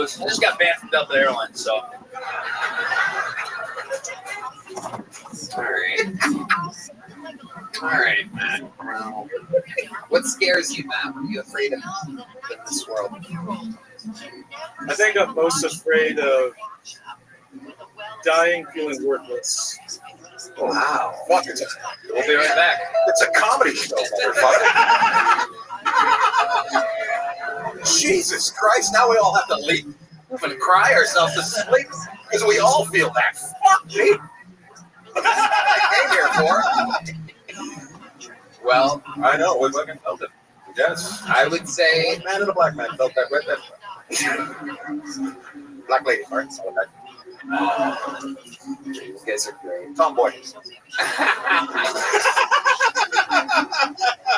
booze. I just got banned from Delta Airlines, so. All right, Matt. What scares you, Matt? What are you afraid of in this world? I think I'm most afraid of dying feeling worthless. Wow. Fuck, We'll be right back. it's a comedy show, motherfucker. Jesus Christ, now we all have to leave and cry ourselves to sleep because we all feel that. Fuck me. That's what I came here for. Well, I know, we fucking felt it. Yes. I would say White man and a black man felt that with it. Black lady, sorry. you guys are great. Tomboy.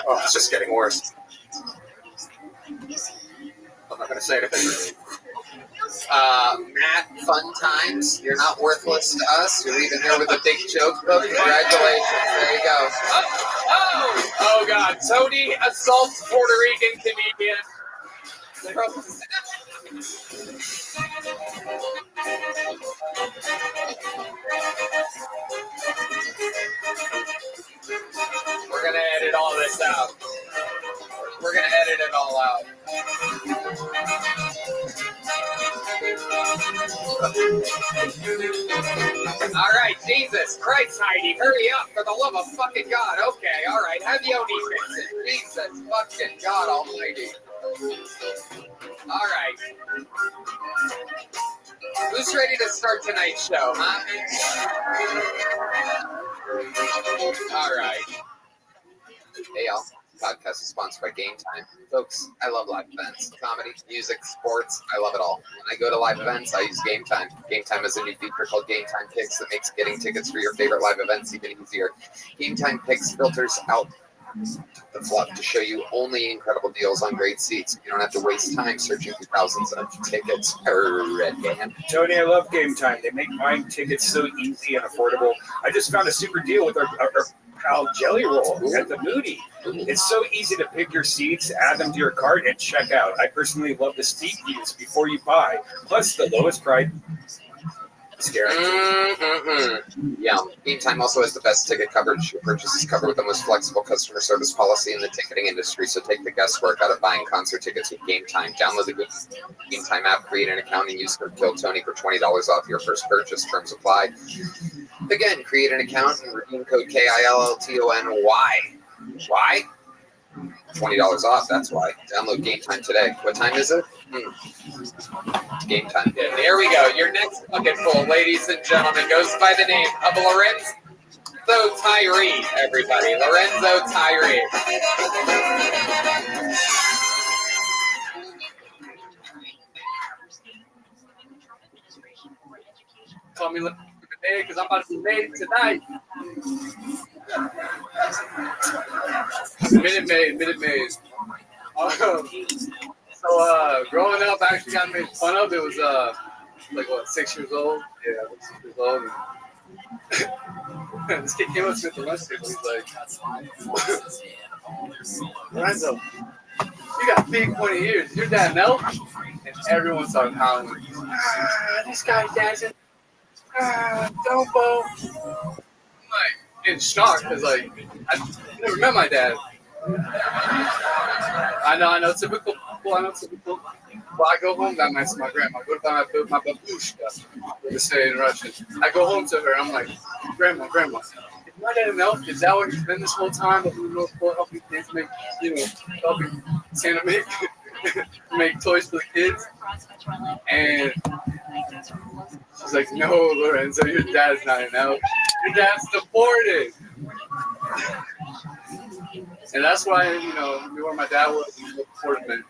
Oh, it's just getting worse. I'm not going to say anything. Matt, fun times. You're not worthless to us. You're even here with a big joke book. Congratulations. There you go. Oh God. Tony assaults Puerto Rican comedian. We're going to edit all this out. We're going to edit it all out. All right, Jesus Christ, Heidi, hurry up for the love of fucking God. Okay, all right, have Yoni fix it. Jesus fucking God almighty. All right. Who's ready to start tonight's show, huh? All right. Hey, y'all. Podcast is sponsored by Game Time. Folks, I love live events. Comedy, music, sports, I love it all. When I go to live events, I use Game Time. Game Time has a new feature called Game Time Picks that makes getting tickets for your favorite live events even easier. Game Time Picks filters out the fluff to show you only incredible deals on great seats. You don't have to waste time searching for thousands of tickets. Red band. Tony, I love Game Time. They make buying tickets so easy and affordable. I just found a super deal with our pal Jelly Roll at the Moody. It's so easy to pick your seats, add them to your cart, and check out. I personally love the seat views before you buy. Plus, the lowest price is guaranteed. Yeah, Game Time also has the best ticket coverage. Your purchase is covered with the most flexible customer service policy in the ticketing industry, so take the guesswork out of buying concert tickets with Game Time. Download the Game Time app, create an account, and use code KILLTONY for $20 off your first purchase. Terms apply. Again, create an account and redeem code KILLTONY. Why? $20 off, that's why. Download Game Time today. What time is it? Game Time. Yeah, there we go. Your next bucket full, ladies and gentlemen, goes by the name of Lorenzo Tyree, everybody. Lorenzo Tyree. Call me today because I'm about to be made tonight. Minute Maid. So growing up, I actually got made fun of. It was 6 years old. Yeah, I was 6 years old. And this kid came up to me at the restaurant. He's like, Lorenzo, you got big 20 years. Your dad know? And everyone started howling. This guy's dancing. Dumbo. I'm like in shock because I never met my dad. I know, typical. Well, I go home that night to my grandma. I go to my babushka, to say in Russian. I go home to her. I'm like, Grandma, did my dad know? Is that what he's been this whole time? That we were helping kids make, helping Santa make toys for the kids? And she's like, no, Lorenzo, your dad's not an elf. Your dad's deported. And that's why, knew where my dad was and what deported meant.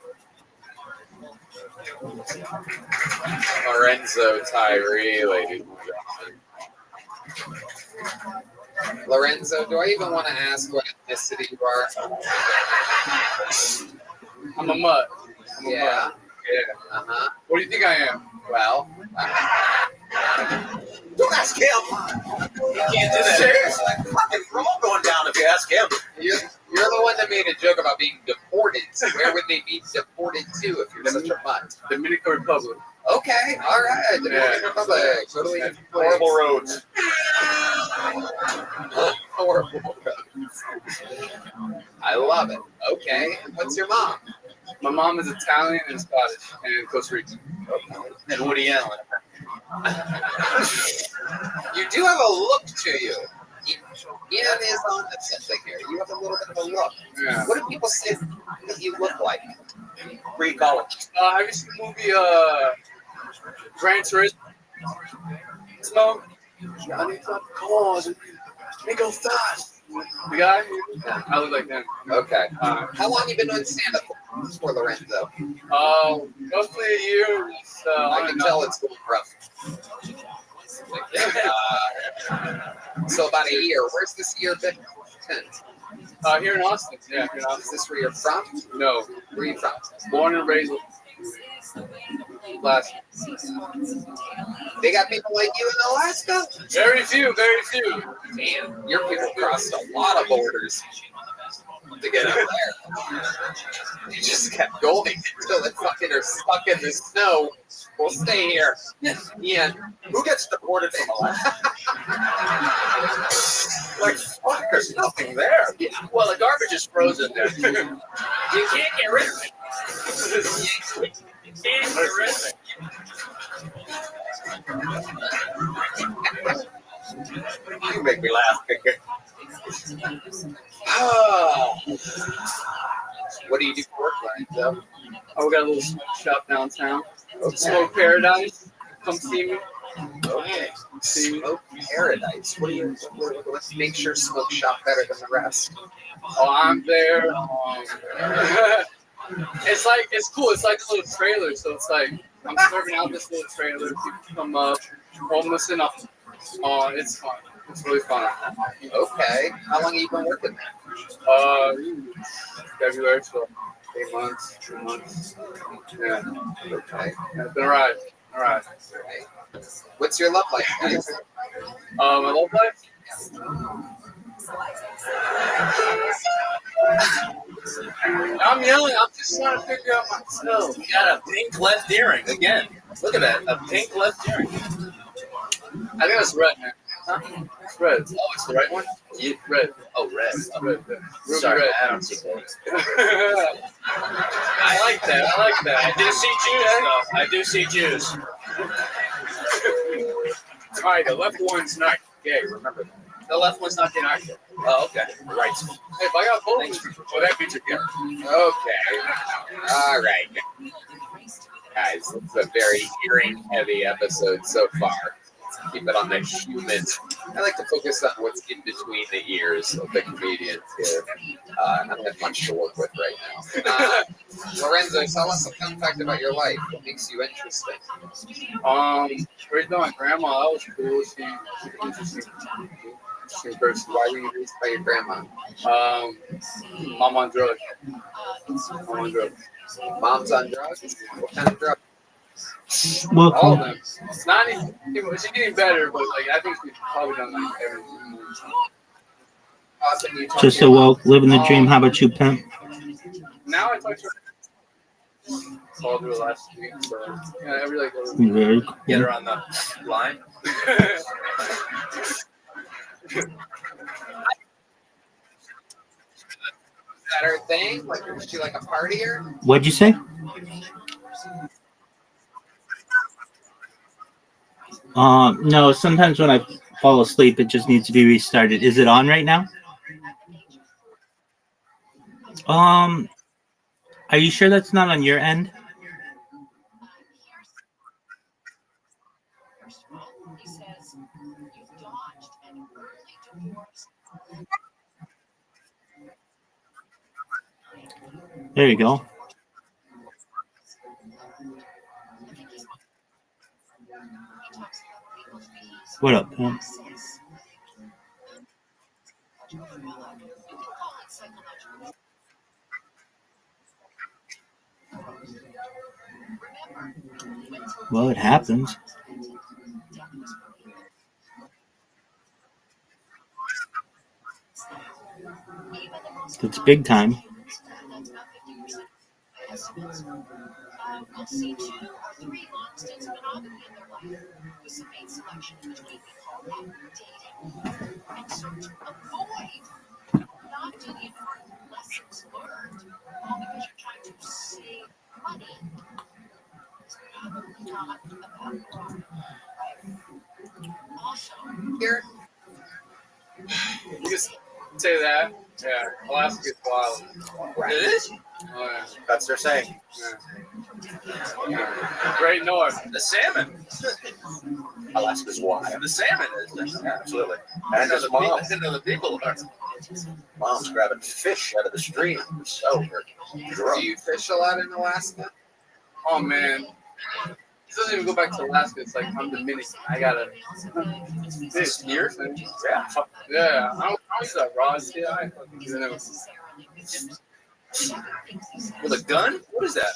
Lorenzo Tyree, ladies and gentlemen. Lorenzo, do I even want to ask what ethnicity you are? I'm a mutt. Yeah. Uh-huh. What do you think I am? Well, Don't ask him. You can't do that. Seriously, fucking all going down if you ask him. You're the one that made a joke about being deported. So where would they be deported to if you're such a mutt? Dominican Republic. Okay, all right. Dominican Republic. Totally Horrible roads. Horrible roads. I love it. Okay, and what's your mom? My mom is Italian and Scottish and Costa Rican. And Woody Allen. You do have a look to you. Ian is on something here. You have a little bit of a look. Yeah. What do people say that you look like? Reed Collins. Have you seen the movie Gran Turismo? Johnny got cars and they go fast. The guy? I look like him. Okay. How long you been doing stand-up for Lorenzo? Roughly a year. I can tell it's going rough. So about a year. Where's this year been? Here in Austin. Yeah, here in Austin. Is this where you're from? No. Where are you from? Born and raised last. They got people like you in Alaska? Very few, very few. Damn, your people crossed a lot of borders to get up there. You just kept going until they fucking are stuck in the snow. We'll stay here. Yeah. Who gets deported from Alaska? Like, fuck, there's nothing there. Yeah. Well, the garbage is frozen there. You can't get rid of it. You can't get rid of it. You make me laugh. What do you do for work, Lorenzo? Oh, we got a little smoke shop downtown. Smoke Paradise. Come see me. Okay. Smoke Paradise. What do you? Let's make sure Smoke Shop better than the rest. Oh, I'm there. It's cool. It's like a little trailer. So it's like I'm serving out this little trailer. People come up, homeless and up. Oh, it's fun. It's really fun. Okay. How long have you been working there? February, so 8 months, 2 months. Yeah. Okay. Yeah, it's been a ride. All right. What's your love life, guys? My love life? I'm yelling. I'm just trying to figure out myself. You got a pink left earring again. Look at that, a pink left earring. I think that's red, man. Huh? It's red. Oh, it's the right one? Yeah, red. Oh, red. Oh, red. Ruby Sorry, red. I don't see that. I like that. I like that. I do see Jews, though. I do see Jews. All right, the left one's not gay. Remember that. The left one's not gay. Oh, okay. Right. Hey, if I got both, well, that means you're gay. Okay. All right. Guys, it's a very hearing-heavy episode so far. Let's keep it on the human. I like to focus on what's in between the ears of the comedians here. I don't have much to work with right now. Lorenzo, tell us a fun fact about your life. What makes you interesting? Raised by my grandma. That was cool. She's an interesting person. Why were you raised by your grandma? Mom on drugs. Mom on drugs. Mom's on drugs? What kind of drugs? All of Welcome. them. It's not even. She's getting better, but like I think she's probably done like everything. Austin, you talk Just to a your living the dream. How about you, pimp? Now I talk to her. Called her last week, so yeah, I really like her. Very cool. Get her on the line. Is that her thing? Like, is she like a partier? What'd you say? No, sometimes when I fall asleep, it just needs to be restarted. Is it on right now? Are you sure that's not on your end? There you go. What up, pimp? Well, it happens. It's big time. Here, You just say that. Yeah, Alaska's wild. It is. Oh, yeah. That's their saying. Great north. The salmon. Alaska's wild. The salmon is. Yeah, absolutely. And his mom. I didn't know the people are. Mom's grabbing fish out of the stream. So do drunk. you fish a lot in Alaska? Oh man. It doesn't even go back to Alaska. It's like I'm Dominican. I gotta fish here. Yeah. Yeah. I was that raw shit. I fucking didn't know. With a gun? What is that?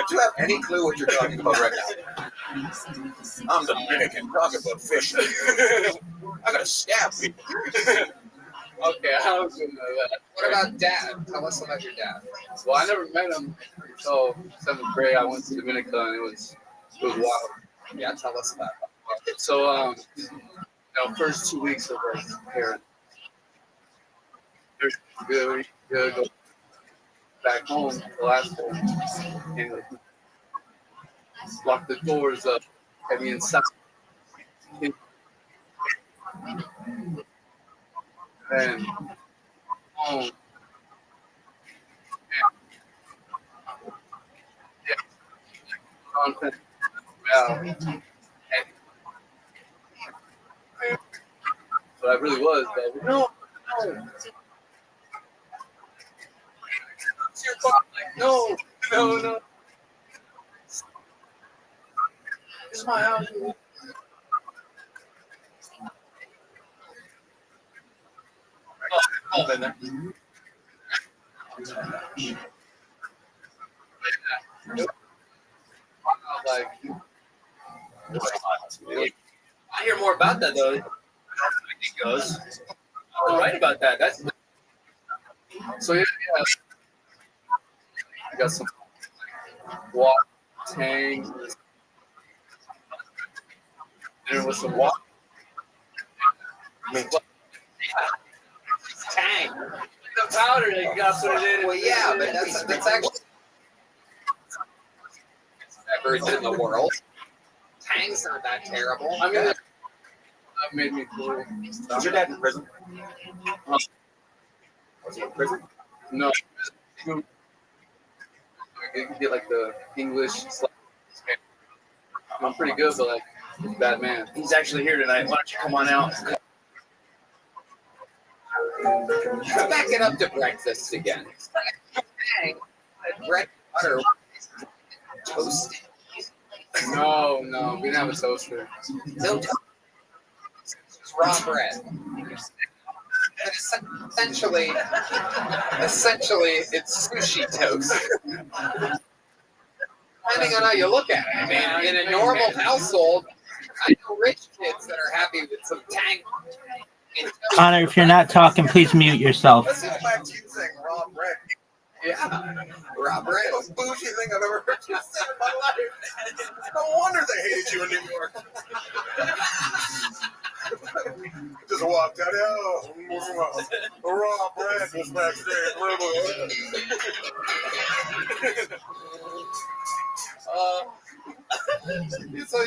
Do you have any clue what you're talking about right now? I'm Dominican, talking about fish. I gotta stab people. Okay, I was gonna know that. What about Dad? Tell us about your dad. Well, I never met him until 7th grade. I went to Dominica and it was wild. Yeah, tell us about it. So first 2 weeks of like parent. There's good. We gotta go back home the last day and lock the doors up. Had me inside. And home. Content. But I really was. But no. It's your fault. Like, no. This is my house. Oh, been there. Like, I hear more about that though. It goes. I was right about that. That's so yeah. I got some water, tang. There was some water. Tang. The powder that you got to put it in. Well, yeah, but that's actually beverage in the world. Tang's not that terrible. I mean, that made me cool. Was your dad in prison? Was he in prison? No. You get like the English. I'm pretty good, but like, he's a bad man. he's actually here tonight. Why don't you come on out? Back it up to breakfast again. Tang, bread, butter, toast. No, we didn't have a toaster. No toast. It's raw bread. And essentially, it's sushi toast. Depending on how you look at it. I mean, in a normal household, I know rich kids that are happy with some tang. Connor, if you're not talking, please mute yourself. This is back to you saying raw bread. Yeah, raw bread. The most bougie thing I've ever heard you say in my life. No wonder they hated you in New York. Just walked out. Oh, raw bread was backstage. So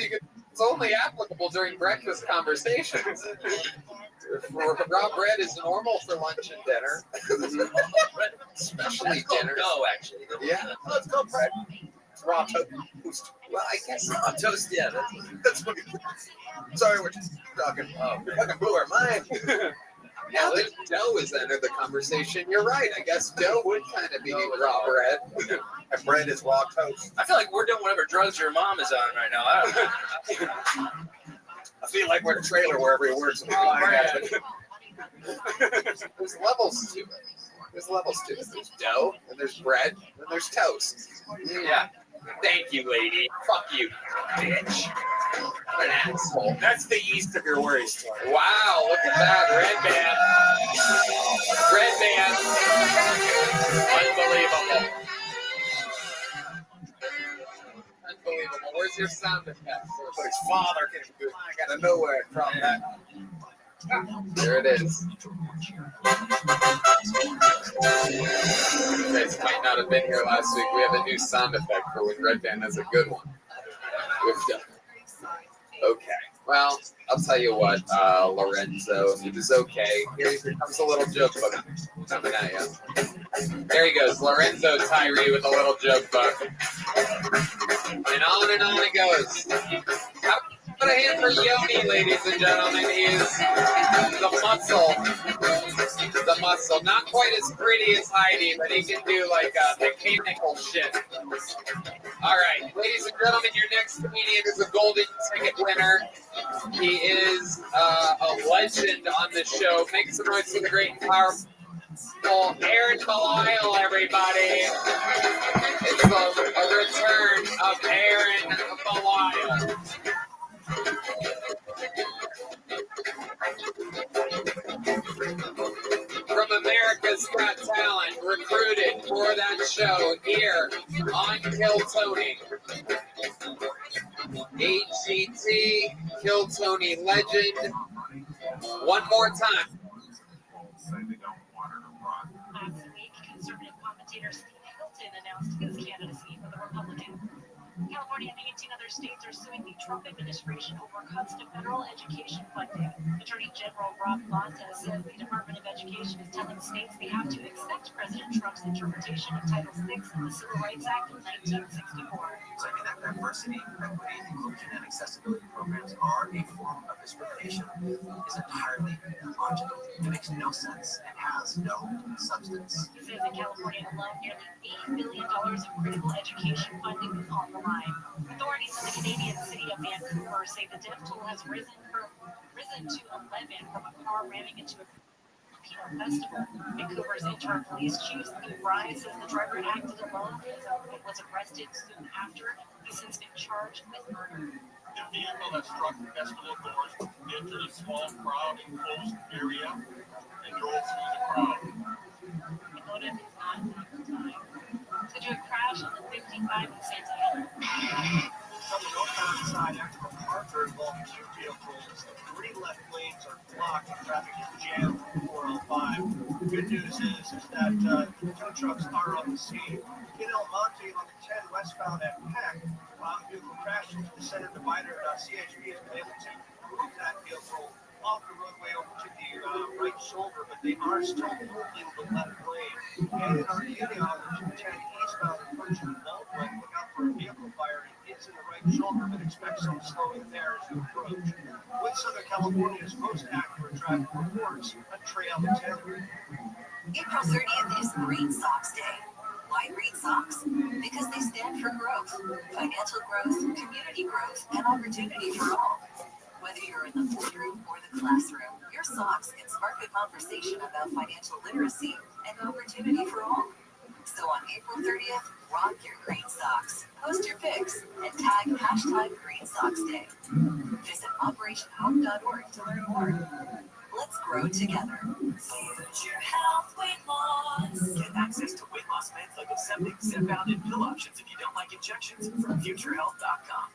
it's only applicable during breakfast conversations. Raw bread is normal for lunch and dinner, especially dinner. No, actually. Yeah, Let's go bread. Raw toast. well, I guess Raw toast, yeah. That's what. Sorry, we're just talking. Fucking blew our mind. now that dough has entered the conversation, you're right. I guess dough would kind of be raw bread. And bread is raw toast. I feel like we're doing whatever drugs your mom is on right now. I feel like we're in a trailer wherever he works. There's levels to it. There's There's dough, and there's bread, and there's toast. Yeah. Thank you, lady. Fuck you, bitch. What an asshole. That's the yeast of your worries, Tony. Wow, look at that. Red band. Red band. Unbelievable. Unbelievable. Where's your sound effects? But his father came flying out of nowhere from that. There it is. You guys might not have been here last week. We have a new sound effect for when Red Band has a good one. Okay. Well, I'll tell you what, Lorenzo, if it was okay, here comes a little joke book coming at you. There he goes, Lorenzo Tyree with a little joke book. And on it goes. How about a hand for Yoni, ladies and gentlemen? He is the muscle. The muscle. Not quite as pretty as Heidi, but he can do like mechanical shit. All right, ladies and gentlemen, your next comedian is a golden ticket winner. He is a legend on the show. Make some noise for the great and powerful Aaron Belial, everybody. It's a return of Aaron Belial. From America's Got Talent, recruited for that show here on Kill Tony. HGT, Kill Tony legend. One more time. Last week, conservative commentator Steve Hilton announced his candidacy for the Republican. California and 18 other states are suing the Trump administration over cuts to federal education funding. Attorney General Rob says the Department of Education is telling states they have to accept President Trump's interpretation of Title VI of the Civil Rights Act of 1964. Claiming that diversity, equity, inclusion, and accessibility programs are a form of discrimination is entirely illogical. It makes no sense and has no substance. He says in California alone, nearly $8 billion of critical education funding is on the line. Authorities in the Canadian city of Vancouver say the death toll has risen to 11 from a car ramming into a Filipino festival. Vancouver's interim police chief Steve Rye says the driver acted alone and was arrested soon after. He's since been charged with murder. The vehicle that struck the festival doors entered a small crowd enclosed area and drove through the crowd. The motive is not known at the time. So to a crash on the 55 in Santa Ana. From the northbound side, after a Parker involved two vehicles, 3 left lanes are blocked and traffic is jammed on 405. Good news is that the tow trucks are on the scene. In El Monte on the 10 westbound at Peck, the vehicle crashed into the center divider. CHP has been able to move that vehicle off the roadway over to the right shoulder, but they are still holding the left lane. And in Arcadia on the 210 eastbound approaching Baldwin, look out for a vehicle fire. It is in the right shoulder, but expect some slowing there as you approach. With Southern California's most accurate traffic reports, a trail attendant. April 30th is Green Sox Day. Why green socks? Because they stand for growth, financial growth, community growth, and opportunity for all. Whether you're in the boardroom or the classroom, your socks can spark a conversation about financial literacy and opportunity for all. So on April 30th, rock your green socks. Post your pics and tag #GreenSocksDay. Visit OperationHope.org to learn more. Let's grow together. Future Health Weight Loss. Get access to weight loss meds like Ozempic, Zepbound, and pill options if you don't like injections from FutureHealth.com.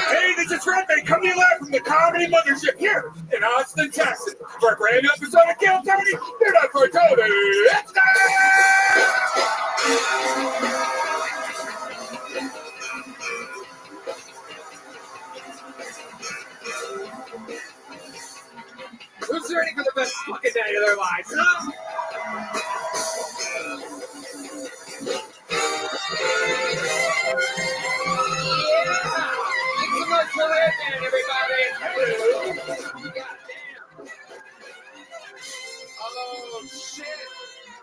Hey, this is Rabbi coming live from the Comedy Mothership here in Austin, Texas for a brand new episode of Kill Tony. You're not for Tony. Let's go! Who's ready for the best fucking day of their lives, huh? Yeah! Make some noise for Red Man, everybody! Goddamn! shit!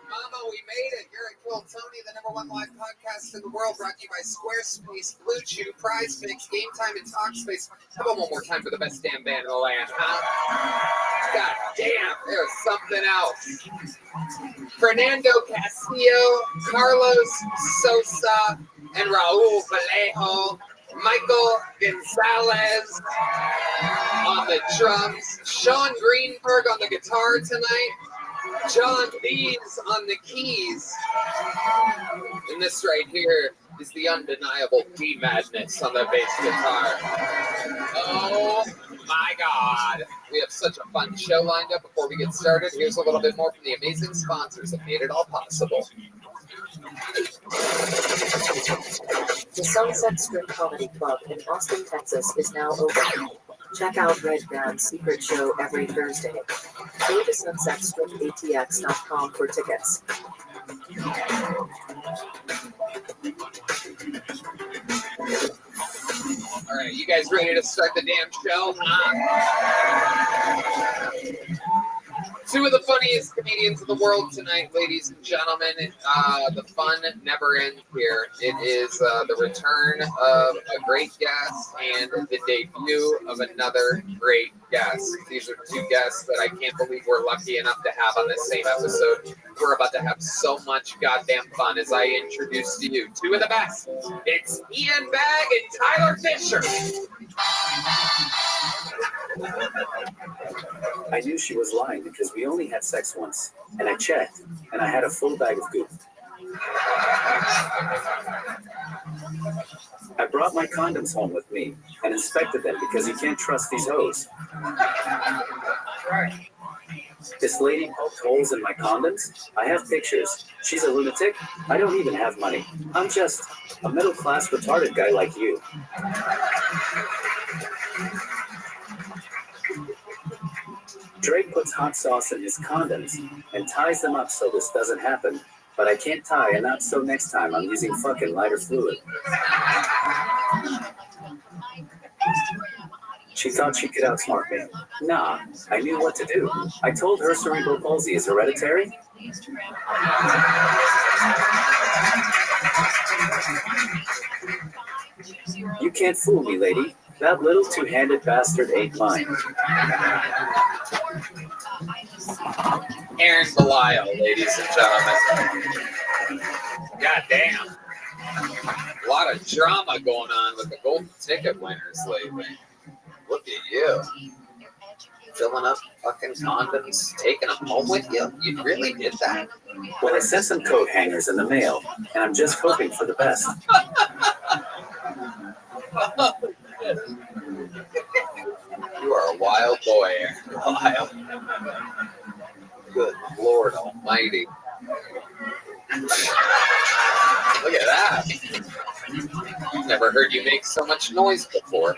Mama, we made it. You're at Kill Tony, the #1 live podcast in the world, brought to you by Squarespace, Blue Chew, Prize Picks, Game Time, and Talkspace. How about one more time for the best damn band in the land, huh? God damn, there's something else. Fernando Castillo, Carlos Sosa, and Raul Vallejo. Michael Gonzalez on the drums. Sean Greenberg on the guitar tonight. John Lees on the keys. And this right here is the undeniable D Madness on the bass guitar. Oh my God. We have such a fun show lined up. Before we get started, here's a little bit more from the amazing sponsors that made it all possible. The Sunset Strip Comedy Club in Austin, Texas is now open. Check out Red Band's secret show every Thursday. Go to sunsetstripatx.com for tickets. All right, you guys ready to start the damn show, huh? Two of the funniest comedians in the world tonight, ladies and gentlemen. The fun never ends here. It is the return of a great guest and the debut of another great guest. These are two guests that I can't believe we're lucky enough to have on this same episode. We're about to have so much goddamn fun as I introduce to you two of the best. It's Ian Bagg and Tyler Fisher. I knew she was lying because we only had sex once, and I checked, and I had a full bag of goop. I brought my condoms home with me and inspected them because you can't trust these hoes. This lady poked holes in my condoms. I have pictures. She's a lunatic. I don't even have money. I'm just a middle-class retarded guy like you. Drake puts hot sauce in his condoms and ties them up so this doesn't happen. But I can't tie a knot, so next time I'm using fucking lighter fluid. She thought she could outsmart me. Nah, I knew what to do. I told her cerebral palsy is hereditary. You can't fool me, lady. That little two-handed bastard ate mine. Aaron Belial, ladies and gentlemen. God damn. A lot of drama going on with the golden ticket winners lately. Look at you. Filling up fucking condoms, taking them home with you? You really did that? Well, I sent some coat hangers in the mail, and I'm just hoping for the best. You are a wild boy, Aaron. Wild. Good Lord Almighty. Look at that. Never heard you make so much noise before.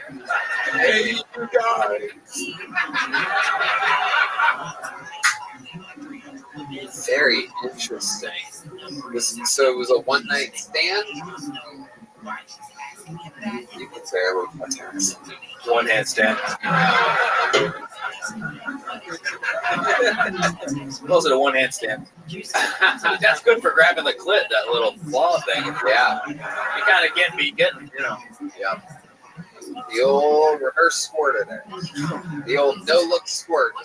Hey, you guys. Very interesting. So it was a one-night stand? You can barely touch us. One handstand. Was it a one handstand? That's good for grabbing the clit, that little claw thing. Yeah. You kind of getting, you know. Yeah. The old reverse squirt in there. The old no-look squirt.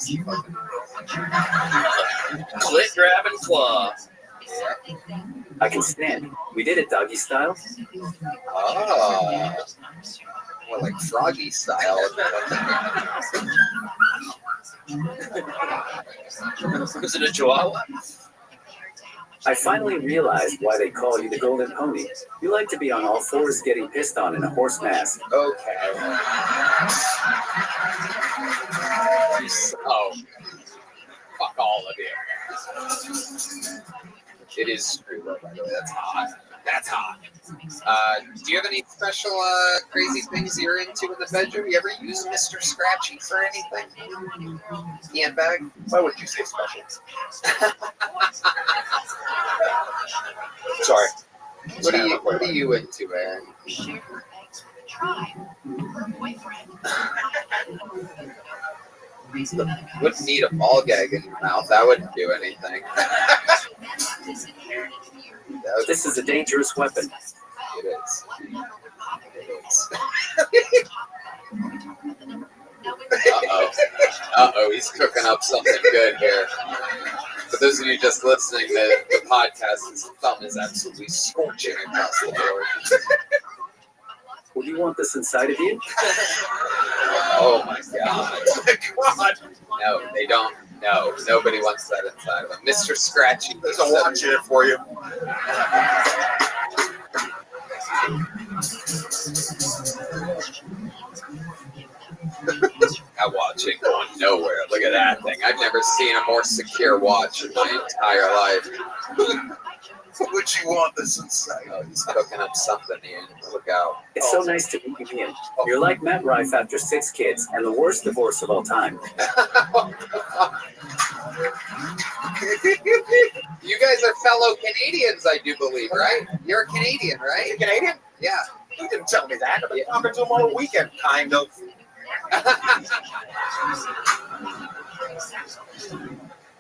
Clit grabbing claw. Yeah. I can stand. We did it doggy style. Oh. More like froggy style. Was it a chihuahua? I finally realized why they call you the golden pony. You like to be on all fours getting pissed on in a horse mask. Okay. Oh. Fuck all of you. It is true, though, by the way. That's hot. That's hot. Do you have any special crazy things you're into in the bedroom? You ever use Mr. Scratchy for anything? Ian Bagg? Why would you say special? Sorry. What are you into, Aaron? Wouldn't need a ball gag in your mouth. That wouldn't do anything. This is a dangerous weapon. It is. It is. Uh-oh, he's cooking up something good here. For those of you just listening to the podcast, his thumb is absolutely scorching across the board. Would you want this inside of you? Oh my God. No, they don't. No, nobody wants that inside of them. Mr. Scratchy. There's a watch here for you. That watch ain't going nowhere. Look at that thing. I've never seen a more secure watch in my entire life. Would you want this inside? Oh, he's cooking up something, Ian. Look out. It's so nice to meet you, Ian. You're like Matt Rife after 6 kids and the worst divorce of all time. You guys are fellow Canadians, I do believe, right? You're a Canadian, right? You Canadian? Yeah. You didn't tell me that. I've been talking to him all weekend, kind of.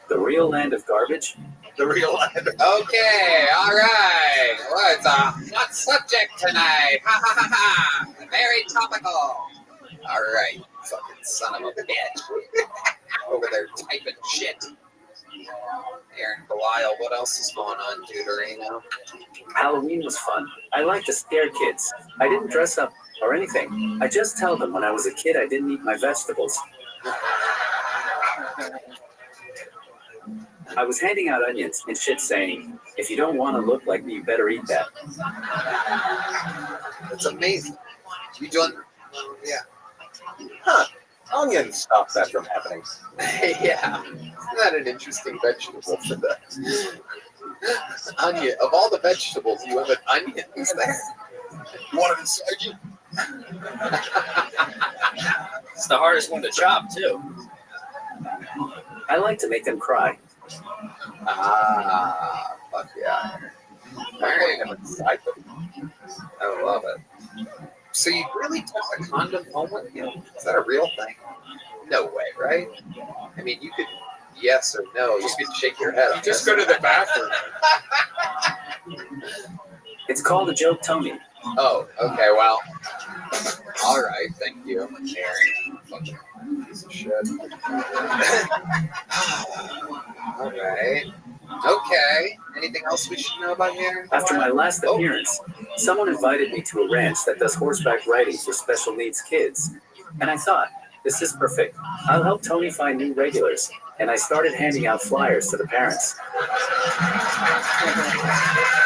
The real land of garbage? The real land. Okay, all right. Well, it's a hot subject tonight. Ha ha ha ha. Very topical. All right, fucking son of a bitch. Over there typing shit. Aaron Belial, what else is going on, Deuterino? Halloween was fun. I like to scare kids. I didn't dress up or anything. I just tell them when I was a kid I didn't eat my vegetables. I was handing out onions and shit saying, if you don't want to look like me, you better eat that. That's amazing. You doing? Yeah. Huh. Onions stop that from happening. Yeah. Isn't that an interesting vegetable for the onion? Of all the vegetables, you have an onion there. You want it inside you? It's the hardest one to chop, too. I like to make them cry. Ah, fuck yeah. All right. I love it. So you really took a condom home with you? Is that a real thing? No way, right? I mean, you could yes or no. You could shake your head. You just go to the bathroom. It's called a joke, Tony. Oh, okay, well. All right, thank you, Aaron. Fucking piece of shit. All right. Okay. Anything else we should know about Aaron? After my last appearance, someone invited me to a ranch that does horseback riding for special needs kids. And I thought, this is perfect. I'll help Tony find new regulars. And I started handing out flyers to the parents.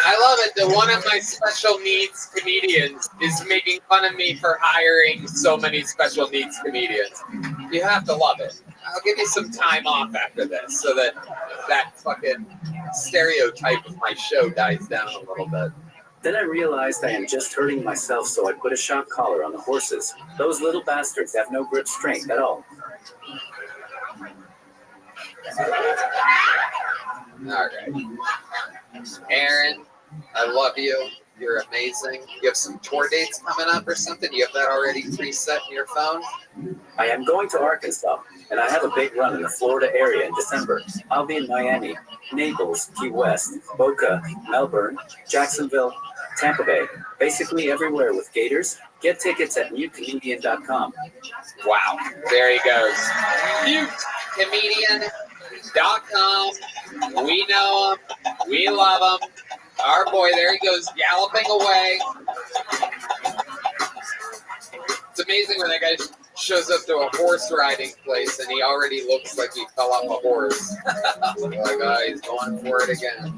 I love it that one of my special needs comedians is making fun of me for hiring so many special needs comedians. You have to love it. I'll give you some time off after this so that that fucking stereotype of my show dies down a little bit. Then I realized I am just hurting myself, so I put a shock collar on the horses. Those little bastards have no grip strength at all. All right. Aaron, I love you. You're amazing. You have some tour dates coming up or something? You have that already preset in your phone? I am going to Arkansas, and I have a big run in the Florida area in December. I'll be in Miami, Naples, Key West, Boca, Melbourne, Jacksonville, Tampa Bay, basically everywhere with Gators. Get tickets at mutecomedian.com. Wow. There he goes. Mutecomedian.com. We know him. We love him. Our boy, there he goes, galloping away. It's amazing when that guy shows up to a horse riding place and he already looks like he fell off a horse. Like, oh, he's going for it again.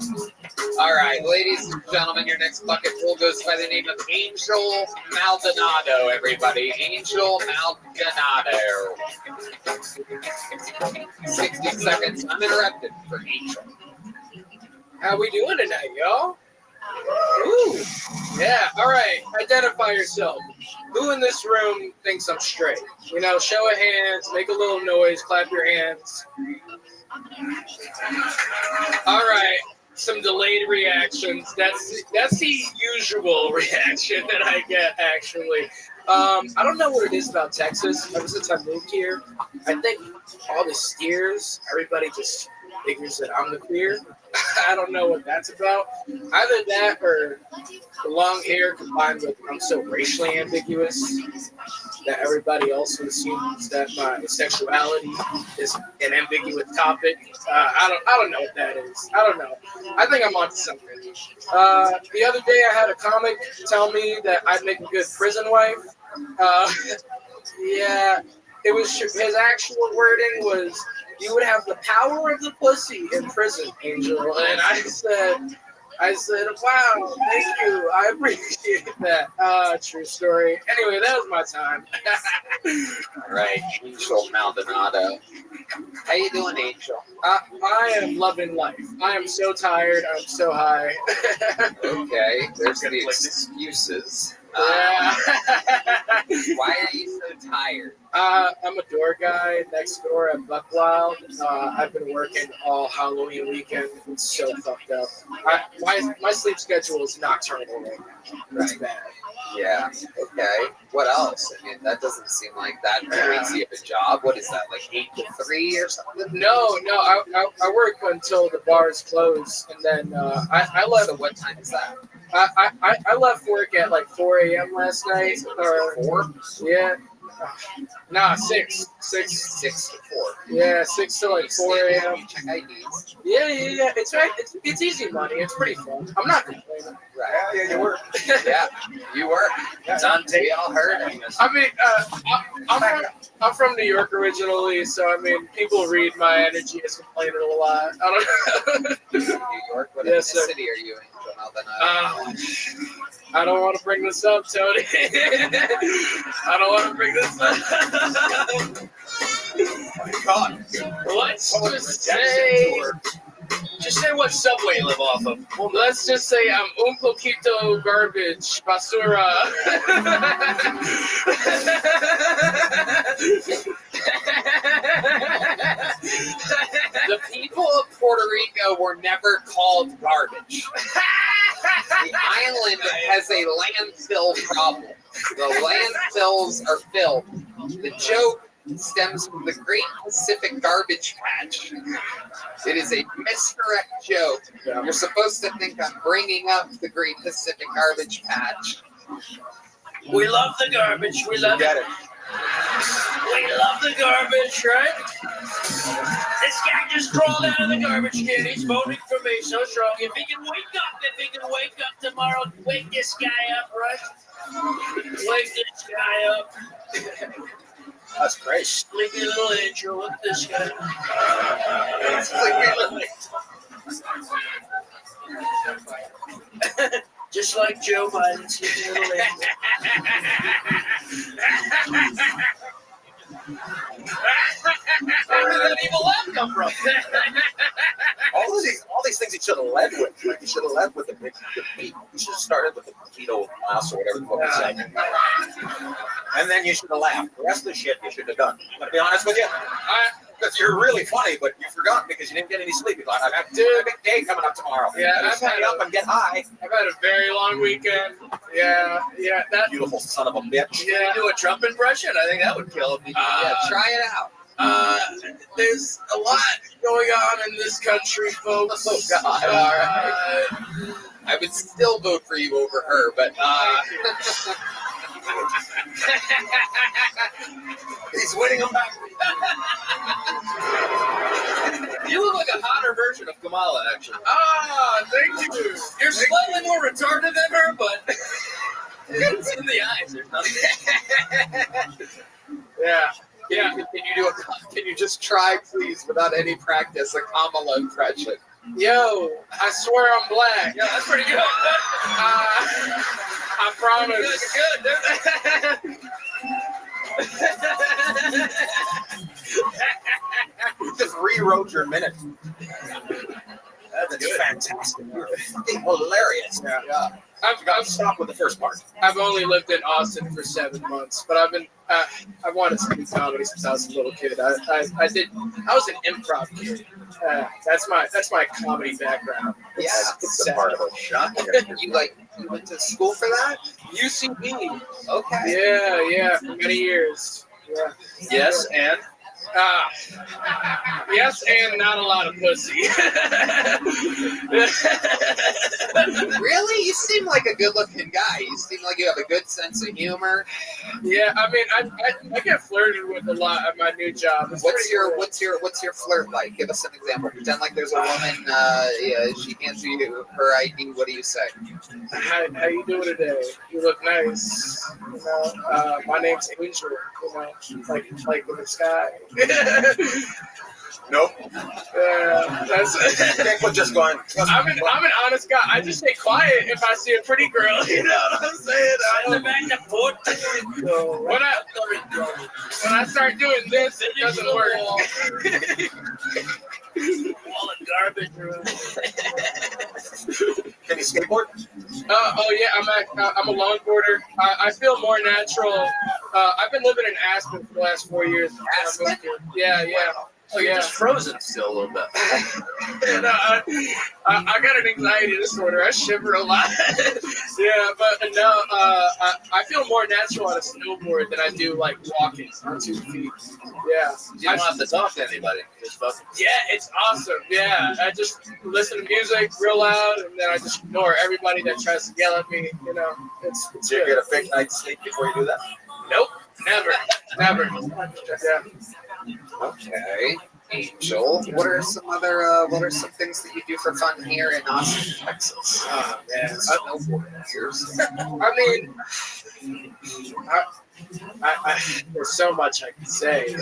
All right, ladies and gentlemen, your next bucket pool goes by the name of Angel Maldonado, everybody. Angel Maldonado. 60 seconds uninterrupted for Angel. How we doing tonight, y'all? Ooh, yeah, all right. Identify yourself. Who in this room thinks I'm straight? You know, show of hands, make a little noise, clap your hands. All right, some delayed reactions. That's the usual reaction that I get, actually. I don't know what it is about Texas. Ever since I moved here, I think all the steers, everybody just figures that I'm the queer. I don't know what that's about. Either that or the long hair combined with I'm so racially ambiguous that everybody else assumes that my sexuality is an ambiguous topic. I don't know what that is. I don't know. I think I'm onto something. The other day I had a comic tell me that I'd make a good prison wife. Yeah, it was his actual wording was, "You would have the power of the pussy in prison, Angel." And I said, wow, thank you. I appreciate that. True story. Anyway, that was my time. All right, Angel Maldonado. How you doing, Angel? I am loving life. I am so tired. I'm so high. Okay, there's the excuses. Yeah. Why are you so tired? I'm a door guy next door at Buckwild. I've been working all Halloween weekend. It's so fucked up. My sleep schedule is nocturnal right now. That's bad. Yeah. Okay. What else? I mean, that doesn't seem like that crazy of a job. What is that, like 8 to 3 or something? No. I work until the bars close, and then I left. So what time is that? I left work at like 4 a.m. last night. Or 4? Yeah. Nah, 6 to 4. Yeah, 6 to like 4 a.m. You check IDs. Yeah. It's right. It's easy money. It's pretty fun. I'm not complaining. Right. Yeah, you work. Yeah, you work. It's on tape. We all heard it. I mean, I'm from New York originally, so I mean, people read my energy as complaining a lot. I don't know. New York. What city are you in? I don't want to bring this up, Tony. I don't want to bring this up. My God. Let's just say what subway you live off of. Well, let's just say I'm un poquito garbage, basura. The people of Puerto Rico were never called garbage. The island has a landfill problem. The landfills are filled. The joke stems from the Great Pacific Garbage Patch. It is a misdirect joke. You're supposed to think I'm bringing up the Great Pacific Garbage Patch. We love the garbage. We love Get it. it. We love the garbage, right? This guy just crawled out of the garbage can. He's voting for me so strong. If he can wake up tomorrow, wake this guy up, right? Wake this guy up. That's great. Sleepy little angel with this guy. Just like Joe Biden, sleepy little angel. Where did that evil laugh come from? all these things he should have led with. Like he should have led with the beat. He should have started with the keto class or whatever the fuck he said. And then you should have laughed. The rest of the shit you should have done. I'm gonna be honest with you. Because you're really funny, but you forgot because you didn't get any sleep. You thought, I have a big day coming up tomorrow. Yeah, I've stay up and get high. I've had a very long weekend. Yeah, that Beautiful son of a bitch. Yeah. Do a Trump impression? I think that would kill him. Yeah, try it out. There's a lot going on in this country, folks. Oh, God. All right. I would still vote for you over her, but He's winning them back. You look like a hotter version of Kamala, actually. Thank you. You're slightly more retarded than her, but it's in the eyes. There's nothing. Yeah. can you just try, please, without any practice, a Kamala impression? Yo, I swear I'm black. Yeah, that's pretty good. I promise. Good. You just rewrote your minute. That's fantastic. You're fucking hilarious. Yeah. I've got to stop with the first part. I've only lived in Austin for 7 months, but I've been I wanted to do comedy since I was a little kid. I was an improv kid. That's my comedy background. Yeah, It's the part of it. Shocking. You went to school for that? UCB. Okay. Yeah, for many years. Yeah. Yes, and Yes, and not a lot of pussy. Really? You seem like a good-looking guy. You seem like you have a good sense of humor. Yeah, I mean, I get flirted with a lot at my new job. It's What's pretty your cool. flirt like? Give us an example. Pretend like there's a woman. She hands you her ID. What do you say? How you doing today? You look nice. You know, my name's Angel. You know, like in the sky. nope. That's. Think we're just going. I'm an honest guy. I just stay quiet if I see a pretty girl. You know what I'm saying? When I start doing this, it doesn't work. All the garbage. Can you skateboard? Oh yeah, I'm a longboarder. I feel more natural. I've been living in Aspen for the last 4 years. Aspen? Yeah. Oh, you're just frozen still a little bit. And, I got an anxiety disorder. I shiver a lot. Yeah, but no, I feel more natural on a snowboard than I do like walking on 2 feet. Yeah. You don't have to talk to anybody. Just fucking. Yeah, it's awesome. Yeah, I just listen to music real loud, and then I just ignore everybody that tries to yell at me. You know, it's Do you good. get a fake night's sleep before you do that? Nope, never. Yeah. Okay. Angel, what are some things that you do for fun here in Austin, Texas? Oh man, Snowboarders. I mean, there's so much I can say.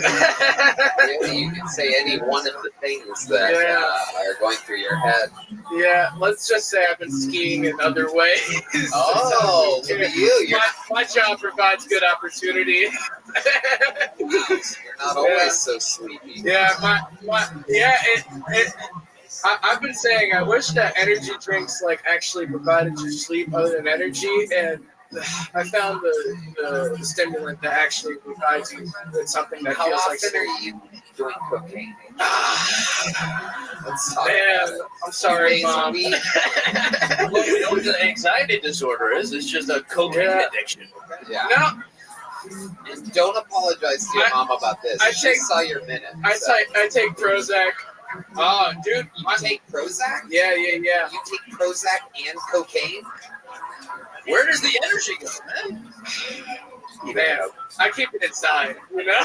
Really, you can say any one of the things that are going through your head. Yeah, let's just say I've been skiing in other ways. Oh, look at you! My job provides good opportunity. You're not always so sleepy. Yeah, I've been saying I wish that energy drinks like actually provided you sleep other than energy, and I found the stimulant that actually provides you with something that How feels often like sleep. are you doing cocaine? Let's talk Man, about it. I'm sorry, Mom. Well, we know what the anxiety disorder is. It's just a cocaine addiction. Yeah. No, And don't apologize to your mom about this. I She saw your minute. I take Prozac. Oh, dude, You take Prozac? yeah. You take Prozac and cocaine? Where does the energy go, man? Man, I keep it inside, you know?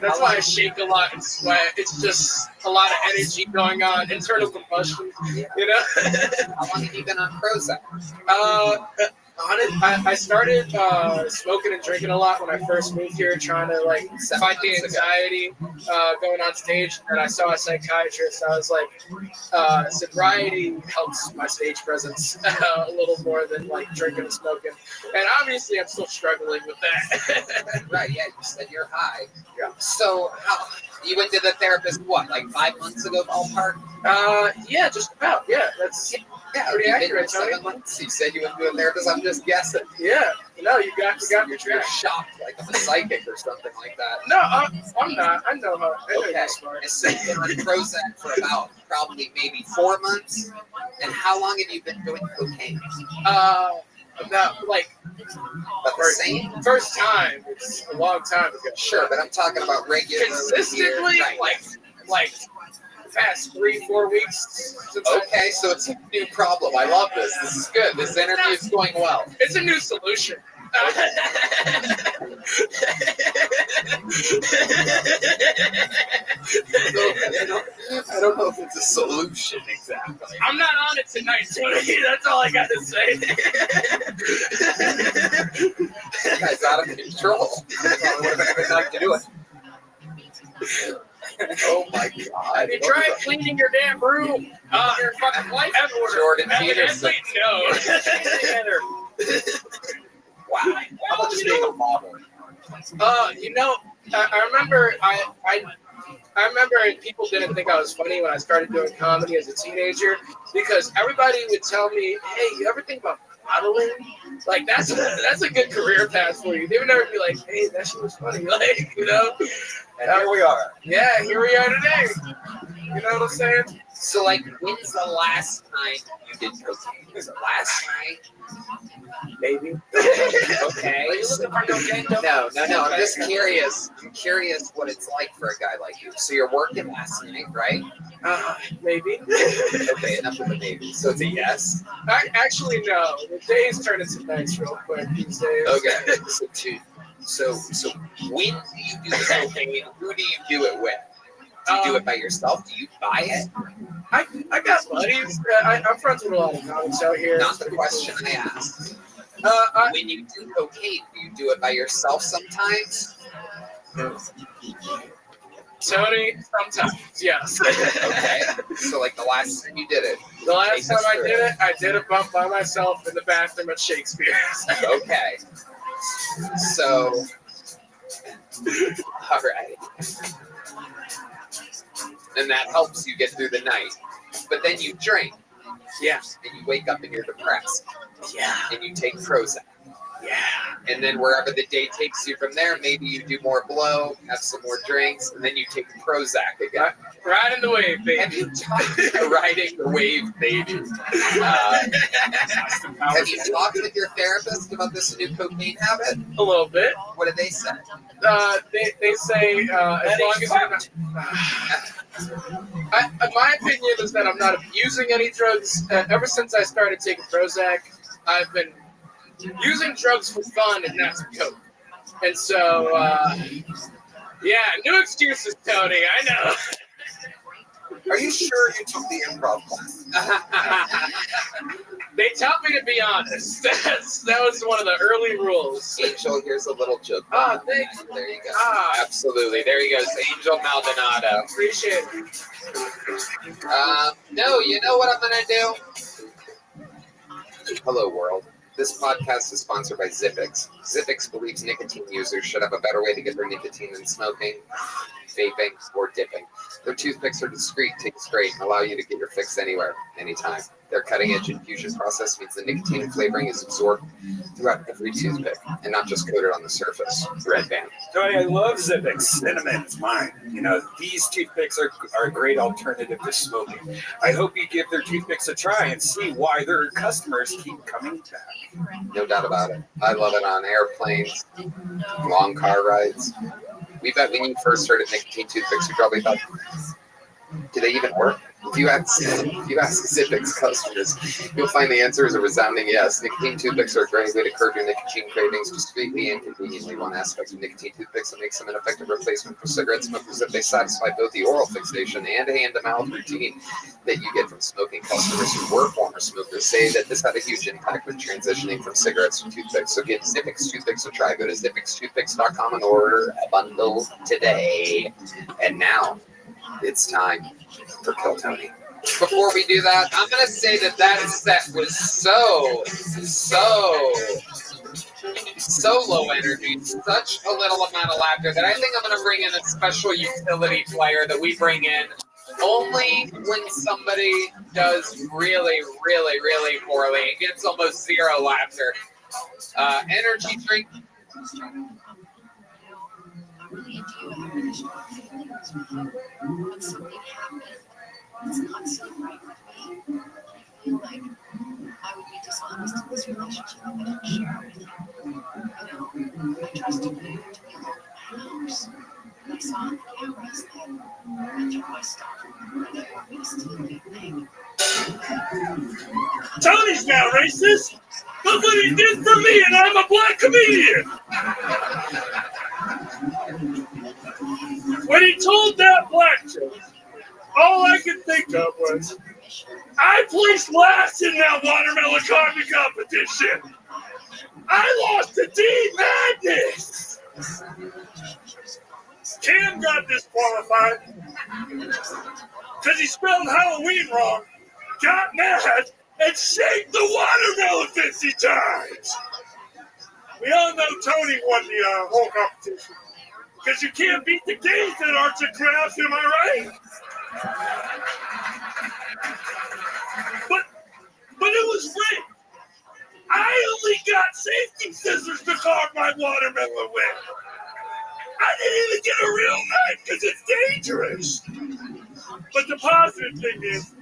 That's why I shake a lot and sweat. It's just a lot of energy going on, internal combustion, you know? How long have you been on Prozac? I started smoking and drinking a lot when I first moved here, trying to like fight the anxiety going on stage. And I saw a psychiatrist. I was like, sobriety helps my stage presence a little more than like drinking and smoking. And obviously, I'm still struggling with that. Right, yeah, you said you're high. Yeah. So, you went to the therapist, what, like 5 months ago, ballpark? Yeah, just about. Yeah, that's pretty you've been accurate, for Tony. 7 months. You said you went to a therapist. I'm just guessing. Yeah, no, you got me You're trapped. shocked, like I'm a psychic or something like that. No, I'm not. I know how. I know Okay. you're smart. And so you've been on Prozac for about probably maybe 4 months. And how long have you been doing cocaine? About like About the same? first time. It's a long time ago. Sure, but I'm talking about regularly. Consistently, here. Right. like the past 3-4 weeks. Since Okay, so it's a new problem. I love this. This is good. This interview is going well. It's a new solution. I don't know if it's a solution exactly. I'm not on it tonight, Tony. That's all I got to say. This guy's out of control. What have I been to do it? Oh my God. Have you tried cleaning your damn room? Your fucking wife? Jordan Peterson. No. Wow. How about just being a model? You know, I remember I remember people didn't think I was funny when I started doing comedy as a teenager because everybody would tell me, "Hey, you ever think about modeling. Like that's a good career path for you. They would never be like, hey, that shit was funny, like, you know. And here we are. Yeah, here we are today. You know what I'm saying? So, like, when's the last time you did cocaine? Was it last night? Maybe. Okay. Are you looking for cocaine? No. I'm just curious. I'm curious what it's like for a guy like you. So you're working last night, right? Maybe. Okay, enough of the maybe. So it's a yes? Actually, no. The days turn into nights real quick these days. Okay. So when do you do the cocaine? Who do you do it with? Do you do it by yourself? Do you buy it? I got buddies. I'm friends with a lot of comics out here. Not the question I asked. When you do cocaine, do you do it by yourself sometimes? Tony, sometimes, yes. Okay. So, like, the last time you did it? The last time I did it by myself in the bathroom at Shakespeare's. Okay. So, all right. And that helps you get through the night. But then you drink. Yeah. And you wake up and you're depressed. Yeah. And you take Prozac. Yeah. And then wherever the day takes you from there, maybe you do more blow, have some more drinks, and then you take Prozac again. Riding the wave, baby. Have you talked riding the wave, baby? Have you talked with your therapist about this new cocaine habit? A little bit. What did they say? They say as long as you're not. My opinion is that I'm not abusing any drugs. Ever since I started taking Prozac, I've been using drugs for fun and not for coke. And so, yeah, new excuses, Tony. I know. Are you sure you took the improv class? They taught me to be honest. That was one of the early rules. Angel, here's a little joke. Oh, thanks. There you go. Absolutely. There he goes. Angel Maldonado. Appreciate it. No, you know what I'm going to do? Hello, world. This podcast is sponsored by Zippix. Zippix believes nicotine users should have a better way to get their nicotine than smoking, vaping, or dipping. Their toothpicks are discreet, taste great, and allow you to get your fix anywhere, anytime. Their cutting-edge infusion process means the nicotine and flavoring is absorbed throughout every toothpick, and not just coated on the surface. Red Band. Tony, I love Zippix. Cinnamon is mine. You know, these toothpicks are a great alternative to smoking. I hope you give their toothpicks a try and see why their customers keep coming back. No doubt about it. I love it on airplanes, long car rides. We bet when you first started nicotine toothpicks, you probably thought, do they even work? If you ask Zippix customers, you'll find the answer is a resounding yes. Nicotine toothpicks are a great way to curb your nicotine cravings discreetly and conveniently. One aspect of nicotine toothpicks that makes them an effective replacement for cigarette smokers is that they satisfy both the oral fixation and hand-to-mouth routine that you get from smoking. Customers who were former smokers say that this had a huge impact when transitioning from cigarettes to toothpicks. So give Zippix toothpicks a try. Go to zippixtoothpicks.com and order a bundle today. And now it's time for Kill Tony. Before we do that, I'm going to say that set was so low energy, such a little amount of laughter that I think I'm going to bring in a special utility player that we bring in only when somebody does really, really, really poorly and gets almost zero laughter. Energy drink. When something happens, it's not so right with me. I feel like I would be dishonest in this relationship if I didn't share with you. You know, I trusted you to be alone in my house. And I saw on the cameras that you went through my stuff and that you want me to steal anything. Tony's not racist. Look what he did for me, and I'm a black comedian. When he told that black joke, all I could think of was, I placed last in that watermelon carving competition. I lost to D Madness. Cam got disqualified because he spelled Halloween wrong, got mad, and shaped the watermelon 50 times. We all know Tony won the whole competition. Because you can't beat the gays at arts and crafts, am I right? But it was great. I But the positive thing is,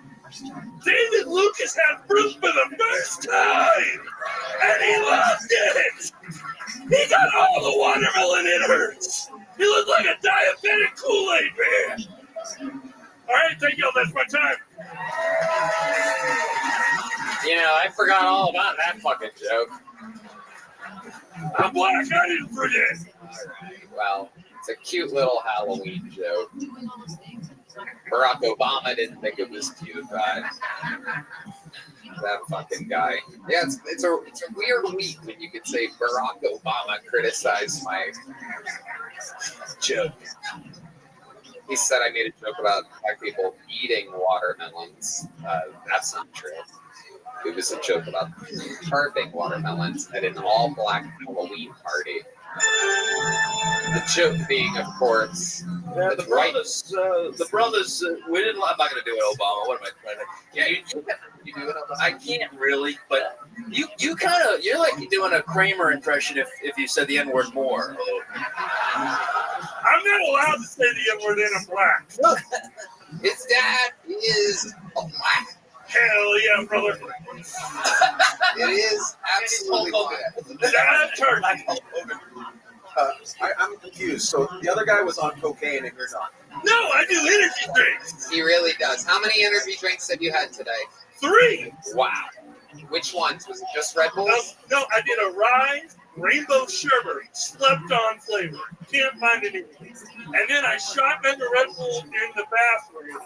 David Lucas had fruit for the first time, and he loved it. He got all the watermelon it hurts. He looked like a diabetic Kool-Aid man. All right, thank y'all. That's my time. You know, I forgot all about that fucking joke. I'm black. I didn't forget. Alright, well, it's a cute little Halloween joke. Barack Obama didn't think it was cute, but that fucking guy. Yeah, it's a weird week when you could say Barack Obama criticized my joke. He said I made a joke about black people eating watermelons. That's not true. It was a joke about carving watermelons at an all-black Halloween party. The joke being, of course, Yeah, the brothers, we didn't. I'm not going to do it, Obama. What am I trying to? Yeah, you do it. I can't really, but you kind of, you're like doing a Kramer impression if you said the N-word more. I'm not allowed to say the N-word and I'm black. His dad is black. Hell yeah, brother. It is absolutely Dad turned. I'm confused. So the other guy was on cocaine and you're not. No, I do energy drinks. He really does. How many energy drinks have you had today? 3. Wow. Which ones? Was it just Red Bulls? No, I did a rye, rainbow sherbet, slept on flavor. Can't find anything. And then I shot another Red Bull in the bathroom.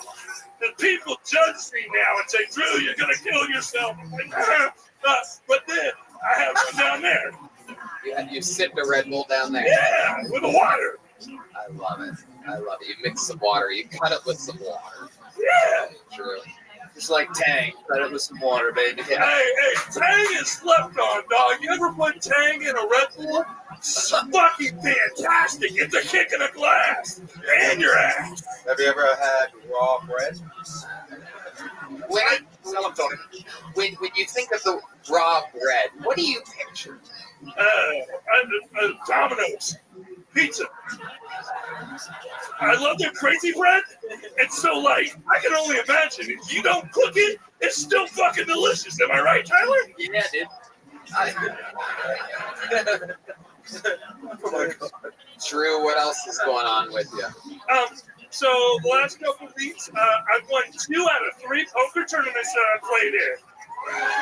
And people judge me now and say, Drew, you're going to kill yourself. But then I have one down there. You sipped a Red Bull down there? Yeah, with the water. I love it. I love it. You mix some water. You cut it with some water. Yeah. True. Just like Tang, cut it with some water, baby. Hey, Tang is slept on, dog. You ever put Tang in a Red Bull? It's fucking fantastic. It's a kick in a glass. And your ass. Have you ever had raw bread? When you think of the raw bread, what do you picture? Domino's. Pizza. I love their crazy bread. It's so light. I can only imagine. If you don't cook it, it's still fucking delicious. Am I right, Tyler? Yeah, dude. Oh my God. Drew, what else is going on with you? So the last couple of weeks, I've won 2 out of 3 poker tournaments that I played in.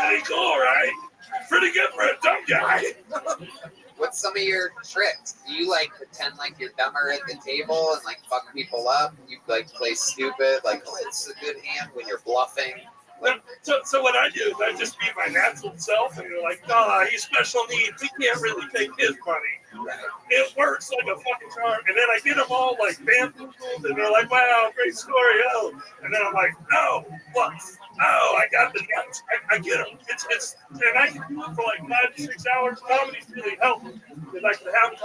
Pretty cool, right? Pretty good for a dumb guy. What's some of your tricks? Do you like pretend like you're dumber at the table and like fuck people up? You like play stupid, like oh, it's a good hand when you're bluffing. Like, So what I do is I just be my natural self, and you're like, he's special needs. He can't really take his money. It works like a fucking charm. And then I get them all like bamboozled, and they're like, wow, great story, oh. And then I'm like, no, what? Oh, I got the nuts. I get them. It's and I can do it for like 5 to 6 hours. Comedy's really helping because I can have a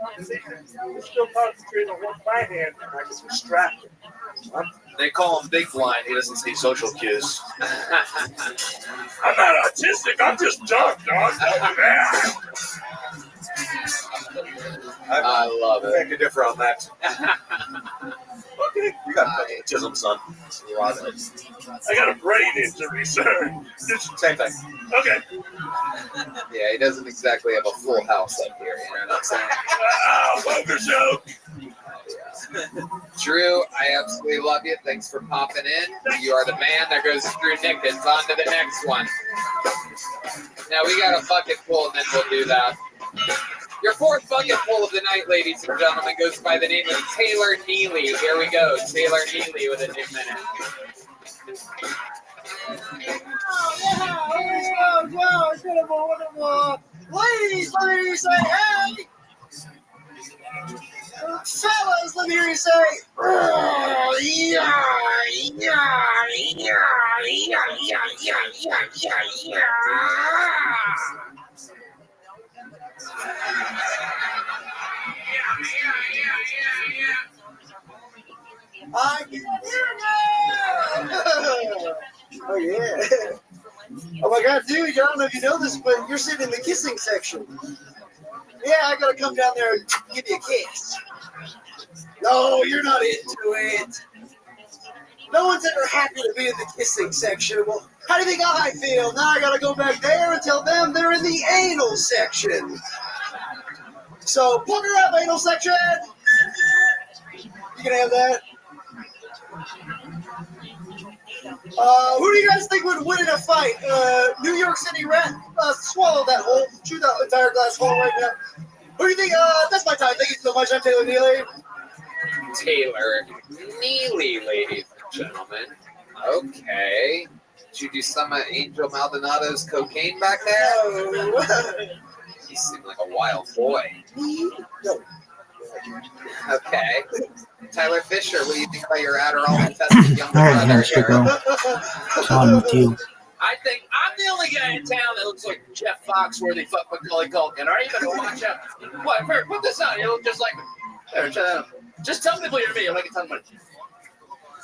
conversation. I'm still concentrating on one my hand, and I can distract him. They call him Big Blind. He doesn't see social cues. I'm not autistic. I'm just dumb, dog. I love it. Beg to differ on that. Okay, you got autism, son. Love it. I got a brain injury, sir. Same thing. Okay. Yeah, he doesn't exactly have a full house up here. You know what I'm saying? Poker show. Drew, I absolutely love you. Thanks for popping in. You are the man. There goes Drew Nickens. On to the next one. Now we got a bucket full, and then we'll do that. Your 4th bucket full of the night, ladies and gentlemen, goes by the name of Taylor Neely. Here we go. Taylor Neely with a new minute. Ladies, let me hear you say hey. Fellas, let me hear you say oh, yeah. I can hear you. Oh yeah. Oh my God, dude! I don't know if you know this, but you're sitting in the kissing section. Yeah, I gotta come down there and give you a kiss. No, you're not into it. No one's ever happy to be in the kissing section. Well, how do you think I feel? Now I gotta go back there and tell them they're in the anal section. So, pucker up, anal section! You can have that. Who do you guys think would win in a fight? New York City Rat? Swallow that whole, chew that entire glass whole right now. Who do you think? That's my time. Thank you so much. I'm Taylor Neely. Taylor Neely, ladies and gentlemen. Okay. Did you do some of Angel Maldonado's cocaine back there? Oh. He seemed like a wild boy. No. Okay. Tyler Fisher, what do you think about your Adderall-infested younger All right, brother hamster, here? go. What's on with you? I think I'm the only guy in town that looks like Jeff Foxworthy fuck Macaulay Culkin. All right, you better watch out. What? Bert, put this on. You look just like. There, shut up. Just tell people you're me. You'll make a ton of money.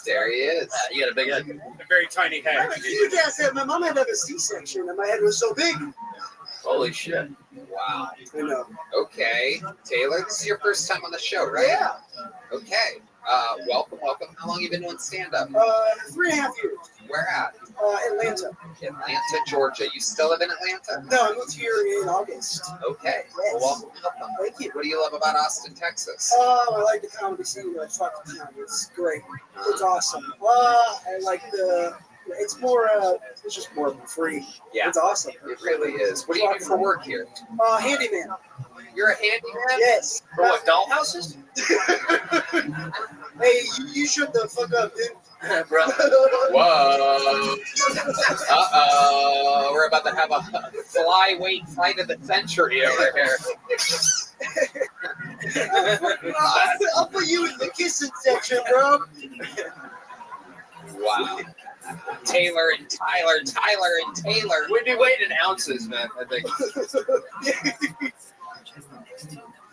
There he is. You got a big head. A very tiny I head. have a huge ass head. My mom had to have a C-section, and my head was so big. Holy shit. Wow. I know. Okay. Taylor, this is your first time on the show, right? Yeah. Okay. Welcome. How long you been doing stand-up? 3.5 years. Where at? Atlanta. Atlanta, Georgia. You still live in Atlanta? No, I moved here in August. Okay. Yes. Well, welcome. Thank you. What do you love about Austin, Texas? I like the comedy scene. I fuck the comedy. It's great. It's awesome. I like the. It's more. It's just more free. Yeah. It's awesome. It really is. What do you do for work here? Handyman. You're a handyman? Yes. For what, dollhouses? Hey, you shut the fuck up, dude. Bro. Whoa. Uh-oh. We're about to have a flyweight fight of the century over here. I'll put you in the kissing section, bro. Wow. Taylor and Taylor. We'd be weighted in ounces, man, I think.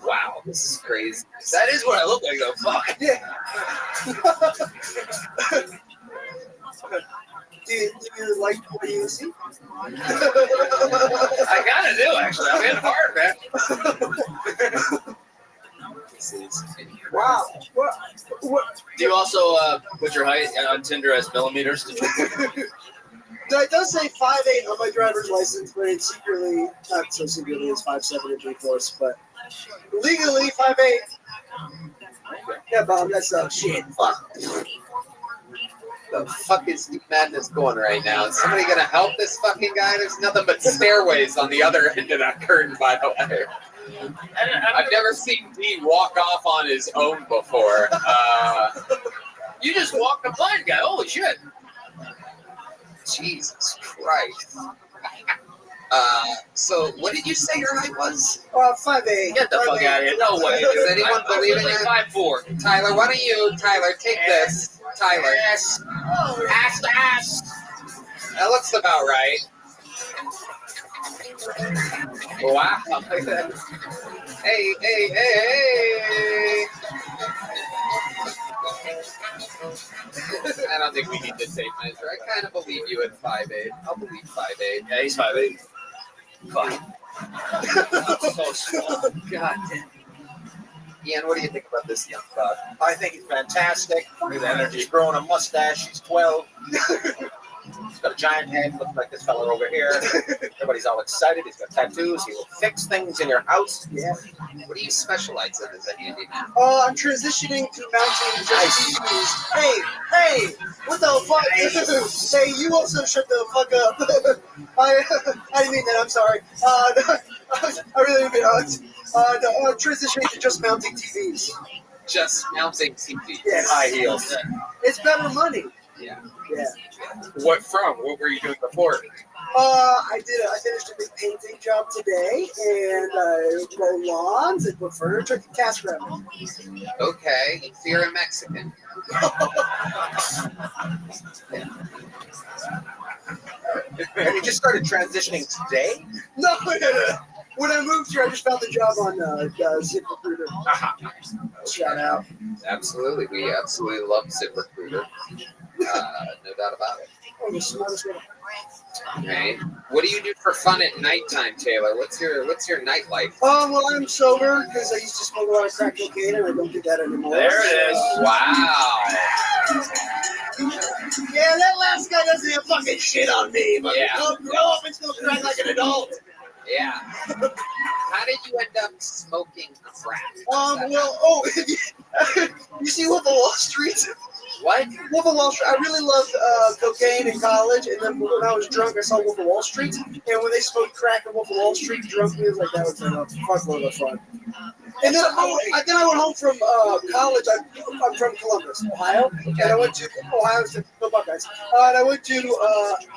Wow, this is crazy. That is what I look like, though. Fuck. Yeah. Do you like what you see? I kind of do, actually. I'm in hard, man. Wow. What? Do you also put your height on Tinder as millimeters? No, it does say 5'8" on my driver's license, but it's secretly, not so secretly, it's 5'7" and 3/4, but legally 5'8". Yeah, Bob, that's shit. Fuck. The fuck is Deep Madness going right now? Is somebody gonna help this fucking guy? There's nothing but stairways on the other end of that curtain, by the way. I've never seen D walk off on his own before. You just walked a blind guy. Holy shit. Jesus Christ. So what did you say your height was? 5'8". Get the fuck out of here. No way. Does anyone believe in like it? 5'4". Tyler, why don't you, take this. Tyler. Ass. Ass to ass. That looks about right. Wow. Hey. I don't think we need to tape measure. I kind of believe you at 5'8". I'll believe 5'8". Yeah, he's 5'8". Fuck. So small. God damn. Ian, what do you think about this young buck? I think he's fantastic. Look at the energy. He's growing a mustache. He's 12. He's got a giant head. Looks like this fella over here. Everybody's all excited. He's got tattoos. He will fix things in your house. Yeah. What do you specialize in as a handyman? I'm transitioning to mounting just TVs. Hey, what the fuck? Hey, you also shut the fuck up. I didn't mean that. I'm sorry. I really didn't mean that. Transitioning to just mounting TVs. Just mounting TVs. Yes. High heels. It's better money. Yeah. Yeah. What from? What were you doing before? I finished a big painting job today, and I mow lawns and put furniture and cash revenue. Okay, so you're a Mexican. And you just started transitioning today? No. When I moved here, I just found the job on ZipRecruiter. Shout out. Absolutely, we absolutely love ZipRecruiter. No doubt about it. Oh, you're smart as well. Right. What do you do for fun at nighttime, Taylor? What's your nightlife? Well, I'm sober because I used to smoke a lot of crack cocaine, and I don't do that anymore. There it is. Wow. Yeah, that last guy doesn't have fucking shit on me. But Yeah. grow up and still crack like an adult. Yeah. How did you end up smoking crack? You see Wolf of Wall Street? What? Wolf of Wall Street. I really loved cocaine in college, and then when I was drunk, I saw Wolf of Wall Street. And when they smoked crack in Wolf of Wall Street, drunk me, that was like a fuckload of fun. And then I went home from college. I'm from Columbus, Ohio, and I went to Ohio to the Buckeyes. And I went to.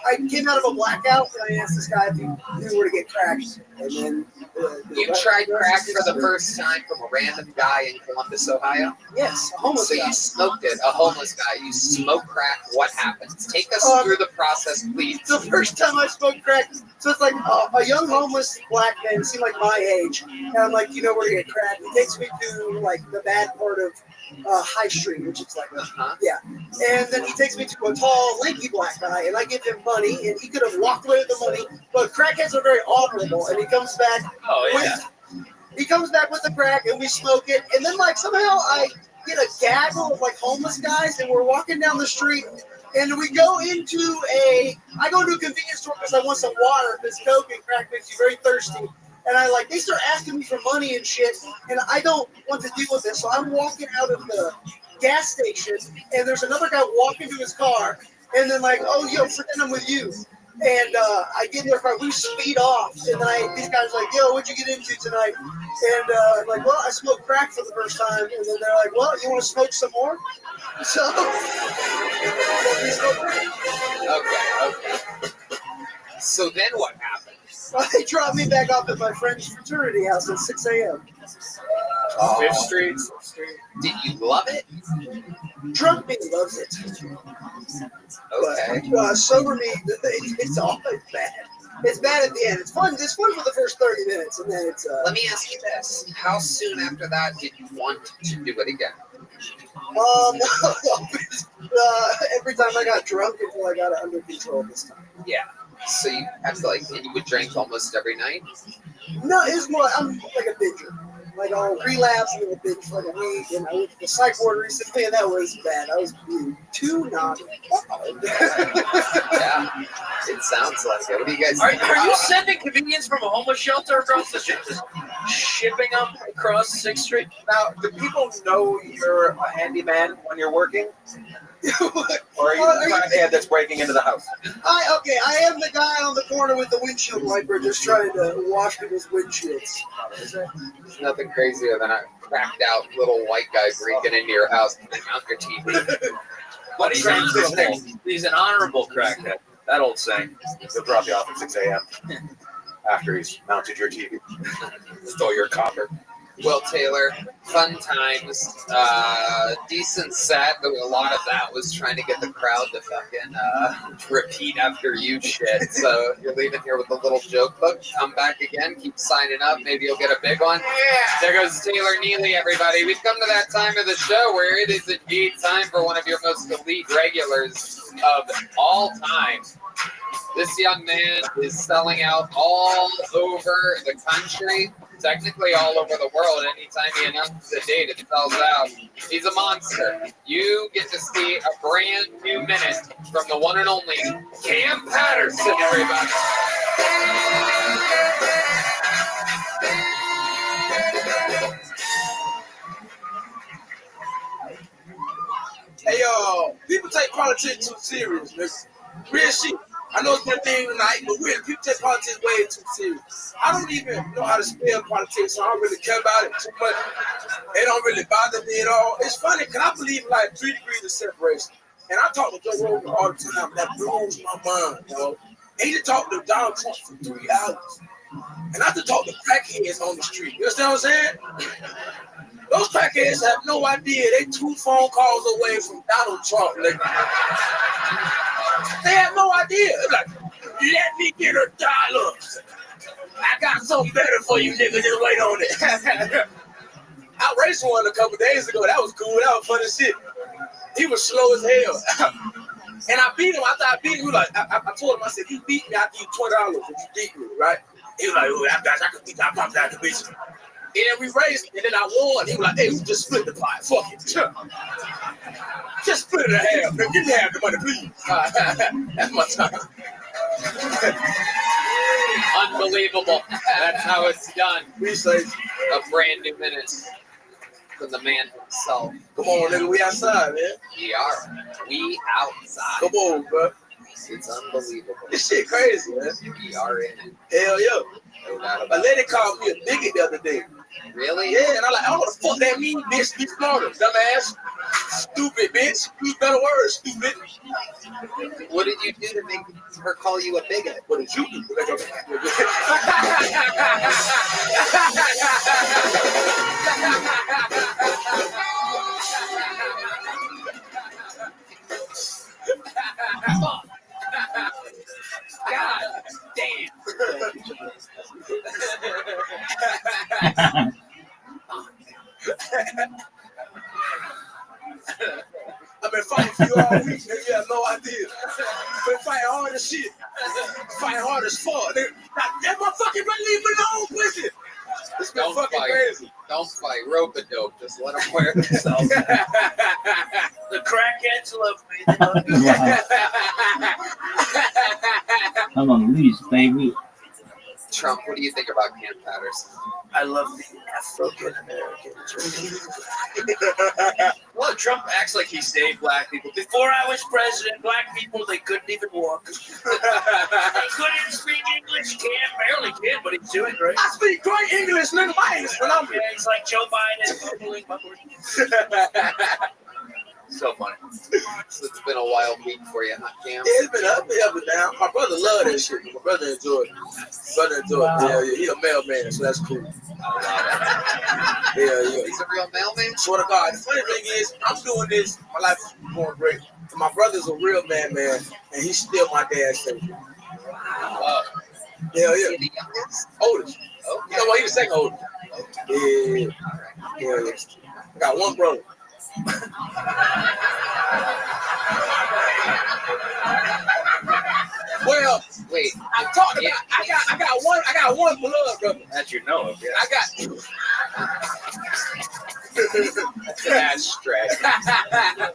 I came out of a blackout, and I asked this guy if he knew where to get crack. And then you tried crack for the first time from a random guy in Columbus, Ohio? Yes, a homeless guy. So you smoked it, a homeless guy. You smoked crack. What happens? Take us through the process, please. The first time I smoked crack, so it's like a young homeless black man, seemed like my age, and I'm like, you know where to get crack? He takes me to like the bad part of High Street, which is like, yeah. And then he takes me to a tall, lanky black guy, and I give him money, and he could have walked away with the money, but crackheads are very honorable, and he comes back. He comes back with the crack, and we smoke it, and then like somehow I get a gaggle of like homeless guys, and we're walking down the street, and we go into I go to a convenience store because I want some water, because Coke and crack makes you very thirsty. And they start asking me for money and shit, and I don't want to deal with this. So I'm walking out of the gas station, and there's another guy walking to his car, and then like, oh, yo, pretend I'm with you. And I get in their car, we speed off, and then these guys are like, yo, what'd you get into tonight? And I'm like, well, I smoked crack for the first time. And then they're like, well, you want to smoke some more? So, we smoked crack. Okay. So then what happened? They dropped me back off at my friend's fraternity house at 6 a.m. Fifth Street. Did you love it? Drunk me loves it. Okay. But sober me, it's always bad. It's bad at the end. It's fun. It's fun for the first 30 minutes, and then it's. Let me ask you this: how soon after that did you want to do it again? Every time I got drunk until I got it under control this time. Yeah. So you have to and you would drink almost every night? No, it's more. I'm like a binger. Like I'll relapse and a binge for like a week, and I went to the psych ward recently, and that was bad. I was being too naughty. Yeah, it sounds like it. What do you guys? Are you sending convenience from a homeless shelter across the street, just shipping them across 6th Street? Now, do people know you're a handyman when you're working? Or are you the crackhead that's breaking into the house? I am the guy on the corner with the windshield wiper just trying to wash people's windshields. There's nothing crazier than a cracked out little white guy breaking into your house and out your TV. But he's honorable. He's an honorable crackhead. That old saying. He'll drop you off at 6 a.m. after he's mounted your TV. Stole your copper. Well, Taylor, fun times, decent set, but a lot of that was trying to get the crowd to fucking repeat after you shit. So you're leaving here with a little joke book. Come back again, keep signing up. Maybe you'll get a big one. Yeah. There goes Taylor Neely, everybody. We've come to that time of the show where it is indeed time for one of your most elite regulars of all time. This young man is selling out all over the country. Technically all over the world. Anytime he announces a date, it sells out. He's a monster. You get to see a brand new minute from the one and only Cam Patterson, everybody. Hey, yo, people take politics too serious, nigga. Real shit. I know it's been a thing tonight, but really, people take politics way too serious. I don't even know how to spell politics, so I don't really care about it too much. It don't really bother me at all. It's funny, because I believe in like 3 degrees of separation. And I talk to Joe Rogan all the time. That blows my mind, you know. He just talked to Donald Trump for 3 hours. And I just talk to crackheads on the street. You understand what I'm saying? Those crackheads have no idea. They 2 phone calls away from Donald Trump. Nigga. They have no idea. They're like, let me get $1. I got something better for you, nigga. Just wait on it. I raced one a couple days ago. That was cool. That was fun as shit. He was slow as hell. And I beat him. After I beat him, he was like, I told him, I said, you beat me, I'll give you $20 if you beat me, right? He was like, oh, I can beat you. I promise I can beat you. And we raised, and then I won. He was like, hey, we just split the pot. Fuck it. Just split it in half. Man, give me half the money, please. That's my time. Unbelievable. That's how it's done. We say, A brand new minute from the man himself. come on, nigga, we outside, man. We outside. Come on, bro. It's unbelievable. This shit crazy, man. We are in it. Hell yeah. No doubt A about it. lady called me a bigot the other day. Really? Yeah, and I'm like, I don't know what the fuck that means, bitch. Be smarter, dumbass. Stupid, bitch. Use better words, stupid. What did you do to make her call you a bigot? What did you do? God damn. I've been fighting for you all week, nigga. You have no idea. Been fighting hard as shit. Fighting hard as fuck, nigga. That motherfucking better leave me alone, pussy. It's been Don't fucking fight. crazy. Don't fight. Rope-a-dope. Just let them wear themselves. The crackheads love me. I'm on the leash, baby. Trump, what do you think about Cam Patterson? I love the African Americans. Well, Trump acts like he saved black people. Before I was president, black people, they couldn't even walk. They couldn't speak English. Cam barely can, but he's doing great. I speak great English, nigga. My English phenomenal. Yeah, he's like Joe Biden. Bubbling. So funny. So it's been a wild week for you, huh, Cam? Yeah, it's been up and down. My brother loved that shit. My brother enjoyed it. Yeah, he a mailman, so that's cool. Yeah. He's a real mailman? Swear to God. The funny thing is, I'm doing this. My life is going great. And my brother's a real man, and he's still my dad's favorite. Yeah. Is he the youngest? Oldest. Okay. You know what? He was second oldest. Yeah. I got one brother. Well, wait. I'm talking about. I got one blood brother. That you know of, yeah. I got. That's stretch. I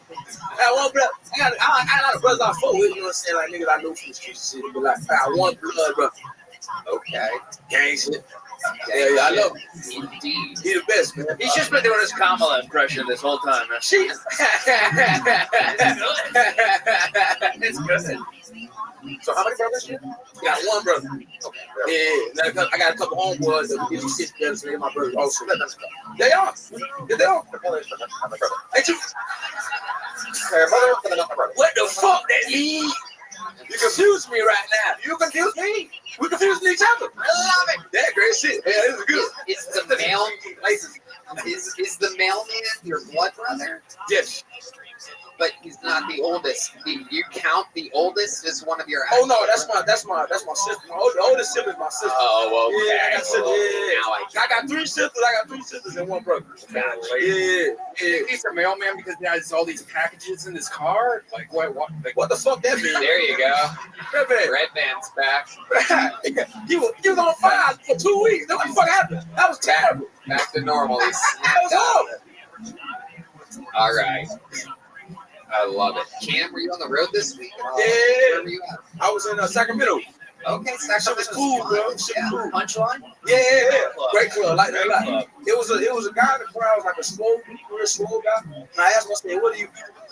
got one brother. I got a lot of brothers I fought with. You know what I'm saying? Like niggas I know from the streets and shit. But like, I got one blood brother. Okay. Gang shit. Yeah, I love him. Indeed. He the best, man. He's just been doing his Kamala impression this whole time, man. She. It's good. So how many brothers you got? One brother. Okay. Yeah, I got a couple homeboys that get shit together, so they're my brothers also. They are. Yeah, they are. Ain't you? What the fuck that mean? You confuse me right now. You confuse me. We confusing each other. I love it. That great shit. Yeah, this is good. Is the mailman your blood brother? Yes. But he's not the oldest. Do you count the oldest as one of your? Oh no, that's my sister. My oldest sibling is my sister. Oh, okay. Yeah, I got sisters. Yeah. Now I got three sisters and one brother. Gotcha. Yeah. He's a mailman because he has all these packages in his car. Like what the fuck that mean? There you go. Red Band's back. he was on fire for 2 weeks. What the fuck happened? That was terrible. Back to normal. He That snapped was out. All right. I love it. Cam, were you on the road this week? Yeah. Where were you at? I was in Sacramento. Okay, Shit was cool, bro. Shit was cool. Punchline? Yeah. Great club. Like that. Like. It was a guy in the crowd, like a real slow guy. And I asked him, I said, what do you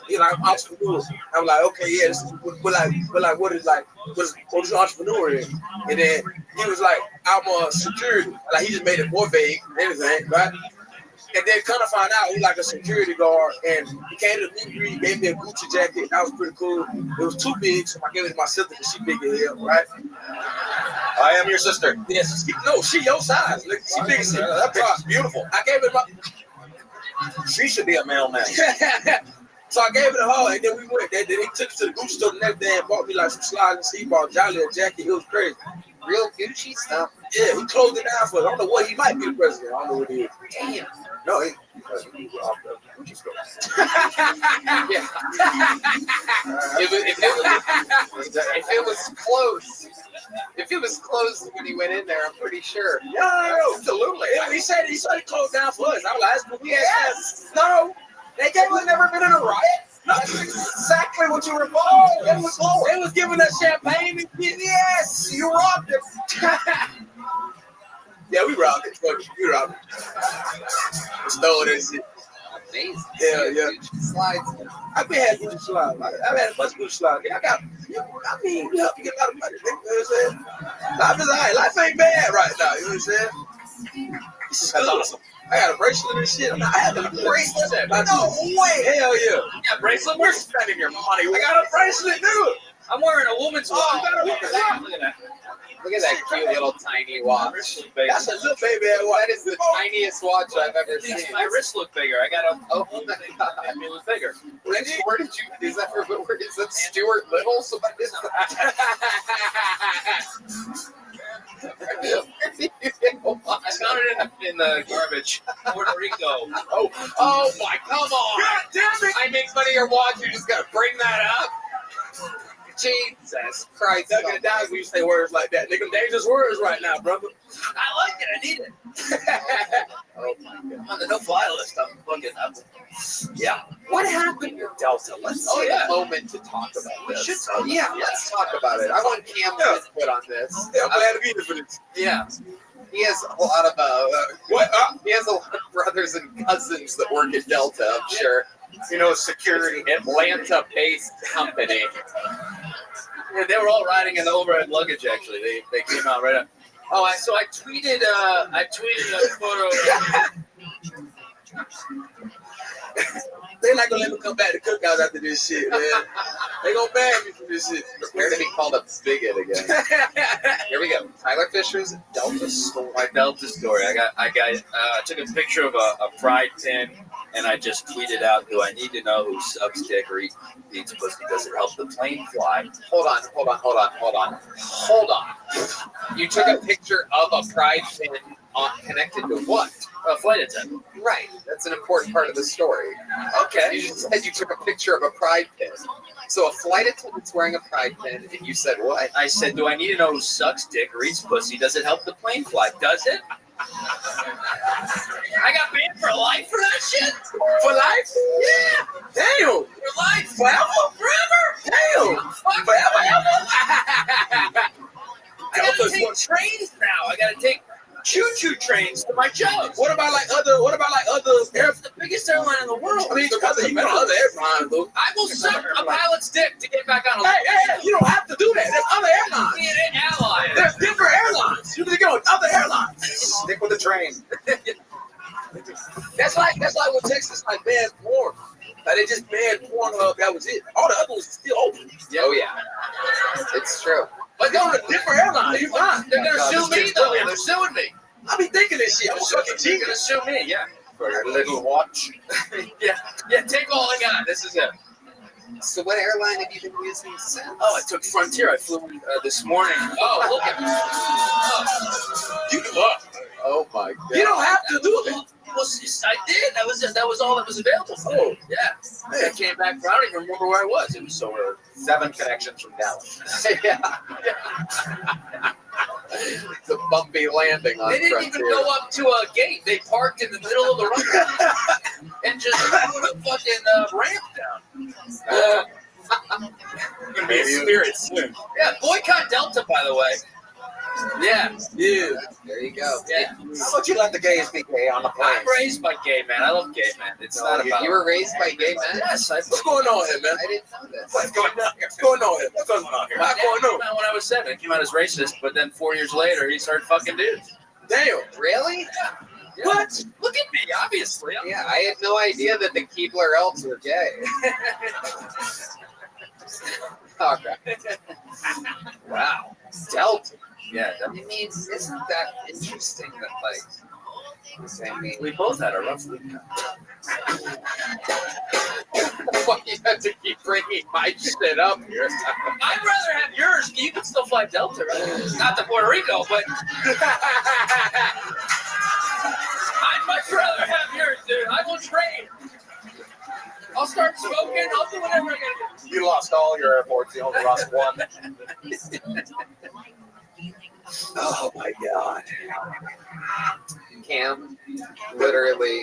He's like, I'm entrepreneur. I'm like, okay, yeah, this is, but what is entrepreneur in? And then he was like, I'm a security. Like he just made it more vague than anything, right? And then kind of find out he's like a security guard, and he came to meet me, gave me a Gucci jacket. That was pretty cool. It was too big, so I gave it to my sister because she big as hell, right? I am your sister. Yes, she your size. Look, she big as hell. That bitch is beautiful. I gave it my. She should be a mailman. So I gave it to her, and then we went. Then he took it to the Gucci store the next day and bought me like some slides. He bought Jolly a jacket. It was crazy. Real Gucci stuff. Yeah, he closed it down for us. I don't know what he might be the president. I don't know what he is. Damn. No, he. Yeah. If it was close, closed when he went in there. I'm pretty sure. Yeah, absolutely. Yeah, he said it closed down for us. I was like, but we had No, they gave us never been in a riot. That's exactly what you were involved. It was lower. They was giving us champagne and shit. Yes, you robbed it. Yeah, we robbed it. Fuck it, we robbed it. We stole that shit. Amazing. Yeah. Slides. I've been had good slides. I've had a bunch of good slides. I mean, we help you get a lot of money. You know what I'm saying? Life is alright. Life ain't bad right now. You know what I'm saying? That's awesome. I got a bracelet and shit. I have a bracelet. No way. Hell yeah. You got a bracelet? We're spending your money. I got a bracelet, dude. I'm wearing a woman's watch. You got a woman's watch? Look at that. Look at that cute little tiny watch. That's a little baby watch. That is the tiniest watch I've ever seen. My wrist look bigger. I got a Oh my God. it was bigger. Where did you? Is that Stuart Little? So what is that? I found it in the garbage. Puerto Rico. Oh my! Come on! God damn it! I make fun of your watch. You're just gonna bring that up? Jesus Christ! Back in the days, we used to say words like that. Nigga, dangerous words right now, brother. I like it. I need it. Oh my God! I'm on the no-fly list. I'm fucking up. Yeah. What happened to Delta? Let's take a moment to talk about this. Let's talk about it. I want Cam's input on this. Yeah, I'm glad to be here for this. Yeah. He has a lot of he has a lot of brothers and cousins that work at Delta, I'm sure. You know, security Atlanta-based company. Yeah, they were all riding in the overhead luggage. Actually, they came out right up. Oh, so I tweeted a photo. They not gonna let me come back to cookouts after this shit, man. They gonna ban me for this shit. Prepare to be called a bigot again. Here we go. Tyler Fisher's Delta story. My Delta story. I took a picture of a pride pin, and I just tweeted out, "Do I need to know who sucks dick or eats pussy? Does it help the plane fly?" Hold on. You took a picture of a pride pin connected to what? A flight attendant. Right. That's an important part of the story. Okay. You just said you took a picture of a pride pin. So a flight attendant's wearing a pride pin, and you said what? I said, "Do I need to know who sucks dick or eats pussy? Does it help the plane fly? Does it?" I got banned for life for that shit. For life? Yeah. Damn. For life. Forever? Forever. Damn. Fuck. Forever, ever? I gotta take trains now. I gotta take choo-choo trains to my job. What about like other It's the biggest airline in the world. I mean, other airlines, though. I will suck a pilot's dick to get back on a Hey, you don't have to do that. There's other airlines. airline. There's different airlines. You need to go with other airlines. Stick with the train. That's like when Texas like banned porn. Like they just banned Pornhub. That was it. All the other ones are still open. Oh yeah, it's true. But they're on a different airline. You fine. They're gonna sue me though. They're suing me. I be thinking this shit. I'm fucking They're gonna genius. sue me. Yeah. For your little watch. Yeah. Take all I got. This is it. So what airline have you been using since? Oh, I took Frontier. I flew in this morning. Oh, look at me. Oh my God. You don't have to do that. Well, I did. That was all that was available. Oh, yeah. I came back. I don't even remember where I was. It was so early. 7 connections from Dallas. Yeah. It's a bumpy landing on They didn't Frontier. even go up to a gate. They parked in the middle of the runway and just put a fucking ramp down. Gonna be a spirit soon. Yeah, boycott Delta, by the way. Yeah. There you go. Yeah. How about you let the gays be gay on the plane? I'm raised by gay men. I love gay men. It's not about. You were raised by gay men? Yes. What's going on here, man? I didn't know this. What's going on here? What's going on here? What's going on here? My What's dad going came on? out when I was 7. He came out as racist, but then 4 years later, he started fucking dudes. Damn. Really? Yeah. What? Look at me, obviously. Yeah, I had no idea that the Keebler Elves were gay. Okay. Wow. Delta. Yeah. I mean, isn't that interesting that, like, I mean, We both had a rough week. why you have to keep bringing my shit up here? I'd rather have yours. You can still fly Delta, right? Not to Puerto Rico, but I'd much rather have yours, dude. I will trade. I'll start smoking. I'll do whatever I gotta do. You lost all your airports. You only lost one. Oh my God. Cam, literally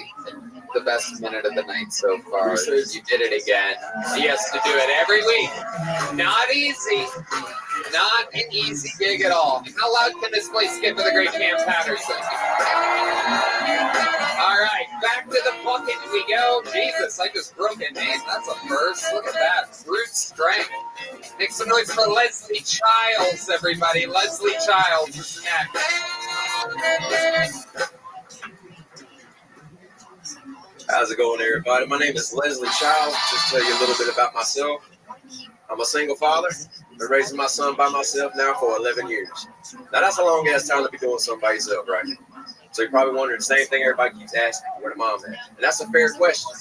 the best minute of the night so far. You did it again. He has to do it every week. Not easy. Not an easy gig at all. How loud can this place get for the great Cam Patterson? All right, back to the bucket we go. Jesus, I just broke a name. That's a first. Look at that. Brute strength. Make some noise for Leslie Childs, everybody. Leslie Childs is next. How's it going, everybody? My name is Leslie Childs. Just tell you a little bit about myself. I'm a single father. Been raising my son by myself now for 11 years. Now, that's a long ass time to be doing something by yourself, right? So you're probably wondering the same thing everybody keeps asking, where the mom at? And that's a fair question.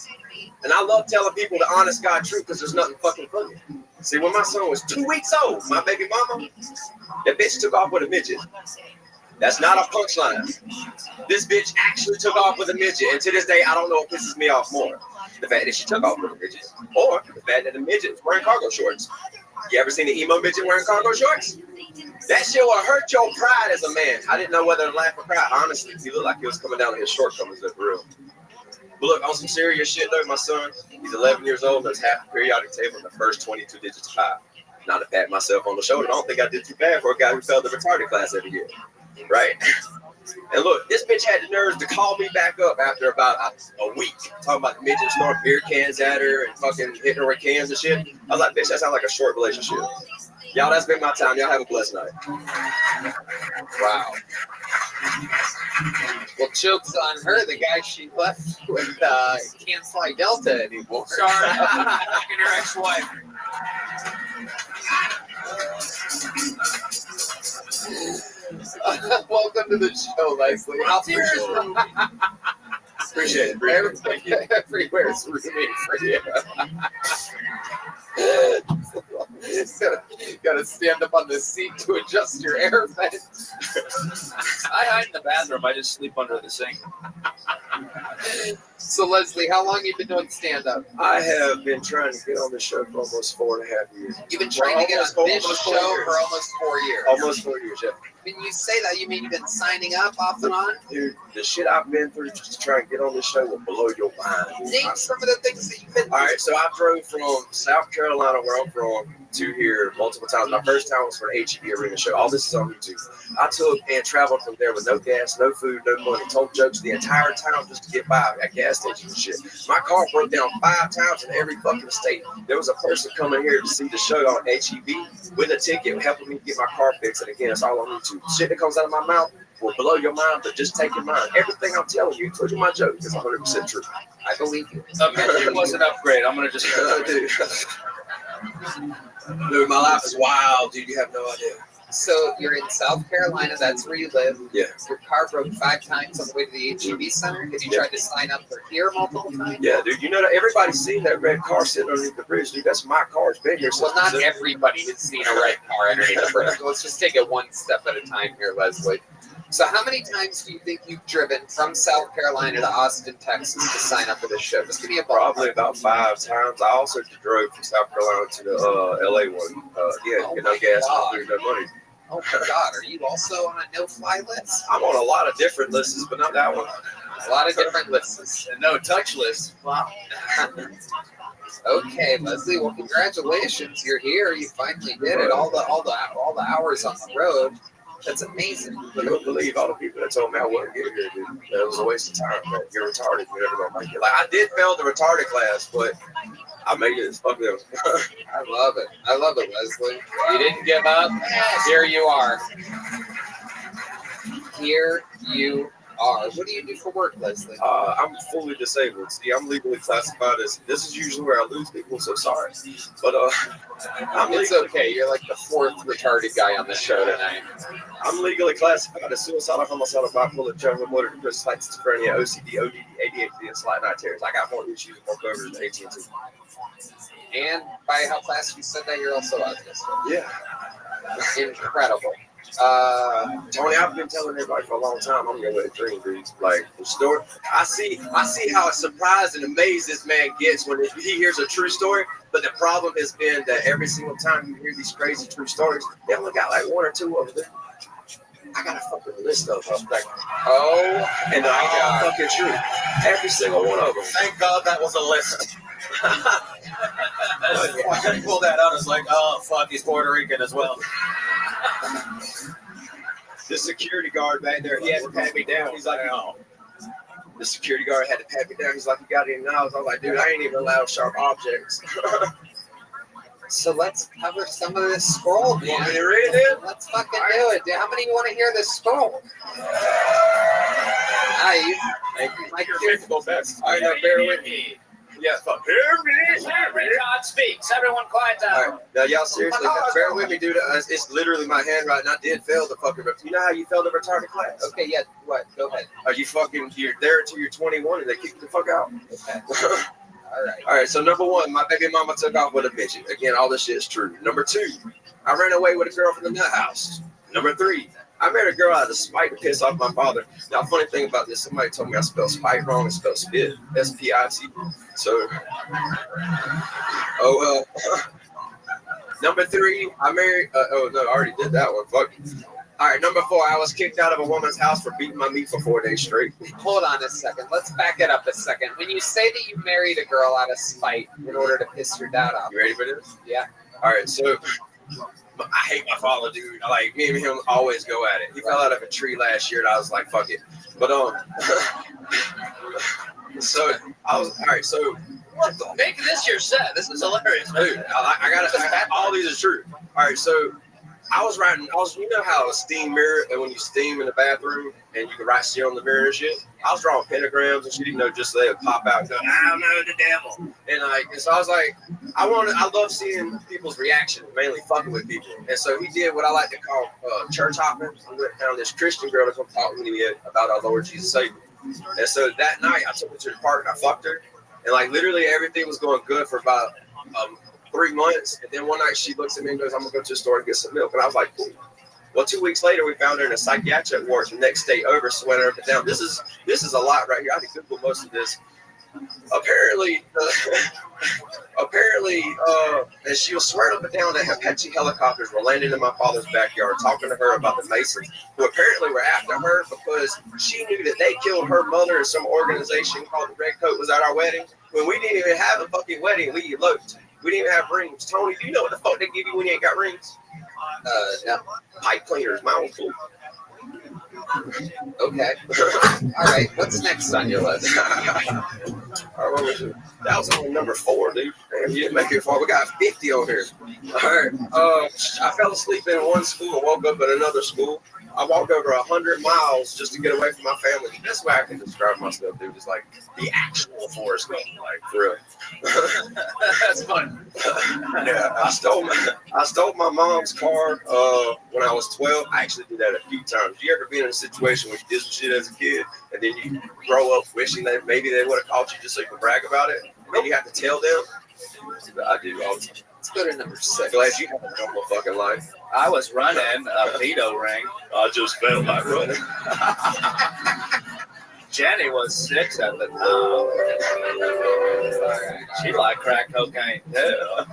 And I love telling people the honest God truth because there's nothing fucking funny. See, when my son was 2 weeks old, my baby mama, that bitch took off with a midget. That's not a punchline. This bitch actually took off with a midget. And to this day, I don't know what pisses me off more. The fact that she took off with a midget, or the fact that the midget was wearing cargo shorts. You ever seen the emo midget wearing cargo shorts? That shit will hurt your pride as a man. I didn't know whether to laugh or cry. Honestly, he looked like he was coming down on his shortcomings at real. But look, on some serious shit though, my son, he's 11 years old, knows half the periodic table in the first 22 digits of pi. Not to pat myself on the shoulder, I don't think I did too bad for a guy who failed the retarded class every year. Right? And look, this bitch had the nerves to call me back up after about a week, talking about the midget throwing beer cans at her and fucking hitting her with cans and shit. I was like, bitch, that sounds like a short relationship. Y'all, that's been my time. Y'all have a blessed night. Wow. Well, joke's on her. The guy she left with can't fly Delta anymore. Sorry, fucking her ex-wife. Welcome to the show, Leslie. How Appreciate it. Everywhere's rooting for you. Gotta stand up on the seat to adjust your air vent. I hide in the bathroom. I just sleep under the sink. So, Leslie, how long have you been doing stand-up? I have been trying to get on the show for almost 4.5 years. You've been trying to get on this show for almost 4 years. Almost 4 years, yeah. When you say that, you mean you've been signing up off and on? Dude, the shit I've been through just to try and get on this show will blow your mind. Name some of the things that you've been through. All right, so I drove from South Carolina, where I'm from, to here multiple times. My first time was for an HEB arena show. All this is on YouTube. I took and traveled from there with no gas, no food, no money. Told jokes the entire time just to get by at gas stations and shit. My car broke down 5 times in every fucking state. There was a person coming here to see the show on HEB with a ticket helping me get my car fixed. And again, that's all on YouTube. Shit that comes out of my mouth will blow your mind, but just take your mind. Everything I'm telling you, including my joke, is 100% true. I believe you. It was an upgrade. I'm gonna just. Dude, my life is wild, dude. You have no idea. So you're in South Carolina. That's where you live. Yeah. Your car broke 5 times on the way to the HEB center. Have you tried to sign up for here multiple times? Yeah, dude. You know that everybody's seen that red car sitting underneath the bridge, dude. That's my car. It's been here. Well, not everybody has seen a red car underneath the bridge. Let's just take it one step at a time here, Leslie. So how many times do you think you've driven from South Carolina to Austin, Texas to sign up for this show? Just give me a ballpark. Probably about 5 times. I also drove from South Carolina to the LA one. Get no gas, no food, no money. Oh my God, are you also on a no-fly list? I'm on a lot of different lists, but not that one. A lot of different lists. And no touch list. Wow. Okay, Leslie. Well, congratulations. You're here. You finally did it. All the hours on the road. That's amazing. I don't believe all the people that told me I wouldn't get here, dude. That it was a waste of time. Man. You're retarded. You're never gonna make it. Like I did fail the retarded class, but I made it. Fuck them. I love it. I love it, Leslie. You didn't give up. Here you are. Here you are. What do you do for work, Leslie? I'm fully disabled. See, I'm legally classified as. This is usually where I lose people, so sorry. But it's okay. You're like the 4th retarded guy on the show tonight. I'm legally classified as suicidal, homicidal, bipolar, general motor depressive, like schizophrenia, OCD, ODD, ADHD, and slight night terrors. I got more issues and more covers than AT&T. And by how fast you said that, you're also autistic. Yeah. Incredible. Tony, I've been telling everybody for a long time I'm your wet dream, dude. Like the story, I see how surprised and amazed this man gets when he hears a true story. But the problem has been that every single time you hear these crazy true stories, they only got like 1 or 2 of them. I got a fucking list of them. Like, oh, and they're all fucking true. Every single one of them. Thank God that was a list. I pulled that out. It's like, oh fuck, he's Puerto Rican as well. The security guard back there, he had to pat me down. He's like, no. The security guard had to pat me down. He's like, you got any knives? I was like, dude, I ain't even allowed sharp objects. So let's cover some of this scroll, man. You want me to read it? Let's fucking do it. How many of you want to hear this scroll? Nice. Thank you. Like Your go best. All right, now bear with me. Yeah, fuck. Hear me. God speaks. Everyone quiet down. All right, now y'all seriously, bear with me, dude. It's literally my handwriting. I did fail the fucking. You know how you failed the retarded class? Okay, yeah. What? Go ahead. Are you fucking? You're there until you're 21 and they kick you the fuck out. Okay. All right. So number one, my baby mama took off with a bitch. Again, all this shit is true. Number two, I ran away with a girl from the nut house. Number three, I married a girl out of spite to piss off my father. Now, funny thing about this, somebody told me I spelled spite wrong. I spelled spit, S-P-I-T. So, number three, I married. Oh no, I already did that one. Fuck. All right, number four, I was kicked out of a woman's house for beating my meat for 4 days straight. Hold on a second. Let's back it up a second. When you say that you married a girl out of spite in order to piss your dad off. You ready for this? Yeah. All right, so I hate my father, dude. Like, me and him always go at it. He fell out of a tree last year, and I was like, fuck it. But, so, I was, all right, so. Make this your set. This is hilarious, dude. I got all these are true. All right, so. You know how a steam mirror, and when you steam in the bathroom and you can write shit on the mirror and shit, I was drawing pentagrams and shit, just so they would pop out and go, I know the devil. And so I was like, I love seeing people's reaction, mainly fucking with people. And so he did what I like to call church hopping. I went down this Christian girl to come talk to me about our Lord Jesus Savior. And so that night I took her to the park and I fucked her. And like literally everything was going good for about 3 months, and then one night she looks at me and goes, I'm gonna go to the store and get some milk. And I was like, cool. Well, 2 weeks later, we found her in a psychiatric ward the next day over, sweating her up and down. This is a lot right here. I had to Google most of this. Apparently, as she was swearing up and down, the Apache helicopters were landing in my father's backyard, talking to her about the Masons, who apparently were after her because she knew that they killed her mother in some organization called the Red Coat was at our wedding. When we didn't even have a fucking wedding, we eloped. We didn't even have rings. Tony, do you know what the fuck they give you when you ain't got rings? No. Pipe cleaners, my own fool. Okay. All right. What's next on your list? All right, that was only number 4, dude. Damn, you didn't make it far. We got 50 on here. All right. I fell asleep in one school and woke up at another school. I walked over 100 miles just to get away from my family. That's why I can describe myself, dude. It's like the actual Forrest Gump, like for real. That's fun. Yeah, I stole my mom's car when I was 12. I actually did that a few times. You ever been in a situation where you did some shit as a kid and then you grow up wishing that maybe they would have caught you just so you could brag about it? And then you have to tell them? I do all the time. Let's go to number 6. Glad you have a normal fucking life. I was running a pedo ring. I just felt like running. Jenny was 6 at the time. She liked crack cocaine too.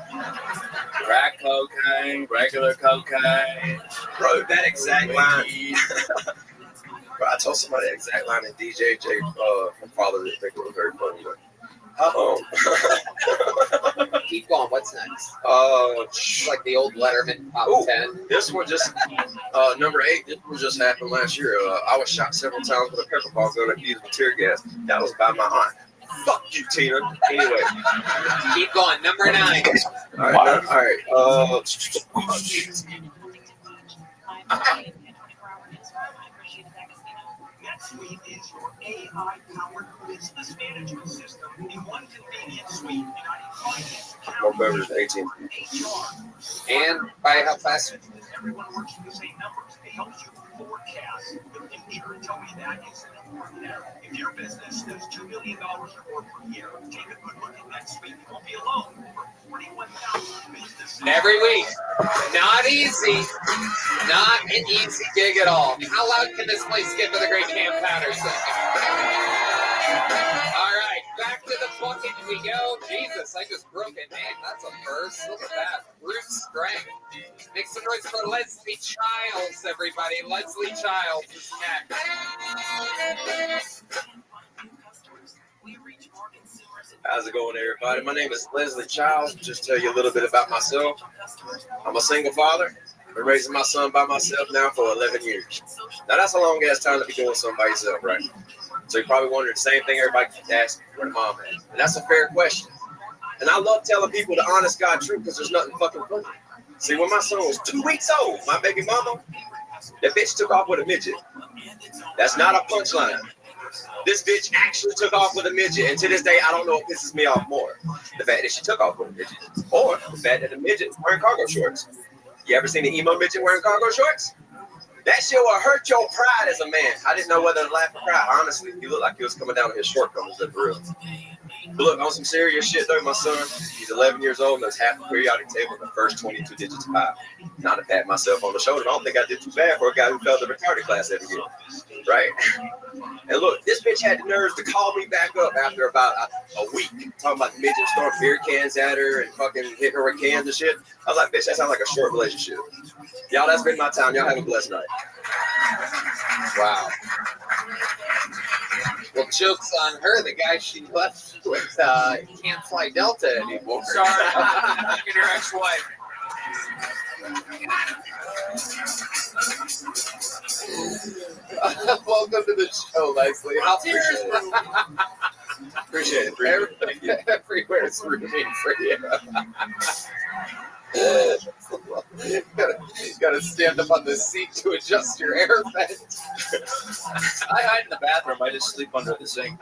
Crack cocaine, regular cocaine. Bro, that exact line. Bro, I told somebody that exact line in DJJ. My father didn't think it was very funny. Keep going. What's next? Like the old Letterman top 10. This one just number 8. This one just happened last year. I was shot several times with a pepper ball gun and used with tear gas. That was by my aunt. Fuck you, Tina. Anyway, keep going. Number 9. All right. NetSuite is your AI-powered business management system in one convenient suite, uniting finance, accounting, HR. And by how fast? Everyone works with the same numbers. It helps you forecast the future. Tell me that isn't important there. If your business does $2 million or more per year, take a good look at NetSuite. You won't be alone. Over 41,000 businesses. Every week. Not easy. Not an easy gig at all. How loud can this place get for the great Cam Patterson? All right. back to the fucking we go. Jesus, I just broke a name. That's a first. Look at that. Brute strength. Make some noise for Leslie Childs, everybody. Leslie Childs is next. How's it going, everybody? My name is Leslie Childs. Just tell you a little bit about myself. I'm a single father. Been raising my son by myself now for 11 years. Now, that's a long ass time to be doing something by yourself, right? So you're probably wondering the same thing everybody keeps asking, where the mom at? And that's a fair question. And I love telling people the honest God truth because there's nothing fucking funny. See, when my son was 2 weeks old, my baby mama, that bitch took off with a midget. That's not a punchline. This bitch actually took off with a midget, and to this day, I don't know what pisses me off more. The fact that she took off with a midget, or the fact that the midget was wearing cargo shorts. You ever seen an emo midget wearing cargo shorts? That shit will hurt your pride as a man. I didn't know whether to laugh or cry. Honestly, he looked like he was coming down with his shortcomings at the real. But look, on some serious shit though, my son, he's 11 years old and knows half the periodic table in the first 22 digits of pi. Not to pat myself on the shoulder, I don't think I did too bad for a guy who failed the retarded class every year, right? And look, this bitch had the nerves to call me back up after about a week, talking about the midget throwing beer cans at her and fucking hitting her with cans and shit. I was like, bitch, that sounds like a short relationship. Y'all, that's been my time. Y'all have a blessed night. Wow. Well, joke's on her. The guy she left with can't fly Delta anymore. Sorry, fucking her ex-wife. Welcome to the show, Leslie. How Appreciate it. Everywhere's rooting for you. Gotta stand up on the seat to adjust your air vent. I hide in the bathroom. I just sleep under the sink.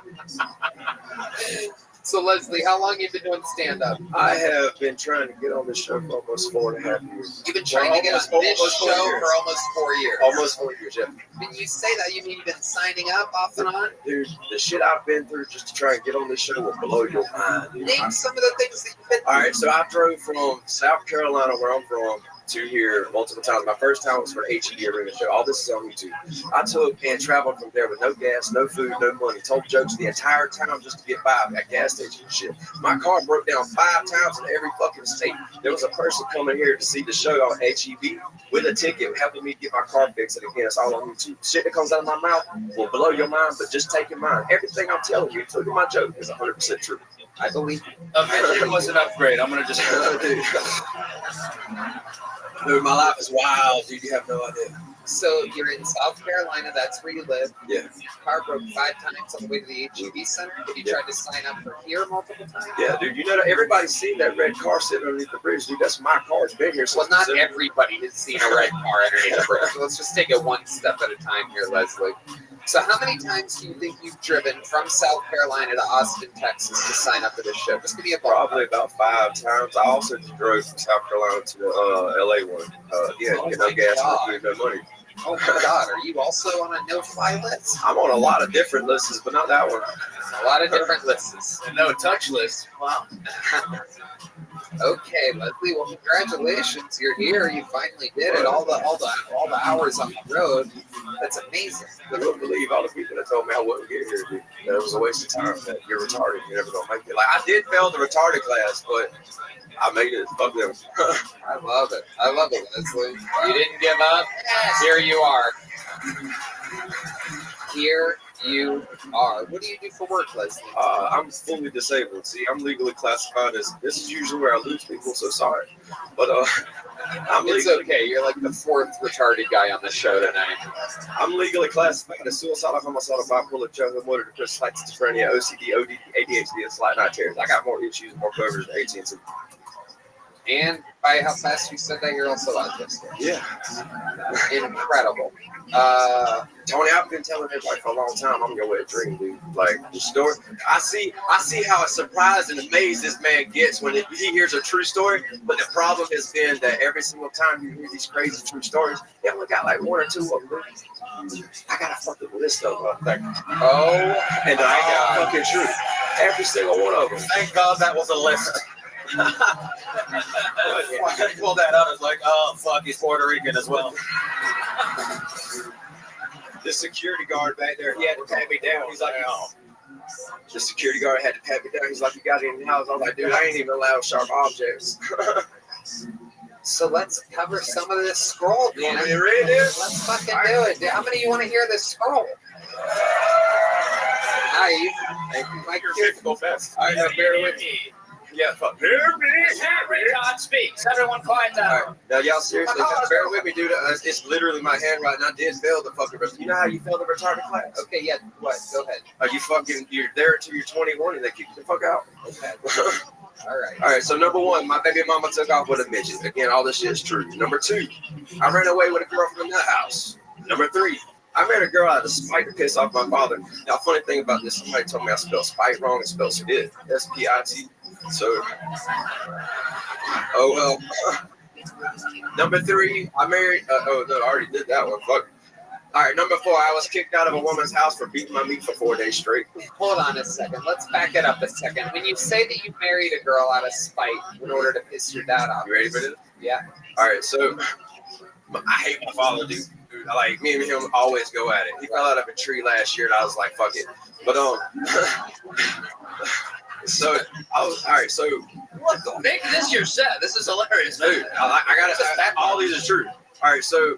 So, Leslie, how long have you been doing stand-up? I have been trying to get on this show for almost 4.5 years. You've been trying to get on this show for almost 4 years. Almost 4 years, yeah. When you say that, you mean you've been signing up off and on? Dude, the shit I've been through just to try and get on this show will blow your mind. Dude. Name some of the things that you've been through. All right, so I drove from South Carolina, where I'm from, to here multiple times. My first time was for the HEB Arena show. All this is on YouTube. I took and traveled from there with no gas, no food, no money. Told jokes the entire time just to get by at gas station and shit. My car broke down 5 times in every fucking state. There was a person coming here to see the show on HEB with a ticket helping me get my car fixed. And again, it's all on YouTube. Shit that comes out of my mouth will blow your mind, but just take in mind, everything I'm telling you, including my joke, is 100% true. I believe you. Eventually was an upgrade. I'm going to just... Dude, my life is wild, dude. You have no idea. So you're in South Carolina. That's where you live. Yeah. Car broke 5 times on the way to the HEB Center. Have you tried to sign up for here multiple times? Yeah, dude. You know, everybody's seen that red car sitting underneath the bridge, dude. That's my car. It's been here since. Well, not everybody has seen a red car underneath the bridge. Let's just take it one step at a time here, Leslie. So how many times do you think you've driven from South Carolina to Austin, Texas to sign up for this show? Just give me a ballpark. Probably about 5 times. I also drove from South Carolina to the LA one. Get no gas, no food, no money. Oh my God, are you also on a no-fly list? I'm on a lot of different lists, but not that one. A lot of different lists. And no touch list. Wow. Okay, Leslie. Well, congratulations. You're here. You finally did it. All the hours on the road. That's amazing. I couldn't believe all the people that told me I wouldn't get here, dude. That it was a waste of time. That you're retarded. You're never gonna make it. Like I did fail the retarded class, but I made it. Fuck them. I love it. I love it, Leslie. You didn't give up. Here you are. Here you are. What do you do for work, Leslie? I'm fully disabled. See, I'm legally classified as. This is usually where I lose people. So sorry, but it's okay. You're like the 4th retarded guy on the show tonight. I'm legally classified as suicidal, homicidal, bipolar, jungle, motor depression, slight schizophrenia, OCD, ODD, ADHD, and slight night terrors. I got more issues, more covers than AT&T. And by how fast you said that, you're also autistic. Yeah. Incredible. Tony, I've been telling everybody for a long time, I'm your wet dream, dude. Like, the story, I see how surprised and amazed this man gets when he hears a true story. But the problem has been that every single time you hear these crazy true stories, they only got like 1 or 2 of them. I got a fucking list of them. Like, and I got fucking true. Every single one of them. Thank God that was a list. I pulled that up. It's like, oh fuck, he's Puerto Rican as well. The security guard back there, he had to pat me down. He's like, oh, The security guard had to pat me down. He's like, "You got it in the house?" I was like, "Dude, I ain't even allowed sharp objects." So let's cover some of this scroll, You want man. me to read it? Let's fucking do it. How many of you want to hear this scroll? Nice. Thank you, Mike. Go fast. I know, bear with me. Yeah, fuck. Hear me. God speaks. Everyone quiet down. All right. Now, y'all seriously, just bear with me, dude. It's literally my handwriting. I did fail the fucking. You know how you failed the retarded class? Okay, yeah. What? Go ahead. You're there until you're 21 and they kick you the fuck out. Okay. All right. All right. So number one, my baby mama took off with a midget. Again, all this shit is true. Number two, I ran away with a girl from the nut house. Number three, I married a girl out of spite to piss off my father. Now, funny thing about this, somebody told me I spelled spite wrong. It spelled spit. S-P-I-T. So, oh well. Number three, I married. Oh no, I already did that one. Fuck. All right, number four, I was kicked out of a woman's house for beating my meat for 4 days straight. Hold on a second. Let's back it up a second. When you say that you married a girl out of spite in order to piss your dad off, You ready for this? yeah. All right, so I hate my father, dude. Like me and him always go at it. He fell out of a tree last year, and I was like, "Fuck it." But so I was all right. So What the? Make this your set. This is hilarious, dude, I got it. All these are true. All right, so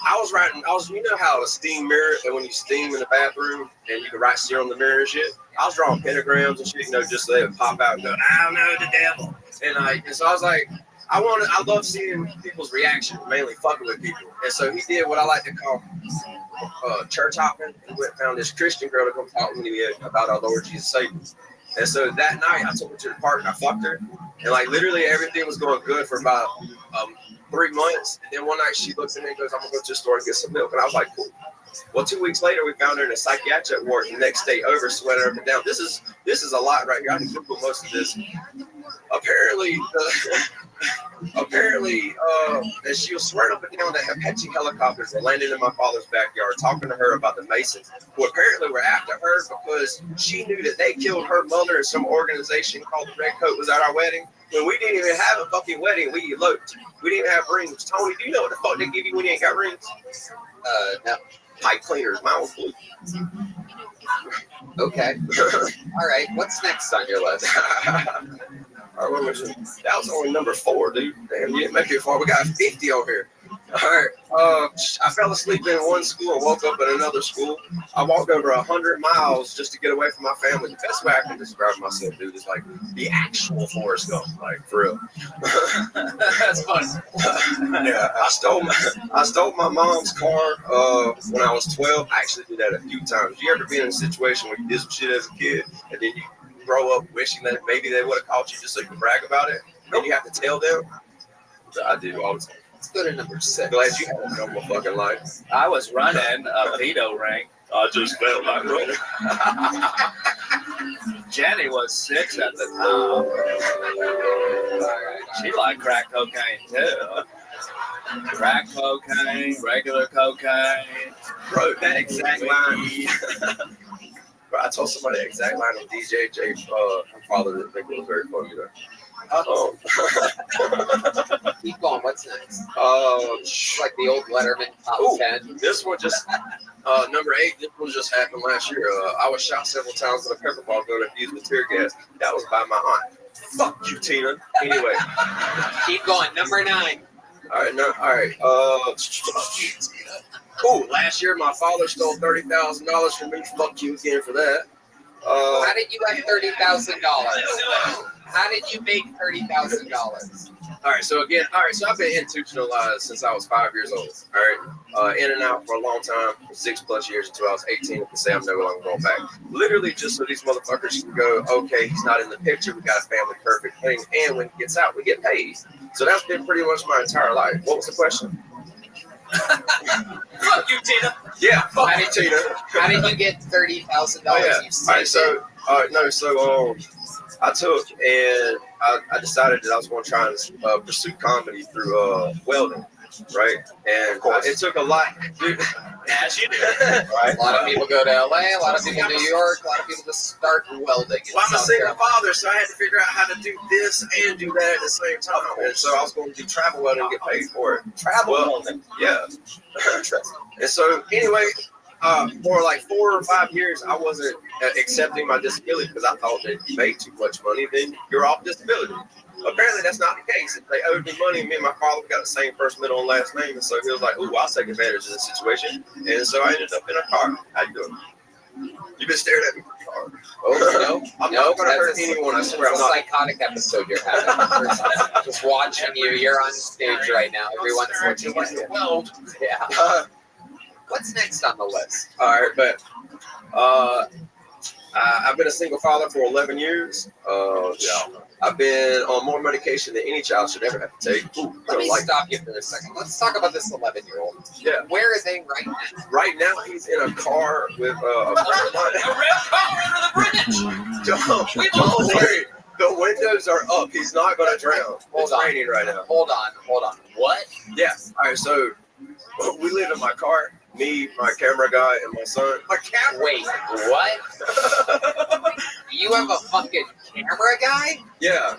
I was writing. You know how a steam mirror, and when you steam in the bathroom, and you can write still on the mirror and shit. I was drawing pentagrams and shit, just so they would pop out and go, "I don't know the devil." And so I was like, I love seeing people's reaction, mainly fucking with people. And so he did what I like to call church hopping. He went and found this Christian girl to come talk to me about our Lord Jesus Savior. And so that night I took her to the park and I fucked her. And like literally everything was going good for about 3 months. And then one night she looks at me and goes, "I'm gonna go to the store and get some milk." And I was like, "Cool." Well, 2 weeks later we found her in a psychiatric ward the next day over, sweating her up and down. This is a lot right here. I can Google most of this. Apparently, that she was swearing up and down that Apache helicopters were landing in my father's backyard, talking to her about the Masons, who apparently were after her because she knew that they killed her mother and some organization called the Red Coat was at our wedding. When we didn't even have a fucking wedding, we eloped. We didn't even have rings. Tony, do you know what the fuck they give you when you ain't got rings? No. Pipe cleaners, mine was blue. Okay. All right. What's next on your list? All right, that was only number 4, dude. Damn, you didn't make it far. We got 50 over here. All right. I fell asleep in one school and woke up at another school. I walked over 100 miles just to get away from my family. The best way I can describe myself, dude, is like the actual Forrest Gump, like for real. That's fun. Yeah, I stole my mom's car when I was 12. I actually did that a few times. You ever been in a situation where you did some shit as a kid and then you grow up wishing that maybe they would have caught you just so you can brag about it? And you have to tell them? I do all the time. Let's go to number 6. Glad you had a normal fucking life. I was running a veto ring. I just felt like running. Jenny was 6 at the time. She liked crack cocaine too. Crack cocaine, regular cocaine. Bro, that exact line. Bro, I told somebody the exact line of DJ J. Her father didn't think it was very funny though. Keep going. What's next? Like the old Letterman top 10. This one just number 8. This one just happened last year. I was shot several times with a pepper ball gun and used with tear gas. That was by my aunt. Fuck you, Tina. Anyway, keep going. Number 9. All right. Last year my father stole $30,000 from me. Fuck you again for that. How did you have $30,000? How did you make $30,000? All right, so I've been institutionalized since I was 5 years old. All right, in and out for a long time, for 6+ years until I was 18. And say I'm no longer going back. Literally, just so these motherfuckers can go, okay, he's not in the picture. We got a family perfect thing, and when he gets out, we get paid. So that's been pretty much my entire life. What was the question? Fuck you, Tina. Yeah, fuck you, Tina. How did you get $30,000? Oh, yeah. All right, so I took and I decided that I was going to try and pursue comedy through welding, right? And it took a lot. Dude, as you do. Right? A lot of people go to LA, a lot of people in New York, a lot of people just start welding. Well, I'm a single father, so I had to figure out how to do this and do that at the same time. And so I was going to do travel welding and get paid for it. Travel welding? Yeah. And so anyway, for like 4 or 5 years, I wasn't accepting my disability because I thought that if you made too much money, then you're off disability. Apparently, that's not the case. If they owed me money, me and my father got the same first, middle, and last name, and so he was like, "Ooh, I'll take advantage of this situation." And so I ended up in a car. How you doing? You've been staring at me pretty hard. Oh, no. I'm not going to hurt anyone. I swear I'm not. It's a psychotic episode you're having. Just watching you. You're on stage right now. Everyone's watching you. Well, yeah. What's next on the list? All right, but I've been a single father for 11 years. I've been on more medication than any child should ever have to take. Let me stop you for a second. Let's talk about this 11-year-old. Yeah. Where are they right now? Right now, he's in a car with a friend of mine. A red car under the bridge. Don't worry. The windows are up. He's not going to drown. It's raining right now. Hold on. What? Yeah. All right, so we live in my car. Me, my camera guy, and my son. My camera? Wait, what? You have a fucking camera guy? Yeah.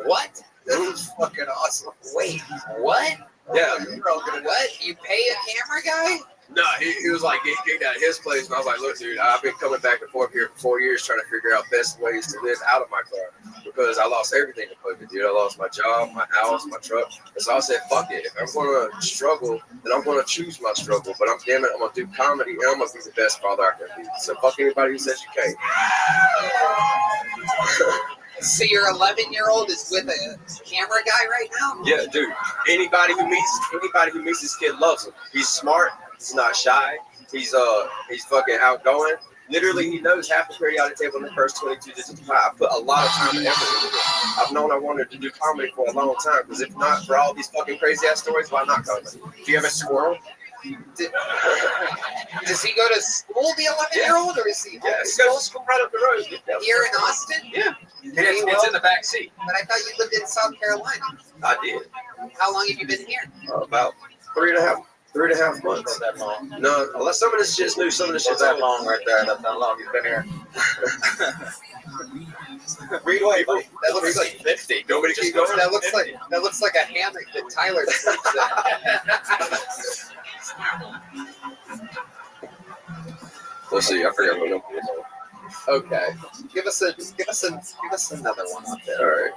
What? This is fucking awesome. Wait, what? Yeah. What? You pay a camera guy? No, he was like getting kicked out of his place, and I was like, look, dude, I've been coming back and forth here for 4 years trying to figure out best ways to live out of my car because I lost everything to COVID, dude. I lost my job, my house, my truck. And so I said, fuck it. If I'm going to struggle, then I'm going to choose my struggle. But I'm going to do comedy, and I'm going to be the best father I can be. So fuck anybody who says you can't. So your 11-year-old is with a camera guy right now? Yeah, dude. Anybody who meets this kid loves him. He's smart. He's not shy. He's fucking outgoing. Literally, he knows half the periodic table in the first 22 digits of pi. I put a lot of time and effort into it. I've known I wanted to do comedy for a long time because if not for all these fucking crazy ass stories, why not comedy? Do you have a squirrel? Does he go to school, the 11-year-old, or is he? Yeah, he goes to school right up the road. Here in Austin? Yeah. It's in the back seat. But I thought you lived in South Carolina. I did. How long have you been here? About 3.5 months. Not that long. No, unless some of this shit's new, some of this shit's that long right there. That's how long he's been here. Read away, buddy. That looks like 50. Nobody keep going. That looks like a hammock that Tyler sleeps in. We'll see. I forgot what number it is. Okay. Give us another one up there. All right.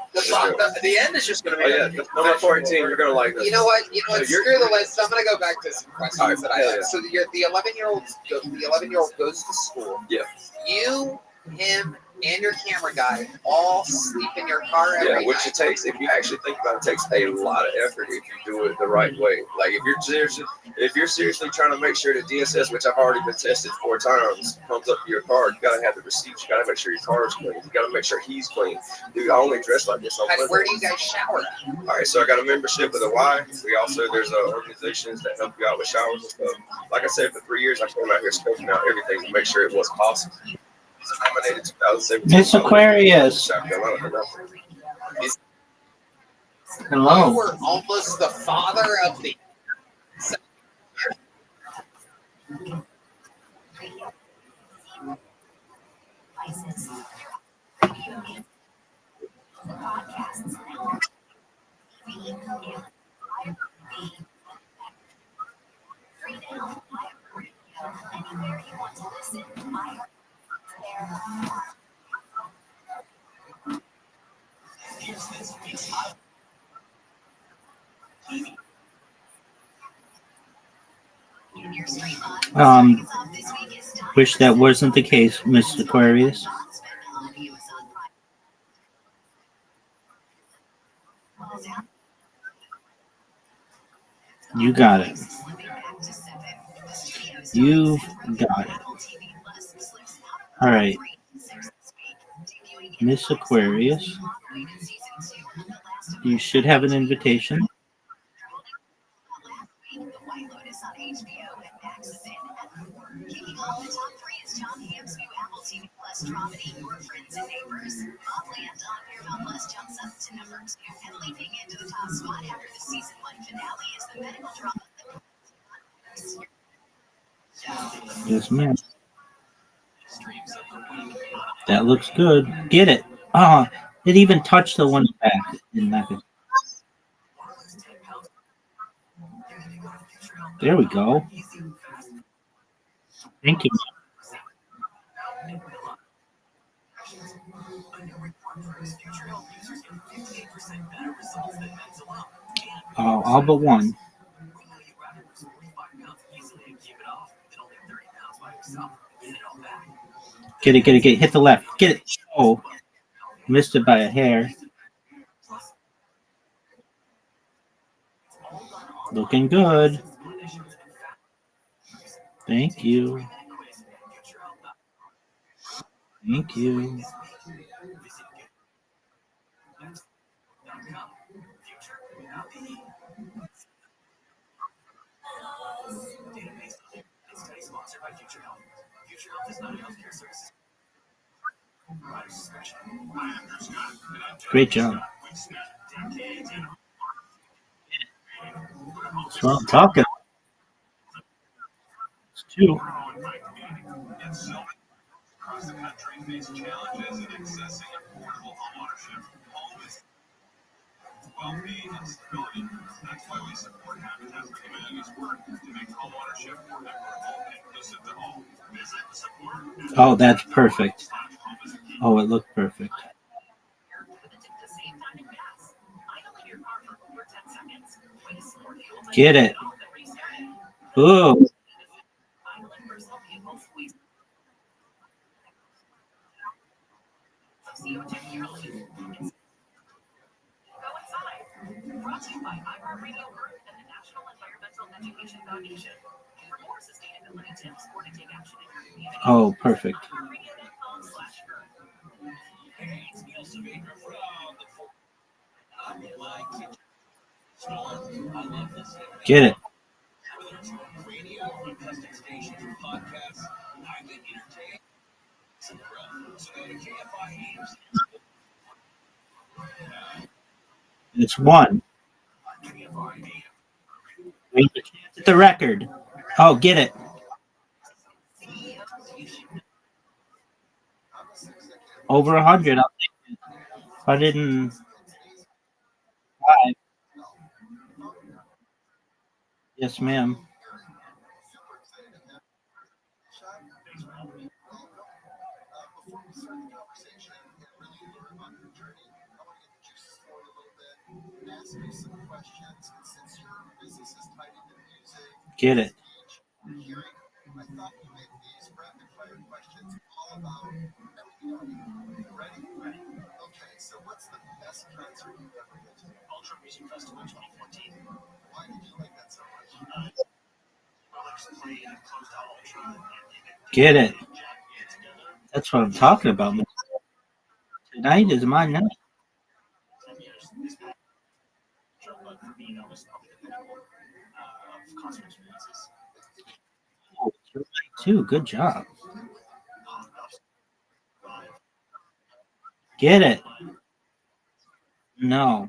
The end is just going to Oh be. yeah, number 14. You're gonna like this. You know what? you're- Screw the list. I'm gonna go back to some questions All right, that I yeah, have. yeah. So the 11-year-old goes to school. Yeah. You, him, and your camera guy all sleep in your car every Yeah, which night. it takes, if you actually think about it, takes a lot of effort if you do it the right way. Like if you're seriously trying to make sure that DSS, which I've already been tested 4 times, comes up to your car, you gotta have the receipts. You gotta make sure your car is clean. You gotta make sure he's clean. Dude, I only dress like this on Sunday. Where do you guys shower at? All right, so I got a membership with a Y. There's organizations that help you out with showers and stuff. Like I said, for 3 years, I came out here scoping out everything to make sure it was possible. Nominated 2017. Miss Aquarius. South Carolina for nothing. Hello. You were almost the father of the. Wish that wasn't the case, Mr. Aquarius. You got it. You got it. All right. Miss Aquarius, you should have an invitation. Yes, ma'am. That looks good. Get it. It even touched the one back. There we go. Thank you. Oh, all but one. Get it, get it, get it. Hit the left. Get it. Oh, missed it by a hair. Looking good. Thank you. Thank you. Great job. That's what I'm talking. It's two. Oh, that's perfect. Oh, it looked perfect. Get it. Ooh. Brought to you by iHeartRadio Group and the National Environmental Education Foundation. For more sustainability tips or to take action in your community, Oh, perfect. Get it. It's one. Hit the record. Oh, get it. Over 100. I'll take it. 105. Yes, ma'am. Get it. Ultra Music Festival 2014. Why did you like that so much? Played and closed out Ultra. Get it. That's what I'm talking about. Tonight is my night. Oh, it's your night too. Good job. Get it. No.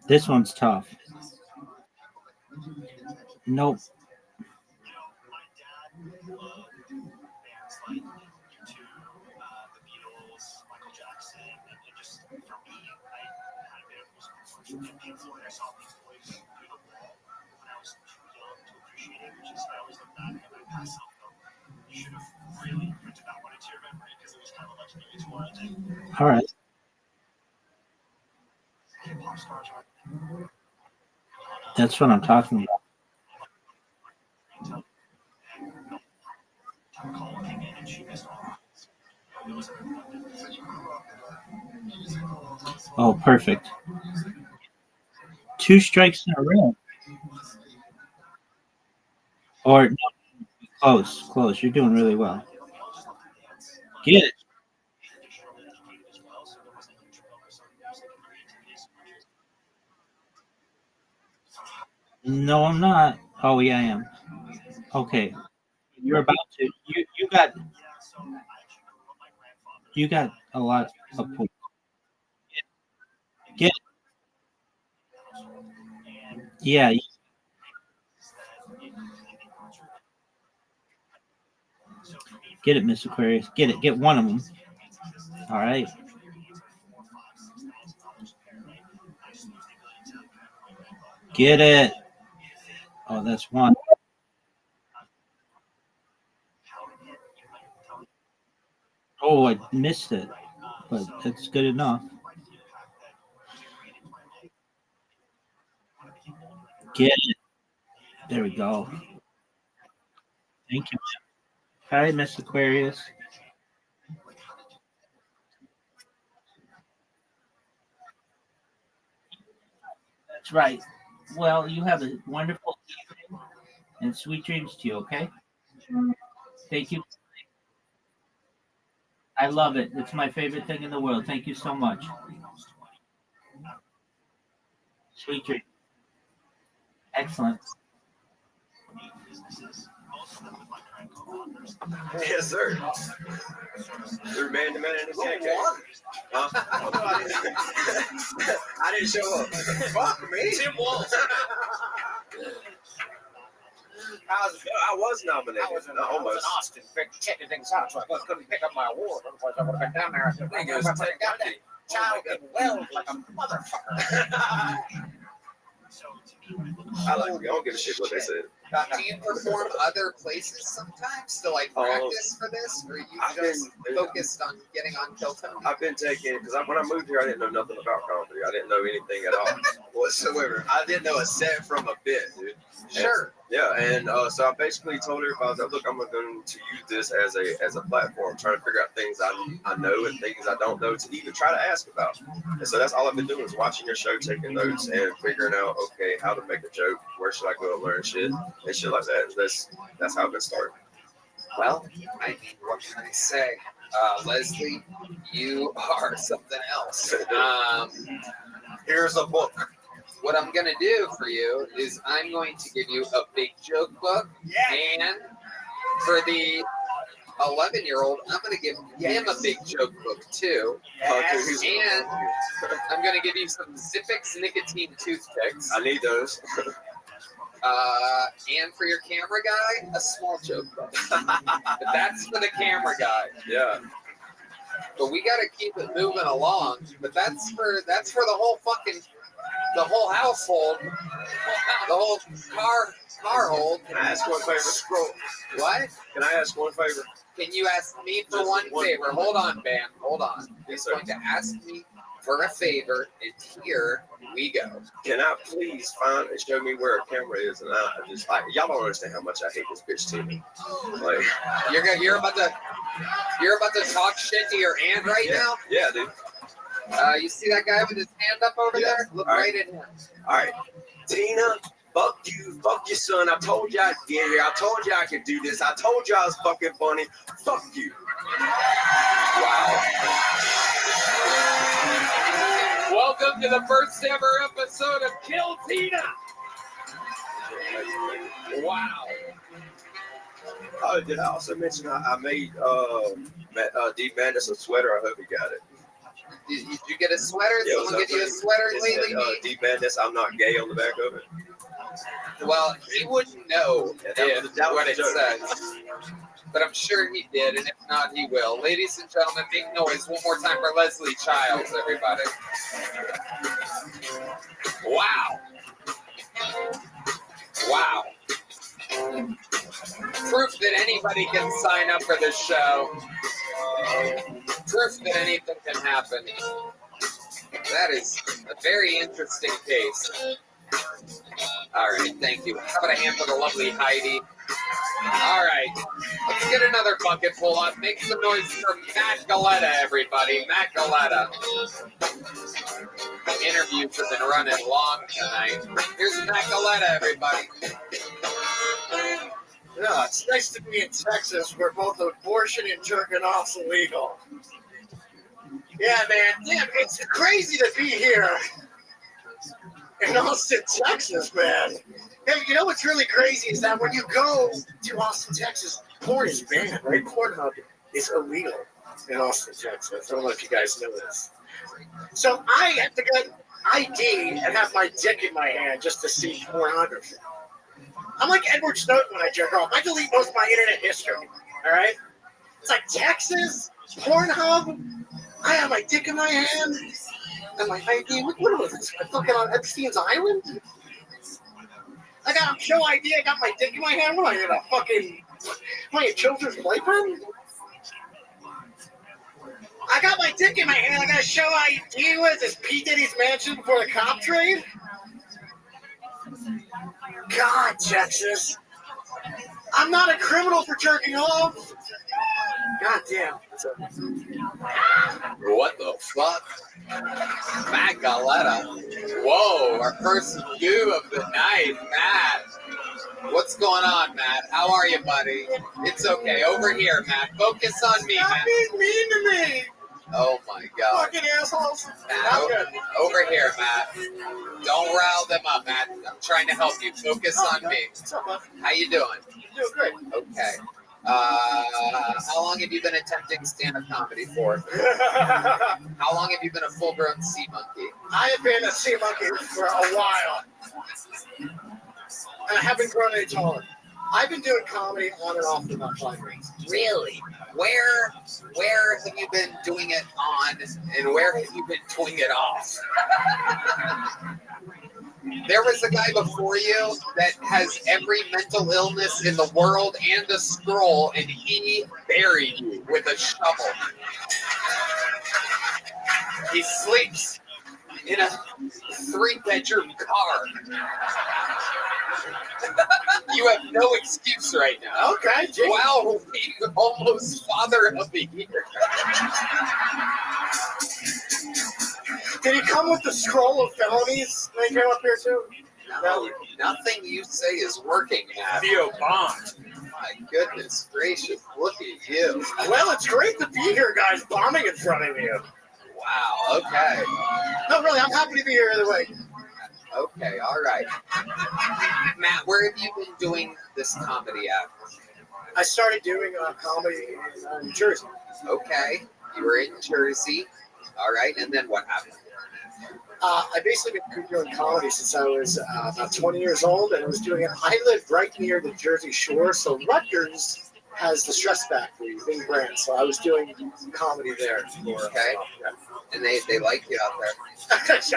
This one's tough. Nope. All right. That's what I'm talking about. Oh, perfect. 2 strikes in a row. Or no, close, close. You're doing really well. Get it. No, I'm not. Oh, yeah, I am. Okay. You're about to. You got a lot of points. Get it. Yeah. Get it, Miss Aquarius. Get it. Get one of them. All right. Get it. Oh, that's one. Oh, I missed it. but it's good enough. Get it. There we go. Thank you. Hi, Miss Aquarius. That's right. Well, you have a wonderful evening and sweet dreams to you, okay? Thank you. I love it. It's my favorite thing in the world. Thank you so much. Sweet dreams. Excellent. Yes, sir. You're man to man in the cat cave. Huh? I didn't show up. Fuck me. Tim Walsh. I was nominated. I was in almost. Austin, checking things out, so I couldn't pick up my award. Otherwise, I would have been down there. I think it was Ted Bundy. Child and well like a motherfucker. I don't give a shit what they said. Do you perform other places sometimes to like practice for this, or are you just focused on getting on Kill Tony? I've been taking because when I moved here, I didn't know nothing about comedy. I didn't know anything at all whatsoever. I didn't know a set from a bit, dude. Sure. And so I basically told everybody, I was like, look, I'm going to use this as a platform, trying to figure out things I know and things I don't know to even try to ask about. And so that's all I've been doing is watching your show, taking notes, and figuring out, okay, how to make a joke, where should I go and learn shit, and shit like that. That's how I've been starting. Well, I mean, what can I say? Leslie, you are something else. Here's a book. What I'm going to do for you is I'm going to give you a big joke book. And for the 11-year-old, I'm going to give him a big joke book too. And I'm going to give you some Zippix nicotine toothpicks. I need those. And for your camera guy, a small joke book. But that's for the camera guy. Yeah. But we got to keep it moving along. But that's for the whole household, the whole car hold. Can I ask one favor? What? Can I ask one favor? Can you ask me for one favor? Hold on, Bam. Hold on. He's going to ask me for a favor, and here we go. Can I please find and show me where a camera is? And I just like y'all don't understand how much I hate this bitch to me. Like you're about to talk shit to your aunt right now? Yeah, dude. You see that guy with his hand up over there? Look right at him. All right, Tina. Fuck you, fuck your son. I told you I'd get here. I told you I could do this. I told you I was fucking funny. Fuck you. Wow. Welcome to the first ever episode of Kill Tina. Wow. Oh, did I also mention I made Deep Madness a sweater? I hope he got it. Did you get a sweater? Yeah, Someone give you a sweater lately? Deep Madness, I'm not gay on the back of it. Well, he wouldn't know what it joke. says. But I'm sure he did, and if not, he will. Ladies and gentlemen, make noise one more time for Leslie Childs, everybody. Wow. Wow. Proof that anybody can sign up for this show. Proof that anything can happen. That is a very interesting case. All right, thank you. How about a hand for the lovely Heidi? All right, let's get another bucket full up. Make some noise for Matt Galetta, everybody. Matt Galetta. Interviews have been running long tonight. Here's Matt Galetta, everybody. Yeah, it's nice to be in Texas where both abortion and jerking off's illegal. Yeah, man. Damn, it's crazy to be here in Austin, Texas, man. Hey, you know what's really crazy is that when you go to Austin, Texas, porn is banned, right? Pornhub is illegal in Austin, Texas. I don't know if you guys know this. So I have to get ID and have my dick in my hand just to see pornography. I'm like Edward Snowden when I jerk off. I delete most of my internet history, all right? It's like Texas, Pornhub, I have my dick in my hand and my ID. What was this? I'm fucking on Epstein's Island? I got show ID, I got my dick in my hand. What am I in a fucking, am I a children's playpen? I got my dick in my hand. I got to show ID. What is this, P. Diddy's mansion before the cop trade? God, Texas. I'm not a criminal for jerking off. God damn. What the fuck? Matt Galetta. Whoa, our first view of the night, Matt. What's going on, Matt? How are you, buddy? It's okay. Over here, Matt. Focus on me, Stop Matt. being mean to me. Oh my God. Fucking assholes. Matt, over here, Matt. Don't rile them up, Matt. I'm trying to help you. Focus on me. What's up, bud? How you doing? You're doing great. Okay. How long have you been attempting stand-up comedy for? How long have you been a full-grown sea monkey? I have been a sea monkey for a while. And I haven't grown any taller. I've been doing comedy on and off for about 5 years. Really? Where have you been doing it on, and where have you been doing it off? There was a guy before you that has every mental illness in the world and a scroll, and he buried you with a shovel. He sleeps in a 3-bedroom car. You have no excuse right now. Okay. Wow, being almost father of the year. Did he come with the scroll of felonies when he came up here too? No, nothing you say is working, Matt. Theo bombed. My goodness gracious, look at you. Well, it's great to be here, guys, bombing in front of you. Wow, okay. No, really, I'm happy to be here either way. Okay, all right. Matt, where have you been doing this comedy at? I started doing comedy in New Jersey. Okay, you were in Jersey. All right, and then what happened? I've basically been doing comedy since I was about 20 years old, and I was doing it. I lived right near the Jersey Shore, so Rutgers has the Stress Factory, big brand. So I was doing comedy there. Okay, and they like you out there.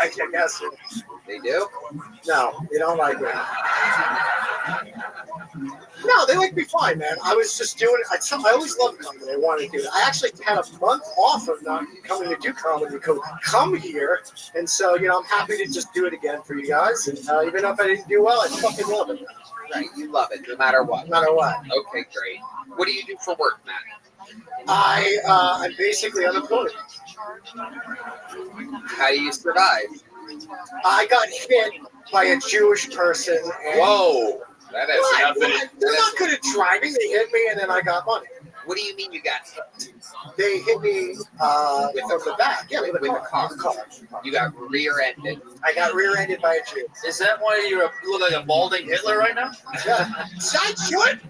I guess. They do? No, they don't like me. No, they like me fine, man. I was just doing it. I always loved comedy. I wanted to do it. I actually had a month off of not coming to do comedy to come here. And so, you know, I'm happy to just do it again for you guys. And even if I didn't do well, I fucking love it. Right, you love it no matter what. No matter what. Okay, great. What do you do for work, Matt? I'm basically unemployed. How do you survive? I got hit by a Jewish person. And Whoa, that has nothing. They're not good at driving. They hit me, and then I got money. What do you mean you got hit? They hit me from the back. Yeah, with a car. You got rear-ended. I got rear-ended by a Jew. Is that why you look like a balding Hitler right now? Yeah. Side short.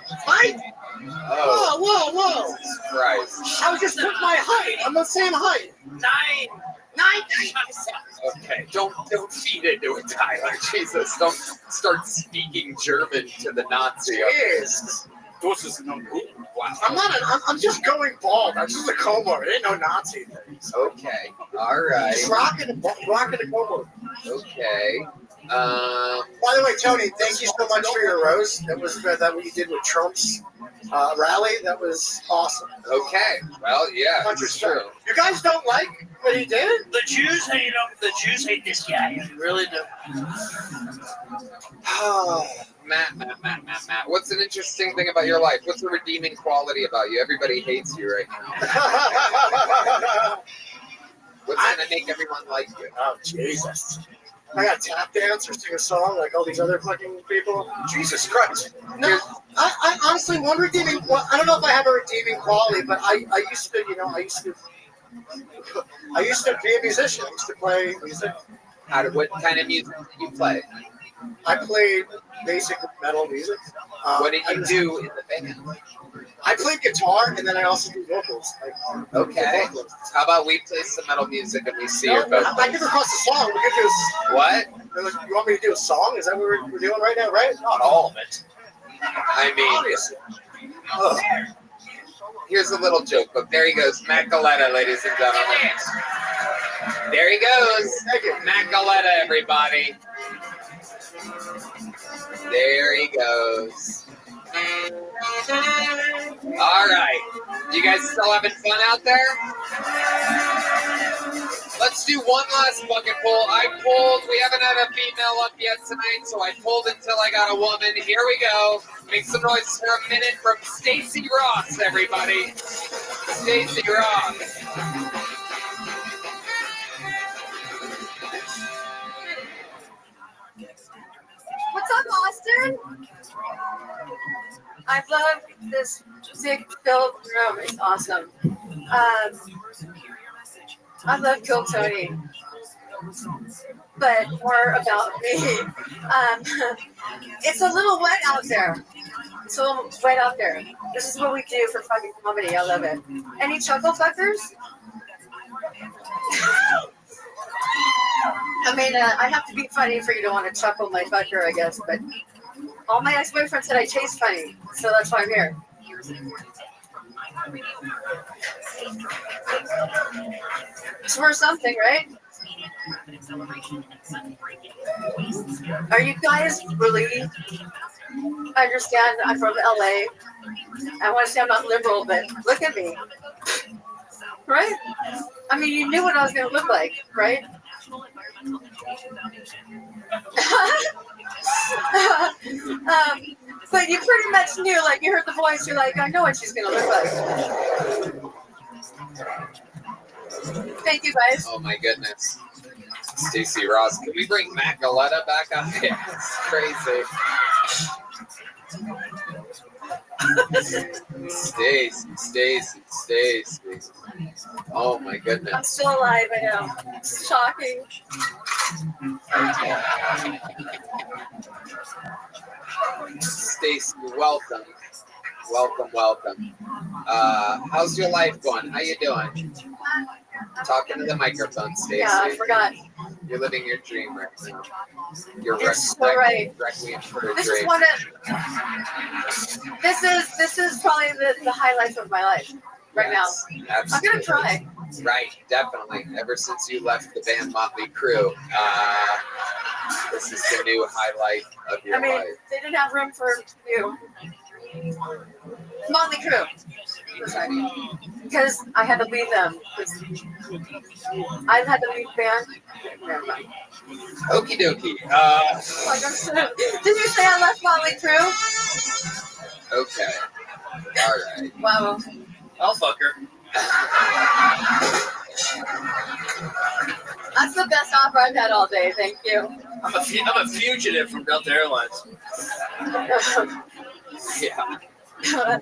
Height. Oh, Whoa. Christ. I was just putting my height. I'm the same height. 9. Okay, don't feed into it, Tyler. Jesus, don't start speaking German to the Nazi. Yes. Wow. I'm just going bald. I'm just a comb-over. It ain't no Nazi things. Okay, all right. Just rocking the comb-over. Okay. By the way, Tony, thank you so much for your roast. That was that what you did with Trump's rally. That was awesome. Okay. Well, yeah, it's true. You guys don't like what he did? The Jews hate him. The Jews hate this guy. They really do. Matt. What's an interesting thing about your life? What's a redeeming quality about you? Everybody hates you right now. What's going to make everyone like you? Oh, Jesus. I got tap dance or sing a song like all these other fucking people. Jesus Christ. No, I honestly, one redeeming, well, I don't know if I have a redeeming quality, but I used to be a musician. I used to play music. What kind of music did you play? I played basic metal music. What did you do in the band? I played guitar, and then I also do vocals. Okay. How about we play some metal music and we see your vocals? I can request a song. We could do What? You want me to do a song? Is that what we're doing right now, right? Not all of it. I mean, obviously. Here's a little joke, but there he goes. Matt Galetta, ladies and gentlemen. There he goes. Matt Galetta, everybody. There he goes. All right. right. You guys still having fun out there? Let's do one last fucking poll. I pulled. We haven't had a female up yet tonight, so I pulled until I got a woman. Here we go. Make some noise for a minute from Stacy Ross, everybody. Stacy Ross. What's up, Austin? I love this music-filled room. It's awesome. I love Kill Tony, but more about me. It's a little wet out there. It's a little wet out there. This is what we do for fucking comedy. I love it. Any chuckle fuckers? I mean, I have to be funny for you to want to chuckle my fucker, I guess, but all my ex-boyfriends said I taste funny, so that's why I'm here. It's worth something, right? Are you guys really? I understand I'm from LA. I want to say I'm not liberal, but look at me. Right? I mean, you knew what I was going to look like, right? But you pretty much knew, like, you heard the voice, you're like, I know what she's going to look like. Thank you, guys. Oh my goodness. Stacy Ross. Can we bring Matt Galetta back up here? It's crazy. Stacy. Oh my goodness. I'm still alive, I know. It's shocking. Stacy, welcome. How's your life going? how you doing? Talking to the microphone, Stacy. Yeah, I forgot. You're living your dream right now. You're It's so right. requiem for a This dream. is one of this is probably the highlight of my life right now. I'm gonna try. Right, definitely. Ever since you left the band Motley Crue, this is the new highlight of your I mean, life. they didn't have room for you. Motley Crue. Because I had to leave them. I had to leave band. Never mind. Okie dokie. Like I'm saying, did you say I left Motley Crue? Okay. All right. Wow. I'll fuck her. That's the best offer I've had all day. Thank you. I'm a fugitive from Delta Airlines. Yeah.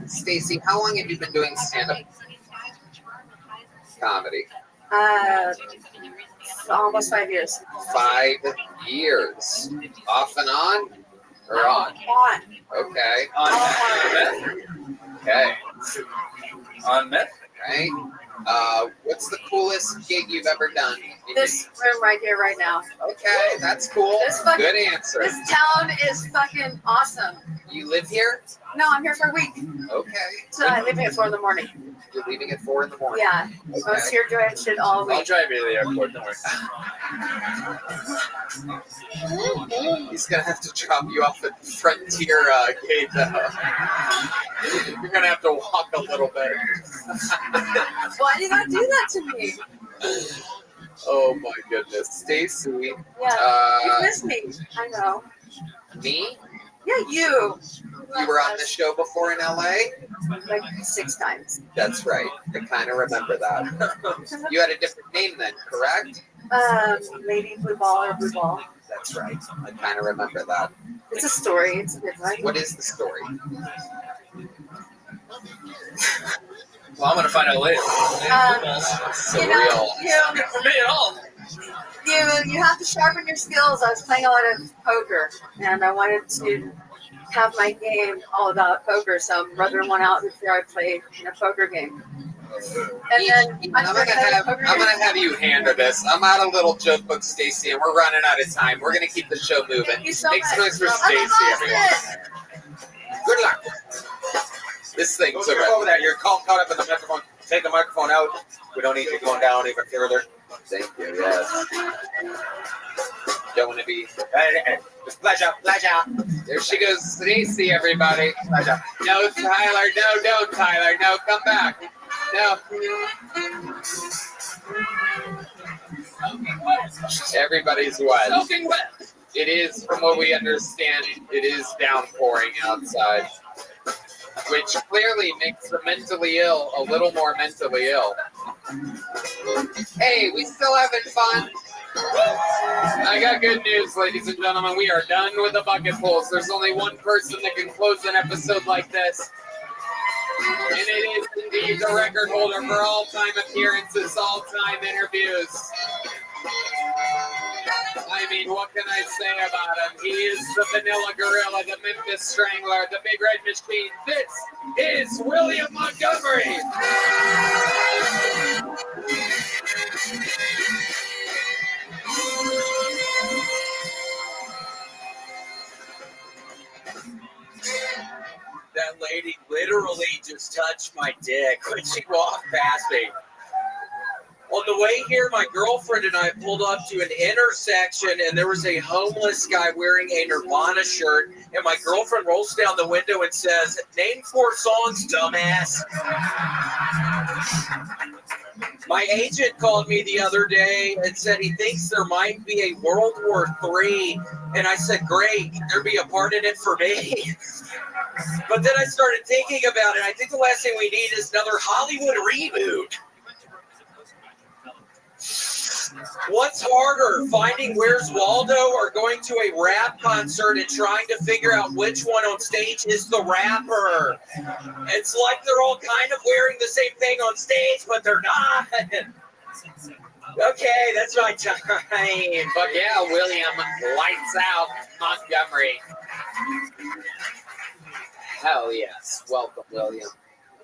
Stacy, how long have you been doing stand-up comedy? Almost 5 years. 5 years. Off and on? Or on? On. Okay. On meth. Okay. On meth. Right. What's the coolest gig you've ever done? This room right here, right now. Okay, that's cool. Good answer. This town is fucking awesome. You live here? No, I'm here for a week. Okay. So I'm leaving at 4 in the morning. You're leaving at 4 in the morning? Yeah. I was here doing shit all week. I'll drive you to the airport, don't worry. He's gonna have to drop you off at the Frontier gate. You're gonna have to walk a little bit. Why do you gotta do that to me? Oh my goodness, Stacy. Yeah, you missed me. I know. Me? Yeah, you. You were on the show before in LA? Like 6 times. That's right. I kind of remember that. You had a different name then, correct? Lady Blue Ball or Blue Ball. That's right. I kind of remember that. It's a story. It's a good one. What is the story? Well, I'm gonna find out later. Surreal. For me at all. You have to sharpen your skills. I was playing a lot of poker, and I wanted to have my game all about poker. So I'm rubbing one out before I play a poker game. And then I'm gonna have you handle this. I'm out a little joke book, Stacy, and we're running out of time. We're gonna keep the show moving. Thank you so Make some much. noise for Stacy, everyone. Good luck. This thing's Go over that. You're caught up in the microphone. Take the microphone out. We don't need you going down even further. Thank you. Yes. Don't want to be. Pleasure. There she goes, Stacy, everybody. Pleasure. No, Tyler. No, Tyler. No, come back. No. Everybody's wet. Soaking wet. It is, from what we understand, it is downpouring outside, which clearly makes the mentally ill a little more mentally ill. Hey, we still having fun? I got good news, ladies and gentlemen. We are done with the bucket pulls. There's only one person that can close an episode like this. And it is indeed the record holder for all-time appearances, all-time interviews. I mean, what can I say about him? He is the Vanilla Gorilla, the Memphis Strangler, the Big Red Machine. This is William Montgomery. That lady literally just touched my dick when she walked past me. On the way here, my girlfriend and I pulled up to an intersection, and there was a homeless guy wearing a Nirvana shirt, and my girlfriend rolls down the window and says, "Name 4 songs, dumbass." My agent called me the other day and said he thinks there might be a World War III, and I said, "Great, can there be a part in it for me?" But then I started thinking about it. I think the last thing we need is another Hollywood reboot. What's harder, finding Where's Waldo or going to a rap concert and trying to figure out which one on stage is the rapper? It's like they're all kind of wearing the same thing on stage, but they're not. Okay, that's my time. But yeah, William, lights out, Montgomery. Hell yes. Welcome, William.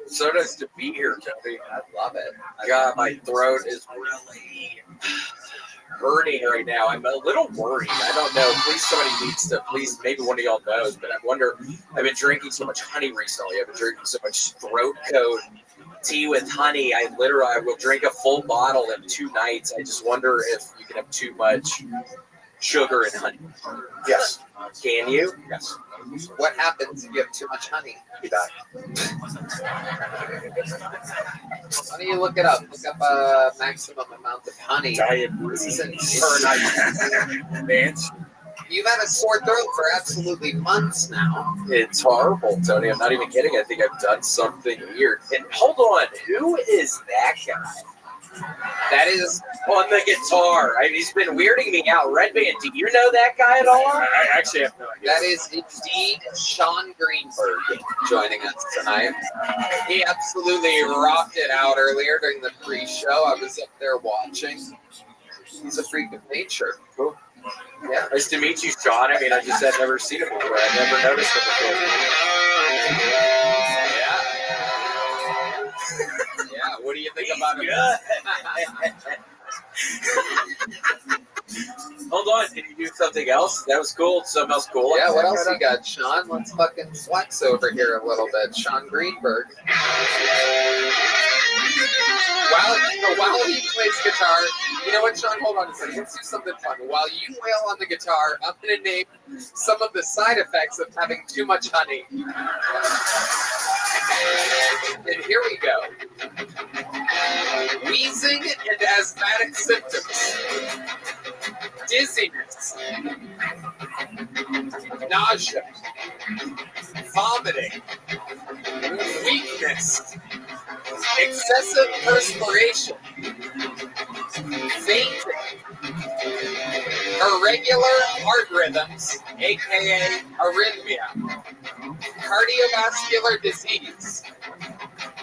So nice to be here, Tony. I love it. God, my throat is really hurting right now. I'm a little worried. I don't know. Please, maybe one of y'all knows, but I wonder, I've been drinking so much honey recently. I've been drinking so much throat coat tea with honey. I will drink a full bottle in 2 nights. I just wonder if you can have too much sugar and honey. Yes. Can you? Yes. What happens if you have too much honey? You die. Why don't you look it up? Look up a maximum amount of honey. You've had a sore throat for absolutely months now. It's horrible, Tony. I'm not even kidding. I think I've done something weird. And hold on, who is that guy? That is on the guitar. He's been weirding me out. Red Band, do you know that guy at all? I actually have no idea. That is indeed Sean Greenberg joining us tonight. He absolutely rocked it out earlier during the pre-show. I was up there watching. He's a freak of nature. Cool. Yeah. Nice to meet you, Sean. I mean, I just had never seen him before. I never noticed him before. Yeah, what do you think about him? Hold on, did you do something else? That was cool. Something else cool? Yeah, what else you got, Sean? Let's fucking flex over here a little bit. Sean Greenberg. While he plays guitar, you know what, Sean? Hold on a second. Let's do something fun. While you wail on the guitar, I'm going to name some of the side effects of having too much honey. And here we go. Wheezing and asthmatic symptoms. Dizziness. Nausea. Vomiting. Weakness. Excessive perspiration. Fainting. Irregular heart rhythms, aka arrhythmia. Cardiovascular disease.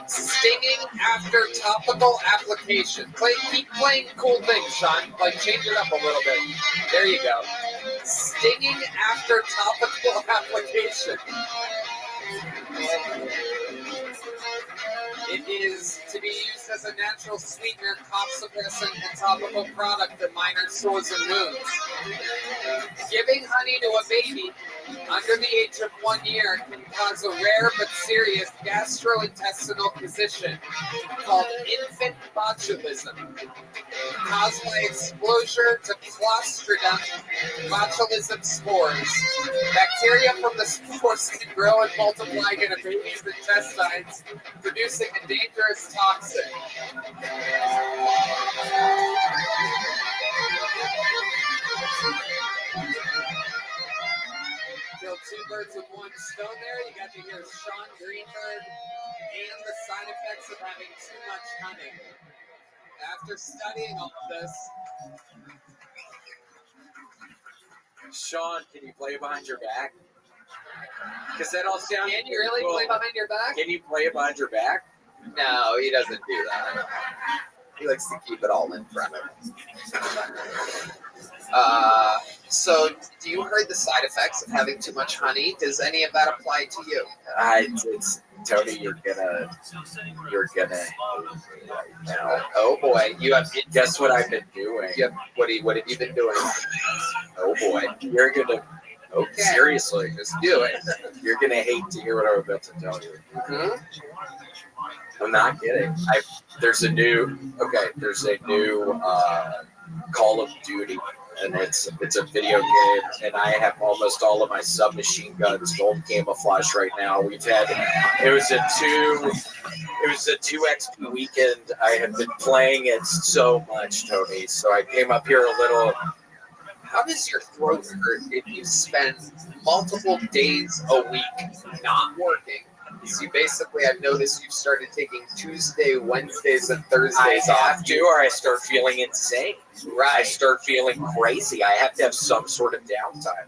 Stinging after topical application. Keep playing cool things, Sean. Change it up a little bit. There you go. Stinging after topical application. It is to be used as a natural sweetener, cough suppressant, and topical product in minor sores and wounds. Giving honey to a baby under the age of 1 year can cause a rare but serious gastrointestinal condition called infant botulism, caused by exposure to Clostridium botulism spores. Bacteria from the spores can grow and multiply in a baby's intestines, producing a dangerous toxin. Kill two birds with one stone there. You got to hear Sean Greenberg and the side effects of having too much honey. After studying all of this, Sean, can you play it behind your back? Because that all sounds. Can you really cool. play behind your back? Can you play it behind your back? No, he doesn't do that. He likes to keep it all in front of him. So, do you heard the side effects of having too much honey? Does any of that apply to you? It's Tony. You're gonna right now. Oh boy, you have. Guess what I've been doing? Yep. What have you been doing? Oh boy, you're gonna. Okay. Seriously, just do it. You're gonna hate to hear what I'm about to tell you. Mm-hmm. I'm not kidding. There's a new Call of Duty, and it's a video game, and I have almost all of my submachine guns gold camouflage right now. It was a 2 XP weekend. I have been playing it so much, Tony. So I came up here a little. How does your throat hurt if you spend multiple days a week not working? So basically, I've noticed you've started taking Tuesday, Wednesdays, and Thursdays I off. have to, or I start feeling insane. Right. I start feeling crazy. I have to have some sort of downtime.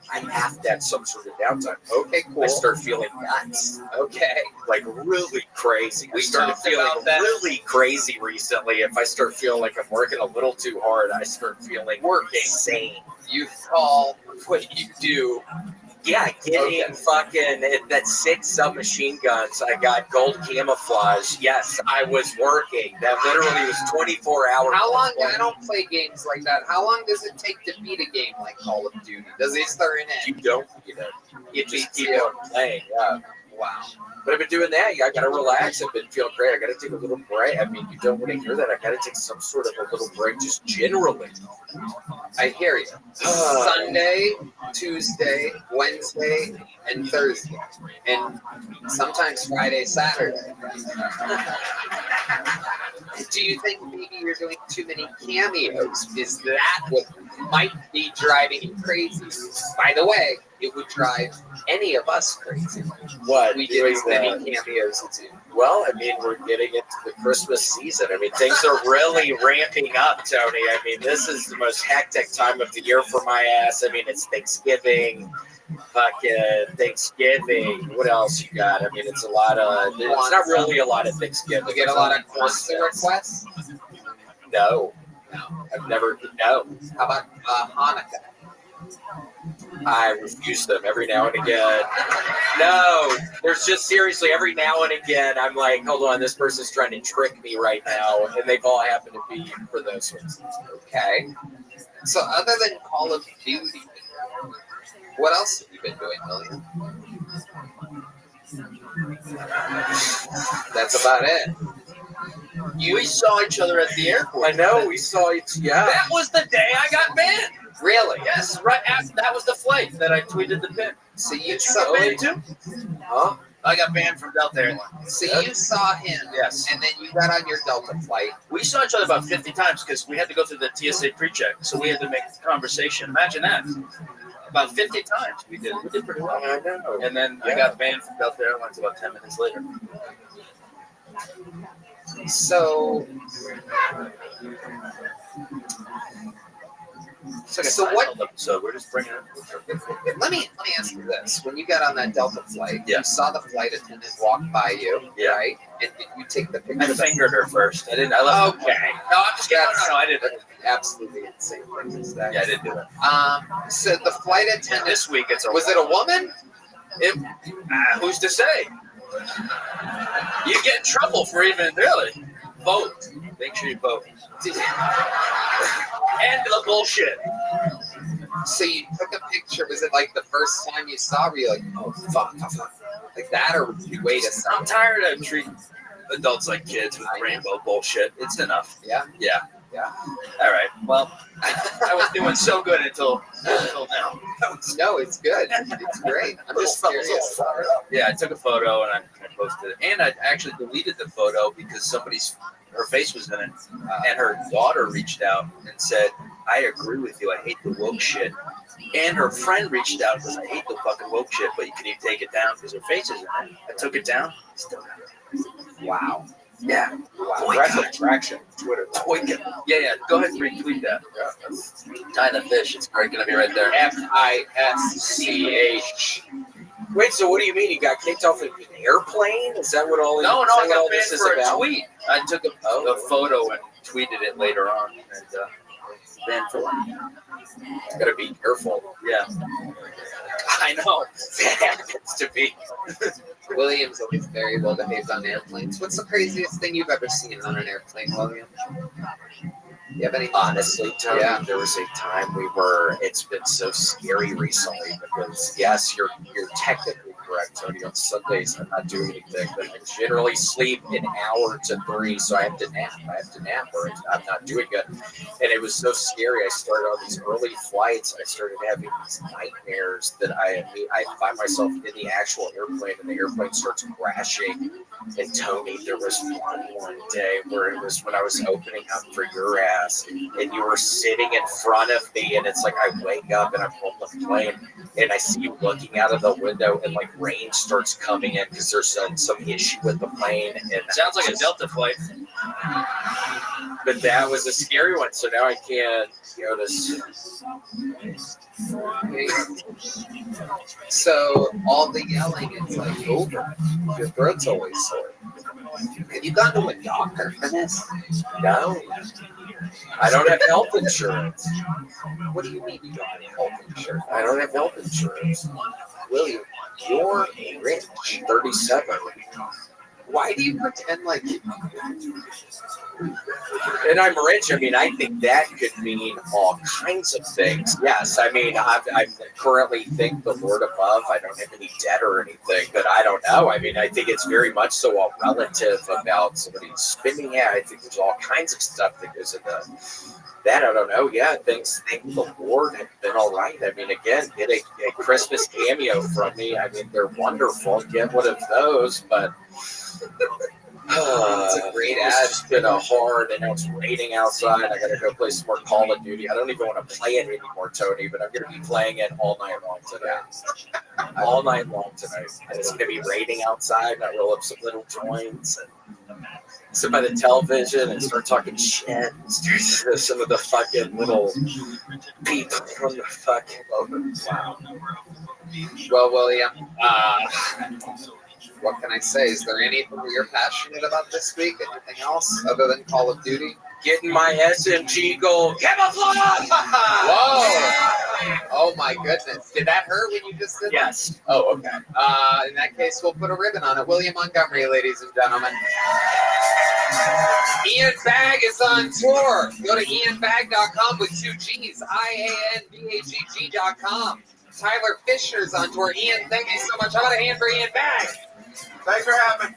Okay, cool. I start feeling nuts. Okay. Like really crazy. I started feeling really crazy recently. If I start feeling like I'm working a little too hard, I start feeling insane. You call what you do. Yeah, getting fucking that 6 submachine guns. I got gold camouflage. Yes, I was working. That literally was 24 hours. How long? I don't play games like that. How long does it take to beat a game like Call of Duty? Does it start in it? You don't beat it. You just keep on playing. Yeah. Wow. But I've been doing that. I gotta relax. I've been feeling great. I gotta take a little break. I mean, you don't want to hear that. I gotta take some sort of a little break, just generally. I hear you. Sunday, Tuesday, Wednesday, and Thursday, and sometimes Friday, Saturday. Do you think maybe you're doing too many cameos? Is that what might be driving you crazy? By the way, it would drive any of us crazy. What? We did as many cameos as you. Well, I mean, we're getting into the Christmas season. I mean, things are really ramping up, Tony. I mean, this is the most hectic time of the year for my ass. I mean, it's Thanksgiving. Fucking Thanksgiving. What else you got? I mean, it's a lot of. It's not really a lot of Thanksgiving. You get a lot of Kwanzaa requests? No, I've never. No. How about Hanukkah? I refuse them every now and again. No, there's just seriously every now and again. I'm like, hold on, this person's trying to trick me right now, and they've all happened to be for those ones. Okay. So other than Call of Duty, what else have you been doing, William? That's about it. We saw each other at the airport. I know, we saw each. Yeah. That was the day I got banned. Really? Yes, right after that was the flight that I tweeted the pin. So you got banned too? Huh? I got banned from Delta Airlines. So you saw him, yes, and then you got on your Delta flight. We saw each other about 50 times because we had to go through the TSA pre-check, so we had to make conversation. Imagine that. About 50 times we did pretty well. I know. And then I got banned from Delta Airlines about 10 minutes later. So So we're just bringing it. Let me ask you this: when you got on that Delta flight, you saw the flight attendant walk by you, right? And did you take the picture? I fingered her first. I didn't. I left. Okay. No, I'm just kidding. No, I didn't. Absolutely insane. Yeah, I didn't do it. So the flight attendant this week, was it a woman? Who's to say? You get in trouble for even really vote. Make sure you vote. And the bullshit. So you took a picture. Was it like the first time you saw? Were you like, oh fuck, like that, or would you wait a second? I'm tired of treating adults like kids with rainbow bullshit. It's enough. Yeah. Yeah. Yeah. All right. Well, I was doing so good until now. No, it's good. It's great. I'm just curious. Yeah, I took a photo and I posted it, and I actually deleted the photo because her face was in it, and her daughter reached out and said, "I agree with you. I hate the woke shit." And her friend reached out and said, "I hate the fucking woke shit, but you can even take it down because her face is in it." I took it down. Still got it. Wow. Yeah. Wow. That's attraction. Twitter. Yeah. Go ahead and retweet that. Tie the fish. It's going to be right there. FISCH. Wait, so what do you mean? You got kicked off an airplane? Is that what all? No, is I that what all got banned this is for a about? tweet. I took a photo and tweeted it later on, and banned for it. Gotta be careful. Yeah. I know. It happens to be. William's always very well behaved on airplanes. What's the craziest thing you've ever seen on an airplane, William? You have any? Honestly, Tony, Yeah. there was a time it's been so scary recently because yes, you're technically correct, Tony. On Sundays, I'm not doing anything, but I generally sleep an hour to 3, so I have to nap. Or I'm not doing good. And it was so scary. I started on these early flights. I started having these nightmares that I find myself in the actual airplane, and the airplane starts crashing. And Tony, there was one day where it was when I was opening up for your ass, and you were sitting in front of me, and it's like I wake up and I'm on the plane, and I see you looking out of the window, and like rain starts coming in because there's some issue with the plane. And Sounds like a Delta flight. But that was a scary one, so now I can't go to. So all the yelling is like over. Your throat's always sore. Have you gone to a doctor for this? No. I don't have health insurance. What do you mean you don't have health insurance? I don't have health insurance. William, you're rich. 37. Why do you pretend like you? And I'm rich. I mean, I think that could mean all kinds of things. Yes, I mean, I currently think the Lord above. I don't have any debt or anything, but I don't know. I mean, I think it's very much so all relative about somebody's spending. Yeah, I think there's all kinds of stuff that goes into that. I don't know. Yeah, thank the Lord have been all right. I mean, again, get a Christmas cameo from me. I mean, they're wonderful. Get one of those, but. It's a great ad. It's been a hard, and now it's raining outside. I gotta go play some more Call of Duty. I don't even want to play it anymore, Tony, but I'm gonna be playing it all night long today. All night long tonight. And it's gonna be raining outside, and I roll up some little joints and sit by the television and start talking shit. And start some of the fucking little people from the fucking wow. Well, William, what can I say? Is there anything you're passionate about this week? Anything else other than Call of Duty? Getting my SMG gold camouflage! Whoa! Oh my goodness. Did that hurt when you just did that? Yes. Oh, okay. In that case, we'll put a ribbon on it. William Montgomery, ladies and gentlemen. Ian Bagg is on tour. Go to ianbagg.com with 2 G's. IANBAGG.com. Tyler Fisher's on tour. Ian, thank you so much. How about a hand for Ian Bagg? Thanks for having me.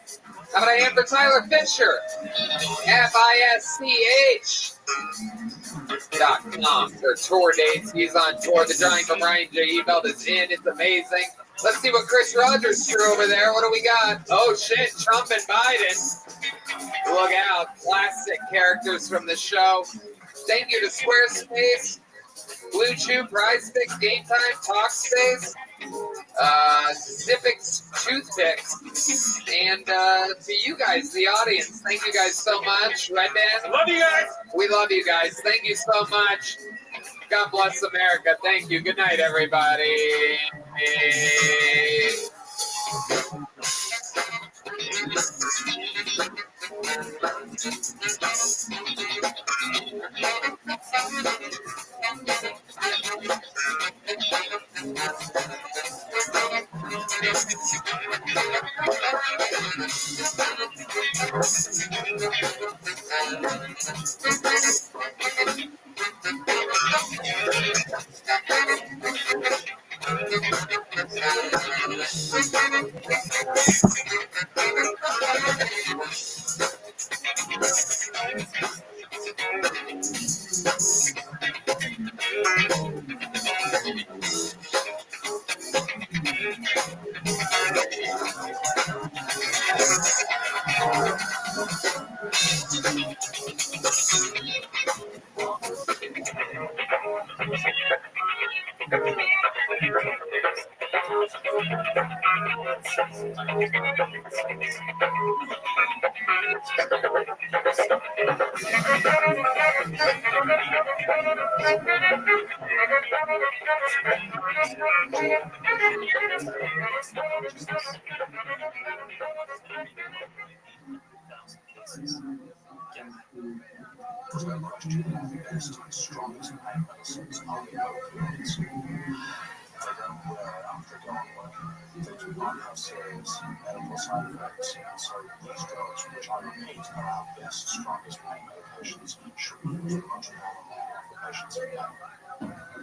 How about a hand for Tyler Fisher? FISCH.com for tour dates. He's on tour. The drawing from Ryan J. Ebelt is in. It's amazing. Let's see what Chris Rogers threw over there. What do we got? Oh, shit. Trump and Biden. Look out. Classic characters from the show. Thank you to Squarespace, Blue Chew, Prize Picks, Game Time, Talkspace, Zippix Toothpicks, and to you guys, the audience, thank you guys so much. Red Band, Love you guys. we love you guys. Thank you so much. God bless America. Thank you. Good night, everybody.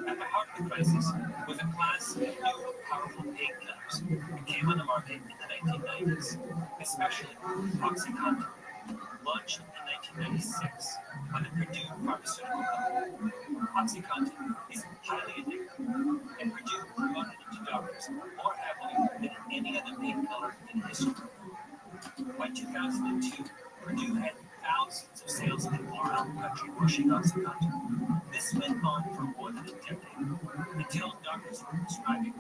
At the heart of the crisis was a class of new powerful painkillers that came on the market in the 1990s, especially OxyContin, launched in 1996 by the Purdue Pharmaceutical Company. OxyContin is highly addictive, and Purdue promoted it to doctors more heavily than any other painkiller in history. By 2002, Purdue had thousands of salesmen around the country pushing OxyContin. This went on for more than a decade, until doctors were prescribing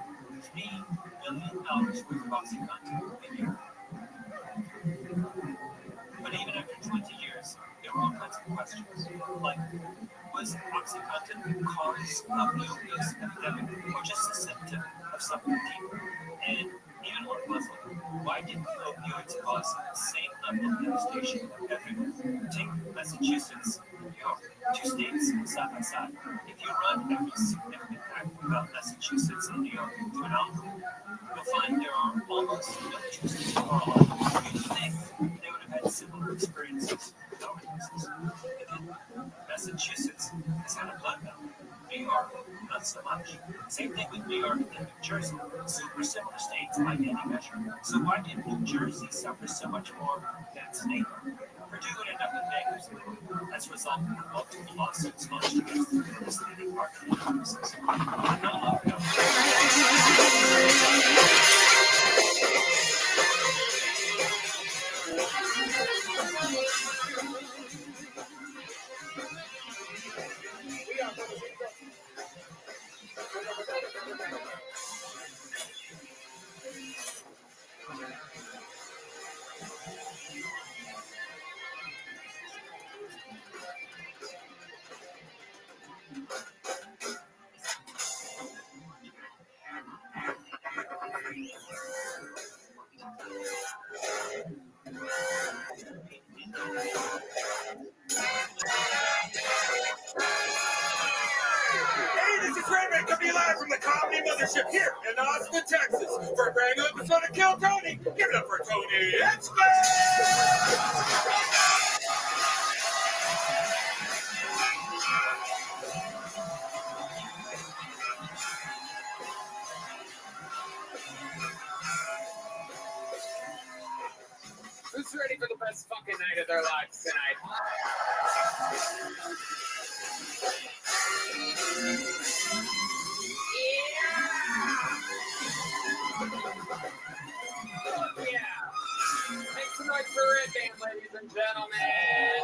$3 billion worth of OxyContin a year. But even after 20 years, there were all kinds of questions, like, was OxyContin the cause of the opioid epidemic, or just a symptom of something deeper? And even more puzzling, why didn't opioids cause the same level of devastation everywhere? Take Massachusetts, New York, two states side by side. If you run every significant fact about Massachusetts and New York through an algorithm, you'll find there are almost no two states are alike. You'd think they would have had similar experiences with overdoses. Massachusetts has had a bloodbath. New York, not so much. Same thing with New York and New Jersey. Super similar states by any measure. So why did New Jersey suffer so much more than its neighbor? Purdue would end up in bankruptcy as a result of multiple lawsuits launched against the misleading marketing practices. Not long ago. Hey, this is Rabbi coming live from the Comedy Mothership here in Austin, Texas, for a brand new episode of Kill Tony. Give it up for Tony Expert! Who's ready for the best fucking night of their lives tonight? Yeah! Make some noise for Red Band, ladies and gentlemen.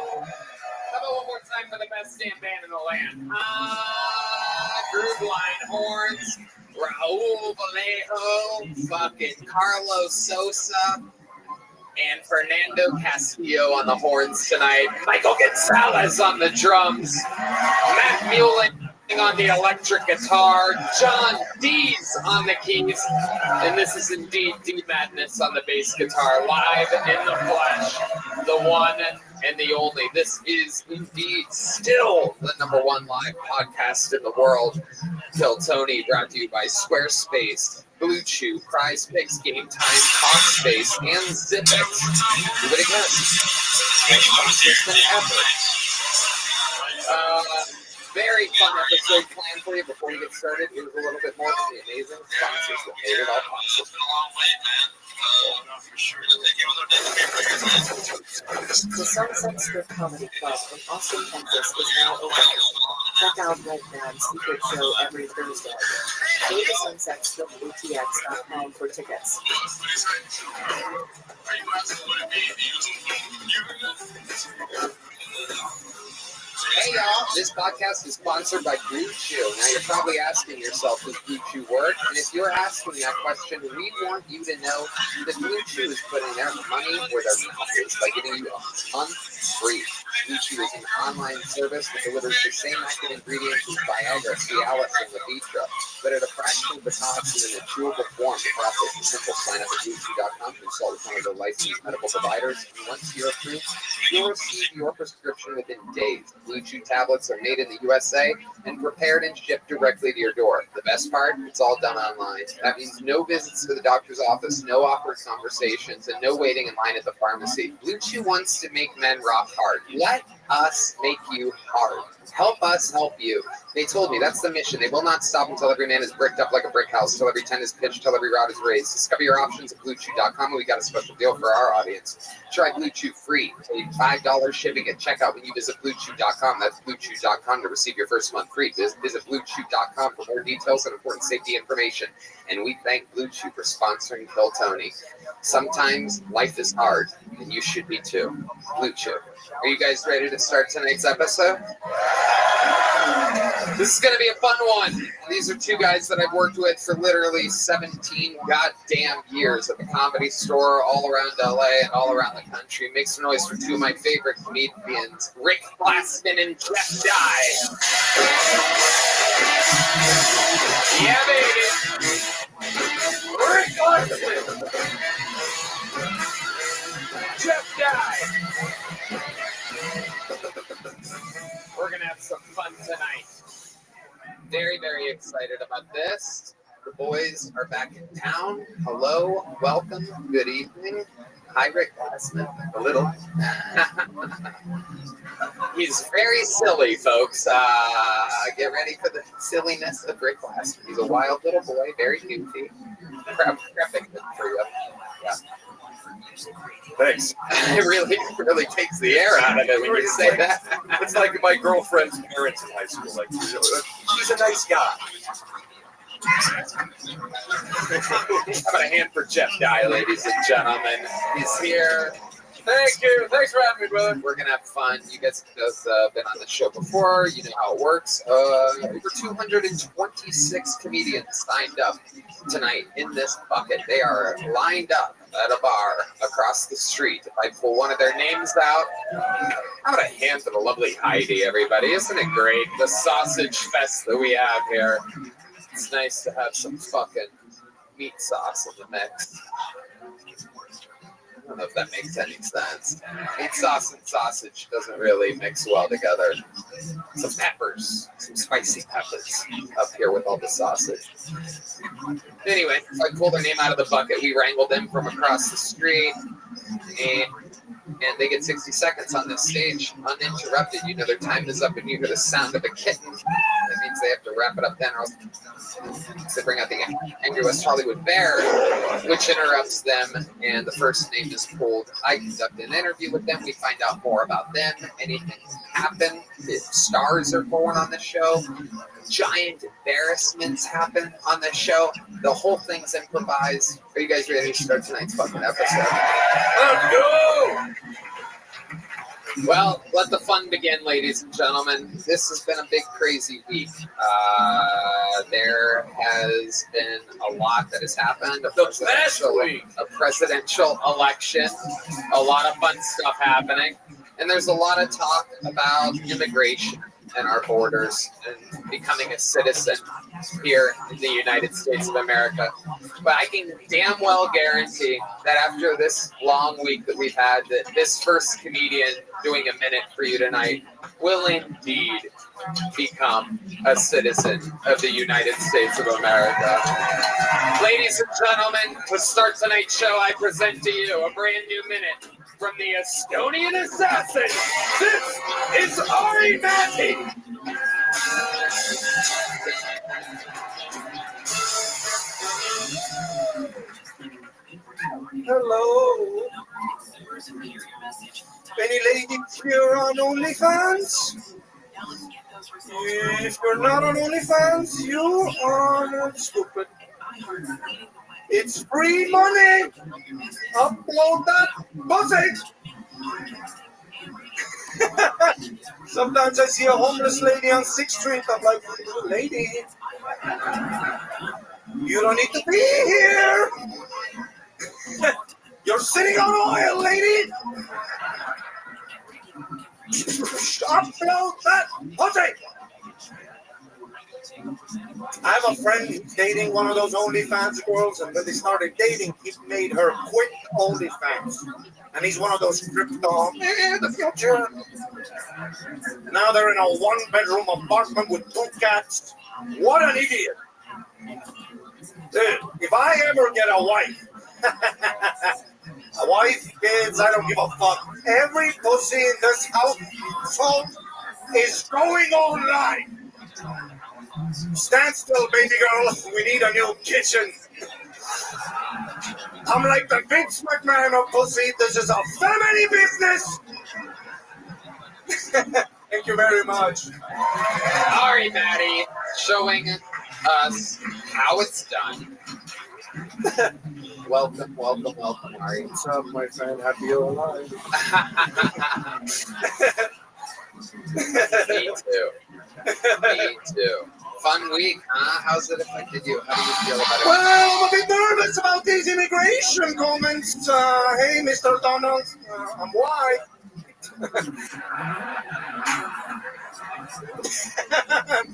How about one more time for the best damn band in the land? Groove Line Horns, Raul Vallejo, fucking Carlos Sosa, and Fernando Castillo on the horns tonight. Michael Gonzalez on the drums. Matt Mueller on the electric guitar. John Dees on the keys. And this is indeed D Madness on the bass guitar. Live in the flesh. The one and the only. This is indeed still the #1 live podcast in the world. Kill Tony, brought to you by Squarespace, Blue Chew, Prize Picks, Game Time, Talkspace, and Zipex. Do it again. More sponsors than ever. Very fun episode planned for you. Before we get started, here's a little bit more from the amazing sponsors that made it all possible. The Sunset Strip Comedy Club in Austin, Texas is now open. Check out Red Band's secret show every Thursday. Go to sunsetstripatx.com for tickets. Hey y'all, this podcast is sponsored by Blue Chew. Now you're probably asking yourself, does Blue Chew work? And if you're asking that question, we want you to know that Blue Chew is putting their money where their mouth is by giving you a month free. Blue Chew is an online service that delivers the same active ingredients as Viagra, Cialis, and Levitra, but at a fraction of the cost and in a chewable form. The process is simple. Sign up at BlueChew.com to consult with one of the licensed medical providers. And once you're approved, you'll receive your prescription within days. Blue Chew tablets are made in the USA and prepared and shipped directly to your door. The best part, it's all done online. That means no visits to the doctor's office, no awkward conversations, and no waiting in line at the pharmacy. Blue Chew wants to make men rock hard. Let us make you hard. Help us help you. They told me that's the mission. They will not stop until every man is bricked up like a brick house, till every tent is pitched, till every route is raised. Discover your options at BlueChew.com, and we got a special deal for our audience. Try Blue Chew free. Pay $5 shipping at checkout when you visit BlueChew.com. That's BlueChew.com to receive your first month free. Visit BlueChew.com for more details and important safety information. And we thank Blue Chew for sponsoring Kill Tony. Sometimes life is hard, and you should be too. Blue Chew. Are you guys ready to start tonight's episode? This is going to be a fun one. These are two guys that I've worked with for literally 17 goddamn years at the Comedy Store all around LA and all around the country. Make some noise for two of my favorite comedians, Rick Glassman and Jeff Dye. Yeah, baby. Rick Glassman. Jeff Dye. We're going to have some fun tonight. Very, very excited about this. The boys are back in town. Hello, welcome, good evening. Hi, Rick Glassman. A little. He's very silly, folks. Get ready for the silliness of Rick Glassman. He's a wild little boy, very goofy. Prepping good for you. Yeah. Thanks. It really takes the air out of it when you say that. It's like my girlfriend's parents in high school. Like, she's a nice guy. How about a hand for Jeff Dye, ladies and gentlemen? He's here. Thank you. Thanks for having me, brother. We're going to have fun. You guys have been on the show before. You know how it works. Over 226 comedians signed up tonight in this bucket. They are lined up at a bar across the street. If I pull one of their names out, how about a hand for the lovely Heidi, everybody? Isn't it great? The sausage fest that we have here. It's nice to have some fucking meat sauce in the mix. I don't know if that makes any sense. Meat sauce and sausage doesn't really mix well together. Some peppers, some spicy peppers up here with all the sausage. Anyway, so I pulled their name out of the bucket. We wrangled them from across the street, and they get 60 seconds on this stage uninterrupted. You know their time is up, and you hear the sound of a kitten. That means they have to wrap it up then, or else they bring out the Angry West Hollywood Bear, which interrupts them, and the first name is pulled. I conduct an interview with them. We find out more about them. Anything can happen. If stars are born on the show. Giant embarrassments happen on the show. The whole thing's improvised. Are you guys ready to start tonight's fucking episode? Let's go! Well, let the fun begin, ladies and gentlemen. This has been a big, crazy week. There has been a lot that has happened. A presidential election. A lot of fun stuff happening. And there's a lot of talk about immigration and our borders and becoming a citizen here in the United States of America. But I can damn well guarantee that after this long week that we've had, that this first comedian doing a minute for you tonight will indeed become a citizen of the United States of America. Ladies and gentlemen, to start tonight's show, I present to you a brand new minute from the Estonian assassin. This is Ari Matti. Hello. Any ladies here on OnlyFans? If you're not on OnlyFans, you are stupid. It's free money. Upload that pussy. Sometimes I see a homeless lady on 6th Street. I'm like, lady, you don't need to be here. You're sitting on oil, lady. Upload that pussy. I have a friend who's dating one of those OnlyFans girls, and when they started dating, he made her quit OnlyFans. And he's one of those crypto, the future. Now they're in a one-bedroom apartment with 2 cats. What an idiot. Dude, if I ever get a wife, kids, I don't give a fuck. Every pussy in this household is going online. Stand still, baby girl. We need a new kitchen. I'm like the Vince McMahon of pussy. This is a family business. Thank you very much. All right, Maddie, showing us how it's done. Welcome, Ari. What's up, my friend? Happy you're alive. Me too. Fun week, huh? How's it affected you? How do you feel about it? Well, I'm a bit nervous about these immigration comments. Hey, Mr. Donald, I'm white.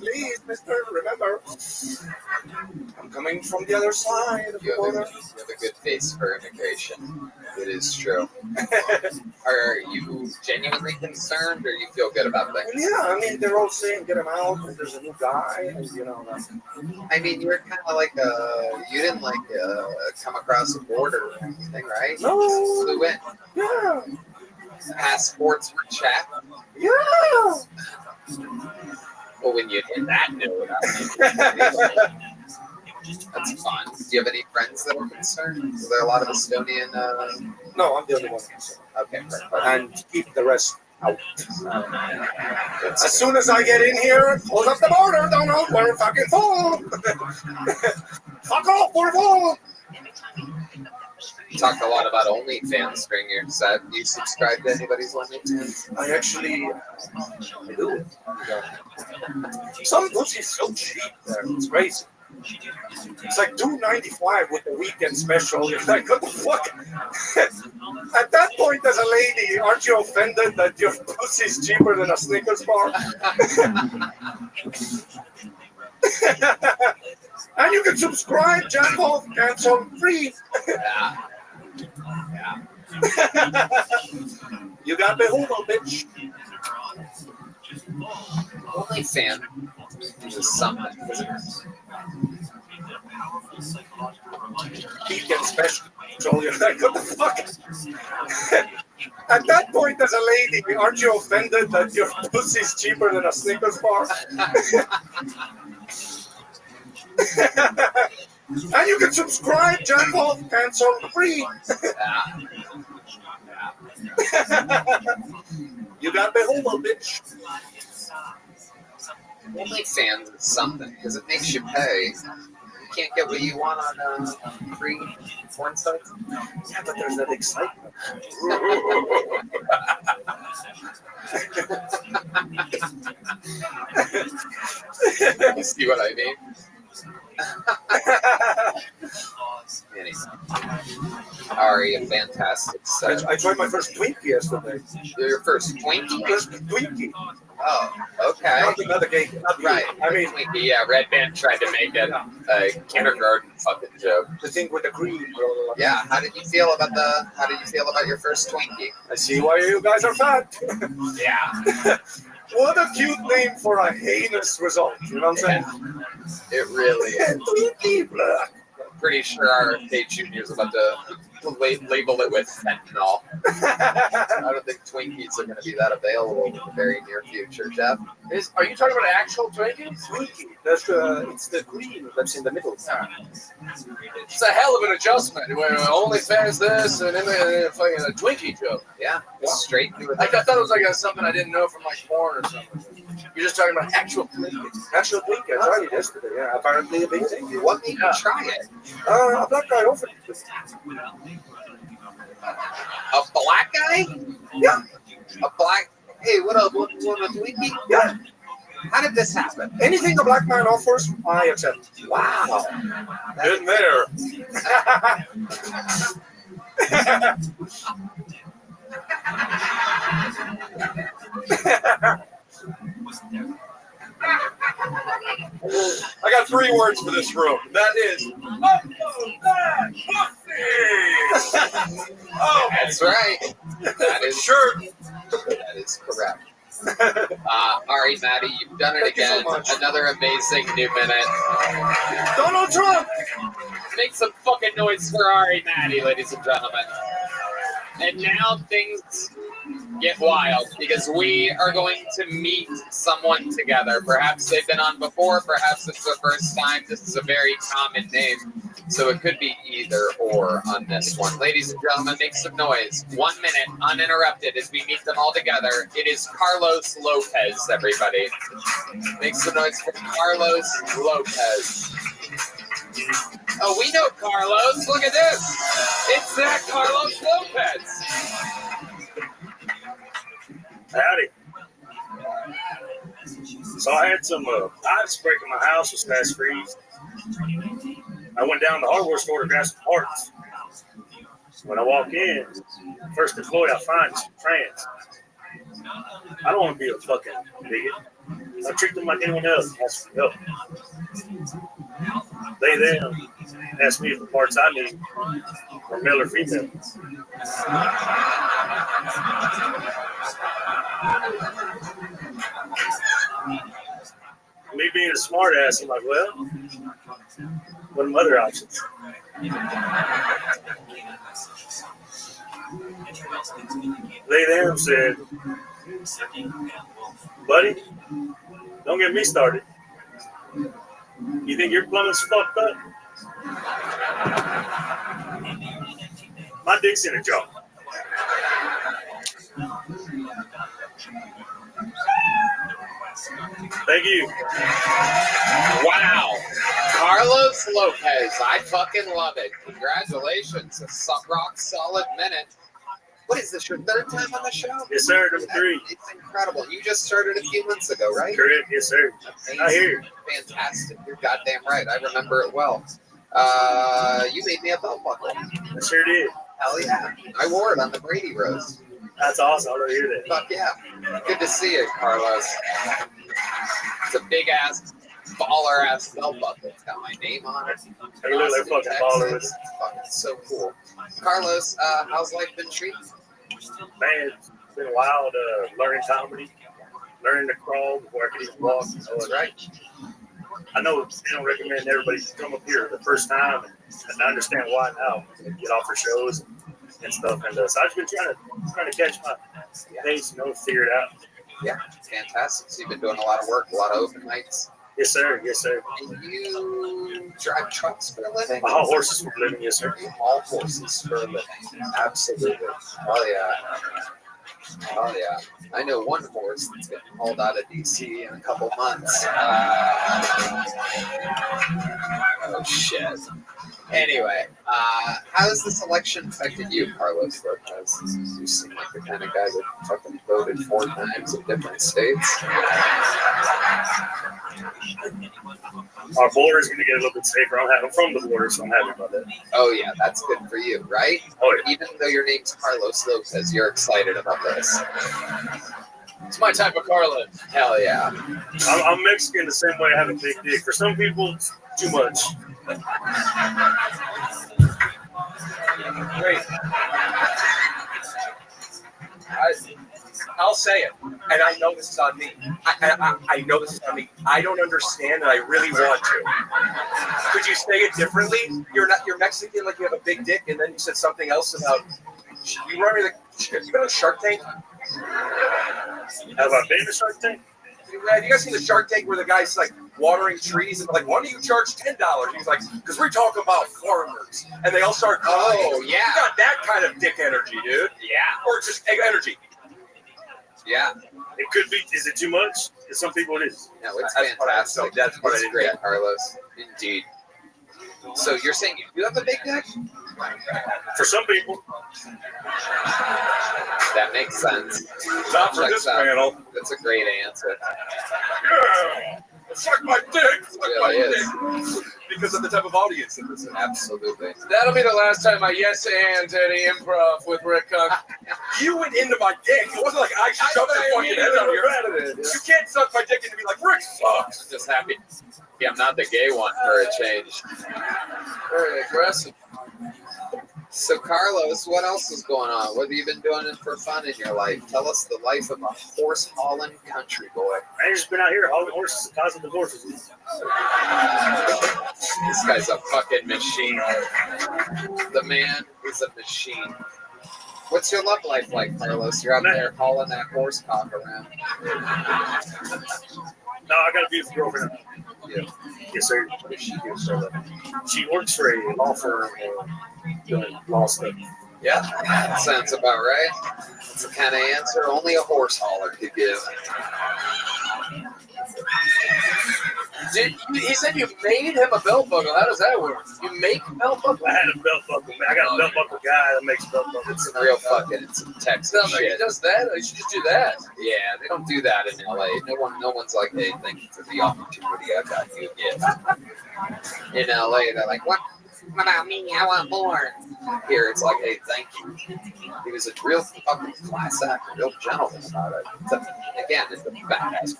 Please, mister, remember, I'm coming from the other side of the border. You have a good face for immigration. It is true. Are you genuinely concerned, or you feel good about things? Yeah, I mean, they're all saying get him out, and there's a new guy, and you know. I mean, you're kind of like you didn't come across a border or anything, right? No. You flew in. Yeah. Passports were checked. Yeah. Well, when you hit that note, that's fun. Do you have any friends that are concerned? Is there a lot of Estonian? No, I'm the only one concerned. Okay, perfect. And keep the rest out. As soon as I get in here, close up the border, Donald. We're fucking full. Fuck off, we're full. You talked a lot about OnlyFans during your set. Do you subscribe to anybody's OnlyFans? I actually do. Some pussy's so cheap there. It's crazy. It's like $2.95 with the weekend special. You're like, what the fuck? At that point, as a lady, aren't you offended that your pussy's cheaper than a Snickers bar? And you can subscribe, jack off, cancel, free. Yeah. You got the Hoover, bitch. OnlyFans is something. Weekend special. So you're like, what the fuck? At that point, as a lady, aren't you offended that your pussy's cheaper than a Snickers bar? And you can subscribe, jack off, cancel, free. You got the Hoover, bitch. OnlyFans is something because it makes you pay. You can't get what you want on free porn sites. Yeah, but there's that excitement. You see what I mean? Ari, a fantastic set. I tried my first Twinkie yesterday. Your first Twinkie? First Twinkie. Oh, okay. Not the cake. Not Right. I mean, Twinkie, yeah, Red Band tried to make it a kindergarten fucking joke. The thing with the cream. Yeah, how did you feel about your first Twinkie? I see why you guys are fat. Yeah. What a cute name for a heinous result. You know what I'm saying? It really is. Twinkie, blah. pretty sure RFK Jr. is about to label it with fentanyl. I don't think Twinkies are going to be that available in the very near future, Jeff. Are you talking about actual Twinkies? Twinkie. That's it's the green that's in the middle. It's a hell of an adjustment. Only fans this and then fucking a Twinkie joke. Yeah, straight through it. I thought it was like something I didn't know from like porn or something. You're just talking about actual Twinkies. Actual Twinkie. I tried it yesterday. Yeah, apparently amazing. What made you try it? A black guy offered it. A black guy? Yeah. A black. Hey, what a Twinkie? Yeah. How did this happen? Anything a black man offers, I accept. Wow. In there. I got 3 words for this room. That is, oh, that's right. That is sure. That is correct. All right, Maddie, you've done it again. Another amazing new minute. Donald Trump! Make some fucking noise for Ari Maddie, ladies and gentlemen. And now things get wild because we are going to meet someone together. Perhaps they've been on before, perhaps it's the first time. This is a very common name, so it could be either or on this one. Ladies and gentlemen, make some noise. 1 minute, uninterrupted, as we meet them all together. It is Carlos Lopez, everybody. Make some noise for Carlos Lopez. Oh, we know Carlos. Look at this. It's that Carlos Lopez. Howdy. So I had some pipes break in my house this past freeze. I went down to the hardware store to grab some parts. When I walk in, first employee I find is trans. I don't want to be a fucking bigot. I treat them like anyone else and ask for help. They then ask me if the parts I need are male or female. Me being a smart ass, I'm like, well, what are my other options? They then said, buddy, don't get me started. You think your plumbing's fucked up? My dick's in a jar. Thank you. Wow. Carlos Lopez. I fucking love it. Congratulations. A rock solid minute. What is this, your third time on the show? Yes, sir. Number 3. It's incredible. You just started a few months ago, right? Correct. Yes, sir. I hear you. Fantastic. You're goddamn right. I remember it well. You made me a belt buckle. I sure did. Hell yeah. I wore it on the Brady Roast. That's awesome. I don't hear that. Fuck yeah. Good to see you, Carlos. It's a big ass, baller ass belt buckle. It's got my name on it. Hey, look like fucking baller. It's fucking so cool. Carlos, how's life been treating you? Man, it's been wild learning comedy, learning to crawl before I could even walk. That's right. I know they don't recommend everybody come up here the first time, and I understand why now. Get off for shows and stuff. And so I've just been trying to catch my pace, figure it out. Yeah, fantastic. So you've been doing a lot of work, a lot of open nights. Yes, sir. Yes, sir. And you drive trucks for a living? I haul horses for a living, yes, sir. You haul horses for a living. Absolutely. Oh, yeah. Oh, yeah. I know one horse that's getting hauled out of D.C. in a couple months. Oh, shit. Anyway, how has this election affected you, Carlos Lopez? You seem like the kind of guy that fucking voted 4 times in different states. Our border is going to get a little bit safer. I'm from the border, so I'm happy about that. Oh, yeah, that's good for you, right? Oh, yeah. Even though your name's Carlos Lopez, you're excited about this. It's my type of Carlos. Hell yeah. I'm Mexican the same way I have a big dick. For some people, it's too much. Great. I'll say it, and I know this is on me. I know this is on me. I don't understand, and I really want to. Could you say it differently? You're Mexican, like you have a big dick, and then you said something else about. You remind me like you been on Shark Tank? Have I been to Shark Tank? Have you guys seen the Shark Tank where the guy's like watering trees and like, why do you charge $10? He's like, because we're talking about farmers, and they all start crying. Oh, yeah. You got that kind of dick energy, dude. Yeah. Or just energy. Yeah. It could be. Is it too much? For some people, it is. No, it's That's fantastic. That's what I It's didn't great, get. Carlos. Indeed. So you're saying you do have a big dick? For some people. That makes sense. Not for this panel. That's a great answer. Yeah. Suck my dick. Suck my dick. Because of the type of audience it is. Absolutely. That'll be the last time I yes and any improv with Rick Cook. You went into my dick. It wasn't like I shoved your fucking head out here. You can't suck my dick and be like, Rick sucks. I'm just happy. Yeah, I'm not the gay one for a change. Very aggressive. So, Carlos, what else is going on? What have you been doing for fun in your life? Tell us the life of a horse-hauling country boy. I just been out here hauling horses, causing divorces. This guy's a fucking machine. The man is a machine. What's your love life like, Carlos? You're out there hauling that horse cock around. No, I got a beautiful girlfriend. Yeah. Yes, sir. What does she do for a living? She works for a law firm doing law stuff. Yeah, that sounds about right. That's the kind of answer only a horse hauler could give. He said you made him a belt buckle. How does that work? You make belt buckle? I had a belt buckle. I got a belt buckle guy that makes belt buckles. It's real fucking, it's some Texas No, he shit. does that. You should just do that. Yeah, they don't do that in LA. No one's like, hey, thank you for the opportunity I got you a gift. In LA, they're like, what about me? I want more. Here, it's like, hey, thank you. He was a real fucking class act, a real gentleman about it. Again, it's a badass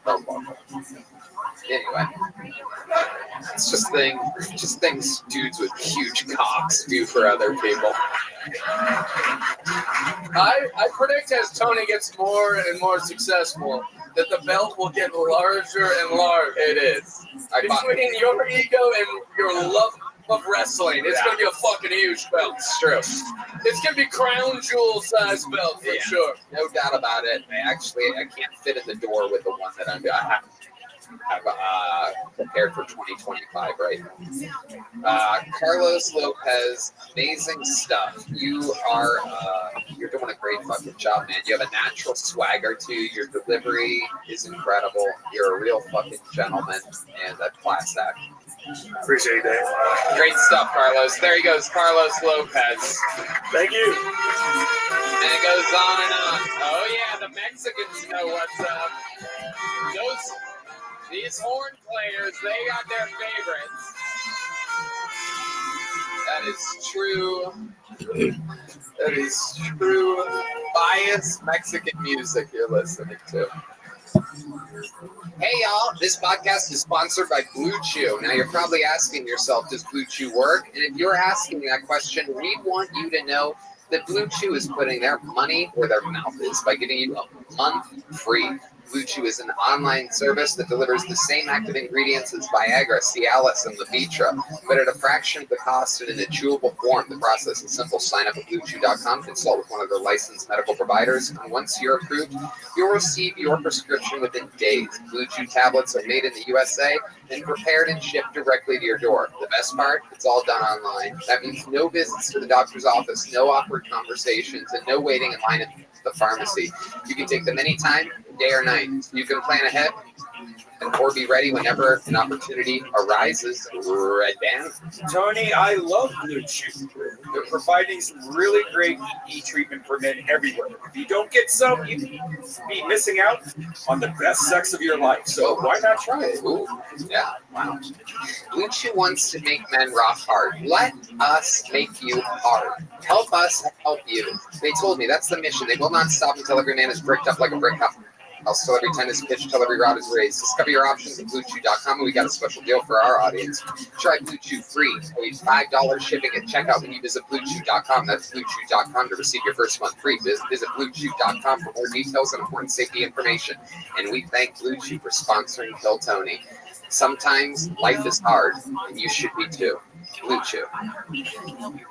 belt buckle. Anyway, it's just things dudes with huge cocks do for other people. I predict as Tony gets more and more successful that the belt will get larger and larger. It is. Between your ego and your love of wrestling, it's going to be a fucking huge belt. It's true. It's going to be crown jewel size belt for sure. No doubt about it. I can't fit in the door with the one that I have prepared for 2025 right now. Carlos Lopez, amazing stuff. You're doing a great fucking job, man. You have a natural swagger to you. Your delivery is incredible. You're a real fucking gentleman and a class act. Appreciate that. Great stuff, Carlos. There he goes, Carlos Lopez. Thank you. And it goes on and on. Oh yeah, the Mexicans know what's up. These horn players, they got their favorites. That is true. That is true. Biased Mexican music you're listening to. Hey y'all, this podcast is sponsored by Blue Chew. Now you're probably asking yourself, does Blue Chew work? And if you're asking that question, we want you to know that Blue Chew is putting their money where their mouth is by giving you a month free. Blue Chew is an online service that delivers the same active ingredients as Viagra, Cialis, and Levitra, but at a fraction of the cost and in a chewable form. The process is simple. Sign up at BlueChew.com, consult with one of their licensed medical providers, and once you're approved, you'll receive your prescription within days. Blue Chew tablets are made in the USA and prepared and shipped directly to your door. The best part, it's all done online. That means no visits to the doctor's office, no awkward conversations, and no waiting in line at the pharmacy. You can take them anytime, day or night. You can plan ahead or be ready whenever an opportunity arises. Right, Dan? Tony, I love Blue Chew. They're providing some really great ED treatment for men everywhere. If you don't get some, you could be missing out on the best sex of your life. So why not try it? Ooh, yeah, wow. Blue Chew wants to make men rock hard. Let us make you hard. Help us help you. They told me that's the mission. They will not stop until every man is bricked up like a brick house. Till every tent is pitched, till every rod is raised. Discover your options at BlueChew.com, and we got a special deal for our audience. Try Blue Chew free. Pay $5 shipping at checkout when you visit BlueChew.com. That's BlueChew.com to receive your first month free. Visit BlueChew.com for more details and important safety information. And we thank Blue Chew for sponsoring Kill Tony. Sometimes life is hard, and you should be too. Blue Chew.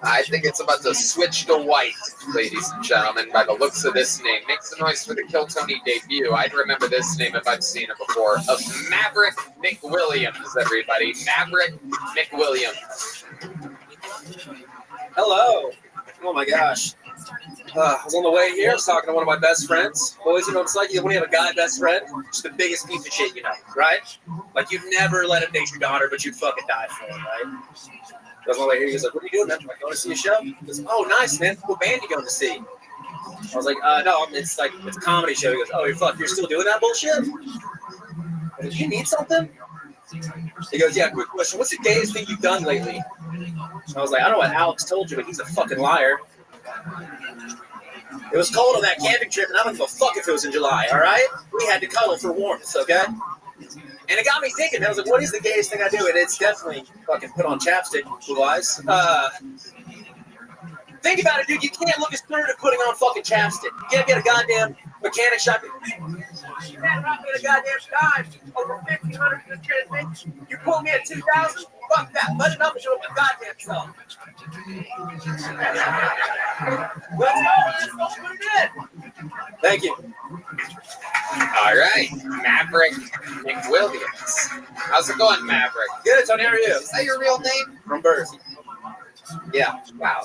I think it's about to switch to white, ladies and gentlemen, by the looks of this name. Make some noise for the Kill Tony debut. I'd remember this name if I've seen it before. Of Maverick McWilliams, everybody. Maverick McWilliams. Hello. Oh my gosh. I was on the way here. I was talking to one of my best friends. Boys, you know what it's like? When you have a guy best friend, just the biggest piece of shit you know, right? Like you'd never let him date your daughter, but you'd fucking die for him, right? I was on my way here. He was like, "What are you doing, man?" I'm like, "Going to see a show." He goes, "Oh, nice, man. What band you going to see?" I was like, "No, it's a comedy show." He goes, "Oh, you're still doing that bullshit?" I go, "Do you need something?" He goes, "Yeah, quick question. What's the gayest thing you've done lately?" I was like, "I don't know what Alex told you, but he's a fucking liar. It was cold on that camping trip, and I don't give a fuck if it was in July, all right? We had to cuddle for warmth, okay?" And it got me thinking. I was like, what is the gayest thing I do? And it's definitely fucking put on chapstick, blue eyes. Think about it, dude. You can't look as good at putting on fucking chapstick. You can't get a goddamn mechanic shop. You can't rock me in a goddamn dime over 1,500 for the transmission. You pull me at 2,000. Fuck that. Let it up and show my goddamn self. Let's go. Let's put it in. Thank you. All right, Maverick McWilliams. How's it going, Maverick? Good, Tony. How are you? Is that your real name? From birth. Yeah. Wow,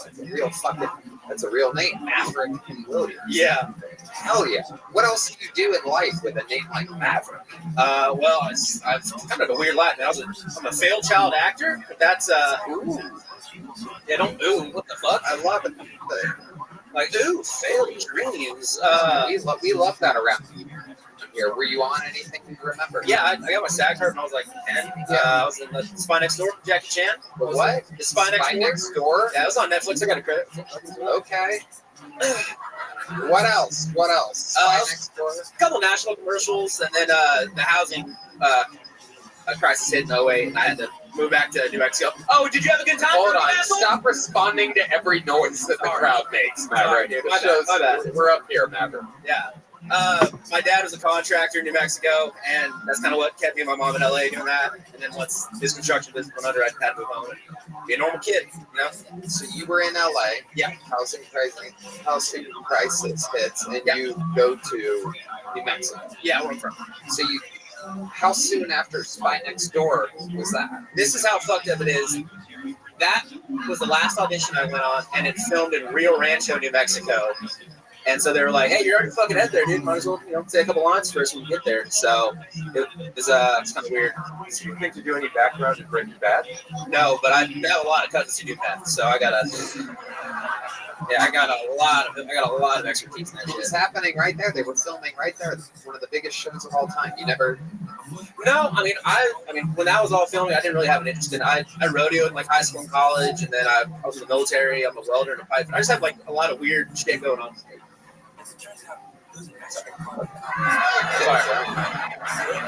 that's a real name, Maverick McWilliams. Yeah. Hell yeah. What else do you do in life with a name like Maverick? Well, it's kind of a weird life. I'm a failed child actor. That's ooh. Yeah, don't ooh. What the fuck? I love it. Like ooh, failed dreams. We love that around here. Were you on anything you remember? Yeah, I got my SAG card when I was like 10. I was in the Spy Next Door with Jackie Chan. What? The Spy Next Door? Yeah, it was on Netflix. I got a credit. Okay. What else? Spy Next Door? A couple national commercials, and then the housing crisis hit in 08, and I had to move back to New Mexico. Oh, did you have a good time? Hold on. Stop responding to every noise that the crowd makes, Maverick. My bad. We're up here, Maverick. Yeah. My dad was a contractor in New Mexico, and that's kind of what kept me and my mom in LA doing that. And then once his construction business went under, I had to move home and be a normal kid, you know? So you were in LA. Yeah. Housing crisis hits, and you go to New Mexico. Yeah, where I'm from. So how soon after Spy Next Door was that? This is how fucked up it is. That was the last audition I went on, and it filmed in Rio Rancho, New Mexico. And so they were like, "Hey, you're already fucking head there, dude. Might as well, say a couple lines first when you get there." So it's kind of weird. Do you think to do any background in Breaking Bad? No, but I have a lot of cousins who do that, so I got a lot of expertise in that shit. It's happening right there. They were filming right there. It's one of the biggest shows of all time. You never. No, I mean, when that was all filming, I didn't really have an interest in it. I rodeoed in high school and college, and then I was in the military. I'm a welder and a pipe. I just have a lot of weird shit going on.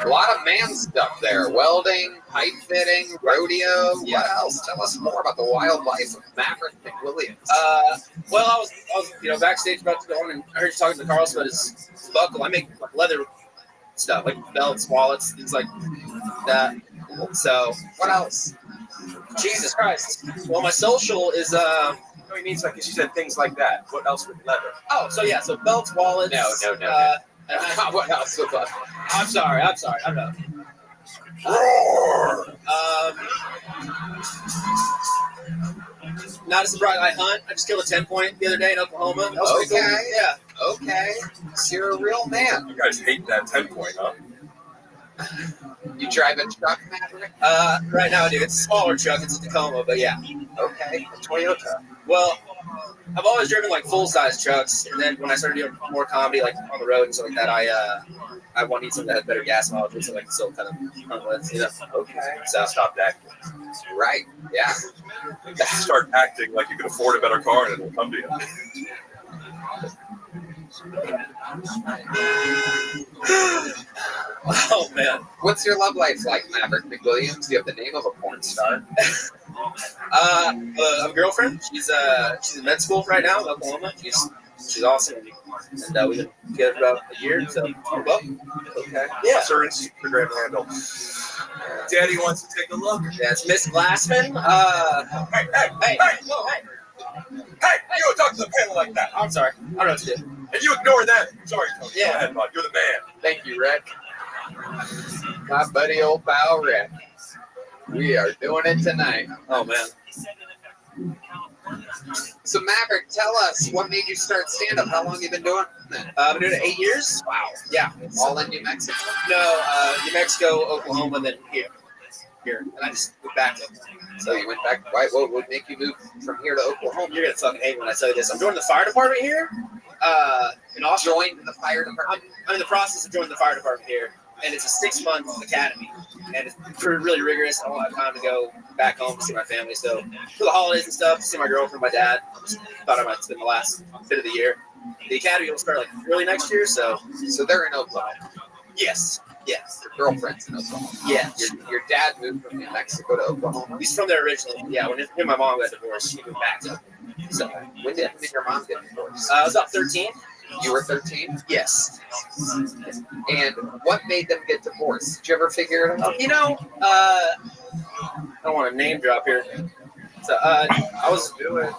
A lot of man stuff there. Welding, pipe fitting, rodeo. Yeah. What else? Tell us more about the wild life of Maverick McWilliams. Well, I was backstage about to go on, and I heard you talking to Carlos about his buckle. I make leather stuff, like belts, wallets, things like that. So what else? Jesus Christ. Well, my social is No, he means you said things like that. What else with leather? Oh, so belts, wallets. No. What else with leather? I'm sorry. I'm not. Not a surprise. I hunt. I just killed a 10-point the other day in Oklahoma. That was pretty cool. Yeah. Okay. So you're a real man. You guys hate that 10-point, huh? You drive a truck, Maverick? Right now I do. It's a smaller truck. It's a Tacoma, but yeah. Okay. A Toyota. Well, I've always driven full-size trucks, and then when I started doing more comedy, on the road and stuff like that, I want to need something that has better gas mileage, so I can still kind of hunt with, Okay. So Stop acting. Right. Yeah. Start acting like you can afford a better car, and it'll come to you. Oh man, what's your love life like, Maverick McWilliams? Do you have the name of a porn star? I have a girlfriend. She's in med school right now in Oklahoma. She's She's awesome. And we've been together about a year. So, well, Okay. yeah. Sir, Instagram handle. Daddy wants to take a look. That's Miss Glassman. Hey, you don't talk to the panel like that. I'm sorry. I don't know what to do. And you ignore them. Sorry, Tony. Yeah. Go ahead, bud. You're the man. Thank you, Rick. My buddy, old pal Rick. We are doing it tonight. Oh, man. So, Maverick, tell us what made you start stand-up. How long have you been doing it? I've been doing it 8 years. Wow. Yeah. All in New Mexico? No, New Mexico, Oklahoma, then here. And I just moved back to Oklahoma. So you went back. Why? What would make you move from here to Oklahoma? You're gonna fucking hate when I tell you this. I'm joining the fire department here. In Austin. Joined the fire department. I'm in the process of joining the fire department here, and it's a 6-month academy, and it's really rigorous. I don't have time to go back home to see my family, so for the holidays and stuff, to see my girlfriend, my dad. I just thought I might spend the last bit of the year. The academy will start like early next year, so they're in Oklahoma. Yes. Your girlfriend's in Oklahoma. Yeah. Your dad moved from New Mexico to Oklahoma. He's from there originally. Yeah. When him and my mom got divorced, he moved back to Oklahoma. So when did your mom get divorced? I was about 13. You were 13? Yes. And what made them get divorced? Did you ever figure it out? You know, I don't want to name drop here. So I was do it.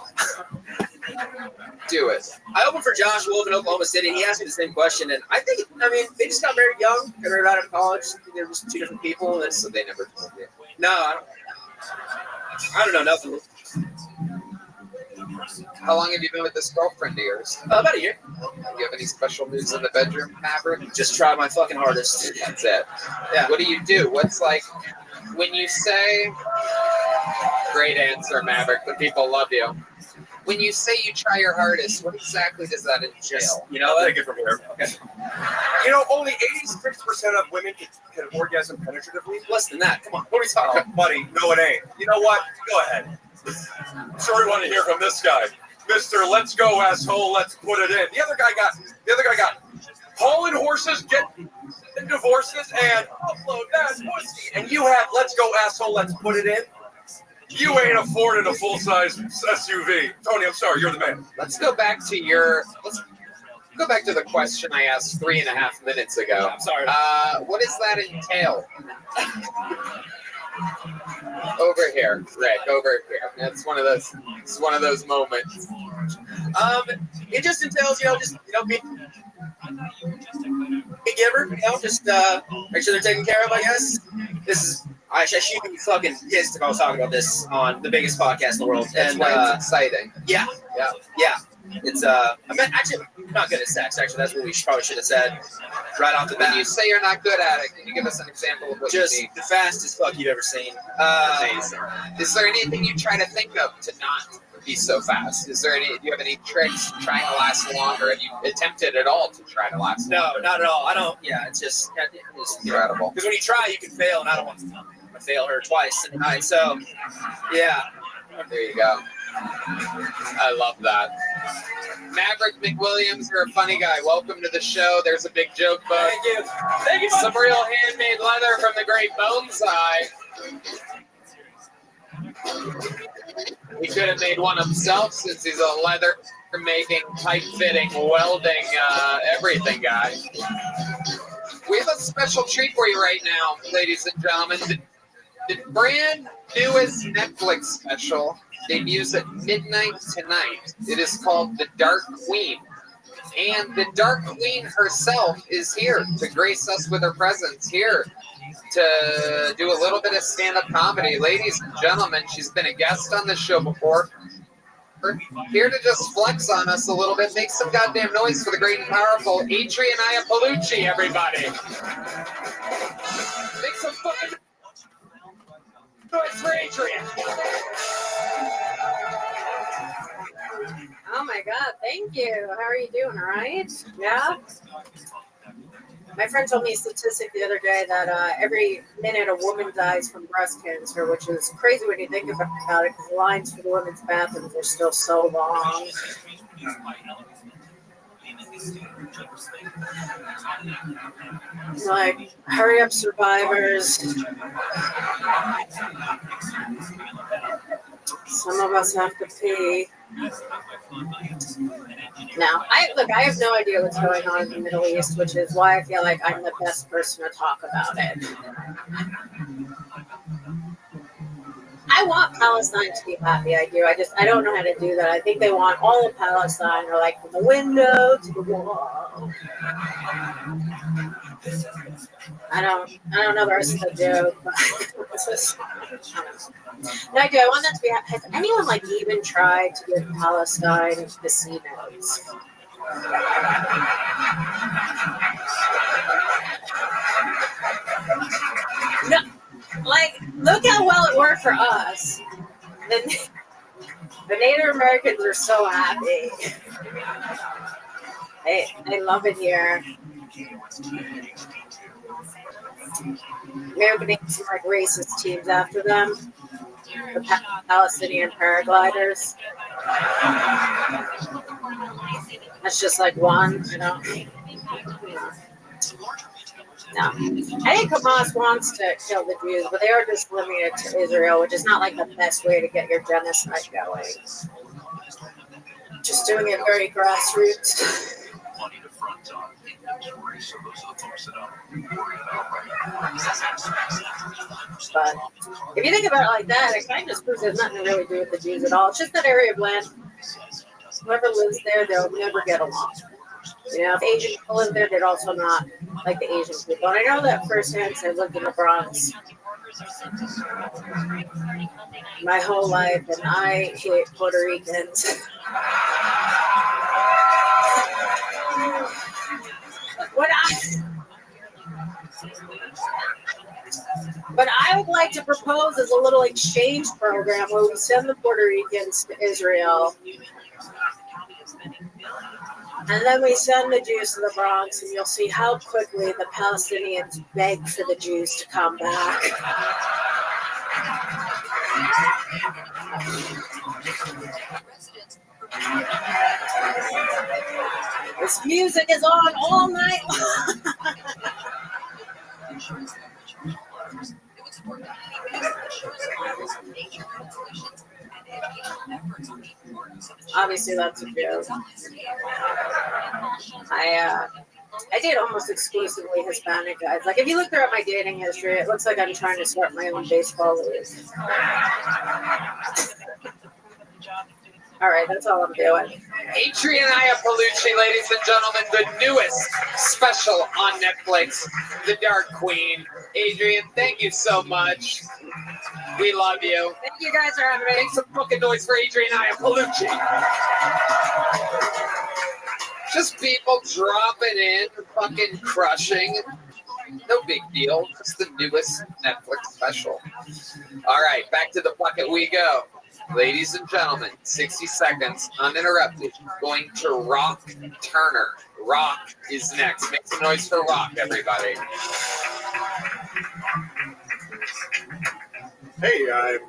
I opened for Josh Wolf in Oklahoma City, and he asked me the same question. And I think, they just got married young, got married out of college. They were just two different people, and so they never told you. No, I don't know nothing. How long have you been with this girlfriend of yours? About a year. Do you have any special moves in the bedroom, Maverick? Just try my fucking hardest. That's it. Yeah. What do you do? What's like when you say? Great answer, Maverick. The people love you. When you say you try your hardest, what exactly does that entail? You know, I'll take it from here. Okay. You know, only 86% of women can orgasm penetratively. Less than that. Come on. What are we talking about? Buddy, no, it ain't. You know what? Go ahead. I'm sure we want to hear from this guy. Mr. Let's Go Asshole, let's put it in. The other guy got hauling horses, get divorces, and upload that pussy. And you have Let's Go Asshole, let's put it in. You ain't affording a full-size SUV. Tony, I'm sorry, you're the man. Let's go back to the question I asked 3.5 minutes ago. I'm sorry. What does that entail? Over here, Rick. Over here. It's one of those moments. It just entails, be a giver. Just make sure they're taken care of. I guess I should be fucking pissed if I was talking about this on the biggest podcast in the world. That's why it's exciting. Yeah. It's I'm not good at sex. Actually, that's what we probably should have said right off the bat. When you say you're not good at it, can you give us an example of what just you mean? The fastest fuck you've ever seen. Amazing. Is there anything you try to think of to not be so fast? Do you have any tricks trying to last longer? Have you attempted at all to try to last longer? No, not at all. I don't. Yeah, it's just incredible. Because when you try, you can fail, and I don't want to fail her twice in the night. So, yeah. There you go. I love that. Maverick McWilliams, you're a funny guy. Welcome to the show. There's a big joke book. Thank you. Thank you. Some real handmade leather from the great Bonsai. He could have made one himself since he's a leather making, pipe fitting, welding, everything guy. We have a special treat for you right now, ladies and gentlemen. The brand newest Netflix special debuts at midnight tonight. It is called The Dark Queen. And the Dark Queen herself is here to grace us with her presence, here to do a little bit of stand-up comedy. Ladies and gentlemen, she's been a guest on this show before. Here to just flex on us a little bit, make some goddamn noise for the great and powerful Adrian Iapolucci, everybody. Make some fucking noise for Adrian. Oh my God, thank you. How are you doing? All right? Yeah? My friend told me a statistic the other day that every minute a woman dies from breast cancer, which is crazy when you think about it, because the lines for the women's bathrooms are still so long. Like, hurry up, survivors. Some of us have to pee. Now, I have no idea what's going on in the Middle East, which is why I feel like I'm the best person to talk about it. I want Palestine to be happy. I do. I don't know how to do that. I think they want all of Palestine, or like from the window to the wall. I don't know the rest of the joke, but it's just, no, I do. I want that to be. Has anyone like even tried to give Palestine casinos? No, like look how well it worked for us. The Native Americans are so happy. They love it here. Maybe we can name some like racist teams after them. The Palestinian paragliders. That's just like one, you know. No. I think Hamas wants to kill the Jews, but they are just limited to Israel, which is not like the best way to get your genocide going. Just doing it very grassroots. But if you think about it like that, it kind of just proves there's nothing to really do with the Jews at all. It's just that area of land. Whoever lives there, they'll never get along. You know, if Asian people live there, they'd also not like the Asian people. And I know that firsthand because I lived in the Bronx my whole life, and I hate Puerto Ricans. But I would like to propose as a little exchange program where we send the Puerto Ricans to Israel, and then we send the Jews to the Bronx, and you'll see how quickly the Palestinians beg for the Jews to come back. This music is on all night long. Obviously, that's a joke. I date almost exclusively Hispanic guys. Like, if you look through my dating history, it looks like I'm trying to start my own baseball league. All right, that's all I'm doing. Adrian Iapolucci, ladies and gentlemen, the newest special on Netflix, The Dark Queen. Adrian, thank you so much. We love you. Thank you guys for having me. Make some fucking noise for Adrian Iapolucci. Just people dropping in, fucking crushing. No big deal. It's the newest Netflix special. All right, back to the bucket we go. Ladies and gentlemen, 60 seconds, uninterrupted. Going to Rock Turner. Rock is next. Make some noise for Rock, everybody. Hey, I'm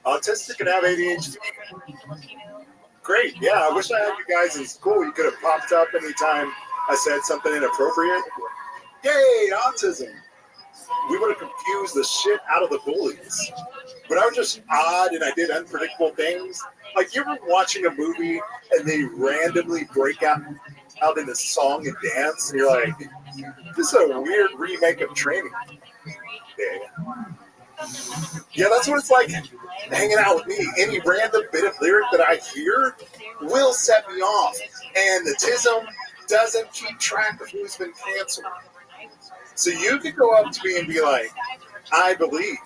autistic and have ADHD. Great, yeah, I wish I had you guys in school. You could have popped up anytime I said something inappropriate. Yay, autism. We would have confused the shit out of the bullies. But I was just odd and I did unpredictable things. Like, you ever watching a movie and they randomly break out in a song and dance, and you're like, this is a weird remake of Training Day. Yeah, that's what it's like hanging out with me. Any random bit of lyric that I hear will set me off. And the TISM doesn't keep track of who's been canceled. So you could go up to me and be like, I believe.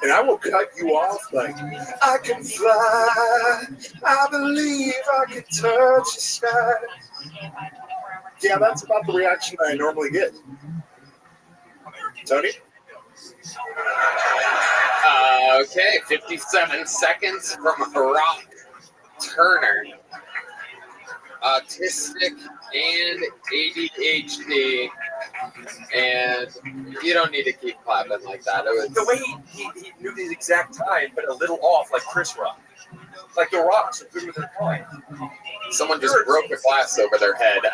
And I will cut you off like, I can fly, I believe I can touch the sky. Yeah, that's about the reaction I normally get. Tony? Okay, 57 seconds from Rock Turner. Autistic and ADHD. And you don't need to keep clapping like that. It was the way he knew the exact time, but a little off, like Chris Rock. Like the Rocks are good with their time. Someone just broke a glass over their head.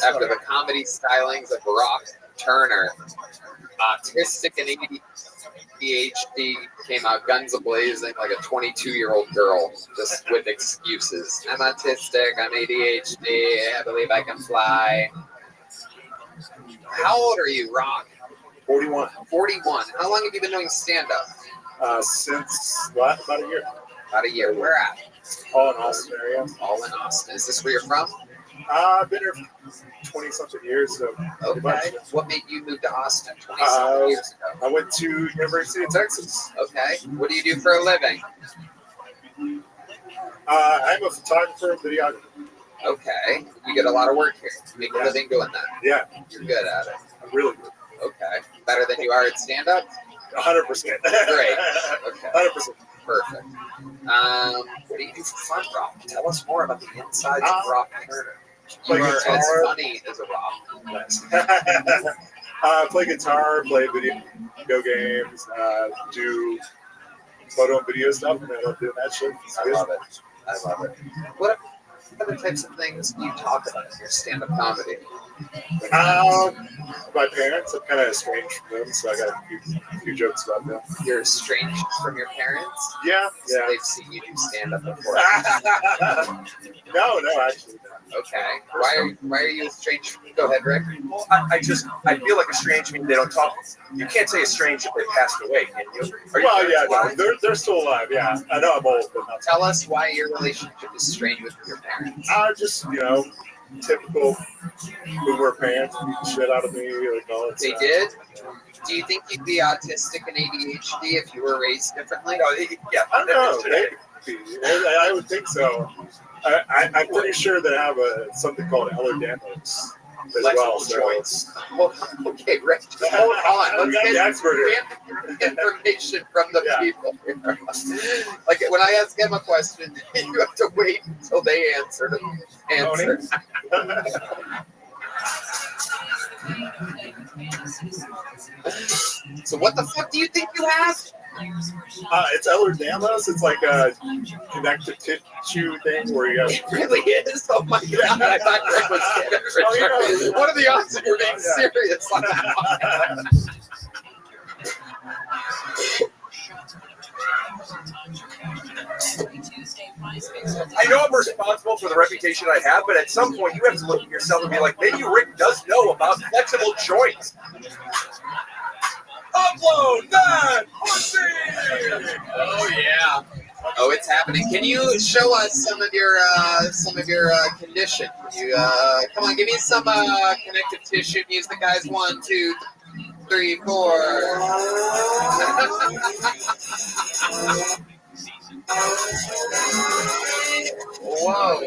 After the comedy stylings of Rock Turner, autistic and ADHD. ADHD came out guns a-blazing like a 22-year-old girl, just with excuses. I'm autistic, I'm ADHD, I believe I can fly. How old are you, Rock? 41. 41. How long have you been doing stand-up? Since about a year. About a year. Where at? All in Austin area. All in Austin. Is this where you're from? I've been here 20-something years. So okay. What made you move to Austin 20-something years ago? I went to University of Texas. Okay. What do you do for a living? I'm a photographer and videographer. Okay. You get a lot of work here. You make a living doing that. Yeah. You're good at it. I'm really good. Okay. Better than you are at stand-up? 100%. Great. Okay. 100%. Perfect. What do you do for fun, Rock? Tell us more about the insides of Rock Turner. You are as funny as a Rock. Nice. Play guitar, play video games, do photo and video stuff, and I love doing that shit. I love it. I love it. What other types of things do you talk about in your stand-up comedy? My parents, I'm kind of estranged from them, so I got a few jokes about them. You're estranged from your parents? Yeah. So they've seen you do stand-up before? No, actually. Okay. Why are you estranged? Go ahead, Rick. Well, I feel like estranged means they don't talk. You can't say estranged if they passed away, can you? They're still alive. Yeah, I know I'm old, but not. Tell us why your relationship is strained with your parents. Just typical boomer parents beat the shit out of me. Like all that they stuff. did. Do you think you'd be autistic and ADHD if you were raised differently? No, yeah, I don't know. Maybe. I would think so. I'm pretty sure that I have something called Ehlers-Danlos as well. Joints. Well, okay, Rick. Hold on. Let's get information from the people. Like when I ask them a question, you have to wait until they answer. So what the fuck do you think you have? It's Ehlers-Danlos. It's like a connective tissue thing where you have. It really is. Oh my god! I thought Rick was kidding. What are the odds of you being serious on that? I know I'm responsible for the reputation I have, but at some point you have to look at yourself and be like, maybe Rick does know about flexible joints. Upload that pussy! Oh yeah. Oh, it's happening. Can you show us some of your condition? Can you come on? Give me some connective tissue music, guys. 1, 2, 3, 4. Whoa!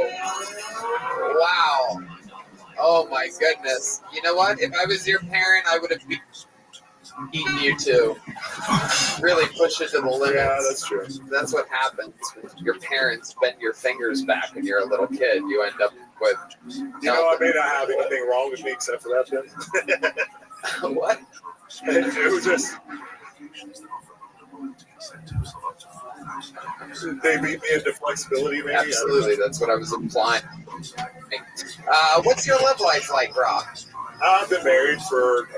Wow! Oh my goodness! You know what? If I was your parent, I would have eaten you too. Really push it to the limits. Yeah, that's true. That's what happens when your parents bend your fingers back when you're a little kid. You end up with. I may not have anything wrong with me except for that thing. What? It was just. They beat me into flexibility, maybe. Absolutely, that's what I was implying. What's your love life like, Rock? I've been married for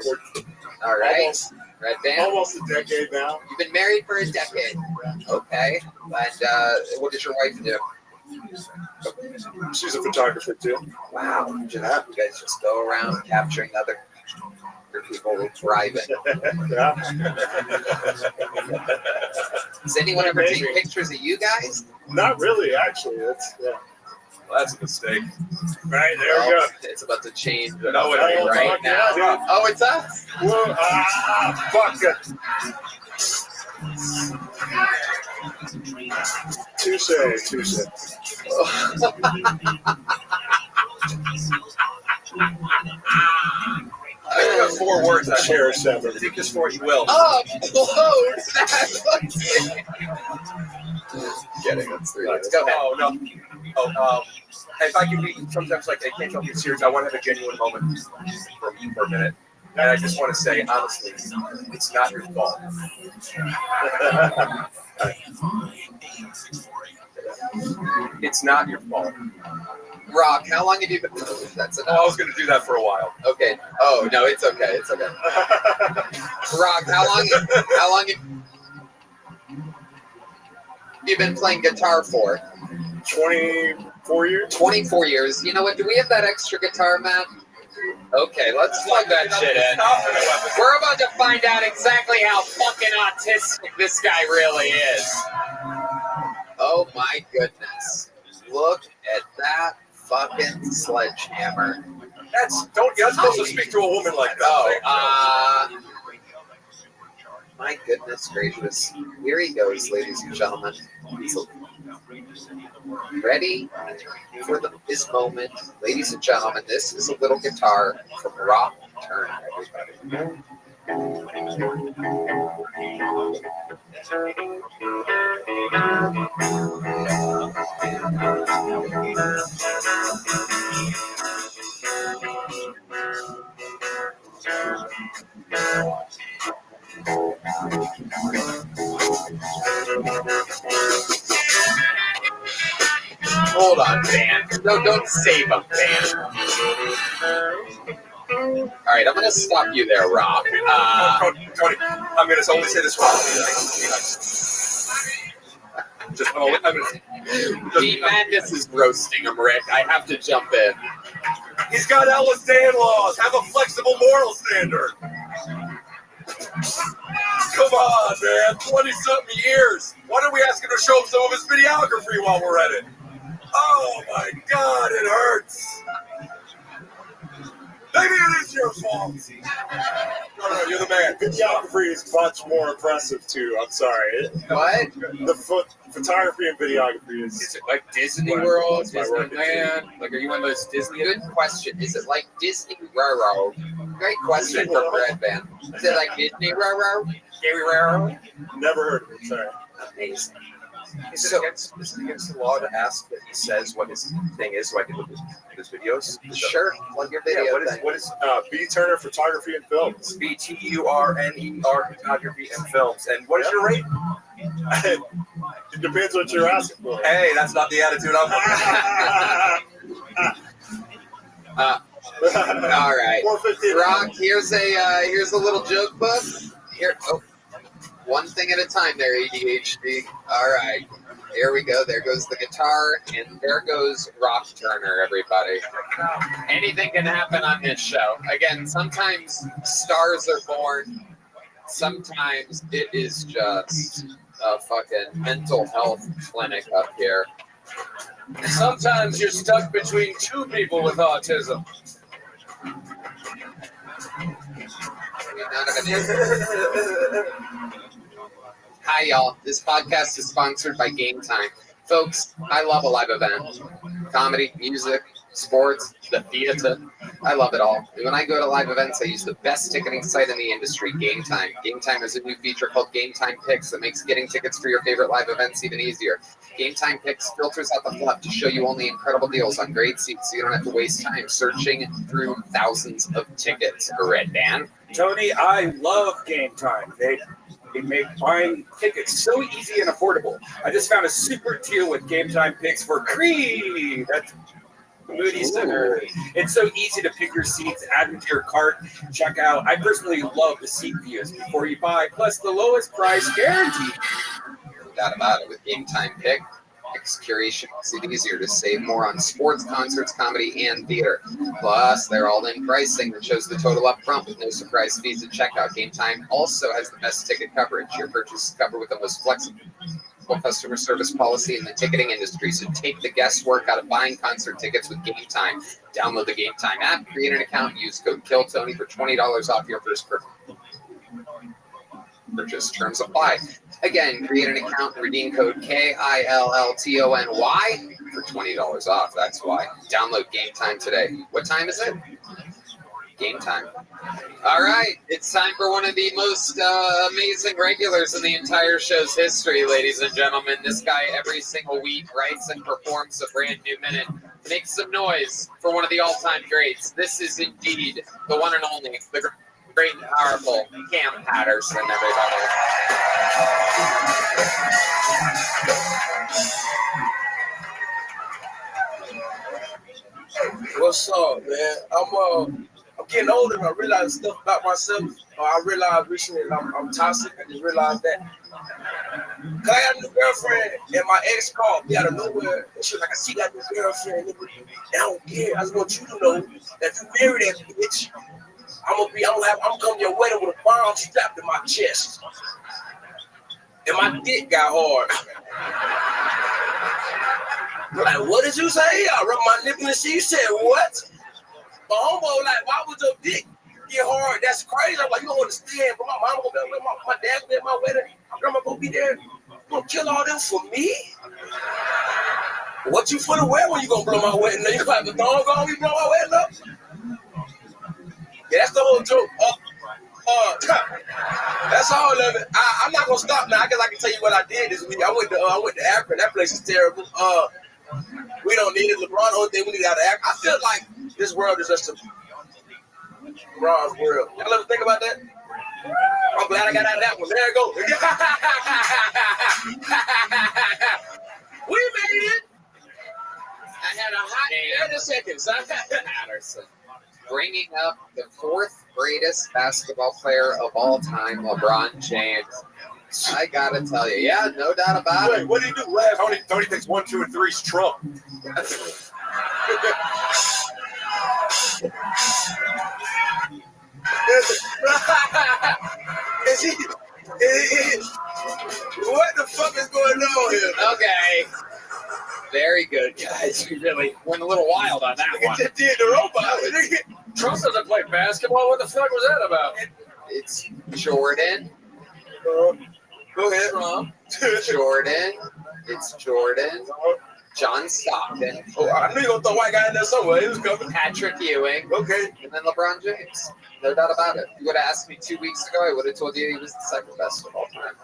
all right. Almost a decade now. You've been married for a decade. Okay. And what does your wife do? She's a photographer too. Wow. Imagine that. You guys just go around capturing other people driving. Yeah. Does anyone ever take pictures of you guys? Not really, actually. Well, that's a mistake. Right, there we go. It's about to change. No, it ain't right now. Yeah, oh, it's us. Whoa, fuck it. Touche. I got 4 words. I cherish that. Take this for what you will. Upload that. Kidding. That's 3 words. Go ahead. Oh, if I can be sometimes like I can't tell you serious, I want to have a genuine moment for a minute. And I just want to say, honestly, it's not your fault. It's not your fault. Rock, how long have you been? That's enough. I was going to do that for a while. Okay. Oh no, it's okay. It's okay. Rock, how long? You've been playing guitar for? 24 years. 24 years. You know what? Do we have that extra guitar, Matt? Okay, let's plug that shit in. We're about to find out exactly how fucking autistic this guy really is. Oh my goodness. Look at that fucking sledgehammer. You're not supposed to speak to a woman like that. My goodness gracious. Here he goes, ladies and gentlemen. Ready for this moment. Ladies and gentlemen, this is a little guitar from Rock Turn, everybody. Hold on, Dan. No, don't save him, Dan. All right, I'm going to stop you there, Rob. Tony, I'm going to only say this once. The madness is roasting him, Rick. I have to jump in. He's got Ellis Dan laws. Have a flexible moral standard. Come on, man. 20-something years. Why don't we ask him to show him some of his videography while we're at it? Oh, my God, it hurts. Maybe it is your fault. No, you're the man. Videography is much more impressive, too. I'm sorry. What? The photography and videography is... Is it like Disney World, Disneyland? Like, are you one of those Disney? Good question. Is it like Disney Railroad? Great question from Red Band. Is it like Disney Railroad? Never heard of it. Sorry. Amazing. Is it against the law to ask that he says what his thing is so I can look at his videos? Sure. Plug your video. Yeah, what is B. Turner Photography and Films? BTURNER Photography and Films. And what is your rate? It depends what you're asking for. Hey, that's not the attitude I'm looking All right. Rock, here's a little joke book. Here. Oh. One thing at a time there, ADHD. All right. Here we go. There goes the guitar, and there goes Rock Turner, everybody. Anything can happen on this show. Again, sometimes stars are born. Sometimes it is just a fucking mental health clinic up here. Sometimes you're stuck between two people with autism. Hi, y'all. This podcast is sponsored by Game Time. Folks, I love a live event. Comedy, music, sports, the theater. I love it all. And when I go to live events, I use the best ticketing site in the industry, Game Time. Game Time has a new feature called Game Time Picks that makes getting tickets for your favorite live events even easier. Game Time Picks filters out the fluff to show you only incredible deals on great seats so you don't have to waste time searching through thousands of tickets. Red Band. Tony, I love Game Time. They make buying tickets so easy and affordable. I just found a super deal with Game Time Picks for Creed at the Moody Center. It's so easy to pick your seats, add them to your cart, check out. I personally love the seat views before you buy, plus the lowest price guaranteed. No doubt about it with Game Time Picks curation makes it easier to save more on sports, concerts, comedy, and theater. Plus, they're all-in pricing that shows the total up front with no surprise fees at checkout. Game Time also has the best ticket coverage. Your purchase is covered with the most flexible customer service policy in the ticketing industry. So take the guesswork out of buying concert tickets with Game Time. Download the Game Time app, create an account, use code KILLTONY for $20 off your first purchase. Terms apply. Again, create an account and redeem code KILLTONY for $20 off. That's why. Download Game Time today. What time is it? Game Time. All right. It's time for one of the most amazing regulars in the entire show's history, ladies and gentlemen. This guy every single week writes and performs a brand new minute. Make some noise for one of the all-time greats. This is indeed the one and only, the great and powerful Cam Patterson, everybody. What's up, man? I'm getting older and I realize stuff about myself. I realized recently that I'm toxic. I just realized that. Cause I got a new girlfriend, and my ex called me out of nowhere, and she was like, I see you got a new girlfriend, nigga. And I don't care. I just want you to know that if you marry that bitch, I'm gonna come to your wedding with a bomb strapped to my chest. And my dick got hard. I'm like, what did you say? I rubbed my nipple and she said, what? My homeboy was like, why would your dick get hard? That's crazy. I'm like, you don't understand, but my mama gonna be there, my dad gonna be at my wedding, my grandma gonna be there. You gonna kill all them for me? What you finna wear when you gonna blow my wedding? You gonna have the thong on when you blow my wedding up? Yeah, that's the whole joke. That's all of it. I'm not gonna stop now. I guess I can tell you what I did this week. I went to Akron. That place is terrible. We don't need it. LeBron, only thing we need out of Akron. I feel like this world is just a LeBron's world. Y'all ever think about that? I'm glad I got out of that one. There you go. We made it. I had a hot 30 seconds. Patterson. Bringing up the fourth greatest basketball player of all time, LeBron James. I gotta tell you, yeah, no doubt about it. What did he do last? Tony thinks 1, 2, and 3 is Trump. What the fuck is going on here? Okay. Very good, guys. You really went a little wild on that one. Just did the robot. Trump doesn't play basketball. What the fuck was that about? It's Jordan. Go ahead. Trump. Jordan. It's Jordan. John Stockton. Oh, I knew you were gonna throw a white guy in there somewhere. He was coming. Patrick Ewing. Okay. And then LeBron James. No doubt about it. You would have asked me 2 weeks ago, I would have told you he was the second best of all time.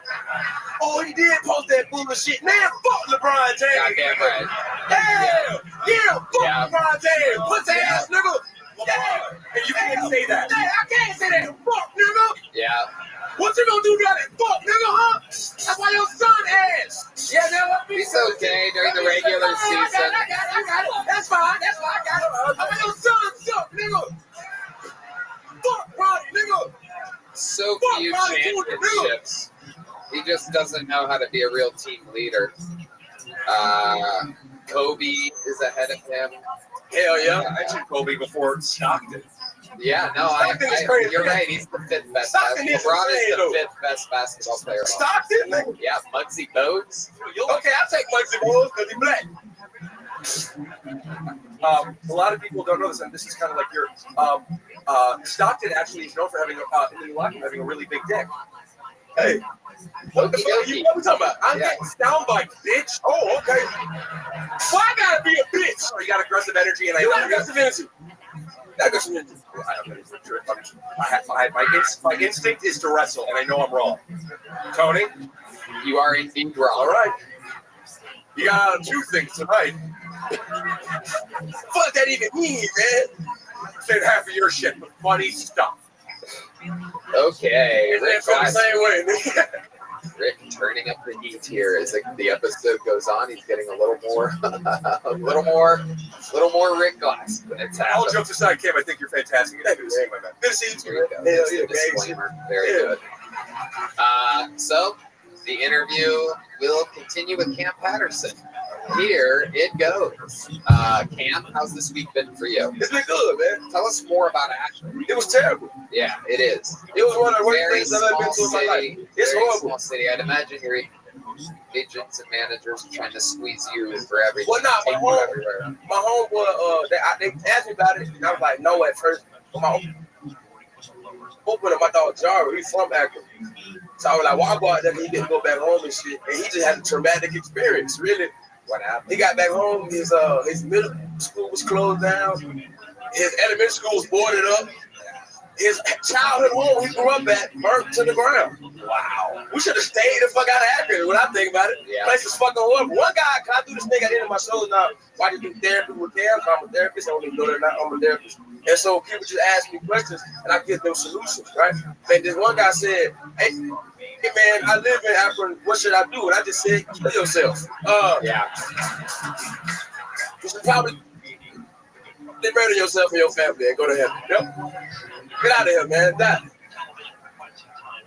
Oh, he did post that bullshit. Man, fuck LeBron James. Goddamn right. Yeah, fuck LeBron James. Pussy ass nigga. Yeah. And you can't say that. Hey, I can't say that. Fuck, nigga. Yeah. What you gonna do about it? Fuck, nigga, huh? That's why your son ass. Yeah, now He's okay during the regular season. I got it. That's fine. I got it. I want your son suck, nigga. Fuck, Ronnie, nigga. So few championships. He just doesn't know how to be a real team leader. Kobe is ahead of him. Hell yeah. I mentioned Kobe before Stockton. Yeah, no, you're right. He's the fifth best. LeBron is the fifth best basketball player. Stockton? Yeah, Muggsy Bogues. Okay, I'll take Muggsy Bogues because he's black. A lot of people don't know this, and this is kind of like your Stockton actually is known for having having a really big dick. Hey, what the fuck are you talking about? I'm getting sound bites, bitch. Oh, okay. Why I gotta be a bitch? Oh, you got aggressive energy, and you got aggressive energy. My instinct is to wrestle, and I know I'm wrong. Tony, you are indeed wrong. All right. You got out of two things tonight. Fuck that even mean, man? Said half of your shit with funny stuff. Okay. Rick feel the same way. Rick turning up the heat here as the episode goes on. He's getting a little more Rick Glass. All jokes aside, Kim, I think you're fantastic. Good to see you, my man. Good to see you. Disclaimer. Very good. So the interview will continue with Cam Patterson. Here it goes. Cam, how's this week been for you? It's been good, man. Tell us more about Akron. It was terrible. Yeah, it is. It was one of the worst Very things I've ever been to in my life. It's very horrible. Small city. I'd imagine your agents and managers are trying to squeeze you for everything. Well, nah, take you everywhere. my homeboy, they asked me about it, and I was like, no at first. But my opener, my dog Jaro, he's from Akron. So I was like, well, I'll go out there and he didn't go back home and shit. And he just had a traumatic experience, really. What happened? He got back home, his middle school was closed down, his elementary school was boarded up, his childhood home he grew up at burnt to the ground. Wow. We should have stayed the fuck out of Akron when I think about it. Yeah. Place is fucking horrible. One guy, can I do this thing at the end of my show now? Why do you do therapy with Cam? I'm a therapist. I don't even know that I'm a therapist. And so people just ask me questions and I give them solutions, right? And this one guy said, hey man, I live in Akron. What should I do? And I just said, kill yourself. Yeah. You should probably murder yourself and your family and go to heaven. Yep. Get out of here, man. Die.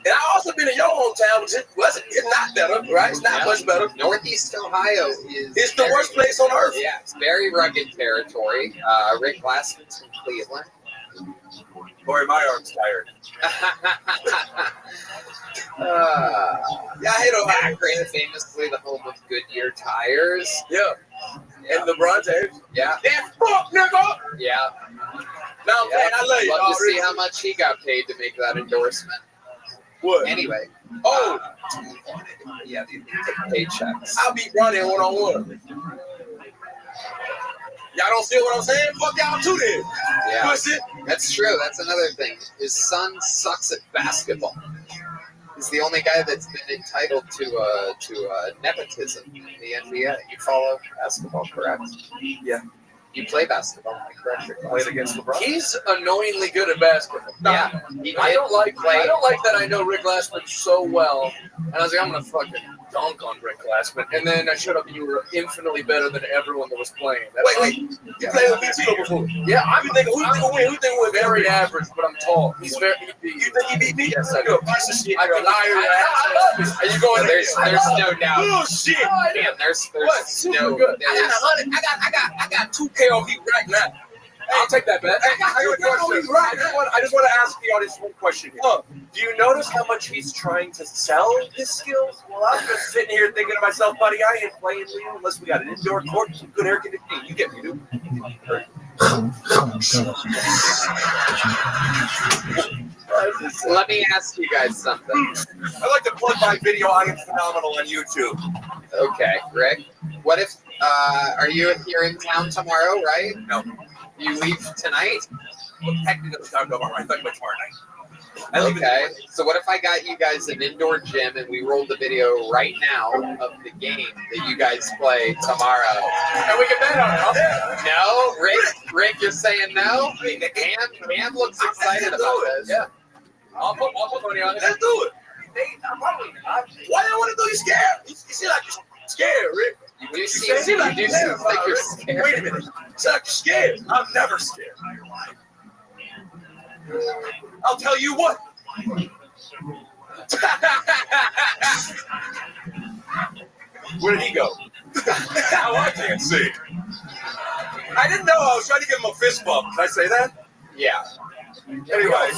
And I also been in your hometown, which it's not better, right? It's not much better. Northeast Ohio is It's the worst place on earth. Yeah, it's very rugged territory. Rick Glassman's from Cleveland. Boy, my arm's tired. Yeah, I hate Ohio. Akron, famously the home of Goodyear tires. Yeah. And LeBron James. Yeah. That fuck, nigga. Yeah. No, man, I love you. Love to see how much he got paid to make that endorsement. What? Anyway. Oh. Yeah, the paychecks. I'll be running one-on-one. Y'all don't feel what I'm saying? Fuck y'all too then. Yeah. Pussy. That's true. That's another thing. His son sucks at basketball. He's the only guy that's been entitled to nepotism in the NBA. You follow basketball, correct? Yeah. You play basketball, am I correct? Played against LeBron. He's annoyingly good at basketball. Yeah. I don't like that I know Rick Glassman so well. And I was like, I'm gonna fucking dunk on Rick Glassman. And then I showed up and you were infinitely better than everyone that was playing. Wait. You played with BT before? Yeah, Who think will win? Who think will win? Very average, but I'm tall. He's very. You think he beat me? Yes, I You're do. a piece of shit. I You're a liar. I love it. Are you going? There's no doubt. Bullshit. Damn, there's What? no. Good. I got 2K on me right now. I'll take that bet. I got 2K on me right now. I just want to ask the audience one question here. Do you notice how much he's trying to sell his skills? Well, I'm just sitting here thinking to myself, buddy, I ain't playing Leo unless we got an indoor court and some good air conditioning. You get me, dude. Let me ask you guys something. I like to plug my video. I am phenomenal on YouTube. Okay, Rick. What if are you here in town tomorrow, right? No. You leave tonight? Well, technically, I'm tomorrow. I thought you meant tomorrow night. Okay. So what if I got you guys an indoor gym and we rolled the video right now of the game that you guys play tomorrow? And we can bet on it. No, Rick, you're saying no? I mean, Cam looks excited about this. Yeah. I'll put money on it. Let's do it. I'm probably not. Why you want to do? You scared? You seem like you're scared, Rick. You do seem like you're scared. Wait a minute. You seem like you're scared. I'm never scared. I'll tell you what. Where did he go? Now I can't see. I didn't know. I was trying to give him a fist bump. Did I say that? Yeah. Anyway.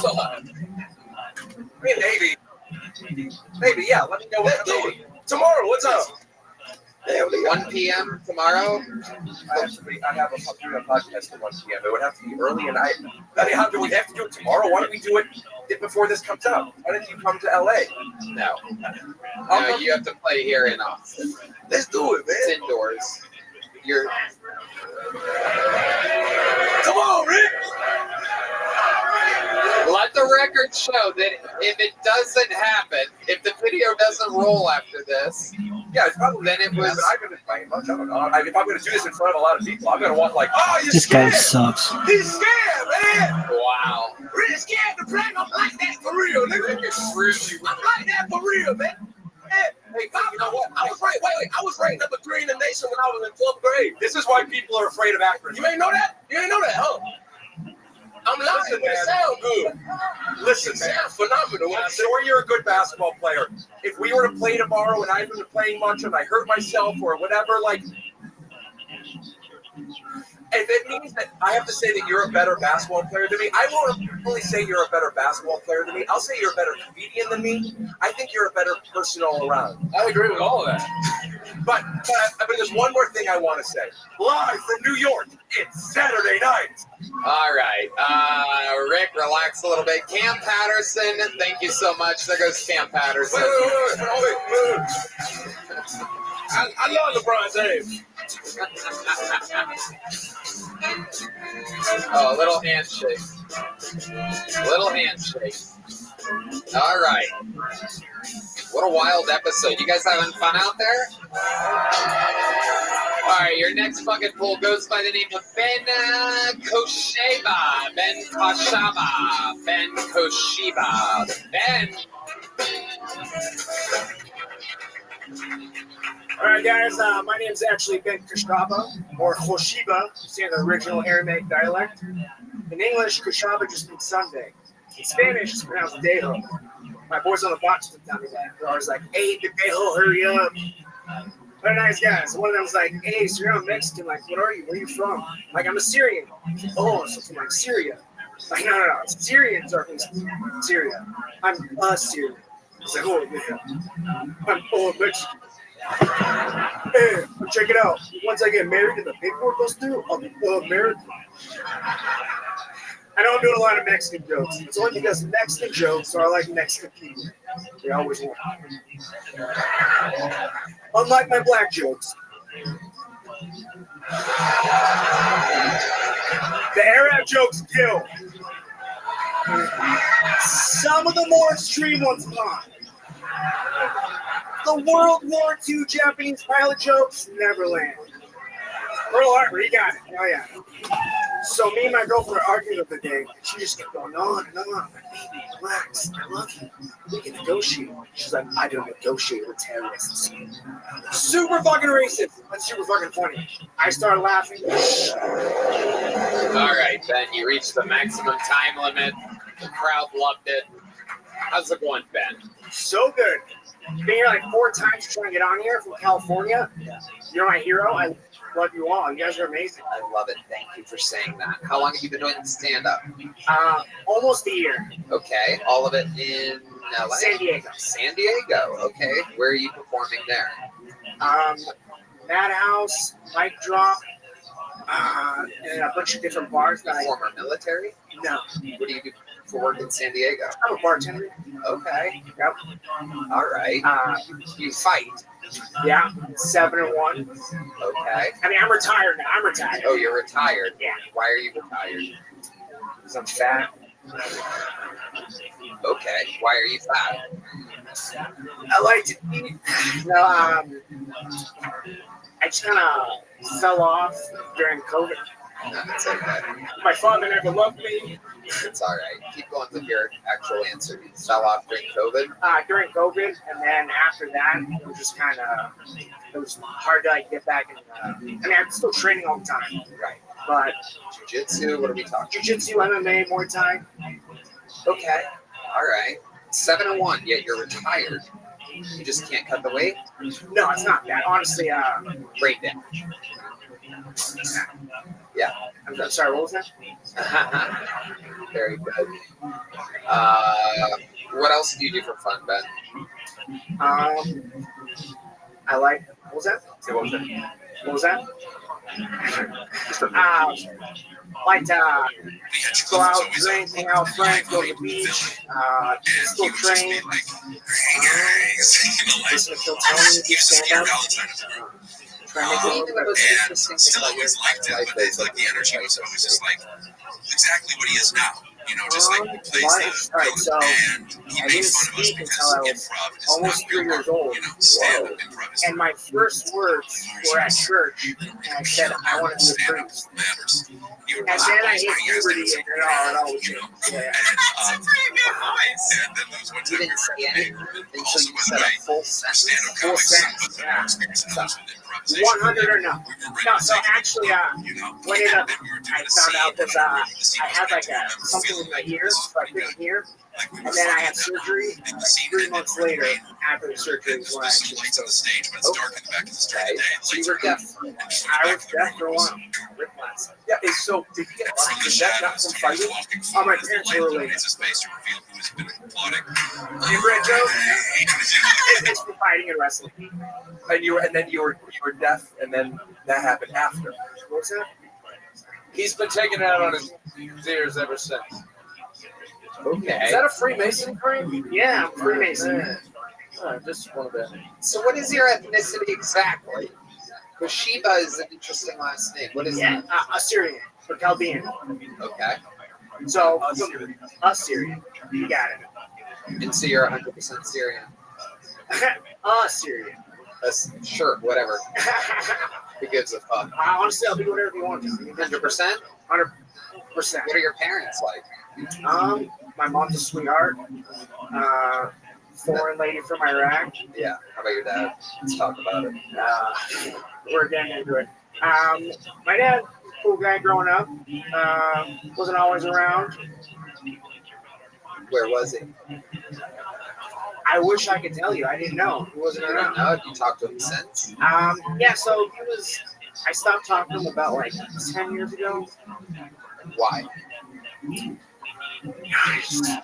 Maybe, yeah. Let me know what do it. Tomorrow, what's up? Yeah, 1 p.m. tomorrow. I have a podcast at 1 p.m. It would have to be early, and I mean, how do we have to do it tomorrow? Why don't we do it before this comes out? Why don't you come to LA? No, you have to play here in Austin. Let's do it, man. It's indoors. You're. Come on, Rick. Let the record show that if it doesn't happen, if the video doesn't roll after this, yeah, it's probably then it was. I've been playing much. I don't know. If I'm going to do this in front of a lot of people, I'm going to want you're This scared. guy sucks. He's scared, man. Wow. Rick's scared to play. I'm like that for real, nigga. I'm like that for real, man. Hey, you know what? I was ranked. Wait. I was ranked number 3 in the nation when I was in 12th grade. This is why people are afraid of Akron. You ain't know that? You ain't know that, huh? I'm lying, but it sound good. Listen, It man. sounds phenomenal. I'm sure you're a good basketball player. If we were to play tomorrow and I haven't been playing much and I hurt myself or whatever, if it means that I have to say that you're a better basketball player than me, I won't really say you're a better basketball player than me. I'll say you're a better comedian than me. I think you're a better person all around. I agree with all of that. But there's one more thing I want to say. Live from New York, it's Saturday night. All right. Rick, relax a little bit. Cam Patterson, thank you so much. There goes Cam Patterson. Wait. I love LeBron James. Oh, a little handshake. All right. What a wild episode. You guys having fun out there? All right, your next fucking pool goes by the name of Ben Kosheba. Ben Koshiba. Ben. All right, guys. My name is actually Ben Koshaba, or Koshiba, in the original Aramaic dialect. In English, Koshaba just means Sunday. In Spanish, it's pronounced Dejo. My boys on the box would tell me that. They're always like, hey, big ho, hurry up. They're nice guys. One of them was like, hey, so you're not Mexican. Like, what are you? Where are you from? Like, I'm a Syrian. Oh, so from like Syria. Like, no. Syrians are from Syria. I'm a Syrian. It's like, oh, yeah. I'm Mexican. Hey, check it out. Once I get married and the paperwork goes through, I'll be American. I know I'm doing a lot of Mexican jokes. It's only because Mexican jokes are like Mexican people. They always want. Unlike my black jokes. The Arab jokes kill. Some of the more extreme ones pop. The World War II Japanese pilot jokes never land. Pearl Harbor, you got it. Oh, yeah. So me and my girlfriend were arguing the other day. She just kept going on and on. Like, baby, relax. I love you. We can negotiate. She's like, I don't negotiate with terrorists. Super fucking racist, but super fucking funny. I started laughing. All right, Ben, you reached the maximum time limit. The crowd loved it. How's it going, Ben? So good. Been here like 4 times trying to get on here from California. You're my hero. I love you all. You guys are amazing. I love it. Thank you for saying that. How long have you been doing stand-up? Almost a year. Okay. All of it in LA? San Diego. San Diego. Okay. Where are you performing there? Madhouse, Mic Drop, and a bunch of different bars. Former military? No. What do you do for work in San Diego? I'm a bartender. Okay. Yep. All right. You fight? Yeah. 7-1. Okay. I mean, I'm retired now. I'm retired. Oh, you're retired? Yeah. Why are you retired? Because I'm fat. Okay. Why are you fat? I like to eat. No, I just kind of fell off during COVID. No, that's okay. My father never loved me. It's all right. Keep going with your actual answer. You fell off during COVID? During COVID, and then after that, it was just kind of, it was hard to like get back. I mean, I'm still training all the time. Right. But jiu-jitsu, what are we talking? Jiu-jitsu, MMA, Muay Thai. Okay. All right. 7-1, yet you're retired. You just can't cut the weight? No, it's not that. Honestly, brain damage. Yeah. I'm sorry, what was that? Very good. What else do you do for fun, Ben? I like. What was that? What was that? What was that? Like go out, drink, hang out with friends, go to the beach, still train. Listen to Phil Tony, do stand up. And still always liked it, but it's like the energy was always just like exactly what he is now. You know, just like he plays the and he made fun of us because improv is almost not 3 years old. you know, stand-up improv is And my first words were at church, and I said I wanted to be a priest. And then I hit puberty, and it all changed. Yeah. You didn't say anything until you said a full sentence. Full sentence, yeah. 100 or no. No, so actually, when I found out that I had like something in my ear, so I couldn't hear. And then I had surgery 3 months later after the surgery was when I actually okay. So you were deaf. I was deaf for a while. Yeah, so did you get is that not from fighting? Oh, my parents were related. You read Joe? It's from fighting and wrestling. And then you were deaf, and then that happened after. What's that? He's been taking it out on his ears ever since. Okay. Is that a Freemason cream? Yeah, I'm Freemason. Just one of them. So what is your ethnicity exactly? Koshiba is an interesting last name. What is that? Assyrian or Chaldean. Okay. So Assyrian. You got it. And so you're 100% Syrian. Assyrian. Sure, whatever. Who gives a fuck? Honestly, I'll do whatever you want. 100%? 100%. What are your parents like? My mom's a sweetheart. Foreign lady from Iraq. Yeah. How about your dad? Let's talk about it. We're getting into it. My dad, cool guy growing up. Wasn't always around. Where was he? I wish I could tell you. I didn't know. He wasn't You don't around. know? Have you talked to him since? Yeah, so he was. I stopped talking to him about like 10 years ago. Why?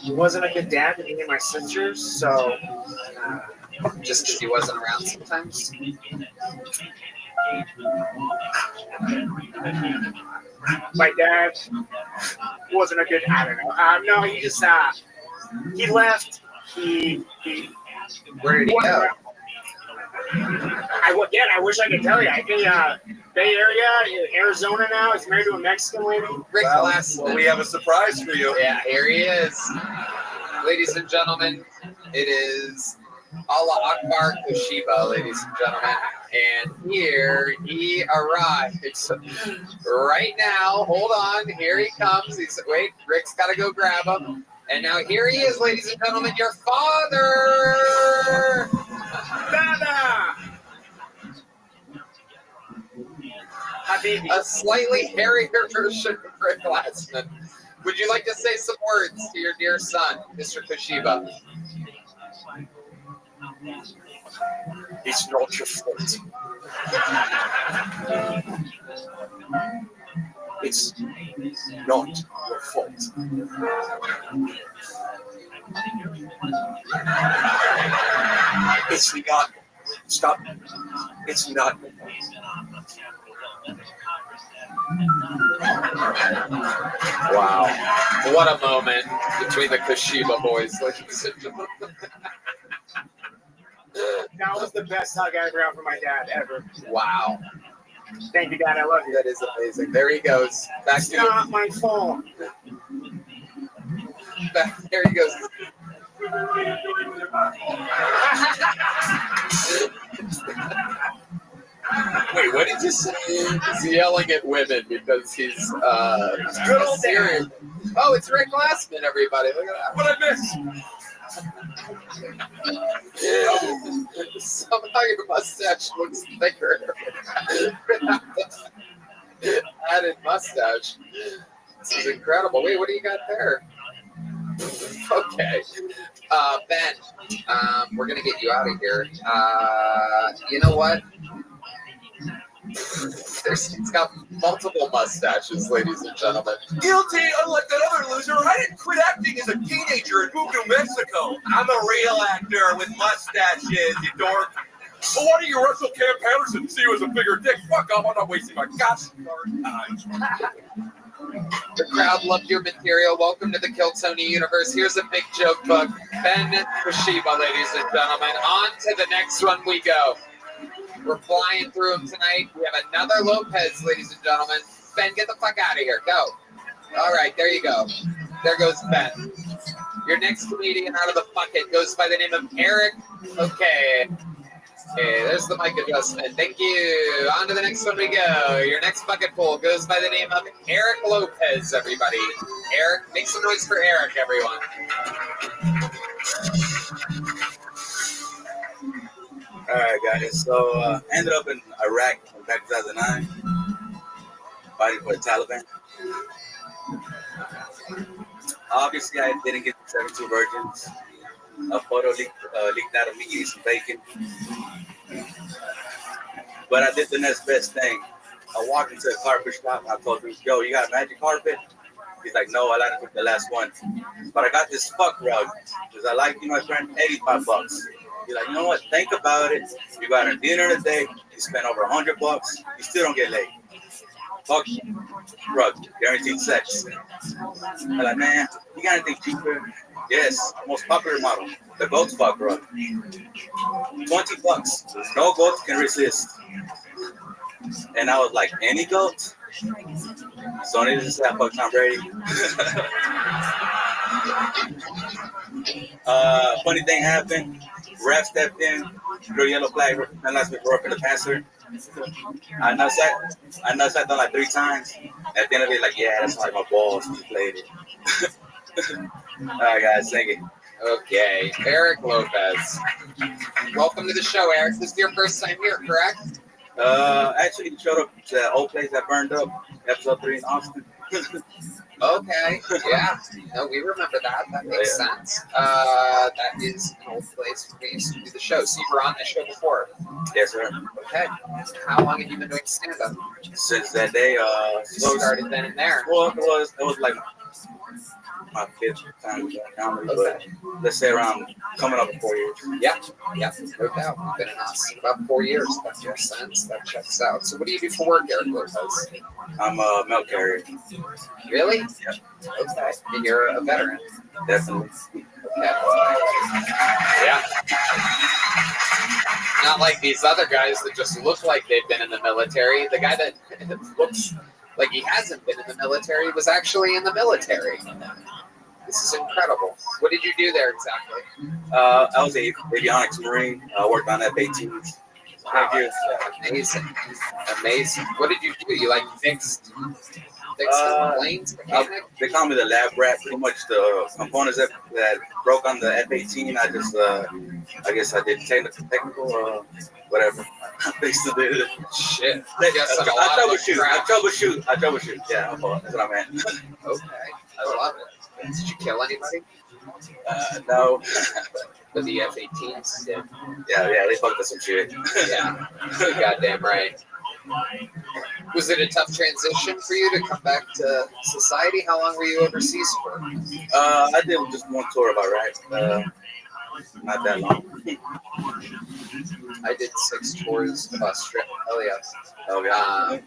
He wasn't a good dad to me and my sisters, so. Just because he wasn't around sometimes? My dad wasn't a good. I don't know. No, he just. He left. He Where did he go? I wish I could tell you. I think Bay Area, in Arizona now. He's married to a Mexican lady. Rick Glassman. Well, we have a surprise for you. Yeah, here he is. Ladies and gentlemen, it is Allah Akbar Kushiba, ladies and gentlemen. And here he arrives. Right now, hold on. Here he comes. Wait, Rick's got to go grab him. And now here he is, ladies and gentlemen, your father! Dada! A slightly hairier version of Rick Glassman. Would you like to say some words to your dear son, Mr. Kushiba? It's not your fault. It's not your fault. It's not. Stop. It's not. Wow. What a moment between the Kushiba boys, ladies and gentlemen. That was the best hug I ever got from my dad ever. Wow. Thank you, Dad. I love you. That is amazing. There he goes. Back It's to not my fault. There he goes. Wait, what did you say? He's yelling at women because he's good old serious. Oh, it's Rick Glassman, everybody. Look at that. What I missed? Somehow your mustache looks thicker. Added mustache. This is incredible. Wait, what do you got there? Okay. Ben, we're going to get you out of here. You know what? He's got multiple mustaches, ladies and gentlemen. Guilty, unlike that other loser. I didn't quit acting as a teenager and moved to Mexico. I'm a real actor with mustaches, you dork. Well, why do you wrestle Cam Patterson and see you as a bigger dick? Fuck off, I'm not wasting my gosh darn time. The crowd loved your material. Welcome to the Kill Tony universe. Here's a big joke book. Ben Kushiba, ladies and gentlemen. On to the next one we go. We're flying through them tonight. We have another Lopez, ladies and gentlemen. Ben, get the fuck out of here. Go. All right, there you go. There goes Ben. Your next comedian out of the bucket goes by the name of Eric. Okay. Okay, there's the mic adjustment. Thank you. On to the next one we go. Your next bucket pool goes by the name of Eric Lopez, everybody. Eric, make some noise for Eric, everyone. All right, guys. So ended up in Iraq back in 2009, fighting for the Taliban. Obviously, I didn't get the 72 virgins. A photo leaked out of me eating some bacon. But I did the next best thing. I walked into a carpet shop and I told him, yo, you got a magic carpet? He's like, no, I like to pick the last one. But I got this fuck rug because I like, my friend, $85. He's like, you know what? Think about it. You got a dinner today. You spend over $100. You still don't get laid. Fuck rug, guaranteed sex. I'm like, man, you got anything cheaper? Yes, most popular model, the goat fuck rug. $20. No goat can resist. And I was like, any goat? So I needed to say I fucked Tom Brady. Funny thing happened. Ref stepped in, threw a yellow flag, and last week we're up in the passer. I know that done like 3 times. At the end of it, like, yeah, that's like my balls. He played it. All right, guys, sing it. Okay, Eric Lopez. Welcome to the show, Eric. This is your first time here, correct? Actually, showed up to that old place that burned up, episode 3 in Austin. Okay, yeah. No, we remember that. That makes sense. That is an old place where we used to do the show. So you were on the show before? Yes, sir. Okay. How long have you been doing stand-up? Since that day, You started then and there. well, it was like my fifth time doing comedy, but let's say around coming up in 4 years. Yeah, no doubt. You've been in Austin about 4 years. That makes sense. That checks out. So what do you do for work, Eric Lopez? I'm a milk carrier. Really? Yeah. Okay. And you're a veteran? Definitely. Okay. Yeah. Not like these other guys that just look like they've been in the military. The guy that looks like he hasn't been in the military was actually in the military. This is incredible. What did you do there exactly? I was a avionics Marine. I worked on F-18s. Wow, amazing. Amazing. What did you do? You like fixed planes, mechanic? They call me the lab rat. Pretty much the components that broke on the F-18. I just, I guess I did technical, whatever. Fixed it. Shit. I troubleshoot. Yeah, that's what I meant. Okay. I love it. Did you kill anybody? No. But the F-18s did. Yeah, they fucked up some shit. Yeah, you're goddamn right. Was it a tough transition for you to come back to society? How long were you overseas for? I did just one tour about right. Not that long. I did 6 tours of Australia. Oh yeah. Oh yeah.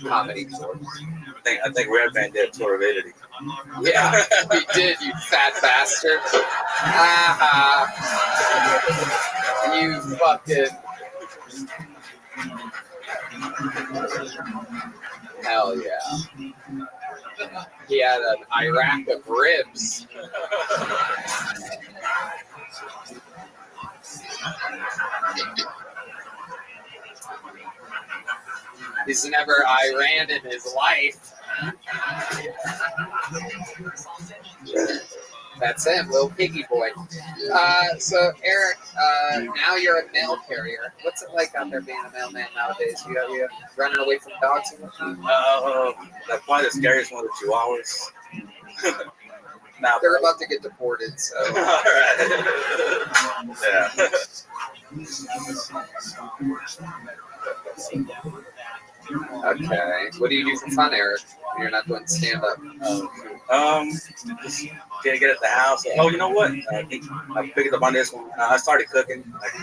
Comedy tours. I think Red Band did a tour of Italy. Yeah, we did, you fat bastard. You fucking. Hell yeah. He had an Iraq of ribs. He's never Iran in his life. That's him, little piggy boy. So Eric, now you're a mail carrier. What's it like out there being a mailman nowadays? You running away from dogs and whatnot? That's probably the scariest one of the Chihuahuas. Now they're about to get deported, so. All right. Yeah. Okay. What do you do for fun, Eric? When you're not doing stand-up? Just can't get at the house. Oh, you know what? I picked up on this one. I started cooking, like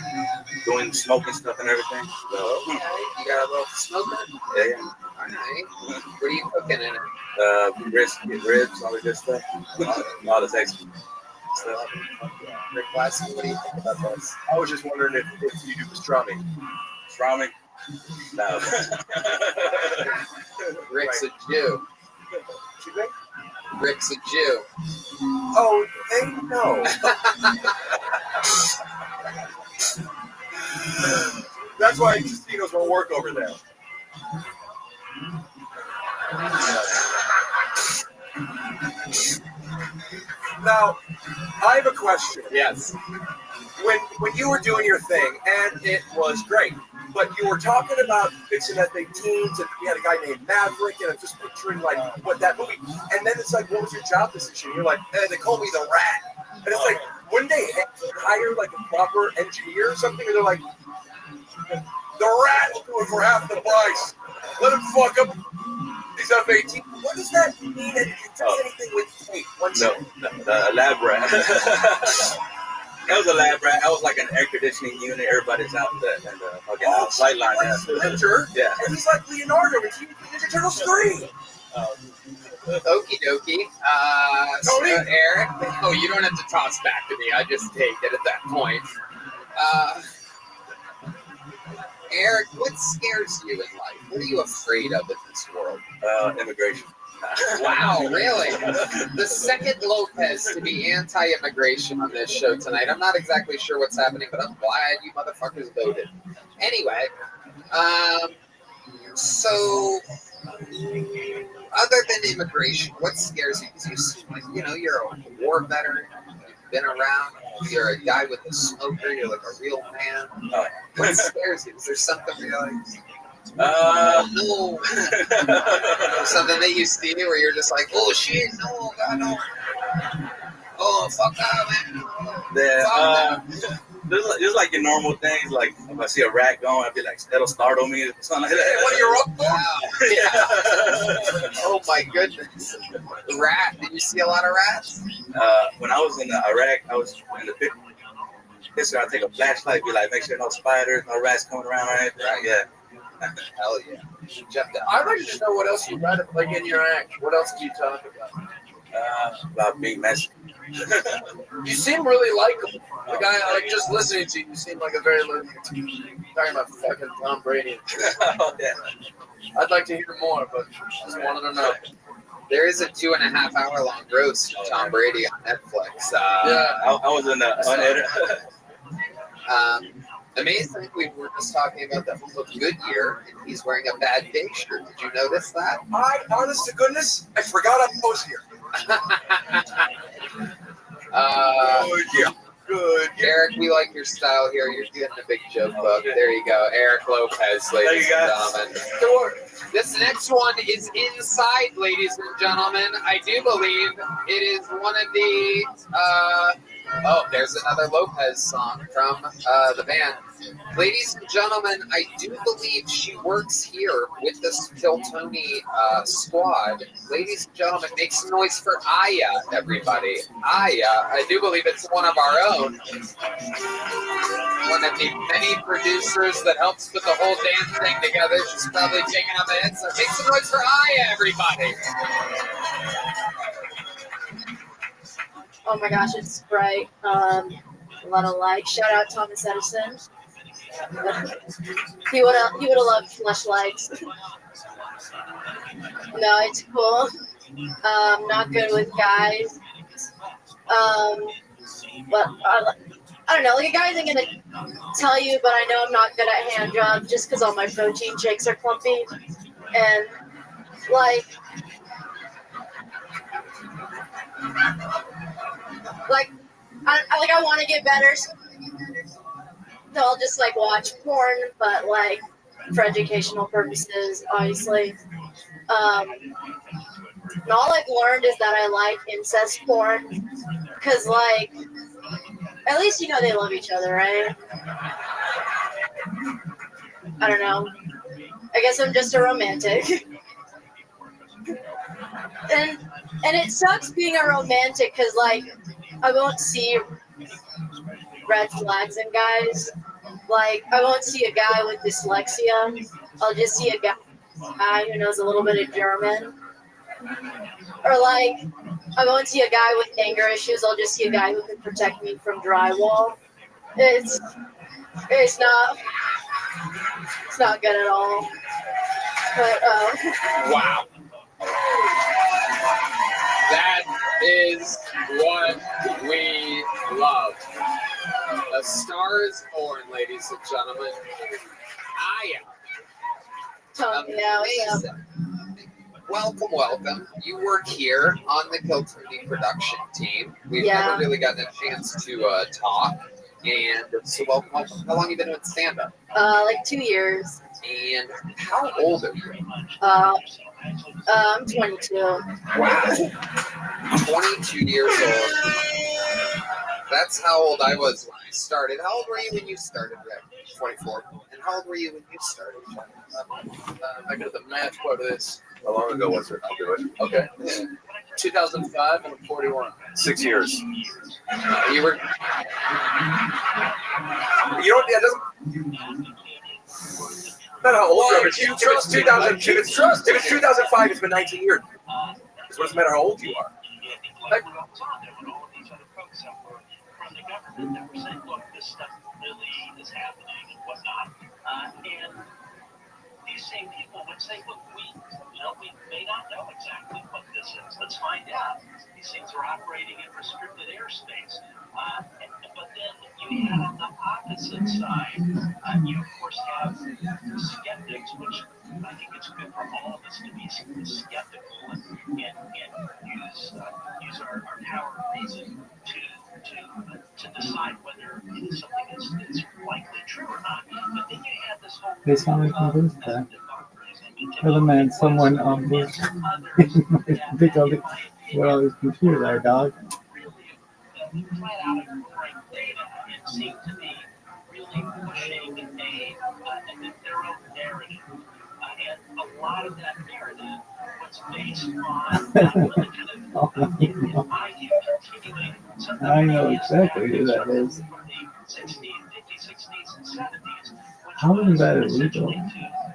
doing smoking stuff and everything. So, okay. You got a little smoker? Yeah. All right. What are you cooking in it? Ribs, all the good stuff. All the Texas stuff. Rick Lassie, what do you think about this? I was just wondering if you do pastrami. Pastrami? No. Rick's a Jew. Rick's a Jew. Oh, they know. That's why casinos won't work over there. Now, I have a question. Yes. When you were doing your thing, and it was great, but you were talking about fixing F-18s, and you had a guy named Maverick, and I'm just picturing like what that movie. And then it's like, what was your job position? You're like, they call me the Rat, and it's like, wouldn't they hire like a proper engineer or something? Or they're like, the Rat will do it for half the price. Let him fuck up these F-18. What does that mean? That you can do anything with tape? The lab rat. That was a lab rat. That was like an air conditioning unit. Everybody's out in the fucking flight line. Yeah. And he's like Leonardo in Ninja Turtles 3. Okie dokie. So Eric, oh, you don't have to toss back to me. I just take it at that point. Eric, what scares you in life? What are you afraid of in this world? Immigration. Wow, really? The second Lopez to be anti-immigration on this show tonight. I'm not exactly sure what's happening, but I'm glad you motherfuckers voted. Anyway, so other than immigration, what scares you? Because you seem like, you're a war veteran, you've been around, you're a guy with a smoker, you're like a real man. What scares you? Is there something where you're like, no. Something that you see where you're just like, oh shit, no, God, no. Oh, fuck that, man. There's like your normal things. Like if I see a rat going, I'd be like, that'll startle me or something like that. Hey, what are you up for? Yeah. Oh my goodness. Rat. Did you see a lot of rats? When I was in Iraq, I was in the pit. So I take a flashlight, be like, make sure no spiders, no rats coming around or anything. Yeah. Hell yeah. I'd like to just know what else you read, like in your act. What else do you talk about? About being Mexican. You seem really likable. Like like just listening to you, you seem like a very talking about fucking Tom Brady. Oh, yeah. I'd like to hear more, but just wanted to know. There is a 2.5 hour long roast of Tom Brady on Netflix. Yeah, I was in the unedited. Amazing. We were just talking about the home of Goodyear, and he's wearing a Bad Day shirt. Did you notice that? Honest to goodness, I forgot I was here. Good. Eric, we like your style here. You're getting a big joke book. There you go. Eric Lopez, ladies and gentlemen. This next one is Inside, ladies and gentlemen. I do believe it is one of the... there's another Lopez song from the band. Ladies and gentlemen, I do believe she works here with the Stiltoni squad. Ladies and gentlemen, make some noise for Aya, everybody. Aya, I do believe it's one of our own. One of the many producers that helps put the whole damn thing together. She's probably taking out the head, so make some noise for Aya, everybody. Oh my gosh, it's bright. A lot of light. Shout out Thomas Edison. He would have loved flashlights. No, it's cool. Not good with guys. But I don't know. Like a guy isn't gonna tell you, but I know I'm not good at hand jobs just because all my protein shakes are clumpy, and like I want to get better. So I'll just like watch porn, but like for educational purposes, obviously. And all I've learned is that I like incest porn, cause like at least you know they love each other, right? I don't know. I guess I'm just a romantic. And it sucks being a romantic because like I won't see red flags in guys. Like I won't see a guy with dyslexia. I'll just see a guy who knows a little bit of German. Or like I won't see a guy with anger issues. I'll just see a guy who can protect me from drywall. It's not good at all. But wow. That is what we love. A Star is Born, ladies and gentlemen. Amazing. Welcome. You work here on the Kiltony production team. We've never really gotten a chance to talk. And so welcome. How long have you been doing stand-up? like 2 years. And how old are you? I'm 22. Wow. 22 years old. That's how old I was when I started. How old were you when you started, Rick? 24. And how old were you when you started? I got the math part of this. How long ago was it? I'll do it. Okay. 2005 and I'm 41. 6 years. You were. You know what? That doesn't. Not how old you are. If it's 2005, it's been 19 years. So it doesn't matter how old you are. These same people would say, look, we may not know exactly what this is. Let's find out. These things are operating in restricted airspace. But then you have the opposite side. You, of course, have skeptics, which I think it's good for all of us to be skeptical and use our power of reason to decide whether something is likely true or not. But then you have this whole They sound like my birthday. Other man, someone on this. Pick up where all these computers are, dog. flat out incorporate data and seem to be really pushing their own narrative. And a lot of that narrative was based on really kind of IQ continuing something I know exactly who that is. from the 60s, 50s, 60s, and 70s. How is that illegal? To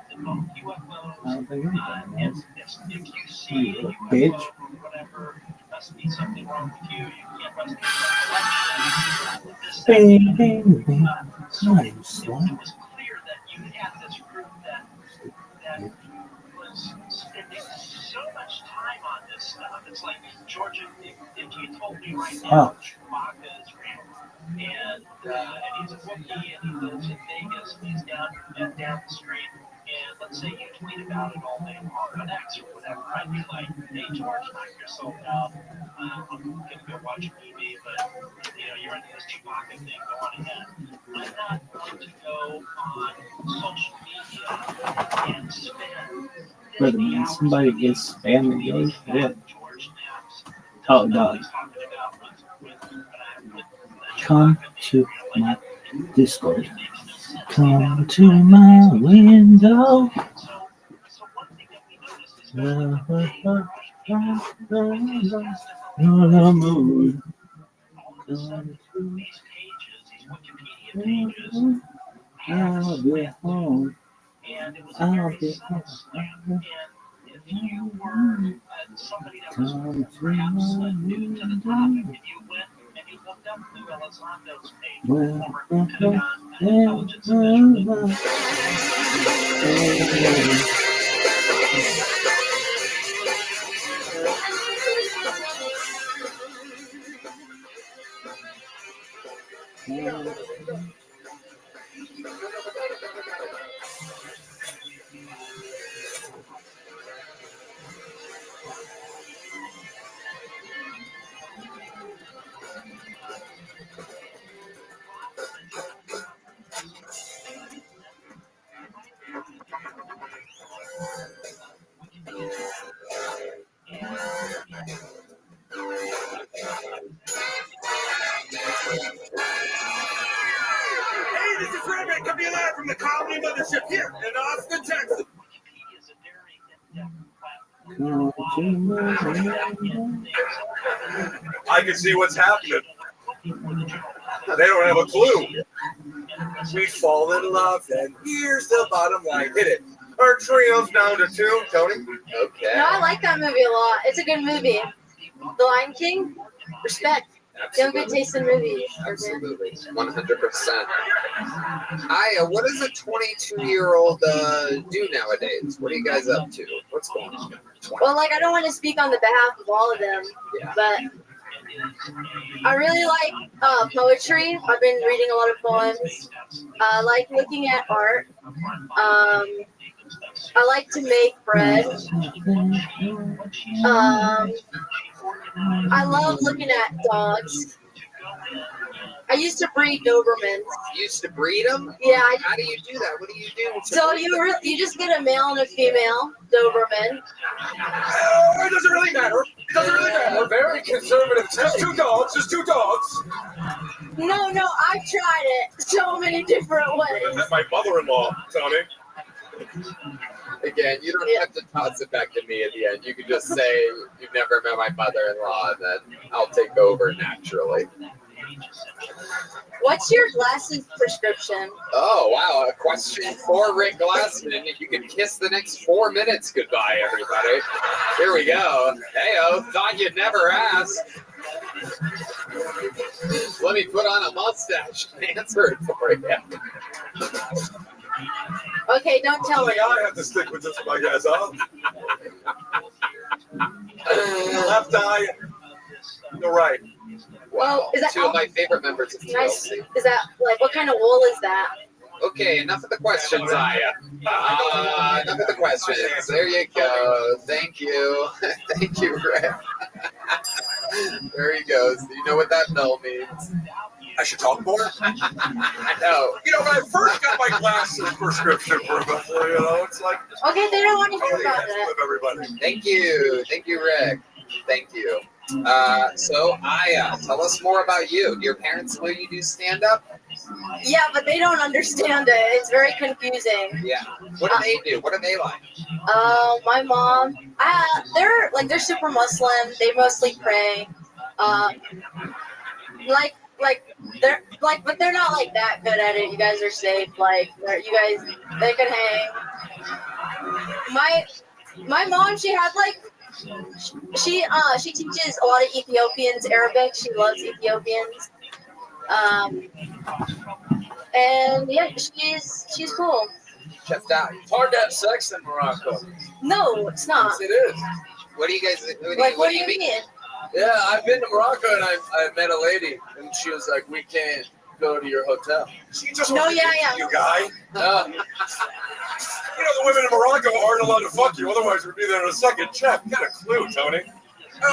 devote UFOs. I don't think anybody knows. If you see You a little UFO bitch. or whatever, must be something wrong with you. You can't trust the Bing, bing, bing. Nice, it was clear that you had this group that was spending so much time on this stuff. It's like, Georgia, if you told me right now Chewbacca is real, and he's a Wookiee and he lives in Vegas and he's down the street, and let's say you tweet about it all day long on X or whatever, I'd be like, hey George, knock yourself out. I'm gonna go watch a movie, but you're into this Chewbacca thing, go on ahead. I'm not going to go on social media and spend Wait a minute, somebody gets spammed and goes shit. Oh, dog. Come to my Discord. Come to my window. On the moon. I'll be home. I'll be home. If you were somebody that was perhaps new to the topic, if you went and you looked up Lou Elizondo's page, former Pentagon intelligence official, Hey, this is Rabbi coming live from the Colony Mothership here in Austin, Texas. I can see what's happening. They don't have a clue. We fall in love, and here's the bottom line. Hit it. Our trio's down to 2, Tony. Okay. No, I like that movie a lot. It's a good movie. The Lion King, respect. You have good taste in movies. Absolutely. 100%. Aya, what does a 22-year-old do nowadays? What are you guys up to? What's going on? Well, like, I don't want to speak on the behalf of all of them, but I really like poetry. I've been reading a lot of poems. I like looking at art. I like to make bread. I love looking at dogs. I used to breed Dobermans. You used to breed them? Yeah. How do you do that? What do you do? So you just get a male and a female Doberman. Oh, it doesn't really matter. It doesn't really matter. We're very conservative. Just 2 dogs. Just 2 dogs. No, I've tried it so many different ways. That's my mother-in-law, Tony. Again, you don't have to toss it back to me at the end. You can just say you've never met my mother-in-law, and then I'll take over naturally. What's your glasses prescription? Oh, wow. A question for Rick Glassman. If you could kiss the next 4 minutes goodbye, everybody. Here we go. Hey-oh, thought you'd never ask. Let me put on a mustache and answer it for you. Okay, don't tell me. I have to stick with this one, I guess, huh? Left eye, the right. Wow, is that 2 of my favorite members of nice? TLC. Is that, like, what kind of wool is that? Okay, enough of the questions, Aya. Enough of the questions. There you go. Thank you. Thank you, Rick. There he goes. You know what that bell means. I should talk more. No. You know, when I first got my glasses prescription for it's like. Okay, they don't want to hear about With it. everybody. Thank you, Rick. Thank you. So Aya, tell us more about you. Do your parents know you do stand up? Yeah, but they don't understand it. It's very confusing. Yeah. What do they do? What are they like? My mom, they're super Muslim. They mostly pray. But they're not like that good at it. You guys are safe. They can hang. My mom, she teaches a lot of Ethiopians Arabic. She loves Ethiopians. And yeah, she's cool. Checked out. It's hard to have sex in Morocco. No, it's not. Yes, it is. What do you guys? What do you mean? Yeah, I've been to Morocco and I met a lady and she was like, "We can't go to your hotel." She just No, wanted to yeah. meet you, guy. You know, the women in Morocco aren't allowed to fuck you, otherwise we'd be there in a second. Jeff, get a clue, Tony.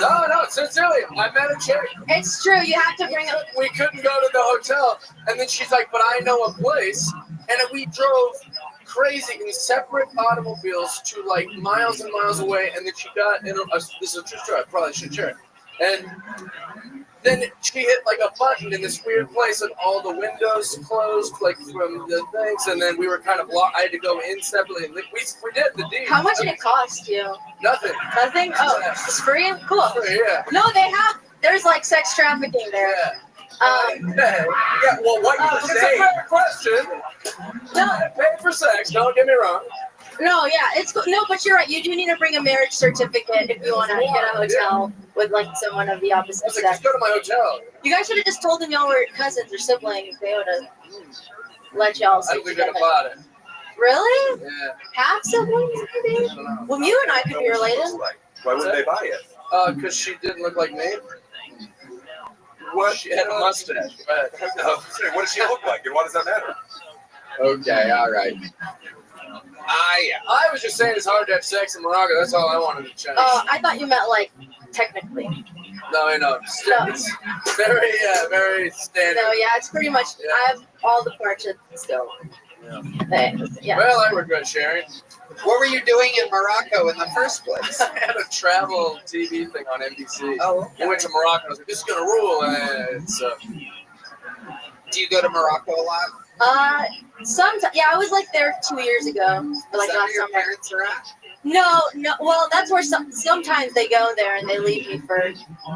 No, sincerely, I met a chick. It's true. You have to bring up. We couldn't go to the hotel, and then she's like, "But I know a place," and then we drove crazy in separate automobiles to like miles and miles away, and then she got in this is a true story. I probably should share it. And then she hit like a button in this weird place, and all the windows closed, like from the things. And then we were kind of blocked. I had to go in separately. And we did the deed. How much did it cost you? Nothing. Nothing? Oh, it's free? Cool. Yeah. No, there's like sex trafficking there. Yeah. Well, what you say? It's a fair question. No, pay for sex. Don't get me wrong. No, yeah, it's cool. No, but you're right. You do need to bring a marriage certificate if you want to get a hotel with like someone of the opposite sex. Just go to my hotel. You guys should have just told them y'all were cousins or siblings. They would have let y'all I sleep think they're together. about it. Really? Yeah. Half siblings, maybe? Well, you and I could be related. Why wouldn't they buy it? Because she didn't look like me. What? She had a mustache. But what does she look like, and why does that matter? Okay, all right. I was just saying it's hard to have sex in Morocco. That's all I wanted to check. I thought you meant like technically. No. It's very standard. No, yeah, it's pretty much. Yeah. I have all the parts still. Yeah. Well, I regret sharing. What were you doing in Morocco in the first place? I had a travel TV thing on NBC. Oh, okay. I went to Morocco. I was like, this is gonna rule. And do you go to Morocco a lot? Sometimes, yeah, I was like there 2 years ago, like last your summer. parents are at? No. Well, that's where sometimes they go there and they leave me for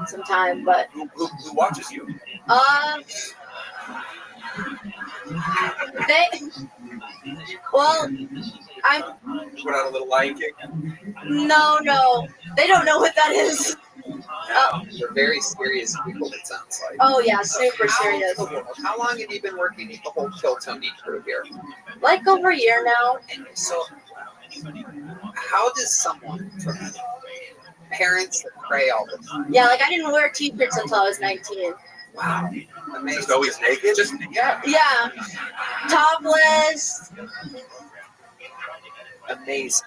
some time, but Who watches you? I'm Put on a little Lion King. no, they don't know what that is. You're very serious people, it sounds like. Oh yeah, super serious. How long have you been working with the whole Kill Tony crew here? Like over a year now. And so, how does someone from parents that pray all the time? Yeah, like I didn't wear t-shirts until I was 19. Wow. Amazing. Just always naked? Yeah, topless. Amazing.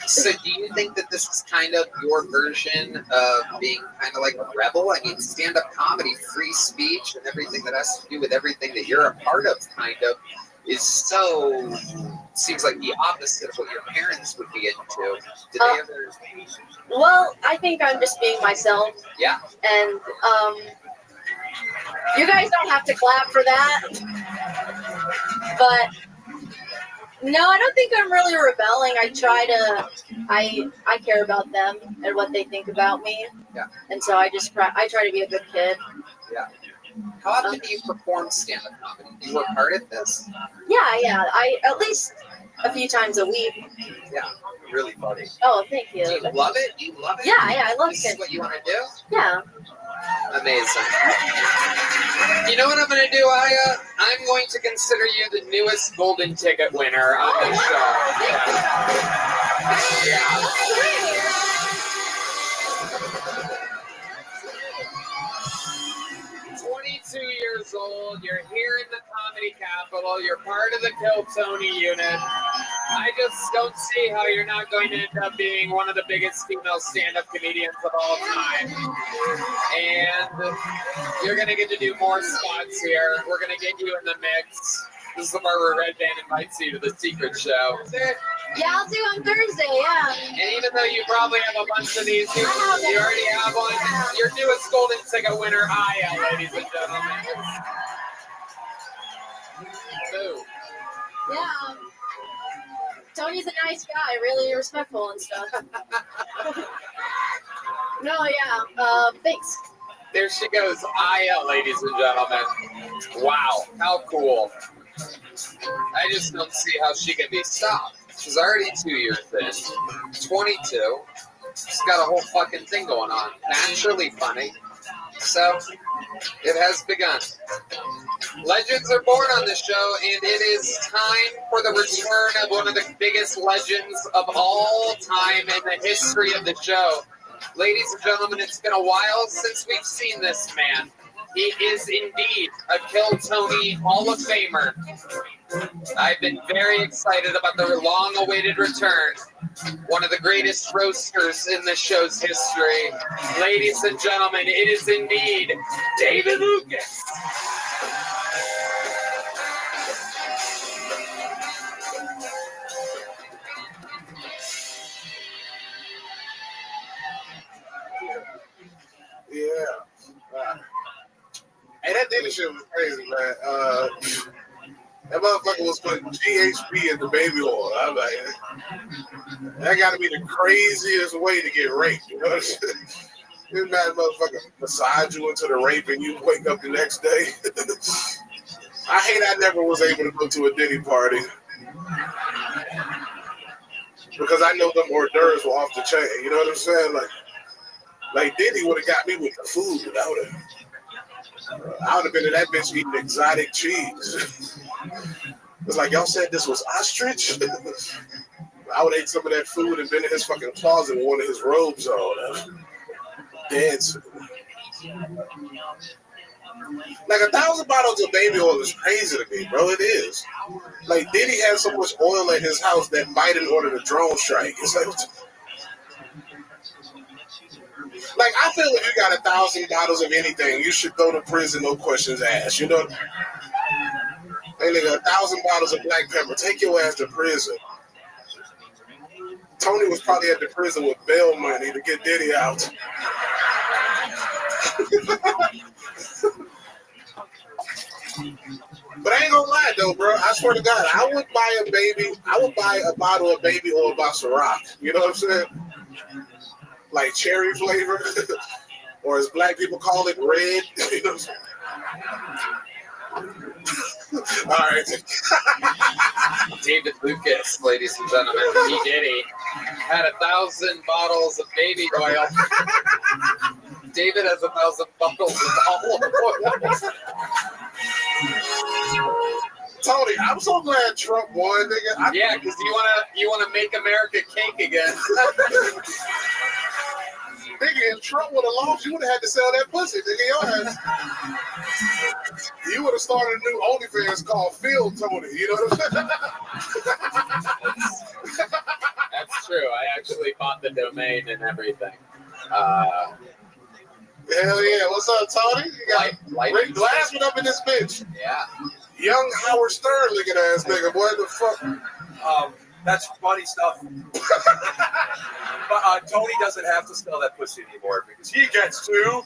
So do you think that this is kind of your version of being kind of like a rebel? I mean, stand-up comedy, free speech, and everything that has to do with everything that you're a part of, kind of, is so, seems like the opposite of what your parents would be into. Did they ever? Well, I think I'm just being myself. Yeah. And you guys don't have to clap for that. But no, I don't think I'm really rebelling. I care about them and what they think about me. Yeah. And so I try to be a good kid. Yeah. How often do you perform stand-up comedy? Do you work hard at this? Yeah. I at least a few times a week. Yeah. Really funny. Oh, thank you. Do you love it? Do you love it? Yeah, I love This it. is what you want to do? Yeah. Amazing. You know what I'm going to do, Aya? I'm going to consider you the newest golden ticket winner on the show. Yeah. 22 years old. You're here in the comedy capital. You're part of the Kill Tony unit. I just don't see how you're not going to end up being one of the biggest female stand-up comedians of all time. And you're going to get to do more spots here. We're going to get you in the mix. This is the part where Red Band invites you to the secret show. Yeah, I'll do on Thursday, yeah. And even though you probably have a bunch of these, you already have one. Your newest golden ticket winner, Aya, ladies and gentlemen. Boo. Yeah. Tony's a nice guy, really respectful and stuff. No, yeah. Thanks. There she goes, Aya, ladies and gentlemen. Wow, how cool. I just don't see how she can be stopped. She's already 2 years in, 22. She's got a whole fucking thing going on. Naturally funny. So, it has begun. Legends are born on this show, and it is time for the return of one of the biggest legends of all time in the history of the show. Ladies and gentlemen, it's been a while since we've seen this man. He is indeed a Kill Tony Hall of Famer. I've been very excited about the long-awaited return. One of the greatest roasters in the show's history. Ladies and gentlemen, it is indeed David Lucas. Yeah. Hey, that Diddy shit was crazy, man. That motherfucker was putting GHB in the baby oil. I'm like, that got to be the craziest way to get raped. You know what I'm saying? This mad motherfucker massage you into the rape and you wake up the next day. I hate I never was able to go to a Diddy party because I know them hors d'oeuvres were off the chain. You know what I'm saying? Like Diddy would have got me with the food without it. I would have been in that bitch eating exotic cheese. It's like, y'all said this was ostrich? I would have ate some of that food and been in his fucking closet with one of his robes on. Dancing. Like 1,000 bottles of baby oil is crazy to me, bro. It is. Like, Diddy had so much oil in his house that Biden ordered a drone strike. It's like, I feel if you got 1,000 bottles of anything, you should go to prison, no questions asked. You know? Hey, nigga, 1,000 bottles of black pepper, take your ass to prison. Tony was probably at the prison with bail money to get Diddy out. But I ain't gonna lie though, bro. I swear to God, I would buy a bottle of baby oil by Ciroc. You know what I'm saying? Like cherry flavor, or as black people call it, red. You know what I'm saying? All right. David Lucas, ladies and gentlemen, he Diddy had 1,000 bottles of baby oil. David has 1,000 bottles of olive oil. Tony, I'm so glad Trump won, nigga. Yeah, because you wanna make America cake again. Nigga, if Trump would have lost, you would have had to sell that pussy, nigga. Your ass. You would have started a new OnlyFans called Phil Tony. You know what I'm saying? That's true. I actually bought the domain and everything. Hell yeah. What's up, Tony? You got Rick Glassman up in this bitch. Yeah. Young Howard Stern looking ass nigga. What the fuck? That's funny stuff. But Tony doesn't have to smell that pussy anymore because he gets to.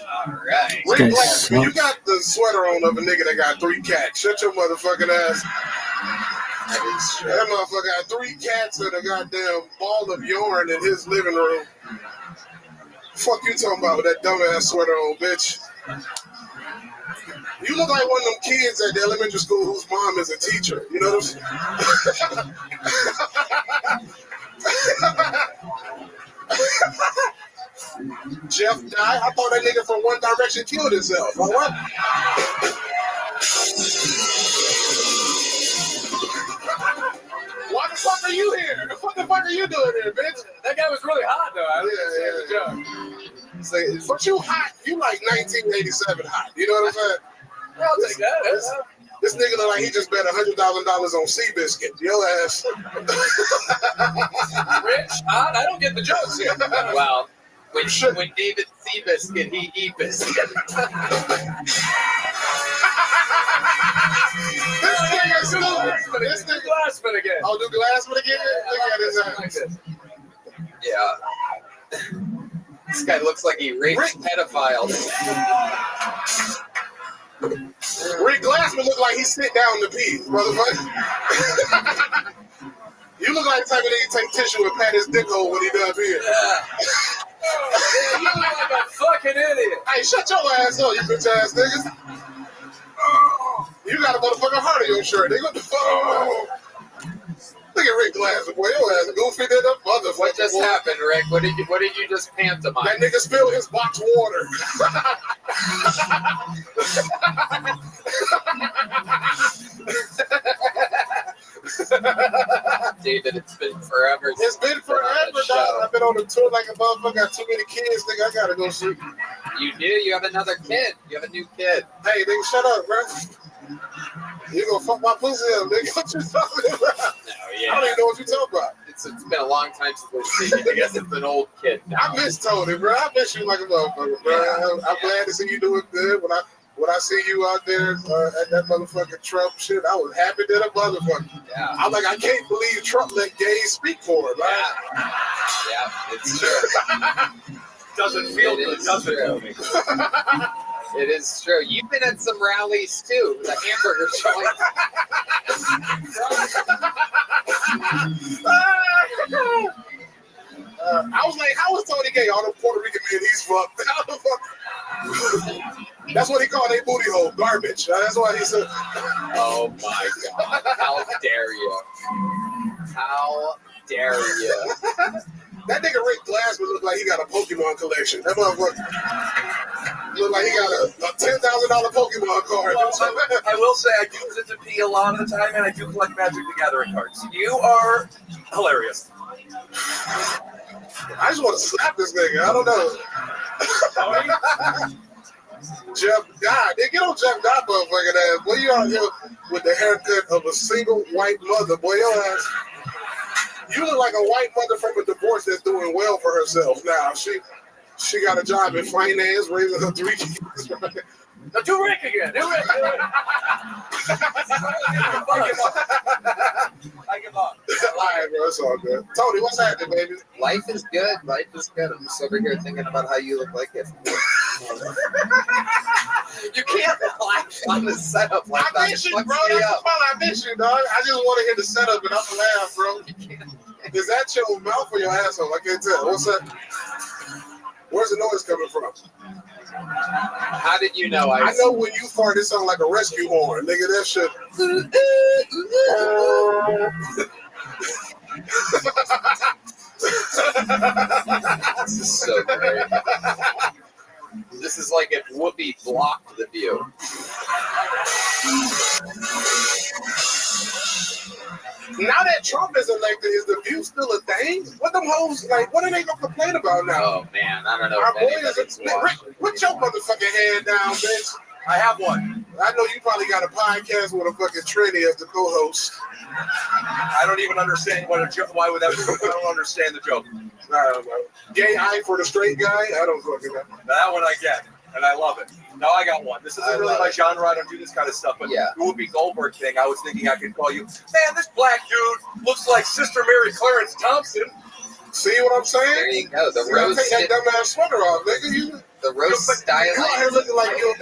All right. Rick Glassman, you got the sweater on of a nigga that got 3 cats. Shut your motherfucking ass. That motherfucker got 3 cats and a goddamn ball of yarn in his living room. Fuck you talking about with that dumbass sweater on, bitch. You look like one of them kids at the elementary school whose mom is a teacher. You know what I'm saying? Jeff died. I thought that nigga from One Direction killed himself. All right. Why the fuck are you here? What the fuck are you doing here, bitch? That guy was really hot, though. I didn't see the joke. But you hot. You like 1987 hot. You know what I'm saying? I'll take that. This nigga look like he just bet $100,000 on Seabiscuit. Your ass. Rich, I don't get the jokes here. Well, when David Seabiscuit, he eat biscuit. This nigga Glassman again. Oh, do Glassman again? Look at his ass. Yeah. This guy looks like he raped pedophiles. Rick Glassman look like he sit down to pee, motherfucker. You look like the type of nigga take tissue and pat his dick hole when he done peeing. Yeah, you look like a fucking idiot. Hey, shut your ass up, you bitch ass niggas. You got a motherfucking heart on your shirt, nigga. What the fuck? Look at Rick Glassman, boy. Your ass goofy than a motherfucker. What just happened, Rick? What did you just pantomime? That nigga spilled his box water. David, it's been forever. It's been forever, dog. I've been on the tour like a motherfucker. Got too many kids, nigga. I gotta go sleep. You do? You have another kid. You have a new kid. Hey, nigga, shut up, bro. You gonna fuck my pussy up, nigga. What you talking about? No, yeah. I don't even know what you talking about. It's been a long time since we've seen you. I guess it's an old kid now. I miss Tony, bro. I miss you like a motherfucker, bro. Yeah, I'm glad to see you doing good. When I see you out there at that motherfucking Trump shit, I was happy that a motherfucker. Yeah. I'm like, I can't believe Trump let gays speak for him. Right? Yeah, it's true. Doesn't feel good, doesn't it? It is true. You've been at some rallies too. The hamburger joint. I was like, how is Tony gay? All them Puerto Rican men, he's fucked. How the fuck? That's what he called a booty hole, garbage. That's why he said. Oh my God! How dare you? How dare you? That nigga Rick Glassman look like he got a Pokemon collection. That motherfucker look like he got a $10,000 Pokemon card. I will say I do use it to pee a lot of the time, and I do collect Magic the Gathering cards. You are hilarious. I just want to slap this nigga. I don't know. Jeff Dye. They get on Jeff Dye motherfucking ass. Boy, you out here with the haircut of a single white mother. Boy, your ass. You look like a white mother from a divorce that's doing well for herself now. She got a job in finance, raising her 3 kids. Now do Rick again. Do Rick. I give up. All right, bro. It's all good. Tony, what's happening, baby? Life is good. Life is good. I'm just over here thinking about how you look like it. You can't laugh on the setup like that. I miss you, bro. That's why I miss you, dog. I just want to hear the setup and I'm gonna laugh, bro. Is that your mouth or your asshole? I can't tell. What's that? Where's the noise coming from? How did you know? I know when you fart, it sounds like a rescue horn. Nigga, that shit. This is so great. This is like if Whoopi blocked the view. Now that Trump is elected, is the view still a thing? What them hoes, like, what are they gonna complain about now? Oh, man, I don't know. Our boy is put your motherfucking head down, bitch. I have one. I know you probably got a podcast with a fucking Trini as the co-host. I don't even understand what a joke. Why would that be? I don't understand the joke. I don't know. Gay eye for the straight guy? I don't fucking know. That one I get, and I love it. Now I got one. This isn't really my genre. I don't do this kind of stuff, but the Whoopi Goldberg thing, I was thinking I could call you, man, this black dude looks like Sister Mary Clarence Thompson. See what I'm saying? There you go. The take rose. that dumbass sweater off, nigga. The rose styling. You out here looking like you.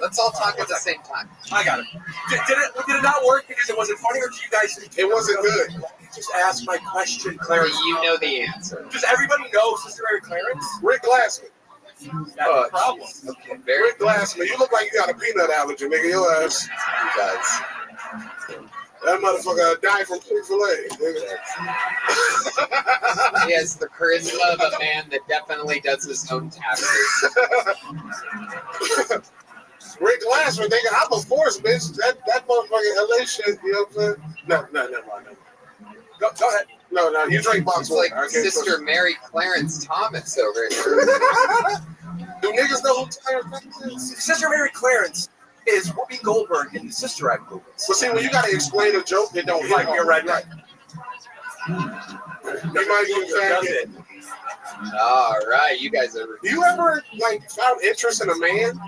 Let's all talk at the same time. I got it. Did it not work because it wasn't funny, or did you guys? It wasn't good. Just ask my question, Clarence. You know the answer. Does everybody know Sister Mary Clarence? Rick Glassman. That's the problem. Okay, Rick Glassman, you look like you got a peanut allergy, nigga. Your ass. He does. That motherfucker died from Chick-fil-A. He has the charisma of a man that definitely does his own taxes. Rick Glassman, nigga, I'm a force, bitch. That motherfucking LA shit, you know what I'm saying? No, never mind. Go ahead. No, you drink box water. Like Sister Mary Clarence Thomas over here. Do niggas know who Clarence is? Sister Mary Clarence is Whoopi Goldberg in the Sister Act movies. But see, when you gotta explain a joke, they don't Like you're right. They might get it. All right, you guys are. You ever like found interest in a man?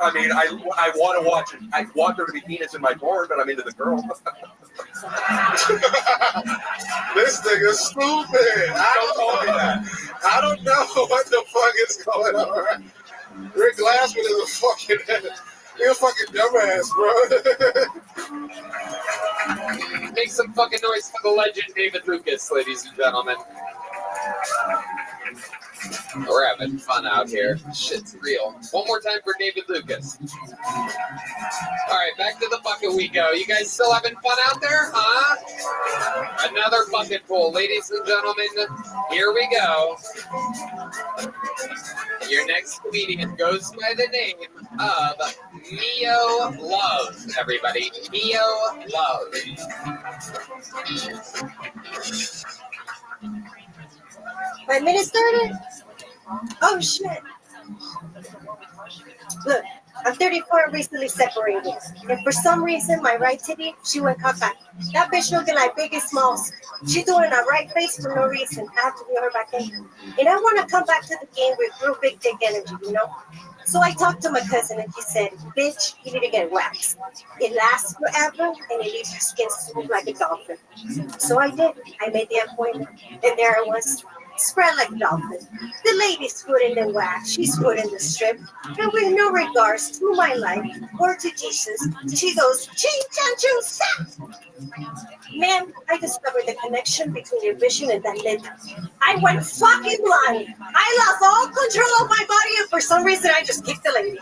I mean, I want to watch it. I want there to be penis in my porn, but I'm into the girl. This nigga's stupid. I don't know what the fuck is going on. Rick Glassman is a fucking dumbass, bro. Make some fucking noise for the legend David Lucas, ladies and gentlemen. We're having fun out here. Shit's real. One more time for David Lucas. All right, back to the bucket we go. You guys still having fun out there, huh? Another bucket pool. Ladies and gentlemen, here we go. Your next comedian goes by the name of Neo Love, everybody. Neo Love. 5 minutes started? Oh shit. Look, I'm 34 and recently separated. And for some reason, my right titty, she went cockeyed. That bitch looking like Biggie Smalls. She doing a right face for no reason. I have to wheel her back in. And I want to come back to the game with real big dick energy, you know? So I talked to my cousin and he said, bitch, you need to get waxed. It lasts forever and it leaves your skin smooth like a dolphin. So I did. I made the appointment. And there I was. Spread like a dolphin. The lady's foot in the wax, she's foot in the strip. And with no regards to my life or to Jesus, she goes, ching, chan, choo, sa. Man, I discovered the connection between your vision and that lip. I went fucking blind. I lost all control of my body and for some reason I just kicked the lady.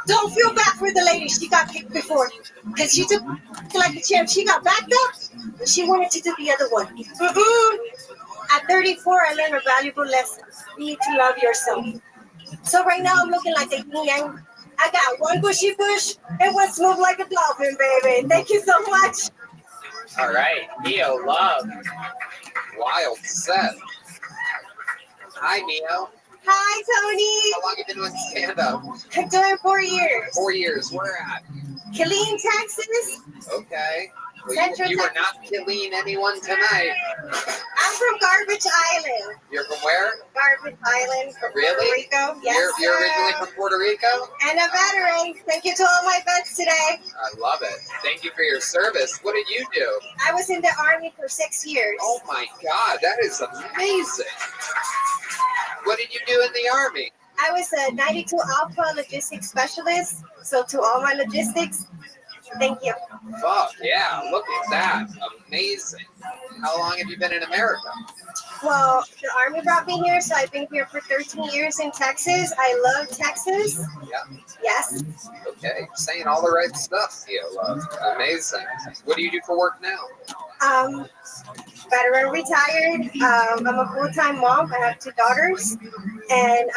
Don't feel bad for the lady. She got kicked before. Because she took like a champ. She got backed up and she wanted to do the other one. At 34, I learned a valuable lesson. You need to love yourself. So right now, I'm looking like a yin yang. I got one bushy bush and one smooth like a dolphin, baby. Thank you so much. All right, Neo Love. Wild set. Hi, Neo. Hi, Tony. How long have you been doing stand-up? I'm doing 4 years. 4 years. Where at? Killeen, Texas. Okay. Well, Central you are Texas. not killing anyone tonight. I'm from Garbage Island. You're from where? Garbage Island from Really? Puerto Rico. Yes, You're sir. originally from Puerto Rico? And a veteran. Thank you to all my vets today. I love it. Thank you for your service. What did you do? I was in the Army for 6 years. Oh my God, that is amazing. What did you do in the Army? I was a 92 Alpha logistics specialist. So to all my logistics, thank you. Fuck, yeah, look at that. Amazing. How long have you been in America? Well, the Army brought me here, so I've been here for 13 years in Texas. I love Texas. Yeah. Yes. Okay, you're saying all the right stuff, Theo Love. Amazing. What do you do for work now? Veteran retired. I'm a full-time mom. I have 2 daughters, and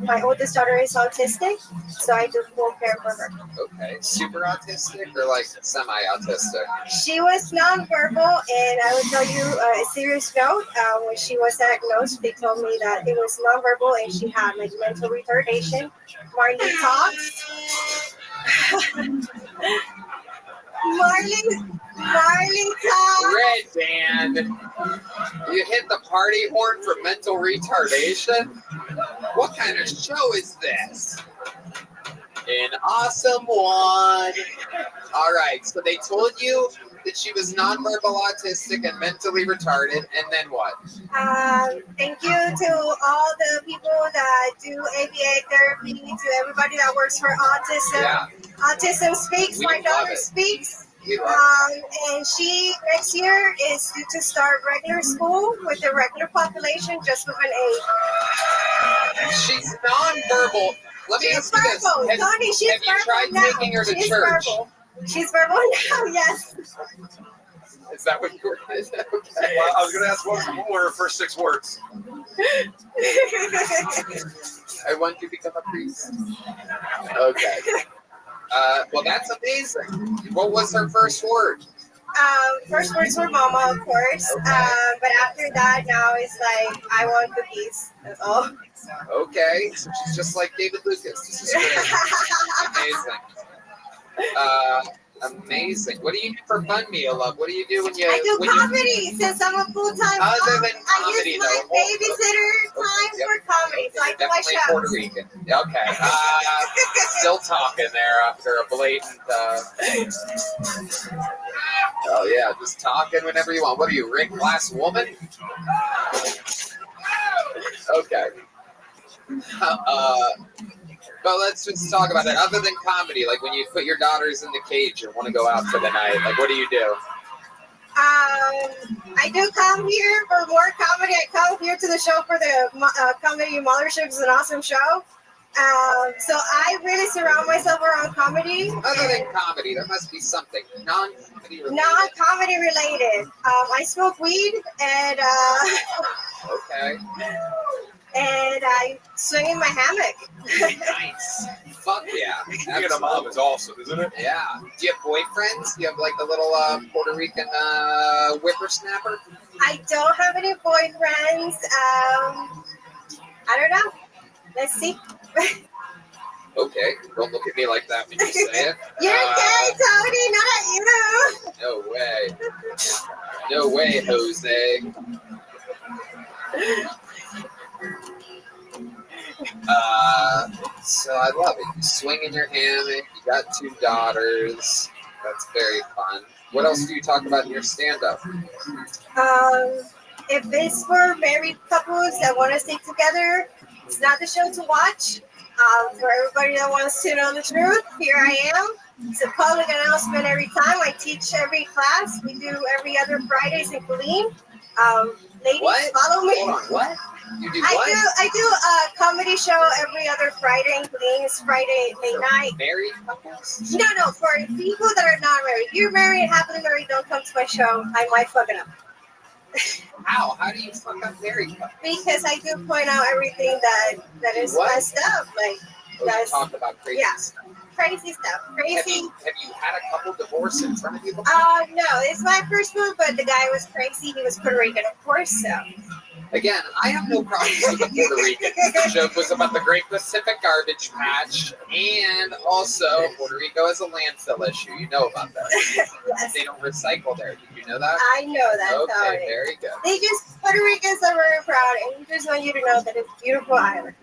my oldest daughter is autistic, so I do full care for her. Okay, super autistic or like semi-autistic? She was nonverbal, and I would tell you a serious note. When she was diagnosed, they told me that it was nonverbal and she had like mental retardation. Marley talks. Marley talks. Red Band, you hit the party horn for mental retardation? What kind of show is this? An awesome one. All right, so they told you that she was nonverbal autistic and mentally retarded, and then what? Thank you to all the people that do ABA therapy, to everybody that works for autism. Yeah. Autism Speaks, We my love daughter it. speaks. We love And she next year is due to start regular school with the regular population, just with an A. She's nonverbal. Let me ask you this. Verbal. Have, Tony, she's have you verbal tried now. taking her to She's church? Verbal. She's verbal now, yes. Is that what you were going to say? Okay. Well, I was going to ask what were her first 6 words. I want you to become a priest. Okay. Well, that's amazing. What was her first word? first words were mama, of course. But after that, now it's like, I want cookies. That's all. Okay, so she's just like David Lucas. This is great. Amazing. What do you do for fun, Mia Love? What do you do when you? I do when comedy since I'm a full-time mom. Other than I comedy, use my though. babysitter time for comedy, so I do my Definitely shows. Puerto Rican. Okay. Still talking there after a blatant. Oh yeah, just talking whenever you want. What are you, ring glass woman? Okay. But let's just talk about it. Other than comedy, like when you put your daughters in the cage and want to go out for the night, like what do you do? I do come here for more comedy. I come here to the show for the comedy Mothership is an awesome show. So I really surround myself around comedy. Other than comedy, there must be something non-comedy related. Non-comedy related. I smoke weed and Okay. and I swing in my hammock. Nice. Fuck yeah. Being a mom is awesome, isn't it? Yeah. Do you have boyfriends? Do you have like a little Puerto Rican whippersnapper? I don't have any boyfriends. I don't know. Let's see. Okay. Don't look at me like that when you say it. You're gay, Tony, not you. No way. No way, Jose. So I love it. You swing in your hammock. You got 2 daughters. That's very fun. What else do you talk about in your stand-up? If it's for married couples that want to stay together, it's not the show to watch. For everybody that wants to know the truth, here I am. It's a public announcement every time. I teach every class. We do every other Fridays in Colleen. Ladies, What? follow me. Hold on, what? You do what? I do a comedy show every other Friday in Colleen. It's Friday late night. Married couples? No, for people that are not married. If you're married, happily married, don't come to my show. I might fuck it up. How? How do you fuck up married couples? Because I do point out everything that is What? messed up. Like, that's, Talk about crazy yeah, stuff. crazy stuff. Crazy. Have you had a couple divorce in front of you before? No, it's my first move, but the guy was crazy. He was Puerto Rican, of course, so. Again, I have no problems with the Puerto Ricans. The joke was about the Great Pacific Garbage Patch, and also Puerto Rico has a landfill issue. You know about that. Yes. They don't recycle there. Did you know that? I know that. Okay, Tony. very good. They just, Puerto Ricans are very proud, and we just want you to know that it's a beautiful island.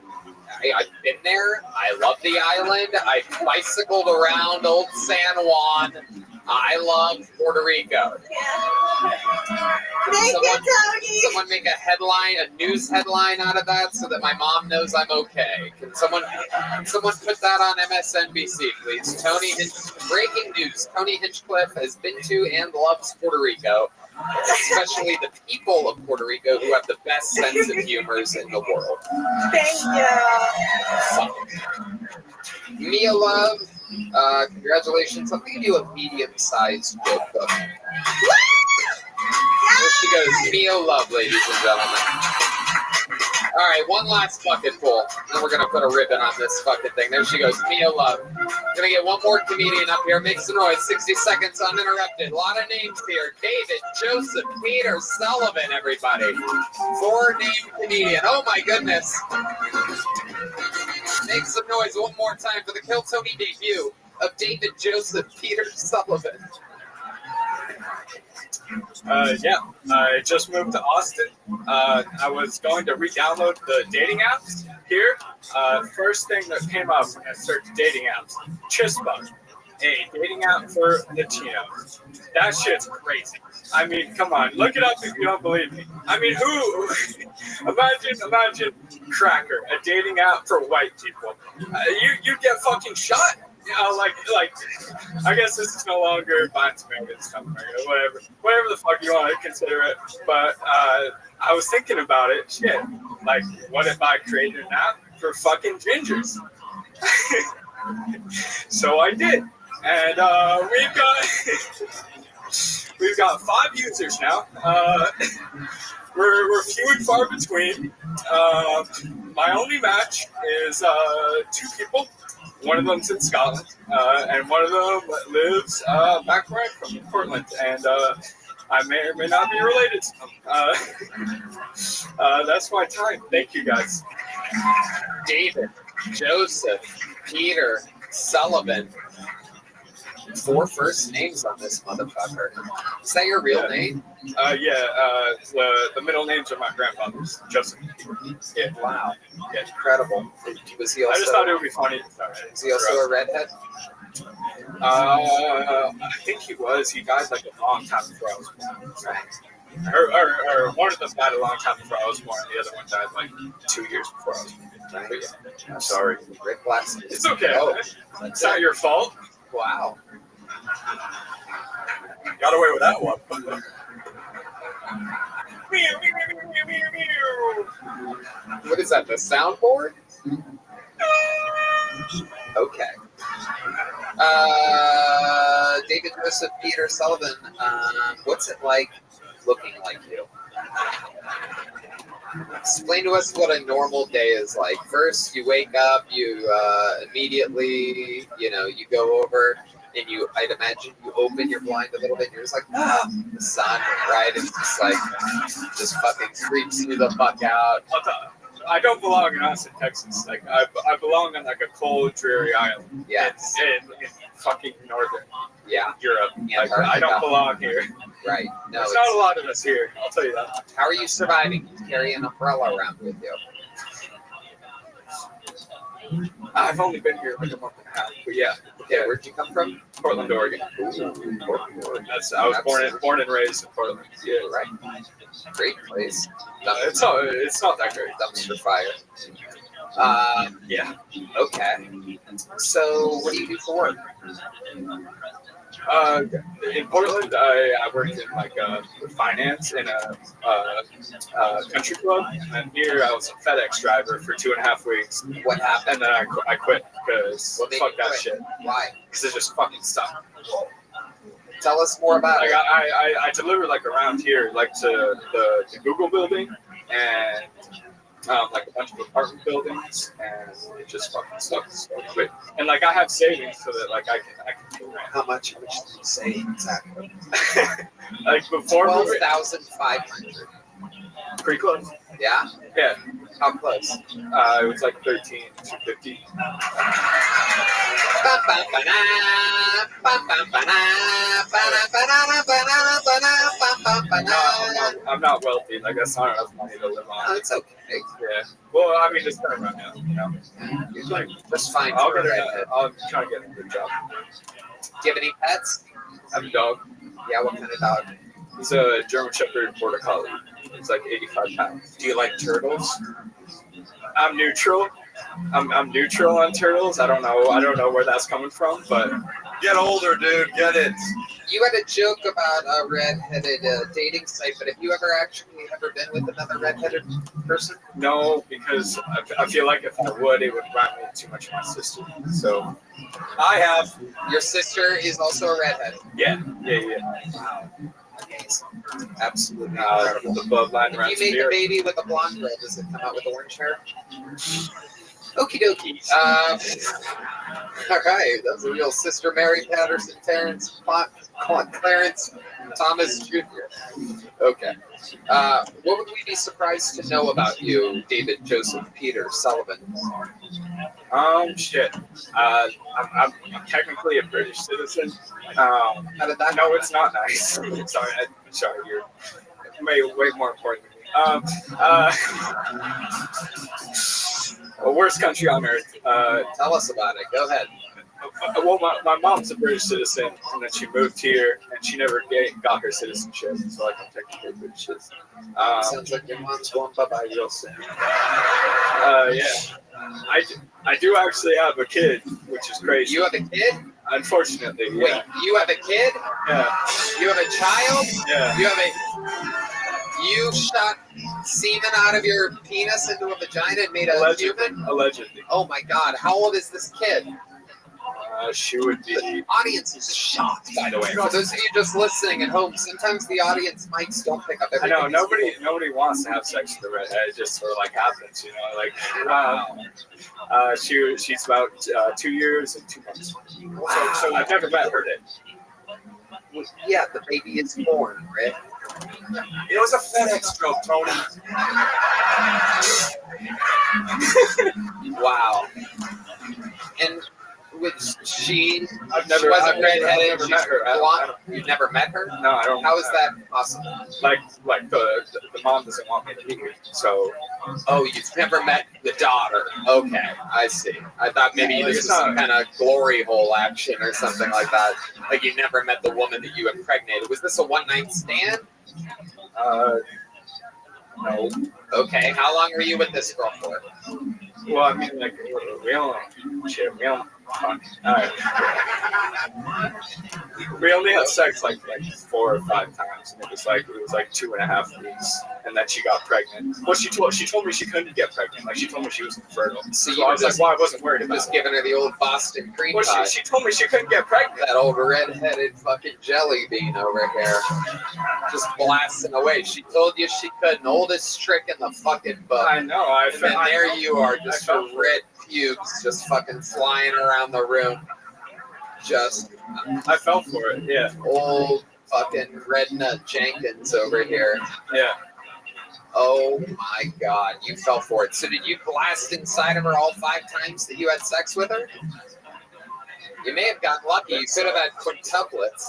I've been there. I love the island. I bicycled around Old San Juan. I love Puerto Rico. Thank you, Tony. Someone make a headline, a news headline out of that so that my mom knows I'm okay. Can someone put that on MSNBC, please? Breaking news. Tony Hinchcliffe has been to and loves Puerto Rico, especially the people of Puerto Rico who have the best sense of humors in the world. Thank you. Mia Love, congratulations. I'm giving you a medium-sized joke book. There she goes, Mia Love, ladies and gentlemen. All right, one last bucket full. Then we're going to put a ribbon on this fucking thing. There she goes, Mia Love. Going to get one more comedian up here. Make some noise. 60 seconds uninterrupted. A lot of names here. David, Joseph, Peter, Sullivan, everybody. 4-name comedian. Oh, my goodness. Make some noise one more time for the Kill Tony debut of David, Joseph, Peter, Sullivan. I just moved to Austin. I was going to re-download the dating apps here. First thing that came up when I searched dating apps, Chispa, a dating app for Latinos. That shit's crazy. I mean, come on, look it up if you don't believe me. I mean, who? Imagine Cracker, a dating app for white people. You get fucking shot. You know, like, I guess this is no longer Biden's America, it's not America, whatever the fuck you want to consider it. But I was thinking about it. Shit, like, what if I created an app for fucking gingers? So I did, and we've got 5 users now. We're few and far between. My only match is 2 people. One of them's in Scotland, and one of them lives back where I'm from, in Portland. And I may or may not be related to them. That's my time. Thank you, guys. David, Joseph, Peter, Sullivan. 4 first names on this motherfucker. Is that your real name? The middle names are my grandfather's. Joseph. Yeah. Wow. Yeah, incredible. Was he also, I just thought it would be funny. Was he also a redhead? I think he was. He died like a long time before I was born. Or one of them died a long time before I was born. The other one died like 2 years before I was born. But yeah, I'm sorry. Rick Blackson. It's okay. It's not your fault. Wow. Got away with that one. What is that, the soundboard? Okay. David, Joseph, Peter, Sullivan, what's it like looking like you? Explain to us what a normal day is like. First, you wake up, you immediately, you go over and I'd imagine you open your blind a little bit and you're just like, the sun, right? It's just like, just fucking creeps you the fuck out. I don't belong in Austin, Texas. Like, I belong on like a cold, dreary island. Yes. In fucking northern Europe. Like, I don't belong here. Right. No, There's not a lot of us here, I'll tell you that. How are you surviving? You carry an umbrella around with you. I've only been here like a month and a half, but yeah. Yeah, where'd you come from? Portland, Oregon. Portland, Oregon. I was born and raised in Portland. Yeah, right. Great place. It's not that great. Dumpster fire. Yeah. Okay. So, what do you do for work? In Portland, I worked in like finance in a country club, and here I was a FedEx driver for 2.5 weeks. What happened? And then I quit because fuck that shit. Why? Because it just fucking sucked. Tell us more about it. I deliver like around here, like to the Google building and like a bunch of apartment buildings, and it just fucking sucks so quick. And like I have savings so that like I can do How much did you save exactly? Like before 12,500. Pretty close. Yeah? Yeah. How close? It was like 13,250. I'm not wealthy. Like that's not enough money to live on. Oh, it's okay. Yeah. Well, I mean, it's time right now. You're like just fine. I'll try to get a good job. Do you have any pets? I have a dog. Yeah, what kind of dog? He's a German Shepherd Border Collie. He's like 85 pounds. Do you like turtles? I'm neutral. I'm neutral on turtles. I don't know where that's coming from, but get older, dude. Get it. You had a joke about a redheaded dating site, but have you ever been with another redheaded person? No, because I feel like if I would, it would remind me too much of my sister. So I have. Your sister is also a redhead. Yeah. Wow. Amazing. Absolutely incredible. The bloodline runs. If you make a baby with a blonde girl, does it come out with orange hair? Okie dokie. All right, that's a real Sister Mary Patterson, Clarence Thomas Jr. Okay. What would we be surprised to know about you, David Joseph Peter Sullivan? Shit. I'm technically a British citizen. How did that? No, it's not nice. Sorry, you're way more important than me. Worst country on earth. Tell us about it. Go ahead. Well, my mom's a British citizen, and then she moved here, and she never got her citizenship, so I can technically British citizen. Sounds like your mom's going bye-bye real soon. Yeah. I do actually have a kid, which is crazy. You have a kid? Unfortunately, yeah. Wait, you have a kid? Yeah. You have a child? Yeah. You shot semen out of your penis into a vagina and made a human? Allegedly. Oh my God! How old is this kid? She would be. The audience is shocked, by the way. For those of you just listening at home, sometimes the audience mics don't pick up everything. I know nobody wants to have sex with a redhead. It just sort of like happens, you know. Like, wow. She's about 2 years and 2 months. Wow. So I've never met her. Well, yeah, the baby is born, right? It was a FedEx stroke, Tony. Wow. And which she I've never wasn't redheaded. I've never met her. Blonde. You've never met her? No, I don't. How is that possible? Like the mom doesn't want me to meet her. So. Oh, you've never met the daughter. Okay, I see. I thought maybe this was some kind of glory hole action or something like that. Like you never met the woman that you impregnated. Was this a one-night stand? No. Okay, how long were you with this girl for? Well, I mean, like, we don't shit. We don't. We only had sex like 4 or 5 times, and it was like 2.5 weeks, and then she got pregnant. Well, she told me she couldn't get pregnant. Like she told me she was infertile. So I was like, well, I wasn't worried about just it. giving her the old Boston cream Well, pie. she told me she couldn't get pregnant. That old red-headed fucking jelly bean over here, just blasting away. She told you she couldn't. Oldest trick in the fucking book. I know. And then there you are, just your red pubes, just fucking flying around the room. Just, I fell for it. Yeah. Old fucking red nut Jenkins over here. Yeah. Oh my God, you fell for it. So did you blast inside of her all 5 times that you had sex with her? You may have gotten lucky. You could have had quintuplets.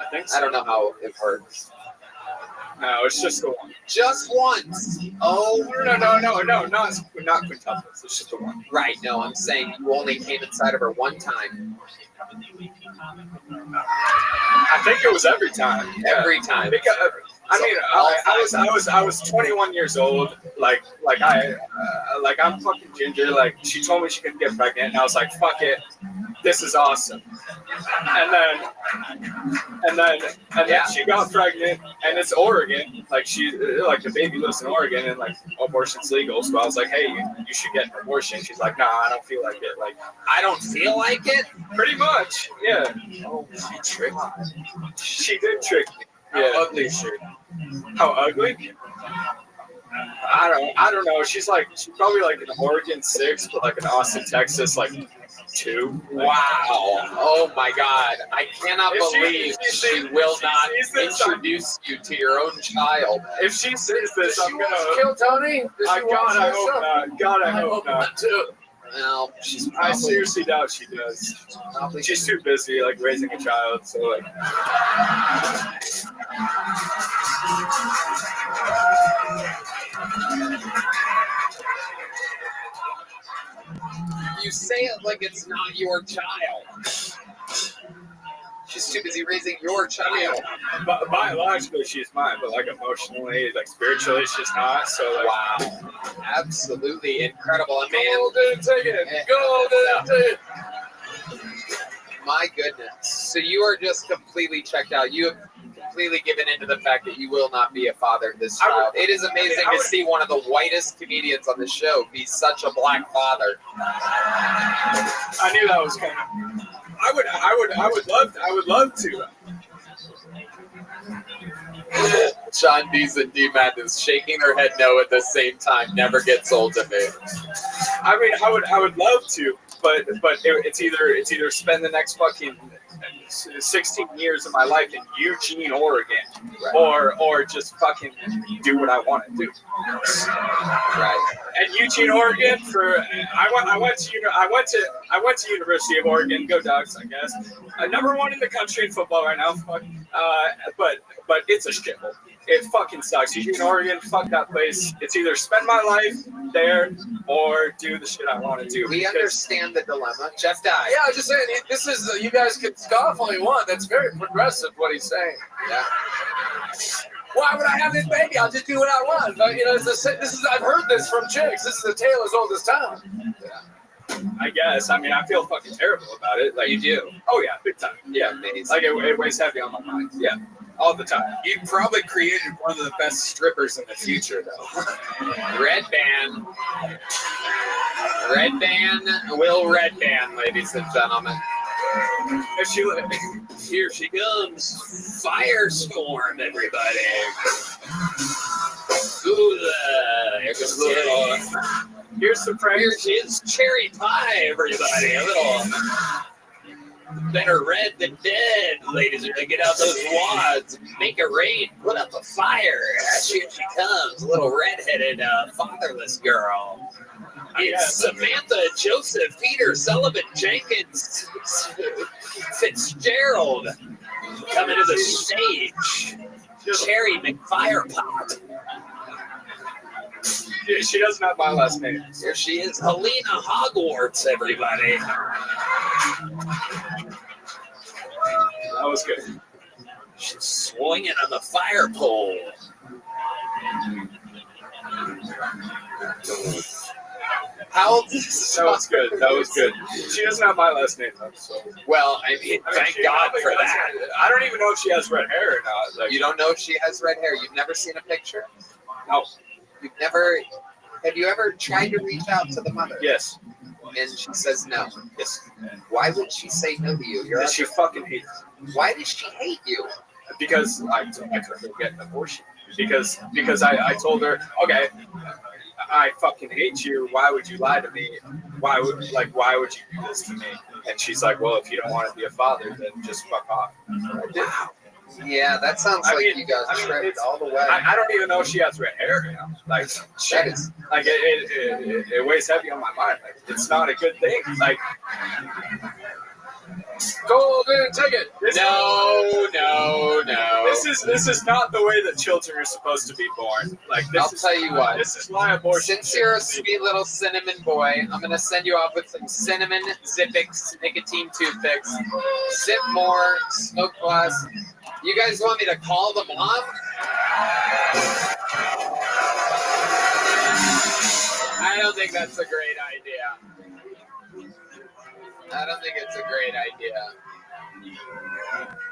I think so. I don't know how it works. No, it's just the one. Just once. Oh no, not quintuplets. It's just the one. Right. No, I'm saying you only came inside of her one time. I think it was every time. Every time. Because, I was 21 years old. I'm fucking ginger. Like she told me she couldn't get pregnant, and I was like, fuck it, this is awesome. And then she got pregnant, and it's Oregon. Like the baby lives in Oregon, and like abortion's legal. So I was like, hey, you should get an abortion. She's like, nah, I don't feel like it. Like I don't feel like it. Pretty much, yeah. Oh, she tricked me. She did trick me. How ugly is she? How ugly? I don't know. She's probably like an Oregon 6, but like an Austin, Texas 2. Wow. Oh my God. I cannot believe she will not introduce you to your own child. If she sees this, I'm gonna kill Tony. I hope not. God, I hope not. Too. Well, I seriously doubt she does. She's too busy, like raising a child. So like. You say it like it's not your child. She's too busy raising your child. But biologically, she's mine, but like emotionally, like spiritually, she's not. So like, wow, absolutely incredible. A man, golden ticket, golden ticket. My goodness. So you are just completely checked out. You have completely given into the fact that you will not be a father to this child. It is amazing to see one of the whitest comedians on the show be such a black father. I knew that was coming. I would love to. Sean D's and D-Man is shaking their head no at the same time. Never gets old to me. I mean, I would love to, but it's either spend the next fucking 16 years of my life in Eugene, Oregon, right, or just fucking do what I want to do. Right. And Eugene, Oregon, I went to University of Oregon. Go Dogs, I guess. Number 1 in the country in football right now. But it's a shithole. It fucking sucks. Eugene, Oregon, fuck that place. It's either spend my life there or do the shit I want to do. We understand the dilemma. Jeff Dye. Yeah, I'm just saying, this is, you guys can scoff all you want. That's very progressive, what he's saying. Yeah. Why would I have this baby? I'll just do what I want. But, I've heard this from chicks. This is a tale as old as time. Yeah. I guess. I mean, I feel fucking terrible about it. Like you do. Oh yeah, big time. Yeah, amazing. Like it weighs heavy on my mind. Yeah. All the time. You probably created one of the best strippers in the future, though. Red Band. Red Band, Will Red Band, ladies and gentlemen. Here she comes. Firestorm, everybody. Ooh, here comes the little. Here's the price. Here's cherry pie, everybody. A little. Better red than dead, ladies. Are gonna get out those wads, make it rain, put up a fire. Here she comes, little redheaded, fatherless girl. It's Samantha Joseph Peter Sullivan Jenkins Fitzgerald coming to the stage. Cherry McFirepot. She doesn't have my last name. Here she is, Helena Hogwarts, everybody. That was good. She's swinging on the fire pole. How? That was good. That was good. She doesn't have my last name though. So. Well, I mean, thank God for that. I don't even know if she has red hair or not. Like, You don't know if she has red hair. You've never seen a picture? No. You've never. Have you ever tried to reach out to the mother? Yes. And she says no. Yes. Why would she say no to you? Because she fucking hates you. Why does she hate you? Because I couldn't get an abortion. Because I told her, okay, I fucking hate you. Why would you lie to me? Why would you do this to me? And she's like, well, if you don't want to be a father, then just fuck off. Wow. Yeah, that sounds you guys tripped all the way. I don't even know if she has red hair. You know? Like shit. Like it weighs heavy on my mind. Like it's not a good thing. Like golden ticket. No. This is not the way that children are supposed to be born. Like I'll tell you what. This is my abortion. Since you're a sweet little cinnamon boy, I'm gonna send you off with some cinnamon Zippix nicotine toothpicks. Sip more, smoke less. You guys want me to call the mom? I don't think that's a great idea. I don't think it's a great idea.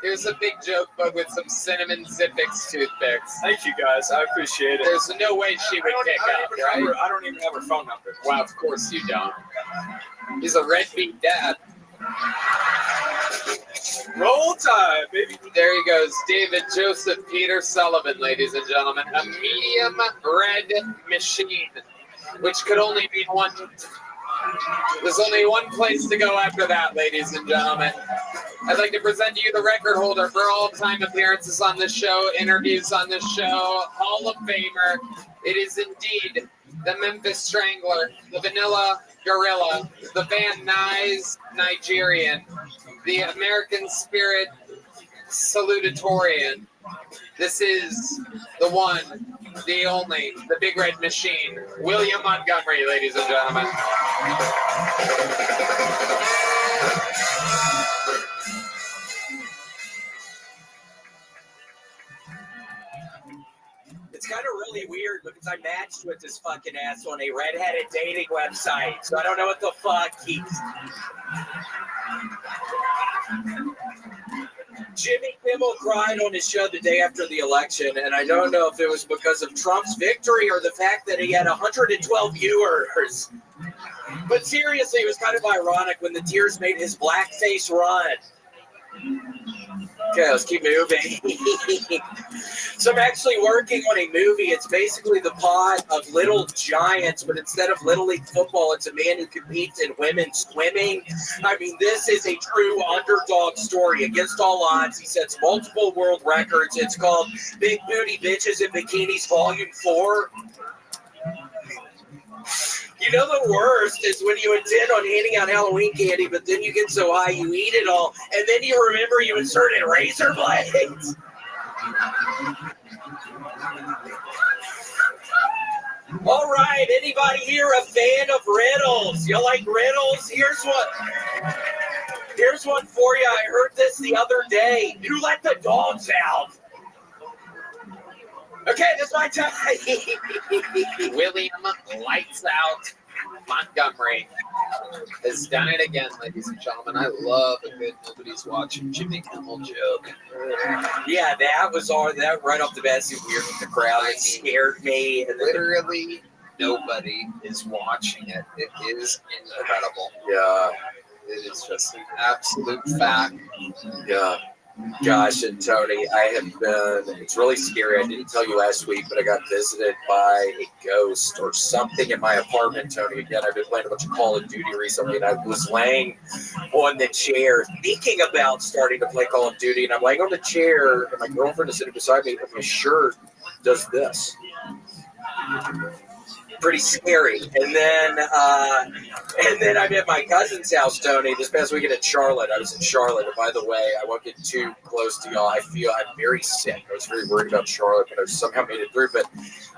Here's a big joke, but with some cinnamon Zippix toothpicks. Thank you guys. I appreciate it. There's no way she would pick up, right? I don't even have her phone number. Well, of course you don't. He's a red beat dad. Roll time, baby. There he goes. David Joseph Peter Sullivan, ladies and gentlemen. A medium red machine, which could only mean one. There's only one place to go after that, ladies and gentlemen. I'd like to present to you the record holder for all-time appearances on this show, interviews on this show, Hall of Famer. It is indeed the Memphis Strangler, the Vanilla Gorilla, the Van Nuys Nigerian, the American Spirit Salutatorian. This is the one, the only, the Big Red Machine, William Montgomery, ladies and gentlemen. It's kind of really weird because I matched with this fucking ass on a redheaded dating website, so I don't know what the fuck he's. Jimmy Kimmel cried on his show the day after the election, and I don't know if it was because of Trump's victory or the fact that he had 112 viewers. But seriously, it was kind of ironic when the tears made his blackface run. Okay, let's keep moving. So I'm actually working on a movie. It's basically the plot of Little Giants, but instead of Little League football, it's a man who competes in women's swimming. I mean, this is a true underdog story. Against all odds, he sets multiple world records. It's called Big Booty Bitches in Bikinis Volume 4. You know the worst is when you intend on handing out Halloween candy, but then you get so high you eat it all, and then you remember you inserted razor blades. All right, anybody here a fan of riddles? You like riddles? Here's one for you. I heard this the other day. Who let the dogs out? Okay, that's my time. William Lights Out Montgomery has done it again, ladies and gentlemen. I love a good nobody's watching Jimmy Kimmel joke. Yeah, that was all that right off the bat. Seemed weird with the crowd. It scared me. And literally nobody is watching it. It is incredible. Yeah. It is just an absolute fact. Yeah. Josh and Tony, I have been, it's really scary. I didn't tell you last week, but I got visited by a ghost or something in my apartment, Tony. Again, I've been playing a bunch of Call of Duty recently, and I was laying on the chair thinking about starting to play Call of Duty, and I'm laying on the chair, and my girlfriend is sitting beside me, and my shirt does this. Pretty scary. And then I'm at my cousin's house, Tony, this past weekend in Charlotte. I was in Charlotte, and by the way, I won't get too close to y'all. I feel I'm very sick. I was very worried about Charlotte, but I somehow made it through. But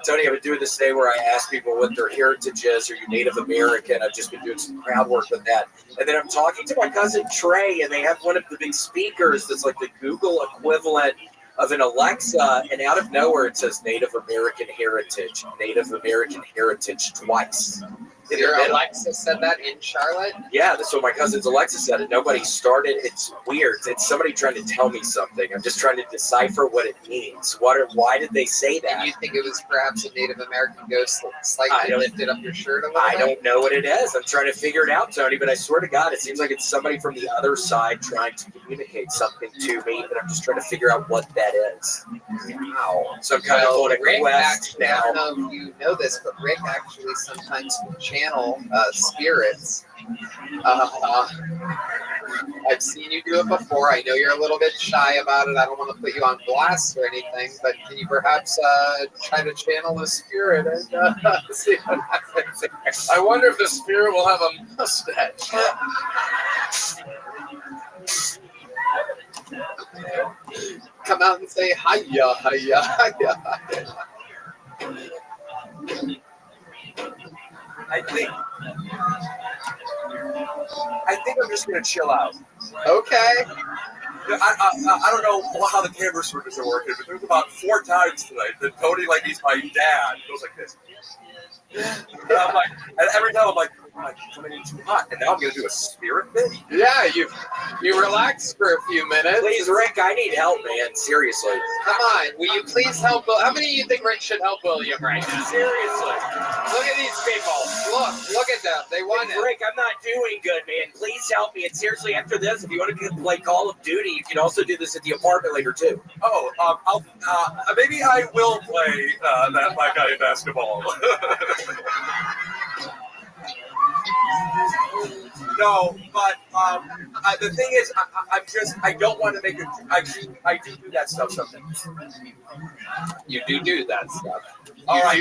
Tony, I've been doing this today where I ask people what their heritage is. Are you Native American? I've just been doing some crowd work with that. And then I'm talking to my cousin Trey, and they have one of the big speakers that's like the Google equivalent of an Alexa, and out of nowhere it says Native American heritage twice. Your Alexa said that in Charlotte? Yeah, that's what my cousin's Alexa said, and nobody started. It's weird. It's somebody trying to tell me something. I'm just trying to decipher what it means. Why did they say that? And you think it was perhaps a Native American ghost that slightly lifted up your shirt a little I bit? don't know what it is. I'm trying to figure it out, Tony, but I swear to God, it seems like it's somebody from the other side trying to communicate something to me, but I'm just trying to figure out what that is. Wow. So I'm kind of on a quest now. I don't know if you know this, but Rick actually sometimes will channel spirits. I've seen you do it before. I know you're a little bit shy about it. I don't want to put you on blast or anything, but can you perhaps try to channel a spirit and see what happens? I wonder if the spirit will have a mustache. Come out and say hiya, hiya, hiya. I think I'm just gonna chill out. Okay. I don't know how the camera switches are working, but there's about 4 times tonight that Tony, like he's my dad, goes like this. And I'm like, and every time I'm like coming in too hot, and now I'm gonna do a spirit bit. Yeah, you relax for a few minutes. Please, Rick, I need help, man. Seriously. Come on, will you please help? How many of you think Rick should help William right now? Seriously. Look at these people. Look at them. They want it. Rick, I'm not doing good, man. Please help me. And seriously, after this, if you want to play Call of Duty, you can also do this at the apartment later too. Oh, maybe I will play that black guy in basketball. No, but the thing is, I don't want to make it. I do that stuff sometimes. You do that stuff. All right,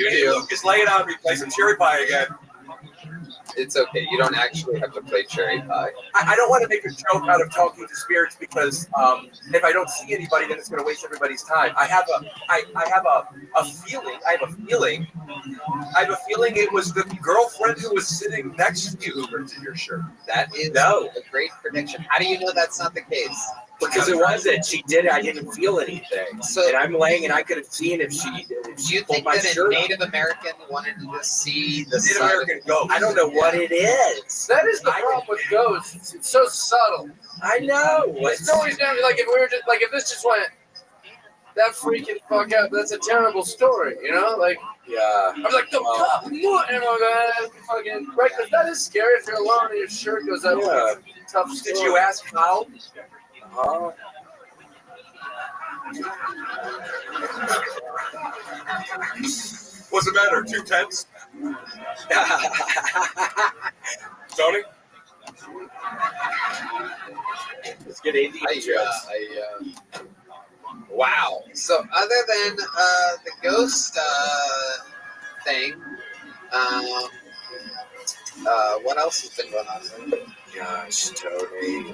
just lay it on me. Play some cherry pie again. It's okay. You don't actually have to play cherry pie. I don't want to make a joke out of talking to spirits because if I don't see anybody, then it's going to waste everybody's time. I have a feeling. I have a feeling it was the girlfriend who was sitting next to you who ripped in your shirt. That is a great prediction. How do you know that's not the case? Because it wasn't. She did it. I didn't feel anything. So, and I'm laying, and I could have seen if she did. Do you think that a Native American wanted to just see the Native American ghost? I don't know what it is. That is the problem with ghosts. It's so subtle. I know. It's always down. Like if we were just like if this just went that freaking fuck up. That's a terrible story. You know, like. Yeah. I'm like, the cop, and everyone goes, fucking breakfast. That is scary if you're alone and your shirt goes up. Yeah. Tough story. Did you ask how? What's the matter? 2 tenths? Tony? Let's get Indian jokes. Wow. So other than the ghost thing, what else has been going on? Gosh, Tony,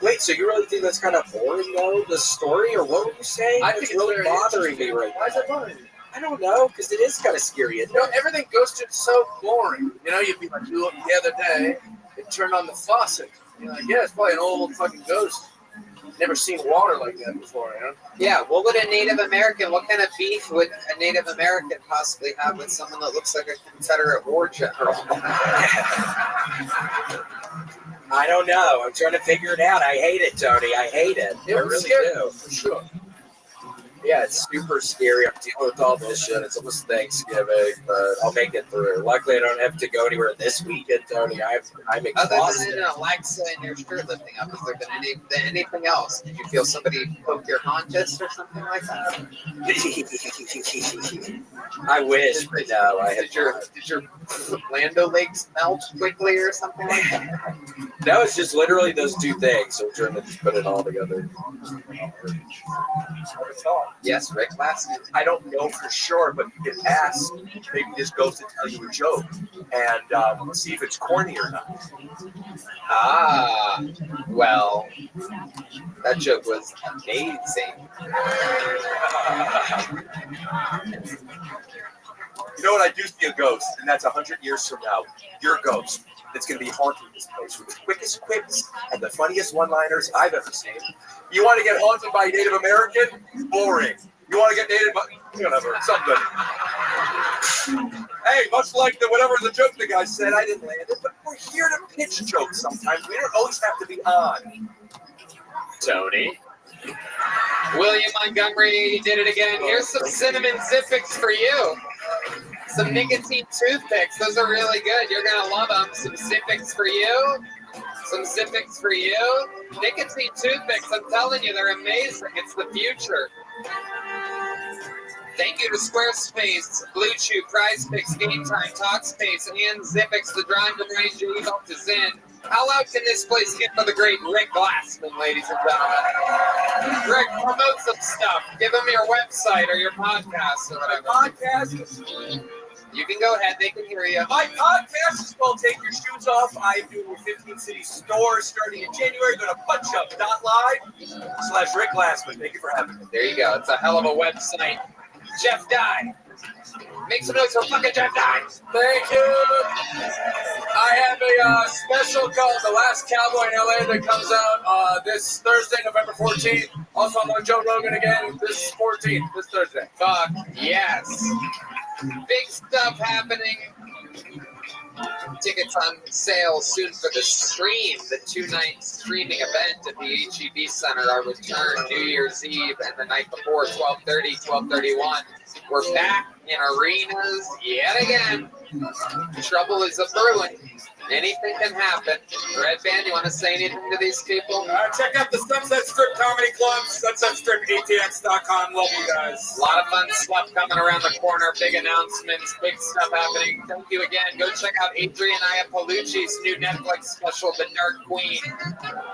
wait. So you really think that's kind of boring, though? The story, or what were you saying? I think it's really very bothering me right now. Why is that bothering you? I don't know, because it is kind of scary. You know, everything ghosted so boring. You know, you'd be like, you look the other day, it turned on the faucet. You're like, yeah, it's probably an old fucking ghost. Never seen water like that before, you know? Yeah, what would a Native American, what kind of beef would a Native American possibly have with someone that looks like a Confederate war general? I don't know. I'm trying to figure it out. I hate it, Tony. I hate it. It I was really scary, do. for sure. Yeah, it's super scary. I'm dealing with all this shit. It's almost Thanksgiving, but I'll make it through. Luckily, I don't have to go anywhere this weekend, Tony. I'm Other exhausted. than an Alexa and your shirt lifting up, has there been anything else? Did you feel somebody poke your haunches or something like that? I wish, but no. Did your Lando legs melt quickly or something like that? No, it's just literally those two things. So we're trying to just put it all together. Yes, Rick last. I don't know for sure, but you can ask. Maybe this goes to tell you a joke and see if it's corny or not. Ah, well, that joke was amazing. You know what? I do see a ghost, and that's 100 years from now. Your ghost. That's going to be haunting this place with the quickest quips and the funniest one-liners I've ever seen. You want to get haunted by a Native American? Boring. You want to get native by whatever, something. Hey, much like whatever the joke the guy said, I didn't land it, but we're here to pitch jokes sometimes. We don't always have to be on. Tony. William Montgomery did it again. Here's some cinnamon Zippix for you. Some nicotine toothpicks. Those are really good. You're going to love them. Some Zippix for you. Some Zippix for you. Nicotine toothpicks, I'm telling you, they're amazing. It's the future. Thank you to Squarespace, Blue Chew, Prize Picks, Game Time, Talkspace, and Zippix, the drawing from Range you helped us in. How loud can this place get for the great Rick Glassman, ladies and gentlemen? Rick, promote some stuff. Give them your website or your podcast or whatever. My podcast. You can go ahead. They can hear you. My podcast is called Take Your Shoes Off. I'm doing a 15 city store starting in January. Go to punchup.live/Rick Glassman. Thank you for having me. There you go. It's a hell of a website. Jeff Dye. Make some noise for fucking Jeff Dye. Thank you. I have a special called The Last Cowboy in LA that comes out this Thursday, November 14th. Also, I'm on Joe Rogan again this 14th, this Thursday. Fuck yes. Big stuff happening. Tickets on sale soon for the stream, the 2-night streaming event at the HEB Center. Our return New Year's Eve and the night before, 12:30, 12:31. We're back in arenas yet again. Trouble is a-brewing. Anything can happen. Red Band, you want to say anything to these people? Check out the Sunset Strip Comedy Club, sunsetstripatx.com. Love you guys. A lot of fun stuff coming around the corner. Big announcements, big stuff happening. Thank you again. Go check out Adrian Iapolucci's new Netflix special, The Dark Queen.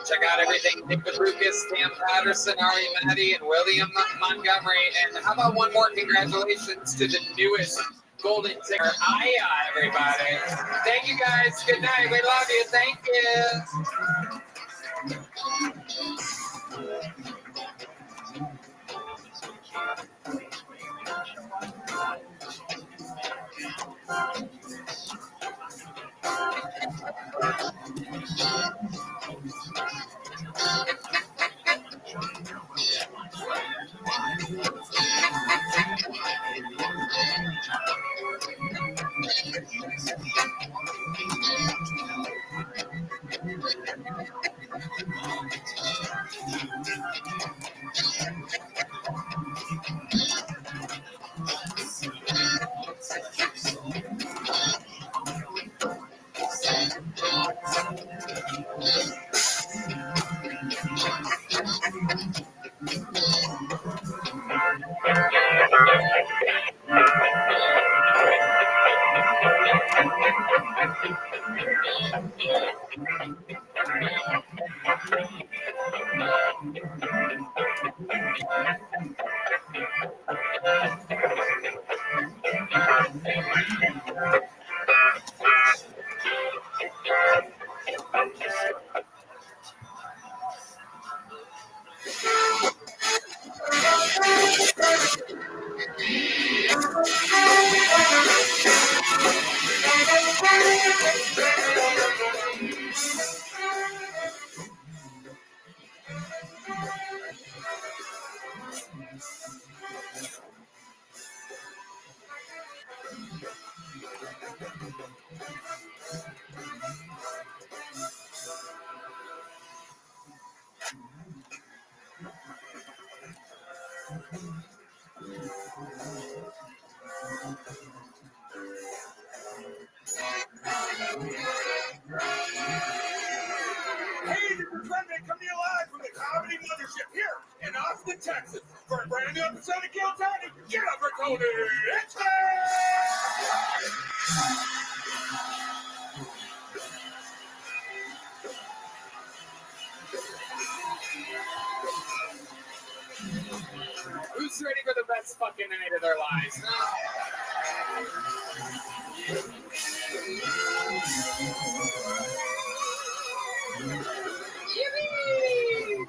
Check out everything. Nick Lucas, Sam Patterson, Ari Matty, and William Montgomery. And how about one more congratulations to the newest Golden Ticker. Aya, everybody. Thank you guys. Good night. We love you. Thank you. Tony Extra! Who's ready for the best fucking night of their lives? Yippee!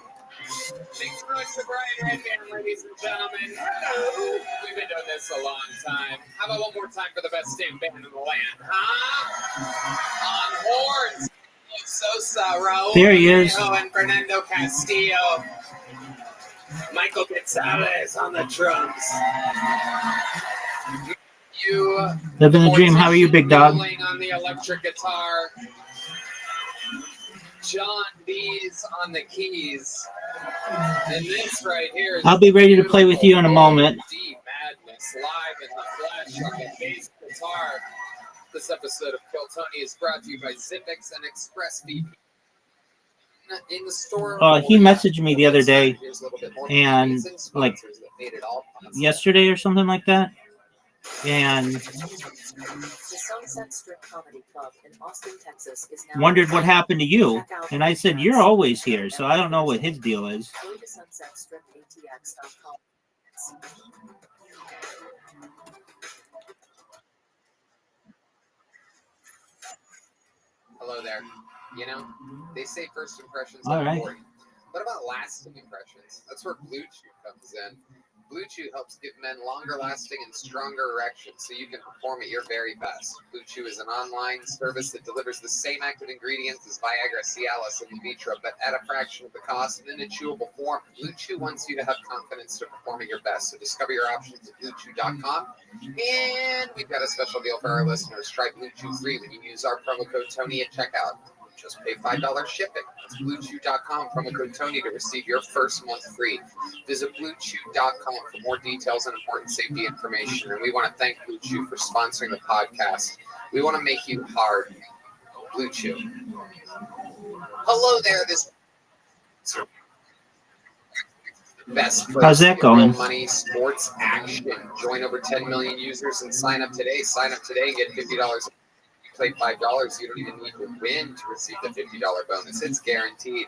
Thanks so much to Brian Redman, ladies and gentlemen. Hello. We've been doing this a long time. How about one more time for the best damn band in the land, huh? On horns, Sosa, Raul There he is. and Fernando Castillo. Michael Gonzalez on the drums. You Living the dream. How are you, big dog? on the electric guitar. John B's on the keys. And this right here is I'll be ready to play with you in a moment. Deep Madness live in the flesh on the bass guitar. This episode of Kill Tony is brought to you by Zippix and ExpressVPN. In the store. He messaged me the other day, and like yesterday or something like that, and Sunset Strip Comedy Club in Austin, Texas is now wondered what happened to you. And I said, you're always here, so I don't know what his deal is. Go to sunsetstripatx.com. Hello there. You know, they say first impressions All are right. important. What about lasting impressions? That's where Blue Chew comes in. Blue Chew helps give men longer lasting and stronger erections so you can perform at your very best. Blue Chew is an online service that delivers the same active ingredients as Viagra, Cialis, and Levitra, but at a fraction of the cost and in a chewable form. Blue Chew wants you to have confidence to perform at your best. So discover your options at BlueChew.com. And we've got a special deal for our listeners. Try Blue Chew free when you use our promo code Tony at checkout. Just pay $5 shipping. That's BlueChew.com, promo code Tony to receive your first month free. Visit BlueChew.com for more details and important safety information. And we want to thank Blue Chew for sponsoring the podcast. We want to make you hard. Blue Chew. Hello there. This best place How's that to get real going? money, sports action. Join over 10 million users and sign up today. Sign up today and get $50. Play $5, you don't even need to win to receive the $50 bonus. It's guaranteed.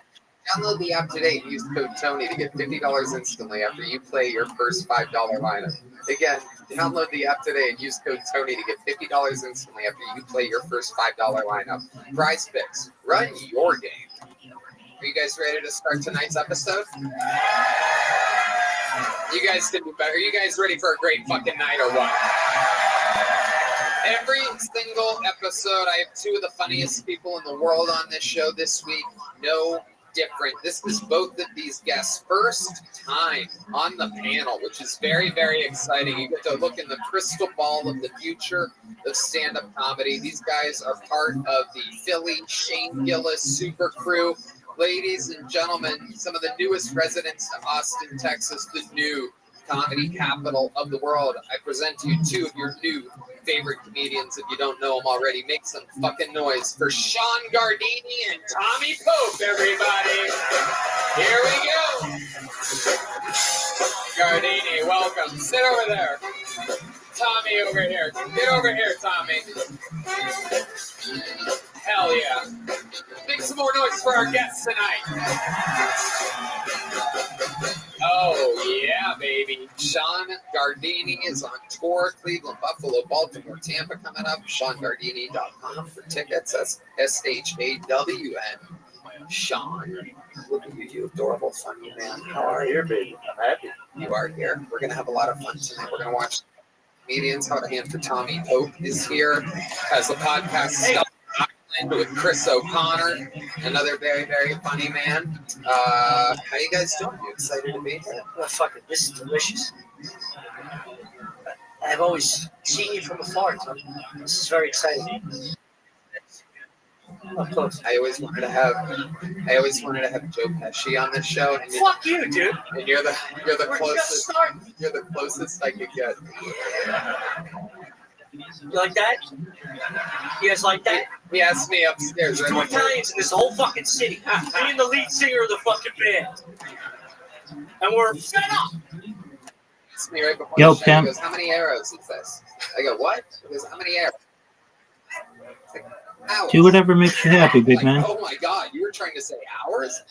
Download the app today and use code Tony to get $50 instantly after you play your first $5 lineup. Again, download the app today and use code Tony to get $50 instantly after you play your first $5 lineup. Prize Picks, run your game. Are you guys ready to start tonight's episode? You guys can do better. Are you guys ready for a great fucking night or what? Every single episode, I have two of the funniest people in the world on this show this week. No different. This is both of these guests' first time on the panel, which is very, very exciting. You get to look in the crystal ball of the future of stand-up comedy. These guys are part of the Philly Shane Gillis super crew. Ladies and gentlemen, some of the newest residents to Austin, Texas, the new comedy capital of the world. I present to you two of your new favorite comedians. If you don't know them already, make some fucking noise for Sean Gardini and Tommy Pope, everybody. Here we go. Gardini, welcome. Sit over there. Tommy over here. Get over here, Tommy. Hell yeah. Make some more noise for our guests tonight. Oh, yeah, baby. Sean Gardini is on tour. Cleveland, Buffalo, Baltimore, Tampa coming up. SeanGardini.com for tickets. That's SHAWN. Sean. Look at you, you adorable, funny man. How are you, baby? I'm happy. You are here. We're going to have a lot of fun tonight. We're going to watch comedians. How to hand for Tommy Pope is here as the podcast stuff. With Chris O'Connor, another very, very funny man. How you guys doing? You excited to be here? Well, fuck it, this is delicious. I've always seen you from afar, Tom. This is very exciting. Of course. I always wanted to have Joe Pesci on this show. And Fuck you, dude. And you're the We're just closest. starting. You're the closest I could get. You like that? You guys like that? He asked me upstairs. There's two Italians in this whole fucking city. Me and the lead singer of the fucking band. And we're fed up. texts me right before Yo, the show. pimp. He goes, "How many arrows is this?" I go, "What?" He goes, "How many arrows?" It's like, hours. Do whatever makes you happy, big Like, man. oh my God, you were trying to say hours?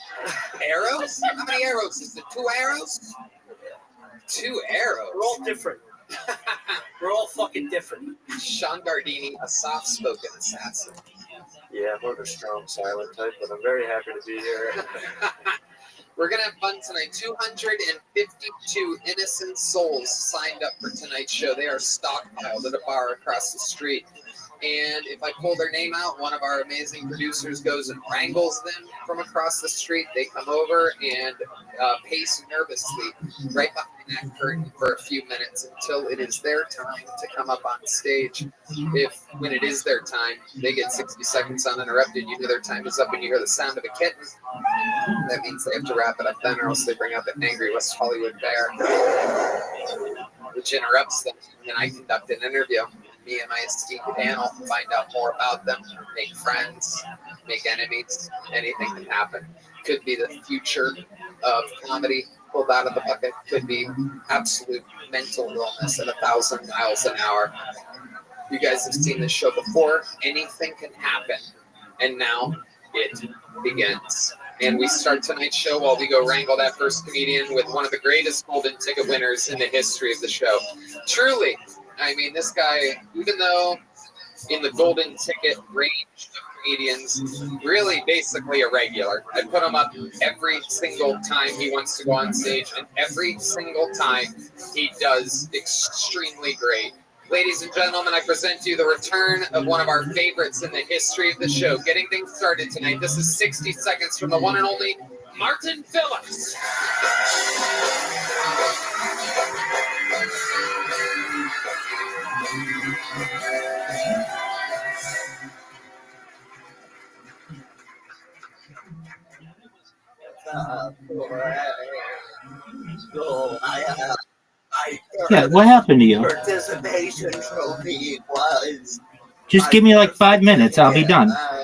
Arrows? How many arrows? Is it 2 arrows? 2 arrows? We're all different. We're all fucking different. Sean Gardini, a soft-spoken assassin. Yeah, I'm a strong silent type, but I'm very happy to be here. We're going to have fun tonight. 252 innocent souls signed up for tonight's show. They are stockpiled at a bar across the street. And if I pull their name out, one of our amazing producers goes and wrangles them from across the street. They come over and pace nervously right behind that curtain for a few minutes until it is their time to come up on stage. If, when it is their time, they get 60 seconds uninterrupted, you know their time is up when you hear the sound of a kitten. That means they have to wrap it up then, or else they bring out the angry West Hollywood bear, which interrupts them. And then I conduct an interview. Me and my esteemed panel find out more about them, make friends, make enemies. Anything can happen. Could be the future of comedy pulled out of the bucket. Could be absolute mental illness at 1,000 miles an hour. You guys have seen this show before. Anything can happen. And now it begins. And we start tonight's show while we go wrangle that first comedian with one of the greatest golden ticket winners in the history of the show. Truly, I mean, this guy, even though in the golden ticket range of comedians, really basically a regular. I put him up every single time he wants to go on stage, and every single time he does extremely great. Ladies and gentlemen, I present to you the return of one of our favorites in the history of the show. Getting things started tonight. This is 60 seconds from the one and only Martin Phillips. Yeah, what happened to you? Participation trophy was. Just give me like 5 minutes. I'll be done. Got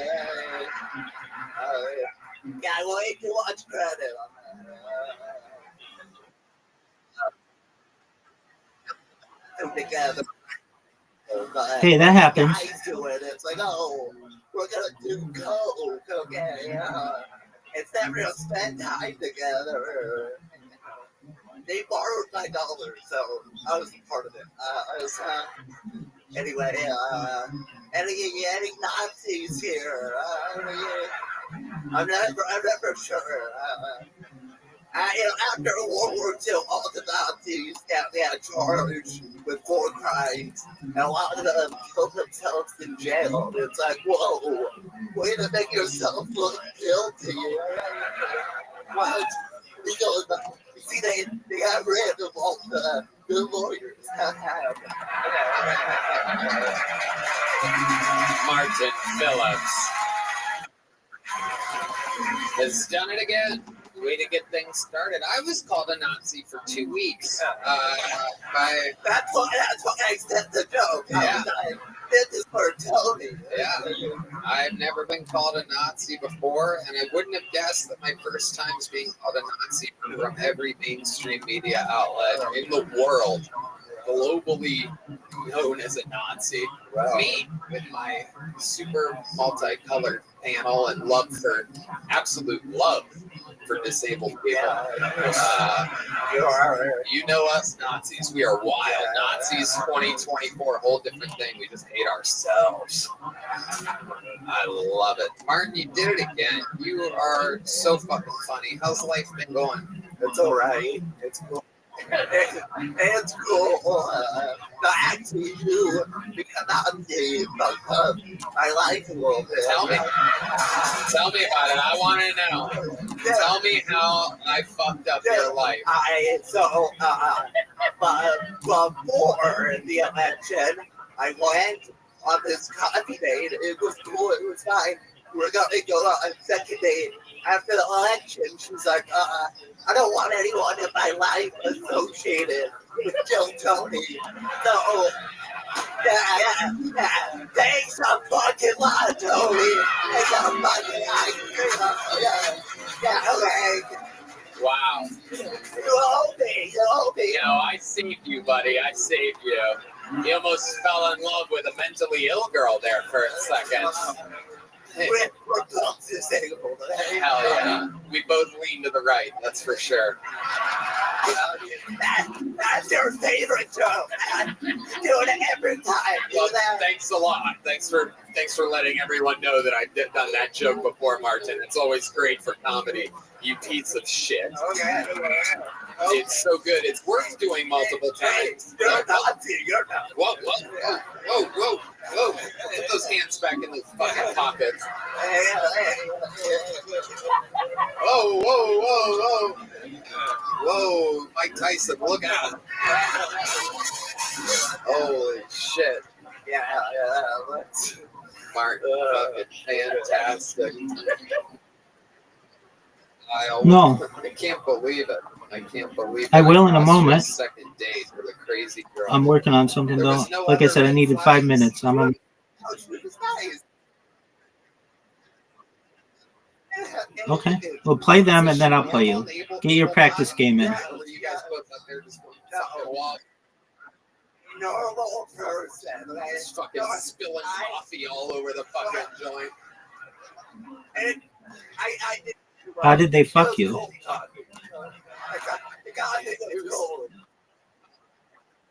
way too much credit on that. Together. Hey, that happens. Guys do it. It's like, oh, we're gonna do coke, okay? It's that real spend time together. They borrowed my $, so I was part of it. Anyway, any Nazis here? I'm never sure. After World War II, all the Nazis got charged with 4 crimes, and a lot of them killed themselves in jail. It's like, whoa, way to make yourself look guilty. What? See, they got rid of all the lawyers. Martin Phillips has done it again. Way to get things started. I was called a Nazi for 2 weeks. That's why I said the joke. Yeah. I did this for Tony. Yeah. I've never been called a Nazi before, and I wouldn't have guessed that my first time was being called a Nazi from every mainstream media outlet in the world, globally known as a Nazi. Wow. Me, with my super multicolored panel and love for absolute love for disabled people. You know us Nazis. We are wild. Nazis 2024, whole different thing. We just hate ourselves. I love it. Martin, you did it again. You are so fucking funny. How's life been going? It's all right. It's cool. It's cool. Actually, you because I like it a little bit. Tell me about it. I want to know. Tell me how I fucked up your life. Before the election, I went on this coffee date. It was cool. It was fine. We're going to go on a second date. After the election, she was like, I don't want anyone in my life associated with Joe Tony. So, yeah. Thanks a fucking lot, Tony. Thanks a fucking lot. Yeah, okay. Wow. You owe me. Yo, I saved you, buddy. I saved you. You almost fell in love with a mentally ill girl there for a second. We're both disabled. Hell yeah. We both lean to the right, that's for sure. That's your favorite joke, man. You do it every time. Well, thanks a lot. Thanks for letting everyone know that I've done that joke before, Martin. It's always great for comedy. You piece of shit. Okay. It's so good. It's worth doing multiple times. You're not. You're not. Whoa, whoa, whoa, whoa, whoa. Put those hands back in those fucking pockets. Whoa, whoa, whoa, whoa. Whoa, Mike Tyson, look out. Holy shit. Yeah. Martin, fucking fantastic. No. I can't believe it. I can't believe it. I will in a crossed you moment. Second date with a crazy girl. I'm working on something There though. was no Like I other said, I red needed flags. 5 minutes. I'm on. Okay. Well, play them and then I'll play you. Get your practice game in. You guys both up there just fucking walk. Normal person. Just fucking spilling coffee all over the fucking joint. And I did. How did they fuck you?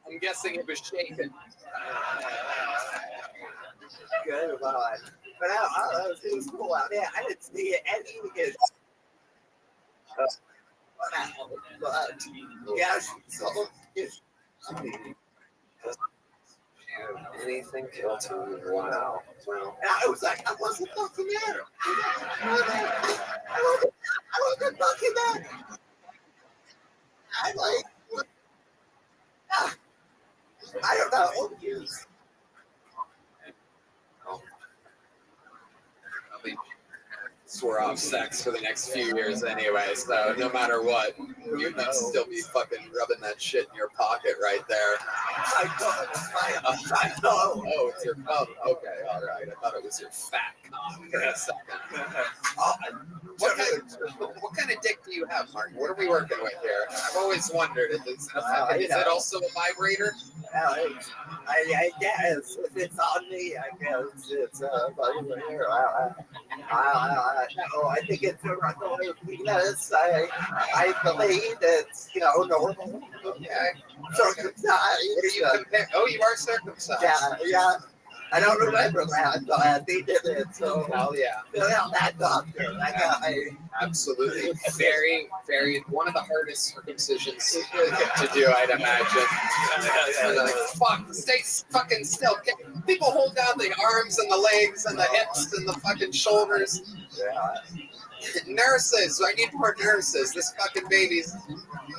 I'm guessing it was shaken. Good one. But it was cool out there. I didn't see it any of but yeah, so Anything guilty? Wow. and I was like, I wasn't fucking there. I wasn't fucking there. I like, I don't know. I'll be swear off sex for the next few years anyway, so no matter what, you'd still be fucking rubbing that shit in your pocket right there. I know. Oh, it's your cum. Okay, all right. I thought it was your fat cum for a second. What kind of dick do you have, Martin? What are we working with here? I've always wondered. Is it also a vibrator? I guess if it's on me, I guess it's vibrator. No, I think it's a regular penis. I believe it's normal. Okay. Circumcised. What are you comparing? Oh, you are circumcised. Yeah. I don't remember that, but they did it. So hell yeah. That doctor, that guy. Absolutely. Very, very, one of the hardest circumcisions to do, I'd imagine. Like, fuck, stay fucking still. People hold down the arms and the legs and the hips and the fucking shoulders. Nurses, I need more nurses. This fucking baby's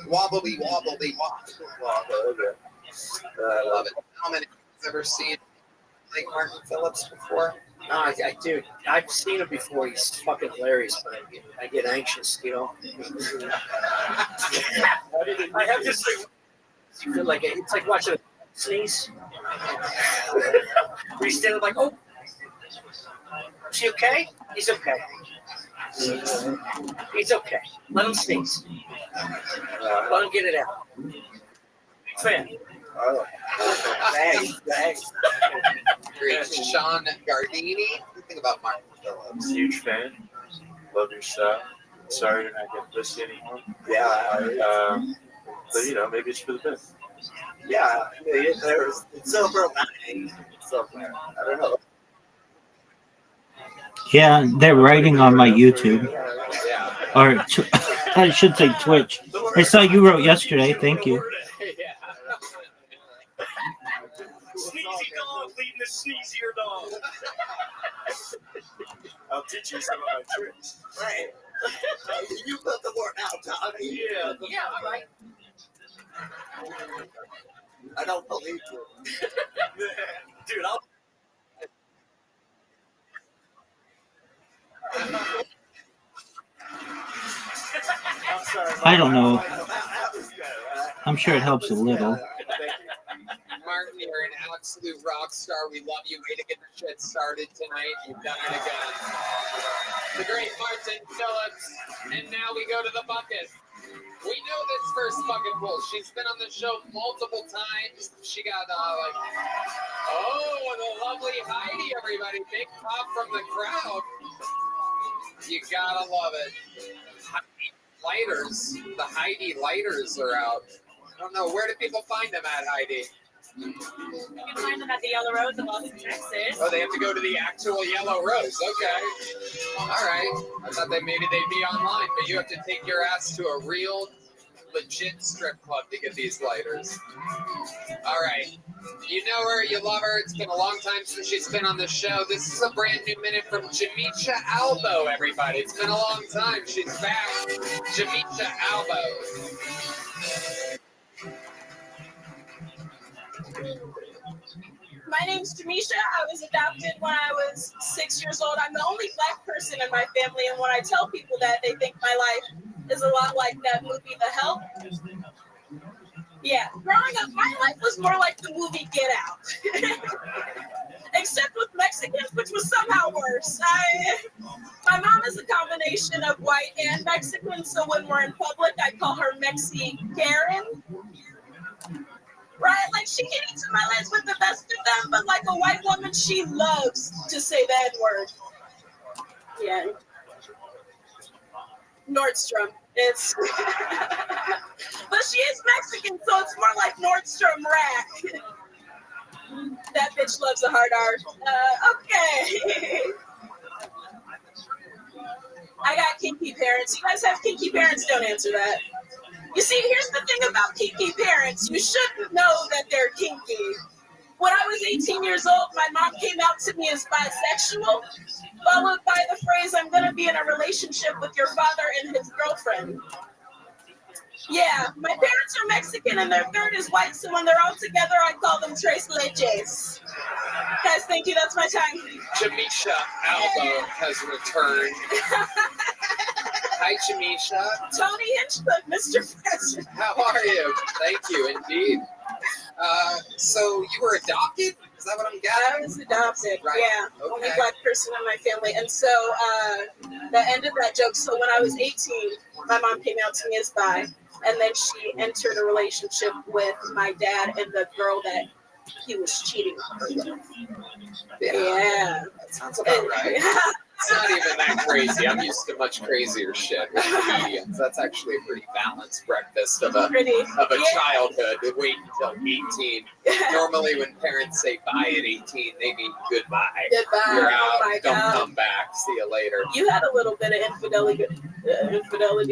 wobbly, wobbly, wobbly. I love it. How many have you ever seen like Martin Phillips before? No, I do. I've seen him before. He's fucking hilarious, but I get anxious, I have this like it's like watching a sneeze. Where he's standing like, oh, is he okay? He's okay. He's okay. Let him sneeze. Let him get it out. Fan. Thanks. Great. Sean Gardini. What do you think about Martin Phillips? Huge fan. Love your stuff. Sorry you're not getting pussy anymore. Yeah. But maybe it's for the best. Yeah. There's silver lining somewhere. I don't know. Yeah, they're writing on my YouTube. Yeah. Or I should say Twitch. I saw you wrote yesterday. Thank you. Sneezy dog leading the sneezier dog. I'll teach you some of my tricks. Right. You put the word out, Tommy. Yeah, all right. I don't believe you. Dude, I'll. I'm sorry. I don't know. I'm sure it helps a little. Martin, you're an absolute rock star. We love you. Way to get the shit started tonight. You've done it again. The great Martin Phillips. And now we go to the bucket. We know this first fucking bull. She's been on the show multiple times. She got the lovely Heidi, everybody. Big pop from the crowd. You gotta love it. Heidi lighters. The Heidi lighters are out. I don't know. Where do people find them at, Heidi? You can find them at the Yellow Rose in Austin, Texas. Oh, they have to go to the actual Yellow Rose. Okay. All right. I thought that maybe they'd be online, but you have to take your ass to a real, legit strip club to get these lighters. All right. You know her, you love her. It's been a long time since she's been on the show. This is a brand new minute from Jamisha Albo, everybody. It's been a long time. She's back. Jamisha Albo. My name's Jamisha. I was adopted when I was 6 years old. I'm the only black person in my family, and when I tell people that, they think my life is a lot like that movie, The Help. Yeah, growing up, my life was more like the movie Get Out. Except with Mexicans, which was somehow worse. My mom is a combination of white and Mexican, so when we're in public, I call her Mexi Karen. Right? Like, she can eat to my legs with the best of them, but like a white woman, she loves to say the N-word. Yeah. Nordstrom. It's... but she is Mexican, so it's more like Nordstrom Rack. That bitch loves a hard R. Okay. I got kinky parents. You guys have kinky parents? Don't answer that. You see, here's the thing about kinky parents. You shouldn't know that they're kinky. When I was 18 years old, my mom came out to me as bisexual, followed by the phrase, "I'm going to be in a relationship with your father and his girlfriend." Yeah, my parents are Mexican and their third is white, so when they're all together, I call them Tres Leches. Guys, thank you. That's my time. Jamisha Albo has returned. Hi, Jamisha. Tony Hinchcliffe, Mr. President. How are you? Thank you, indeed. So you were adopted? Is that what I'm getting? I was adopted, right. Yeah. Okay. Only black person in my family. And so the end of that joke, so when I was 18, my mom came out to me as bi, and then she entered a relationship with my dad and the girl that he was cheating on her with. Yeah. That sounds about right. It's not even that crazy. I'm used to much crazier shit with comedians. That's actually a pretty balanced breakfast of a childhood. Wait until 18. Normally, when parents say bye at 18, they mean goodbye. Goodbye. You're out. Oh my Don't God. come back. See you later. You had a little bit of infidelity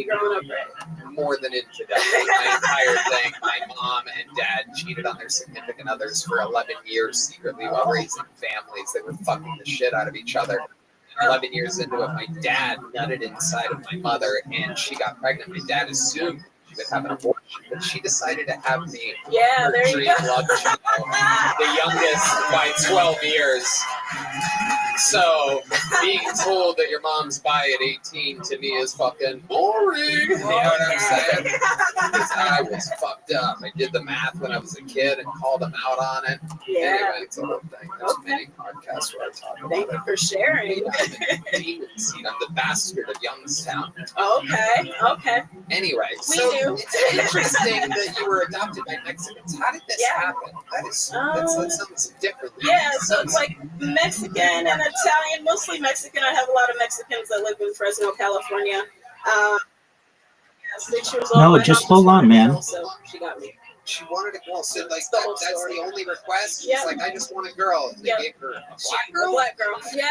growing up, right? More than infidelity. My entire thing. My mom and dad cheated on their significant others for 11 years secretly while raising families. They were fucking the shit out of each other. 11 years into it, my dad nutted inside of my mother, and she got pregnant. My dad assumed she would have an abortion, but she decided to have me. Yeah, her there you dream go. love child, the youngest by 12 years. So being told that your mom's bi at 18 to me is fucking boring. You know what I'm saying? Because I was fucked up. I did the math when I was a kid and called them out on it. Yeah. Anyway, it's a whole thing. There's many podcasts where I talk about Thank it. you for sharing. I'm the bastard of Youngstown. Okay. Anyway, We so knew. it's interesting that you were adopted by Mexicans. How did this happen? That sounds different. Yeah, so it's like Mexican and Italian, mostly Mexican. I have a lot of Mexicans that live in Fresno, California. 6 years old. No, my just mom was hold on, man. girl, so she got me. She wanted a girl, so like the whole that's story. the only request. She's Yeah. like, I just want a girl. And they Yeah. gave her a She- black a girl. black girl. Yeah.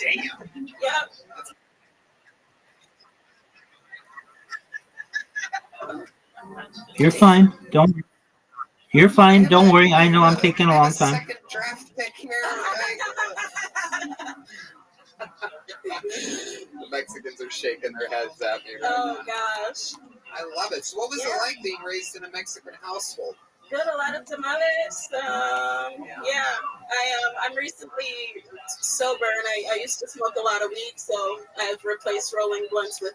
Damn. Yep. You're fine. You're fine. Don't worry. I know I'm taking a long time. Second draft pick here. The Mexicans are shaking their heads at me right Oh now. gosh. I love it. So what was it like being raised in a Mexican household? Good, a lot of tamales. I'm recently sober, and I used to smoke a lot of weed, so I've replaced rolling blunts with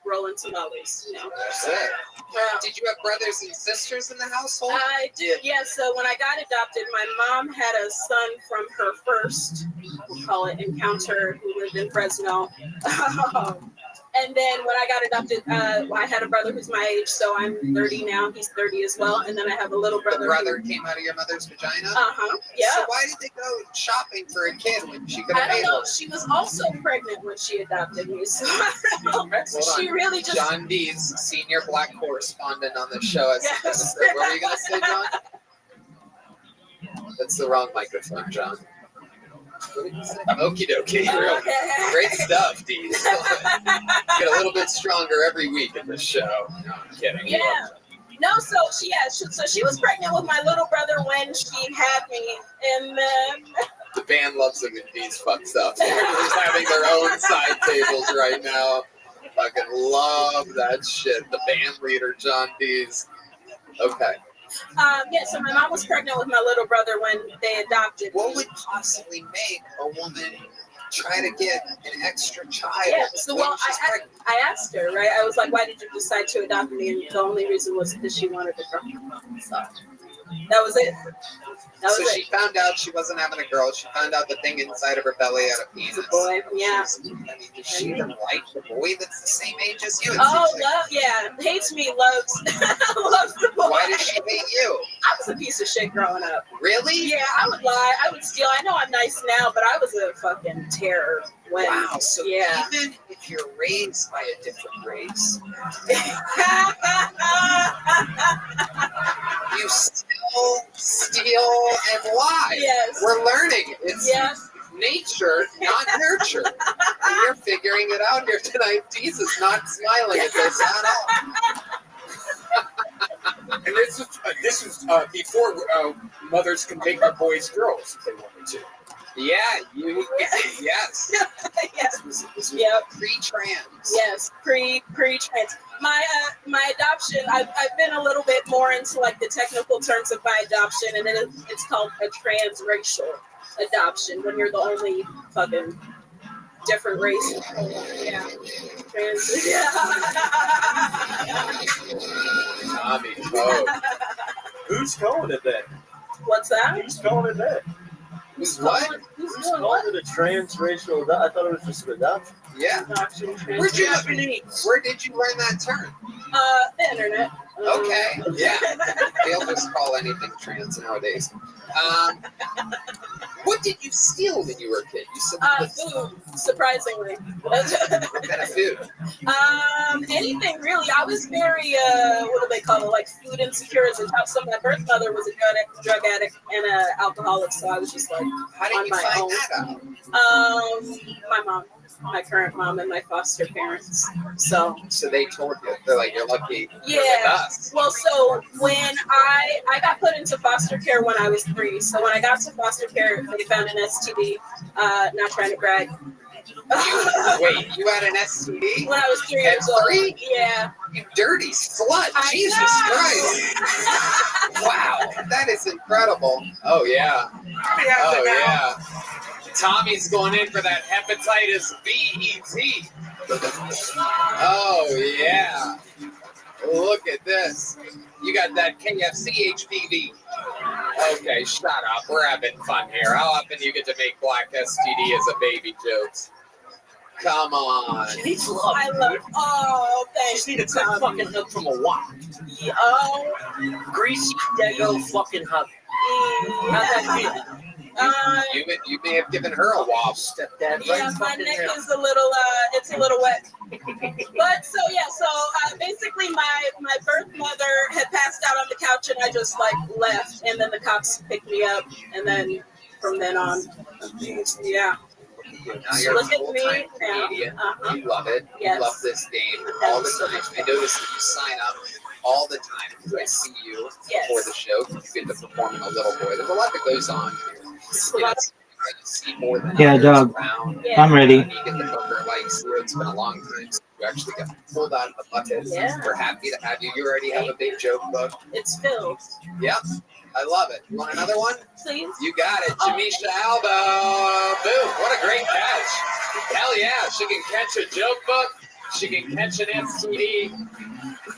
rolling tamales. You know. That's it. Did you have brothers and sisters in the household? I do, yeah. So when I got adopted, my mom had a son from her first, we'll call it, encounter, who lived in Fresno. And then when I got adopted, I had a brother who's my age, so I'm 30 now. He's 30 as well. And then I have a little brother. The brother came out of your mother's vagina? Yeah. So why did they go shopping for a kid when she could have I don't made know. one? She was also pregnant when she adopted me. So I don't know. She really just. John D's senior black correspondent on the show. Yes. What were you going to say, John? That's the wrong microphone, John. Okie dokie. Great stuff, Dee. Get a little bit stronger every week in this show. No, I'm kidding. Yeah. No, so she was pregnant with my little brother when she had me, and then the band loves it when Dee's fucked up. They're just having their own side tables right now. Fucking love that shit. The band leader, John Dees. Okay. Yeah, so my mom was pregnant with my little brother when they adopted. What would possibly make a woman try to get an extra child? Yeah, so I asked her, right? I was like, why did you decide to adopt me? And the only reason was because she wanted it from me. So that was it. So she found out she wasn't having a girl. She found out the thing inside of her belly had a penis. It's a boy, yeah. I mean, does she even like the boy that's the same age as you? Hates me, loves the boy. Why did she hate you? I was a piece of shit growing up. Really? Yeah, I would lie. I would steal. I know I'm nice now, but I was a fucking terror. Wow, so even if you're raised by a different race, you still steal and lie. Yes. We're learning. It's nature, not nurture. And you're figuring it out here tonight. Deez is not smiling at this at all. And this is before mothers can take their boys girls if they wanted to. Yeah, yes. Yes. This was Yep. pre-trans. Yes, pre-trans. My adoption, I've been a little bit more into like the technical terms of my adoption, and it's called a transracial adoption when you're the only fucking different race. Yeah. Tommy, oh. Who's calling it that? What's that? Who's calling it that? Who's what? Who's calling it a transracial? I thought it was just an adoption. Yeah. Where did you learn that term? The internet. Okay. Yeah. They'll just call anything trans nowadays. What did you steal when you were a kid? You said food, surprisingly. What kind of food? Anything really. I was very what do they call it? Like food insecure as a child. So my birth mother was a drug addict and an alcoholic. So I was just like how did you find that out? My mom. My current mom and my foster parents. So they told you. They're like, you're lucky. Yeah. With us. Well, so when I got put into foster care when I was 3. So when I got to foster care, they found an STD. Not trying to brag. Wait, you had an STD? When I was 3 years old. 3? Yeah. You dirty slut. Jesus Christ. Wow. That is incredible. Oh, yeah. Oh, yeah. Tommy's going in for that hepatitis B-E-T. Oh, yeah. Look at this. You got that KFC HPV. Okay, shut up. We're having fun here. How often do you get to make black STD as a baby jokes? Come on. She needs love. I love it. Oh, thanks. She needs a quick fucking hug from a wop. Oh. Greasy, Dago fucking hug. How'd that feel? You may have given her a wop. Stepdad. Yeah, my neck is a little, it's a little wet. But so basically my birth mother had passed out on the couch and I just like left, and then the cops picked me up, and then from then on, yeah. Now you're a full-time comedian. You love it. Yes. You love this game all the time. I notice that you sign up all the time because I see you before the show. You get to perform in a little boy. There's a lot that goes on here. You know, you see more than Yeah, dog. I'm ready. You get the booker likes you. It's been a long time since you actually got pulled out of the bucket. Yeah. We're happy to have you. You already have a big joke book. It's filled. Yep. I love it. You want another one? Please. You got it. Jamisha Alba. Boom. What a great catch. Hell yeah. She can catch a joke book. She can catch an STD.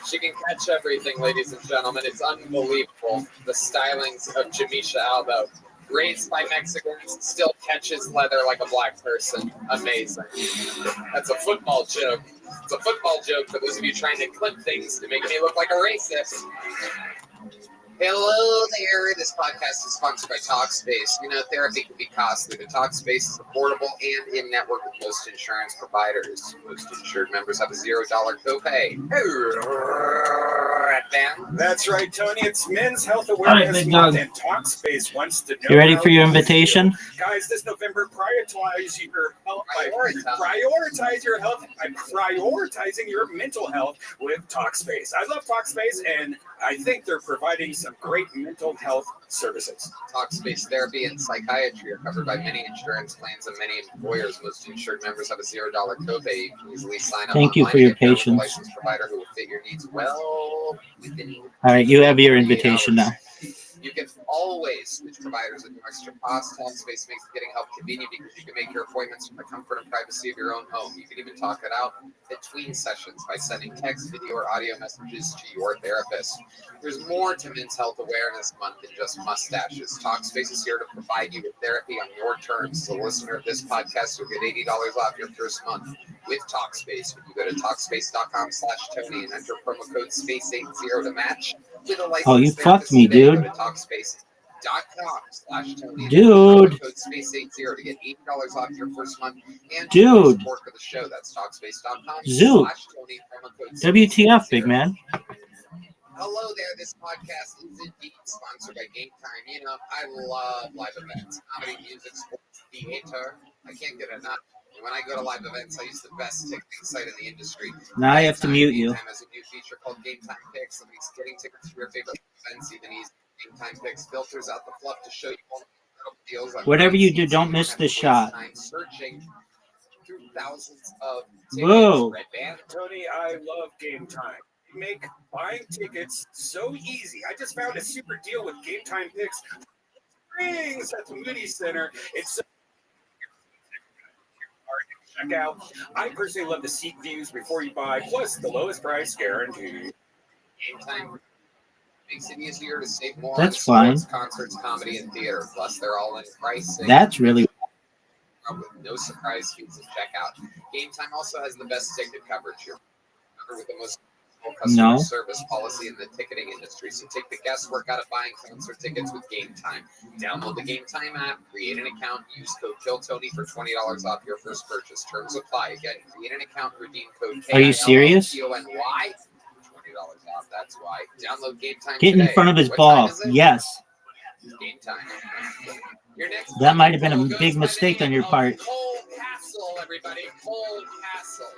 She can catch everything, ladies and gentlemen. It's unbelievable. The stylings of Jamisha Alba. Raised by Mexicans, still catches leather like a black person. Amazing. That's a football joke. It's a football joke for those of you trying to clip things to make me look like a racist. Hello there. This podcast is sponsored by Talkspace. You know, therapy can be costly, but Talkspace is affordable and in network with most insurance providers. Most insured members have a $0 copay. That's right, Tony. It's Men's Health All right, Awareness big Month, dog. and Talkspace wants to know. You ready how for your you invitation? feel. Guys, this November, prioritize your health by prioritizing your mental health with Talkspace. I love Talkspace, and I think they're providing some great mental health services. Talkspace therapy and psychiatry are covered by many insurance plans and many employers. Most insured members have a $0 copay. You can easily sign up Thank you online for and your get paired with a patience. licensed provider who will fit your needs well within All right, you have your invitation now. You can always switch providers at no extra cost. Talkspace makes getting help convenient because you can make your appointments from the comfort and privacy of your own home. You can even talk it out between sessions by sending text, video, or audio messages to your therapist. There's more to Men's Health Awareness Month than just mustaches. Talkspace is here to provide you with therapy on your terms. As a listener of this podcast, you'll get $80 off your first month with Talkspace when you go to Talkspace.com/Tony and enter promo code SPACE80 to match. Oh, you fucked me, dude. Go to Talkspace.com/Tony. Dude. Code SPACE80 to get $80 off your first month and Dude. support for the show. That's Zoot. Talkspace.com/Tony. Promo code WTF, big man. Hello there. This podcast is indeed sponsored by Game Time. You know, I love live events, comedy, music, sports, theater. I can't get enough. And when I go to live events, I use the best ticketing site in the industry. Now I have to mute you. Game Time has a new feature called Game Time Picks. Somebody's getting tickets to your favorite events, even easy. Game Time Picks filters out the fluff to show you all the deals. On Whatever you do, don't miss the shot. Searching through thousands of Whoa. tickets. Red Band. Tony, I love Game Time. You make buying tickets so easy. I just found a super deal with Game Time Picks. Springs at the Moody Center. It's so check out. I personally love the seat views before you buy, plus the lowest price guaranteed. Game Time makes it easier to save more That's on fine. sports, concerts, comedy, and theater. Plus, they're all in pricing. That's really with no surprise fees at checkout. Game Time also has the best ticket coverage. You're covered with the most customer service policy in the ticketing industry. So take the guesswork out of buying concert tickets with Game Time. Download the Game Time app, create an account, use code KILLTONY for $20 off your first purchase. Terms apply. Again, create an account, redeem code Are you serious? KILLTONY. $20 off. That's why. Download Game Time get in today. front of his What ball. time is it? Yes. Game Time. Your next That might have been a big mistake on your part. Cole Castle, everybody. Cole Castle.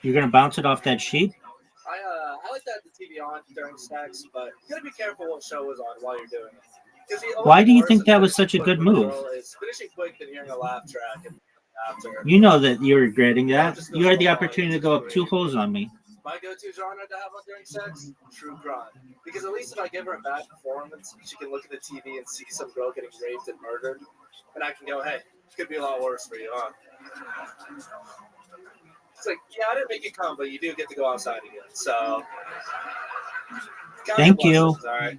You're going to bounce it off that sheet? I like to have the TV on during sex, but you gotta be careful what show is on while you're doing it. Why do you think that was such a good move? It's finishing quick than hearing a laugh track and after. You know that you're regretting that. You had the opportunity to go up 2 holes on me. My go-to genre to have on during sex, true crime. Because at least if I give her a bad performance, she can look at the TV and see some girl getting raped and murdered, and I can go, "Hey, it could be a lot worse for you, huh?" It's like, yeah, I didn't make you come, but you do get to go outside again. So, Thank you. All right.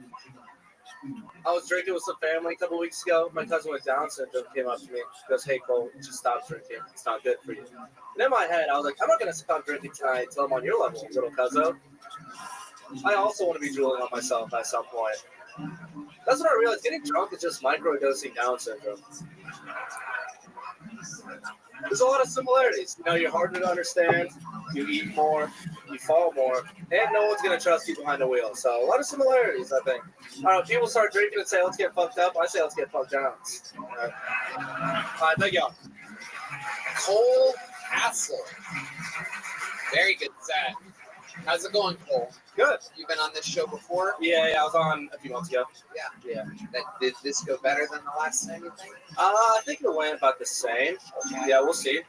I was drinking with some family a couple weeks ago. My cousin with Down syndrome came up to me. She goes, "Hey, Cole, just stop drinking. It's not good for you." And in my head, I was like, I'm not going to stop drinking tonight until I'm on your level, little cousin. I also want to be drooling on myself at some point. That's when I realized getting drunk is just microdosing Down syndrome. There's a lot of similarities. You know, you're harder to understand, you eat more, you fall more, and no one's going to trust you behind the wheel. So a lot of similarities, I think. I don't know, people start drinking and say, "Let's get fucked up." I say, "Let's get fucked down." All right, thank y'all. Cole Castle. Very good set. How's it going, Cole? Good. You've been on this show before? Yeah, I was on a few months ago. Yeah. Did this go better than the last time, you think? I think it went about the same. Yeah, we'll see.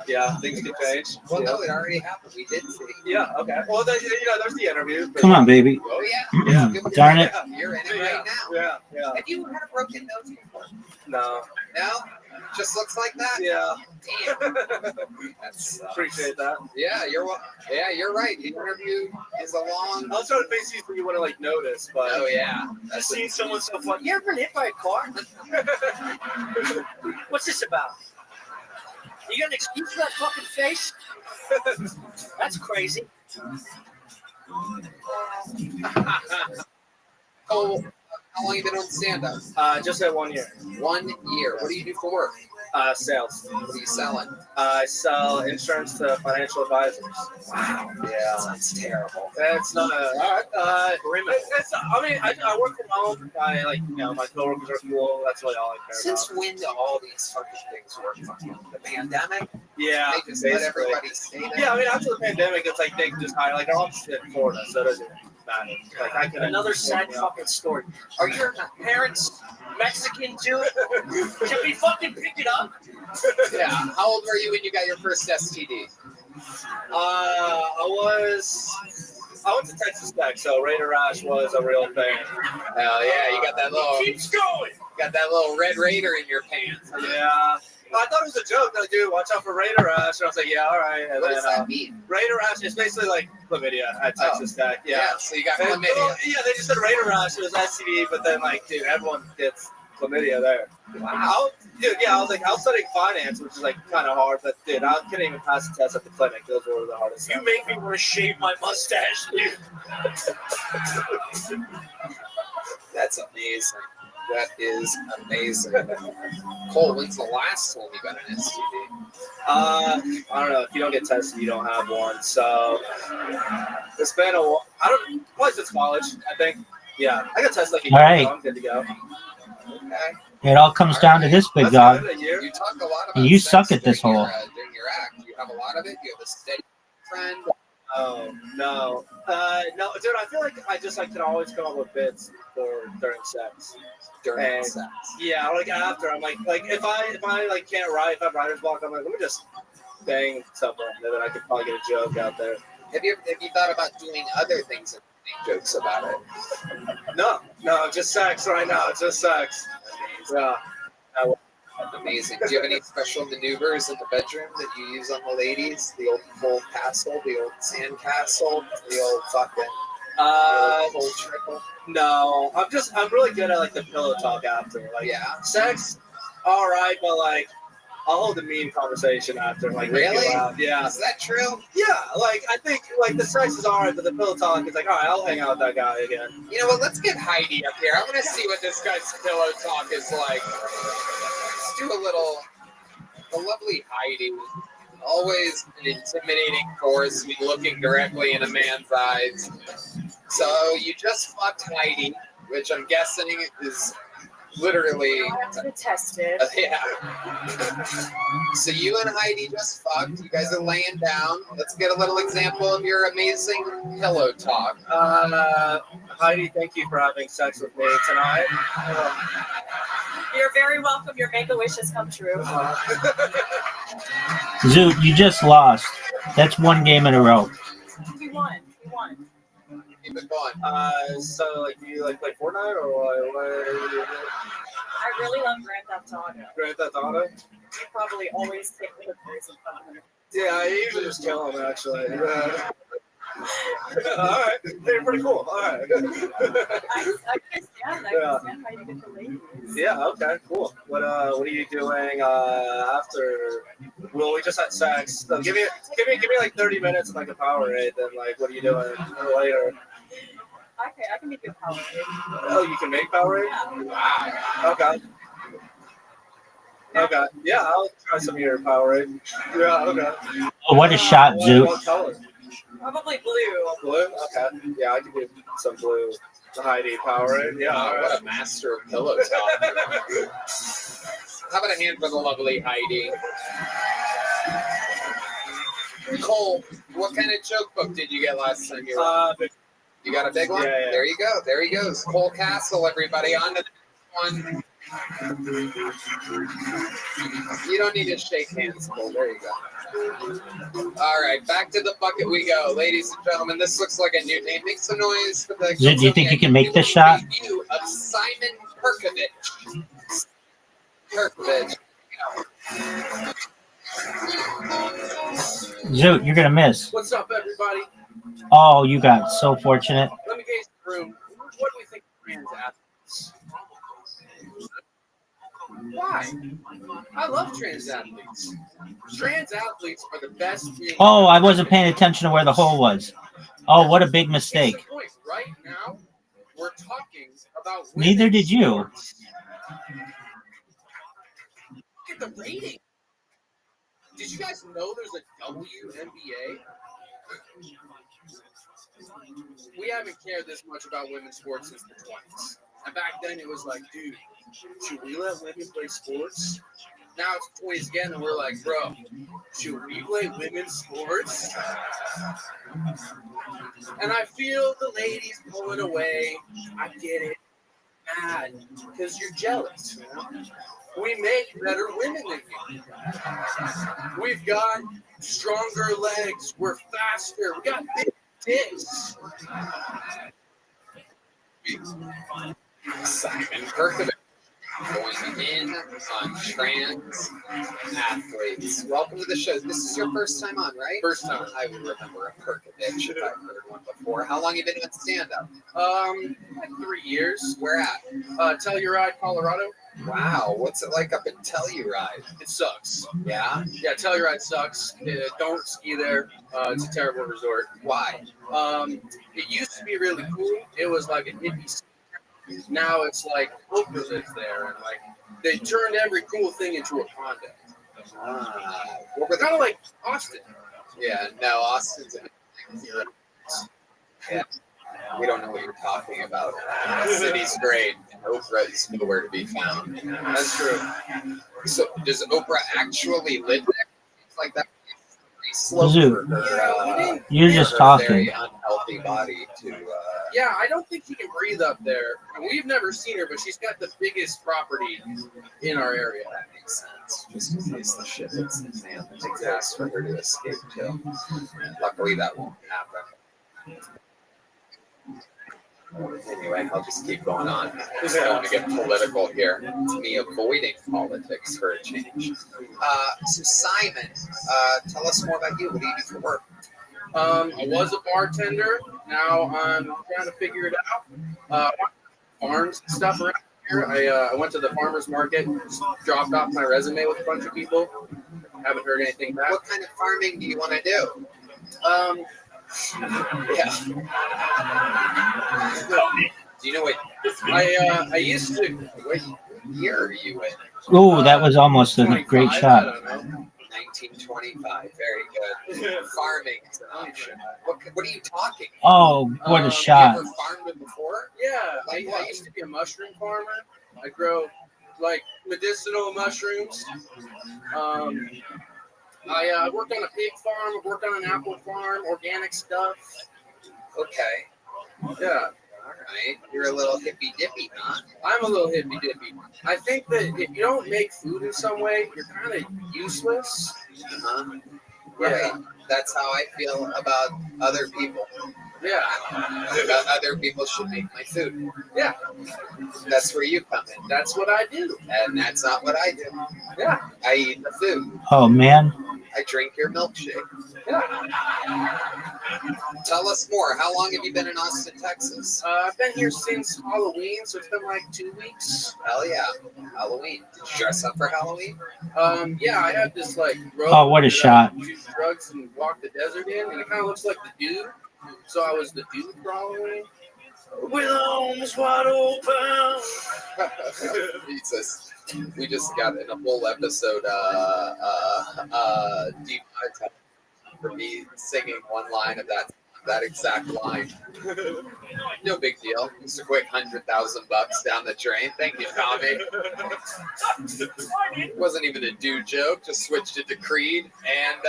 Yeah, things could change. Well, yeah. no, it already happened. We did see. Yeah, okay. Well, there's the interview. But Come on, baby. Oh, yeah. Darn it. You're in it right now. Yeah. Have you had a broken nose before? No. No? Just looks like that? Yeah. Damn. That sucks. Appreciate that. Yeah, you're right. The interview is a long. I was trying to face you so you want to notice, but oh yeah, I've seen someone so funny. You ever been hit by a car? What's this about? You got an excuse for that fucking face? That's crazy. Oh, how long you been on stand-up? Just at 1 year. 1 year. What do you do for work? Sales. What are you selling? I sell insurance to financial advisors. Wow. Yeah. That's terrible. That's not I work from home. My coworkers are cool. That's really all I care Since about. when do all these fucking things work? The pandemic? Yeah. They just let everybody say that? Yeah, I mean, after the pandemic, it's like they can just hire. Like, they're all just in Florida, so it doesn't matter. Like, I can. Another sad fucking story. Are your parents Mexican too? Can we fucking pick it up? Yeah. How old were you when you got your first STD? I went to Texas Tech, so Raider Rash was a real thing. Hell yeah, you got that little. Keeps going. Got that little red Raider in your pants. Yeah. I thought it was a joke. Like, dude, watch out for Raider Rash. And I was like, yeah, all right. And what does that mean? Raider Rash is basically like chlamydia at Texas Tech. Yeah. So you got chlamydia. Yeah, they just said Raider Rash. It was STD, but then, like, dude, everyone gets chlamydia there. Wow. I was like, I was studying finance, which is like kind of hard, but dude, I couldn't even pass the test at the clinic. Those were the hardest. You make me want to shave my mustache, dude. That's amazing. That is amazing. Cole, when's the last time you got an STD? I don't know. If you don't get tested, you don't have one. So it's been a while. Probably since college, I think. Yeah, I got tested like a year ago. I'm good to go. Okay. It all comes down to this big dog. You talk a lot about And you sex suck at this during hole. During your act. You have a lot of it. You have a steady friend. Oh no, no, dude! I feel like I just can always come up with bits during sex. During sex. Yeah, like after I'm like if I can't write, if I have writer's block, I'm like, let me just bang someone, and then I could probably get a joke out there. Have you thought about doing other things and make jokes about it? No, just sex right now. Just sex. Yeah. Amazing. Do you have any special maneuvers in the bedroom that you use on the ladies? The old full castle, the old sand castle, the old fucking full triple? No, I'm really good at the pillow talk after. Sex, all right, but I'll hold a mean conversation after. Really? Yeah. Is that true? Yeah, I think the sex is all right, but the pillow talk is all right, I'll hang out with that guy again. You know what? Let's get Heidi up here. I want to see what this guy's pillow talk is like. Let's do the lovely Heidi. Always an intimidating force, looking directly in a man's eyes. So you just fucked Heidi, which I'm guessing is literally. I have to be tested. Yeah. So you and Heidi just fucked. You guys are laying down. Let's get a little example of your amazing pillow talk. Heidi, thank you for having sex with me tonight. You're very welcome. Your make-a-wish has come true. Zoot, you just lost. That's one game in a row. We won. Keep it going. So do you play Fortnite or what? I really love Grand Theft Auto. Grand Theft Auto? You probably always take the hookers and fun. Yeah, I usually just kill them actually. All right, they're pretty cool. All right. I understand how you get the ladies. Yeah. Okay. Cool. What are you doing after? Well, we just had sex. So give me 30 minutes of a Powerade. Then what are you doing later? Okay, I can make you a Powerade. Oh, you can make Powerade? Yeah. Wow. Okay. Okay. Yeah, I'll try some of your Powerade. Yeah. Okay. Oh, what a shot, Zoot. What color? Probably blue. Blue? Okay. Yeah, I can do some blue. Heidi Powerade. Yeah. Wow, what a master of pillow talk. How about a hand for the lovely Heidi? Cole, what kind of joke book did you get last time you were? You got a big one? Yeah. There you go. There he goes. Cole Castle, everybody. On to the next one. You don't need to shake hands, Cole. There you go. All right, back to the bucket we go. Ladies and gentlemen, this looks like a new name. Make some noise for the... Do you think you can make this shot? Review of Simon Perkovich. Perkovich. Zoot, you're going to miss. What's up, everybody? Oh, you got so fortunate. Let me gaze the room. What do we think of trans athletes? Why? I love trans athletes. Trans athletes are the best. Oh, I wasn't paying attention to where the hole was. Oh, what a big mistake. Here's the point. Right now, we're talking about Neither women's did you. sports. Look at the rating. Did you guys know there's a WNBA? We haven't cared this much about women's sports since the 20s. And back then it was like, dude, should we let women play sports? Now it's the 20s again, and we're like, bro, should we play women's sports? And I feel the ladies pulling away. I get it. Mad. Because you're jealous. You know? We make better women than you. We've got stronger legs. We're faster. We got big dicks. Simon Perkovich going in on trans athletes. Welcome to the show. This is your first time on, right? First time. I would remember a Perkovich if I've heard one before. How long have you been doing stand-up? Like 3 years. Where at? Telluride, Colorado. Wow, what's it like up in Telluride? It sucks. Yeah? Yeah, Telluride sucks. Don't ski there. It's a terrible resort. Why? It used to be really cool. It was like an hippie. Now it's like Oprah lives there, and like they turned every cool thing into a condo. What were Kind of like Austin. Yeah, no, Austin's yeah. We don't know what you're talking about. The city's great, and Oprah is nowhere to be found. That's true. So, does Oprah actually live there? It's like that. Zoo. Her, You're just her talking. Very unhealthy body to. Yeah, I don't think she can breathe up there. We've never seen her, but she's got the biggest property in our area. That makes sense. Just in case the shit hits the fan, it takes us for her to escape too. Luckily, that won't happen. Anyway, I'll just keep going on. Just don't want to get political here. It's me avoiding politics for a change. So Simon, tell us more about you. What do you do for work? I was a bartender. Now I'm trying to figure it out. Farms and stuff around here. I went to the farmer's market, just dropped off my resume with a bunch of people. Haven't heard anything back. What kind of farming do you want to do? Yeah. Do you know what? I used to. What year are you in? Oh, that was almost a great shot. 1925. Very good. Farming is an option. What are you talking? Oh, what a shot. You ever farmed it before? Yeah, I used to be a mushroom farmer. I grow like medicinal mushrooms. I worked on a pig farm, worked on an apple farm, organic stuff. Okay. Yeah. All right. You're a little hippy dippy, huh? I'm a little hippy dippy. I think that if you don't make food in some way, you're kind of useless. Uh-huh. Right. Yeah. That's how I feel about other people. Yeah. Other people should make my food. Yeah. That's where you come in. That's what I do. And that's not what I do. Yeah. I eat the food. Oh, man. I drink your milkshake. Yeah. Tell us more. How long have you been in Austin, Texas? I've been here since Halloween, so it's been like 2 weeks. Hell yeah. Halloween. Did you dress up for Halloween? Yeah, I had this like robe. Oh, what a shot. Do drugs and walk the desert in, and it kind of looks like the dude. So I was the dude for Halloween. With arms wide open. Jesus. We just got in a whole episode demonetized for me singing one line of that exact line. No big deal. Just a quick $100,000 down the drain. Thank you, Tommy. Wasn't even a dude joke. Just switched it to Creed, and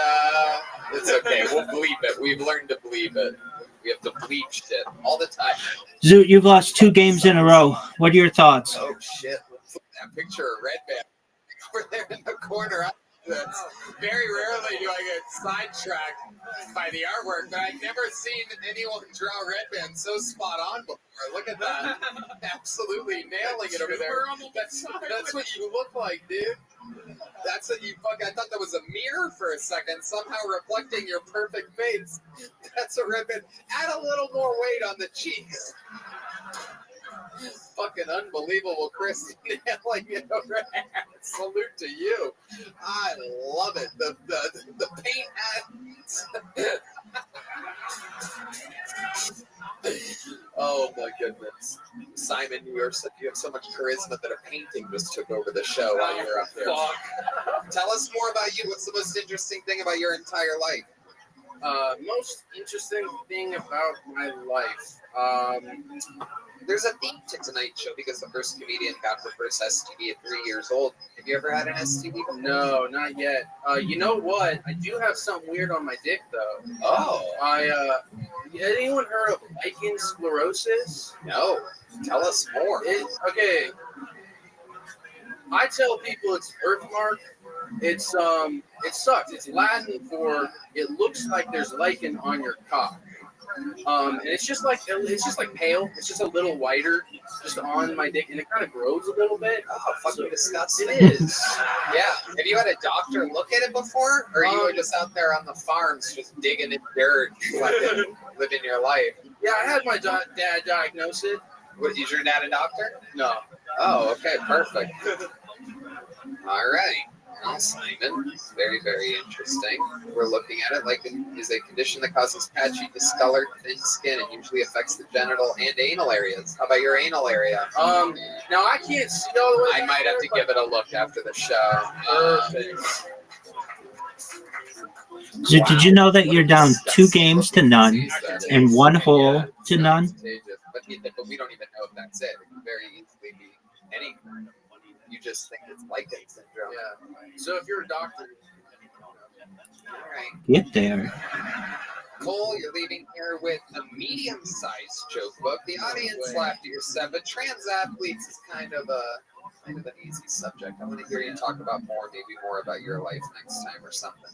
it's okay. We'll bleep it. We've learned to bleep it. We have to bleep shit all the time. Zoot, you've lost 2 games in a row. What are your thoughts? Oh shit! That picture of Red Band over there in the corner. Very rarely do I get sidetracked by the artwork, but I've never seen anyone draw Red Band so spot on before. Look at that. Absolutely nailing it over there. That's what you look like, dude. That's what you fuck. I thought that was a mirror for a second, somehow reflecting your perfect face. That's a ribbon. Add a little more weight on the cheeks. Fucking unbelievable, Chris. Nailing it over. Salute to you. I love it. The paint ads. Oh my goodness. Simon, you have so much charisma that a painting just took over the show while you were up there. Tell us more about you. What's the most interesting thing about your entire life? Most interesting thing about my life. There's a theme to tonight's show because the first comedian got her first STD at 3 years old. Have you ever had an STD before? No, not yet. You know what? I do have something weird on my dick, though. Oh. Anyone heard of lichen sclerosis? No. Tell us more. Okay. I tell people it's birthmark. It sucks. It's Latin for it looks like there's lichen on your cock. And it's just like pale. It's just a little whiter, just on my dick, and it kind of grows a little bit. Oh, fucking disgusting! It is. Yeah. Have you had a doctor look at it before, or you were just out there on the farms, just digging in dirt, living your life? Yeah, I had my dad diagnose it. Is your dad a doctor? No. Oh, okay, perfect. All right. Well, Simon, very, very interesting. We're looking at it like it is a condition that causes patchy, discolored, thin skin and usually affects the genital and anal areas. How about your anal area? Now I can't see all the way. I might have to give it a look after the show. Perfect. So did you know that you're down 2 games to none and 1 hole to none? But we don't even know if that's it. It can very easily be any. You just think it's lichen syndrome. Yeah. So if you're a doctor, all right. Get there. Cole, you're leaving here with a medium-sized joke book. The audience laughed at your set, but trans athletes is kind of an easy subject. I want to hear you talk about maybe more about your life next time or something.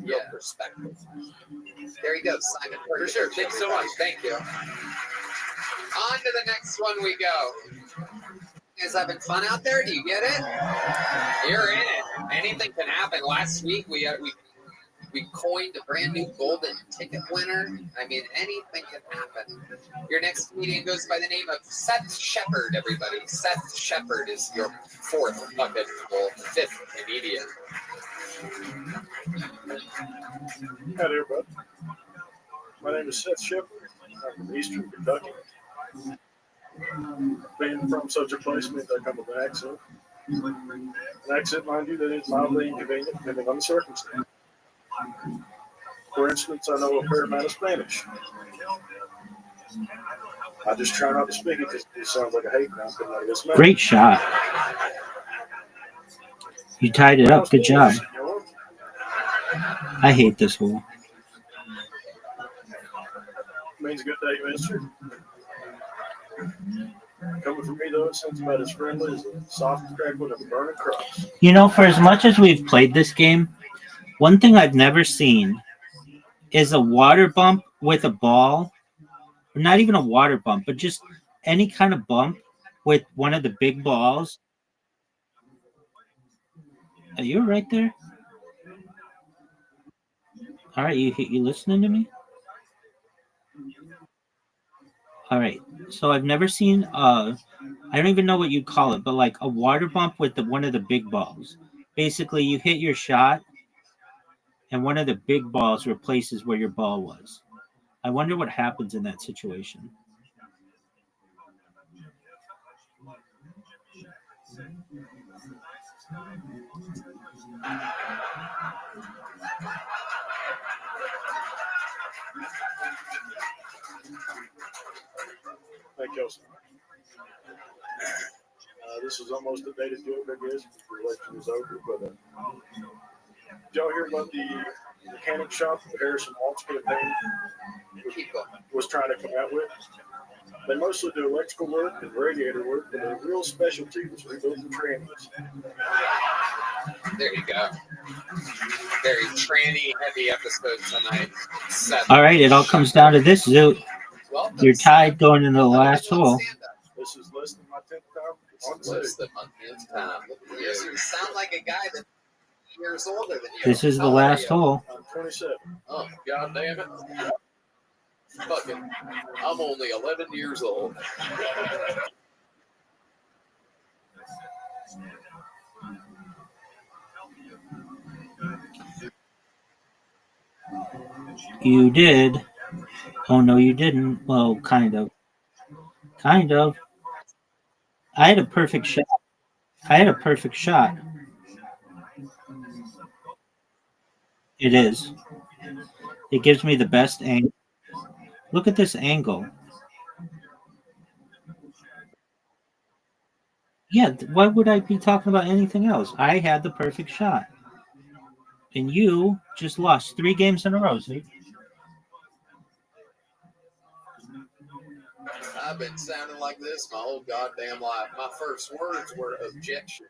Real perspective. There you go, Simon. For sure. Thanks so much. Thank you. On to the next one we go. You guys having fun out there? Do you get it? You're in it. Anything can happen. Last week we coined a brand new golden ticket winner. I mean, anything can happen. Your next comedian goes by the name of Seth Shepard, everybody. Seth Shepard is your 4th bucket full, 5th comedian. Hi there, bud. My name is Seth Shepard. I'm from Eastern Kentucky. Being from such a place means I come with an accent. An accent, mind you, that is mildly inconvenient depending on the circumstance. For instance, I know a fair amount of Spanish. I just try not to speak it because it sounds like a hate crime. Great shot. You tied it up. Good job. I hate this hole. Means a good day, mister. Coming from me, though, it sounds about as friendly as a soft crackling of a burning cross. You know, for as much as we've played this game, one thing I've never seen is a water bump with a ball. Or not even a water bump, but just any kind of bump with one of the big balls. Are you right there? All right, you listening to me? All right, so I've never seen I don't even know what you'd call it, but like a water bump with one of the big balls. Basically, you hit your shot, and one of the big balls replaces where your ball was. I wonder what happens in that situation. Thank you, sir. This is almost a dated joke, I guess, before the election is over. But did y'all hear about the mechanic shop that Harrison Waltz campaign was trying to come out with? They mostly do electrical work and radiator work, but their real specialty was rebuilding trannies. There you go. Very tranny heavy episode tonight. All right, it all comes down to this, Zoot. You're tied going into the last hole. This is less than my 10th time. Less than my 10th time. You sound like a guy that years older than you. This is the How old are last you? hole. I'm 27. Oh, god damn it. Fucking, I'm only 11 years old. You did. Oh no, you didn't. Well, kind of. Kind of. I had a perfect shot. I had a perfect shot. It is. It gives me the best angle. Look at this angle. Yeah, why would I be talking about anything else? I had the perfect shot. And you just lost 3 games in a row, see? I've been sounding like this my whole goddamn life. My first words were objection.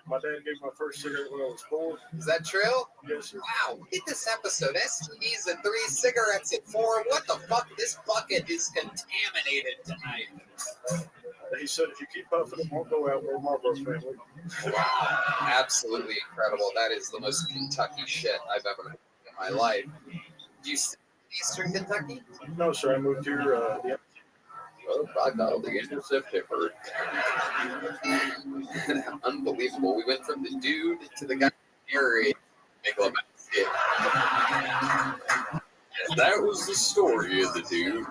My dad gave my first cigarette when I was 4. Is that true? Yes, sir. Wow, look at this episode. STDs and 3 cigarettes at 4. What the fuck? This bucket is contaminated tonight. He said if you keep puffing, it won't go out with Marlboro family. Wow, absolutely incredible. That is the most Kentucky shit I've ever heard in my life. Do you see Eastern Kentucky? No, sir. I moved here. Oh, by God, the end of September. Unbelievable. We went from the dude to the guy narrating. That was the story of the dude.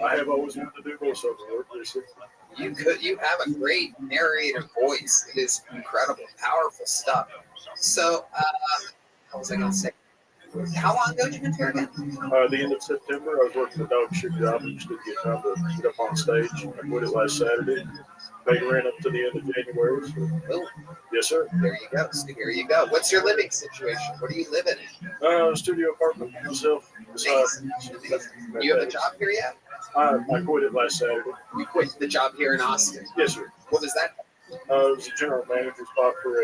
I have always wanted to do voiceover work. You have a great narrator voice. It is incredible, powerful stuff. So, what was I going to say? How long ago did you move here again? The end of September, I was working a dog shit job and just didn't get time to get up on stage. I quit it last Saturday. Paid rent up to the end of January. So. Oh. Yes, sir. There you go. So here you go. What's your living situation? What are you living in? Studio apartment myself. You have a job here yet? I quit it last Saturday. You quit the job here in Austin? Yes, sir. What was that? It was a general manager spot for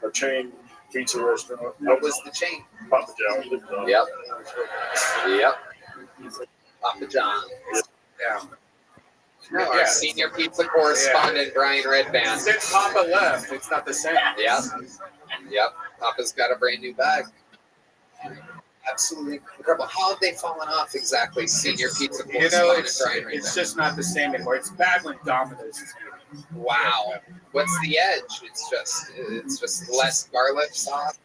a chain pizza restaurant. What was the chain? Papa John's. Yep. Papa John's. Yeah. No, our senior pizza correspondent, Brian Redband. Since Papa left, it's not the same. Yep. Papa's got a brand new bag. Absolutely incredible. How have they fallen off exactly, senior pizza correspondent Brian Redband? It's just not the same anymore. It's bad when Domino's is here. Wow. What's the edge? It's just less garlic sauce.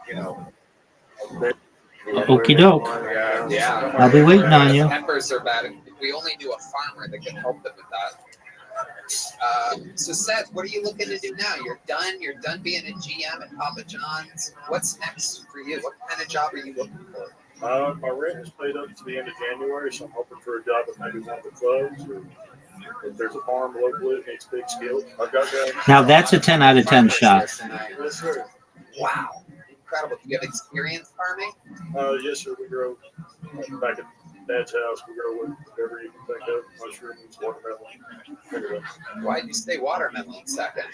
You know. Okie doke. Yeah. I'll be waiting on you. Peppers are bad. We only knew a farmer that could help them with that. So Seth, what are you looking to do now? You're done being a GM at Papa John's. What's next for you? What kind of job are you looking for? My rent is paid up to the end of January, so I'm hoping for a job at maybe one of the clubs, or if there's a farm locally that needs big skills. I've got guys. Now that's a 10 out of 10 shot. Yes, sir. Wow, incredible. Do you have experience farming? Yes, sir. We grow back at Dad's house. We grow whatever you can think of: mushrooms, watermelon. Why did you say watermelon second?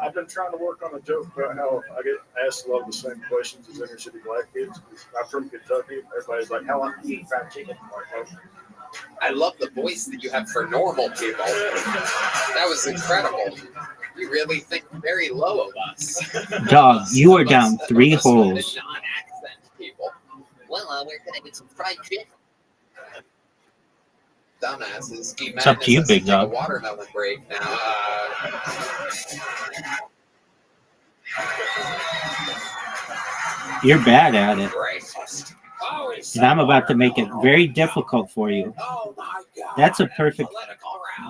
I've been trying to work on a joke about how I get asked a lot of the same questions as inner city black kids. I'm from Kentucky. Everybody's like, "How long do you eat fried chicken?" I love the voice that you have for normal people. That was incredible. You really think very low of us. Dog, you are down 3 holes. Non-accent people. Well, we're gonna get some fried chicken. Dumbasses. It's up to you, big dog. A watermelon break now. You're bad at it. Breakfast. And I'm about to make it very difficult for you. That's a perfect.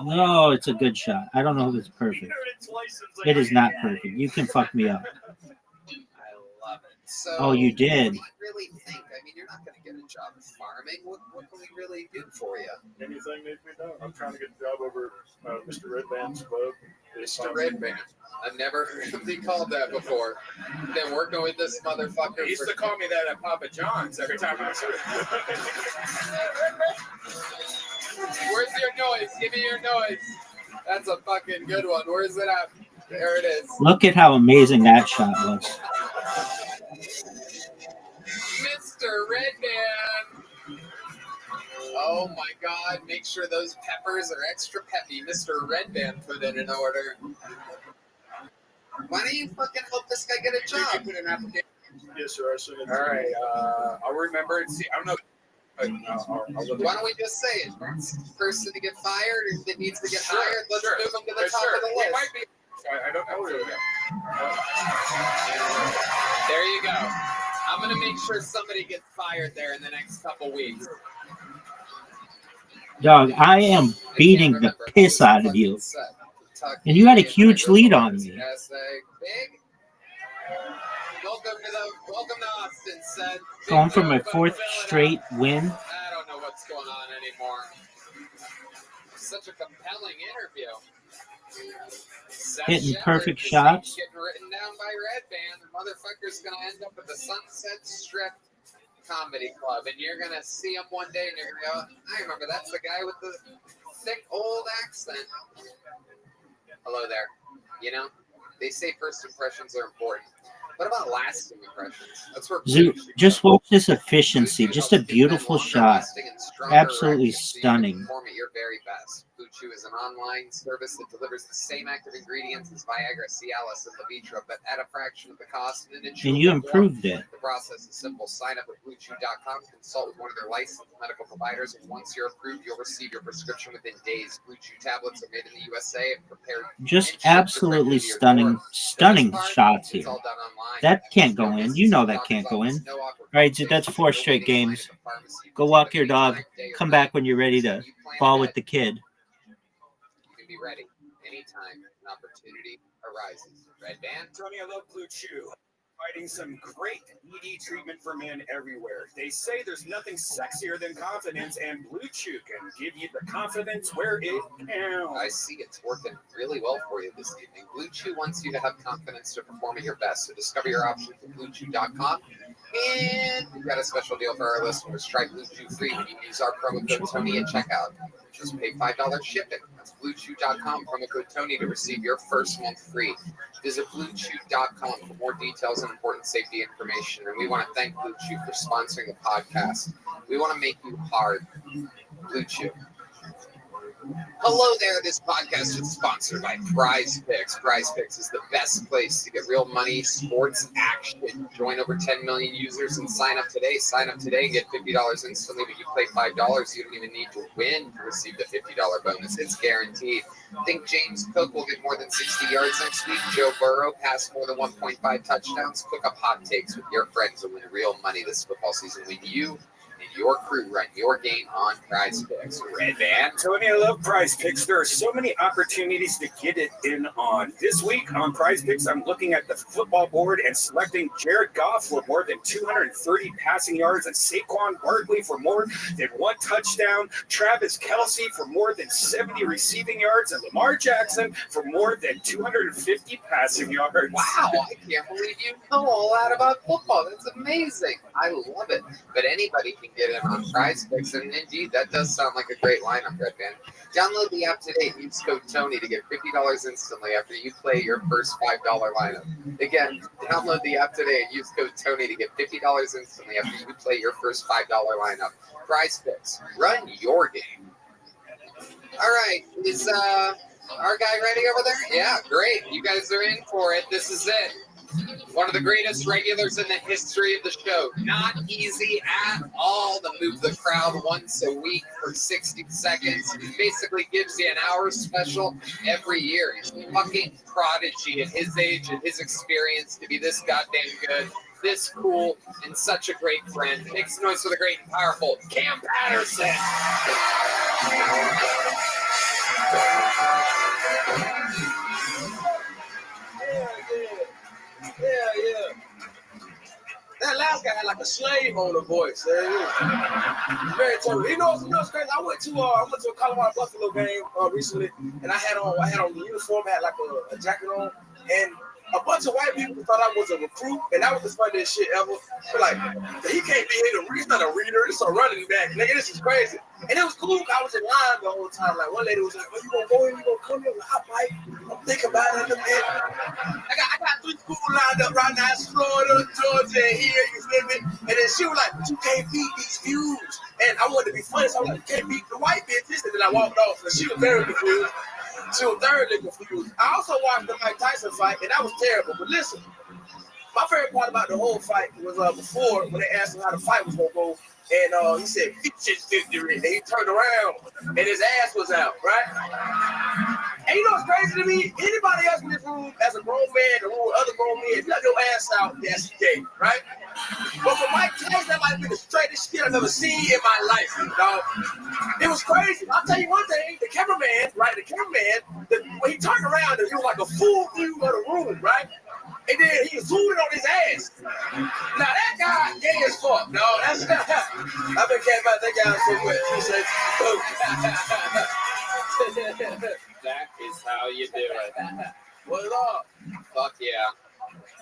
No, it's a good shot. I don't know if it's perfect. It is not perfect. You can fuck me up. I love it. So, Oh, you did. What do you really think? I mean, you're not going to get a job farming. What can we really do for you? Anything needs to be done. I'm trying to get a job over Mr. Redband's club. Mr. Redband. I've never heard him be called that before. Been working with this motherfucker. He used to call me that at Papa John's every time I saw it. Where's your noise? Give me your noise. That's a fucking good one. Where's it at? There it is. Look at how amazing that shot was. Mr. Redband. Oh my God! Make sure those peppers are extra peppy. Mr. Red Band put in an order. Why don't you fucking help this guy get a job? Did you put an application? Yes, sir. I sent it. All right. I'll remember and see. I don't know. But I'll look Why don't we just say it? Person to get fired or that needs to get Sure, hired, let's sure. move them to the top Sure. of the We list. might be. I don't know. There you go. I'm gonna make sure somebody gets fired there in the next couple weeks. Dog, I am beating the piss out of you. And you had a huge lead on me. Big. Welcome to Austin, said. Going for my fourth straight win. I don't know what's going on anymore. Such a compelling interview. Hitting perfect shots. Getting written down by Red Band. The motherfucker's gonna end up at the Sunset Strip Comedy Club, and you're gonna see him one day, and you're gonna go, I remember that's the guy with the thick old accent. Hello there. You know, they say first impressions are important. What about lasting impressions? That's where Just watch this efficiency. Just a beautiful shot. Absolutely stunning. Perform at your very best. Blue Chew is an online service that delivers the same active ingredients as Viagra, Cialis, and Levitra, but at a fraction of the cost. And you improved it. The process is simple. Sign up at BlueChew.com, consult with one of their licensed medical providers, and once you're approved, you'll receive your prescription within days. Blue Chew tablets are made in the USA and prepared. Just absolutely stunning shots here. That can't go in. You know that can't go in. All right, dude, that's 4 straight games. Go walk your dog. Come back when you're ready to ball with the kid. You can be ready anytime an opportunity arises. Red Band. Tony, I love Blue Chew. Providing some great ED treatment for men everywhere. They say there's nothing sexier than confidence, and Blue Chew can give you the confidence where it counts. I see it's working really well for you this evening. Blue Chew wants you to have confidence to perform at your best. So discover your options at BlueChew.com. And we've got a special deal for our listeners. Try Blue Chew free when you use our promo code Tony at checkout. Just pay $5 shipping. That's BlueChew.com, promo code Tony to receive your first month free. Visit BlueChew.com for more details and important safety information. And we want to thank Blue Chew for sponsoring the podcast. We want to make you hard. Blue Chew. Hello there. This podcast is sponsored by Prize Picks. Prize Picks is the best place to get real money, sports action. Join over 10 million users and sign up today. Sign up today and get $50 instantly. But you play $5, you don't even need to win to receive the $50 bonus. It's guaranteed. Think James Cook will get more than 60 yards next week? Joe Burrow pass more than 1.5 touchdowns? Cook up hot takes with your friends to win real money this football season when you and your crew run your game on Prize Picks. Red Band. Tony, I love Prize Picks. There are so many opportunities to get it in on. This week on Prize Picks, I'm looking at the football board and selecting Jared Goff for more than 230 passing yards and Saquon Barkley for more than 1 touchdown, Travis Kelce for more than 70 receiving yards, and Lamar Jackson for more than 250 passing yards. Wow, I can't believe you know all that about football. That's amazing. I love it. But anybody can get in on Prize Picks, and indeed, that does sound like a great lineup, Red Band. Download the app today. Use code Tony to get $50 instantly after you play your first $5 lineup. Again, download the app today and use code Tony to get $50 instantly after you play your first $5 lineup. Prize Picks. Run your game. All right, is our guy ready over there? Yeah, great. You guys are in for it. This is it. One of the greatest regulars in the history of the show. Not easy at all to move the crowd once a week for 60 seconds. He basically gives you an hour special every year. He's a fucking prodigy at his age and his experience to be this goddamn good, this cool, and such a great friend. Make some noise for the great and powerful Cam Patterson. Yeah. That last guy had like a slave owner voice. Very tough. You know what's crazy? I went to a Colorado Buffalo game recently, and I had on the uniform, had like a jacket on, and a bunch of white people thought I was a recruit, and that was the funniest shit ever. But like, he can't be here. He's not a reader. It's a running back. Nigga, this is crazy. And it was cool. I was in line the whole time. Like, one lady was like, "Oh, you gonna go in? You gonna come in?" I might. I'm thinking about it a little bit. I got 3 schools lined up right now. It's Florida, Georgia, and here. You feel me? And then she was like, "But you can't feed these views." And I wanted to be funny, so I was like, can't beat the white bitches. And then I walked off, and she was very confused. She was thoroughly confused. I also watched the Mike Tyson fight, and that was terrible. But listen, my favorite part about the whole fight was before when they asked him how the fight was gonna go, and he said "bitches victory." And he turned around, and his ass was out, right? And you know what's crazy to me? Anybody else in this room, as a grown man, the room with other grown men, if you have your ass out, that's gay, right? But for Mike Tyson, that might be the straightest shit I've ever seen in my life, dog. It was crazy. I'll tell you one thing: the cameraman, right? When he turned around, it was like a full view of the room, right? And then he zoomed on his ass. Now that guy gay as fuck, no. That's I've been caring about that guy so much. He said, that is how you do it. What's up? Fuck yeah.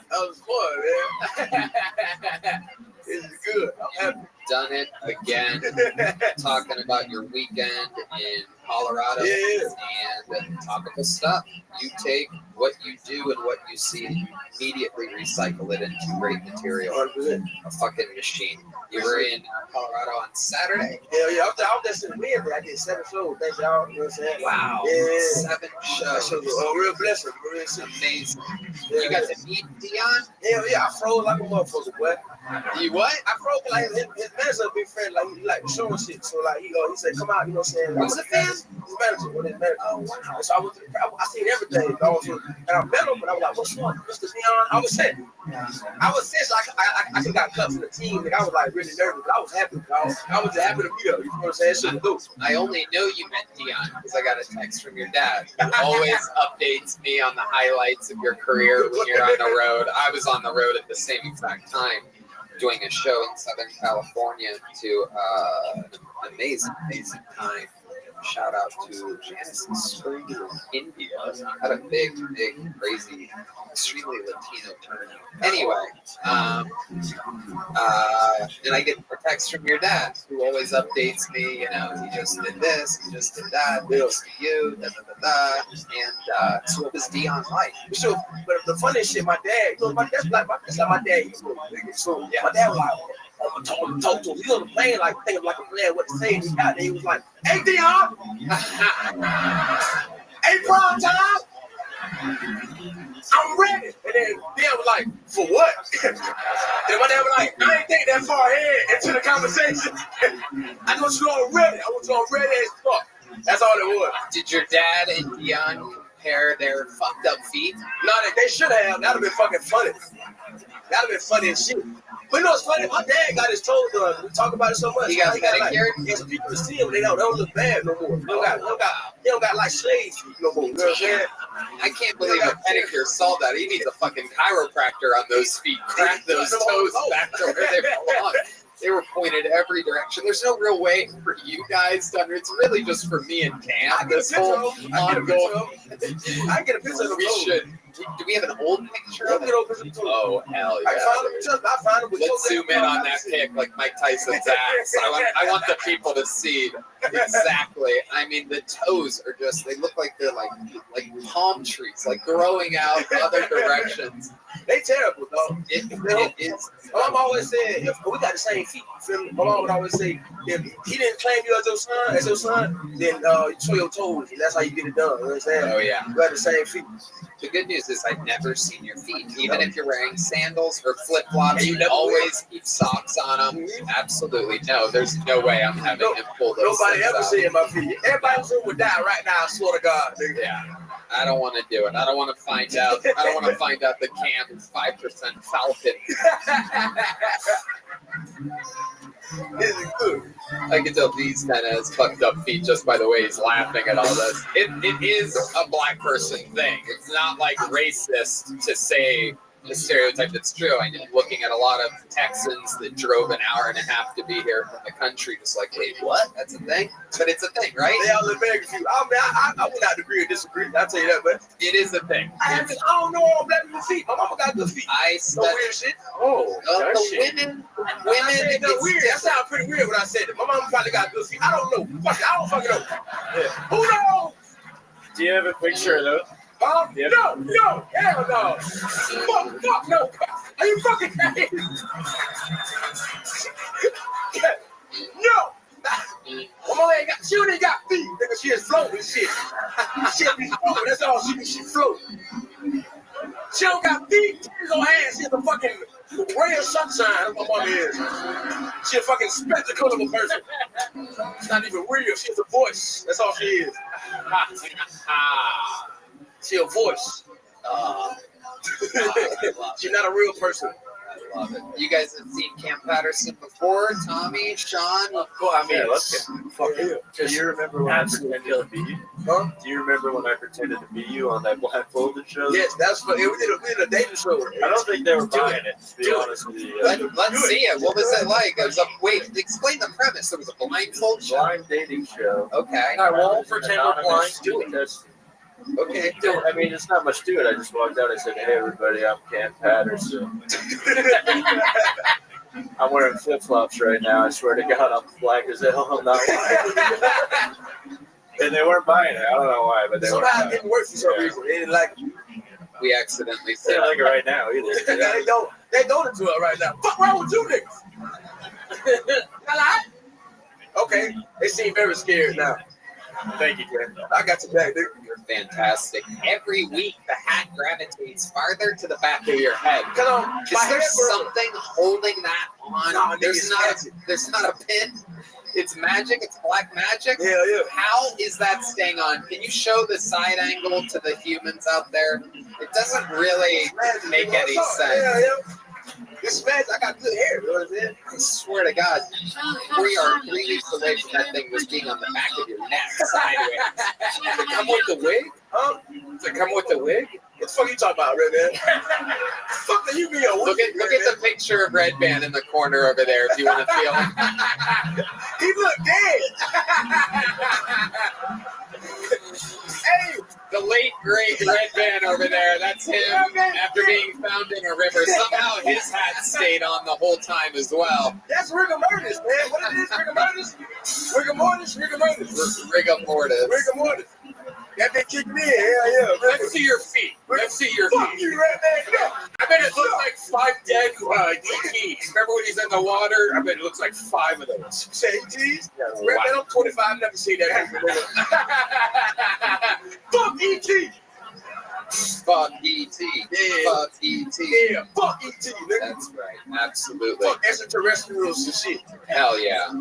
That was fun, man. This is good. I'm happy. Done it again. Talking about your weekend in Colorado and topical stuff. You take what you do and what you see and you immediately recycle it into great material. 100%. A fucking machine. You were in Colorado on Saturday? Hell yeah, I was just in Wednesday. I did 7 shows. Thank y'all. You know what I'm saying? Wow. Yeah. 7 shows. Real blessing. Amazing. Yeah. You got to meet Dion? Hell yeah, I froze like a motherfucker, boy. You what? I froze like his manager, a big friend, like he like showing shit. So like he said, come out, you know what I'm saying? Who's the fan? His manager. Oh wow. So I seen everything, dog. So, and I met him, but I was like, what's up, Mr. Dion? I was saying I could got cut from the team, and I was like really nervous, but I was happy. I was just happy to be there. You know what I'm saying? Shouldn't do. I only know you met Dion because I got a text from your dad. Who always updates me on the highlights of your career when you're on the road. I was on the road at the same exact time, doing a show in Southern California to an amazing time. Shout out to Janice Spring from India. Had a big, crazy, extremely Latino turnout. Anyway, and I get a text from your dad, who always updates me. You know, he just did this, he just did that. Bills to you, da da da da. And so what was Dion like? So, but the funniest shit, my dad, you know, that's like my dad. So yeah, my dad was like, talk to him. He was on the plane, like thinking like a player what to say. He got there, he was like, "Hey Dion, hey prime time, I'm ready." And then Dion was like, "For what?" Then my dad was like, "I ain't think that far ahead into the conversation. I want you all ready. I want you all ready as fuck." That's all it was. Did your dad and Dion compare their fucked up feet? No, they should have. That'd have been fucking funny. That'd have been funny as shit. But you know what's funny? My dad got his toes done. We talk about it so much. He got like, so people to see him, they don't look bad no more. They don't got like slave feet no more. You know what I'm saying? I can't believe a pedicure solved that. He needs a fucking chiropractor on those feet. Crack those toes back to where they belong. They were pointed every direction. There's no real way for you guys to It's really just for me and Cam. This whole ongoing. I get a picture of We should. Do we have an old picture of it? Oh, hell yeah. I found him. Let's zoom in on that pic like Mike Tyson's ass. I want the people to see exactly. I mean, the toes are just, they look like they're like palm trees, like growing out other directions. They terrible, though. It is. My mom always said, if we got the same feet, you feel me? My mom would always say, if he didn't claim you as your son, then you show your toes, and that's how you get it done. You know what I'm saying? Oh, yeah. You got the same feet. The good news is I've never seen your feet. Even if you're wearing sandals or flip-flops, you always keep socks on them. Absolutely no. There's no way I'm having him pull those Nobody things ever out. seen my feet. Everybody in the room would die right now, I swear to God. Nigga. Yeah. I don't want to do it. I don't want to find out. I don't want to find out the Cam is 5% Falcon. This is good. I can tell these kind of has fucked up feet just by the way he's laughing at all this. It is a black person thing. It's not like racist to say the stereotype that's true. I'm looking at a lot of Texans that drove an hour and a half to be here from the country, just like, wait, what? That's a thing? But it's a thing, right? They all live very confused. I mean, I would not agree or disagree. I'll tell you that, but it is a thing. I don't know all black people's feet. My mama got good feet. No weird shit. Oh, women. It's weird. That sounds pretty weird when I said it. My mama probably got good feet. I don't know. Fuck it. I don't fucking know. Yeah. Who knows? Do you have a picture of those? Huh? Yep. No, hell no. Fuck no. Are you fucking crazy? No. and shit. She'll be floating. That's all she do. She float. She don't got feet, titties on ass. She's a fucking ray of sunshine. That's what my mama is. She's a fucking spectacle of a person. She's not even real. She's a voice. That's all she is. She's a voice. She's not a real person. I love it. You guys have seen Camp Patterson before? Tommy, Sean? Well, I mean, let's get Do you remember when I pretended to be you? Huh? Do you remember when I pretended to be you on that blindfolded show? Yes, that's what we did a dating show. I don't think they were buying it, to be honest with you. Let's see it. What was it like? It was wait, explain the premise. It was a blindfold show. Blind dating show. Okay. I won't pretend we're blind. Do it. Okay. I mean, it's not much to it. I just walked out. I said, "Hey, everybody, I'm Cam Patterson." I'm wearing flip flops right now. I swear to God, I'm black as hell. I'm not white. And they weren't buying it. I don't know why, but they weren't. Somehow it didn't work for some reason. They didn't like you. We accidentally They said don't like it right now either. They don't into it right now. Fuck wrong with you niggas? Okay. They seem very scared now. Thank you, Ken. I got your back, dude. You're fantastic. Every week, the hat gravitates farther to the back of your head. Is there something holding that on? No, there's not a pin. It's magic. It's black magic. Yeah, yeah. How is that staying on? Can you show the side angle to the humans out there? It doesn't really make any sense. Yeah, yeah. This man, I got good hair. You know what I'm saying? I swear to God, we are 3 weeks away from that thing just being on the back of your neck sideways. Does it come with the wig? Huh? Does it come with the wig? What the fuck you talking about, Red Man? Fuck that you be a Look at the picture of Red Band in the corner over there if you want to feel it. He look dead. Hey, the late great Red Band over there. That's him after being found in a river. Somehow his hat stayed on the whole time as well. That's rigor mortis, man. What it is, rigor mortis? Rigor mortis, rigor mortis. Rigor mortis. Rigor mortis. That been kicking in. Yeah. Let's see your feet. Let's see your feet. Fuck you, Red Man. I bet it looks like 5 dead ETs. Remember when he's in the water? I bet it looks like 5 of those. Say ETs? Red Man, I'm 25. Never seen that. Fuck ET. Fuck E.T. Yeah. Fuck E.T. Yeah, fuck E.T. nigga. That's right. Absolutely. Fuck extraterrestrials and shit. Hell yeah.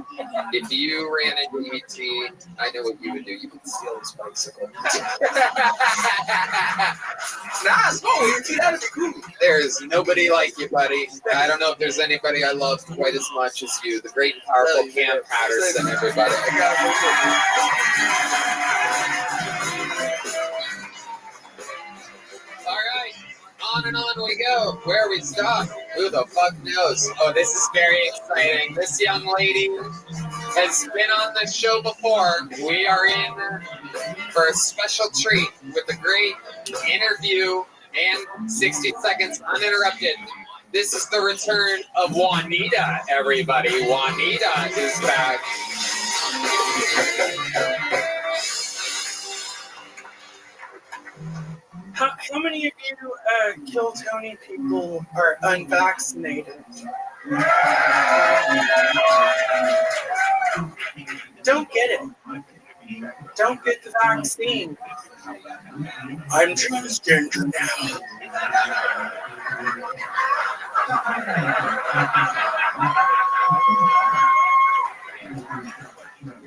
If you ran into E.T., I know what you would do. You would steal his bicycle. Nah, it's cool. E.T. That'd be cool. There's nobody like you, buddy. I don't know if there's anybody I love quite as much as you. The great and powerful Cam Patterson, everybody. All right, on and on we go. Where we stop, who the fuck knows? Oh, this is very exciting. This young lady has been on this show before. We are in for a special treat with a great interview and 60 seconds uninterrupted. This is the return of Juanita, everybody. Juanita is back. How many of you Kill Tony people are unvaccinated? Don't get it. Don't get the vaccine. I'm transgender now.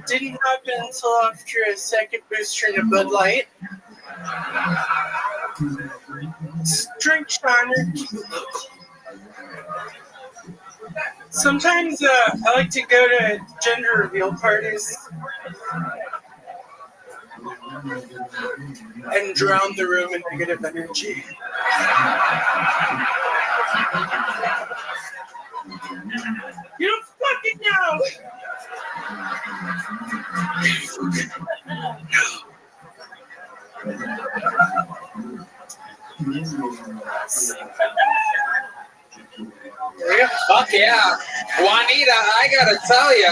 Didn't happen until after a second booster in a Bud Light. Drink Shiner. Sometimes I like to go to gender reveal parties and drown the room in negative energy. You don't fucking know! Fuck yeah. Juanita, I gotta tell you,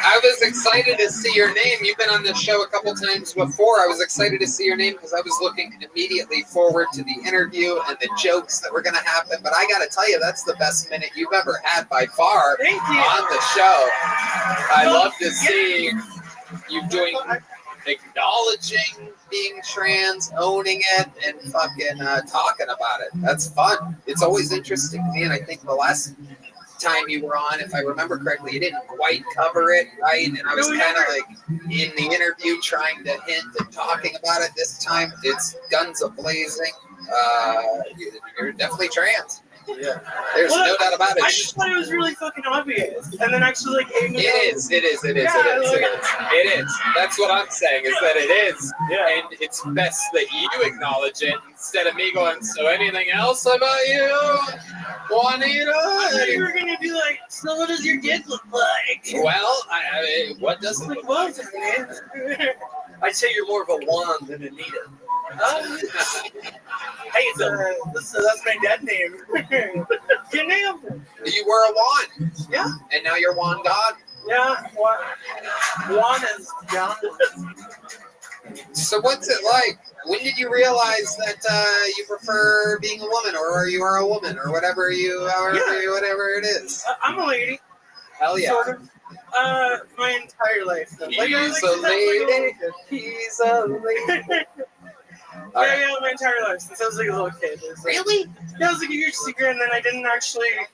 I was excited to see your name. You've been on this show a couple times before. I was excited to see your name because I was looking immediately forward to the interview and the jokes that were going to happen. But I got to tell you, that's the best minute you've ever had by far on the show. I love to see you doing acknowledging being trans, owning it, and fucking talking about it. That's fun. It's always interesting to me, and I think the last time you were on, if I remember correctly, you didn't quite cover it, right? And I was kind of like in the interview trying to hint and talking about it. This time, it's guns a-blazing. You're definitely trans. Yeah. There's no doubt about it. I just thought it was really fucking obvious, and then actually like It is. It is. That's what I'm saying, is that it is. Yeah. And it's best that you acknowledge it instead of me going, so anything else about you, Juanita? I thought you were gonna be like, so what does your dick look like? Well, I mean, what does it look like? I'd say you're more of a Juan than Anita. Hey, that's my dead name. Your name? You were a Juan. Yeah. And now you're Juan God. Yeah. Juan is John. So what's it like? When did you realize that you prefer being a woman, or you are a woman, or whatever whatever it is? I'm a lady. Hell yeah. Sort of. My entire life. Though. He's a lady. He's a lady. Yeah, my entire life since I was like a little kid. Really? Yeah, I was like a huge secret, and then I didn't actually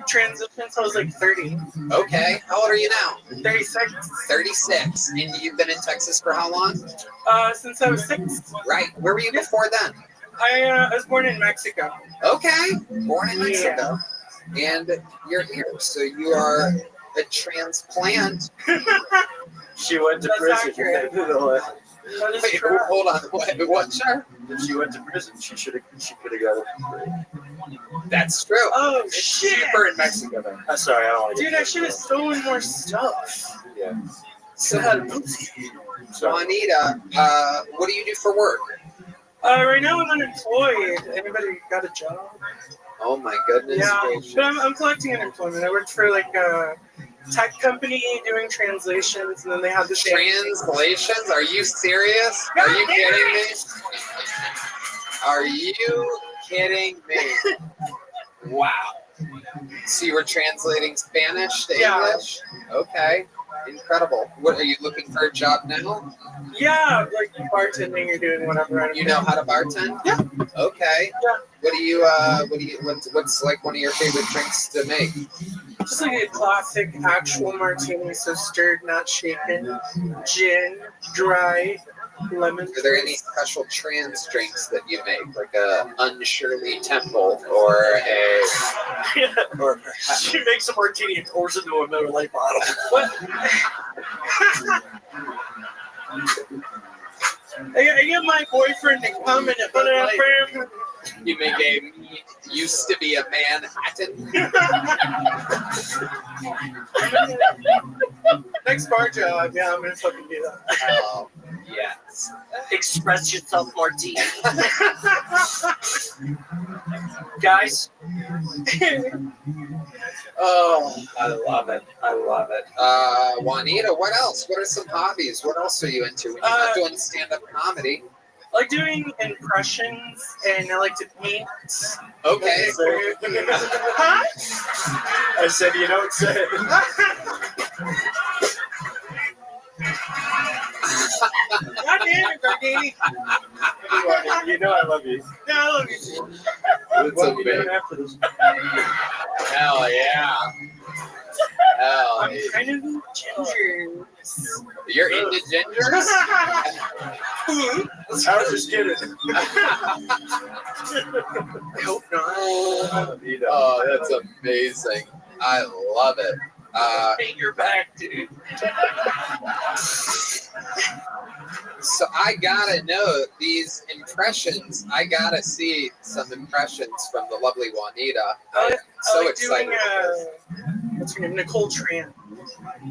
transition until I was like 30. Okay. How old are you now? 36. 36. And you've been in Texas for how long? Since I was 6. Right. Where were you before then? I was born in Mexico. Okay. Born in Mexico. Yeah. And you're here. So you are a transplant. She went to prison. Wait, hold on. What, sir? If she went to prison, she could have got it. That's true. Oh, it's shit. cheaper in Mexico, though. I'm sorry, I don't want to Dude, I should have stolen more stuff. Yeah. So, Juanita, what do you do for work? Right now I'm unemployed. Anybody got a job? Oh my goodness. Yeah, gracious. but I'm collecting unemployment. I worked for like a tech company doing translations, and then they had this translations. Are you serious? Are you kidding me? Are you kidding me? Wow. So you were translating Spanish to English? Okay. Incredible. What, are you looking for a job now? Yeah, like bartending or doing whatever. You know how to bartend? Yeah. Okay. Yeah. What's like one of your favorite drinks to make? Just like a classic actual martini, so stirred, not shaken. Gin, dry, lemon. Are there any special trans drinks that you make, like a Unshirley Temple or a? Or she makes a martini and pours it into a Miller Lite bottle. What? I get my boyfriend to come and You make a used to be a Manhattan. Next bar job, yeah, I'm gonna fucking do that. Oh, yes. Express yourself, Martine. Guys. Oh, I love it. I love it. Juanita, what else? What are some hobbies? What else are you into when you're not doing stand-up comedy? I like doing impressions, and I like to paint. Okay. Huh? I said, you don't say. God damn it, Gardini. You know I love you. Yeah, I love you too. It's amazing. Hell yeah. Hell I'm yeah. kind of ginger. You're into gingers? I was just kidding. I hope not. Oh, that's amazing. I love it. Paint your back, dude. So I gotta know these impressions. I gotta see some impressions from the lovely Juanita. I'm so excited. What's her name? Nicole Tran.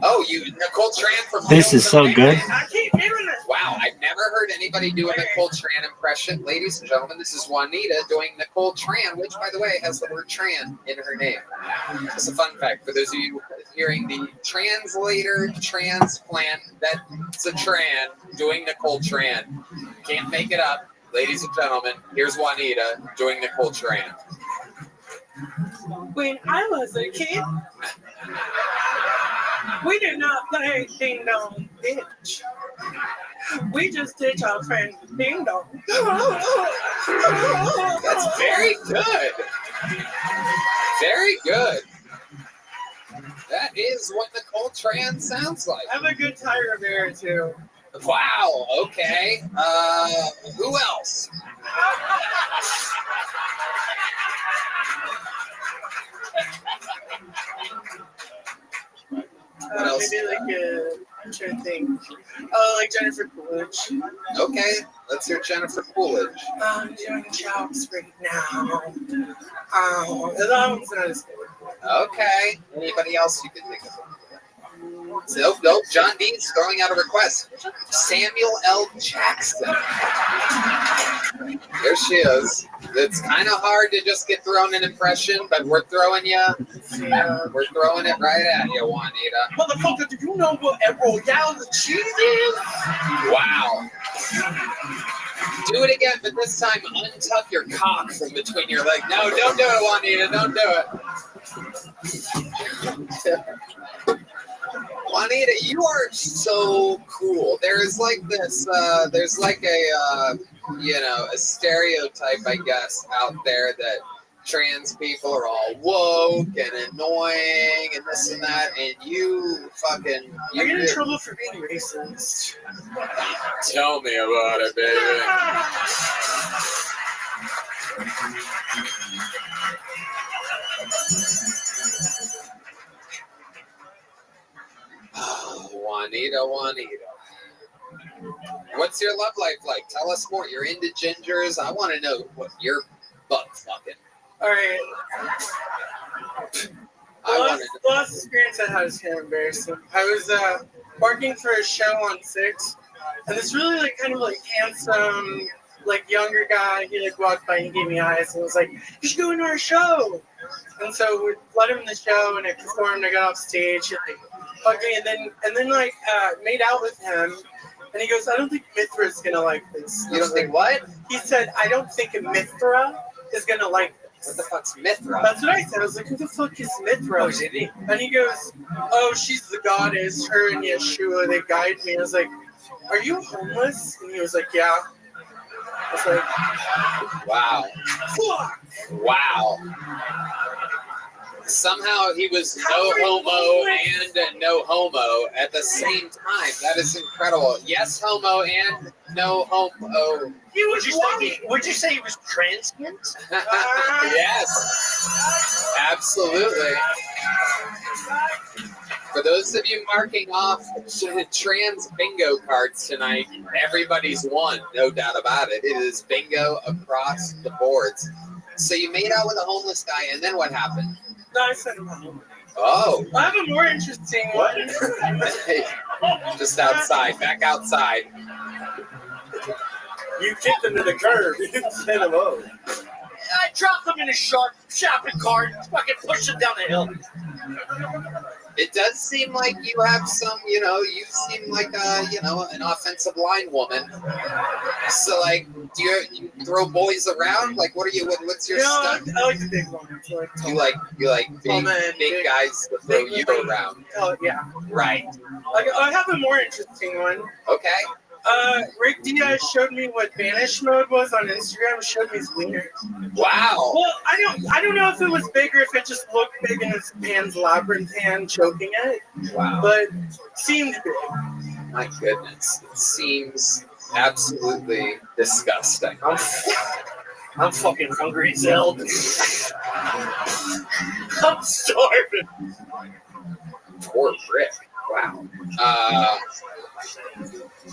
Oh, Nicole Tran from This is so good. I keep hearing this. Wow, I've never heard anybody do a Nicole Tran impression. Ladies and gentlemen, this is Juanita doing Nicole Tran, which, by the way, has the word Tran in her name. Just a fun fact for those of you hearing the translator, transplant, that's a Tran doing Nicole Tran. Can't make it up. Ladies and gentlemen, here's Juanita doing Nicole Tran. When I was a kid, we did not play Ding Dong Ditch. We just ditch our friend Ding Dong. That's very good. Very good. That is what Nicole Tran sounds like. I have a good Tiger Bear too. Wow. Okay. Who else? What else? Maybe like I'm trying to think. Oh, like Jennifer Coolidge. Okay, let's hear Jennifer Coolidge. I'm doing jobs right now. That one's not as good. Okay. Anybody else you can think of? Nope. John Dean's throwing out a request. Samuel L. Jackson. There she is. It's kind of hard to just get thrown an impression, but we're throwing you. We're throwing it right at you, Juanita. Motherfucker, do you know what a Royale the cheese is? Wow. Do it again, but this time untuck your cock from between your legs. No, don't do it, Juanita. Don't do it. Juanita, you are so cool. There's like this, there's like a stereotype, I guess, out there that trans people are all woke and annoying and this and that, and you fucking... I get in trouble for being racist. Tell me about it, baby. Juanita. What's your love life like? Tell us more. You're into gingers. I want to know what you're butt fucking. All right. The last experience I had was kind of embarrassing. I was working for a show on 6, and this really kind of handsome, younger guy, he walked by and he gave me eyes and was like, "You should go into our show." And so we let him in the show, and I performed. I got off stage, and hugged me, and then made out with him. And he goes, "I don't think Mithra's gonna like this." You don't think what? He said, "I don't think Mithra is gonna like this." What the fuck's Mithra? That's what I said. I was like, "Who the fuck is Mithra?" Oh, did he? And he goes, "Oh, she's the goddess. Her and Yeshua, they guide me." I was like, "Are you homeless?" And he was like, "Yeah." I was like, wow. Fuck. Wow. Somehow he was no homo and no homo at the same time. That is incredible. Yes, homo and no homo. Would you say he was transient? Yes. Absolutely. For those of you marking off trans bingo cards tonight, everybody's won, no doubt about it. It is bingo across the boards. So you made out with a homeless guy, and then what happened? No, I said home. Oh. I have a more interesting one. Just outside, back outside. You kicked him to the curb. You didn't send him over. I dropped him in a shopping cart and fucking pushed him down the hill. It does seem like you have some, you seem like an offensive line woman. So, do you throw boys around? What's your stuff? I like the big ones. You like big guys that throw you around. Oh, yeah. Right. I have a more interesting one. Okay. Rick Diaz showed me what banish mode was on Instagram. Showed me his wiener. Wow. Well, I don't know if it was big or if it just looked big in his Pan's Labyrinth hand choking it. Wow. But it seemed big. My goodness, it seems absolutely disgusting. I'm fucking hungry as hell. I'm starving. Poor Rick. Wow.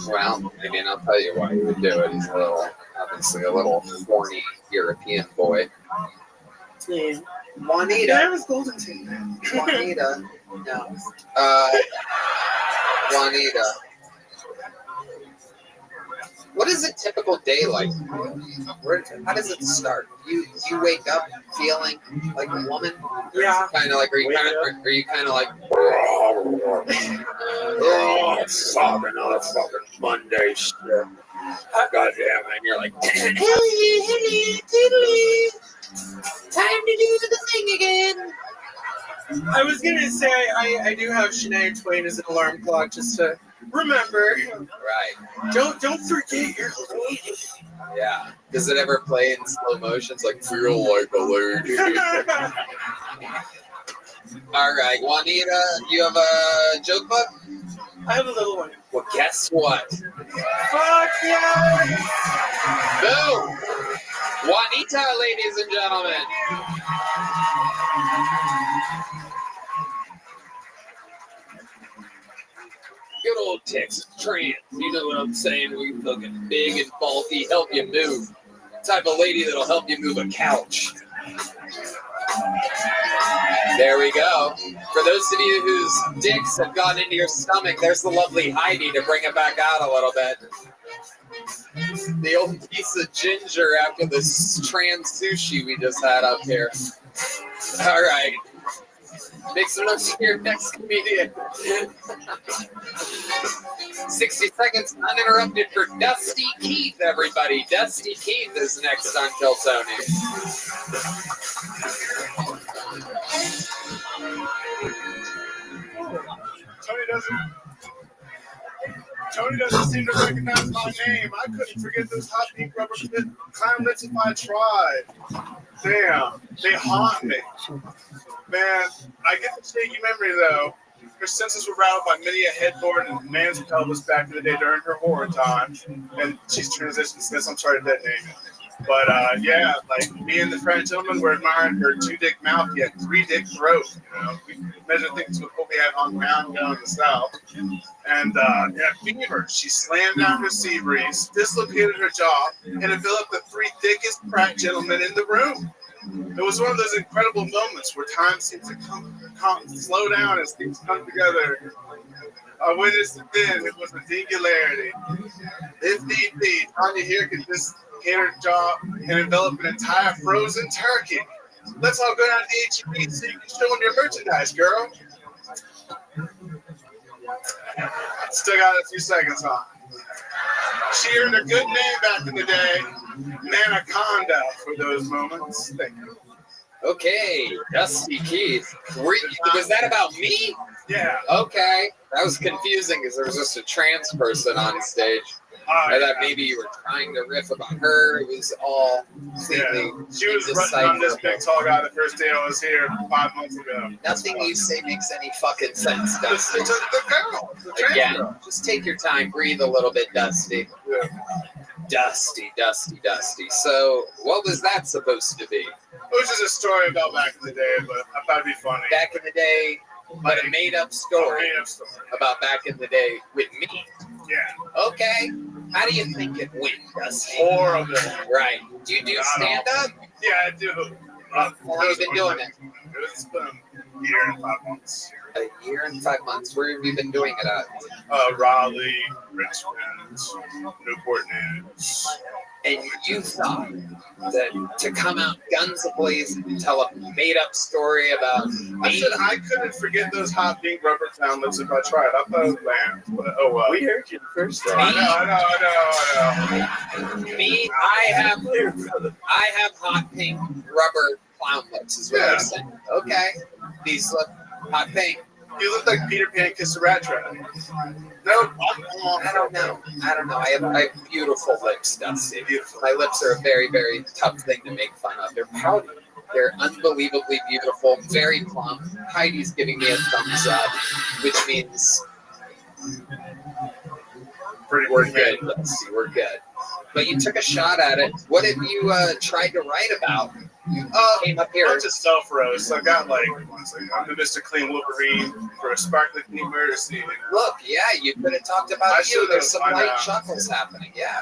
Well, I'll tell you why he would do it. He's obviously a little horny European boy. Yeah. Juanita. That was golden too. Juanita. No. Juanita. What is a typical day like? How does it start? You wake up feeling like a woman? Yeah. Are you kind of like? Oh, it's fucking Monday shit. Goddamn, and you're like, Time to do the thing again. I was gonna say I do have Shania Twain as an alarm clock just to remember. Right. Don't forget your lady. Yeah. Does it ever play in slow motion? It's like, feel like a lady. All right, Juanita, you have a joke book? I have a little one. Well, guess what? Fuck yeah! Boom! Juanita, ladies and gentlemen. Good old Texas trans. You know what I'm saying? We fucking big and bulky, help you move. Type of lady that'll help you move a couch. There we go. For those of you whose dicks have gone into your stomach, there's the lovely Heidi to bring it back out a little bit. The old piece of ginger after this trans sushi we just had up here. All right. Make some notes for your next comedian. 60 seconds uninterrupted for Dusty Keith, everybody. Dusty Keith is next on Kill Tony. Tony doesn't seem to recognize my name. I couldn't forget those hot pink rubber clown lips if I tried. Damn, they haunt me. Man, I get the shaky memory though. Her senses were rattled by many a headboard and man's pelvis back in the day during her horror time. And she's transitioned since. I'm sorry to detonate it. But yeah, like me and the French gentleman were admiring her 2-dick mouth yet 3-dick throat. You know, we measure things with what we had on ground down in the south. And in a fever, she slammed down her sea breeze, dislocated her jaw, and enveloped the 3 thickest frat gentlemen in the room. It was one of those incredible moments where time seems to slow down as things come together. I witnessed it then. It was a singularity. If need be, Tanya here could dislocate her jaw and envelop an entire frozen turkey. Let's all go down to the H-E-B so you can show them your merchandise, girl. Still got a few seconds on. She earned a good name back in the day. Manaconda for those moments. Thank you. Okay, Dusty Keith. Was that about me? Yeah. Okay. That was confusing because there was just a trans person on stage. I thought maybe you were trying to riff about her. It was all completely She was running on this big tall guy the first day I was here 5 months ago. Nothing you say makes any fucking sense, Dusty. The girl. The trans Again, girl. just take your time. Breathe a little bit, Dusty. Yeah. Dusty. So, what was that supposed to be? It was just a story about back in the day, but I thought it'd be funny. Back in the day, but a made-up story about back in the day with me. Yeah. Okay. How do you think it went, Dusty? Horrible. Right. Do you do stand-up? Yeah, I do. How long have you been doing it? It's been a year and 5 months. A year and 5 months. Where have you been doing it at? Raleigh, Richmond, Newport News. And you thought that to come out guns a-blazing and tell a made-up story about me? I said I couldn't forget those hot pink rubber clown lips if I tried. I thought it was bland, but oh well. We heard you the first time. I know. Me, I have hot pink rubber clown lips is what I'm saying. Okay. These look hot pink. You look like Peter Pan kissed a rat trap. No, I don't know. I have beautiful lips, Dusty. Beautiful. My lips are a very, very tough thing to make fun of. They're pouty. They're unbelievably beautiful, very plump. Heidi's giving me a thumbs up, which means we're good, Dusty. We're good. But you took a shot at it. What have you tried to write about? You came up here. Bunch of self roast. I got I'm the Mr. Clean Wolverine for a sparkling clean murder scene. Look, yeah, you could have talked about you. There's some light chuckles happening. Yeah.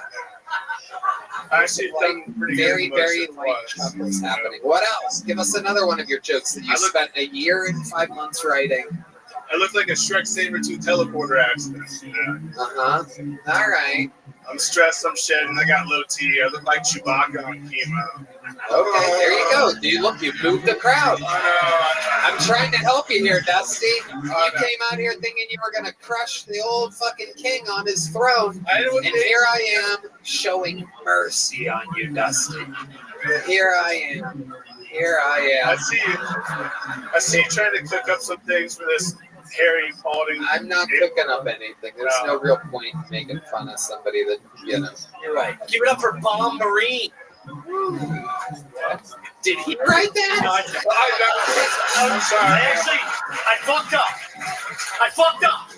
I actually done pretty very, good. Very light chuckles happening. What else? Give us another one of your jokes that you spent a year and 5 months writing. I look like a Shrek Saber-tooth teleporter accident. All right. I'm stressed, I'm shedding, I got low T. I look like Chewbacca on chemo. Okay, there you go. You moved the crowd. I'm trying to help you here, Dusty. You came out here thinking you were going to crush the old fucking king on his throne. And here I am showing mercy on you, Dusty. Here I am. I see you trying to cook up some things for this Harry Paulding. I'm not picking up anything. There's no real point in making fun of somebody that, you know. You're right. Give it up for Bomb Marine. Did he write that? No, I'm sorry. Actually, I fucked up.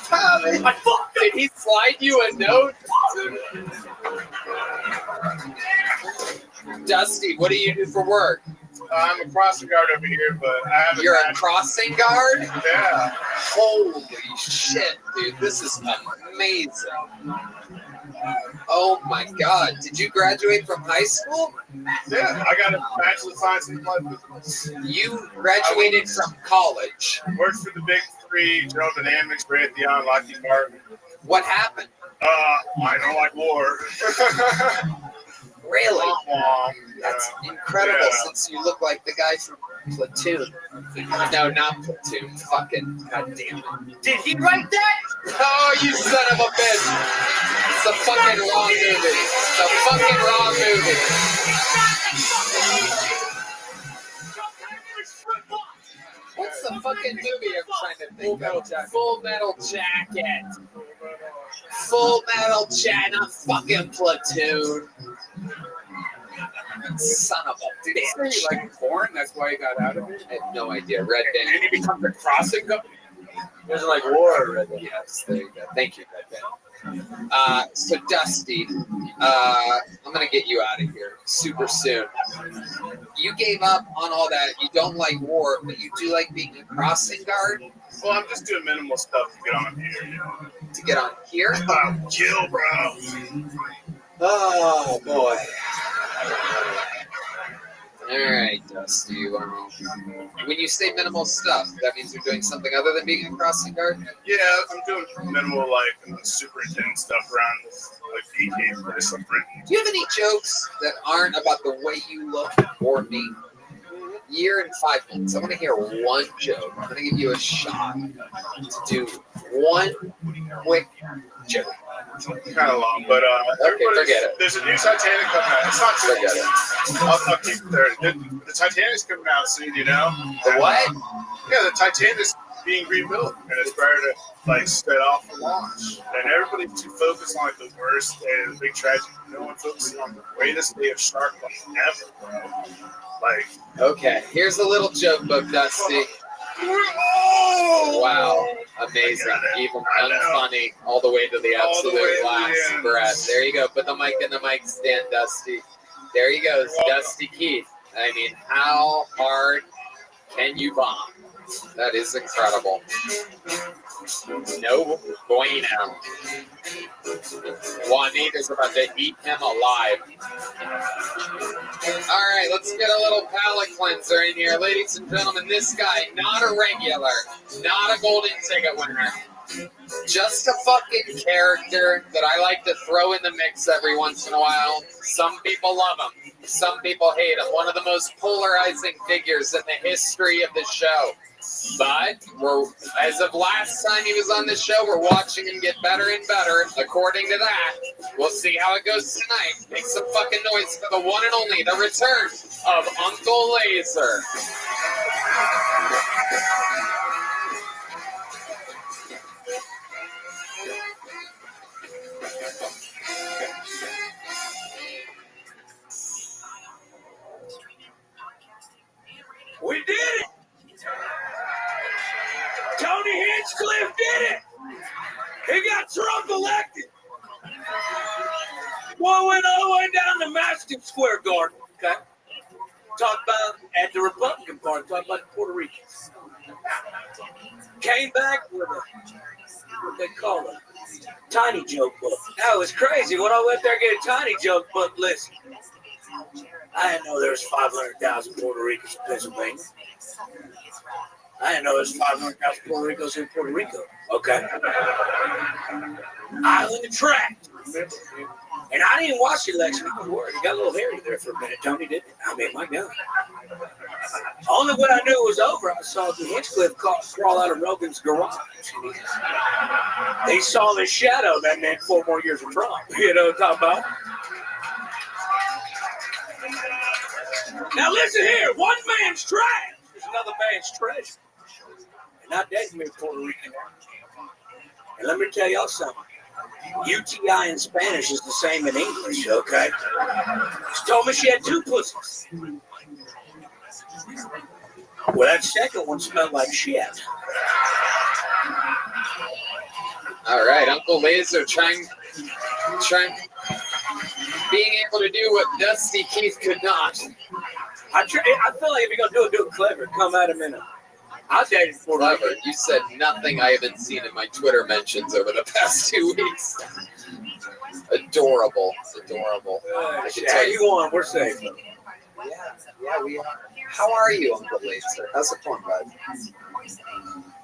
Tommy, I fucked up. Did he slide you a note? Dusty, what do you do for work? I'm a crossing guard over here, but I haven't. You're a crossing guard? Yeah. Holy shit, dude. This is amazing. Oh my god. Did you graduate from high school? Yeah, I got a Bachelor of Science in Applied Physics. You graduated from college. Worked for the Big Three, General Dynamics, Raytheon, Lockheed Martin. What happened? I don't like war. Really? That's incredible since you look like the guy from Platoon. No, not Platoon. Fucking goddamn it. Did he write that? Oh, you son of a bitch. It's the fucking wrong movie. The fucking wrong movie. What's the fucking movie I'm trying to think of? Full Metal Jacket. Full Metal Jacket, not fucking Platoon. Son of a bitch. Did he like porn? That's why he got out of it? I have no idea. Red Band. And he becomes a crossing guard? He doesn't like war, Red Band. Yes, there you go. Thank you, Red Band. So Dusty, I'm gonna get you out of here super soon. You gave up on all that. You don't like war, but you do like being a crossing guard. Well, I'm just doing minimal stuff to get on here. You know. To get on here? Chill, bro. Oh boy. All right, Dusty. When you say minimal stuff, that means you're doing something other than being a crossing guard? Yeah, I'm doing minimal, like, superintendent stuff around, like, DK for something. Do you have any jokes that aren't about the way you look or me? Year in 5 minutes. I want to hear one joke. I'm going to give you a shot to do one quick joke. Kind of long, but okay, forget it. There's a new Titanic coming out. It's not too Forget it. I'll keep it there. The Titanic's coming out soon, you know? The what? Yeah, the Titanic's being rebuilt, and it's better to, like, set off the launch. And everybody's too focused on, like, the worst and the big tragedy. No one focuses on the greatest day of shark life ever, bro. Like, okay, here's a little joke book, Dusty. Wow, amazing, even unfunny, all the way to the absolute last breath. There you go. Put the mic in the mic stand, Dusty. There he goes, Dusty Keith. I mean, how hard can you bomb? That is incredible. No bueno. Juanita's about to eat him alive. All right, let's get a little palate cleanser in here. Ladies and gentlemen, this guy, not a regular, not a golden ticket winner. Just a fucking character that I like to throw in the mix every once in a while. Some people love him. Some people hate him. One of the most polarizing figures in the history of the show. But as of last time he was on the show, we're watching him get better and better. According to that, we'll see how it goes tonight. Make some fucking noise for the one and only, the return of Uncle Laser. We did it! Tony Hinchcliffe did it! He got Trump elected! Boy, went all the way down to Madison Square Garden, okay? Talked about, at the Republican Party, talked about the Puerto Ricans. Came back with what they call a tiny joke book. That was crazy. When I went there and get a tiny joke book, listen. I didn't know there was 500,000 Puerto Ricans in Pennsylvania. I didn't know there was 500,000 Puerto Ricans in Puerto Rico. Okay. Island of Tract. And I didn't watch the election. I was worried. It got a little hairy there for a minute. Tony didn't. I mean, my God. Only when I knew it was over, I saw the Hinchcliffe crawl out of Rogan's garage. They saw the shadow that meant 4 more years of Trump. You know what I'm talking about? Now listen here. One man's trash is another man's treasure. And I dated me a Puerto Rican. And let me tell y'all something. UTI in Spanish is the same in English, okay? She told me she had 2 pussies. Well, that second one smelled like shit. All right, Uncle Laser trying, being able to do what Dusty Keith could not. I feel like if you're gonna do it clever, come at him in a. I dated Puerto Clever. Rican. You said nothing I haven't seen in my Twitter mentions over the past 2 weeks. Adorable, adorable. I can How tell you on? We're safe. Yeah, we are. How are you, Uncle Laser? How's it going, bud?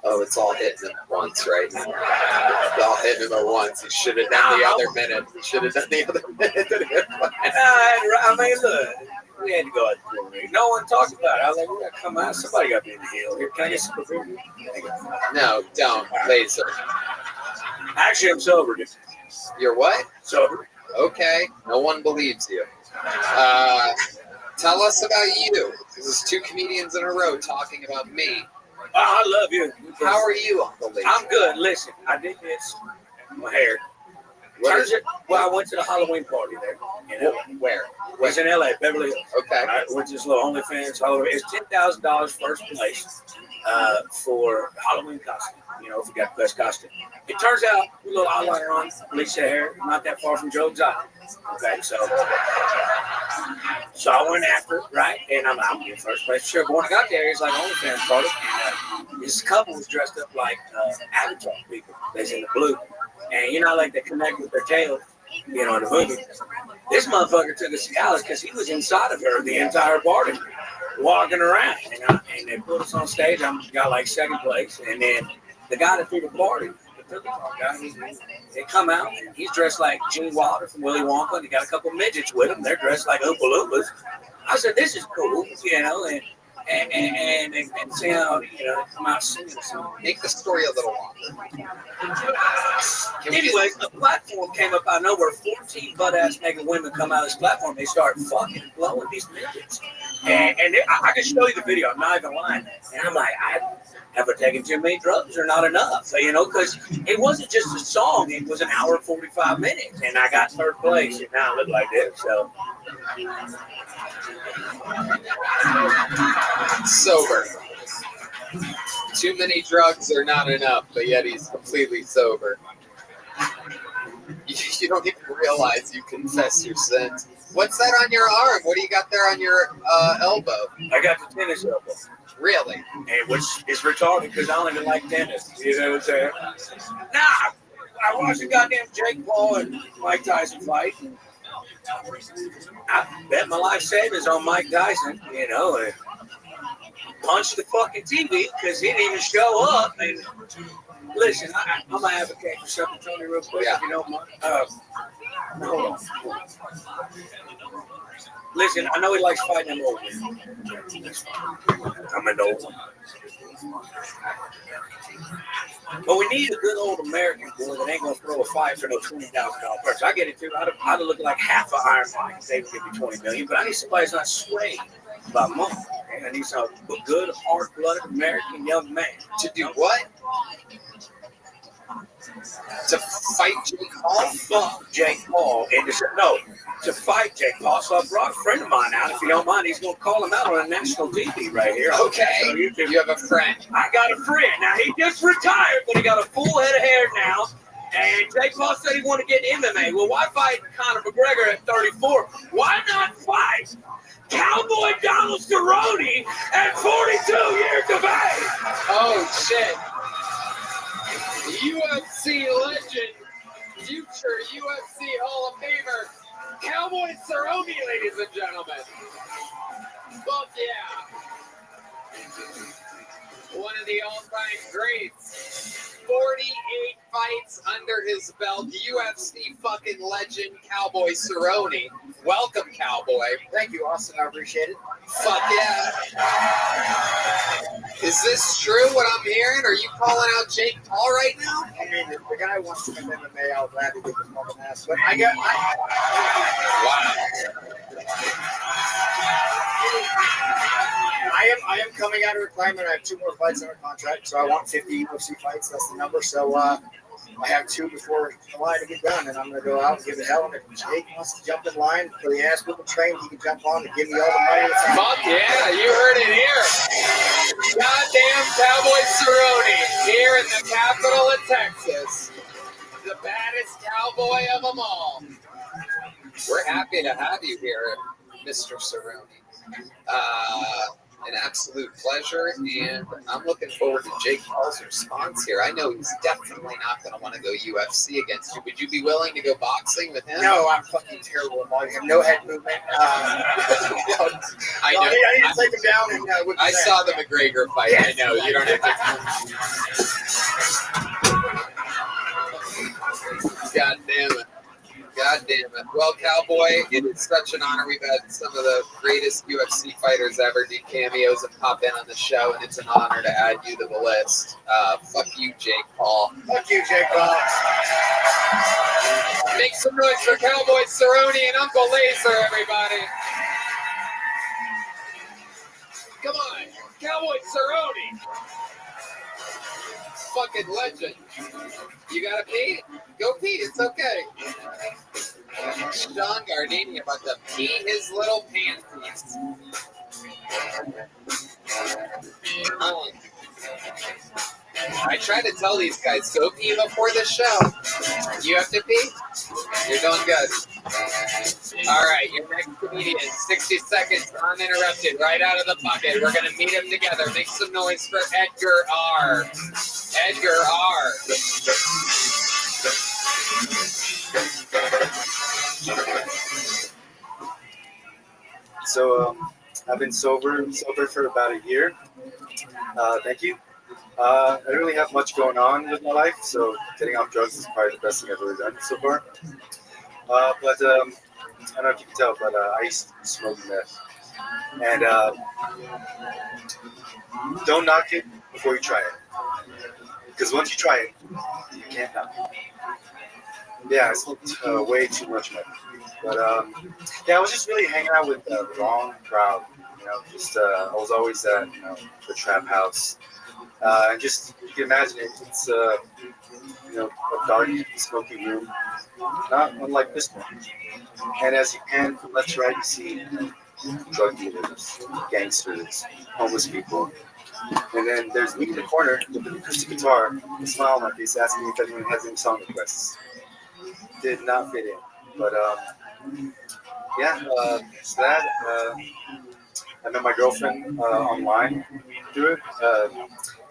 Oh, it's all hitting him at once right now. It's all hitting him at once. He should have done the other minute. He should have done the other minute. I mean, look, we had to go out to Puerto Rico. No one talked about it. I was like, we gotta come out. Somebody got to be in the hill. Here, can I get some beer? No, don't, Laser. Actually, I'm sober, dude. You're what? Sober. Okay, no one believes you. Tell us about you. This is 2 comedians in a row talking about me. Oh, I love you. How are you, Uncle Laser? I'm good. Listen, I did this. My hair. Well, I went to the Halloween party there. You know, where? It was in LA, Beverly Hills. Okay. I went to this little OnlyFans Halloween. It's $10,000 first place for Halloween costume. You know, if you got the best costume. It turns out, a little eyeliner on, bleach your hair, not that far from Joe Exotic. Okay, so I went after it, right? And I'm in first place. Sure, but when I got there, it's like OnlyFans party. And this couple was dressed up like Avatar people. They's in the blue. And you know, like they connect with their tail, you know, in the movie. This motherfucker took us to Cialis because he was inside of her the entire party, walking around. And they put us on stage. I got like second place. And then the guy that threw the party, the guy, they come out, and he's dressed like Gene Wilder from Willy Wonka, and he got a couple midgets with him. They're dressed like Oompa Loompas. I said, this is cool, you know, and see how, you know, come out singing something. Make the story a little longer. Anyways, the platform came up out of nowhere. 14 butt-ass naked women come out of this platform. They start fucking blowing these midgets. And I can show you the video. I'm not even lying. And I'm like, have I taken too many drugs or not enough? So, you know, because it wasn't just a song. It was an hour and 45 minutes. And I got third place. And now I look like this. So. Sober. Too many drugs are not enough, but yet he's completely sober. You don't even realize you confess your sins. What's that on your arm? What do you got there on your elbow? I got the tennis elbow. Really? And which is retarded because I don't even like tennis. You know what I'm saying? Nah, I watched the goddamn Jake Paul and Mike Tyson fight. And I bet my life savings on Mike Tyson, you know, and punched the fucking TV because he didn't even show up. And listen, I'm going to advocate for something, Tony, real quick, if you don't mind. Hold on. Listen, I know he likes fighting them old men. I'm an old one. But we need a good old American boy that ain't going to throw a fight for no $20,000 purse. I get it, too. I'd look like half an Iron Man if they would give me $20 million. But I need somebody that's not swayed by money. Okay? I need some good, hard-blooded American young man. To do what? To fight Jake Paul? Fuck Jake Paul. And to fight Jake Paul. So I brought a friend of mine out. If you don't mind, he's going to call him out on national TV right here. Okay. So you have a friend. I got a friend. Now, he just retired, but he got a full head of hair now. And Jake Paul said he wanted to get MMA. Well, why fight Conor McGregor at 34? Why not fight Cowboy Donald Cerrone at 42 years of age? Oh, shit. UFC legend, future UFC Hall of Famer, Cowboy Cerrone, ladies and gentlemen. Fuck yeah. One of the all-time greats. 48 fights under his belt. UFC fucking legend, Cowboy Cerrone. Welcome, Cowboy. Thank you, Austin. I appreciate it. Fuck yeah. Is this true, what I'm hearing? Are you calling out Jake Paul right now? I mean, if the guy wants to come MMA, I'll gladly give his mom an ass. But Wow. I am coming out of retirement. I have 2 more fights under contract, so I want 50 UFC fights. That's the number. So I have 2 before July to be done, and I'm going to go out and give it hell. And if Jake wants to jump in line for the ass whipping train, he can jump on and give me all the money. Fuck yeah, you heard it here. Goddamn Cowboy Cerrone here in the capital of Texas. The baddest cowboy of them all. We're happy to have you here, Mr. Cerrone. An absolute pleasure, and I'm looking forward to Jake Paul's response here. I know he's definitely not going to want to go UFC against you. Would you be willing to go boxing with him? No, I'm fucking terrible at boxing. I have no head movement. I know. I need to take him down and whip his I ass. saw the McGregor fight. Yes. I know. You don't have to. God damn it. God damn it. Well, Cowboy, it is such an honor. We've had some of the greatest UFC fighters ever do cameos and pop in on the show, and it's an honor to add you to the list. Fuck you, Jake Paul. Fuck you, Jake Paul. Make some noise for Cowboy Cerrone and Uncle Laser, everybody. Come on, Cowboy Cerrone. Fucking legend. You gotta pee? Go pee, it's okay. Sean Gardini about to pee his little panties. I try to tell these guys, go pee before the show. You have to pee? You're doing good. All right, your next comedian, 60 seconds uninterrupted, right out of the bucket. We're going to meet them together. Make some noise for Edgar R. Edgar R. So I've been sober for about a year. Thank you. I don't really have much going on with my life, so getting off drugs is probably the best thing I've ever done so far. But I don't know if you can tell, but I used to smoke meth. And don't knock it before you try it. Because once you try it, you can't knock it. Yeah, I smoked way too much meth. But yeah, I was just really hanging out with the wrong crowd. You know, just I was always at the trap house. And just, you can imagine it, it's a dark, smoky room, not unlike this one. And as you pan from left to right, you see drug dealers, gangsters, homeless people. And then there's me in the corner with an acoustic guitar, a smile on my face, asking me if anyone has any song requests. Did not fit in. But yeah, so that, I met my girlfriend online through it.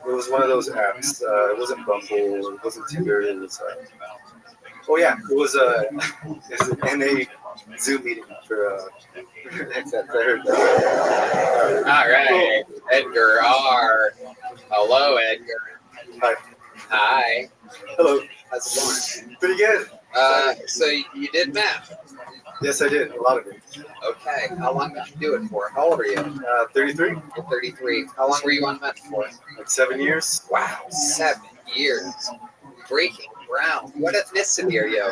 It was one of those apps. It wasn't Bumble. It wasn't Tinder. It was. Oh yeah, it was an NA Zoom meeting for. All right, Edgar R. Hello, Edgar. Hi. Hi. Hello. How's it going? Pretty good. So you did math? Yes, I did. A lot of it. Okay. How long did you do it for? How old are you? 33. You're 33. How long were you on meth for? Like 7 years. Wow, 7 years. Breaking ground. What ethnicity are you?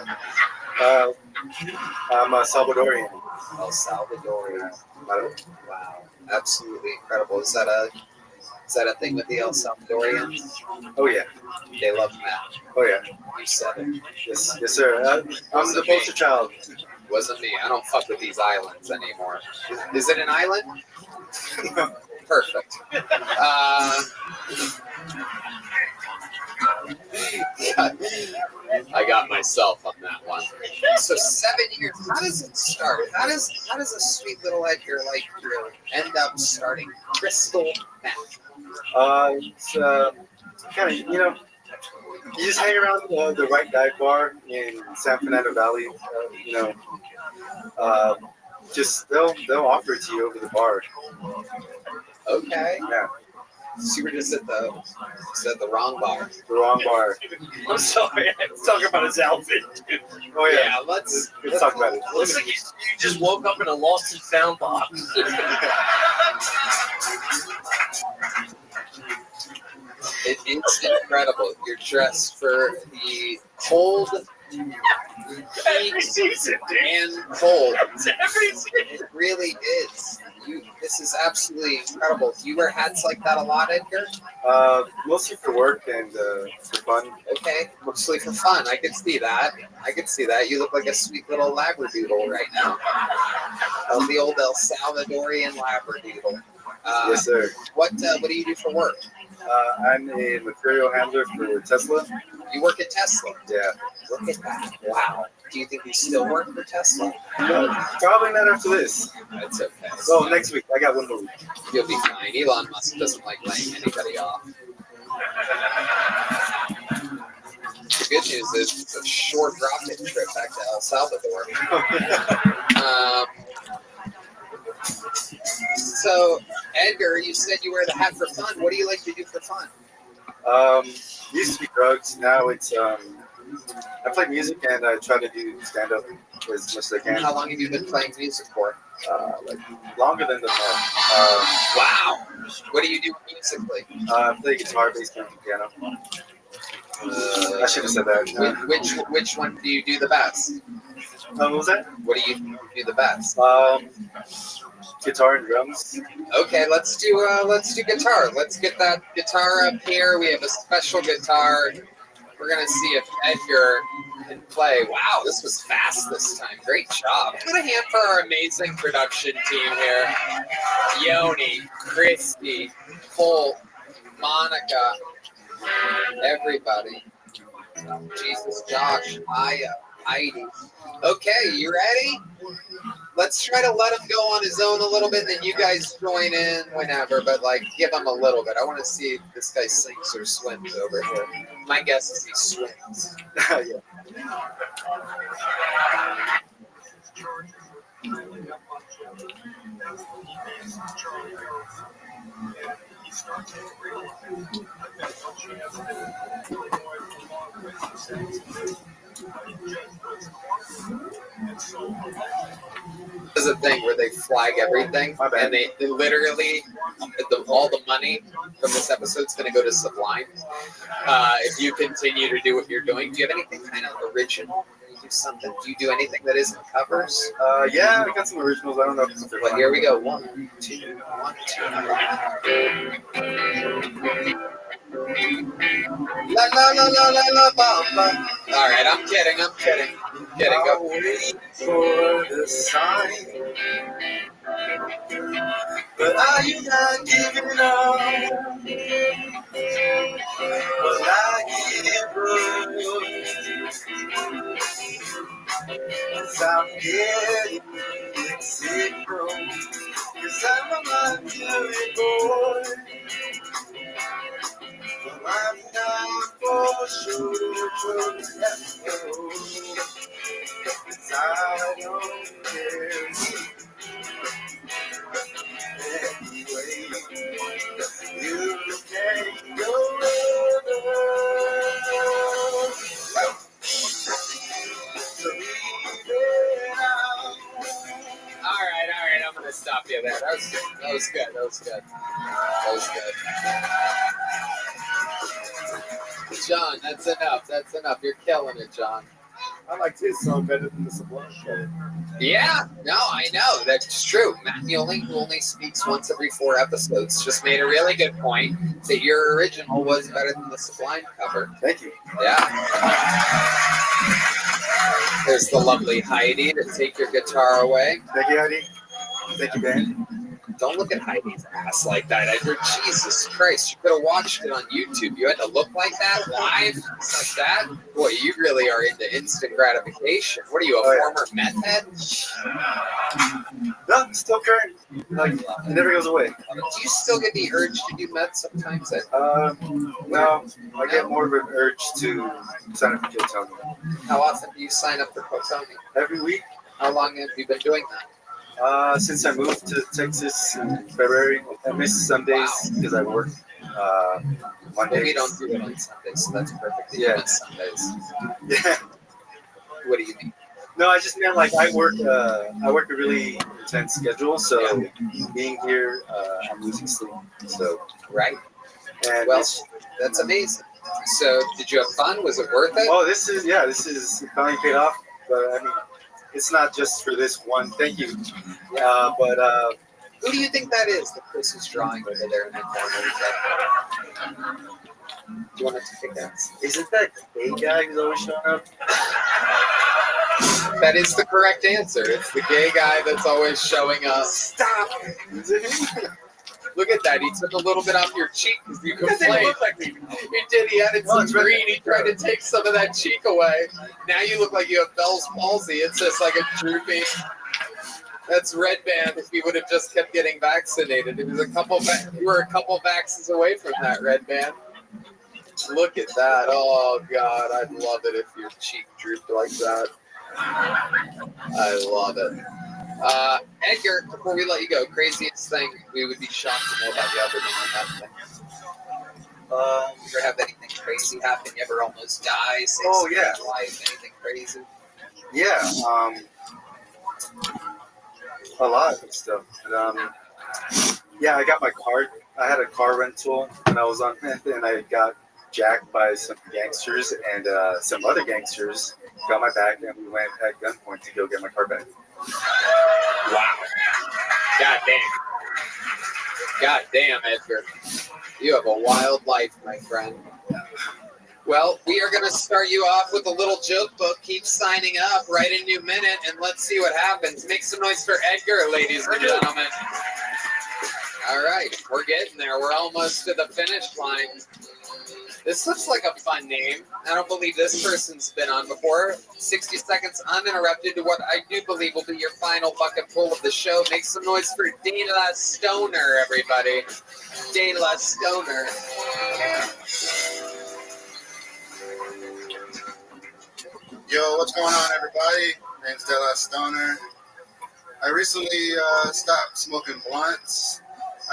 I'm a Salvadorian. El Salvadorian. Wow, absolutely incredible. Is that a thing with the El Salvadorians? Oh yeah. They love math. Oh yeah. You said it. Yes, yes sir. I'm the poster child. Wasn't me. I don't fuck with these islands anymore. Is it an island? Perfect. I got myself on that one. So 7 years. How does it start? How does a sweet little Edgar like you end up starting crystal meth? It's kind of you just hang around the right dive bar in San Fernando Valley. Just they'll offer it to you over the bar. Okay. Yeah. So you were just at the wrong bar. The wrong bar. I'm sorry. Let's talk about his outfit, dude. Oh yeah. Let's talk about it. Looks like you just woke up in a lost and found box. It's incredible. You're dressed for the cold Every season, dude. and cold. It's every season. It really is. This is absolutely incredible. Do you wear hats like that a lot, Edgar? Mostly for work and for fun. Okay, mostly for fun. I can see that. You look like a sweet little labradoodle right now. The old El Salvadorian labradoodle. Yes, sir. What do you do for work? I'm a material handler for Tesla. You work at Tesla? Yeah. Look at that. Wow. Do you think you still work for Tesla? No, probably not after this. That's okay. Well, next week. I got one more week. You'll be fine. Elon Musk doesn't like laying anybody off. The good news is it's a short rocket trip back to El Salvador. So, Edgar, you said you wear the hat for fun. What do you like to do for fun? Used to be drugs. Now it's I play music and I try to do stand up as much as I can. How long have you been playing music for? Like longer than the month. Wow. What do you do musically? I play guitar, bass, and piano. I should have said that. Which one do you do the best? What was that? What do you do the best? Guitar and drums. Okay, let's do guitar. Let's get that guitar up here. We have a special guitar. We're gonna see if Edgar can play. Wow, this was fast this time. Great job. Put a hand for our amazing production team here. Yoni, Christy, Cole, Monica, everybody. Jesus, Josh, Aya, Heidi. Okay, you ready? Let's try to let him go on his own a little bit, then you guys join in whenever, but like give him a little bit. I want to see if this guy sinks or swims over here. My guess is he swims. Yeah. There's a thing where they flag everything, and they literally, all the money from this episode is going to go to Sublime. If you continue to do what you're doing, do you have anything kind of original? Do something? Do you do anything that isn't covers? Yeah, I got some originals. I don't know if it's Well, here we go. 1, 2, 1, 2. La la la la la la ba ba. All right, I'm kidding. Go. Wait for the sign, but are you not giving up? Well, I give up, 'cause I'm getting sick, bro. 'Cause I'm a Monterey boy. Well, I'm not for sure. Cause I don't care anyway. You can go All right, I'm gonna stop you there. That was good. John, that's enough. You're killing it, John. I like this song better than the Sublime show. Yeah, no, I know. That's true. Matt Mueling, who only speaks once every 4 episodes, just made a really good point that your original was better than the Sublime cover. Thank you. Yeah. There's the lovely Heidi to take your guitar away. Thank you, Heidi. Thank you, Ben. Don't look at Heidi's ass like that, Edgar. Jesus Christ, you could have watched it on YouTube. You had to look like that live, like that. Boy, you really are into instant gratification. What are you, a former meth head? No, still current. Like, it never goes away. Do you still get the urge to do meth sometimes? No, I get more of an urge to sign up for Potoni. How often do you sign up for Potoni? Every week. How long have you been doing that? Since I moved to Texas in February. I miss Sundays because I work Mondays. We don't do it on Sundays, so that's perfect. Yeah. Miss Sundays. Yeah. What do you mean? No, I just meant like I work a really intense schedule, so being here, I'm losing sleep. So right. And well, that's amazing. So, did you have fun? Was it worth it? Oh, this is finally paid off. but I mean, it's not just for this one. Thank you. But who do you think that is that Chris is drawing over there in that corner? Do you want to take that? Isn't that gay guy who's always showing up? That is the correct answer. It's the gay guy that's always showing up. Stop! Look at that. He took a little bit off your cheek because you complained. He did. He added some green. He tried to take some of that cheek away. Now you look like you have Bell's palsy. It's just like a droopy. That's Red Band. If you would have just kept getting vaccinated, it was you were a couple vaxes away from that, Red Band. Look at that. Oh God, I'd love it if your cheek drooped like that. I love it. Edgar, before we let you go, craziest thing we would be shocked to know about you ever doing that thing. You ever have anything crazy happen? You ever almost die? Oh yeah. Life, anything crazy? Yeah. A lot of stuff. But, yeah, I got my car. I had a car rental and I was on, and I got jacked by some gangsters, and some other gangsters got my back, and we went at gunpoint to go get my car back. Wow. God damn, Edgar. You have a wild life, my friend. Well, we are going to start you off with a little joke book. Keep signing up. Write a new minute, and let's see what happens. Make some noise for Edgar, ladies and gentlemen. All right, we're getting there. We're almost to the finish line. This looks like a fun name. I don't believe this person's been on before. 60 seconds uninterrupted to what I do believe will be your final bucket full of the show. Make some noise for De La Stoner, everybody. De La Stoner. Yo, what's going on, everybody? My name's De La Stoner. I recently stopped smoking blunts.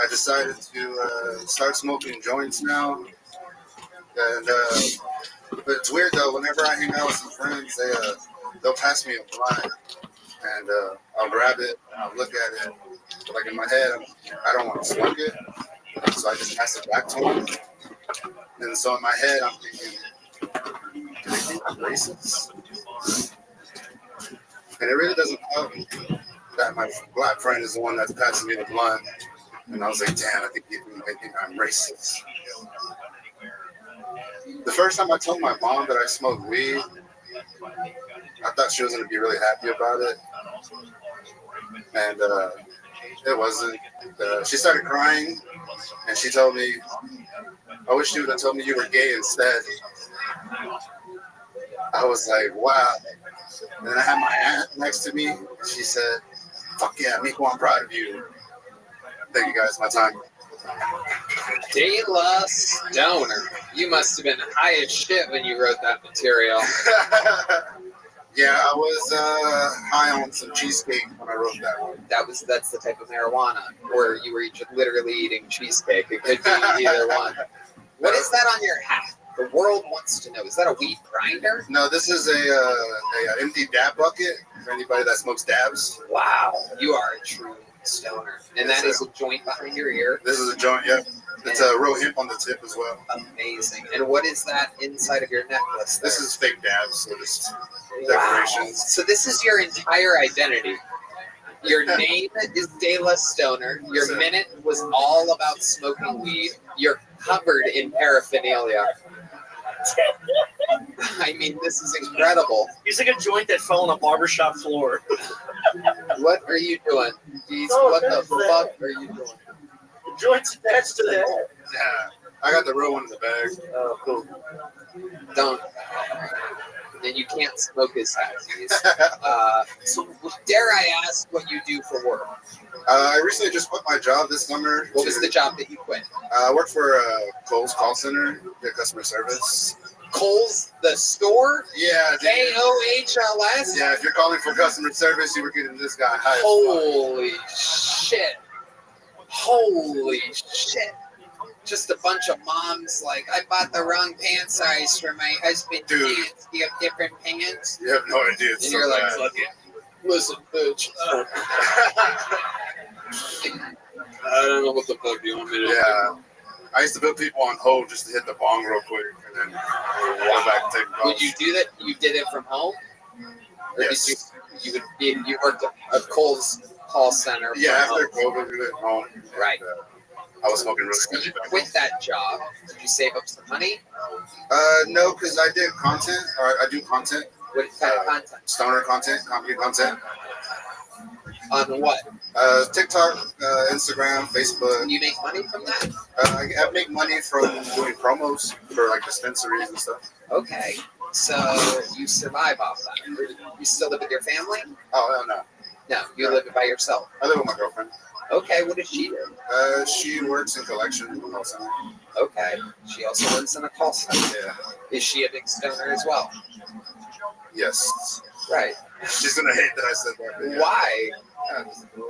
I decided to start smoking joints now. And but it's weird though. Whenever I hang out with some friends, they'll pass me a blunt, and I'll grab it, and I'll look at it. But like in my head, I don't want to smoke it, so I just pass it back to them. And so in my head, I'm thinking, do they think I'm racist? And it really doesn't help that my black friend is the one that's passing me the blunt. And I was like, damn, I think people think I'm racist. The first time I told my mom that I smoked weed, I thought she was going to be really happy about it. And it wasn't. She started crying, and she told me, I wish you would have told me you were gay instead. I was like, wow. And then I had my aunt next to me. She said, fuck yeah, Miko, I'm proud of you. Thank you guys, my time. De La Stoner. You must have been high as shit when you wrote that material. Yeah, I was high on some cheesecake when I wrote that one. That's the type of marijuana, or you were literally eating cheesecake. It could be either one. What is that on your hat? The world wants to know. Is that a weed grinder? No, this is a empty dab bucket for anybody that smokes dabs. Wow, you are a true stoner. And that is a joint behind your ear? This is a joint, yep. It's a real hemp on the tip as well. Amazing. And what is that inside of your necklace there? This is fake dabs, so just decorations. So this is your entire identity. Your name is De La Stoner. Your minute was all about smoking weed. You're covered in paraphernalia. I mean, this is incredible. He's like a joint that fell on a barbershop floor. What are you doing? Geez, what the fuck are you doing? The joint's attached to the head. Yeah, I got the real one in the bag. Oh, cool. Don't. And you can't smoke his hat. So dare I ask what you do for work? I recently just quit my job this summer. What was the job that you quit? I work for Kohl's call center, get customer service. Kohl's, the store? Yeah. KOHLS? Yeah, if you're calling for customer service, you were getting this guy high. Holy shit. Holy shit. Just a bunch of moms like, I bought the wrong pant size for my husband. Dude. Pants. Do you have different pants? You have no idea. It's and so you're like, bad. fuck it. Listen, bitch. I don't know what the fuck you want me to do. Yeah. I used to put people on hold just to hit the bong real quick and then go back and take the Would you do that? You did it from home? Or Yes. you worked at a Kohl's call center? Yeah, from after home? COVID, we went home. Right. I was smoking really So heavy you back quit that job. Did you save up some money? No, because I did content, or I do content. What kind of content? Stoner content, comedy content. On what? TikTok, Instagram, Facebook. Do you make money from that? I make money from doing promos for like dispensaries and stuff. Okay. So you survive off that. You still live with your family? Oh, no. No, you live by yourself. I live with my girlfriend. Okay, what does she do? She works in collection in the call center. Okay. She also works in a call center. Yeah. Is she a big stoner as well? Yes. Right. She's gonna hate that I said that. But yeah. Why?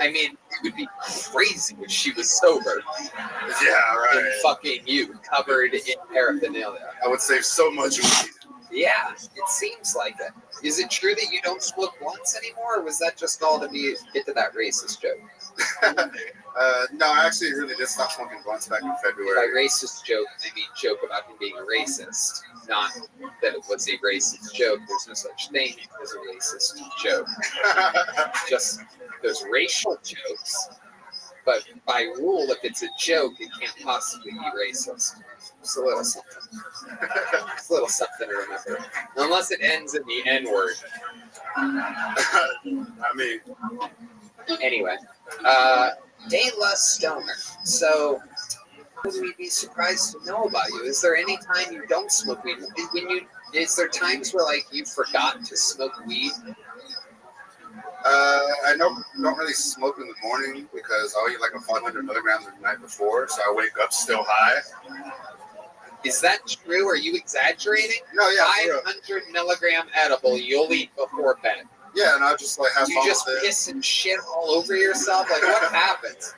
I mean, it would be crazy if she was sober. Yeah, right. And fucking you, covered in paraphernalia. I would save so much weed. Yeah, it seems like it. Is it true that you don't smoke blunts anymore, or was that just all to get to that racist joke? No, I actually really did stop smoking blunts back in By February. racist joke, I mean joke about him being a racist, not that it was a racist joke. There's no such thing as a racist joke. Just there's racial jokes, but by rule, if it's a joke, it can't possibly be racist. Just a little something. Just a little something to remember. Unless it ends in the N-word. I mean, anyway, De La Stoner. So, would we be surprised to know about you? Is there any time you don't smoke weed? Is there times where like you forgot to smoke weed? I don't really smoke in the morning because I'll eat like a 500 milligrams the night before, so I wake up still high. Is that true? Are you exaggerating? No, yeah, for real. 500 milligram edible you'll eat before bed. Yeah, and I'll just like have You fun just with it. piss and shit all over yourself? Like, what happens?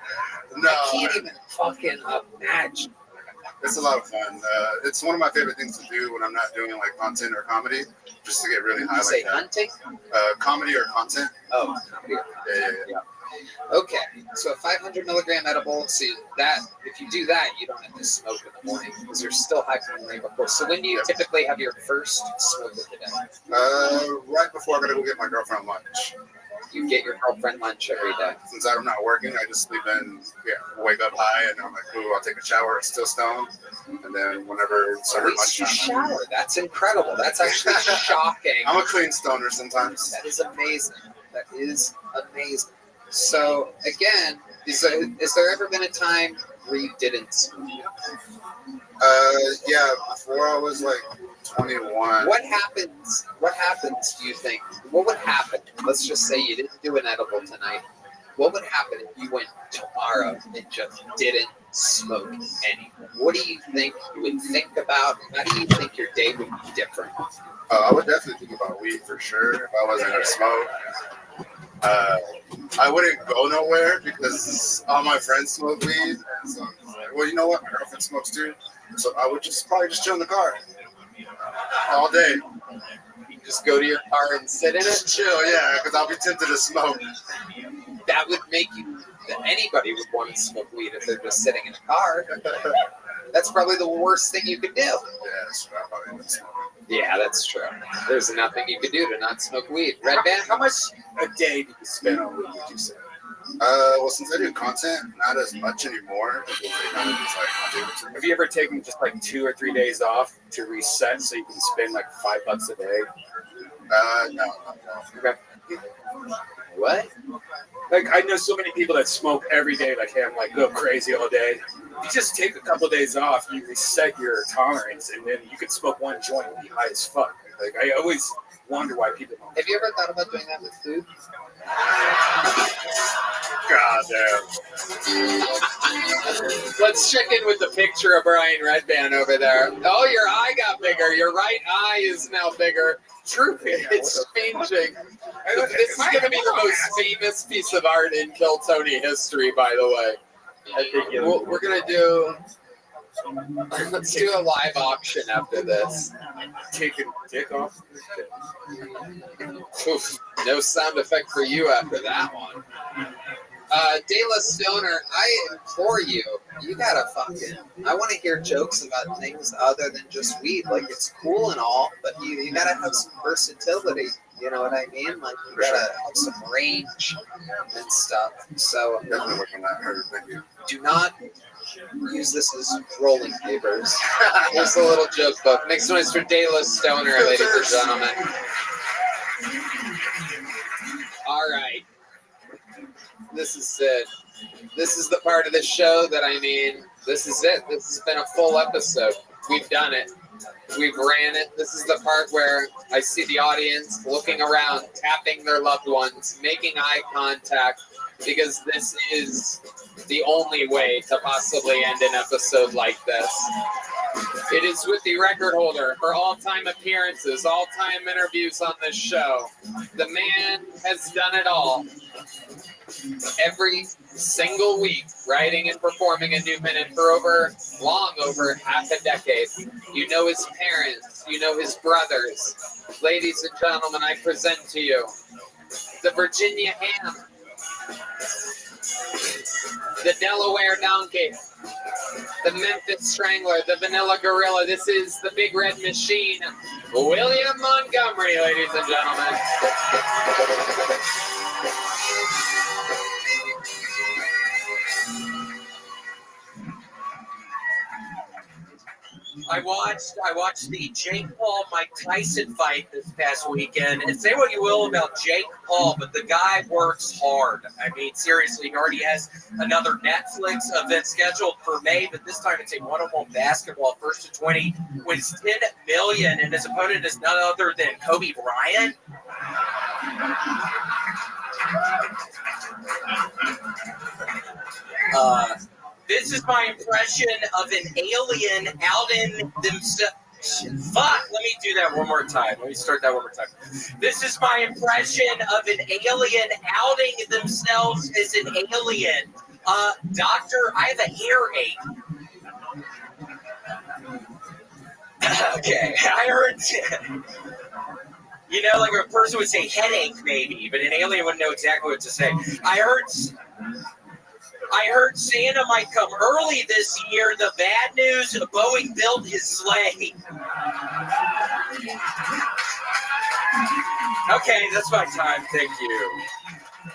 No, I can't even fucking imagine. it's a lot of fun. It's one of my favorite things to do when I'm not doing like content or comedy, just to get really high You say like that. hunting? Comedy or content. Oh, comedy. Yeah. Okay, so a 500 milligram edible. So that if you do that, you don't have to smoke in the morning because you're still high from the night before. So when do you typically have your first smoke of the day? Right before I gotta go get my girlfriend lunch. You get your girlfriend lunch every day. Since I'm not working, I just sleep in, wake up high, and I'm like, ooh, I'll take a shower, it's still stoned. And then whenever it's At least you shower. That's incredible. That's actually shocking. I'm a clean stoner sometimes. That is amazing. That is amazing. So again, is there ever been a time where you didn't smoke? Yeah, before I was like 21. What happens? What happens? Do you think? What would happen? Let's just say you didn't do an edible tonight. What would happen if you went tomorrow and just didn't smoke any? What do you think you would think about? How do you think your day would be different? I would definitely think about weed for sure if I wasn't gonna smoke. I wouldn't go nowhere because all my friends smoke weed, and so I'm like, well, you know what? My girlfriend smokes too, so I would probably just chill in the car all day. You just go to your car and sit in it? Chill, yeah, because I'll be tempted to smoke. That would make you. Anybody would want to smoke weed if they're just sitting in a car. That's probably the worst thing you could do. Yeah, that's true. I probably wouldn't smoke. Yeah, that's true. There's nothing you could do to not smoke weed. Red Band, How much a day do you spend on weed, would you say? Well, since I do content, not as much anymore. Because they kind of just like I'll do it to me. Have you ever taken just like 2 or 3 days off to reset so you can spend like $5 a day? No. Okay. What? Like I know so many people that smoke every day. Like, hey, I'm like go crazy all day. You just take a couple of days off, you reset your tolerance, and then you could smoke one joint and be high as fuck. Like I always wonder why people don't. Have you ever thought about doing that with food? God damn. Let's check in with the picture of Brian Redband over there. Oh, your eye got bigger. Your right eye is now bigger. True, it's changing. This is going to be the most famous piece of art in Kill Tony history, by the way. We're going to do... Let's do a live auction after this. Taking dick off. Oof, no sound effect for you after that one. De La Stoner, I implore you, you gotta I want to hear jokes about things other than just weed. Like, it's cool and all, but you gotta have some versatility. You know what I mean? Like, you gotta have some range and stuff. So, Definitely working that hard. Thank you. do not use this as rolling papers. Here's a little joke book. Make some noise for Dayless Stoner, ladies and gentlemen. All right. This is it. This is the part of the show that this is it. This has been a full episode. We've done it. We've ran it. This is the part where I see the audience looking around, tapping their loved ones, making eye contact, because this is the only way to possibly end an episode like this. It is with the record holder for all-time appearances, all-time interviews on this show. The man has done it all. Every single week, writing and performing a new minute for long over half a decade. You know his parents, you know his brothers. Ladies and gentlemen, I present to you the Virginia Ham, the Delaware Donkey, the Memphis Strangler, the Vanilla Gorilla. This is the Big Red Machine, William Montgomery, ladies and gentlemen. I watched the Jake Paul Mike Tyson fight this past weekend, and say what you will about Jake Paul, but the guy works hard. I mean, seriously, he already has another Netflix event scheduled for May, but this time it's a one-on-one basketball, 1st to 20, wins $10 million, and his opponent is none other than Kobe Bryant. This is my impression of an alien out in themselves. Fuck, let me do that one more time. Let me start that one more time. This is my impression of an alien outing themselves as an alien. Doctor, I have a earache. Okay, I heard... You know, like a person would say headache, maybe, but an alien wouldn't know exactly what to say. I heard Santa might come early this year. The bad news, Boeing built his sleigh. Okay, that's my time. Thank you.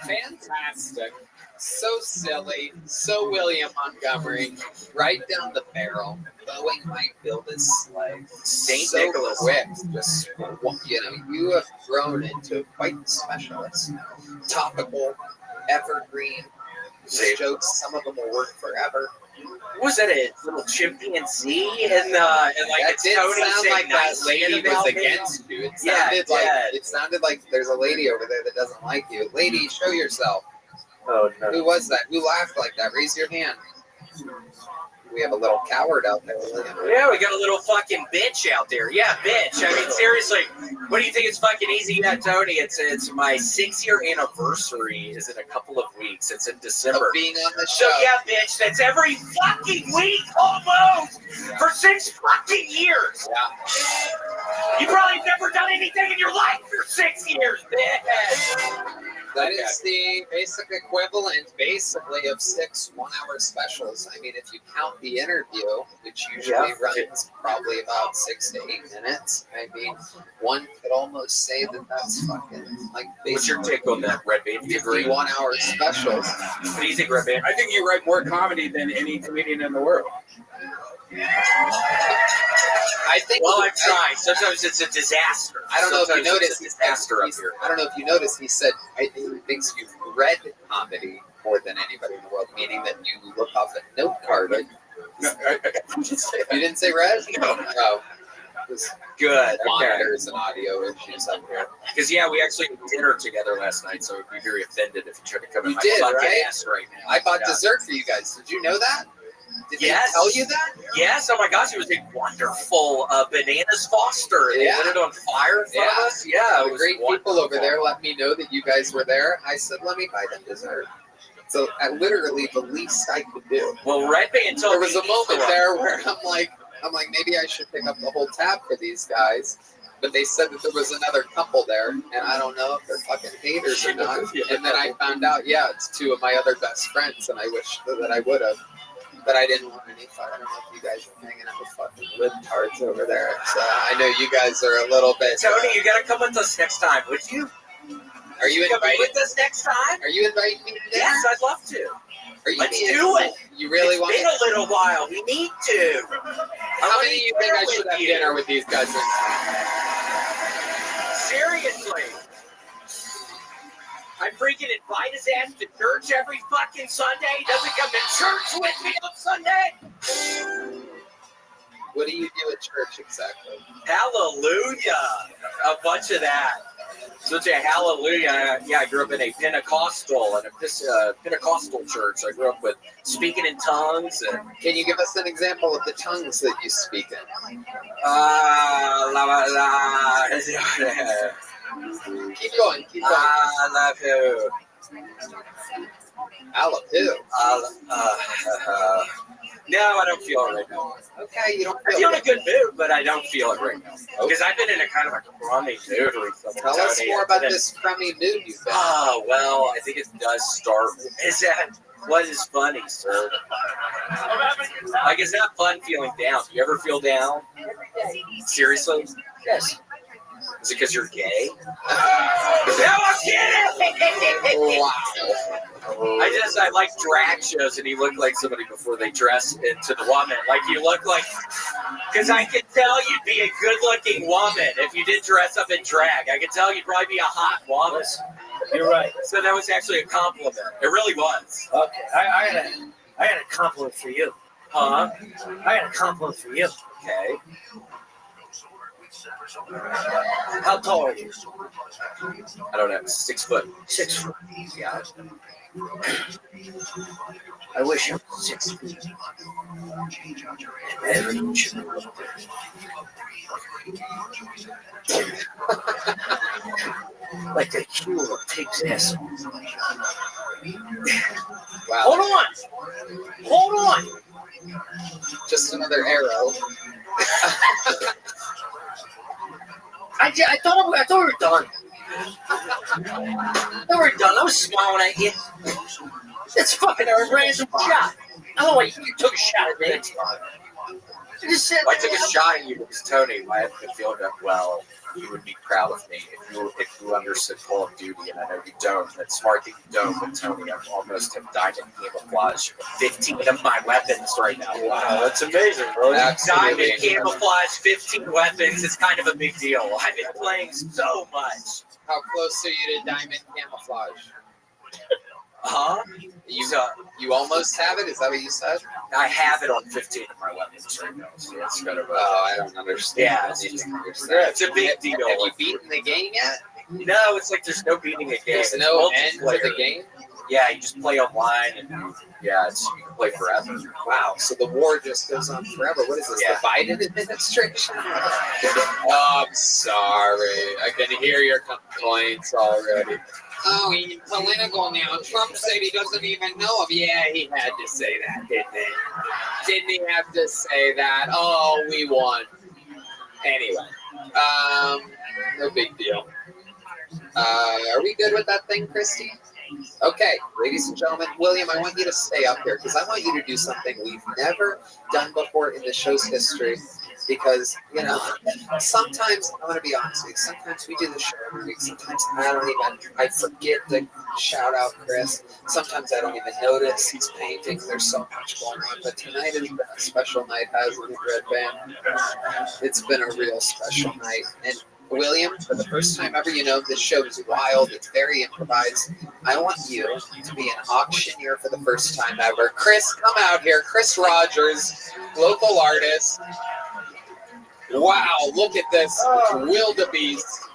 Fantastic. So silly. So William Montgomery. Right down the barrel. Boeing might build his sleigh. St. So Nicholas. quick. Just, you have grown into quite the specialist. Topical, evergreen. Jokes, some of them will work forever. Was that a little chimpanzee? And like that did Tony sound like that nice lady was against you. It sounded like there's a lady over there that doesn't like you. Lady, show yourself. Oh no. Who was that? Who laughed like that? Raise your hand. We have a little coward out there. Yeah, we got a little fucking bitch out there. Yeah, bitch. I mean, seriously, what do you think is fucking easy? Yeah, Tony, it's my 6-year anniversary is in a couple of weeks. It's in December. Of being on the show. So yeah, bitch, that's every fucking week almost for 6 fucking years. Yeah. You probably never done anything in your life for 6 years, bitch. That is the basic equivalent, basically, of 6 one-hour specials. I mean, if you count the interview, which usually runs probably about 6 to 8 minutes, I mean, one could almost say that that's fucking, like, what's your take on that, Red Band? 51-hour specials. What do you think, Red Band? I think you write more comedy than any comedian in the world. I think. Well, I'm trying. Sometimes it's a disaster. I don't know if you noticed. Disaster up here. I don't know if you noticed. He said, "I think he thinks you've read comedy more than anybody in the world," meaning that you look off a note card. Right? No, You didn't say read? No. Oh. Good. Monitors and audio issues up here. Because we actually had dinner together last night, so I'd be very offended if you tried to come in You my did, fucking right? ass right now. I bought dessert for you guys. Did you know that? Did they tell you that? Yes. Oh my gosh, it was a wonderful bananas Foster. They lit it on fire in front of us. Yeah, it was great people over there let me know that you guys were there. I said, let me buy them dessert. So literally the least I could do. Well, Red Band told there was a moment there where I'm like, maybe I should pick up the whole tab for these guys. But they said that there was another couple there, and I don't know if they're fucking haters or not. And then I found out, it's 2 of my other best friends, and I wish that I would have. but I didn't want any fun. I don't know if you guys are hanging out with fucking libtards over there. So I know you guys are a little bit. Tony, you gotta come with us next time, would you? Are you Come invited? with us next time? Are you inviting me to dinner? Yes, I'd love to. Are you Let's being- do it. You really want It's been a little while. We need to. How many of you think I should have dinner with these guys? Seriously. I freaking invite his ass to church every fucking Sunday. He doesn't come to church with me on Sunday. What do you do at church exactly? Hallelujah. A bunch of that. So it's a hallelujah. Yeah, I grew up in a Pentecostal church. I grew up with speaking in tongues. And can you give us an example of the tongues that you speak in? Keep going. Keep going. I love you. I love you. No, I don't feel it right now. Okay, you don't I feel feel in it. a good mood, but I don't feel it right now. Because I've been in a kind of a crummy mood recently. Tell us more about this crummy mood you've been in. Oh, well, I think it does start. Is that what is funny, sir? Like, it's not fun feeling down. Do you ever feel down? Seriously? Yes. Is it because you're gay? No, I'm kidding! Wow. I like drag shows, and you look like somebody before they dress into the woman. Like, you look like, because I could tell you'd be a good-looking woman if you did dress up in drag. I could tell you'd probably be a hot woman. You're right. So that was actually a compliment. It really was. Okay, I got a compliment for you. Huh? I got a compliment for you. Okay. How tall are you? I don't know. 6 foot. 6 foot. Yeah. I wish I was 6 feet. And everyone should know. Like the cue of a pig's ass. Wow. Hold on! Hold on! Just another arrow. I thought we were done. I thought we were done. I was smiling at you. It's fucking a random shot. I don't know why you took a shot at me. I just said. I took a shot at you because Tony, I have been feeling that well. You would be proud of me if you understood Call of Duty, and I know you don't. It's smart that you don't, but Tony, I almost have died in camouflage with 15 of my weapons right now. Wow, that's amazing, bro. Diamond camouflage, 15 weapons. It's kind of a big deal. I've been playing so much. How close are you to diamond camouflage? Huh? You almost have it? Is that what you said? I have it on 15 of my weapons right now, so it's kind of I don't understand. Yeah, it's a big deal. Have you beaten the game yet? No, it's like there's no beating a game. There's no end to the game? Yeah, you just play online, and you can play forever. Wow, so the war just goes on forever. What is this, the Biden administration? Oh, I'm sorry. I can hear your complaints already. Oh, he's political now. Trump said he doesn't even know him. Yeah, he had to say that, didn't he? Didn't he have to say that? Oh, we won. Anyway, no big deal. Are we good with that thing, Christy? Okay, ladies and gentlemen, William, I want you to stay up here because I want you to do something we've never done before in the show's history. Because, sometimes, I'm going to be honest with you, sometimes we do the show every week. Sometimes I forget to shout out Chris. Sometimes I don't even notice he's painting. There's so much going on. But tonight has been a special night, hasn't it, Red Band? It's been a real special night. And William, for the first time ever, this show is wild. It's very improvised. I want you to be an auctioneer for the first time ever. Chris, come out here. Chris Rogers, local artist. Wow, look at this wildebeest.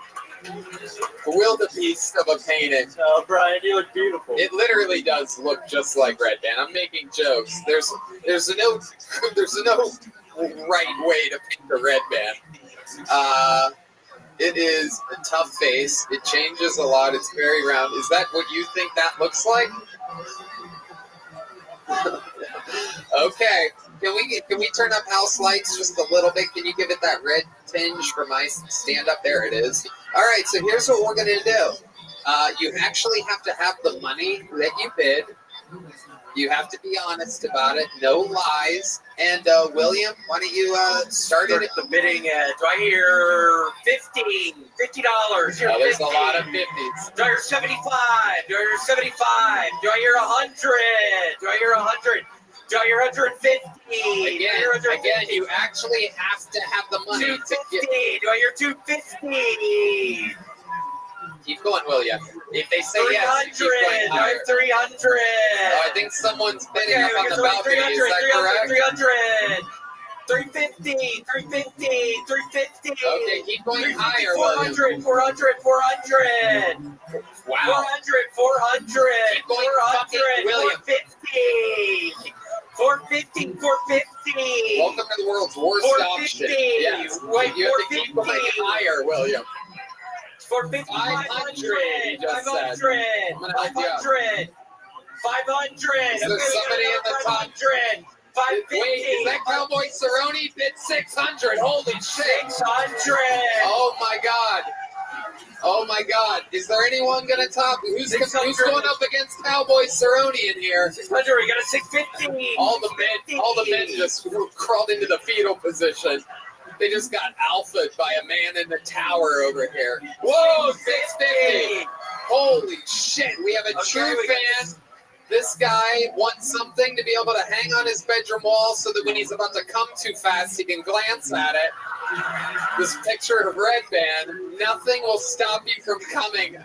Wildebeest of a painting. Oh, Brian, you look beautiful. It literally does look just like Red Band. I'm making jokes. There's no right way to paint a Red Band. It is a tough face. It changes a lot. It's very round. Is that what you think that looks like? Okay. Can we turn up house lights just a little bit? Can you give it that red tinge for my stand up? There it is. All right, so here's what we're going to do. You actually have to have the money that you bid You have to be honest about it. No lies. And William, why don't you start it? The bidding at, do I hear $50? Oh, there's a lot of 50s. Do I hear 75? Do I hear 75? Do I hear 100? Do I hear 100? Do I hear 150? Again, you actually have to have the money. 250. Do I hear 250? Keep going, William. If they say 300. yes, you keep going Do I higher. hear 300? Oh, I think someone's bidding up on the balcony. Is that correct? 300. 350, 350, 350. Okay, keep going higher, 400, 400, 400. Wow. 400, 400. Keep going, 400, William. 450. 450, 450. Welcome to the world's worst option. Yes. Wait, You have to keep going higher, William. 450, 500, you just said. 500, I'm gonna help you out. 500, 500. Is there somebody in the top? 500, 550. Wait, is that Cowboy Cerrone? Bid 600. Holy shit. 600. Oh my God. Oh my God. Is there anyone going to top? Who's going up against Cowboy Cerrone in here? 600. We got a 650. All the men just crawled into the fetal position. They just got alphaed by a man in the tower over here. Whoa, 650. Holy shit. We have a true fan. This guy wants something to be able to hang on his bedroom wall so that when he's about to come too fast, he can glance at it. This picture of Red Band, nothing will stop you from coming,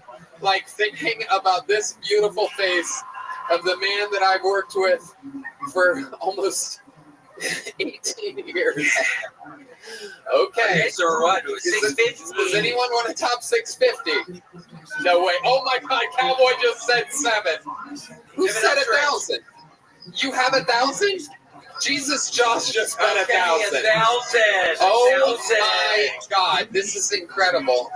like thinking about this beautiful face of the man that I've worked with for almost 18 years. Okay, so what? 650. Does anyone want to top 650? No way. Oh my God, Cowboy just said 7. Who said 1,000? You have 1,000? Jesus, Josh just bet 1,000. 1,000. Oh my God, this is incredible.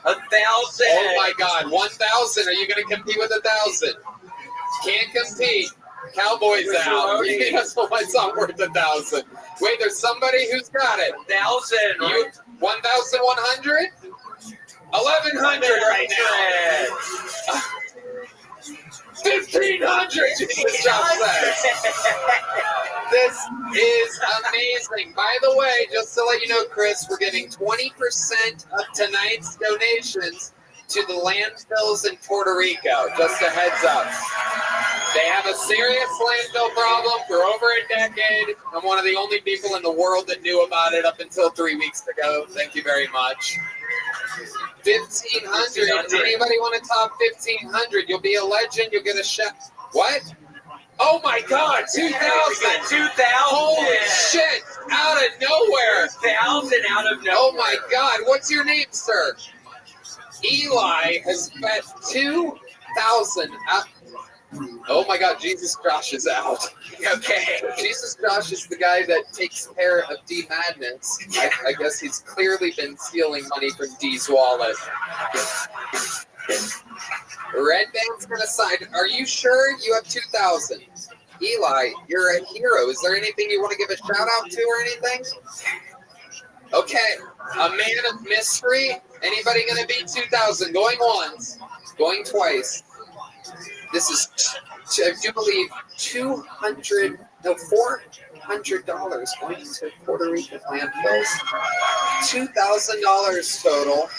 1,000. Oh my God, 1,000. Are you going to compete with 1,000? Can't compete. Cowboy's out. That's why it's not worth 1,000. Wait, there's somebody who's got it. 1,000. You 1,100? 1,100 right now. 1,500. Jesus, Josh says. This is amazing. By the way, just to let you know, Chris, we're giving 20% of tonight's donations to the landfills in Puerto Rico. Just a heads up. They have a serious landfill problem for over a decade. I'm one of the only people in the world that knew about it up until 3 weeks ago. Thank you very much. 1,500. Anybody want to top 1,500? You'll be a legend. You'll get a shot. What? Oh my God, 2,000. 2,000. Holy shit. Out of nowhere. 2,000 out of nowhere. Oh my God. What's your name, sir? Eli has bet 2,000. Oh my God, Jesus Josh is out. Okay. Jesus Josh is the guy that takes care of D Madness. I guess he's clearly been stealing money from D's wallet. Red Band's gonna sign. Are you sure you have 2,000? Eli, you're a hero. Is there anything you want to give a shout out to or anything? Okay, a man of mystery. Anybody gonna beat 2,000? Going once, going twice. This is, I do believe, $400 going to Puerto Rican landfills. $2,000 total.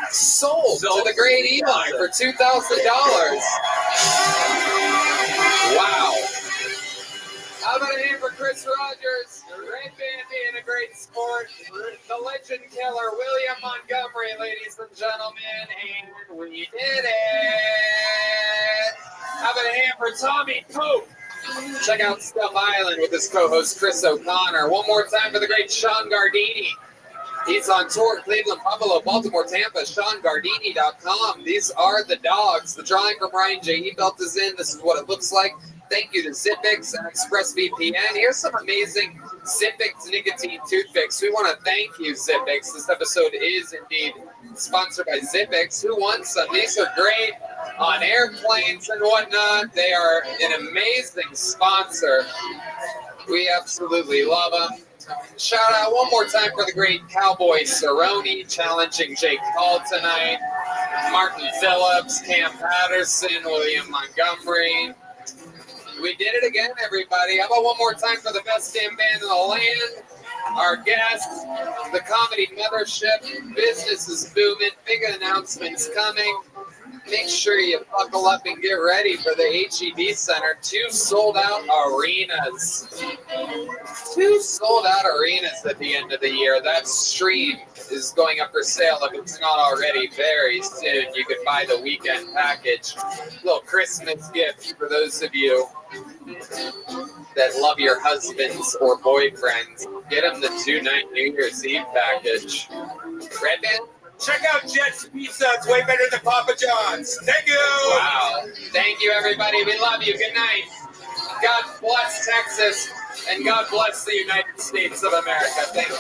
Sold to the great Eli for $2,000. Wow. How about a hand for Chris Rogers? The Red Band being a great sport. The legend killer, William Montgomery, ladies and gentlemen. And we did it. How about a hand for Tommy Pope? Check out Stuff Island with his co-host Chris O'Connor. One more time for the great Sean Gardini. He's on tour, Cleveland, Buffalo, Baltimore, Tampa, SeanGardini.com. These are the dogs. The drawing from Ryan J. Belt is in. This is what it looks like. Thank you to Zippix and ExpressVPN. Here's some amazing Zippix nicotine toothpicks. We want to thank you, Zippix. This episode is indeed sponsored by Zippix. Who wants some? These are great on airplanes and whatnot. They are an amazing sponsor. We absolutely love them. Shout out one more time for the great Cowboy Cerrone challenging Jake Paul tonight. Martin Phillips, Cam Patterson, William Montgomery. We did it again, everybody. How about one more time for the best damn band in the land? Our guests, the Comedy Mothership. Business is booming. Big announcements coming. Make sure you buckle up and get ready for the HEB Center. 2 sold-out arenas. 2 sold-out arenas at the end of the year. That stream is going up for sale if it's not already very soon. You can buy the weekend package. Little Christmas gift for those of you that love your husbands or boyfriends. Get them the 2-night New Year's Eve package. Red Band? Check out Jet's Pizza. It's way better than Papa John's. Thank you. Wow. Thank you, everybody. We love you. Good night. God bless Texas, and God bless the United States of America. Thank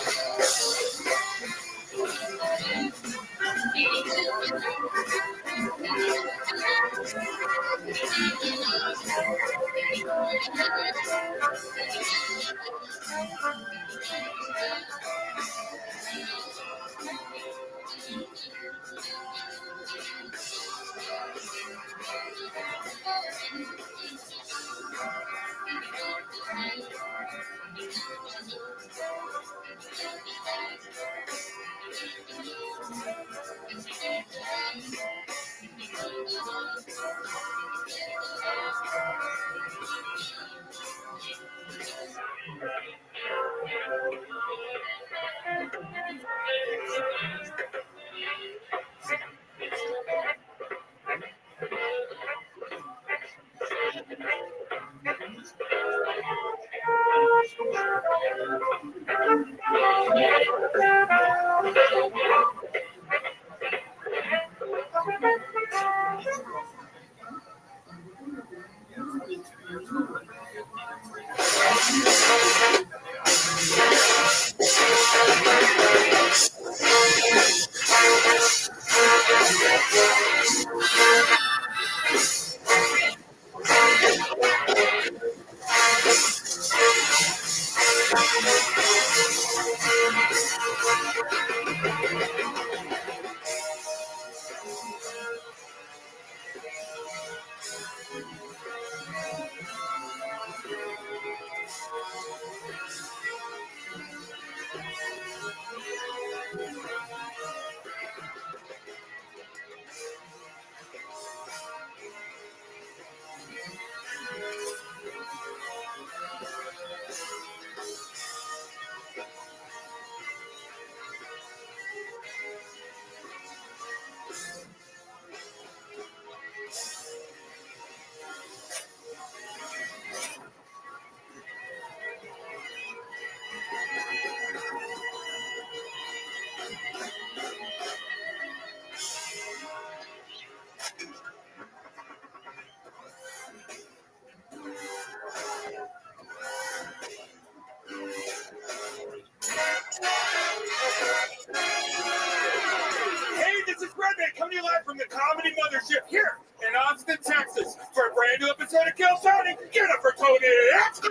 Hey, this is Rabbi coming to you live from the Comedy Mothership here in Austin, Texas, for a brand new episode of Kill Tony. Give it up for Tony X.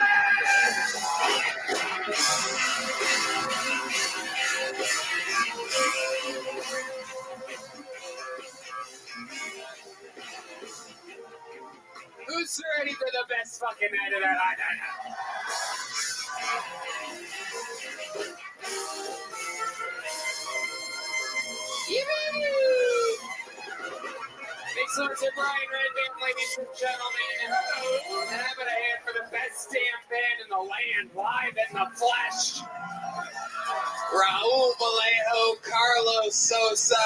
Who's ready for the best fucking night of their life? Big songs to Brian Redband, ladies and gentlemen. And having a hand for the best damn band in the land, live in the flesh. Raul Vallejo, Carlos Sosa,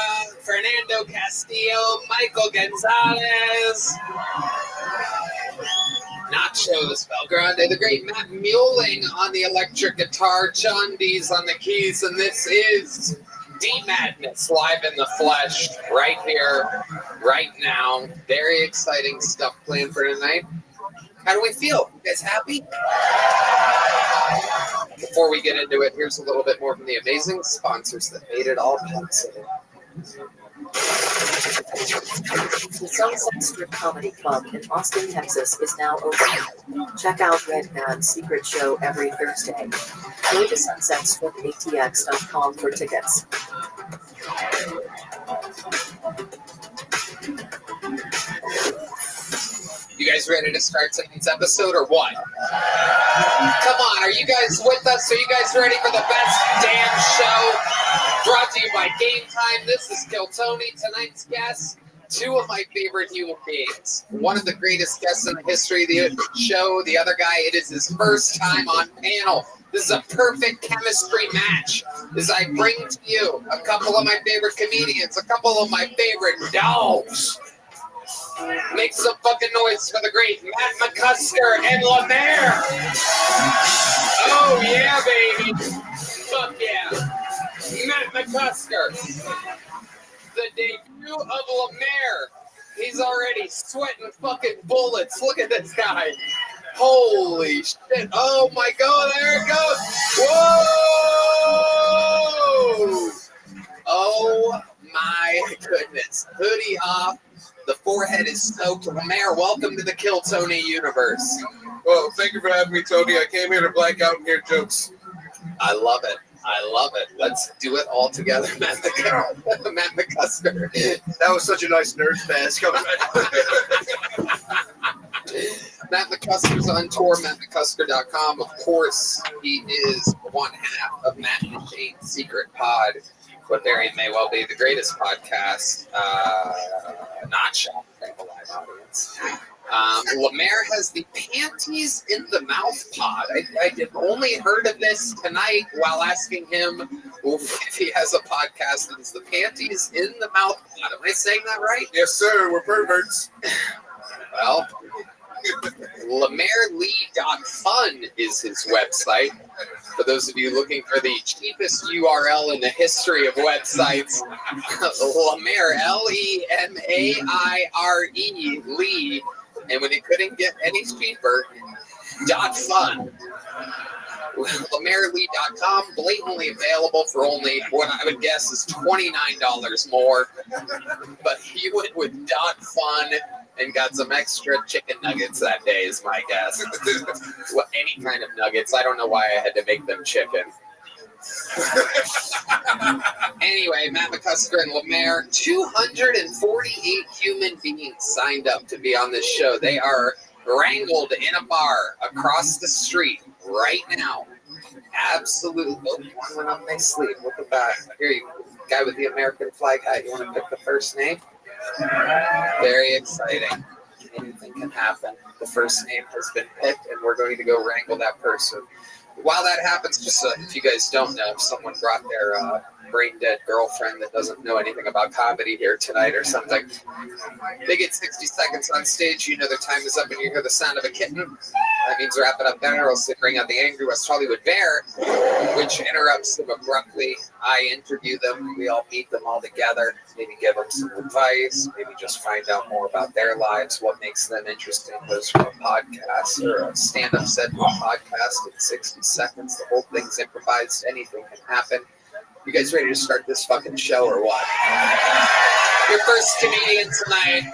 Fernando Castillo, Michael Gonzalez, Nachos Belgrande, the great Matt Mueling on the electric guitar, John Dees on the keys, and this is D-Madness live in the flesh, right here, right now. Very exciting stuff planned for tonight. How do we feel? You guys happy? Before we get into it, here's a little bit more from the amazing sponsors that made it all possible. The Sunset Strip Comedy Club in Austin, Texas is now open. Check out Red Band's secret show every Thursday. Go to sunsetstripaTX.com for tickets. guys ready to start tonight's episode or what? Come on, are you guys with us? Are you guys ready for the best damn show? Brought to you by Game Time. This is Kill Tony. Tonight's guests, two of my favorite human beings. One of the greatest guests in the history of the show. The other guy, it is his first time on panel. This is a perfect chemistry match as I bring to you a couple of my favorite comedians, a couple of my favorite dogs. Make some fucking noise for the great Matt McCusker and Lemaire. Oh, yeah, baby. Fuck yeah. Matt McCusker. The debut of Lemaire. He's already sweating fucking bullets. Look at this guy. Holy shit. Oh, my God. There it goes. Whoa. Oh, my goodness. Hoodie off. The forehead is soaked. Lemaire, welcome to the Kill Tony universe. Well, thank you for having me, Tony. I came here to black out and hear jokes. I love it. I love it. Let's do it all together, Matt McCusker. That was such a nice nerd fest. Matt McCusker's on tour, mattmccusker.com. Of course, he is one half of Matt and Shane's Secret Pod. What very may well be the greatest podcast, not shot in the live audience. Lemaire has the Panties in the Mouth pod. I only heard of this tonight while asking him if he has a podcast. It's the Panties in the Mouth pod. Am I saying that right? Yes, sir. We're perverts. Well, LemaireLee.fun is his website. For those of you looking for the cheapest URL in the history of websites, Lemaire, L-E-M-A-I-R-E, Lee, and when it couldn't get any cheaper, .fun. LemaireLee.com, blatantly available for only what I would guess is $29 more. But he went with .fun and got some extra chicken nuggets that day is my guess. Well, any kind of nuggets. I don't know why I had to make them chicken. Anyway, Matt McCusker and Lemaire, 248 human beings signed up to be on this show. They are wrangled in a bar across the street right now. Absolutely. Oh, one went up my sleeve. Look at that. Here you go. Guy with the American flag hat. You want to pick the first name? Very exciting. Anything can happen. The first name has been picked, and we're going to go wrangle that person. While that happens, just so if you guys don't know, if someone brought their brain-dead girlfriend that doesn't know anything about comedy here tonight or something, they get 60 seconds on stage. You know their time is up, and you hear the sound of a kitten. That means wrap it up there, or else they bring out the Angry West Hollywood Bear, which interrupts them abruptly. I interview them. We all meet them all together, maybe give them some advice, maybe just find out more about their lives, what makes them interesting. Goes from a podcast or a stand-up set to a podcast in 60 seconds. The whole thing's improvised. Anything can happen. You guys ready to start this fucking show or what? Your first comedian tonight,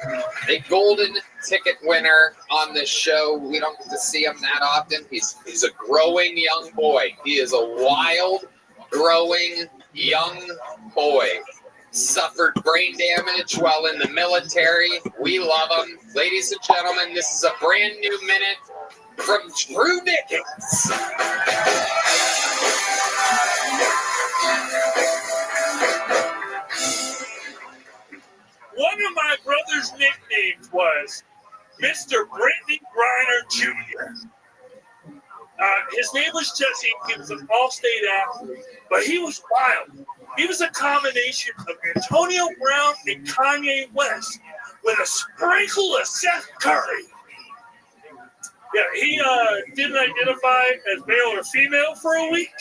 a golden ticket winner on this show. We don't get to see him that often. He's a growing young boy. He is a wild, growing young boy. Suffered brain damage while in the military. We love him. Ladies and gentlemen, this is a brand new minute from Drew Dickens. One of my brother's nicknames was Mr. Brittany Griner Jr. His name was Jesse. He was an all-state athlete, but he was wild. He was a combination of Antonio Brown and Kanye West with a sprinkle of Seth Curry. Yeah, he didn't identify as male or female for a week.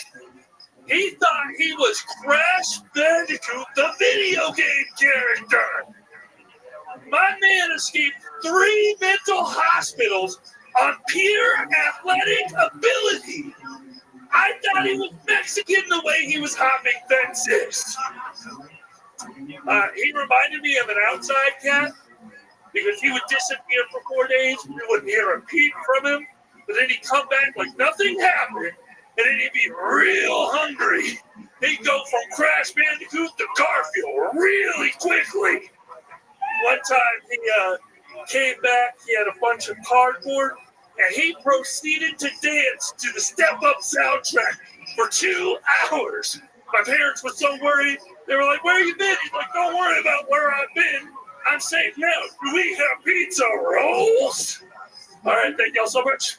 He thought he was Crash Bandicoot, the video game character. My man escaped 3 mental hospitals on pure athletic ability. I thought he was Mexican the way he was hopping fences. He reminded me of an outside cat because he would disappear for 4 days. We wouldn't hear a peep from him, but then he'd come back like nothing happened, and then he'd be real hungry. He'd go from Crash Bandicoot to Garfield really quickly. One time he came back, he had a bunch of cardboard, and he proceeded to dance to the Step Up soundtrack for 2 hours. My parents were so worried. They were like, "Where you been?" He's like, "Don't worry about where I've been. I'm safe now. Do we have pizza rolls?" All right, thank y'all so much.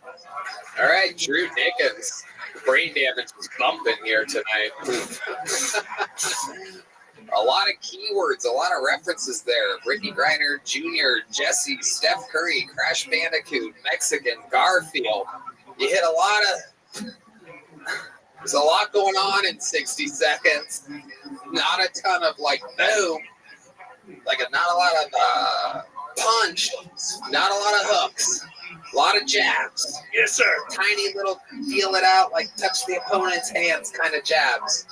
All right, Drew Nickens. Brain damage was bumping here tonight. A lot of keywords, a lot of references there. Brittany Griner Jr., Jesse, Steph Curry, Crash Bandicoot, Mexican, Garfield. You hit a lot of... There's a lot going on in 60 seconds. Not a ton of, like, boom. Not a lot of punch. Not a lot of hooks. A lot of jabs. Yes, sir. Tiny little feel it out, like touch the opponent's hands kind of jabs.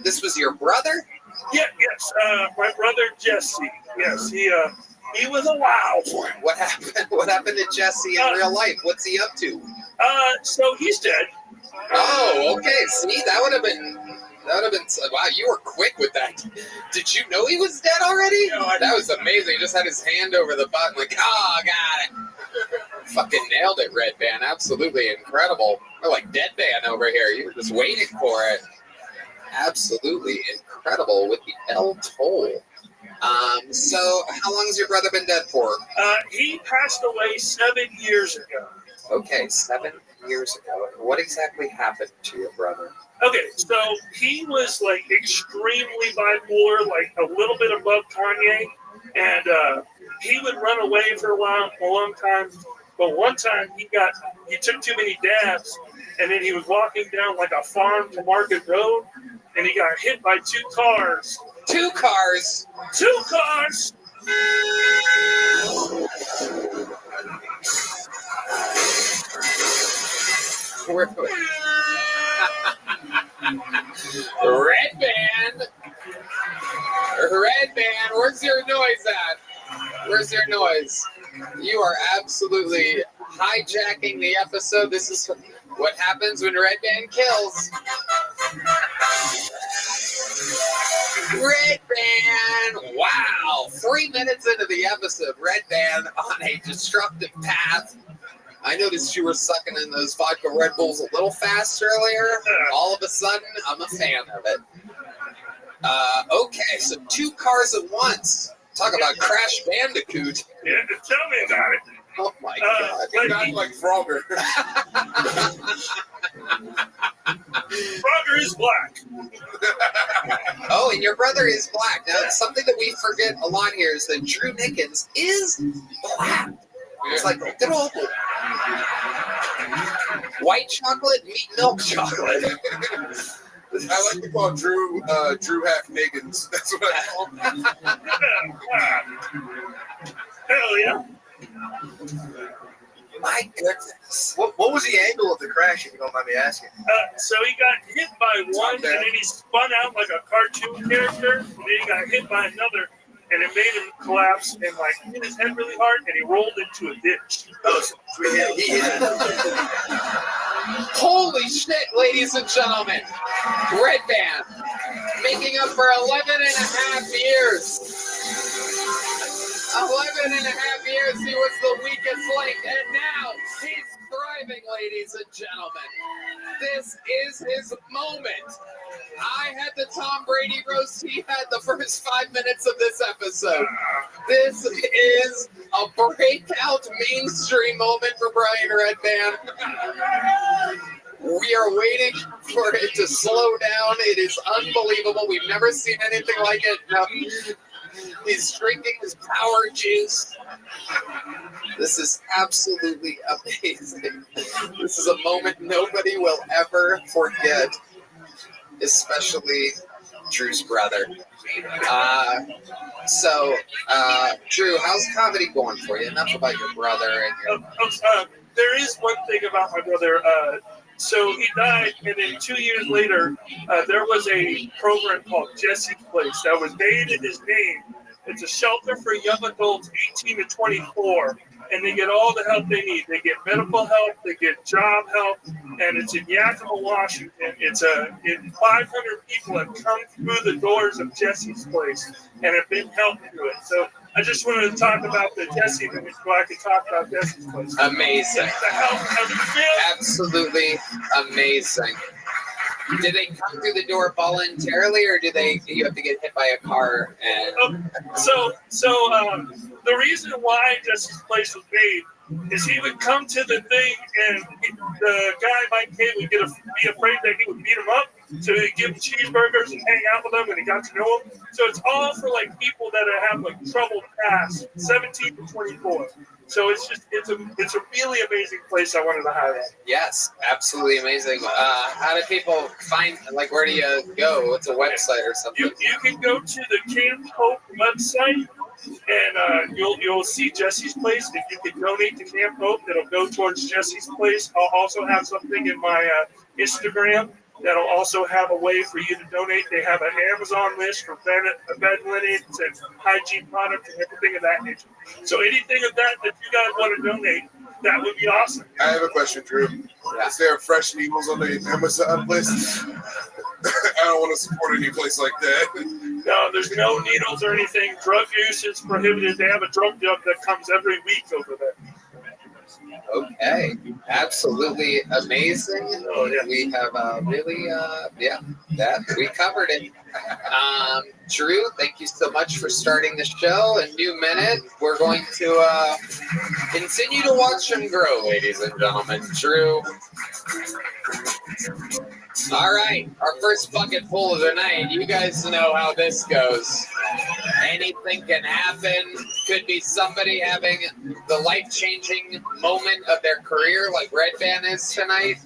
This was your brother? Yes. My brother Jesse. Yes, he was a wild one. What happened? What happened to Jesse in real life? What's he up to? So he's dead. Oh, okay. See, that would have been. Wow, you were quick with that. Did you know he was dead already? No, that was amazing. He just had his hand over the button, like, oh, got it. Fucking nailed it, Red Band. Absolutely incredible. We're like Deadban over here. You were just waiting for it. Absolutely incredible with the El Toll. So how long has your brother been dead for? He passed away 7 years ago. Okay, 7 years ago. What exactly happened to your brother? Okay, so he was like extremely bipolar, like a little bit above Kanye, and he would run away for a long time. But one time he took too many dabs, and then he was walking down like a farm to market road, and he got hit by 2 cars. 2 cars? 2 cars! Red Band, where's your noise at? Where's your noise? You are absolutely hijacking the episode. This is what happens when Red Band kills. Red Band, wow. 3 minutes into the episode, Red Band on a destructive path. I noticed you were sucking in those vodka Red Bulls a little fast earlier. All of a sudden, I'm a fan of it. Okay, so 2 cars at once. Talk about Crash Bandicoot. Yeah, tell me about it. Oh my God. You're not like Frogger. Frogger is black. Oh, and your brother is black. Now, something that we forget a lot here is that Drew Nickens is black. It's like good old white chocolate, meat milk chocolate. I like to call Drew Half Niggins. That's what I call him. Hell yeah. My goodness. What was the angle of the crash, if you don't mind me asking? So he got hit by one, and then he spun out like a cartoon character, and then he got hit by another, and it made him collapse and like hit his head really hard, and he rolled into a ditch. Oh, so he hit it. Holy shit, ladies and gentlemen. Red Band making up for 11 and a half years. 11 and a half years, he was the weakest link, and now he's thriving, ladies and gentlemen. This is his moment. I had the Tom Brady roast. He had the first 5 minutes of this episode. This is a breakout mainstream moment for Brian Red Band. We are waiting for it to slow down. It is unbelievable. We've never seen anything like it. No. He's drinking his power juice. This is absolutely amazing. This is a moment nobody will ever forget, especially Drew's brother. Drew, how's comedy going for you? Enough about your brother. And there is one thing about my brother. So he died, and then 2 years later, there was a program called Jesse's Place that was made in his name. It's a shelter for young adults 18 to 24, and they get all the help they need. They get medical help, they get job help, and it's in Yakima, Washington. 500 people have come through the doors of Jesse's Place and have been helped through it. So I just wanted to talk about the Jesse movie so I could talk about Jesse's place. Amazing. The help, Absolutely amazing. Did they come through the door voluntarily, or do you have to get hit by a car? And So the reason why Jesse's place was made is he would come to the thing and the guy Mike K would be afraid that he would beat him up, so he'd give him cheeseburgers and hang out with them, and he got to know him. So it's all for like people that have like troubled past, 17 to 24. So it's a really amazing place. I wanted to highlight. yes, absolutely amazing. How do people find? Like, where do you go? What's a website or something? You can go to the Camp Hope website, and you'll see Jesse's place. If you can donate to Camp Hope, that'll go towards Jesse's place. I'll also have something in my Instagram that'll also have a way for you to donate. They have an Amazon list for bed linens and hygiene products and everything of that nature. So anything of that you guys want to donate, that would be awesome. I have a question, Drew. Is there fresh needles on the Amazon list? I don't want to support any place like that. No, there's no needles or anything. Drug use is prohibited. They have a drug deal that comes every week over there. Okay, absolutely amazing. Oh, yeah. We have really, that we covered it. Drew, thank you so much for starting the show. A new minute. We're going to continue to watch him grow, ladies and gentlemen. Drew. All right, our first bucket full of the night. You guys know how this goes. Anything can happen. Could be somebody having the life-changing moment of their career like Red Band is tonight.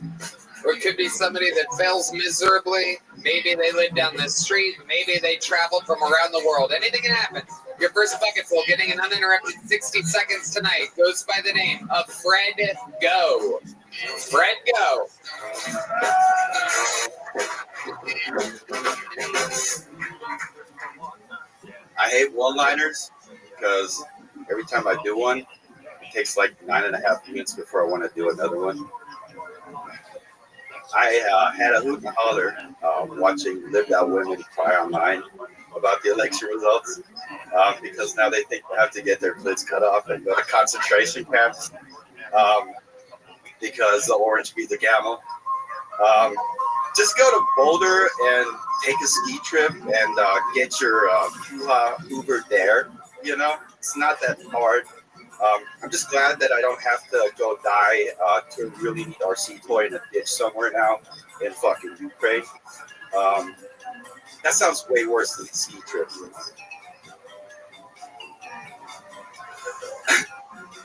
Or it could be somebody that fails miserably. Maybe they live down the street. Maybe they traveled from around the world. Anything can happen. Your first bucket full, getting an uninterrupted 60 seconds tonight, goes by the name of Fred Go. Fred Go. I hate one-liners because every time I do one, it takes like 9.5 minutes before I want to do another one. I had a hoot and holler watching lived out women cry online about the election results because now they think they have to get their clits cut off and go to concentration camps because the orange beat the camel. Just go to Boulder and take a ski trip and get your Uber there. You know, it's not that hard. I'm just glad that I don't have to go die to really need RC toy in a ditch somewhere now in fucking Ukraine. That sounds way worse than the ski trip.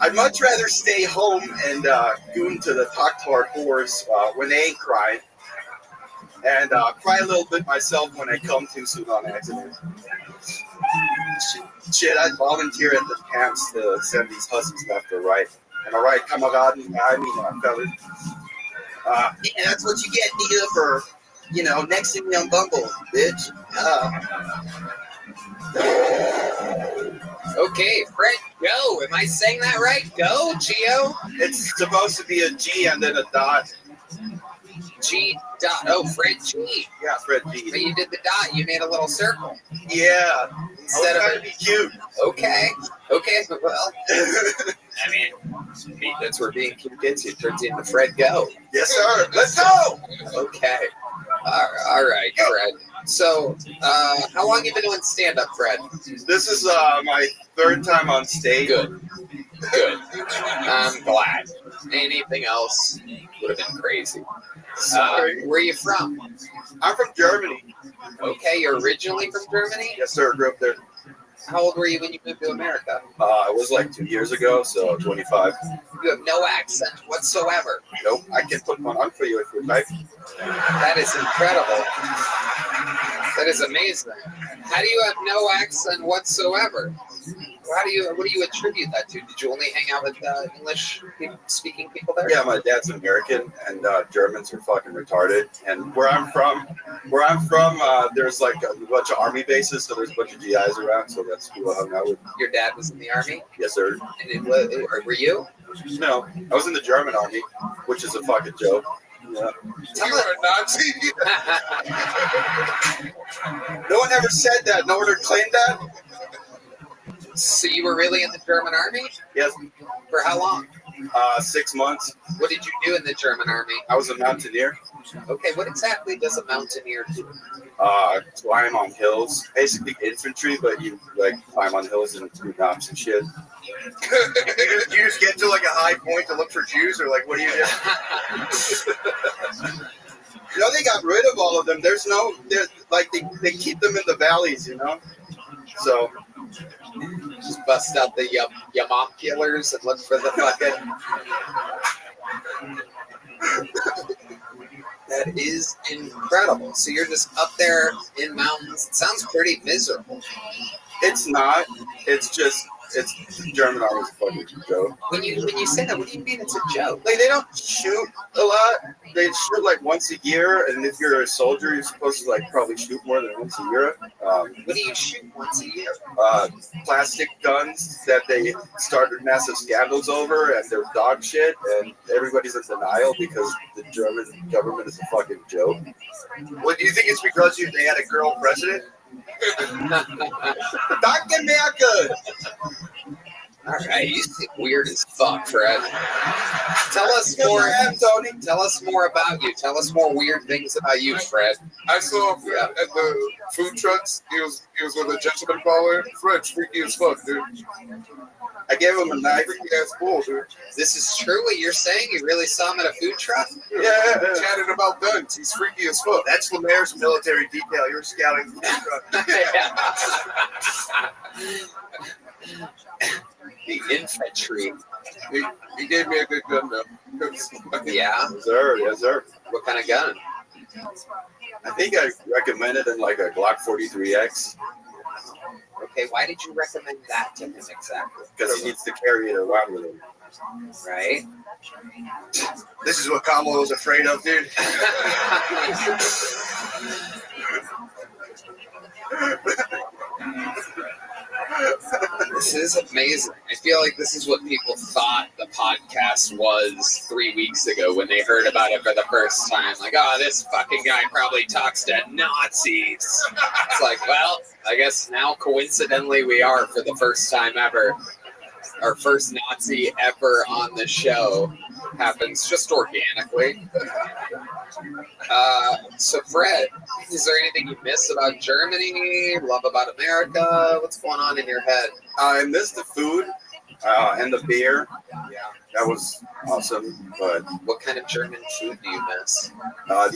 I'd much rather stay home and goon to the Talk-Tard whores when they ain't crying, and cry a little bit myself when I come too soon on accident. Shit, I'd volunteer at the camps to send these hussies left or right. Am I right, Kamagadi? Fellas. Yeah, that's what you get, nigga, for, next to me on Bumble, bitch. Okay, Fred Go. Am I saying that right? Go, Geo? It's supposed to be a G and then a dot. G dot. Oh, Fred G. Yeah, Fred G. But you did the dot. You made a little circle. Yeah. Instead of trying to be cute. Okay. Well, I mean, that's where being cute gets you. Turns into Fred Go. Yes, sir. Let's go. Okay. All right, Fred. So, how long have you been doing stand-up, Fred? This is my third time on stage. Good. I'm glad. Anything else would have been crazy. Where are you from? I'm from Germany. Okay, you're originally from Germany? Yes, sir. Grew up there. How old were you when you moved to America? It was like 2 years ago, so 25. You have no accent whatsoever. Nope. I can put one on for you if you'd like. That is incredible. That is amazing. How do you have no accent whatsoever? What do you attribute that to? Did you only hang out with English-speaking people there? Yeah, my dad's American, and Germans are fucking retarded. And where I'm from, there's like a bunch of army bases, so there's a bunch of GIs around, so that's who I hung out with. Your dad was in the army? Yes, sir. And were you? No, I was in the German army, which is a fucking joke. Yeah. You are a Nazi. No one ever said that. No one ever claimed that. So you were really in the German army? Yes. For how long? 6 months. What did you do in the German army? I was a mountaineer. Okay, what exactly does a mountaineer do? Climb on hills. Basically infantry, but you like climb on hills and do knobs and shit. You just get to like a high point to look for Jews, or like what do you do? No, they got rid of all of them. There's like they keep them in the valleys, you know. So just bust out the Yamoculars and look for the fucking. That is incredible. So you're just up there in mountains. It sounds pretty miserable. It's not. It's just the German army's a fucking joke. When you say that, what do you mean it's a joke? Like they don't shoot a lot. They shoot like once a year, and if you're a soldier, you're supposed to like probably shoot more than once a year. What do you shoot once a year? Plastic guns that they started massive scandals over, and they're dog shit, and everybody's in denial because the German government is a fucking joke. What do you think? It's because they had a girl president? Dr. Merkel. All right, you seem weird as fuck, Fred. Tell us more, Tony. Tell us more about you. Tell us more weird things about you, Fred. I saw Fred at the food trucks. He was with a gentleman caller. Fred's freaky as fuck, dude. I gave him a knife. Freaky ass bull, dude. This is true what you're saying? You really saw him at a food truck? Yeah, chatted about guns. He's freaky as fuck. That's Lemaire's military detail. You're scouting the food truck. The infantry. He gave me a good gun, though. Yeah? Yes, sir. Yes, sir. What kind of gun? I think I recommended in like a Glock 43X. Okay, why did you recommend that to him exactly? Because he needs to carry it around with him. Right? This is what Kamala was afraid of, dude. This is amazing. I feel like this is what people thought the podcast was 3 weeks ago when they heard about it for the first time. Like, oh, this fucking guy probably talks to Nazis. It's like, well, I guess now coincidentally we are for the first time ever. Our first Nazi ever on the show happens just organically. So, Fred, is there anything you miss about Germany? Love about America? What's going on in your head? I miss the food and the beer. Yeah, that was awesome. But what kind of German food do you miss?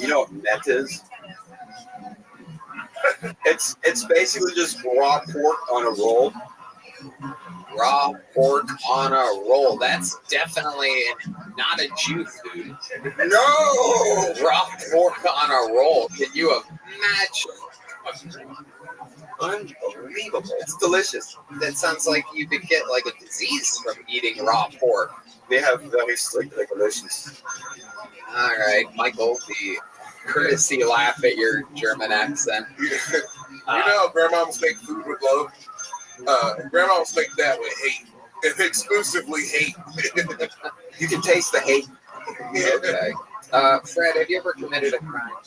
You know what Met is? It's basically just raw pork on a roll. Raw pork on a roll. That's definitely not a Jew food. No! Raw pork on a roll. Can you imagine? Unbelievable. It's delicious. That sounds like you could get like a disease from eating raw pork. They have very strict regulations. All right, Michael, the courtesy laugh at your German accent. You know, grandmas make food with love. Grandmas make that with hate, and exclusively hate. You can taste the hate. Okay. Fred, have you ever committed a crime?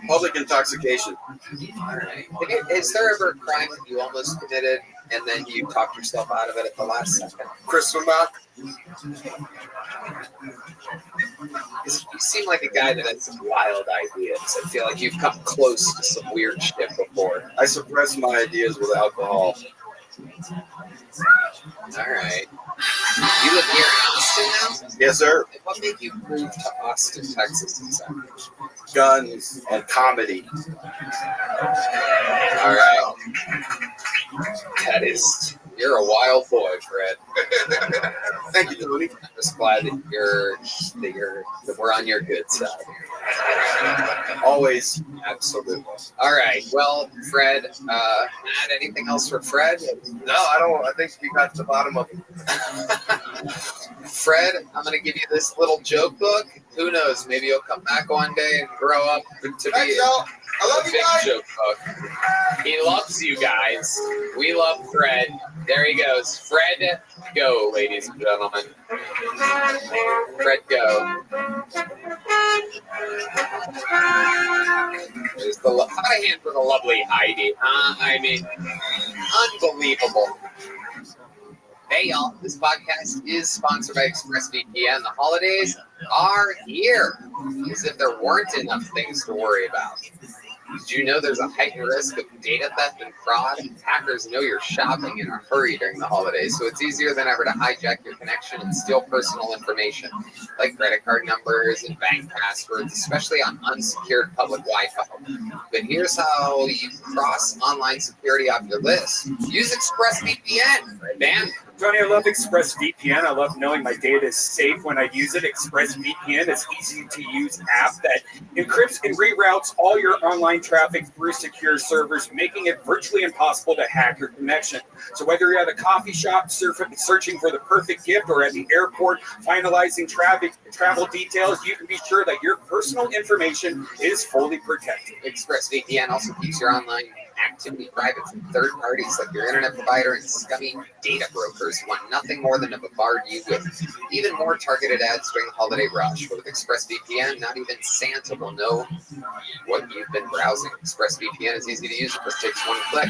Public intoxication. All right. Is there ever a crime that you almost committed and then you talked yourself out of it at the last second? Crystal knock. You seem like a guy that has some wild ideas. I feel like you've come close to some weird shit before. I suppress my ideas with alcohol. All right. You live here in Austin now? Yes, sir. What made you move to Austin, Texas exactly? Guns and comedy. All right. That is, you're a wild boy, Fred. Thank you, Tony. I'm just glad that that we're on your good side. Always. Absolutely. All right. Well, Fred, Matt, anything else for Fred? No, I don't. I think we got to the bottom of it. Fred, I'm going to give you this little joke book. Who knows? Maybe you'll come back one day and grow up to be I love a you big guys. joke book. He loves you guys. We love Fred. There he goes. Fred, go, ladies and gentlemen. Fred, go. There's how about a hand for the lovely Heidi? I mean, Unbelievable. Hey, y'all. This podcast is sponsored by ExpressVPN. The holidays are here, as if there weren't enough things to worry about. Did you know there's a heightened risk of data theft and fraud? Hackers know you're shopping in a hurry during the holidays, so it's easier than ever to hijack your connection and steal personal information, like credit card numbers and bank passwords, especially on unsecured public Wi-Fi. But here's how you cross online security off your list. Use ExpressVPN, right, man? Tony, I love ExpressVPN. I love knowing my data is safe when I use it. ExpressVPN is easy to use app that encrypts and reroutes all your online traffic through secure servers, making it virtually impossible to hack your connection. So whether you're at a coffee shop searching for the perfect gift or at the airport finalizing travel details, you can be sure that your personal information is fully protected. ExpressVPN also keeps your online activity private from third parties like your internet provider and scummy data brokers who want nothing more than to bombard you with even more targeted ads during the holiday rush. But with ExpressVPN, not even Santa will know what you've been browsing. ExpressVPN is easy to use. It just takes one click,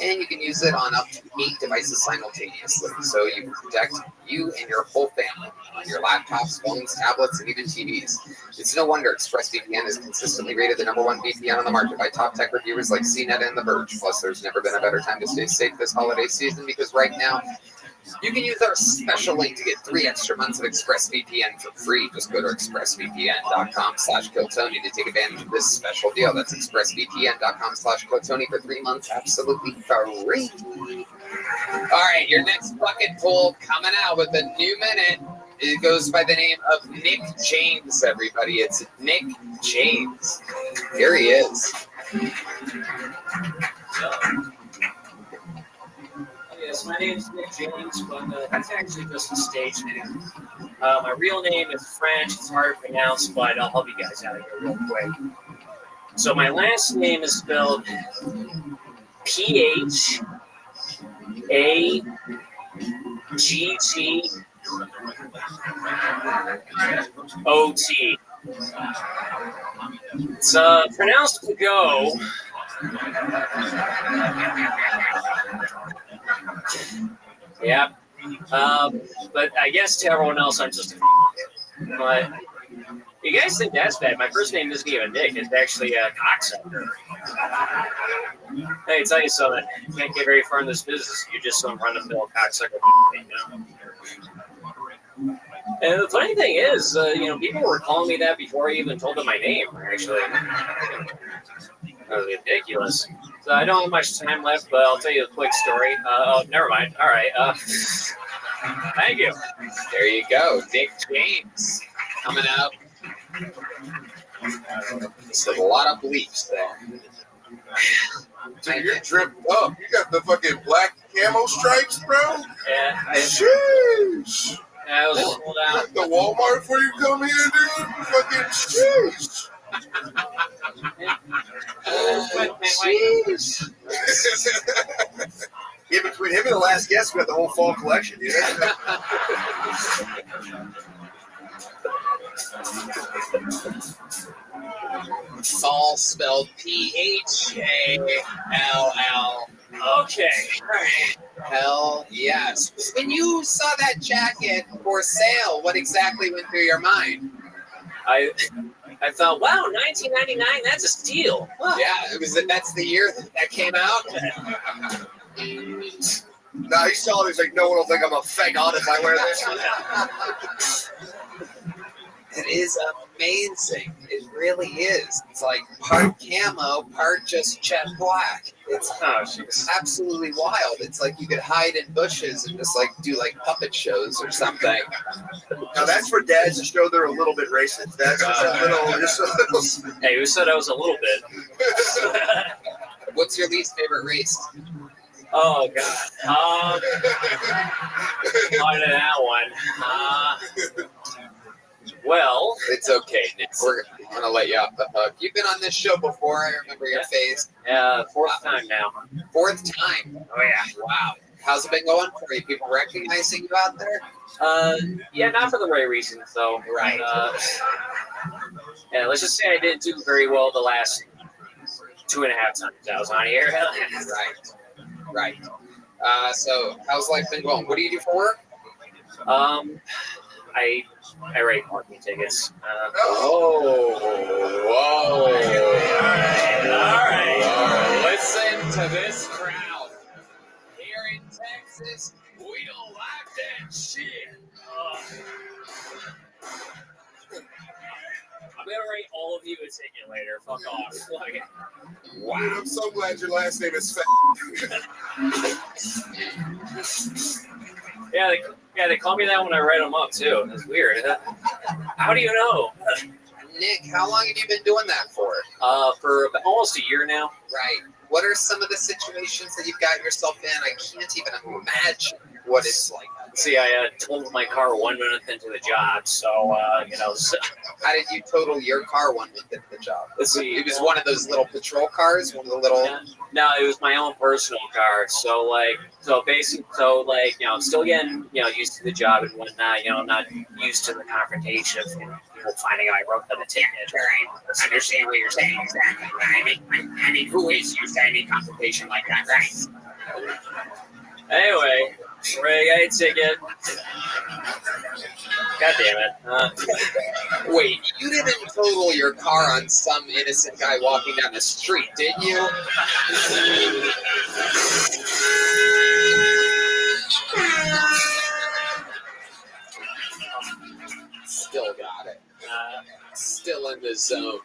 and you can use it on up to 8 devices simultaneously, so you can protect you and your whole family on your laptops, phones, tablets, and even TVs. It's no wonder ExpressVPN is consistently rated the #1 VPN on the market by top tech reviewers like CNET and The Verge. Plus, there's never been a better time to stay safe this holiday season, because right now, you can use our special link to get 3 extra months of ExpressVPN for free. Just go to expressvpn.com/Kiltony to take advantage of this special deal. That's expressvpn.com/Kiltony for 3 months, absolutely free. All right, your next bucket pull coming out with a new minute. It goes by the name of Nick James, everybody. It's Nick James. Here he is. Yes, my name is Nick James, but that's actually just a stage name. My real name is French. It's hard to pronounce, but I'll help you guys out here real quick. So my last name is spelled PHAGGT. OT. It's pronounced Pago. Yeah. But I guess to everyone else, I'm just. But you guys think that's bad? My first name isn't even Nick. It's actually a cocksucker. Hey, tell you something. You can't get very far in this business. You just don't run a mill cocksucker. You know? And the funny thing is, people were calling me that before I even told them my name, actually. That was ridiculous. So I don't have much time left, but I'll tell you a quick story. Oh, never mind. All right. Thank you. There you go. Nick James coming up. Just a lot of bleeps there. Dude, you're dripped up. You got the fucking black camo stripes, bro? Yeah. Sheesh. I was sold out. The Walmart before you come here, dude? Fucking sheesh. Yeah, between him and the last guest, we got the whole fall collection, dude. Fall spelled PHALL. Okay. Hell yes. When you saw that jacket for sale, what exactly went through your mind? I thought, wow, 1999, that's a steal. Huh. Yeah, that's the year that came out. No, he's telling me, he's like, no one will think I'm a faggot if I wear this. It is amazing. It really is. It's like part camo, part just jet black. It's absolutely wild. It's like you could hide in bushes and just like do like puppet shows or something. Now that's for dads to show they're a little bit racist. That's just a little. Hey, who said I was a little bit? What's your least favorite race? Oh God. On to that one. Well, it's okay, Nick. We're gonna let you off the hook. You've been on this show before. I remember your face. Fourth time now. Fourth time. Oh yeah. Wow. How's it been going for you? People recognizing you out there? Yeah, not for the right reasons, though. Right. Yeah, let's just say I didn't do very well the last 2.5 times I was on here. Right. Right. So how's life been going? What do you do for work? I write parking tickets. Whoa. All right. Listen to this crowd. Here in Texas, we don't like that shit. I'm gonna write all of you a ticket later. Fuck off. Like, Wow. Dude, I'm so glad your last name is Fat. yeah, they call me that when I write them up too. It's weird. How do you know? Nick, how long have you been doing that for? For about almost a year now. Right. What are some of the situations that you've got yourself in? I can't even imagine what it's like. See, I totaled my car 1 minute into the job, so So, how did you total your car 1 minute into the job? Let's see. It was one of those little patrol cars, one of the little. No, it was my own personal car. So I'm still getting used to the job and whatnot. I'm not used to the confrontation of people finding out I wrote them a ticket. I understand what you're saying exactly. I mean, who is used to any confrontation like that, right? Anyway, Ray, I got a ticket. God damn it. Wait, you didn't total your car on some innocent guy walking down the street, did you? Still got it. Still in the zone.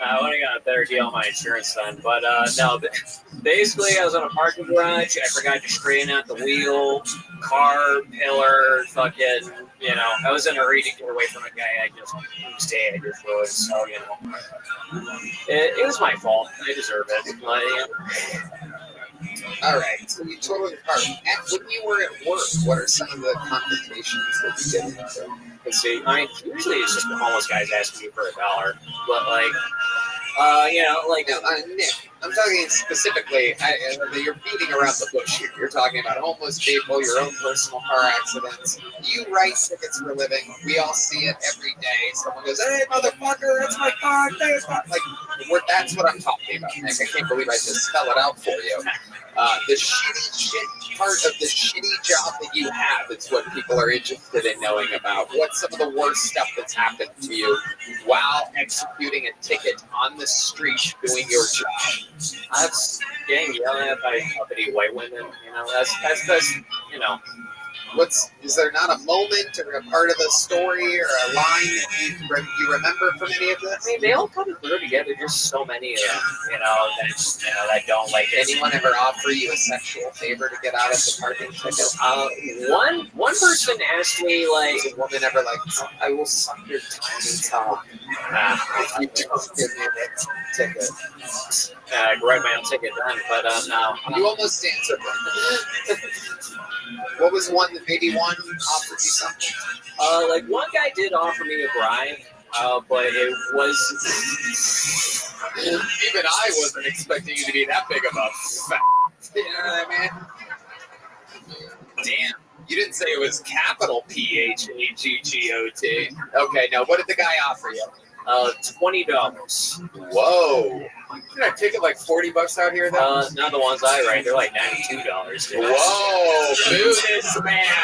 I would have got a better deal on my insurance then. But no, basically I was on a parking garage. I forgot to straighten out the wheel, car, pillar, fucking, I was in a hurry to get away from a guy whose day I just ruined. So, it was my fault. I deserve it. All right, so you totaled your car. When you were at work, what are some of the complications that you get into? Let's see. Usually it's just the homeless guys asking you for $1. But Nick, I'm talking specifically, you're beating around the bush here. You're talking about homeless people, your own personal car accidents. You write tickets for a living. We all see it every day. Someone goes, "Hey, motherfucker, it's my car." That's what I'm talking about, Nick. I can't believe I just spell it out for you. The shitty shit part of the shitty job that you have is what people are interested in knowing about. What's some of the worst stuff that's happened to you while executing a ticket on the street doing your job? That's getting yelled at by uppity white women. That's Is there not a moment or a part of a story or a line that you remember from any of this? I mean, they all come through together. There's so many of them, that don't like it. Anyone ever offer you a sexual favor to get out of the parking ticket? One person asked me, a woman ever I will suck your tiny tongue if you don't give me that ticket. I could write my own ticket then, but no. You almost answered that. What was one that maybe one offered you something? One guy did offer me a bribe, but it was... Even I wasn't expecting you to be that big of a fat. You know what I mean? Damn. You didn't say it was capital PHAGGOT. Okay, now what did the guy offer you? $20. Whoa. Did I take it like $40 out here though? Not the ones I write. They're like $92. Dude. Whoa, boo this man.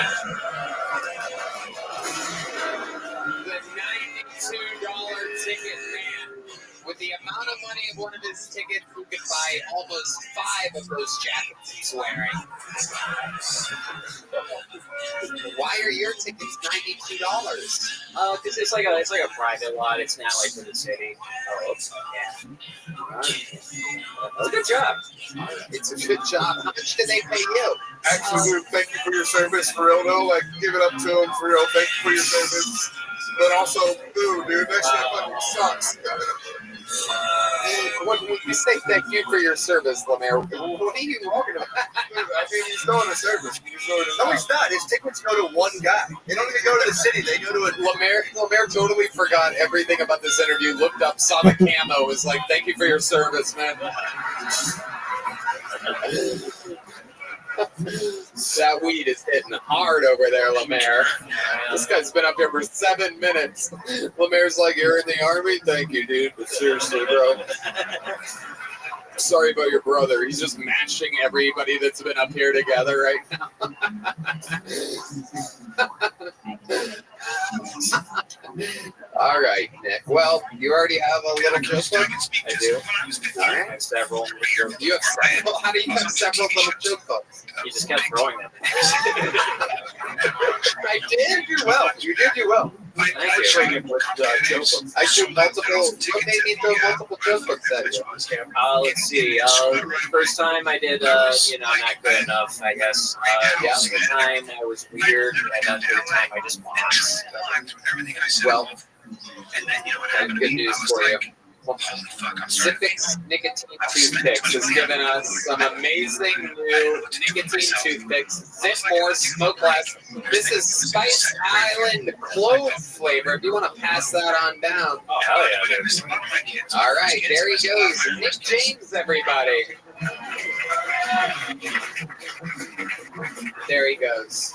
The $92 ticket man. With the amount of money of one of his tickets, who could buy almost 5 of those jackets he's wearing. Why are your tickets $92? Because it's like a private lot. It's not like for the city. Oh, yeah. That's a good job. It's a good job. How much did they pay you? Actually, dude, thank you for your service, for real though. Like, give it up to them, for real. Thank you for your service. But also, dude, that shit fucking sucks. When you say thank you for your service, Lemaire, what are you talking about? I mean, he's throwing a service. No, he's not. His tickets go to one guy. They don't even go to the city. They go to a... Lemaire totally forgot everything about this interview, looked up, saw the camo, was like, thank you for your service, man. That weed is hitting hard over there, Lemaire. This guy's been up here for 7 minutes. Lemaire's like, you're in the army? Thank you, dude. But seriously, bro. Sorry about your brother. He's just mashing everybody that's been up here together right now. All right, Nick. Well, you already have a little joke book? I do. All right. Several. You have several? How do you have several little joke books? You just kept throwing them. I did? You did well. You did do well. Thank you. With joke books. I do multiple. What made me throw multiple joke books at you? Let's see. First time I did, not good enough, I guess. Second time I was weird, and then third time I just bombed. Well, I have good news for you. Pacific's Nicotine Toothpicks has given us some amazing new nicotine toothpicks. Zip more, smoke less. This is Spice Island clove flavor. If you want to pass that on down. Oh, hell yeah, dude. All right, there he goes. Nick James, everybody. There he goes.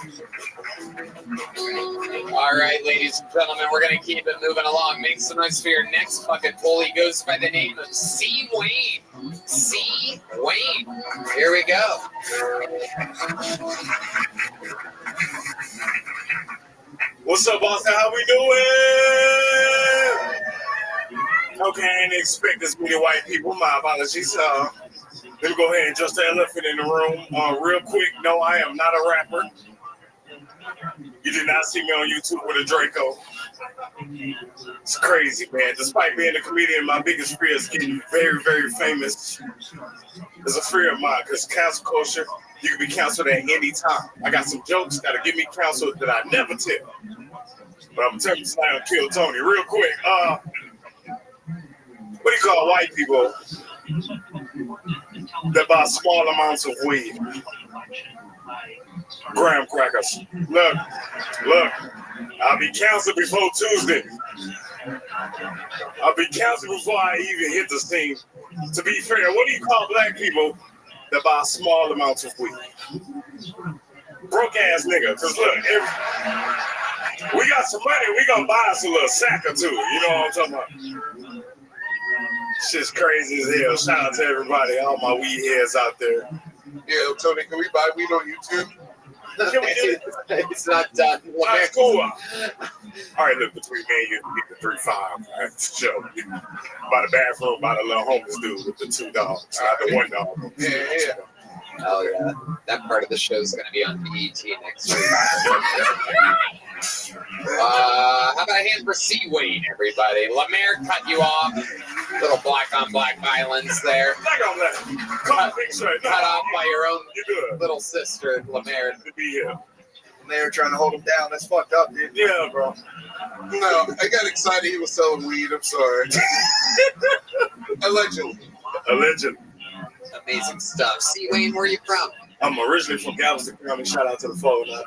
All right, ladies and gentlemen, we're going to keep it moving along. Make some noise for your next fucking pull. He goes by the name of C. Wayne. C. Wayne. Here we go. What's up, Boston? How we doing? Okay, I didn't expect this many white people. My apologies. Let me go ahead and adjust the elephant in the room. Real quick, no, I am not a rapper. You did not see me on YouTube with a Draco. It's crazy, man. Despite being a comedian, my biggest fear is getting very, very famous. It's a fear of mine because cancel culture, you can be canceled at any time. I got some jokes that'll get me canceled that I never tell. But I'm going to tell you tonight on Kill Tony. Real quick, what do you call white people that buy small amounts of weed? Graham crackers. Look, I'll be canceled before Tuesday. I'll be canceled before I even hit the scene. To be fair, what do you call black people that buy small amounts of weed? Broke ass nigga. Cause look, we got some money, we gonna buy us a little sack or two. You know what I'm talking about? Shit's crazy as hell. Shout out to everybody, all my weed heads out there. Yeah, Tony, can we buy weed on YouTube? Can we do it? It's not done. That's cool. All right, look, between me and you, need the 3-5. Show. By the bathroom, by the little homeless dude with the 2 dogs, not the 1 dog. Yeah. Oh, yeah. That part of the show is going to be on BET next week. How about a hand for C. Wayne, everybody? Lemaire cut you off. Little black on black violence there. Black on black. Cut off by your own little sister, Lemaire. To be here. They were trying to hold him down. That's fucked up, dude. Yeah, bro. No, I got excited he was selling weed. I'm sorry. Allegedly. Amazing stuff. C. Wayne, where are you from? I'm originally from Galveston County. Shout out to the 409.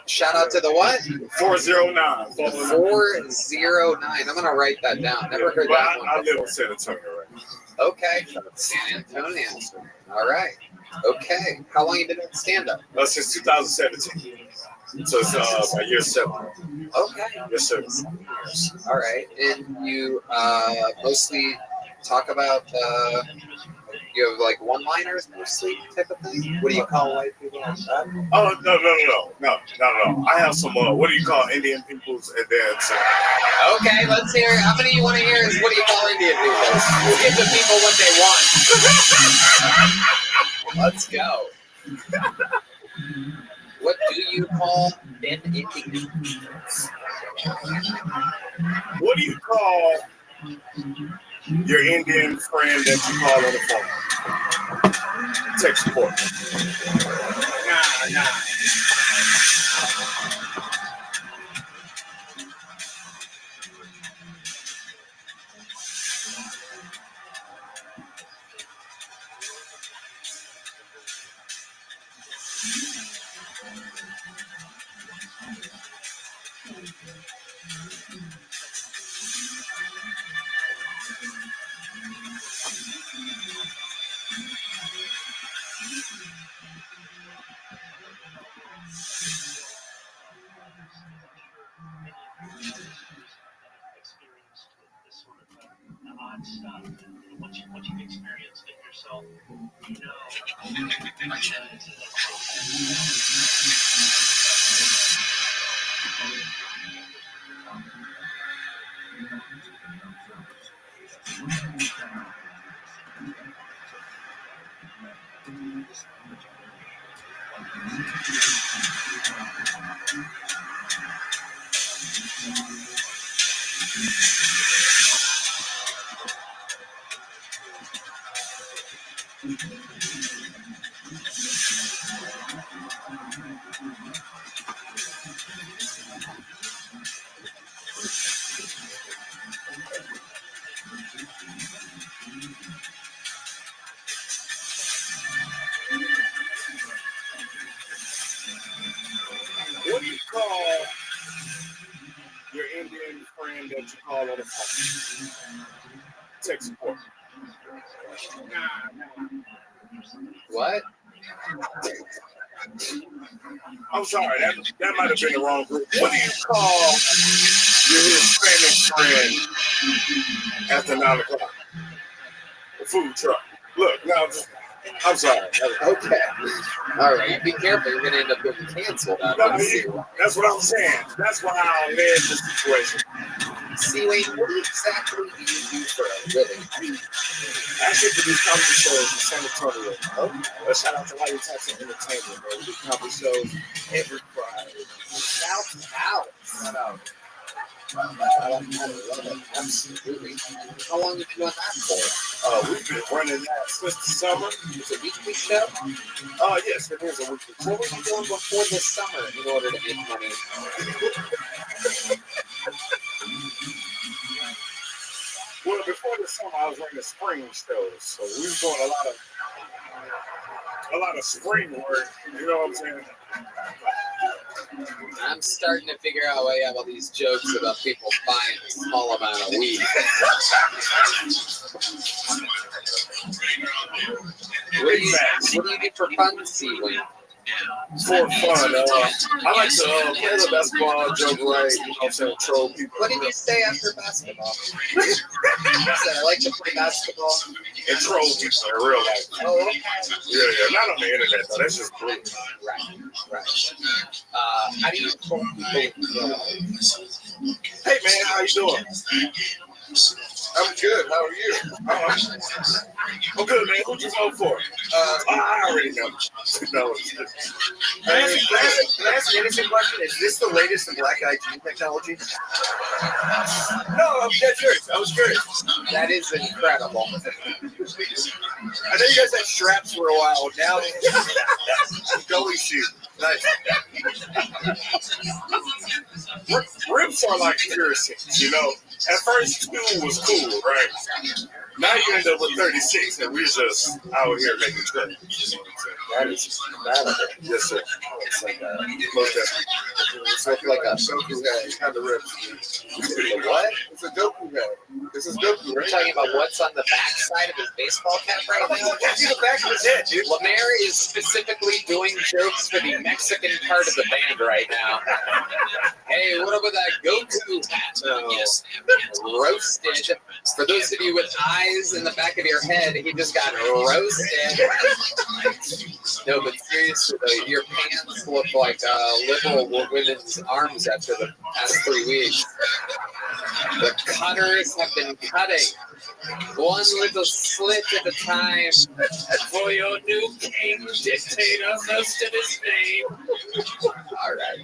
Shout out to the what? 409. 409. I'm going to write that down. Never heard that one. I live in San Antonio right now. Okay. San Antonio. All right. Okay. How long you been doing stand-up? Since 2017. So it's my year 7. Okay. Yes, sir. All right. And you mostly talk about, you have like one-liners mostly type of thing? What do you call white people like that? Oh, no. I have some, what do you call Indian peoples? And then okay, let's hear. How many you want to hear is what do you call Indian people? We'll give the people what they want. Let's go. What do you call them Indians? What do you call your Indian friend that you call on the phone? Tech support. Nah. What you've experienced in your What do you call your Indian friend that you call on the phone? Tech support. What? I'm sorry, that might have been the wrong group. What do you call your Hispanic friend after 9 o'clock? A food truck. Look, now I'm sorry. Okay. All right. Be careful. You're going to end up getting canceled. That's what I'm saying. That's why I led this situation. See, Wayne, what exactly do you do for a living? I actually produce comedy shows in San Antonio. Oh, shout out to Light Texas Entertainment, man. We do comedy shows every Friday. Shout out. I love it. Absolutely. How long have you done that for? We've been running that since the summer. It's a weekly show? Yes, it is a weekly show. What were you doing before this summer in order to make money? Well, before the summer, I was running spring shows, so we were doing a lot of spring work. You know what I'm saying? I'm starting to figure out why you have all these jokes about people buying a small amount of weed. What do you do for fun, C-Wing? For fun, I like to play the basketball, joke right, you know what I'm saying, troll people. What did you say after basketball? You said I like to play basketball and troll people in real life. Oh, okay. Yeah, not on the internet though. That's just brutal. Right. How do you troll people in real life? Hey man, how you doing? I'm good. How are you? I'm good, man. Who'd you vote for? I already know. No. Can I ask an innocent question? Is this the latest in black eye gene technology? No, I'm dead serious. I was curious. That is incredible. I know you guys had straps for a while. Now, gully shoot. Nice. Rips are like piercings, you know. At first, 2 was cool, right? Now you end up with 36, and we're just out here making trips. That is incredible. Yes, sir. It's like a It's like a Goku head, kind of ripped. what? It's a Goku head. This is Goku, We're right? talking about what's on the back side of his baseball cap right now. I can't see the back of his head, dude. Lemaire is specifically doing jokes for the Mexican part of the band right now. Hey, what about that Goku hat? Yes. Roasted. For those of you with eyes in the back of your head, he just got roasted. No, but seriously though, your pants look like liberal women's arms after the past 3 weeks. The cutters have been cutting. One little slit at a time. For your new king, dictator, most of his name. All right.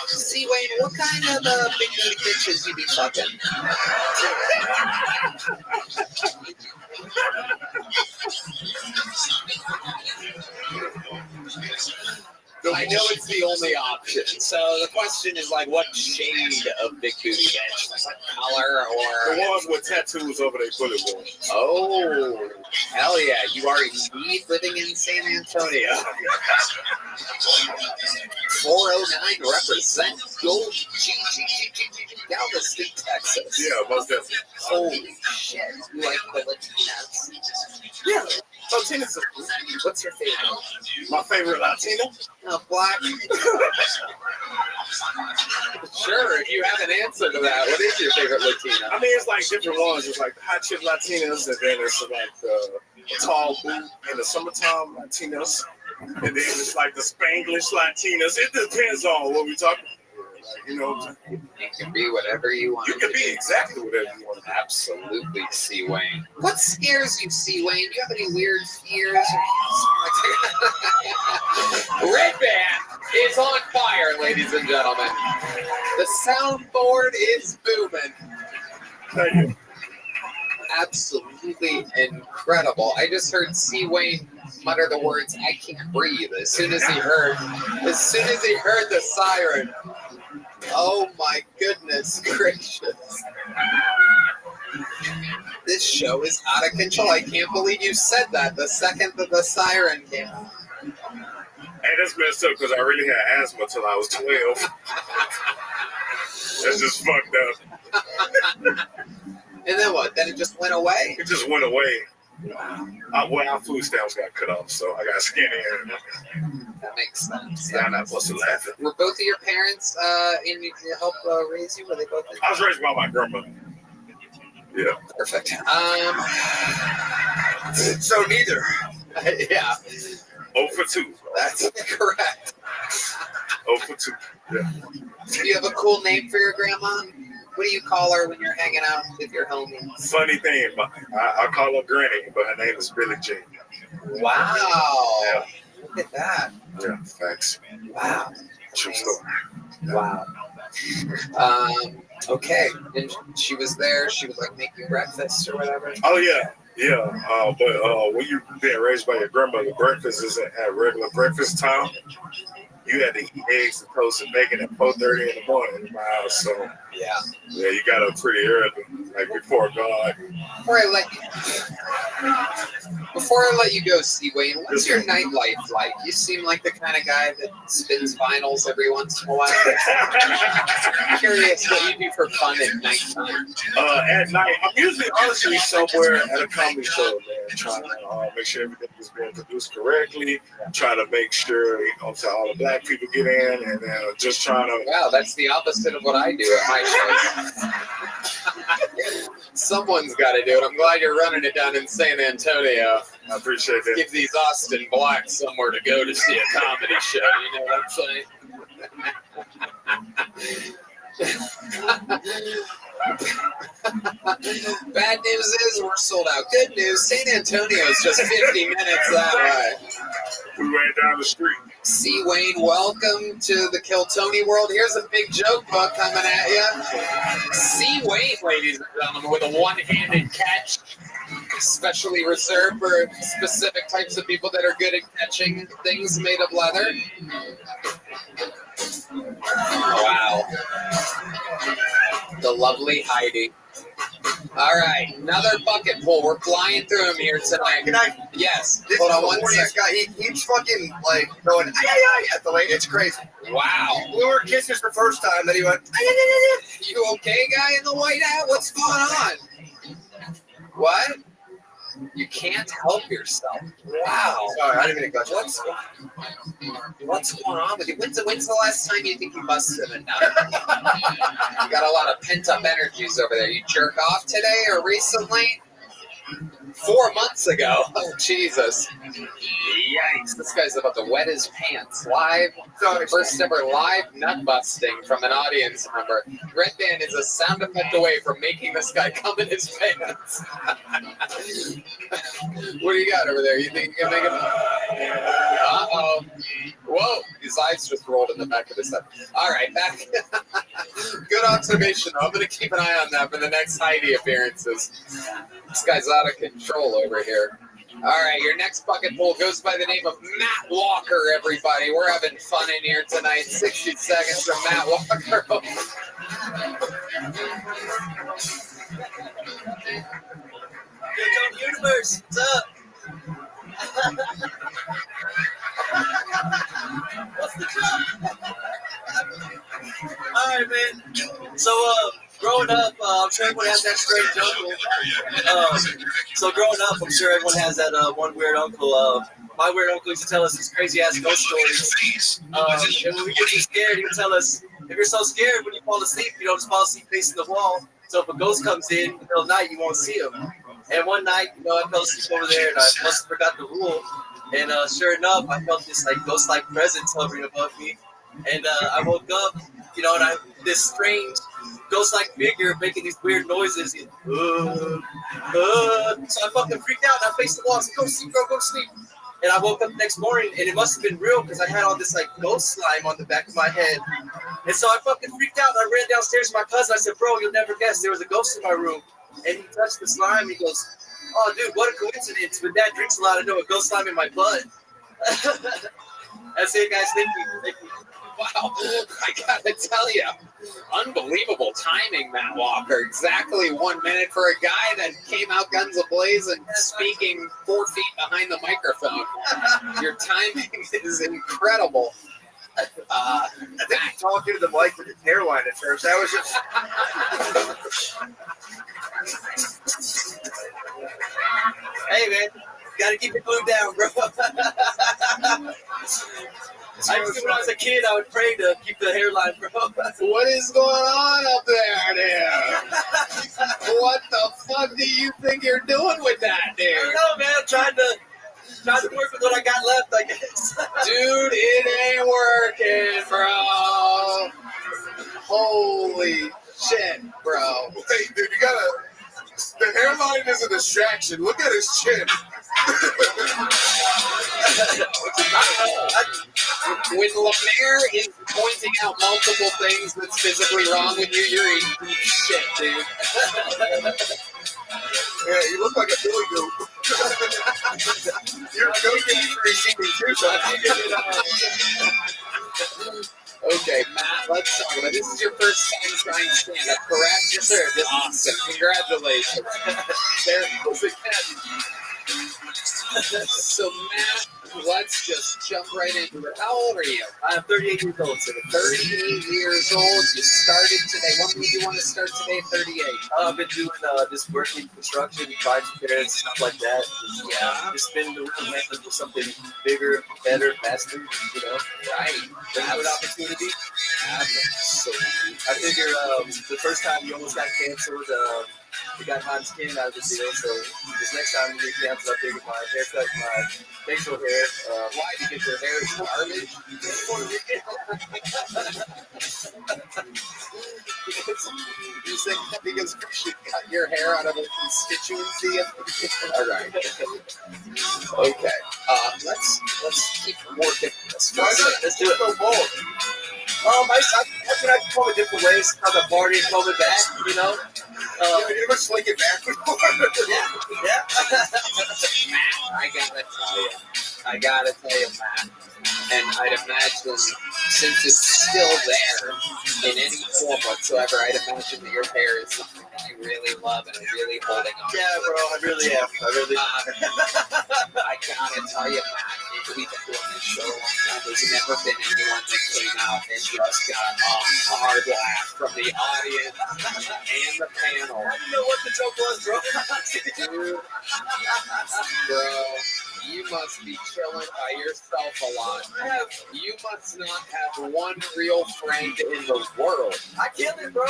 See, Wayne, what kind of big booty bitches you be fucking? I know it's the only option. So the question is like, what shade of big booty bitch? Like color or The ones with tattoos over their bullet wounds. Oh, hell yeah! You are indeed living in San Antonio. 409 represent Gold Galveston, Texas. Yeah, most definitely. Holy shit! You like the Latinas? Yeah. Latinas are cool. What's your favorite? My favorite Latina? Black. Sure, if you have an answer to that, what is your favorite Latina? I mean, it's like different ones. It's like hot chip Latinas, and then it's like the tall boot in the summertime Latinas, and then it's like the Spanglish Latinas. It depends on what we're talking about. Like, you know, You can be whatever you want. You can be exactly whatever you want. Absolutely, C. Wayne. What scares you, C. Wayne? Do you have any weird fears? Red Band is on fire, ladies and gentlemen. The soundboard is booming. Thank you. Absolutely incredible. I just heard C. Wayne mutter the words, "I can't breathe," as soon as he heard the siren. Oh my goodness gracious. This show is out of control. I can't believe you said that the second that the siren came out. Hey, that's messed up because I really had asthma till I was 12. That's just fucked up. And then what? Then it just went away? It just went away. Our food stamps got cut off, so I got skinny. That makes sense. Yeah, I'm not supposed to laugh. Were both of your parents in to help raise you? Were they both? I was raised by my grandmother. Yeah. Perfect. So neither. Yeah. 0 for 2. That's correct. 0 for 2. Yeah. Do you have a cool name for your grandma? What do you call her when you're hanging out with your homies? Funny thing, I call her Granny, but her name is Billie Jean. Wow. Yeah. Look at that. Yeah, thanks. Wow. True story. Wow. Okay. And she was there. She would like make you breakfast or whatever. Oh yeah, yeah. But when you being raised by your grandmother, breakfast isn't at regular breakfast time. You had to eat eggs and toast and bacon at 4:30 in the morning in my house. So yeah, you got up pretty early, like before God. Before I let you go, C. Wayne, what's your nightlife like? You seem like the kind of guy that spins vinyls every once in a while. I'm curious what you do for fun at nighttime. At night, I'm usually honestly somewhere at a comedy show, man, trying to make sure everything is being produced correctly, trying to make sure, to all the black people get in, and then just trying to. Wow, that's the opposite of what I do at my shows. Someone's got to do it. I'm glad you're running it down in San Antonio. I appreciate that. Give these Austin Blacks somewhere to go to see a comedy show. You know what I'm saying? Bad news is we're sold out. Good news, San Antonio is just 50 minutes that way. We went down the street. C. Wayne, welcome to the Kill Tony world. Here's a big joke book coming at you. C. Wayne, ladies and gentlemen, with a one-handed catch, especially reserved for specific types of people that are good at catching things made of leather. Wow. The lovely Heidi. All right, another bucket pull. We're flying through them here tonight. Can I? Yes. This Hold is on the one horniest second. guy. He keeps fucking like going at the lady. It's crazy. Wow. We were kisses the first time, then he went. You okay, guy in the white hat? What's going on? What? You can't help yourself. Wow. Sorry, I didn't mean to cut you. What's going on with you? When's the last time you think you busted a nut? You got a lot of pent-up energies over there. You jerk off today or recently? 4 months ago. Oh, Jesus. Yikes. This guy's about to wet his pants. Live. First ever live nut busting from an audience member. Red Band is a sound effect away from making this guy come in his pants. What do you got over there? You think you can make it? Uh-oh. Whoa. His eyes just rolled in the back of his head. All right, back. Good observation. I'm going to keep an eye on that for the next Heidi appearances. This guy's out of control over here. All right, your next bucket pull goes by the name of Matt Walker, everybody. We're having fun in here tonight. 60 seconds from Matt Walker. Universe, what's up? What's the job? All right, man. So, growing up, I'm sure everyone has that strange uncle. So growing up, I'm sure everyone has that one weird uncle. My weird uncle used to tell us these crazy ass ghost stories. And when we get too scared, he would tell us if you're so scared when you fall asleep, you don't just fall asleep facing the wall. So if a ghost comes in the middle of the night, you won't see him. And one night, I fell asleep over there, and I must have forgot the rule. And sure enough, I felt this like ghost-like presence hovering above me. And I woke up, and this strange ghost-like figure making these weird noises. And, so I fucking freaked out, and I faced the wall. I said, "Go sleep, bro, go sleep." And I woke up the next morning, and it must have been real because I had all this like ghost slime on the back of my head. And so I fucking freaked out. And I ran downstairs to my cousin. I said, "Bro, you'll never guess there was a ghost in my room." And he touched the slime. He goes, "Oh, dude, what a coincidence. When Dad drinks a lot, I know a ghost slime in my blood." That's it, guys. Thank you. Wow, I gotta tell you, unbelievable timing, Matt Walker. Exactly 1 minute for a guy that came out guns a-blazing, speaking 4 feet behind the microphone. Your timing is incredible. I think he's talking to the mic with his hairline at first. That was just. Hey, man, gotta keep it glued down, bro. I used to, when I was a kid, I would pray to keep the hairline, bro. What is going on up there? What the fuck do you think you're doing with that, dude? I don't know, man. I'm trying to work with what I got left, I guess. Dude, it ain't working, bro. Holy shit, bro. Hey, dude, you gotta. The hairline is a distraction. Look at his chin. When Lemaire is pointing out multiple things that's physically wrong with you, you're in deep shit, dude. Yeah, you look like a Billy Goat. You're go-getting for receiving too, so I think Okay, Matt, let's talk about it. This is your first time trying stand-up, correct? Yes, sir. Awesome. Congratulations. There goes again. So, Matt, let's just jump right into it. How old are you? I'm 38 years old, sir. 38 years old. You started today. What made you want to start today at 38? I've been doing this working construction, buying parents, stuff like that. Just been the real method for something bigger, better, faster, Right. Have an opportunity. Absolutely. I figure the first time you almost got canceled, you got hot skin out of the deal, so this next time you get canceled, I figured my haircut, my facial hair, why? Because your hair is garbage? You think because you should cut your hair out of a constituency? All right. Okay. Let's keep working this. Let's do it. I can come in different ways. How the party is coming back, you ever sling it back before? Yeah. Matt, I gotta tell you, Matt, and I'd imagine since it's still there in any form whatsoever, I'd imagine that your hair is something that you really love and are really holding on. Yeah, bro, I really am. I gotta tell you, Matt, we've been doing this show a long time. There's never been anyone that came out and just got a hard laugh from the audience and the panel. I didn't know what the joke was, bro. Dude, bro, you must be chilling by yourself a lot. You must not have one real friend in the world. I killed it, bro.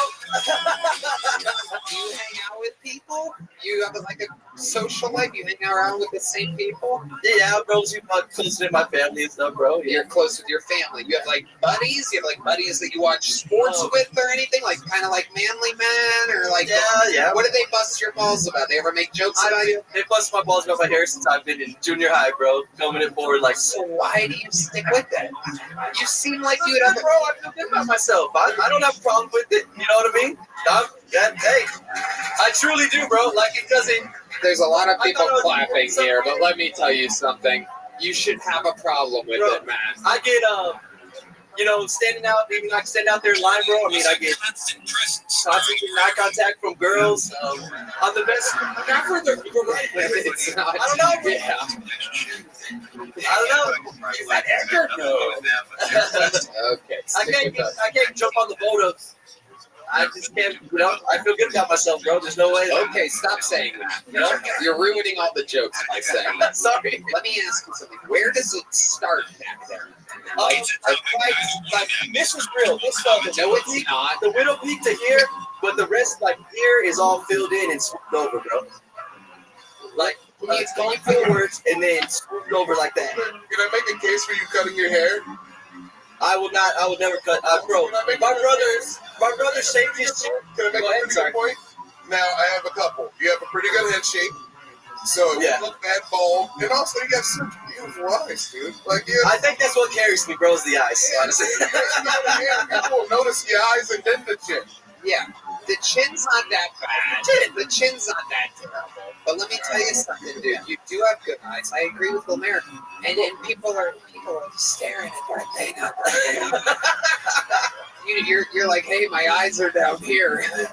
Do you hang out with people? You have like a social life? You hang around with the same people? Yeah, bro. I'm close to my family and stuff, bro. You're close with your family. You have like buddies? You have like buddies that you watch sports with or anything? Like kind of like Manly Men or like yeah. What do they bust your balls about? They ever make jokes about you? They bust my balls about my hair since I've been in junior high, bro. Coming in forward like. So why do you stick with that? You seem like you would have. Bro, I feel good about myself. I don't have a problem with it. You know what I mean? Hey, I truly do, bro. Like it doesn't. There's a lot of people clapping here, but let me tell you something. You should have a problem with it, man. I get standing out, even I stand out there in line, bro. I mean, I get constant eye contact from girls. I'm the best. Not for the right. It's not. I don't know, bro. Yeah. I don't know. Is that Edgar? No. Okay. I can't jump on the boat of. I just can't, I feel good about myself, bro. There's no way. Okay, stop saying that. You're ruining all the jokes by saying that. Sorry. Let me ask you something. Where does it start back there? Like this was real. This felt No, it's not. The Widow Peak to here, but the rest, like here, is all filled in and swooped over, bro. Like it's going forwards and then swooped over like that. Can I make a case for you cutting your hair? I will not. I will never cut. Bro, my brother shaved his shit. Can I make a pretty good point? Now I have a couple. You have a pretty good head shape, so it won't look bad bald, and also you got such beautiful eyes, dude. Like I think that's what carries me, bro, is the eyes. Honestly, people will notice the eyes and then the chin. Yeah, the chin's not that bad. The chin's not that terrible. But let me tell you something, dude. You do have good eyes. I agree with Lemaire. And people are staring at that thing up right now. You're like, hey, my eyes are down here. Have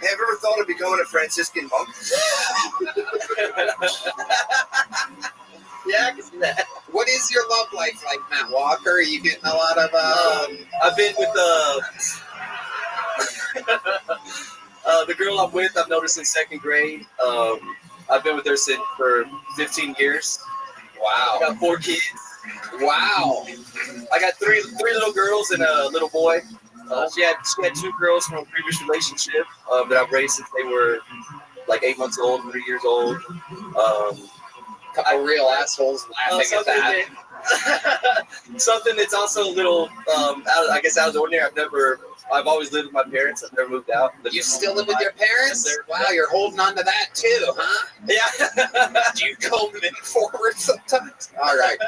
you ever thought of becoming a Franciscan monk? Yeah, I can see that. What is your love life like, Matt Walker? Are you getting a lot of I've been with the girl I'm with. I've noticed in second grade. I've been with her for 15 years. Wow. I got 4 kids. Wow. I got three little girls and a little boy. She had 2 girls from a previous relationship that I've raised since they were like 8 months old, 3 years old. Couple real assholes laughing at that. Something that's also a little, I guess, out of the ordinary. I've always lived with my parents. I've never moved out. You still live with your parents? Wow, you're holding on to that too, huh? Yeah. Do you go forward sometimes? All right.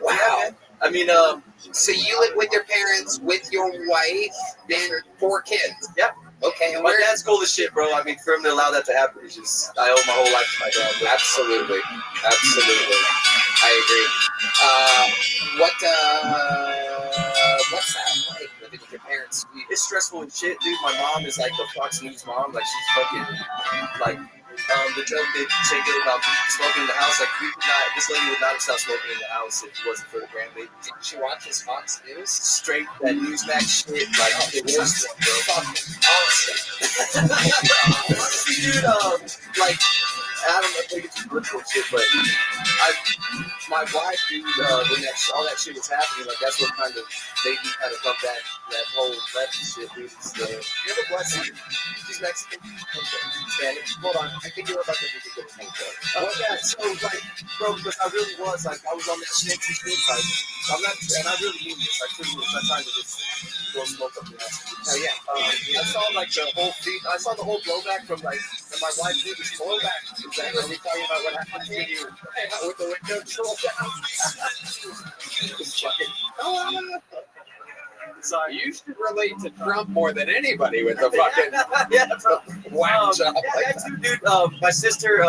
Wow. I mean, so you live with your parents, with your wife, and 4 kids? Yep. Okay. And my dad's cool as shit, bro. I mean, for him to allow that to happen is just, I owe my whole life to my dad. Bro. Absolutely. I agree. What's that like, living with your parents? It's stressful and shit, dude. My mom is like the Fox News mom. Like, she's fucking, like, the joke that Jake about smoking in the house, like, this lady would not have stopped smoking in the house if it wasn't for the grandbaby. Didn't she watch his Fox News? Straight that Newsmax shit, like, the worst one, bro. Honestly, dude, like, I don't know if it's political shit, but my wife, dude, when all that shit was happening, like, that's what kind of made me kind of come back, that whole left shit, dude. You have a blessing. She's Mexican. Okay. Spanish. Hold on. I think you're about to do a good thing, bro. Yeah, so, like, bro, because I really was, like, I was on the snakes and shit, like, I'm not, and I really mean this, I truly was not trying to just blow smoke up the ass. Oh, yeah. I saw, like, the whole feed, I saw the whole blowback from, like, and my wife did this blowback. Exactly. Are we talking about what happened to you with the window rolled down? Sorry. You should relate to Trump more than anybody with the fucking whack job. Yeah, too, dude. My sister,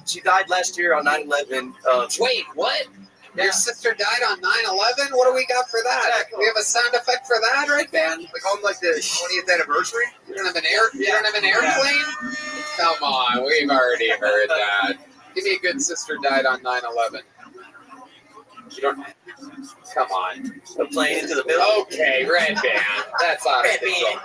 she died last year on 9/11. Wait, what? Your sister died on 9/11? What do we got for that? We have a sound effect for that, right, Ben? Like on like the 20th anniversary? You don't have an airplane? Come on, we've already heard that. Give me a good sister died on 9/11. You don't. Come on. The plane into the building. Okay, Red Band. That's out of control.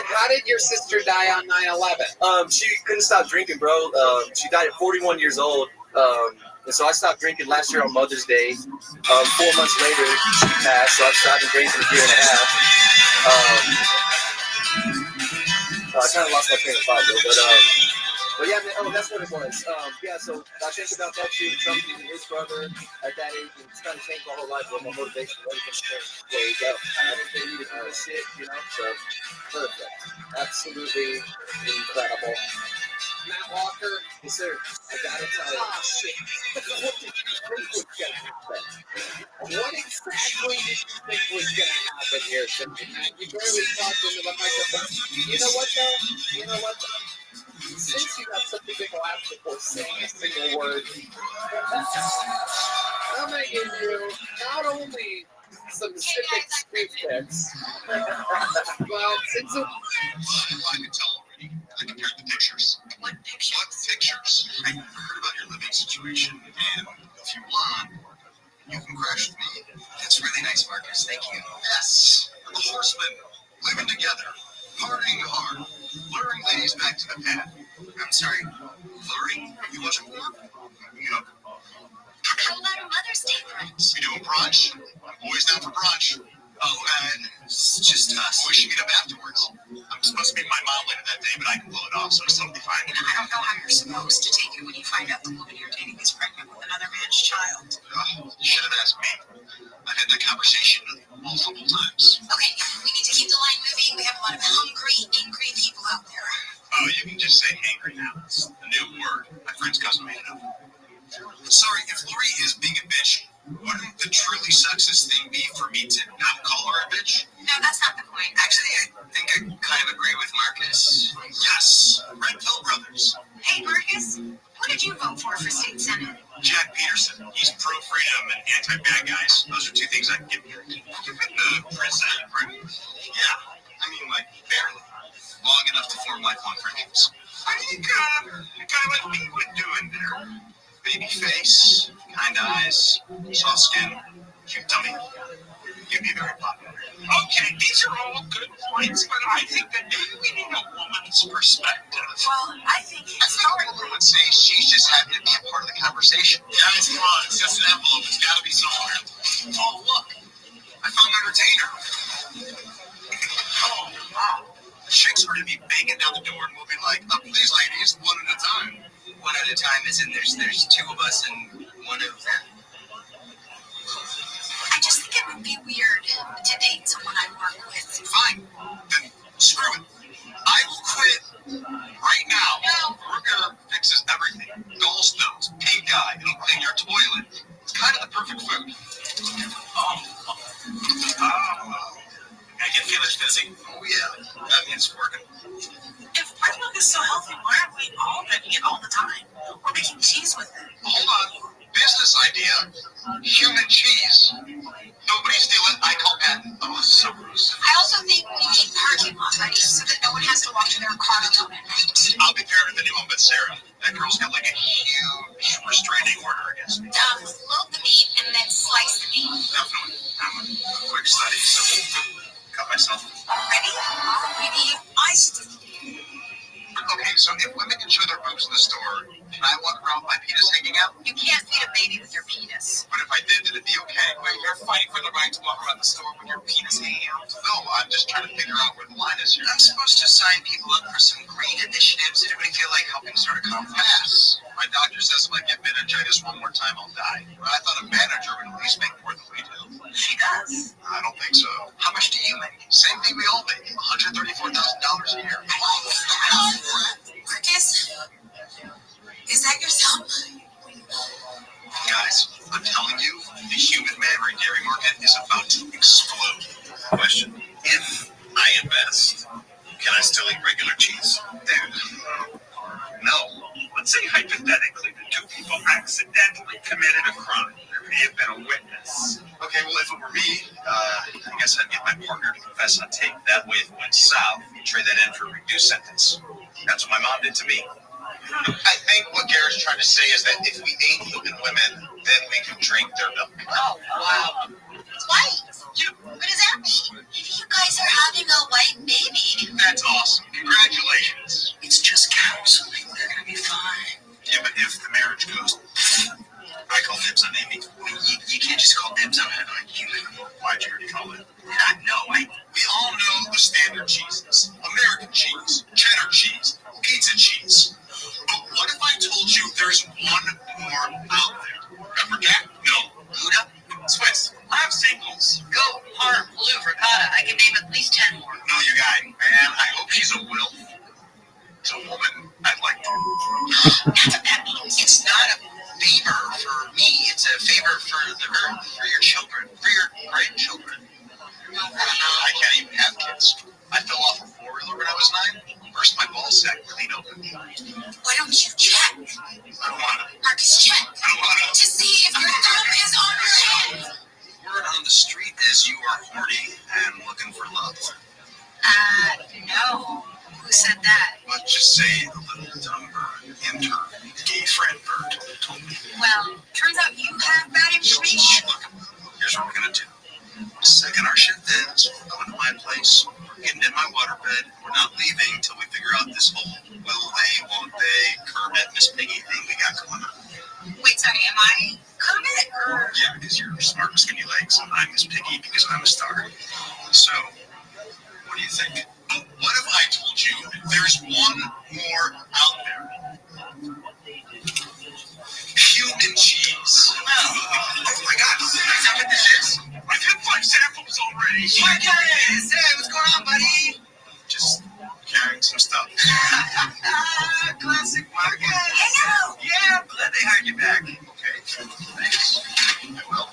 How did your sister die on 9/11? She couldn't stop drinking, bro. She died at 41 years old. And so I stopped drinking last year on Mother's Day. 4 months later, she passed, so I've stopped drinking a year and a half. I kind of lost my train of thought, though, but yeah, man, that's what it was. Yeah, so I think about that shit, something with his brother at that age, and it's kind of changed my whole life, bro. My motivation, everything's changed. There you go. I think they needed more shit, you know, so perfect. Absolutely incredible. Matt Walker, yes, sir. I gotta tell you, shit. What did you think was gonna happen? What exactly did you think was gonna happen here tonight, Matt? You barely talked into the microphone. You know what, though? Since you got such a big laugh before saying a single word, I'm gonna give you not only some civic street picks, well, since it... I compared the pictures. What pictures? What pictures? I heard about your living horsemen living together, partying hard, luring ladies back to the pad. I'm sorry, luring? You watching porn? Yep. How about a Mother's Day brunch? We doing brunch? Boys down for brunch. Oh, it's just us. We should meet up afterwards. I'm supposed to meet my mom later that day, but I can pull it off, so it's totally fine. And I don't know how you're supposed to take it when you find out the woman you're dating is pregnant with another man's child. You should have asked me. I've had that conversation multiple times. Okay, we need to keep the line moving. We have a lot of hungry, angry people out there. Oh, you can just say angry now. It's a new word. My friend's cousin made it up. Sorry, if Lori is being a bitch, wouldn't the truly sexist thing be for me to not call her a bitch? No, that's not the point. Actually, I think I kind of agree with Marcus. Yes, Red Pill Brothers. Hey, Marcus, what did you vote for state senate? Jack Peterson. He's pro-freedom and anti-bad guys. Those are two things I can give you. You've been to prison, right? Yeah, I mean, like, barely. Long enough to form lifelong friendships. I think, kind of like me would do in there. Baby face, kind eyes, soft skin, cute tummy. You'd be very popular. Okay, these are all good points, but I think that maybe we need a woman's perspective. Well, I think a woman would say she's just happy to be a part of the conversation. Guys, come on, it's just an envelope. It's got to be somewhere. Oh, look. I found my retainer. Oh, wow. The chicks are going to be banging down the door and we'll be like, oh, please, ladies, one at a time. One at a time as in there's two of us and one of them. I just think it would be weird to date someone I work with. Fine. Then screw it. I will quit right now. No. Repair fixes everything. Gallstones, paint guy, it'll clean your toilet. It's kind of the perfect food. I can feel it fizzing. Oh, yeah. That means it's working. If bread milk is so healthy, why aren't we all drinking it all the time? Or making cheese with it? Hold on. Business idea. Human cheese. Nobody steal it. I call patent. Oh, so gross. I also think we need parking lot ready so that no one has to walk to their car alone at night. I'll be paired with anyone but Sarah. That girl's got like a huge restraining order against me. Load the meat and then slice the meat. Definitely. I'm a quick study, so cut myself. Ready? Maybe I should. Okay, so if women can show their boobs in the store, can I walk around with my penis hanging out? You can't feed a baby with your penis. But if I did it be okay? Wait, you're fighting for the right to walk around the store with your penis hanging out? No, I'm just trying to figure out where the line is here. I'm supposed to sign people up for some great initiatives. Anybody feel like helping start a conference? My doctor says if I get meningitis one more time, I'll die. But I thought a manager would at least make more than we do. She does. I don't think so. How much do you make? Same thing we all make. $134,000 a year. Marcus, is that your son? Guys, I'm telling you, the human mammary dairy market is about to explode. Question: if I invest, can I still eat regular cheese? Dude, no. Let's say hypothetically the two people accidentally committed a crime. There may have been a witness. Okay, well, if it were me, I guess I'd get my partner to confess on tape. That way, if it went south, we'd trade that in for a reduced sentence. That's what my mom did to me. I think what Garrett's trying to say is that if we ate human women, then we could drink their milk. Oh, wow. White? Yeah. What does that mean? You guys are having a white baby. That's awesome. Congratulations. It's just counseling. They're going to be fine. Yeah, but if the marriage goes, I call dibs on Amy. You can't just call dibs on a human. Why'd you already call it? We all know the standard cheeses. American cheese, cheddar cheese, pizza cheese. But what if I told you there's one more out there? Pepper jack? No. Gouda? Swiss. I'm singles. Goat, parm, blue, ricotta. I can name at least 10 more. No, you got it. Man, I hope she's a wilf. It's a woman I'd like to. That's what that means. It's not a favor for me. It's a favor for your children, for your grandchildren. I can't even have kids. I fell off a four-wheeler when I was 9. Burst my ball sack clean open. Why don't you check? I don't want to. Marcus, check. I don't want To see if your thumb is on your hand. Word on the street is you are horny and looking for love. No. Who said that? Let's just say the little dumb bird, intern, gay friend bird, told me. Well, turns out you have bad information. Look, here's what we're going to do. The second our shift ends, we'll go into my place. not leaving until we figure out this whole will they, won't they, Kermit, Miss Piggy thing we got going on. Wait, sorry, am I Kermit? Or? Yeah, because you're smart with skinny legs, and I'm Miss Piggy because I'm a star. So, what do you think? Oh, what if I told you there's one more out there? Human cheese. Oh my God, is that what this is? I've had 5 samples already. Marcus! Hey, what's going on, buddy? Just carrying some stuff. Classic Marcus. Hello. Yeah, I'm glad they hired you back. Okay, thanks. I will.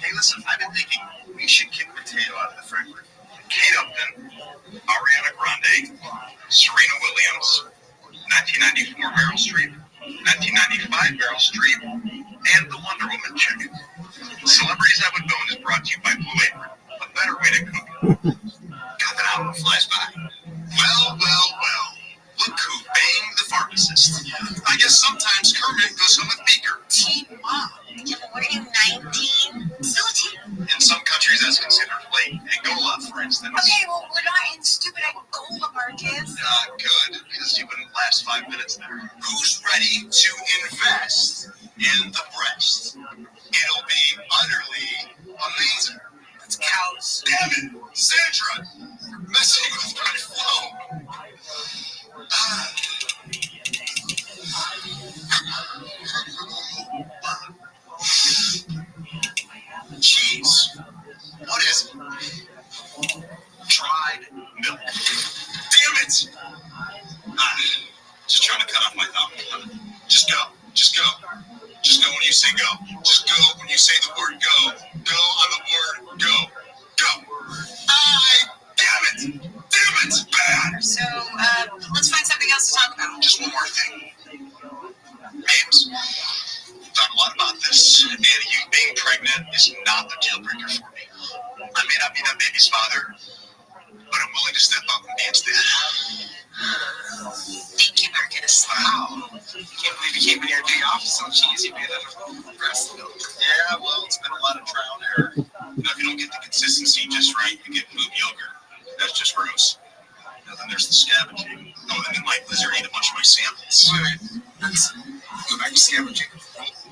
Hey, listen, I've been thinking we should kick Potato out of the framework. Kate Upton, Ariana Grande, Serena Williams, 1994 Meryl Streep, 1995 Meryl Streep, and the Wonder Woman chick. Celebrities Have a Bone is brought to you by Blue Apron, a better way to cook. God, that hour flies by. Well. Look who banged the pharmacist. I guess sometimes Kermit goes home with Beaker. Teen Mom. Yeah, but what are you, 19? Still a teen. In some countries, that's considered late. Angola, for instance. Okay, well, we're not in stupid Angola, Marcus. Good, because you wouldn't last 5 minutes there. Who's ready to invest in the breast? It'll be utterly amazing. It's cows. Damn it, Sandra! You're messing with my flow. Cheese. What is it? Dried milk. Damn it! Just trying to cut off my thumb. Just go. Just go. Just go when you say go. Just go when you say the word go. Go on the word go. Go. Damn it! Damn it! Bad! So, let's find something else to talk about. Just one more thing. Names. Thought a lot about this, and you being pregnant is not the deal breaker for me. I may not be that baby's father, but I'm willing to step up and be its dad. Thank you, Marcus. Wow. Can't believe you came in here and day off so cheesy, man. Breast milk. Yeah, well, it's been a lot of trial and error. If you don't get the consistency just right, you get boob yogurt. That's just gross. And then there's the scavenging. Oh, and then my lizard ate a bunch of my samples. Wait. Let's go back to scavenging.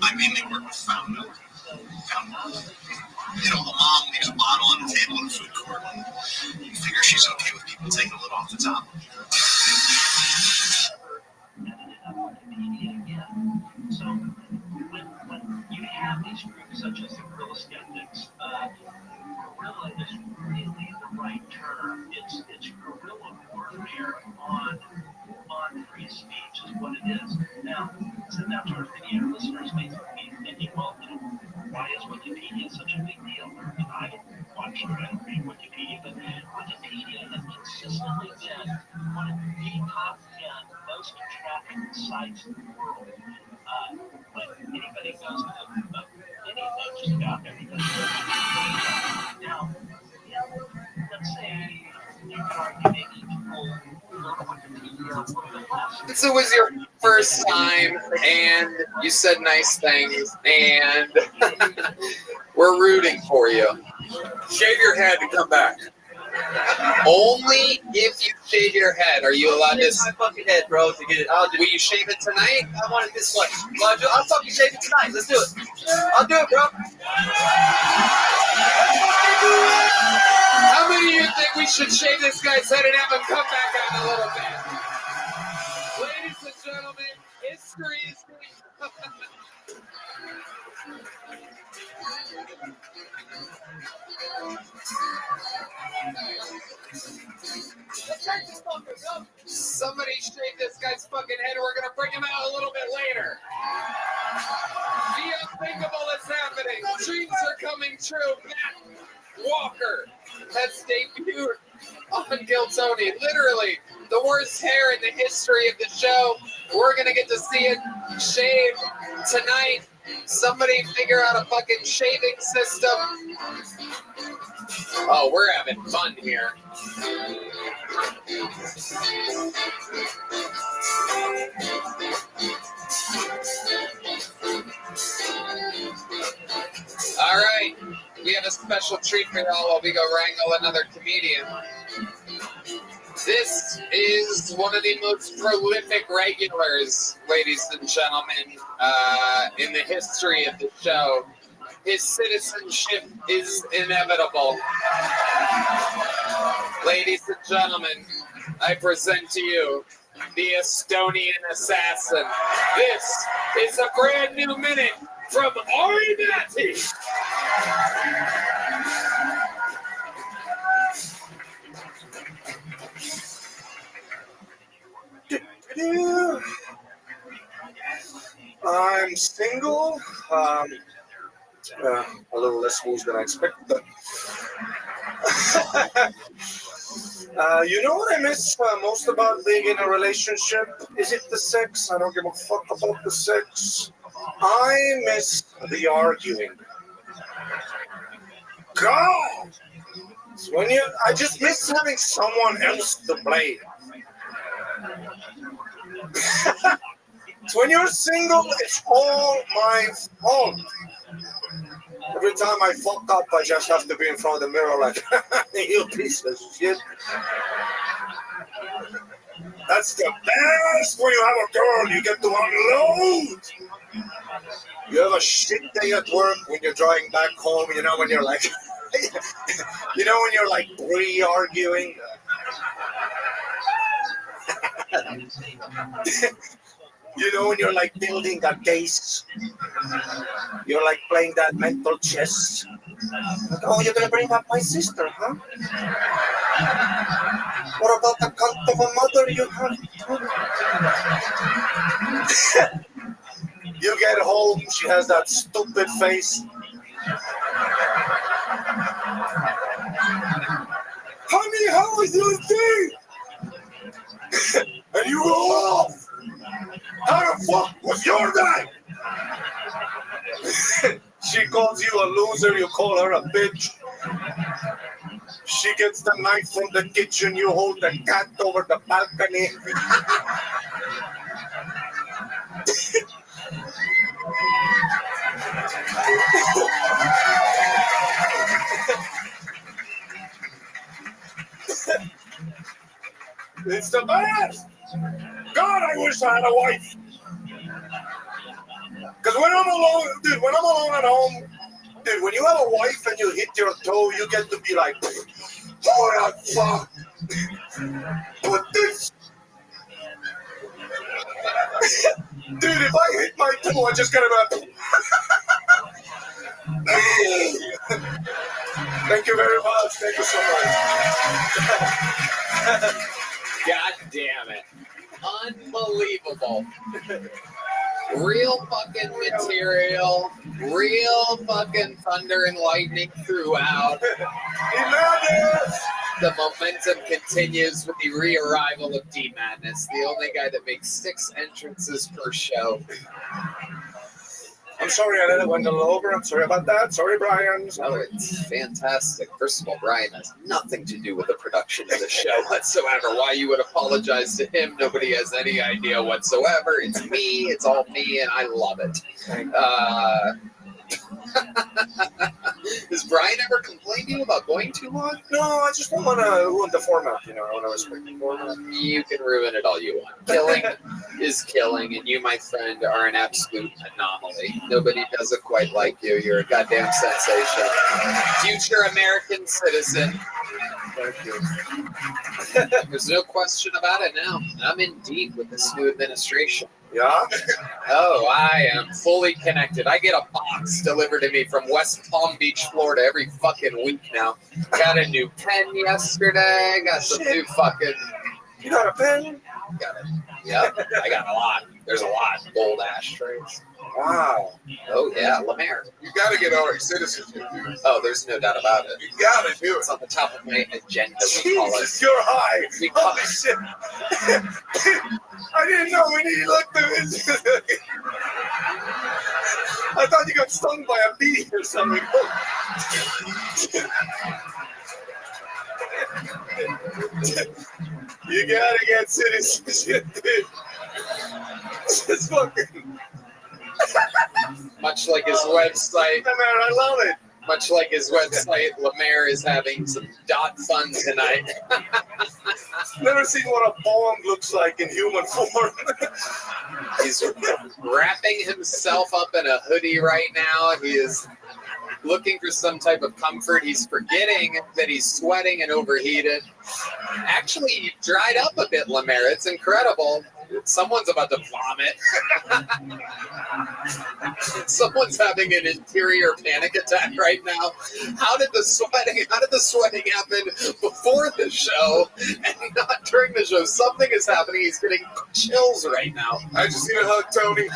I mainly work with found milk. Found milk. You know, a mom leaves a bottle on the table in the food court. You figure she's okay with people taking a little off the top. So, when you have these groups such as the Gorilla Skeptics, guerrilla is really the right term. It's guerrilla warfare on free speech is what it is. Now, so now to our video listeners may be thinking, well, why is Wikipedia such a big deal? I watch and read Wikipedia, but Wikipedia has consistently been one of the top 10 most trafficked sites in the world. When anybody goes to anything just about everything. Now, let's say you can argue maybe people go to Wikipedia a little bit less. So it was your first time, and you said nice things, and we're rooting for you. Shave your head and come back. Only if you shave your head are you allowed to. My fucking head, bro, to get it. Will you shave it tonight? I want it this much. I'll fucking shave it tonight. Let's do it. I'll do it, bro. How many of you think we should shave this guy's head and have him come back out in a little bit? Ladies and gentlemen, history is Somebody shave this guy's fucking head, and we're gonna bring him out a little bit later. The unthinkable is happening. Dreams are coming true. Matt Walker has debuted on Giltoni. Literally, the worst hair in the history of the show. We're gonna get to see it shaved tonight. Somebody figure out a fucking shaving system. Oh, we're having fun here. All right, we have a special treat for y'all while we go wrangle another comedian. This is one of the most prolific regulars, ladies and gentlemen, in the history of the show. His citizenship is inevitable. Ladies and gentlemen, I present to you the Estonian assassin. This is a brand new minute from Ari Matti. I'm single. A little less smooth than I expected. You know what I miss most about being in a relationship? Is it the sex? I don't give a fuck about the sex. I miss the arguing. God! I just miss having someone else to blame. So when you're single, it's all my fault. Every time I fuck up, I just have to be in front of the mirror like, you piece of shit. That's the best when you have a girl, you get to unload. You have a shit day at work when you're driving back home, you know, when you're like, you know, when you're like re-arguing. You know, when you're like building a case, you're like playing that mental chess. Like, oh, you're gonna bring up my sister, huh? What about the cunt of a mother you have? You get home, she has that stupid face. Honey, how was your day? And you go off. How the fuck was your day? She calls you a loser, you call her a bitch. She gets the knife from the kitchen, you hold the cat over the balcony. It's the best. God, I wish I had a wife. Because when I'm alone, dude, when I'm alone at home, dude, when you have a wife and you hit your toe, you get to be like, oh, that fuck. Put this. Dude, if I hit my toe, I just gotta be like, thank you very much. Thank you so much. God damn it. Unbelievable. Real fucking material, real fucking thunder and lightning throughout. The momentum continues with the re-arrival of D Madness, the only guy that makes 6 entrances per show. I'm sorry I let it went a little over. I'm sorry about that. Sorry, Brian. Oh, it's fantastic. First of all, Brian has nothing to do with the production of the show whatsoever. Why you would apologize to him, nobody has any idea whatsoever. It's me, it's all me, and I love it. Does Brian ever complain to you about going too long? No, I just don't want to ruin the format, you know. I want to respect the format. You can ruin it all you want. Killing is killing, and you, my friend, are an absolute anomaly. Nobody does it quite like you. You're a goddamn sensation. Future American citizen. Thank you. There's no question about it now. I'm in deep with this new administration. Yeah? Oh, I am fully connected. I get a box delivered to me from West Palm Beach, Florida every fucking week now. Got a new pen yesterday. Got some new fucking... You got a pen? Got it. Yep, I got a lot. There's a lot. Gold ashtrays. Wow. Oh, yeah, Lemaire. You gotta get our citizenship, dude. Oh, there's no doubt about it. You gotta do it. It's on the top of my agenda, we call it. Jesus, you're high. We call Holy shit. I didn't know when you looked at it. I thought you got stung by a bee or something. You gotta get citizenship, dude. Just fucking... Much like his website. I love it. Much like his website, Lemaire is having some dot fun tonight. Never seen what a bong looks like in human form. He's wrapping himself up in a hoodie right now. He is looking for some type of comfort. He's forgetting that he's sweating and overheated. Actually, he dried up a bit, Lemaire. It's incredible. Someone's about to vomit. Someone's having an interior panic attack right now. How did the sweating happen before the show and not during the show? Something is happening. He's getting chills right now. I just need a hug, Tony.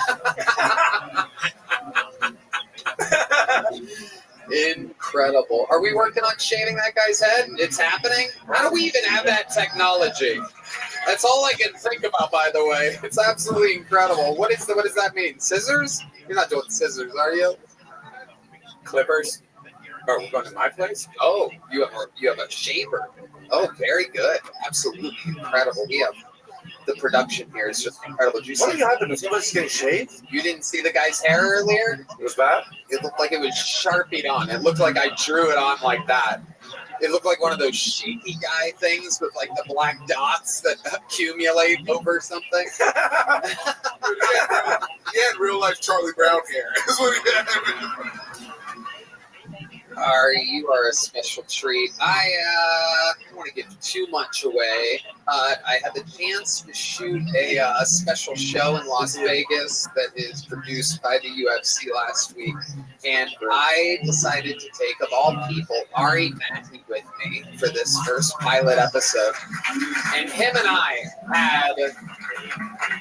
Incredible. Are we working on shaving that guy's head? It's happening? How do we even have that technology? That's all I can think about, by the way. It's absolutely incredible. What does that mean? Scissors? You're not doing scissors, are you? Clippers. Oh, we're going to my place? Oh, you have a shaver. Oh, very good. Absolutely incredible. We have the production here is just incredible. Did you What see? do you happen? Is somebody getting shaved? You didn't see the guy's hair earlier? It was bad? It looked like it was Sharpied on. It looked like I drew it on like that. It looked like one of those shaky guy things with like the black dots that accumulate over something. He had real life Charlie Brown hair. That's what he had. You are a special treat. I don't want to give too much away. I had the chance to shoot a special show in Las Vegas that is produced by the UFC last week. And I decided to take, of all people, Ari Mackey with me for this first pilot episode. And him and I had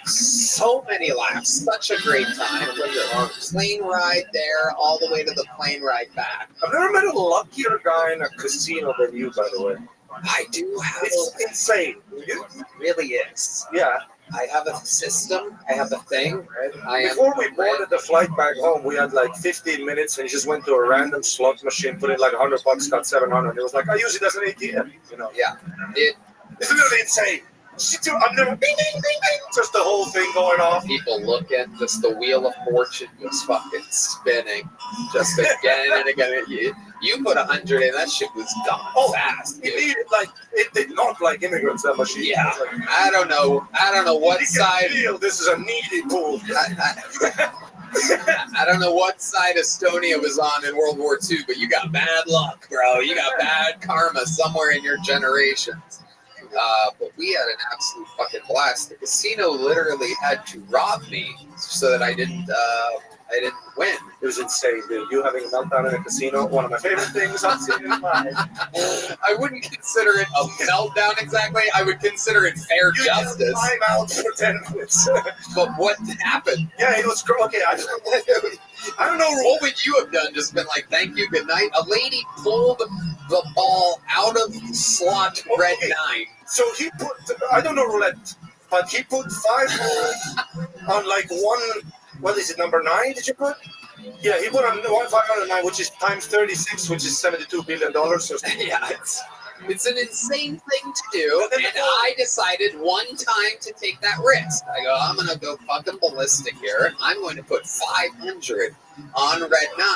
so many laughs, such a great time. From the plane ride there all the way to the plane ride back. I've never met a luckier guy in a casino than you, by the way. I do have It's insane. It really is. Yeah. I have a system. I have a thing. Right? Before we boarded the flight back home, we had like 15 minutes and just went to a random slot machine, put in like $100, got 700. It was like, I use it as an ATM, you know. Yeah. Isn't it insane? I've never bing, bing, bing, bing. Just the whole thing going off. People look at just the wheel of fortune just fucking spinning, just again and again. You put 100 in, that shit was gone fast. It needed it did not like immigrants, that machine. Yeah, I don't know what side. Feel this is a needy pool. I don't know what side Estonia was on in World War II, but you got bad luck, bro. You got bad karma somewhere in your generations. But we had an absolute fucking blast. The casino literally had to rob me so that I didn't win. It was insane, dude. You having a meltdown in a casino, one of my favorite things I've seen in life. I wouldn't consider it a meltdown exactly. I would consider it fair justice. Time out for 10 minutes. But what happened? Yeah, it was okay. I don't know. What would you have done? Just been like, thank you, good night? A lady pulled the ball out of slot red 9. So he put, I don't know roulette, but he put 5 on like one, what is it, number 9 did you put? Yeah, he put on 509, which is times 36, which is $72 billion. So yeah, it's an insane thing to do, and I decided one time to take that risk. I go, I'm going to go fucking ballistic here. I'm going to put 500 on red 9.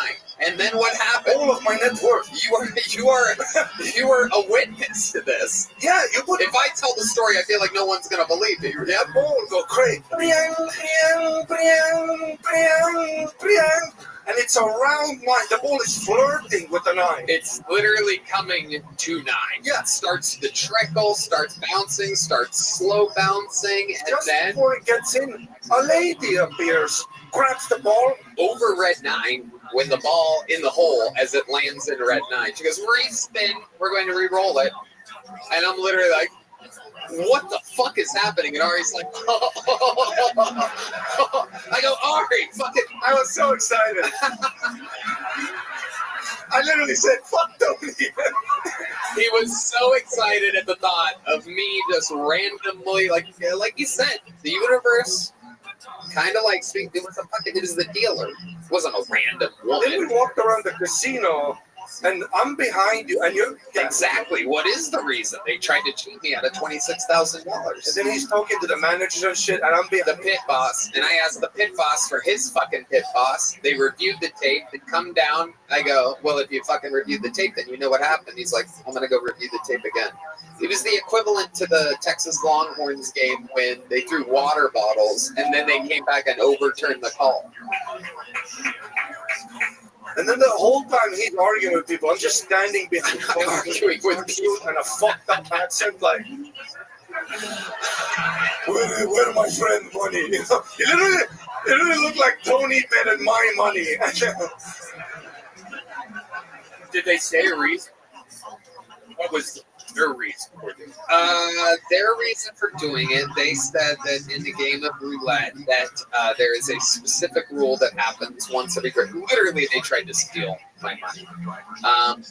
And then what happened? All of my net worth. You are a witness to this. Yeah, you put. If I tell the story, I feel like no one's gonna believe it. Yeah, ball go crazy. And it's around 9. The ball is flirting with the 9. It's literally coming to 9. Yeah. It starts to trickle, starts bouncing, starts slow bouncing, and just then before it gets in, a lady appears, grabs the ball over red 9. When the ball in the hole as it lands in red 9. She goes, re-spin, we're going to re-roll it. And I'm literally like, what the fuck is happening? And Ari's like, I go, Ari, fuck it. I was so excited. I literally said, fuck Tony. He was so excited at the thought of me just randomly, like you said, the universe kind of like speaking, it was the dealer. It wasn't a random woman. Then we walked around the casino And I'm behind you, and you're exactly. What is the reason? They tried to cheat me out of $26,000. And then he's talking to the managers and shit, and I'm being the pit boss. And I asked the pit boss for his fucking pit boss. They reviewed the tape. They come down. I go, well, if you fucking reviewed the tape, then you know what happened. He's like, I'm gonna go review the tape again. It was the equivalent to the Texas Longhorns game when they threw water bottles and then they came back and overturned the call. And then the whole time he's arguing with people, I'm just standing behind arguing with people and a fucked up accent, like, where my friend money? It literally looked like Tony betted my money. Did they say a reason? What was their reason for doing it? Their reason for doing it, they said that in the game of roulette that there is a specific rule that happens once every year. Literally, they tried to steal my money.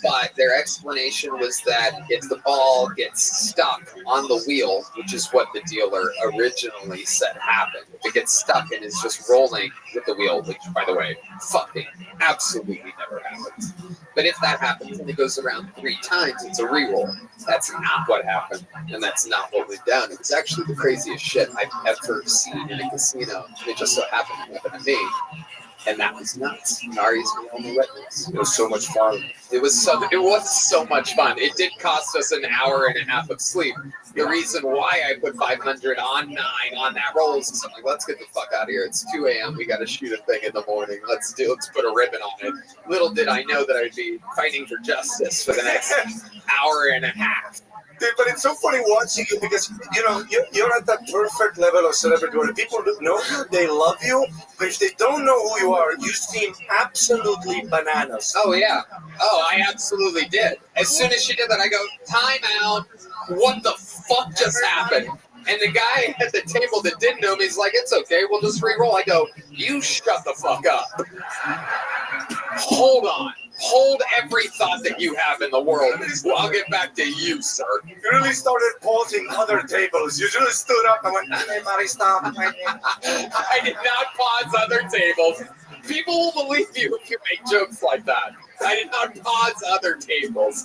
But their explanation was that if the ball gets stuck on the wheel, which is what the dealer originally said happened, if it gets stuck and is just rolling with the wheel, which, by the way, fucking absolutely never happens. But if that happens and it goes around 3 times, it's a re-roll. That's not what happened, and that's not what went down. It was actually the craziest shit I've ever seen in a casino. It just so happened to happen to me. And that was nuts. Ari's the only witness. It was so much fun. It was so much fun. It did cost us an hour and a half of sleep. The reason why I put 500 on 9 on that roll is I'm like, let's get the fuck out of here. It's 2 a.m. We got to shoot a thing in the morning. Let's put a ribbon on it. Little did I know that I'd be fighting for justice for the next hour and a half. Dude, but it's so funny watching you because, you know, you're at that perfect level of celebrity where people know you, they love you, but if they don't know who you are, you seem absolutely bananas. Oh, yeah. Oh, I absolutely did. As soon as she did that, I go, time out. What the fuck just happened? And the guy at the table that didn't know me is like, it's okay, we'll just re-roll. I go, you shut the fuck up. Hold on. Hold every thought that you have in the world. Well, I'll get back to you, sir. You really started pausing other tables. You just stood up and went, hey, Mari, stop. I did not pause other tables. People will believe you if you make jokes like that. I did not pause other tables.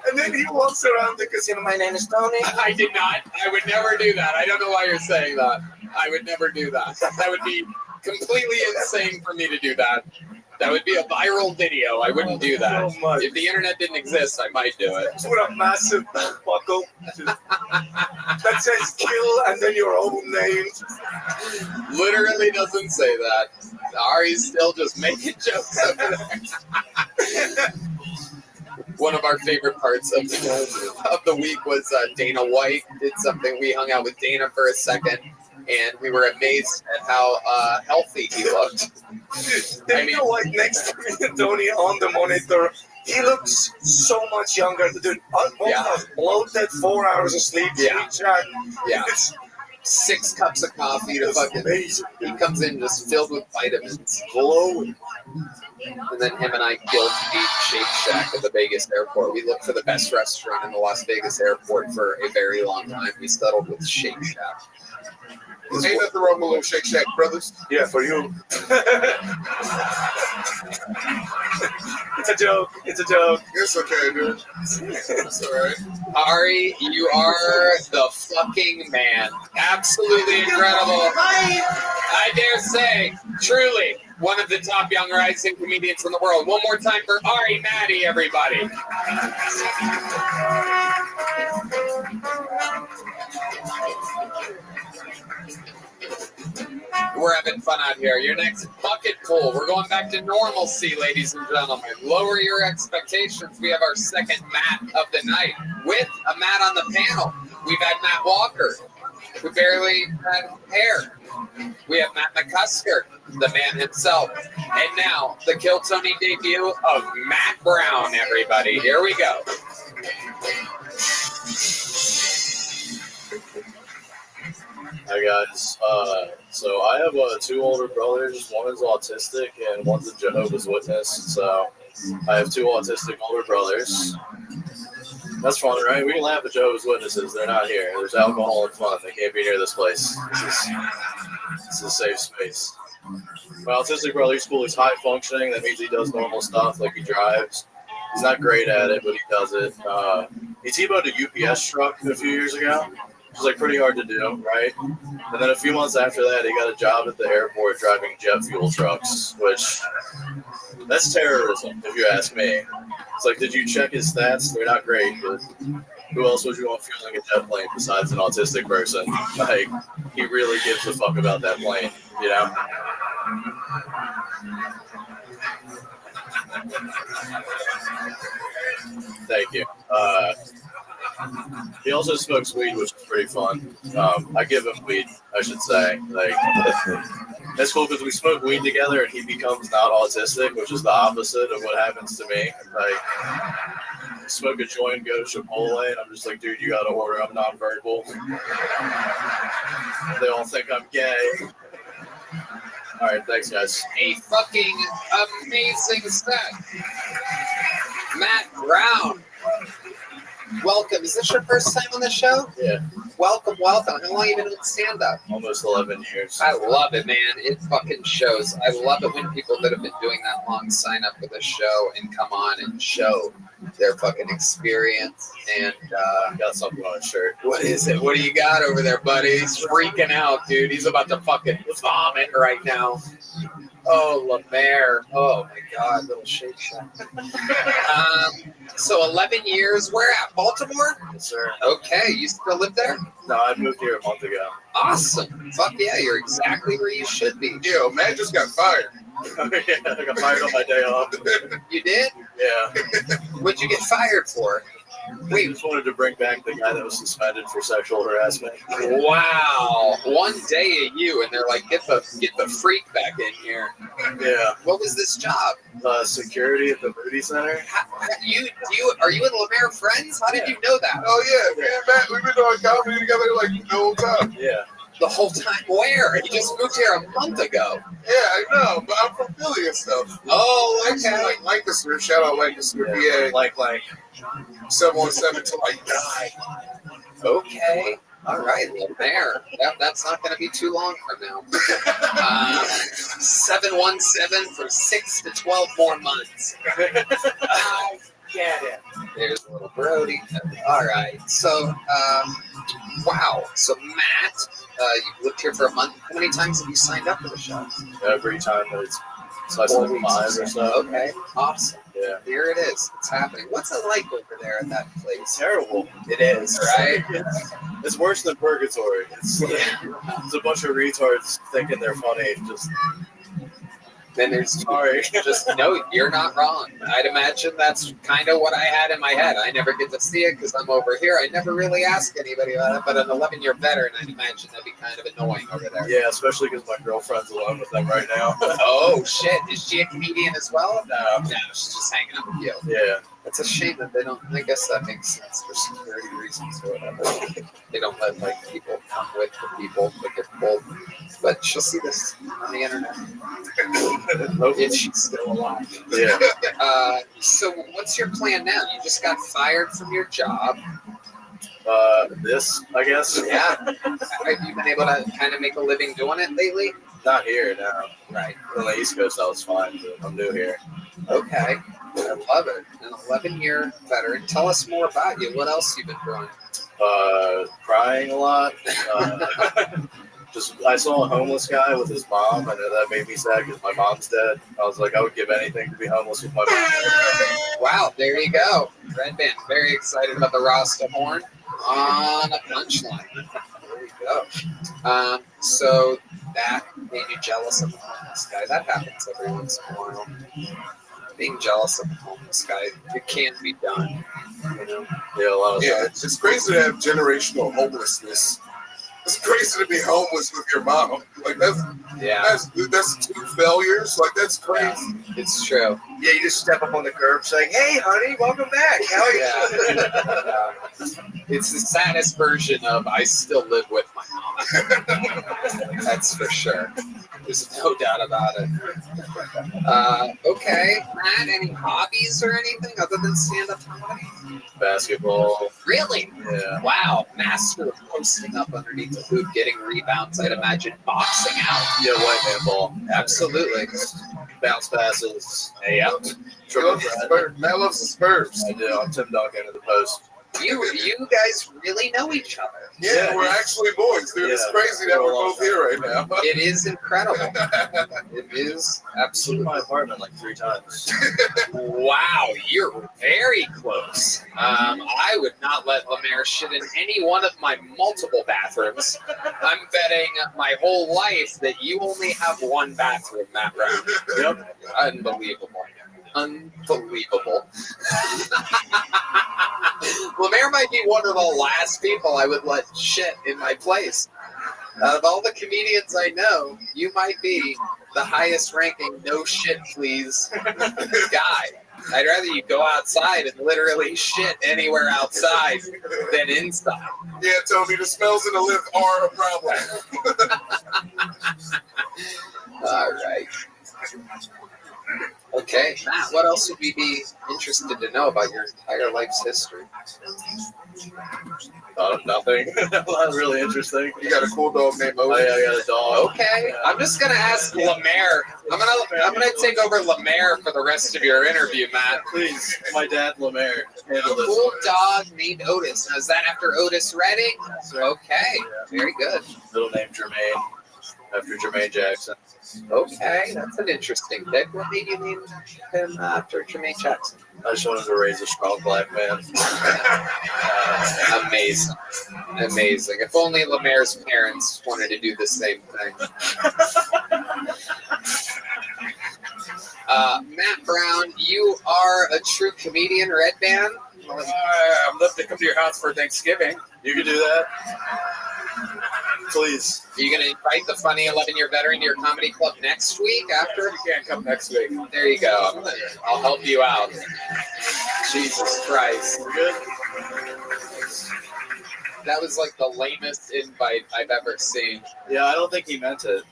And then he walks around the casino, my name is Tony. I did not. I would never do that. I don't know why you're saying that. I would never do that. That would be completely insane for me to do that. That would be a viral video. I wouldn't do that. If the internet didn't exist, I might do it. Just with a massive buckle that says kill and then your own name. Literally doesn't say that. Ari's still just making jokes over there. One of our favorite parts of the week was Dana White did something. We hung out with Dana for a second. And we were amazed at how healthy he looked. Dana White next to me, Tony, on the monitor. He looks so much younger. Dude, almost bloated, 4 hours of sleep. Yeah. 6 cups of coffee to fucking. Amazing. He comes in just filled with vitamins, glowing. And then him and I killed the Shake Shack at the Vegas airport. We looked for the best restaurant in the Las Vegas airport for a very long time. We settled with Shake Shack. Ain't nothing wrong with a little Shake Shack, brothers. Yeah, for you. It's a joke. It's a joke. It's okay, dude. It's all right. Ari, you are the fucking man. Absolutely incredible. I dare say, truly, one of the top young rising comedians in the world. One more time for Ari Maddie, everybody. We're having fun out here. Your next bucket pool. We're going back to normalcy, ladies and gentlemen. Lower your expectations. We have our second Matt of the night with a Matt on the panel. We've had Matt Walker, who barely had hair. We have Matt McCusker, the man himself. And now, the Kill Tony debut of Matt Brown, everybody. Here we go. Hi guys, so I have 2 older brothers. One is autistic and one's a Jehovah's Witness. So I have 2 autistic older brothers. That's fun, right? We can laugh at Jehovah's Witnesses. They're not here. There's alcohol and fun. They can't be near this place. This is a safe space. My autistic brother's cool. He's high functioning. That means he does normal stuff, like he drives. He's not great at it, but he does it. He T-boned a UPS truck a few years ago. It was like pretty hard to do, right? And then a few months after that, he got a job at the airport driving jet fuel trucks, which that's terrorism, if you ask me. It's like, did you check his stats? They're not great, but who else would you want fueling a jet plane besides an autistic person? Like, he really gives a fuck about that plane, you know? Thank you. He also smokes weed, which is pretty fun. I give him weed, I should say. Like, that's cool because we smoke weed together and he becomes not autistic, which is the opposite of what happens to me. Like, smoke a joint, go to Chipotle, and I'm just like, dude, you gotta order. I'm nonverbal. They all think I'm gay. All right, thanks, guys. A fucking amazing set. Matt Brown. Welcome. Is this your first time on the show? Yeah. Welcome. How long have you been doing stand-up? Almost 11 years. I love it, man. It fucking shows. I love it when people that have been doing that long sign up for the show and come on and show their fucking experience. And got something on his shirt. What is it? What do you got over there, buddy? He's freaking out, dude. He's about to fucking vomit right now. Oh, Lemaire. Oh, my God. Little Shake Shack. So 11 years. Where at? Baltimore? Yes, sir. Okay. You still live there? No, I moved here a month ago. Awesome. Fuck yeah. You're exactly where you should be. Yo, man just got fired. Yeah, I got fired on my day off. You did? Yeah. What'd you get fired for? We just wanted to bring back the guy that was suspended for sexual harassment. Wow. One day at you, and they're like, get the freak back in here. Yeah. What was this job? Security at the Moody Center. Are you and Lemaire friends? How did you know that? Oh yeah, man, Matt, we've been doing comedy together like the whole time. Yeah. The whole time? Where? You just moved here a month ago. Yeah, I know, but I'm from Philly and stuff. Oh, okay. Like Lancaster, shout out Lancaster, PA. Like 717 till I die. Okay. All right, Lemaire. That's not going to be too long from now. 717 for 6 to 12 more months. Get it. There's little Brody. All right. So, wow. So, Matt, you've lived here for a month. How many times have you signed up for the show? Every time that it's less than 5 or so. Okay. Awesome. Yeah. Here it is. It's happening. What's it like over there at that place? It's terrible. It is, right? It's worse than purgatory. It's like, it's a bunch of retards thinking they're funny. Then there's sorry. Just no, you're not wrong. I'd imagine that's kind of what I had in my head. I never get to see it because I'm over here. I never really ask anybody about it. But an 11-year veteran, I'd imagine that'd be kind of annoying over there. Yeah, especially because my girlfriend's alone with them right now. Oh shit! Is she a comedian as well? No, she's just hanging out with you. Yeah. It's a shame that they don't. I guess that makes sense for security reasons or whatever. They don't let like people come with the people that get pulled. But she'll see this on the internet if she's still alive. Yeah. So what's your plan now? You just got fired from your job. This, I guess. Yeah. Have you been able to kind of make a living doing it lately? Not here, no. Right. On the East Coast, I was fine, but I'm new here. Okay. I love it. An 11-year veteran. Tell us more about you. What else you've been doing? Crying a lot. I saw a homeless guy with his mom, and that made me sad because my mom's dead. I was like, I would give anything to be homeless with my mom. Wow, there you go. Red Band, very excited about the Rasta horn on a punchline. There we go. So that made you jealous of the homeless guy. That happens every once in a while. Being jealous of the homeless guy, it can't be done. You know? Yeah, a lot of times. It's crazy to have generational homelessness. It's crazy to be homeless with your mom. Like that's 2 failures. Like that's crazy. Yeah, it's true. Yeah, you just step up on the curb saying, "Hey, honey, welcome back. How are you?" It's the saddest version of I still live with my mom. That's for sure. There's no doubt about it. Okay, Matt, any hobbies or anything other than stand-up comedy? Basketball. Really? Yeah. Wow, master of posting up underneath the hoop, getting rebounds. I'd imagine boxing out. Yeah, white man ball. Absolutely. bounce passes. Yeah. Triple threat. Matt loves the Spurs. I do. I'm Tim Duncan in the post. You guys really know each other. Yeah, we're actually boys, dude. It's crazy that we're both here right now. It is incredible. It is absolutely. My apartment like 3 times. Wow, you're very close. I would not let Lemaire shit in any one of my multiple bathrooms. I'm betting my whole life that you only have one bathroom, Matt Brown. Yep. Unbelievable. Unbelievable. Lemaire might be one of the last people I would let shit in my place. Out of all the comedians I know, you might be the highest ranking no shit please guy. I'd rather you go outside and literally shit anywhere outside than inside. Yeah, Tony, the smells in the lift are a problem. All right. Okay, Matt, what else would we be interested to know about your entire life's history? Nothing. Not really interesting. You got a cool dog named Otis. Oh, yeah, I got a dog. Okay, I'm just gonna ask Lemaire. I'm gonna take over Lemaire for the rest of your interview, Matt. Please, my dad Lemaire. Handle this. Cool dog named Otis. Now, is that after Otis Redding? Okay, very good. Middle name Jermaine, after Jermaine Jackson. Okay, that's an interesting pick. What made you name him after Jermaine Jackson? I just wanted to raise a strong black man. Amazing. Amazing. If only Lemaire's parents wanted to do the same thing. Matt Brown, you are a true comedian, Red Band. I'd love to come to your house for Thanksgiving. You can do that. Please. Are you going to invite the funny 11-year veteran to your comedy club next week after? You can't come next week. There you go. I'll help you out. Jesus Christ. Good. That was like the lamest invite I've ever seen. Yeah, I don't think he meant it.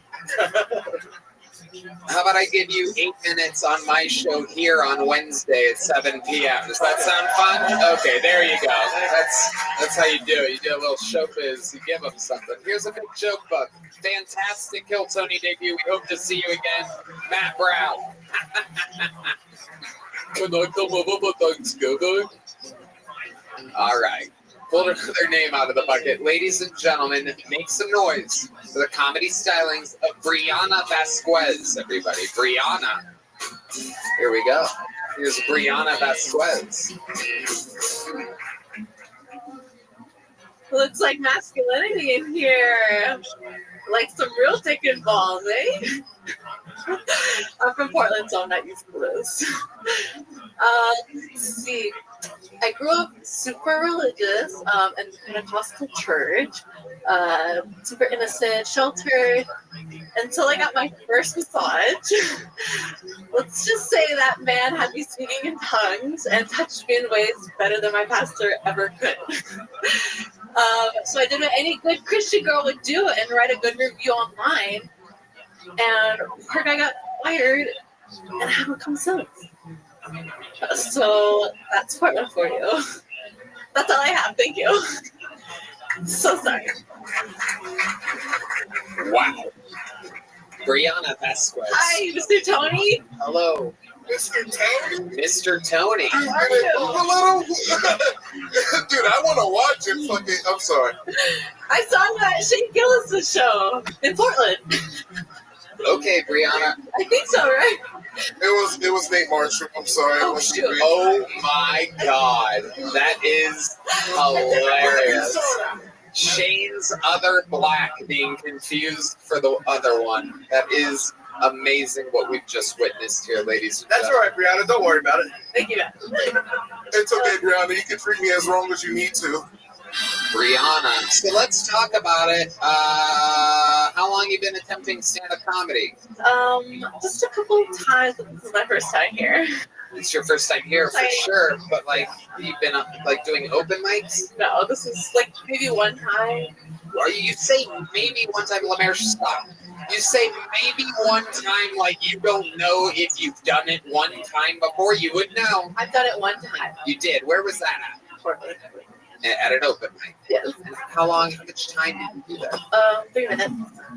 How about I give you 8 minutes on my show here on Wednesday at 7 p.m. Does that sound fun? Okay, there you go. That's how you do it. You do a little showbiz. You give them something. Here's a big joke book. Fantastic Kill Tony debut. We hope to see you again, Matt Brown. Can I come over for Thanksgiving? All right. Pulled another name out of the bucket. Ladies and gentlemen, make some noise for the comedy stylings of Brianna Vasquez, everybody. Brianna. Here we go. Here's Brianna Vasquez. Looks like masculinity in here. Like some real dick and balls, eh? I'm from Portland, so I'm not used to this. Let's see. I grew up super religious in Pentecostal church, super innocent, sheltered, until I got my first massage. Let's just say that man had me speaking in tongues and touched me in ways better than my pastor ever could. So I did what any good Christian girl would do and write a good review online. And her guy got fired, and I haven't come since. So that's Portland for you. That's all I have. Thank you. So sorry. Wow. Brianna Vasquez. Hi, Mr. Tony. Hello. Mr. Tony? Mr. Tony. Dude, How are you? Dude, I want to watch it. Fucking, I'm sorry. I saw you at Shane Gillis' show in Portland. Okay, Brianna. I think so, right? It was Nate Marshall. I'm sorry. Oh, shoot. Oh my God. That is hilarious. Shane's other black being confused for the other one. That is amazing what we've just witnessed here, ladies and That's all right, Brianna. Don't worry about it. Thank you, man. It's okay, Brianna. You can treat me as wrong as you need to. Brianna. So let's talk about it. How long you been attempting stand-up comedy? Just a couple of times. This is my first time here. It's your first time here for sure, but like you've been like doing open mics? No, this is like maybe one time. Or you say maybe one time, Lemaire, stop. You say maybe one time, like you don't know if you've done it one time before. You would know. I've done it one time. You did. Where was that at? Portland. At an open mic. Yes. And how much time did you do that? 3 minutes.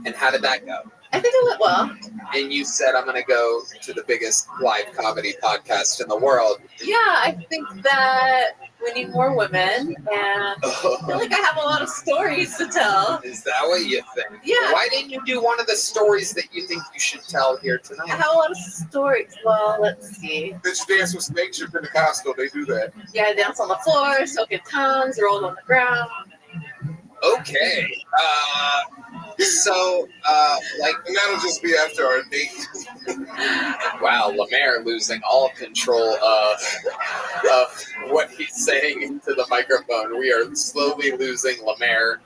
And how did that go? I think it went well. And you said, I'm going to go to the biggest live comedy podcast in the world. Yeah, I think that we need more women, and I feel like I have a lot of stories to tell. Is that what you think? Yeah. Why didn't you do one of the stories that you think you should tell here I tonight? have a lot of stories. Well, let's see. Bitch dance with snakes, you're Pentecostal, they do that. Yeah, I dance on the floor, soaking tongues, rolled on the ground. Okay. And that'll just be after our date. Wow, Lemaire losing all control of what he's saying into the microphone. We are slowly losing Lemaire.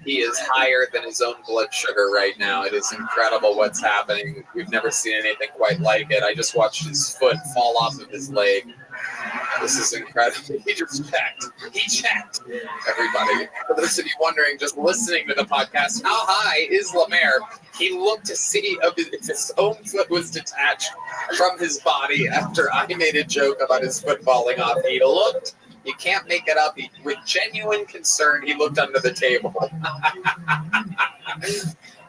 He is higher than his own blood sugar right now. It is incredible what's happening. We've never seen anything quite like it. I just watched his foot fall off of his leg. This is incredible. He just checked. He checked. Everybody, for those of you wondering, just listening to the podcast, how high is Lemaire? He looked to see if his own foot was detached from his body after I made a joke about his foot falling off. He looked. You can't make it up. With genuine concern, he looked under the table.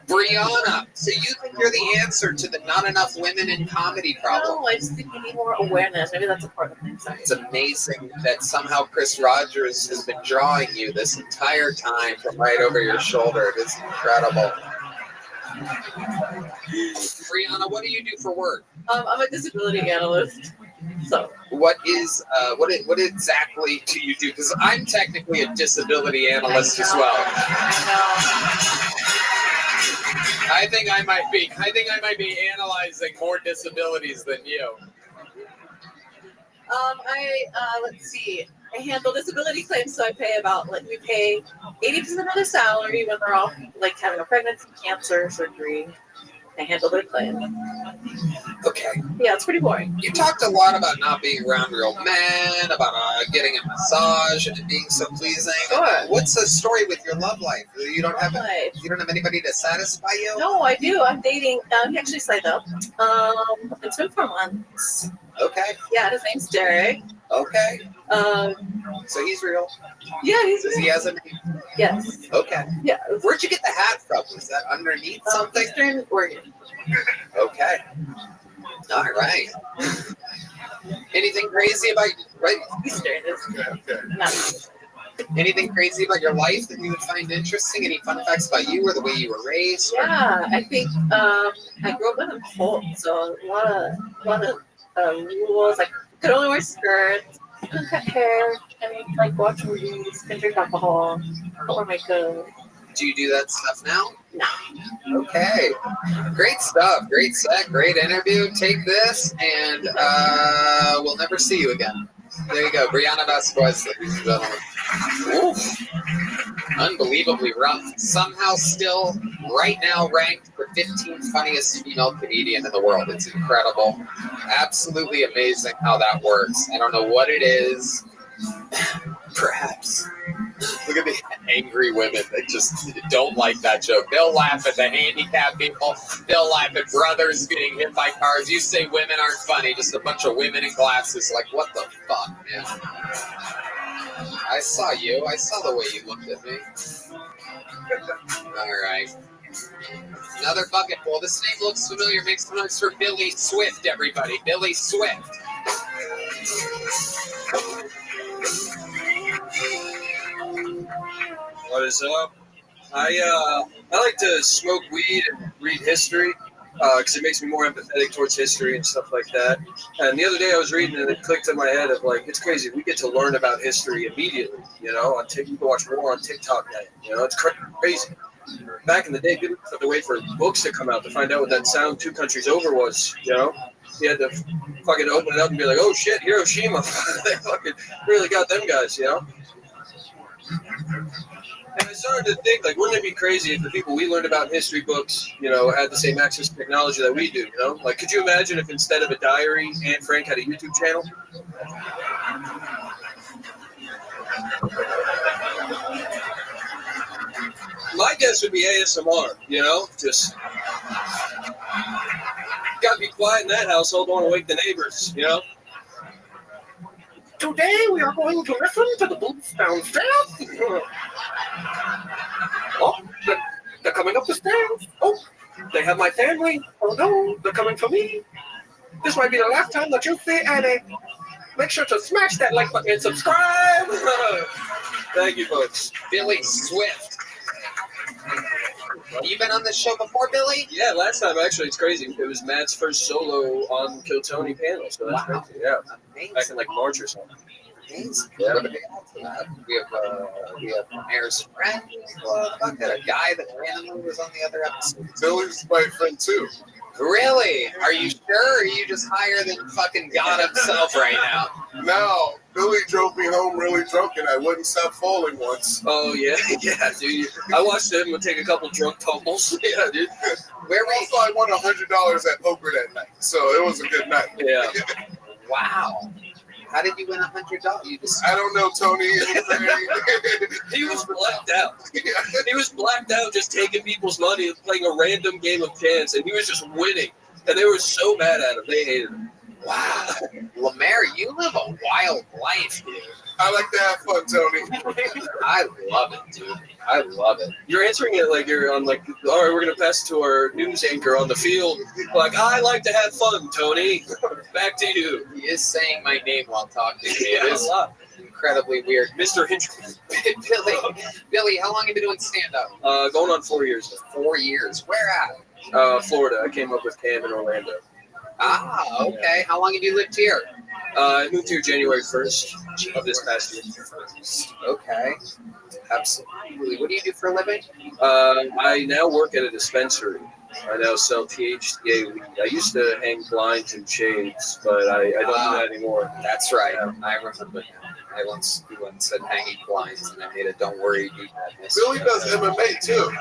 Brianna, so you think you're the answer to the not enough women in comedy problem? No, I just think we need more awareness. Maybe that's a part of things. It's amazing that somehow Chris Rogers has been drawing you this entire time from right over your shoulder. It is incredible. Brianna, what do you do for work? I'm a disability analyst. So what exactly do you do? Because I'm technically a disability analyst as well. I think I might be analyzing more disabilities than you. Let's see. I handle disability claims, so we pay 80% of their salary when they're all like having a pregnancy, cancer, surgery. I handle their claim. Okay. Yeah, it's pretty boring. You talked a lot about not being around real men, about getting a massage and it being so pleasing. Sure. What's the story with your love life? You don't have anybody to satisfy you? No, I do. I'm dating. He actually signed up. It's been 4 months. Okay. Yeah, his name's Derek. Okay. So he's real. Yeah, he's real. He has a name. Yes. Okay. Yeah. Where'd you get the hat from? Was that underneath something? Eastern Oregon. Okay. All right. Anything crazy about Eastern? Anything crazy about your life that you would find interesting? Any fun facts about you or the way you were raised? Yeah, I think I grew up in a cult, so a lot of rules. Like, could only wear skirts, couldn't cut hair, and like watch movies, couldn't drink alcohol, don't wear makeup. Do you do that stuff now? No. Okay. Great stuff. Great set. Great interview. Take this, and we'll never see you again. There you go. Brianna Vasquez, ladies and gentlemen. Oof. Unbelievably rough. Somehow still, right now, ranked the 15th funniest female comedian in the world. It's incredible. Absolutely amazing how that works. I don't know what it is. Perhaps. Look at the angry women that just don't like that joke. They'll laugh at the handicapped people. They'll laugh at brothers getting hit by cars. You say women aren't funny. Just a bunch of women in glasses. Like, what the fuck, man? I saw you. I saw the way you looked at me. All right. Another bucket full. This name looks familiar. Makes some noise for Billy Swift, everybody. Billy Swift. What is up? I like to smoke weed and read history because it makes me more empathetic towards history and stuff like that. And the other day I was reading and it clicked in my head of like, it's crazy. We get to learn about history immediately, you know, you can watch war on TikTok now, you know, it's crazy. Back in the day, people had to wait for books to come out to find out what that sound 2 countries over was, you know? You had to fucking open it up and be like, oh shit, Hiroshima. They fucking really got them guys, you know? And I started to think, like, wouldn't it be crazy if the people we learned about in history books, you know, had the same access to technology that we do, you know? Like, could you imagine if instead of a diary, Anne Frank had a YouTube channel? My guess would be ASMR, you know? Just gotta be quiet in that household, don't want to wake the neighbors, you know? Today we are going to listen to the boots downstairs. Oh, they're coming up the stairs. Oh, have my family. Oh no, they're coming for me. This might be the last time that you see Annie. Make sure to smash that like button and subscribe. Thank you, folks. Billy Swift. You been on this show before, Billy? Yeah, last time actually. It's crazy. It was Matt's first solo on Kill Tony panel, so that's crazy. Yeah, amazing. Back in like March or something. Amazing. Yeah. We're gonna get out to that. We have Mayor's friend. Got a guy that randomly was on the other episode. Billy's my friend too. Really? Are you sure? Or are you just higher than fucking God himself right now? No, Billy drove me home really drunk and I wouldn't stop falling once. Oh yeah, yeah, dude. I watched him take a couple drunk tumbles. Yeah, dude. Where also I won $100 at poker that night, so it was a good night. Yeah. Wow. How did you win $100? You just I don't know, Tony. He was blacked out. He was blacked out just taking people's money and playing a random game of chance, and he was just winning. And they were so mad at him. They hated him. Wow. Lemaire, you live a wild life, dude. I like to have fun, Tony. I love it, dude. I love it. You're answering it like you're on like, all right, we're going to pass it to our news anchor on the field. Like, I like to have fun, Tony. Back to you. He is saying my name while talking to me. It is incredibly weird. Mr. Hinchcliffe. Billy, how long have you been doing stand-up? Going on 4 years now. 4 years. Where at? Florida. I came up with Cam in Orlando. Ah, okay. How long have you lived here? I moved here January 1st of this past year. Okay. Absolutely. What do you do for a living? I now work at a dispensary. I now sell THCA weed. I used to hang blinds and shades, but I don't do that anymore. That's right. I remember him. He once said hanging blinds, and I made a "Don't worry, do that." Billy does MMA too.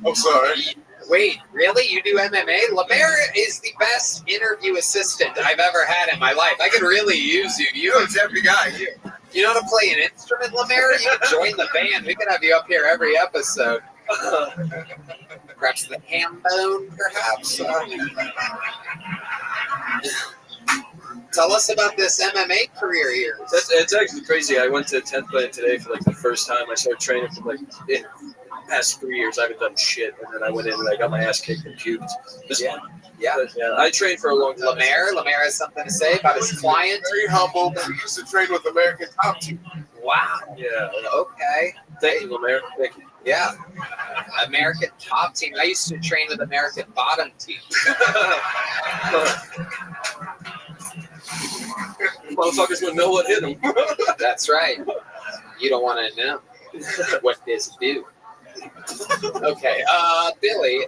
I'm sorry. Wait, really? You do MMA? Lemaire is the best interview assistant I've ever had in my life. I could really use you. You're every guy. You know how to play an instrument, Lemaire? You could join the band. We could have you up here every episode. Perhaps the ham bone, perhaps. Tell us about this MMA career here. It's actually crazy. I went to 10th Planet today for like the first time. I started training for like the past 3 years. I haven't done shit, and then I went in and I got my ass kicked and puked. Yeah. I trained for a long time. Lemaire has something to say about his client. Very humble. He used to train with American Top Team. Wow. Yeah. Okay. Thank you, Lemaire. Thank you. Yeah. American Top Team. I used to train with American Bottom Team. Motherfuckers would know what hit them. That's right. You don't want to know what this do. Okay, Billy,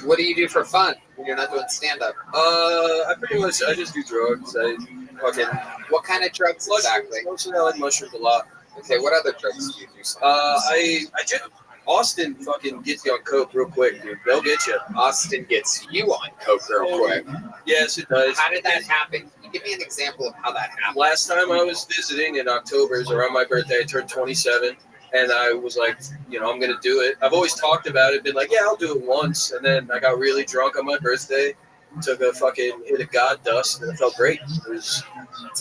what do you do for fun when you're not doing stand-up? I just do drugs. What kind of drugs exactly? Mostly I like mushrooms a lot. Okay, what other drugs do you do? I just Austin fucking gets you on coke real quick, dude. They'll get you. Austin gets you on coke real quick. Yes, it does. How did that happen? Can you give me an example of how that happened? Last time I was visiting in October, it was around my birthday. I turned 27. And I was like, I'm going to do it. I've always talked about it, been like, yeah, I'll do it once. And then I got really drunk on my birthday, took a fucking hit of God dust, and it felt great. It's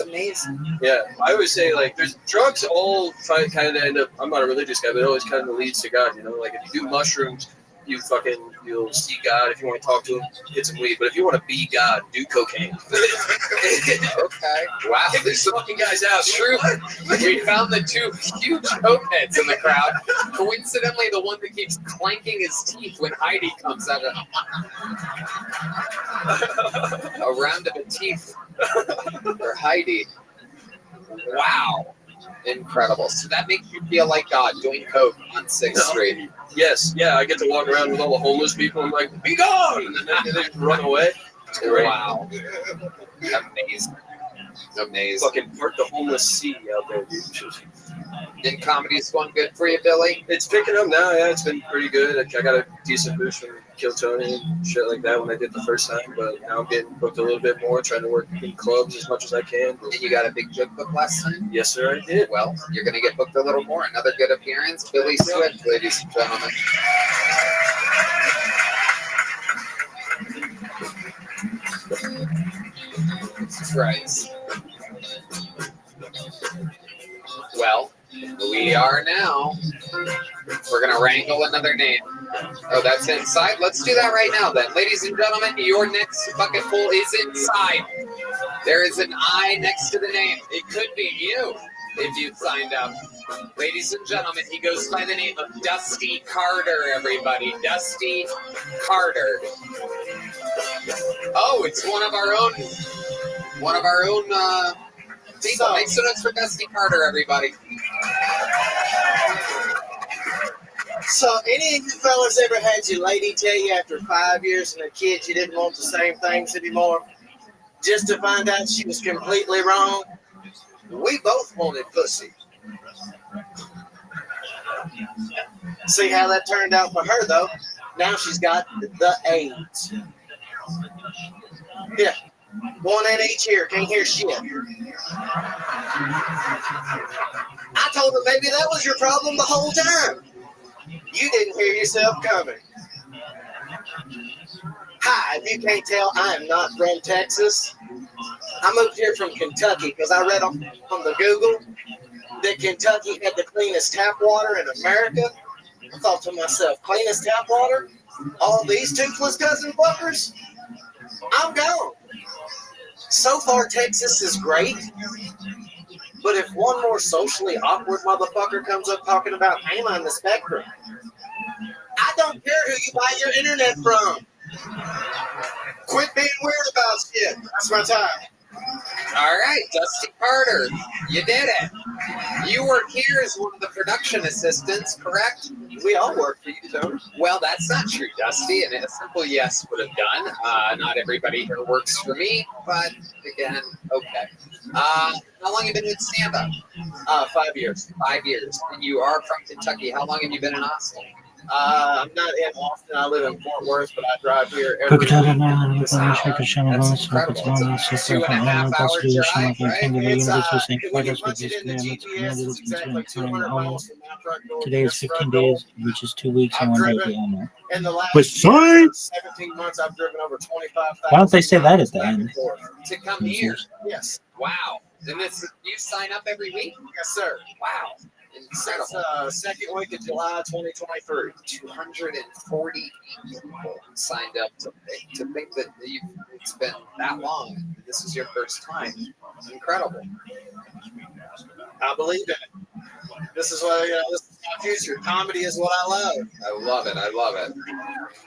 amazing. Yeah. I always say, like, there's drugs all kind of end up, I'm not a religious guy, but it always kind of leads to God, Like, if you do mushrooms, you'll see God. If you want to talk to him, get some weed. But if you want to be God, do cocaine. Okay. Wow. Get these fucking guys out. True. We found the two huge cokeheads in the crowd. Coincidentally, the one that keeps clanking his teeth when Heidi comes out of a round of teeth for Heidi. Wow. Incredible. So that makes you feel like God doing coke on 6th Street. Yes. Yeah, I get to walk around with all the homeless people. I'm like, be gone! And then they just run away. It's great. Wow. Amazing. Fucking part the homeless sea out there, dude. And comedy's going good for you, Billy? It's picking up now, yeah. It's been pretty good. I got a decent boost from Kill Tony and shit like that when I did the first time. But now I'm getting booked a little bit more, trying to work in clubs as much as I can. And you got a big joke book last time? Yes, sir, I did. Well, you're going to get booked a little more. Another good appearance. Billy Swift, ladies and gentlemen. Right. Well, we are now We're going to wrangle another name. Oh, that's inside? Let's do that right now then. Ladies and gentlemen, your next bucketful is inside. There is an I next to the name. It could be you if you signed up. Ladies and gentlemen, he goes by the name of Dusty Carter, everybody. Dusty Carter. Oh, it's one of our own people. Make some notes for Dusty Carter, everybody. So, any of you fellas ever had your lady tell you after 5 years and a kid you didn't want the same things anymore, just to find out she was completely wrong? We both wanted pussy. See how that turned out for her, though? Now she's got the AIDS. Yeah, one in each ear, can't hear shit. I told her maybe that was your problem the whole time. You didn't hear yourself coming. Hi, if you can't tell, I am not from Texas. I moved here from Kentucky because I read on the Google that Kentucky had the cleanest tap water in America. I thought to myself, cleanest tap water? All these toothless cousin fuckers? I'm gone. So far, Texas is great. But if one more socially awkward motherfucker comes up talking about I'm on the spectrum, I don't care who you buy your internet from. Quit being weird about shit. That's my time. All right, Dusty Carter, you did it. You work here as one of the production assistants, correct? We all work for you, don't we? Well, that's not true, Dusty, and a simple yes would have done. Not everybody here works for me, but again, okay. How long have you been with stand-up? 5 years. 5 years. And you are from Kentucky. How long have you been in Austin? I'm not in Austin. I live in Fort Worth, but I drive here every week. That's incredible. It's a 2.5 hour drive, right? When you punch it in the GPS, it's exactly 200 miles from Mount Truck North. Today is 15 days, which is 2 weeks and 1 day beyond in the last that. 17 months, I've driven over 25,000. Why don't they say that at the end? To come here. Yes. Wow. And this, you sign up every week? Yes, sir. Wow. Since second week of July 2023. 240 people signed up to think that it's been that long. This is your first time. Incredible. I believe in it. This is what this is my future. Comedy is what I love. I love it. I love it.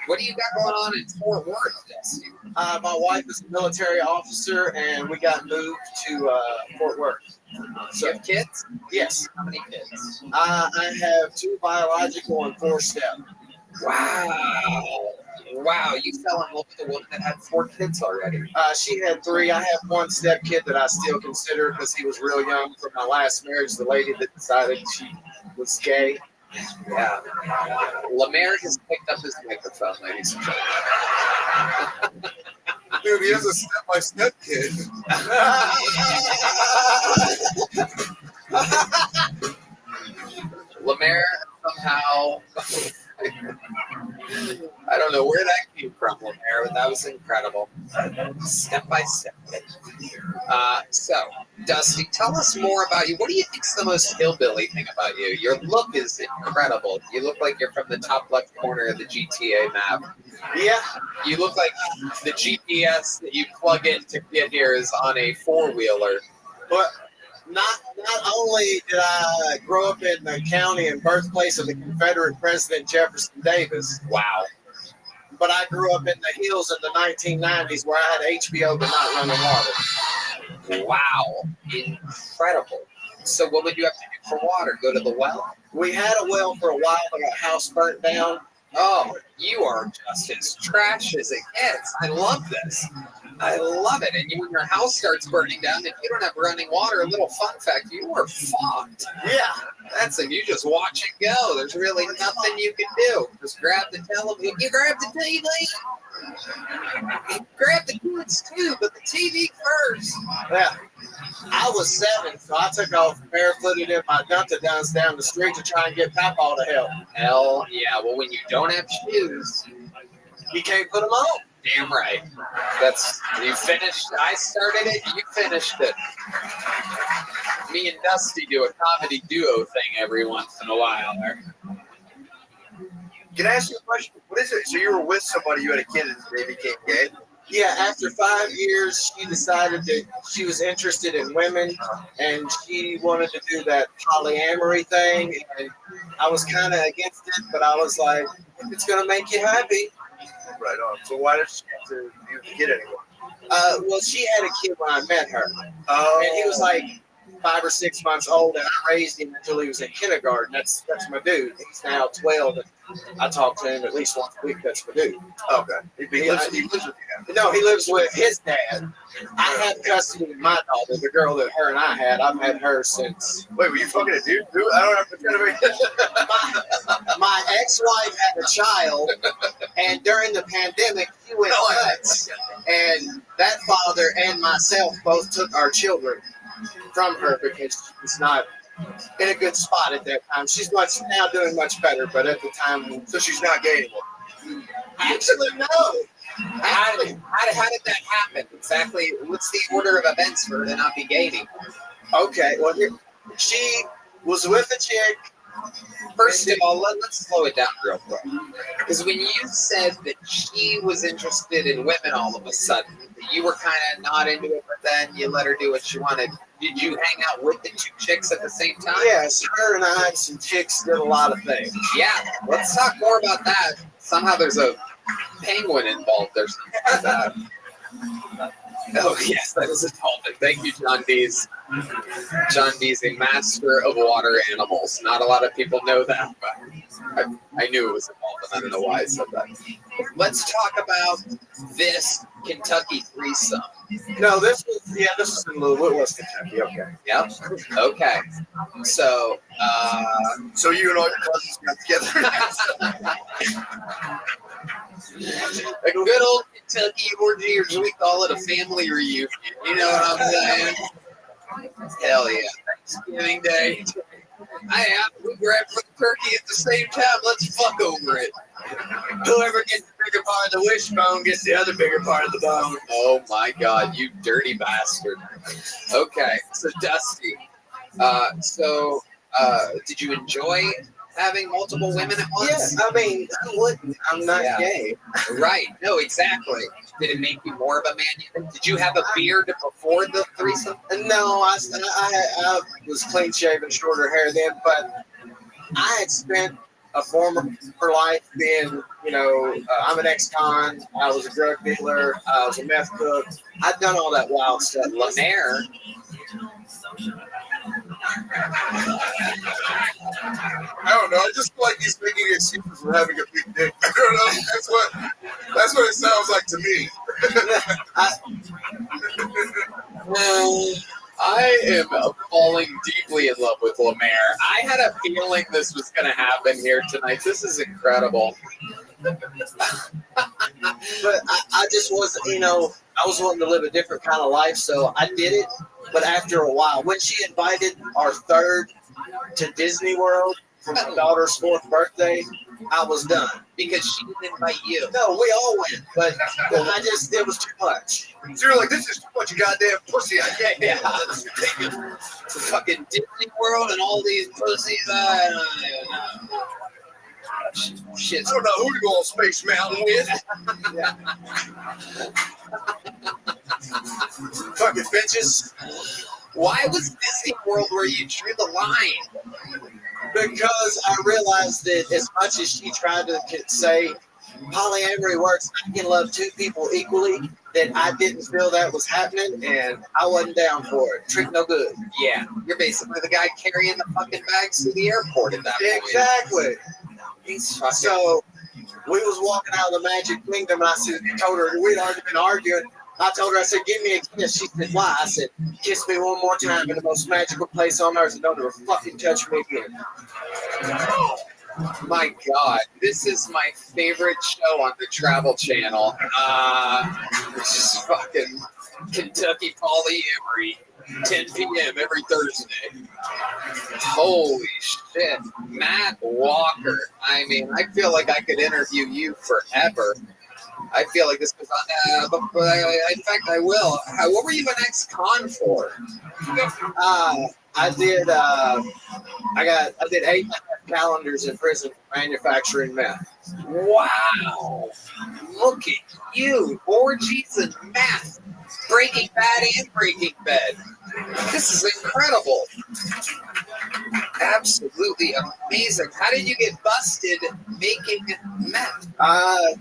What do you got going on in Fort Worth, Dusty? My wife is a military officer, and we got moved to Fort Worth. So you have kids? Yes. How many kids? I have 2 biological and 4 step. Wow. Wow, you fell in love with a woman that had 4 kids already. She had 3. I have 1 step kid that I still consider because he was real young from my last marriage. The lady that decided she was gay. Yeah. Lemaire has picked up his microphone, ladies and gentlemen. Dude, he has a step-by-step kid. Lemaire somehow, I don't know where that came from, Lemaire, but that was incredible. Step by step. So, Dusty, tell us more about you. What do you think's the most hillbilly thing about you? Your look is incredible. You look like you're from the top left corner of the GTA map. Yeah. You look like the GPS that you plug in to get here is on a 4-wheeler. But not only did I grow up in the county and birthplace of the Confederate President Jefferson Davis. Wow. But I grew up in the hills in the 1990s where I had HBO but not running water. Wow. Incredible. So what would you have to do for water? Go to the well? We had a well for a while, but our house burnt down. Oh, you are just as trash as it gets. I love this. I love it. And when your house starts burning down, if you don't have running water, a little fun fact, you are fucked. Yeah. That's it. You just watch it go. There's really nothing you can do. Just grab the television. You grab the TV. Grab the kids too, but the TV first. Yeah. I was 7, so I took off barefooted in my dun-to-duns down the street to try and get Papa to help. Hell yeah. Well, when you don't have shoes, you can't put them on. Damn right. That's, you finished. I started it. You finished it. Me and Dusty do a comedy duo thing every once in a while. Can I ask you a question? What is it? So you were with somebody, you had a kid, and they became gay? Yeah, after 5 years, she decided that she was interested in women, and she wanted to do that polyamory thing. And I was kind of against it, but I was like, if it's gonna make you happy. Right on. So why did she have to do the kid anymore? Well, she had a kid when I met her, Oh. and he was like 5 or 6 months old, and I raised him until he was in kindergarten. That's my dude. He's now 12, and I talk to him at least once a week. That's my dude. Okay. He lives with you. No, he lives with his dad. I have custody of my daughter, the girl that her and I had. I've had her since. Wait, were you fucking a dude? I don't have to kind of my ex-wife had a child, and during the pandemic, she went nuts. And that father and myself both took our children from her because she's not in a good spot at that time. She's now doing much better, but at the time, so she's not gay anymore. Actually, no. How did that happen? Exactly. What's the order of events for her to not be gay anymore? Okay, well, she was with a chick. First of all, let's slow it down real quick. Because when you said that she was interested in women all of a sudden, you were kind of not into it, but then you let her do what she wanted. Did you hang out with the two chicks at the same time? Yes, her and I and some chicks did a lot of things. Yeah, let's talk more about that. Somehow there's a penguin involved or something like that. Oh, yes, that is a dolphin. Thank you, John Dees. John Dees, a master of water animals. Not a lot of people know that, but I knew it was a dolphin. I don't know why I said that. Let's talk about this Kentucky threesome. No, this was in Louisville, West Kentucky. Okay. Yep. Okay. So, so you and all your cousins got together. A good old Kentucky orgy, or as we call it, a family reunion. You know what I'm saying? Hell yeah. Thanksgiving Day. We grab for the turkey at the same time. Let's fuck over it. Whoever gets the bigger part of the wishbone gets the other bigger part of the bone. Oh my God, you dirty bastard. Okay, so Dusty. Did you enjoy having multiple women at once? Yeah, I mean, I wouldn't. I'm not gay. Right. No, exactly. Did it make you more of a man? Did you have a beard before the threesome? No, I was clean shaven, shorter hair then, but I had spent a former life being, I'm an ex-con, I was a drug dealer, I was a meth cook. I'd done all that wild stuff. Lemaire. I don't know. I just feel like he's making excuses for having a big dick. I don't know. That's what it sounds like to me. I am falling deeply in love with Lemaire. I had a feeling this was going to happen here tonight. This is incredible. But I just wasn't, I was wanting to live a different kind of life, so I did it. But after a while, when she invited our third to Disney World for my daughter's 4th birthday, I was done. Because she didn't invite you. No, we all went, but it was too much. So you're like, this is too much goddamn pussy. I can't handle this. The fucking Disney World and all these pussies. Shit. I don't know who to go on Space Mountain with. Fucking bitches. Why was Disney World where you drew the line? Because I realized that as much as she tried to say polyamory works, I can love two people equally, that I didn't feel that was happening, and I wasn't down for it. Trick no good. Yeah, you're basically the guy carrying the fucking bags to the airport at that point. Exactly. So we was walking out of the Magic Kingdom, and I told her, we'd already been arguing. I told her, I said, give me a kiss. She said, why? I said, kiss me one more time in the most magical place on earth and don't ever fucking touch me again. My God, this is my favorite show on the Travel Channel. It's just fucking Kentucky polyamory, 10 p.m. every Thursday. Holy shit. Matt Walker. I mean, I feel like I could interview you forever. I feel like this goes on. In fact, I will. What were you an ex-con for? I I did. I did 8.5 calendars in prison for manufacturing meth. Wow. Look at you. Orgies and meth. Breaking Bad and Breaking Bad. This is incredible. Absolutely amazing. How did you get busted making meth?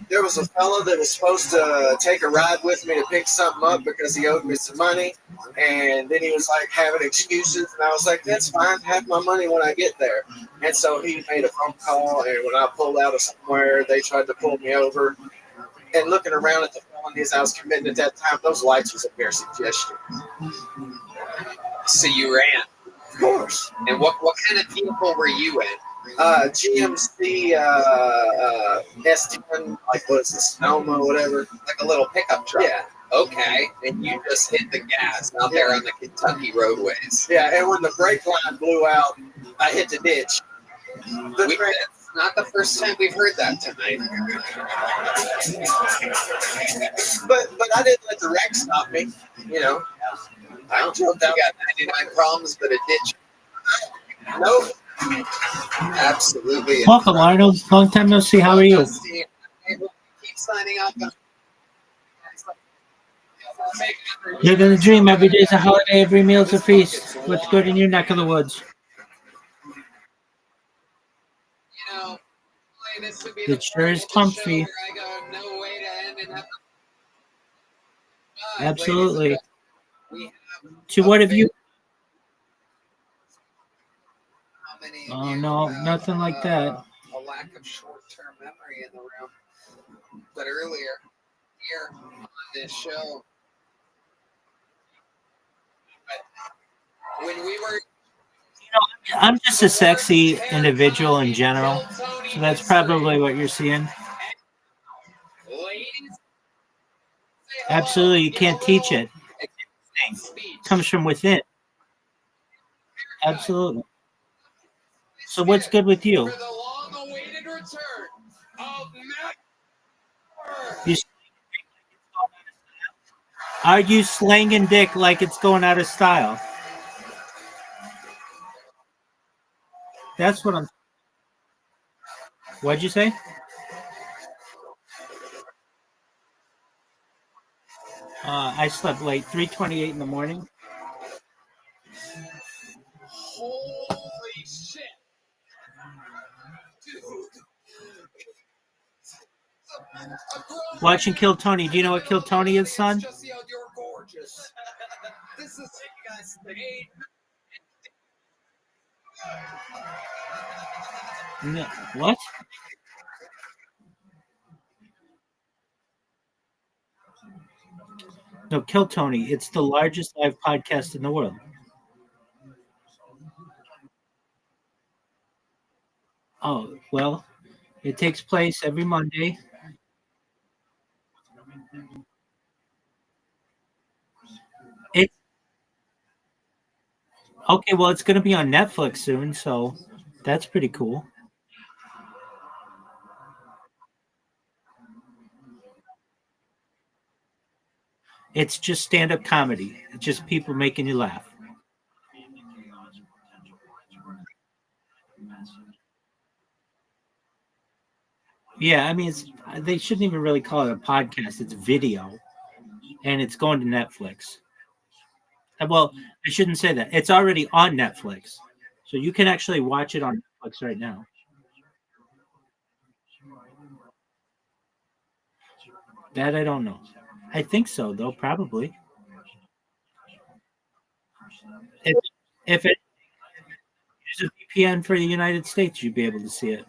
There was a fellow that was supposed to take a ride with me to pick something up because he owed me some money. And then he was like having excuses. And I was like, that's fine. Have my money when I get there. And so he made a phone call. And when I pulled out of somewhere, they tried to pull me over. And looking around at the felonies I was committing at that time, those lights was a mere suggestion. So you ran? Of course. And what kind of vehicle were you in? GMC S10, like what is it, Sonoma, whatever. Like a little pickup truck? Yeah. Okay. And you just hit the gas out there on the Kentucky roadways. Yeah, and when the brake line blew out, I hit the ditch. That's not the first time we've heard that tonight. But I didn't let the wreck stop me, you know. I don't know if you got 99 problems, but a ditch. Nope. Absolutely. Welcome, Arnold. Long time no see. How are you? Keep signing up. Living the dream. Every day's a holiday. Every meal's a feast. What's good in your neck of the woods? You know, this would be It sure is comfy. I go, no way to end it. Absolutely. To what have you? Oh no, nothing like that. A lack of short-term memory in the room. But earlier, here on this show, when we were... I'm just a sexy individual in general, so that's probably what you're seeing. Absolutely, you can't teach it. It comes from within. Absolutely. So what's good with you? Are you slanging dick like it's going out of style? That's what I'm... What'd you say? I slept late, 3:28 in the morning. Holy shit. Watching Kill Tony. Do you know what Kill Tony is, son? You're gorgeous. This is No, what? No, Kill Tony. It's the largest live podcast in the world. Oh, well, it takes place every Monday. It Okay, well, it's going to be on Netflix soon, so that's pretty cool. It's just stand-up comedy. It's just people making you laugh. Yeah, I mean, they shouldn't even really call it a podcast. It's video, and it's going to Netflix. Well, I shouldn't say that. It's already on Netflix, so you can actually watch it on Netflix right now. That I don't know. I think so, though, probably. If it use a VPN for the United States, you'd be able to see it.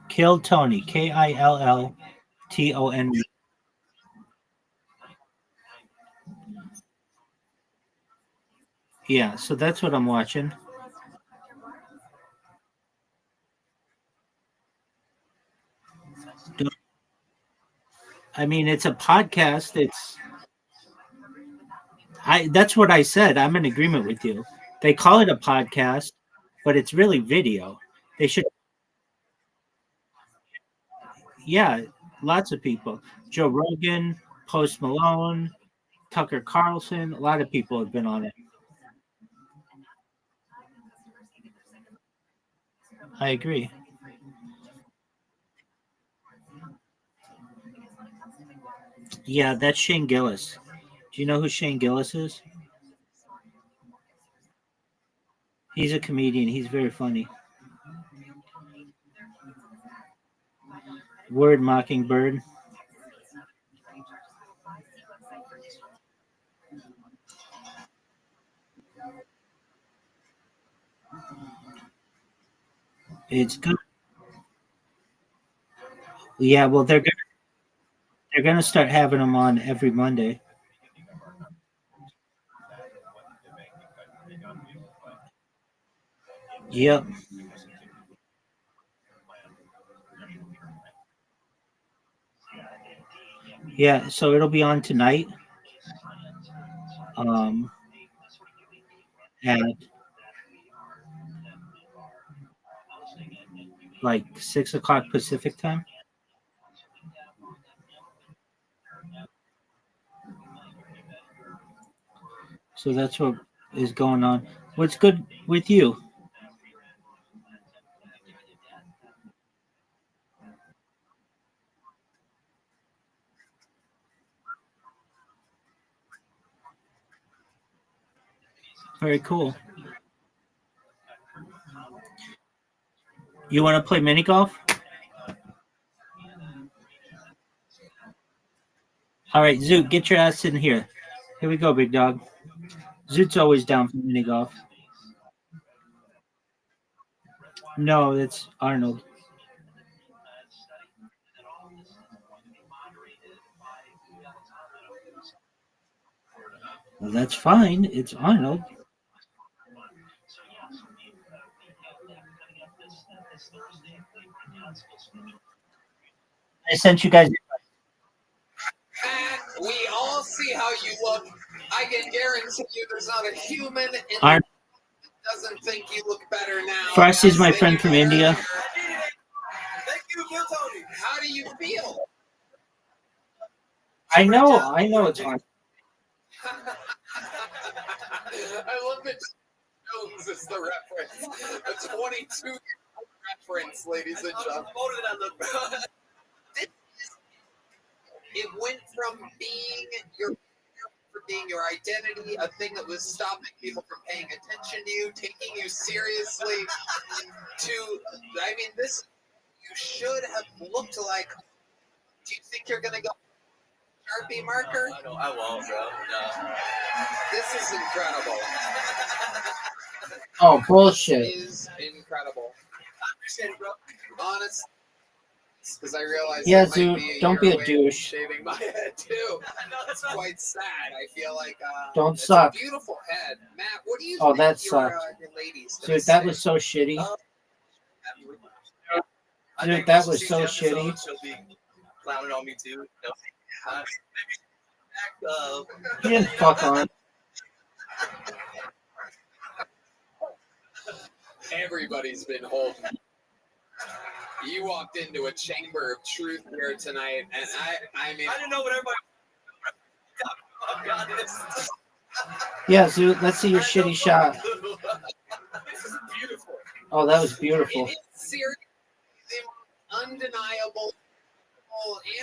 Kill Tony, KILLTON. Yeah, so that's what I'm watching. I mean, it's a podcast. That's what I said. I'm in agreement with you. They call it a podcast, but it's really video. They should. Yeah, lots of people. Joe Rogan, Post Malone, Tucker Carlson. A lot of people have been on it. I agree. Yeah, that's Shane Gillis. Do you know who Shane Gillis is? He's a comedian. He's very funny. Word Mockingbird. It's good. Yeah, well, they're gonna start having them on every Monday. Yep. Yeah. So it'll be on tonight. Um, at like 6 o'clock Pacific time. So that's what is going on. What's good with you? Very cool. You want to play mini golf? All right, Zoot, get your ass in here. Here we go, big dog. Zoot's always down for mini golf. No, it's Arnold. Well, that's fine. It's Arnold. I sent you guys. We all see how you look. I can guarantee you there's not a human in the Arnold. that doesn't think you look better now. Frosty's my friend from India. Thank you, Bill Tony. How do you feel? I know it's Arnold. I love that Jones is the reference. The 22 reference, ladies and gentlemen. It went from being your identity, a thing that was stopping people from paying attention to you, taking you seriously, to, I mean, this, you should have looked like, do you think you're going to go Sharpie marker? No, I won't, bro. No. This is incredible. Oh, bullshit. It is incredible. I appreciate it, bro. Honest. Because I realize Yeah, that might Zoot, be don't your be a way of douche. Shaving my head too. It's quite sad. I feel like Don't it's suck. a beautiful head, Matt. What do you Oh, think that your sucked. ladies? Dude, that was so shitty. Dude, that was so shitty. She'll be clowning on me too. You didn't fuck on. Everybody's been holding. You walked into a chamber of truth here tonight, and I mean, I didn't know what everybody. Oh God, this. Yeah, Zoot, let's see your shitty shot. This is beautiful. Oh, that was beautiful. It is serious, undeniable,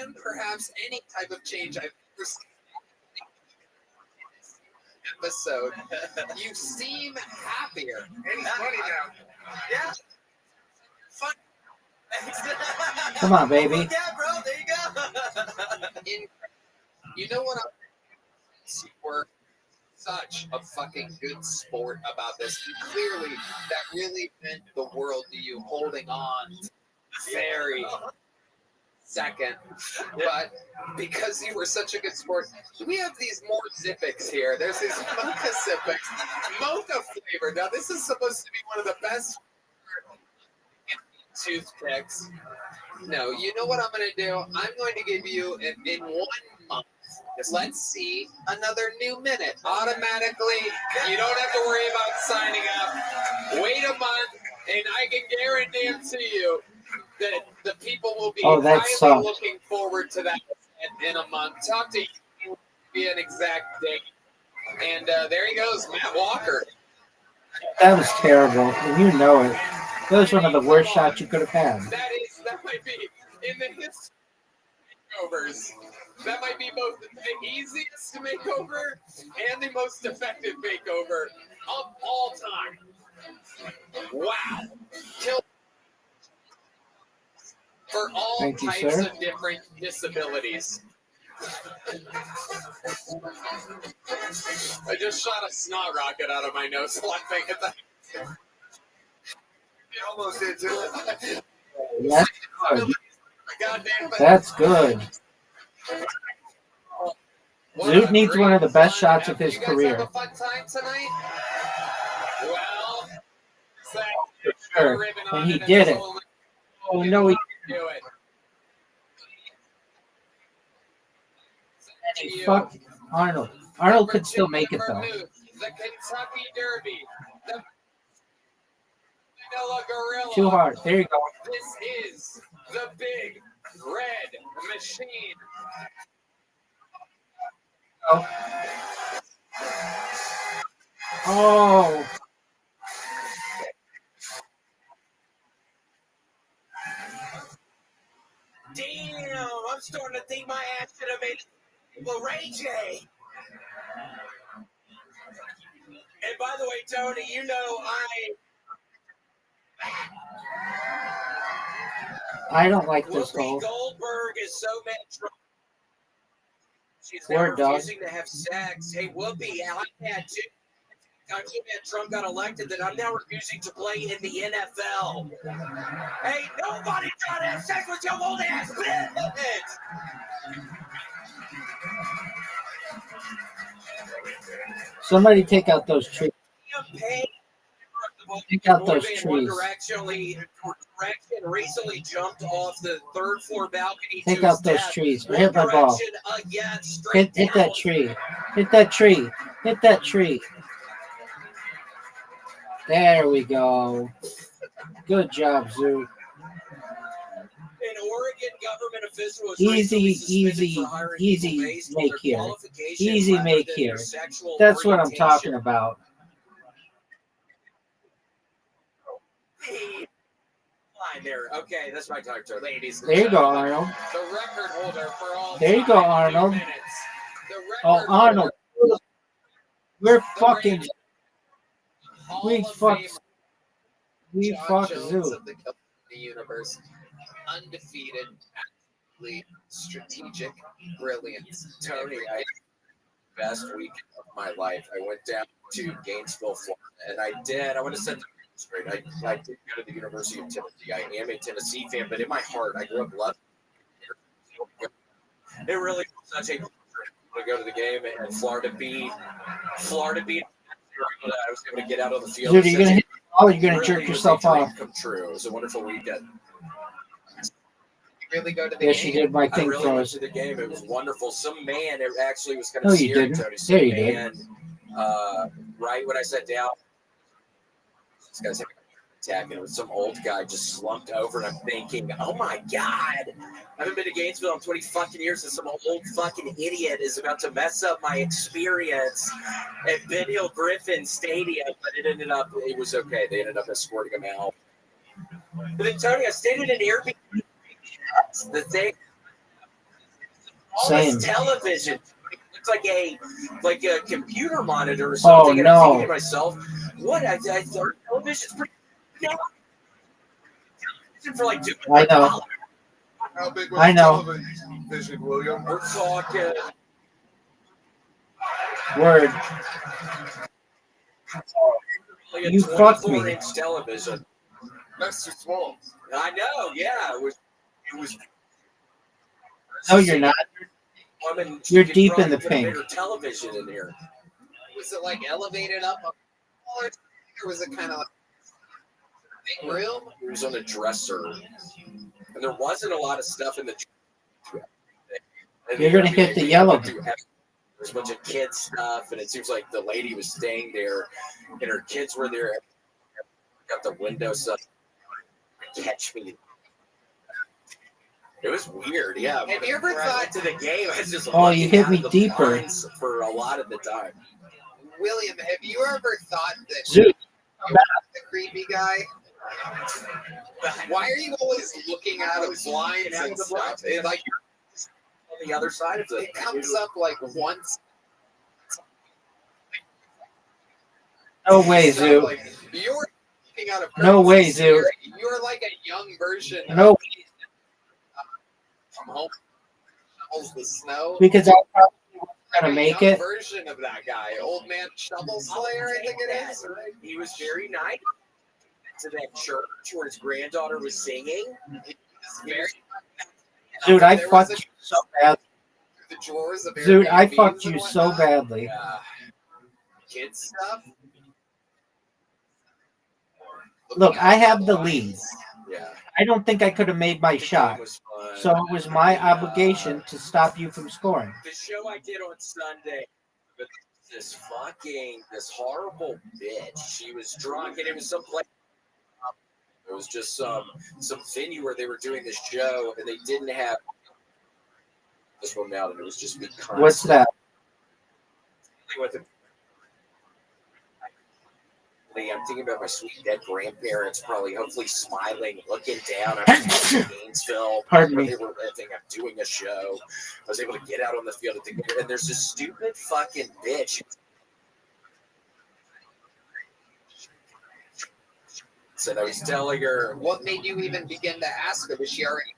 and perhaps any type of change I've ever seen in this episode. You seem happier. And he's funny now. Yeah. Fun. Come on, baby. Yeah, bro. There you go. You know what? You were such a fucking good sport about this. Clearly, that really meant the world to you, holding on very second. But because you were such a good sport, we have these more Zipics here. There's these mocha Zipics, mocha flavor. Now, this is supposed to be one of the best toothpicks. No, you know what I'm going to do? I'm going to give you in 1 month. Let's see another new minute. Automatically, you don't have to worry about signing up. Wait a month, and I can guarantee you that the people will be highly looking forward to that in a month. Talk to you, be an exact date. And there he goes, Matt Walker. That was terrible, and you know it. That was one of the worst shots you could have had. That might be in the history of makeovers. That might be both the easiest makeover and the most effective makeover of all time. Wow. For all types of different disabilities. I just shot a snot rocket out of my nose laughing at that. You almost did too. That's good. That's good. Zoot needs one of the best shots of his career. Have a fun time tonight? Well, For sure. And he did it. Oh, no, he didn't. And he fucked Arnold. Arnold could still make it, though. The Kentucky Derby. The Vanilla Gorilla. Too hard. There you go. This is the Big Red Machine. Oh. Oh. Damn, I'm starting to think my ass should have made well, Ray J. And by the way, Tony, you know I don't like this goal. Goldberg is so mad drunk. She's Word, now dog. refusing to have sex. Hey, Whoopi, I had to. I'm so mad Trump got elected that I'm now refusing to play in the NFL. Hey, nobody trying to have sex with your old ass bitch. Somebody take out those trees. Take out those trees. Recently jumped off the third floor balcony. Take out those trees. Hit my ball. Hit that tree. Hit that tree. Hit that tree. There we go. Good job, Zoo. An Oregon government official was Easy make here. Easy make here. That's what I'm talking about. There. Okay, that's my talk to ladies. There you go, Arnold. The record holder for all there you go, Arnold. Oh, Arnold. We're fucking. We fuck Zoo. Of the universe. Undefeated, absolutely strategic brilliance. Tony, I had the best week of my life. I went down to Gainesville, Florida, and I want to set the straight. I did go to the University of Tennessee. I am a Tennessee fan, but in my heart, I grew up loving it. It really was such a pleasure to go to the game, and Florida beat. I was able to get out on the field. Dude, are you gonna hit the ball or are you gonna jerk yourself off? Come true. It was a wonderful weekend. Really go to the yes, game? you did. My thing I really went froze. to the game. It was wonderful. Some man, it actually was kind No, of you scary. didn't. Tony. There you man, did. Right when I sat down, this guy's having an attack, and it was some old guy just slumped over, and I'm thinking, oh my God, I haven't been to Gainesville in 20 fucking years, and some old fucking idiot is about to mess up my experience at Ben Hill Griffin Stadium, but it was okay. They ended up escorting him out. But then, Tony, I stayed in an Airbnb. The thing, all this television. It looks like a computer monitor or something. Oh, and no. I'm thinking to myself, what? I thought television's pretty. No. For like $200. I know. How big was I know. television, William? We're talking. Word. Like a You fucked me. 24-inch television. That's too small. I know. Yeah, it was. No, you're not. You're deep in the Put a pink. bigger television in here. Was it like elevated up, or was it kind of like big room? It was on a dresser, and there wasn't a lot of stuff in the. And You're gonna hit the yellow. There's a bunch of kids stuff, and it seems like the lady was staying there, and her kids were there. Got the window stuff. Catch me. It was weird, yeah. Have you ever thought to the game? I was just You hit me deeper. For a lot of the time. William, have you ever thought that Zoot. you were the creepy guy? Why are you always looking out of blinds and stuff? It's like on the other side of it. It comes up like once. No way, Zoo. Like, you're looking out of No way, Zoo. You're like a young version. No. From home. Shovels the snow. Because I probably wasn't gonna make it. Version of that guy, Old Man Shovel Slayer, I think it is. Right? He was very nice to that church where his granddaughter was singing. Dude, I fucked you so badly. Dude, I fucked you so badly. Kid stuff. Look, I have the lead. Yeah. I don't think I could have made my shot. So it was my obligation to stop you from scoring. The show I did on Sunday with this horrible bitch. She was drunk, and it was some place. It was just some venue where they were doing this show, and they didn't have this one out, and it was just me. What's that? With it. I'm thinking about my sweet dead grandparents, probably hopefully smiling, looking down at Gainesville. Pardon me. They were living. I'm doing a show. I was able to get out on the field, and there's this stupid fucking bitch. And I was telling her, what made you even begin to ask her? Was she already?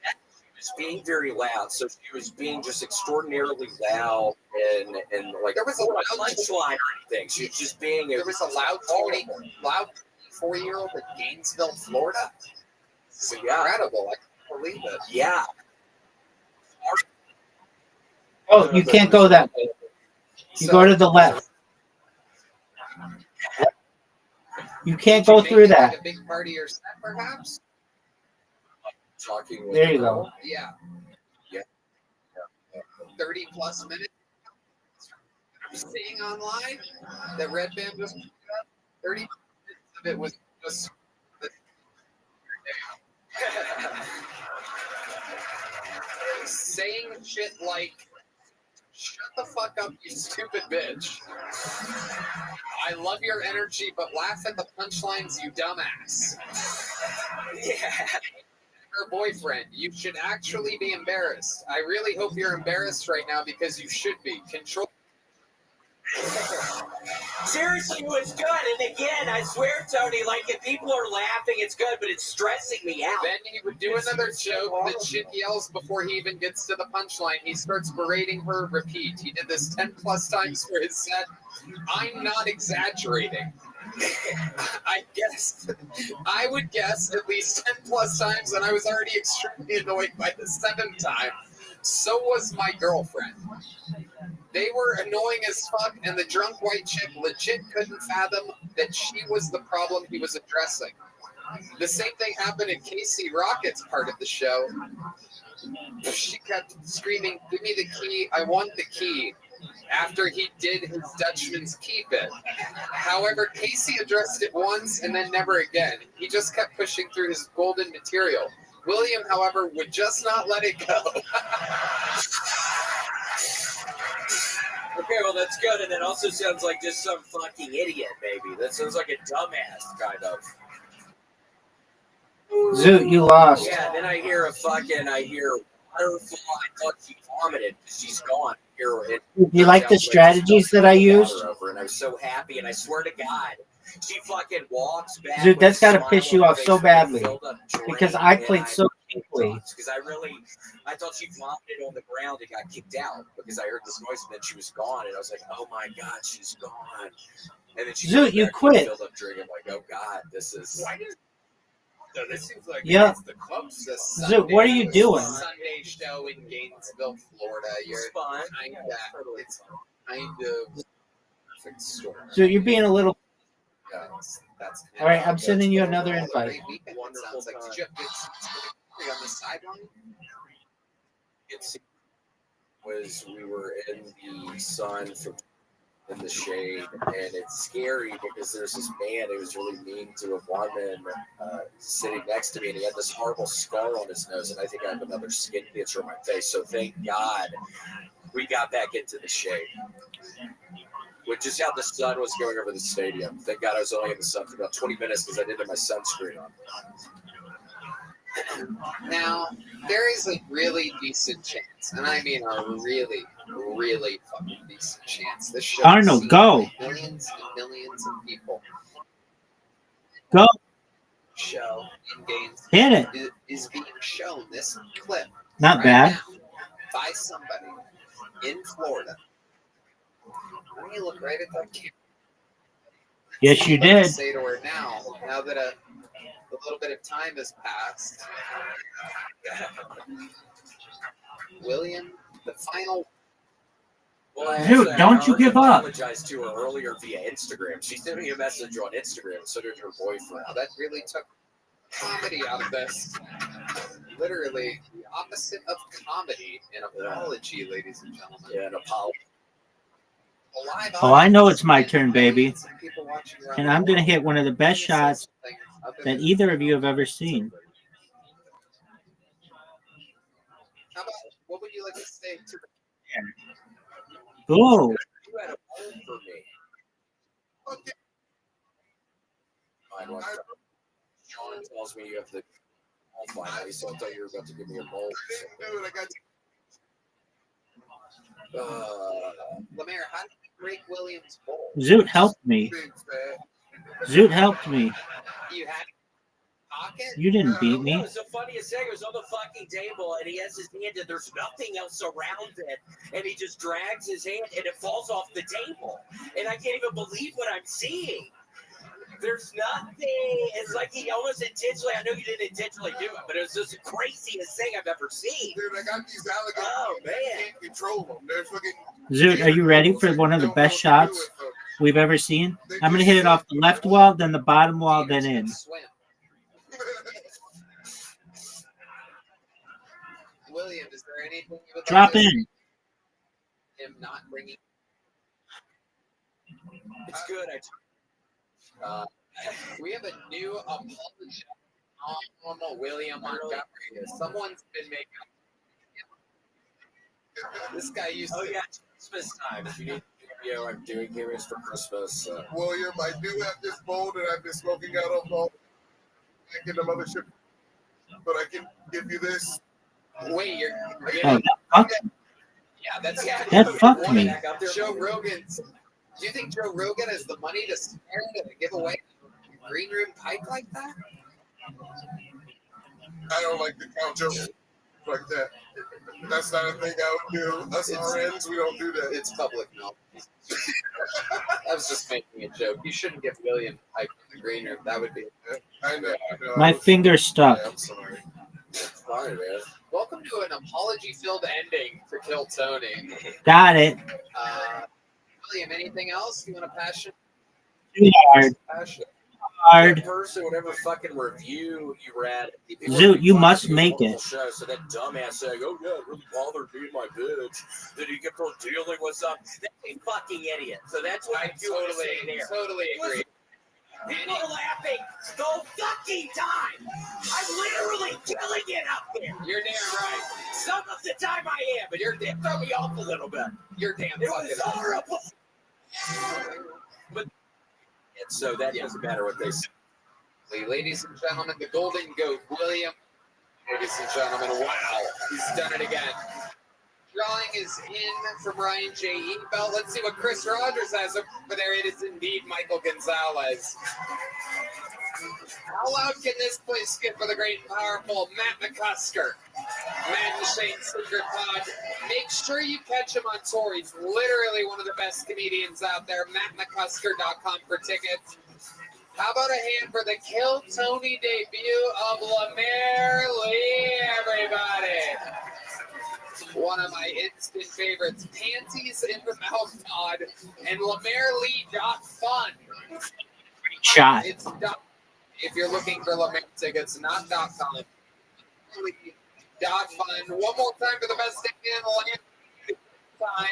She was being very loud, so she was being just extraordinarily loud and like there was a loud punchline or anything. She was just being. There was a loud 4-year-old in Gainesville, Florida. It's incredible. I can't believe it. Yeah. Oh, you can't go that way. You go to the left. You can't go through that. Like a big part of your set, perhaps. Talking with There you go. Yeah. 30 plus minutes. Seeing online that Red Band just 30 minutes of it was just. Saying shit like, shut the fuck up, you stupid bitch. I love your energy, but laugh at the punchlines, you dumbass. Yeah. Her boyfriend, you should actually be embarrassed. I really hope you're embarrassed right now because you should be. Control. Seriously, it was good. And again, I swear, Tony, like if people are laughing, it's good, but it's stressing me out. Then he would do another joke that shit yells before he even gets to the punchline. He starts berating her, repeat. He did this 10 plus times for his set. I'm not exaggerating. I would guess at least 10 plus times, and I was already extremely annoyed by the 7th time. So was my girlfriend. They were annoying as fuck, and the drunk white chick legit couldn't fathom that she was the problem he was addressing. The same thing happened in Casey Rocket's part of the show. She kept screaming, "Give me the key, I want the key," after he did his Dutchman's key bit. However, Casey addressed it once and then never again. He just kept pushing through his golden material. William, however, would just not let it go. Okay, well, that's good. And that also sounds like just some fucking idiot, maybe. That sounds like a dumbass, kind of. Zoot, you lost. Yeah, then I hear waterfall. I thought she vomited. She's gone. You like the strategies that I used? And I was so happy, and I swear to God, she fucking walks back. Dude, that's got to piss you off so badly because I played so cheaply. Because I thought she vomited on the ground and got kicked out because I heard this noise and then she was gone, and I was like, oh my God, she's gone. And then she Zoot, you quit. filled up drink. I'm like, oh God, this is. So this seems like it's the closest Zoot, what are you doing? Sunday show in Gainesville, Florida. You're fun. It's kind of perfect storm. Zoot, you're being a little. That's All right, I'm sending you another invite. Sounds like. Did you have good seats on the sideline? was we were in the sun in the shade, and it's scary because there's this man who was really mean to a woman sitting next to me, and he had this horrible scar on his nose, and I think I have another skin cancer on my face. So thank God we got back into the shade. Which is how the sun was going over the stadium. Thank God I was only in the sun for about 20 minutes because I didn't have my sunscreen on. Now, there is a really decent chance, and I mean a really, really fucking decent chance. This show Arnold, is go. seen by millions and millions of people. Go. Show in games Hit it. is being shown this clip Not bad. now by somebody in Florida. Why don't you look right at that camera? Yes, you What I did. say to her now that a little bit of time has passed. William, the final. Well, Dude, don't you give up. I apologized to her earlier via Instagram. She sent me a message on Instagram, so did her boyfriend. Wow, that really took comedy out of this. Literally the opposite of comedy, an apology, ladies and gentlemen. Yeah, an apology. Oh, I know it's my turn, baby. And I'm going to hit one of the best shots that either of you have ever seen. How about, what would you like to say to Oh. You had a poll for me. Okay. John tells me you have the bowl finally, so I thought you were about to give me a bowl. Lemaire, how did you break Williams' bowl? Zoot helped me. Zoot helped me. You had pocket? You didn't beat It me. was the funniest thing. It was on the fucking table, and he has his hand, and there's nothing else around it. And he just drags his hand, and it falls off the table. And I can't even believe what I'm seeing. There's nothing. It's like he almost intentionally. I know you didn't intentionally do it, but it was just the craziest thing I've ever seen. Dude, I got these alligators. Oh man, I can't control them. They're fucking. Zoot, are you ready for one of the best shots we've ever seen? I'm going to hit it off the left wall, then the bottom wall, then in. William, is there anything you would Drop like to in. say? Him not bringing. it's good. We have a new apology. Normal William Montgomery. Someone's been making. This guy used to. Oh yeah, Christmas time. If you need cameo, I'm doing cameos for Christmas. William, I do have this bowl that I've been smoking out of all back in the mothership, but I can give you this. Wait, you're Oh, that fucked me. yeah, that's That fucked me. Joe Rogan's. Do you think Joe Rogan has the money to spare to give away a green room pipe like that? I don't like to count jokes like that. That's not a thing I would do. Us RNs, we don't do that. It's public knowledge. I was just making a joke. You shouldn't give William pipe in the green room. That would be. I know. My finger stuck. Yeah, I'm sorry. Fine, man. Welcome to an apology-filled ending for Kill Tony. Got it. William, anything else you want to passion? Too hard. Passion. Hard. That person, whatever fucking review you read. Zoot, you must make it. Show, so that dumbass saying, "Oh yeah, it really bothered me, my bitch." Then he kept on dealing with something. That's a fucking idiot. So that's what I Totally agree. People are laughing the whole fucking time. I'm literally killing it up there. You're damn right. Some of the time I am, but you're throw me off a little bit. You're damn It fucking was horrible. But and so that doesn't matter what they say. Ladies and gentlemen, the Golden Goat, William. Ladies and gentlemen, wow, he's done it again. Drawing is in from Ryan J. Ebelt. Let's see what Chris Rogers has over there. It is indeed Michael Gonzalez. How loud can this place get for the great and powerful Matt McCusker? Matt Shane's Secret Pod. Make sure you catch him on tour. He's literally one of the best comedians out there. MattMcCusker.com for tickets. How about a hand for the Kill Tony debut of Lemaire Lee, everybody? One of my instant favorites, Panties in the Mouth Pod, and LemaireLee.fun. Shot. It's if you're looking for Lemaire tickets, not .com. .fun. One more time for the best thing in the land. time.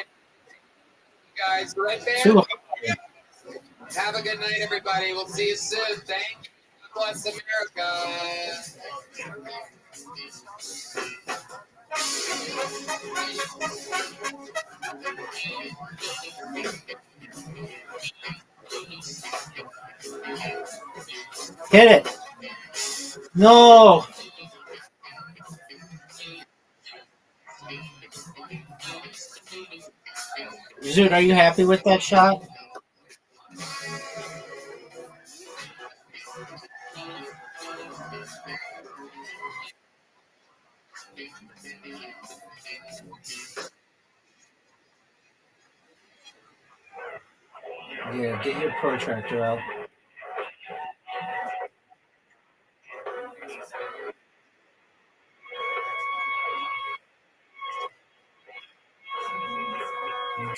You guys, right there. Too Have a good night, everybody. We'll see you soon. Thank you. God bless America. Hit it. No. Zoot, are you happy with that shot? Yeah, get your protractor out.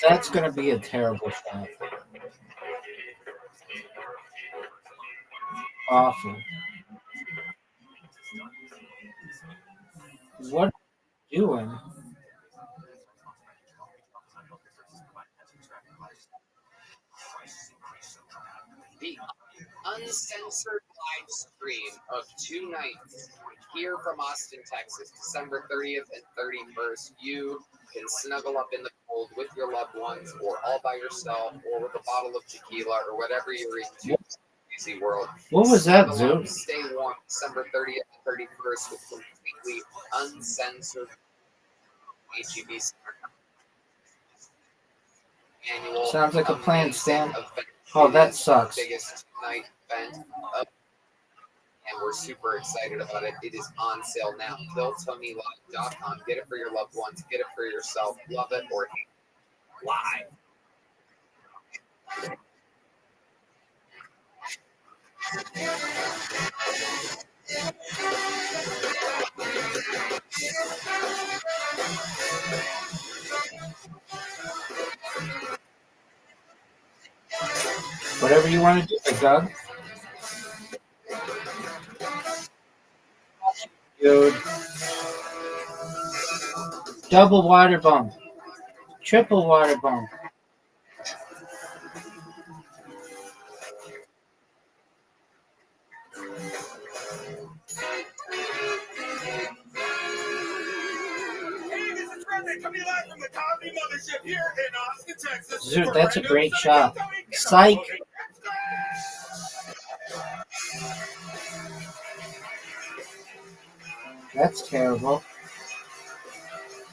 That's going to be a terrible shot. Awful. What are you doing? The uncensored live stream of 2 nights here from Austin, Texas, December 30th and 31st. You can snuggle up in the cold with your loved ones, or all by yourself, or with a bottle of tequila, or whatever you're into. Crazy world. What was that, Snuggle up, Zoot? stay warm, December 30th and 31st, with completely uncensored HEB annual. Sounds like a plan, Stan. event. Oh, It that is our sucks. biggest night event of, and we're super excited about it. It is on sale now. KillTonyLive.com. Get it for your loved ones. Get it for yourself. Love it or hate it. Live. Whatever you want to do, Doug. Dude. Double water bump. Triple water bump. Coming live from the Comedy Mothership here in Austin, Texas. Zoot, that's a great shot. Psych. That's terrible.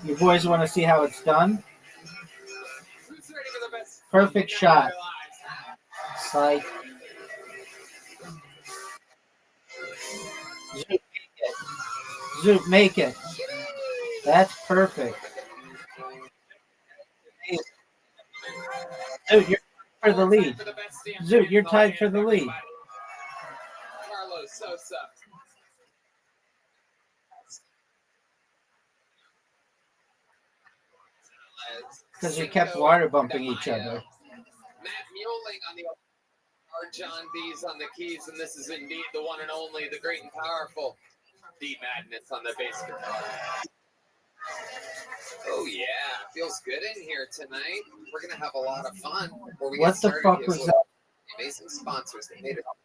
You boys want to see how it's done? Perfect shot. Psych. Zoot, make it. Zoot, make it. That's perfect. Zoot, you're tied for the lead. Zoot, you're tied for the lead. Carlos Sosa. Because you kept water bumping each other. Matt Mueling on the are John B's on the keys, and this is indeed the one and only, the great and powerful D Madness on the bass guitar. Oh yeah, feels good in here tonight. We're gonna have a lot of fun. Before we What get the started, fuck here's was a that? amazing sponsors that made it up.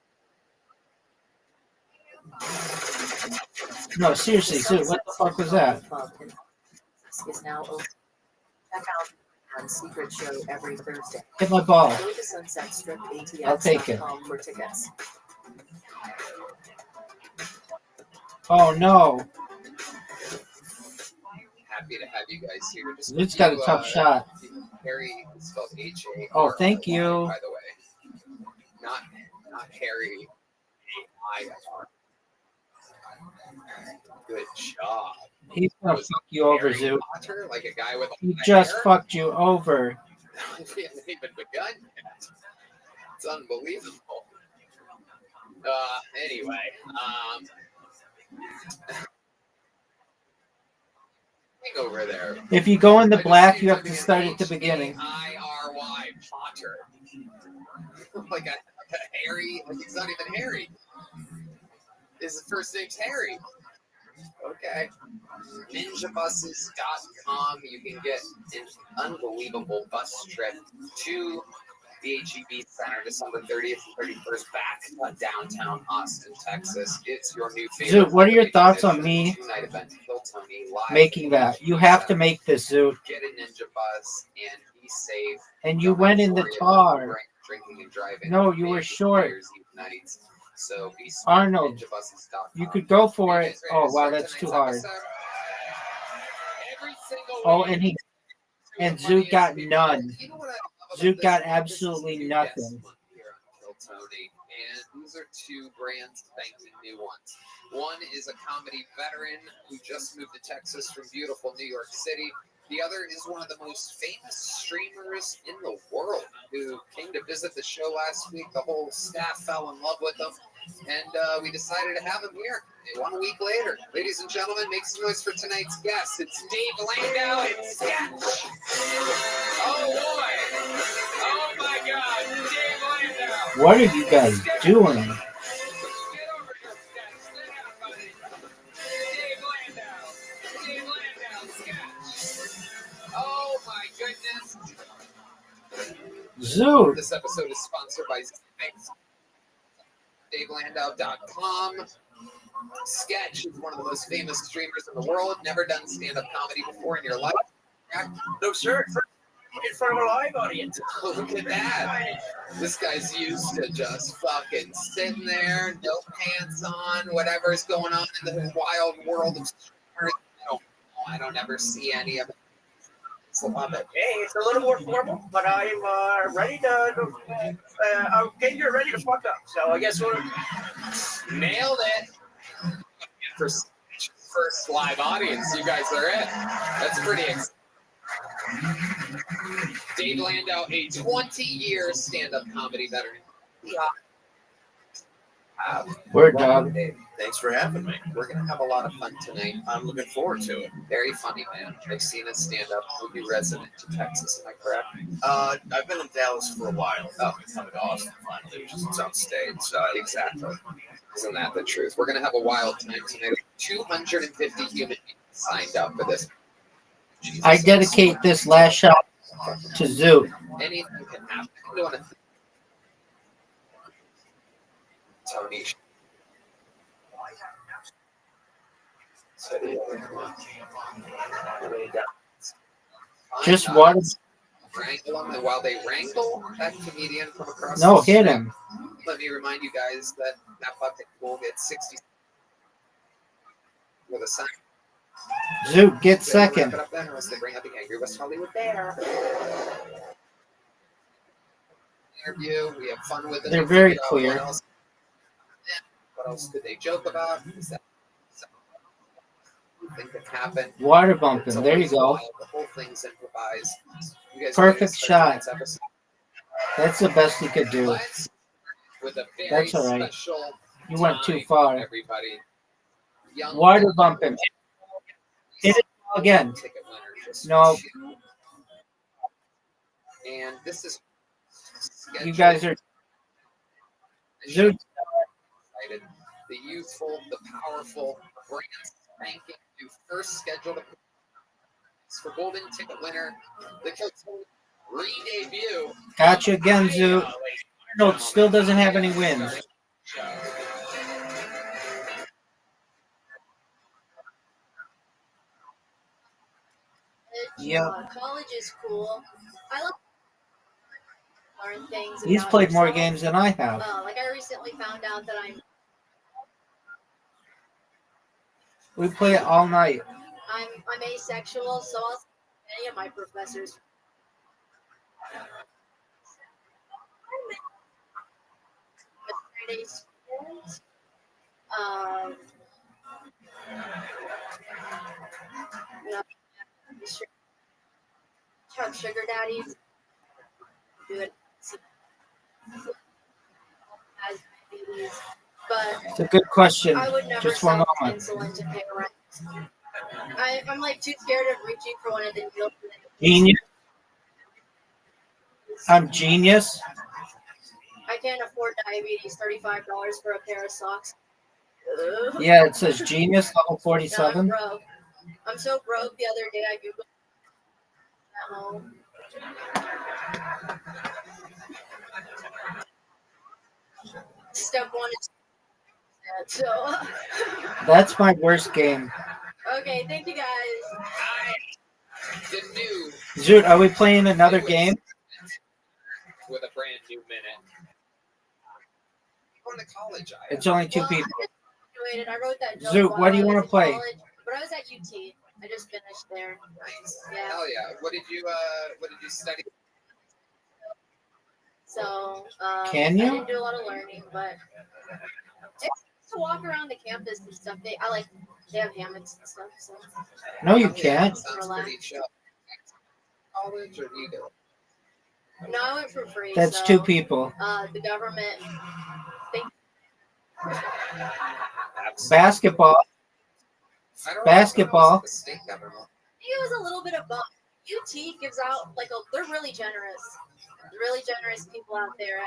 No, seriously, Zoot, what the fuck was that? Is now open. Check out on Secret Show every Thursday. Hit my ball. Go to Sunset Strip I'll take it. for tickets. Oh no. Happy to have you guys here. Just Zoot's got a tough shot. Harry is spelled H-A-R-R-Y, Oh, thank you. by the way. Not Harry. A-I-R. Good job. He's gonna fuck you over, Zoot. Potter, like a guy with a He lot of just hair? fucked you over. We haven't even begun yet. It's unbelievable. Anyway, hang over there. If you go in the black, you have to start at the beginning. I-R-Y, Potter. like a Harry, like he's not even Harry. His first name's Harry. Okay. NinjaBuses.com. You can get an unbelievable bus trip to the HEB Center December 30th and 31st back downtown Austin, Texas. It's your new favorite. Zoot, what are your thoughts on me two-night event. Kill Tony live. making that? You have to make this, Zoot. Get a Ninja Bus and be safe. And you went in the car. Drinking and driving. No, you were short. Nights. So be Arnold, you could go for it. Oh, wow, that's too hard. Oh, and Zoot got none. Zoot got absolutely nothing. Tony, and these are two brand spanking new ones. One is a comedy veteran who just moved to Texas from beautiful New York City. The other is one of the most famous streamers in the world who came to visit the show last week. The whole staff fell in love with him, and we decided to have him here 1 week later. Ladies and gentlemen, make some noise for tonight's guest. It's Dave Landau and Sketch. Oh, boy. Oh, my God. Dave Landau. What are you guys doing? Oh my goodness. Zoot. This episode is sponsored by DaveLandau.com. Sketch is one of the most famous streamers in the world. Never done stand-up comedy before in your life. No, sir. In front of a live audience. Look at that. This guy's used to just fucking sitting there, no pants on, whatever's going on in the wild world of streamers. I don't ever see any of it. Love it. Hey, it's a little more formal, but I'm ready to. I'm here ready to fuck up. So I guess we'll nailed it. First live audience, you guys are it. That's pretty exciting. Dave Landau, a 20-year stand-up comedy veteran. Yeah. Word, dog. Thanks for having me. We're going to have a lot of fun tonight. I'm looking forward to it. Very funny, man. I've seen a stand-up movie resident to Texas. Am I correct? I've been in Dallas for a while. Oh, coming to Austin finally, which is its own state. Exactly. Isn't that the truth? We're going to have a wild time tonight. 250 human beings signed up for this. Jesus. I dedicate this last shot to Zoot. Anything can happen. I don't want to. Tony. Just what? Wrangle him, and while they wrangle that comedian from across No, the street, hit him. let me remind you guys that bucket will get 60 with a sign. Zoot, get second. Wrap it up then, unless they bring out the Angry West Hollywood Bear. Interview, we have fun with it. They're very clear. What else could they joke about? Is that something that happened? Water bumping. There you go. The whole thing's improvised. You guys Perfect shot. Episode. That's the best you could do. With a very That's all right. special You went too time, far. Everybody. Young Water bumping. Hit it again. ticket winner, just No. And this is You guys are. Zoot. excited. The youthful, the powerful, brand spanking new first scheduled appearance for golden ticket winner, the re-debut. Gotcha again, Zoot. Arnold still doesn't have any wins. Yeah. College is cool. I love learn things. He's about played more yourself. games than I have. Like I recently found out that We play it all night. I'm asexual, so I'll see any of my professors. You know, have sugar daddies. Do it. As babies. But It's a good question. I would never Just one sell moment. insulin to pay rent. I'm like too scared of reaching for one of the needles. Genius. I'm genius. I can't afford diabetes. $35 for a pair of socks. Yeah, it says genius level No, I'm 47. broke. I'm so broke. The other day I googled at home. Step one is so. That's my worst game. Okay, thank you guys. The new Zoot, are we playing another game? with a brand new minute. Going to college, It's only two Well, people. I just graduated. I wrote that joke Zoot, while what do you I was want to in play? college, but I was at UT. I just finished there. Nice. Yeah. Hell yeah. What did you study? So Can you? I didn't do a lot of learning, but it's to walk around the campus and stuff. They have hammocks and stuff. So No, you can't. Sounds pretty chill. College or do you do it? no, I went for free. That's so, two people. The government. Basketball. I don't Basketball. know. The state government. I think it was a little bit of both. UT gives out they're really generous. Really generous people out there.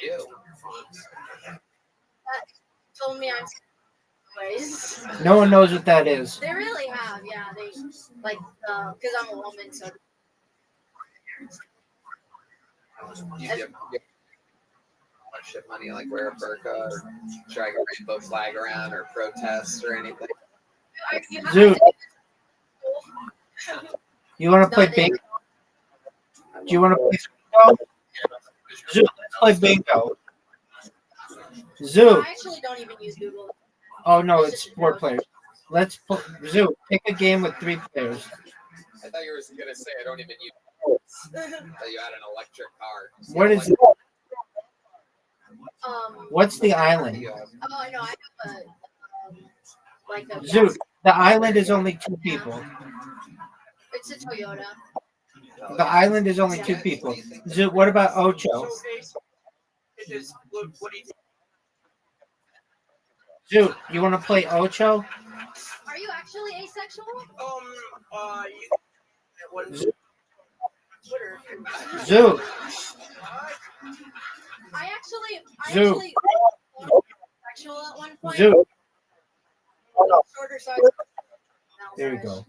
Ew. Told me I'm ways. No one knows what that is. They really have, yeah. They because I'm a woman, so. You give shit money, like wear a burqa or drag a rainbow flag around or protest or anything. Zoot, you want to play bingo? Do you want to play bingo? Zoot, let's play bingo. Zoot. I actually don't even use Google. Oh no, it's 4 players. Let's Zoot, pick a game with 3 players. I thought you were gonna say I don't even use. I thought you had an electric car. What is it? What's the island? Oh, I know. I have a Zoot, the island is only 2 people. It's a Toyota. The island is only 2 people. Zoot, what about Ocho? Zoot, you want to play Ocho? Are you actually asexual? Zoot. I actually Zoot. sexual at one point. Zoot. Shorter size. There you go.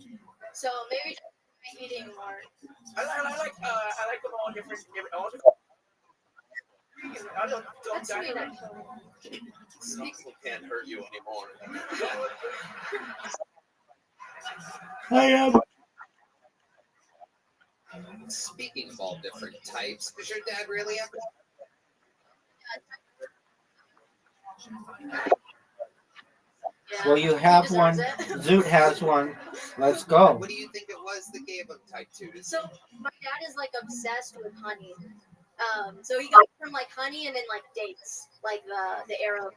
So maybe eating more. I like them all different. That's sweet, actually. People can't hurt you anymore. I am. Speaking of all different types, does your dad really have Well, you have one. Zoot has one. Let's go. What do you think it was that gave him type 2 disease? So my dad is obsessed with honey. So he got it from honey and then dates, the arrow,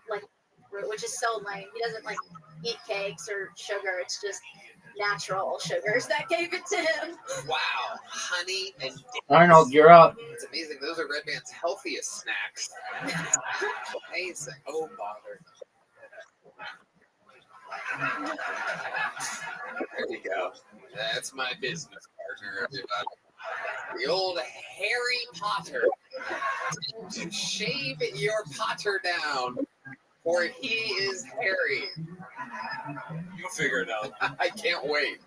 fruit, which is so lame. He doesn't eat cakes or sugar. It's just natural sugars that gave it to him. Wow, honey and dates. Arnold, you're up. It's amazing. Those are Red Band's healthiest snacks. Amazing. Oh, bother. There you go. That's my business partner, everybody. The old Harry Potter. To shave your Potter down, for he is Harry. You'll figure it out. I can't wait.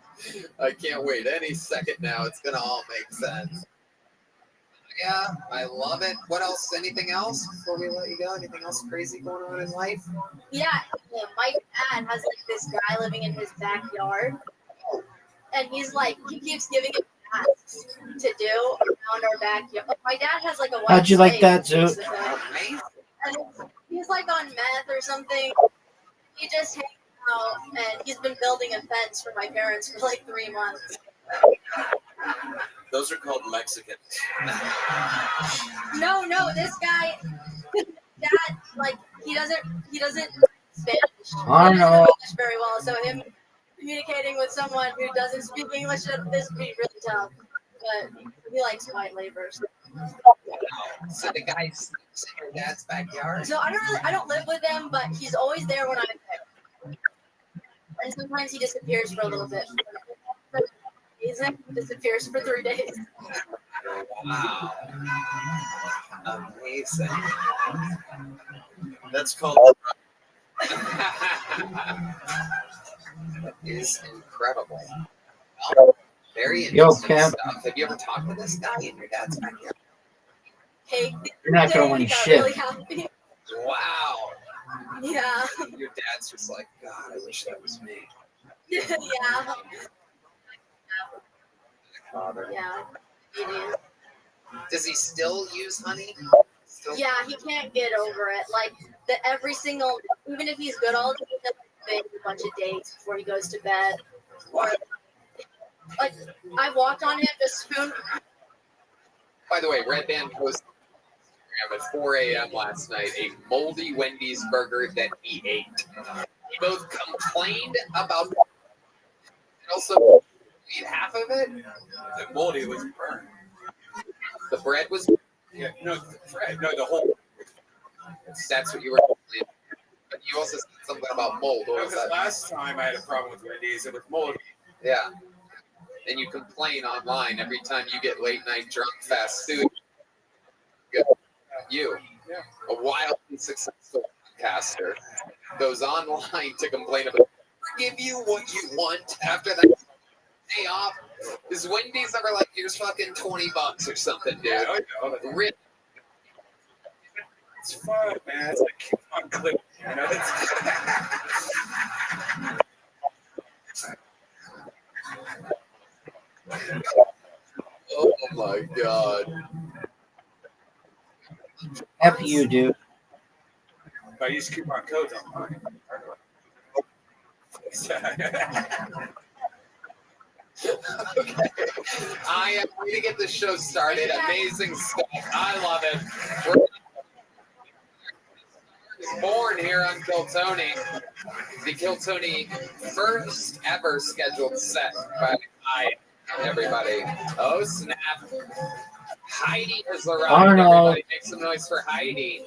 I can't wait. Any second now, it's going to all make sense. Yeah, I love it. What else? Anything else before we let you go? Anything else crazy going on in life? Yeah, my dad has this guy living in his backyard, and he keeps giving him tasks to do around our backyard. My dad has a white How'd you like slate, that, Zoot? and he's on meth or something. He just hangs out, and he's been building a fence for my parents for 3 months. Those are called Mexicans. No, this guy, his dad, he doesn't Spanish. I He doesn't know. know English very well, so him communicating with someone who doesn't speak English, this would be really tough. But he likes white labor. So the guy sleeps in your dad's backyard? So I don't live with him, but he's always there when I'm there. And sometimes he disappears for a little bit. He disappears for 3 days. Wow. Amazing. That's called That is incredible. Very Yo, interesting Cap. stuff. Have you ever talked to this guy in your dad's backyard? Cake. You're not gonna He win got shit. really happy. Wow. Yeah. Your dad's just like, God, I wish that was me. Yeah. Father. Yeah. It is. Does he still use honey? Still? Yeah, he can't get over it. Like every single, even if he's good all day, he'll bake a bunch of dates before he goes to bed. Or like I walked on him to spoon. By the way, Red Band posted on Instagram at 4 a.m. last night a moldy Wendy's burger that he ate. He both complained about it and also ate half of it. The moldy was burned. The bread was. Yeah, no, the bread, no, the whole. That's what you were. But you also said something about mold. What was Because that? last time I had a problem with Wendy's, it was moldy. Yeah. And you complain online every time you get late night drunk fast food. You, a wildly successful podcaster, goes online to complain about. Give you what you want after that day off. Is Wendy's ever like, here's fucking $20 or something, dude? Yeah, I know. Rip. It's fun, man. It's like keep on clip. You know, Oh my god. F you, dude. I use coupon codes online. Okay. I am ready to get this show started. Amazing stuff. I love it. We're born here on Kiltony. The Kiltony first ever scheduled set by everybody. Oh, snap. Heidi has arrived. Arnold. Everybody make some noise for Heidi.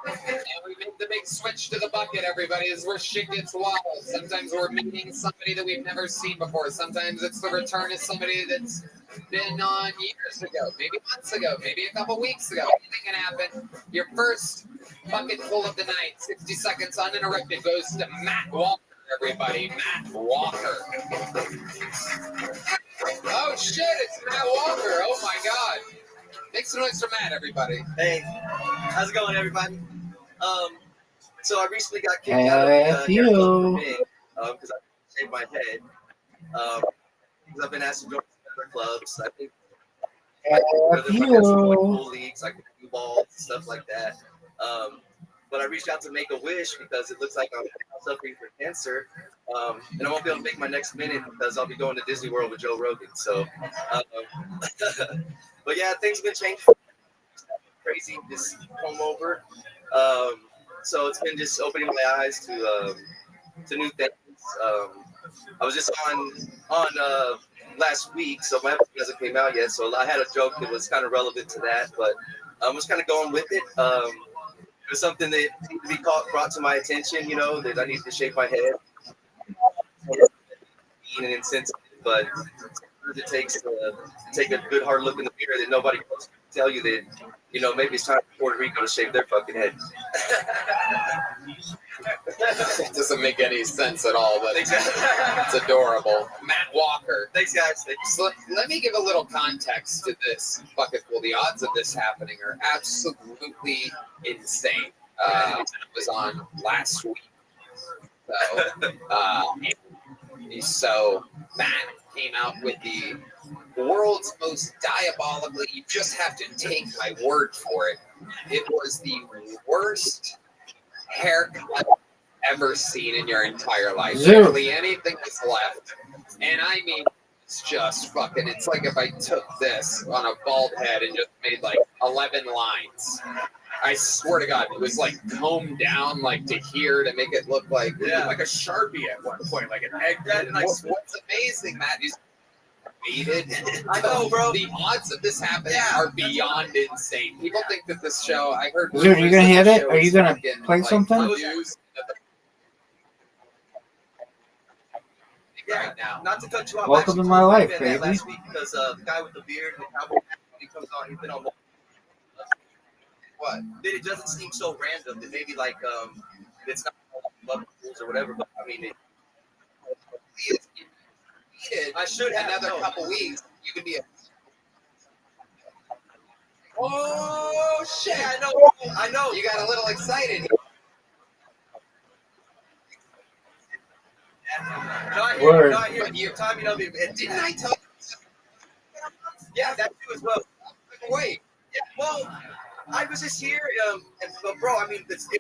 And we made the big switch to the bucket, everybody. This is where shit gets wild. Sometimes we're meeting somebody that we've never seen before. Sometimes it's the return of somebody that's been on years ago, maybe months ago, maybe a couple weeks ago. Anything can happen. Your first bucket full of the night, 60 seconds uninterrupted, goes to Matt Walker, everybody. Matt Walker. Oh, shit, it's Matt Walker. Oh, my God. Make some noise for Matt, everybody. Hey, how's it going, everybody? So I recently got kicked out of the hair club for men because I shaved my head. Because I've been asked to join other clubs. I think pool leagues, like blue balls, stuff like that. But I reached out to Make-A-Wish because it looks like I'm suffering from cancer, and I won't be able to make my next minute because I'll be going to Disney World with Joe Rogan. So, but yeah, things have been changing. Crazy, just come over. So it's been just opening my eyes to new things. I was just on last week, so my episode hasn't came out yet. So I had a joke that was kind of relevant to that, but I was kind of going with it. It was something that needed to be brought to my attention. You know, that I needed to shave my head. And insensitive, but it takes to take a good hard look in the mirror that nobody else can tell you that, you know, maybe it's time for Puerto Rico to shave their fucking head. It doesn't make any sense at all, but it's adorable. Matt Walker. Thanks, guys. So let me give a little context to this bucket pool. The odds of this happening are absolutely insane. It was on last week. So Matt came out with the world's most diabolically, you just have to take my word for it. It was the worst haircut ever seen in your entire life. Literally anything was left. And I mean, it's just fucking, it's like if I took this on a bald head and just made like 11 lines. I swear to God, it was like combed down like to here to make it look like like a Sharpie at one point, like an egg. What's amazing, Matt, is waited. I know, bro. The odds of this happening are beyond insane. People think that this show, I heard. Dude, are you gonna hit it? Are you gonna play something? Yeah, not to cut you off. Welcome to my life, baby. Last week because the guy with the beard and the cowboy, he comes on. He's been on. What? That it doesn't seem so random that maybe like it's not or whatever. But I mean, I should have another couple weeks. You could be a. Oh shit! Yeah, I know. You got a little excited. No, I hear Word. you. No, I hear you. Your time, didn't I tell you? Yeah, that too as well. Wait. Yeah, well, I was just here, but bro, I mean, it's you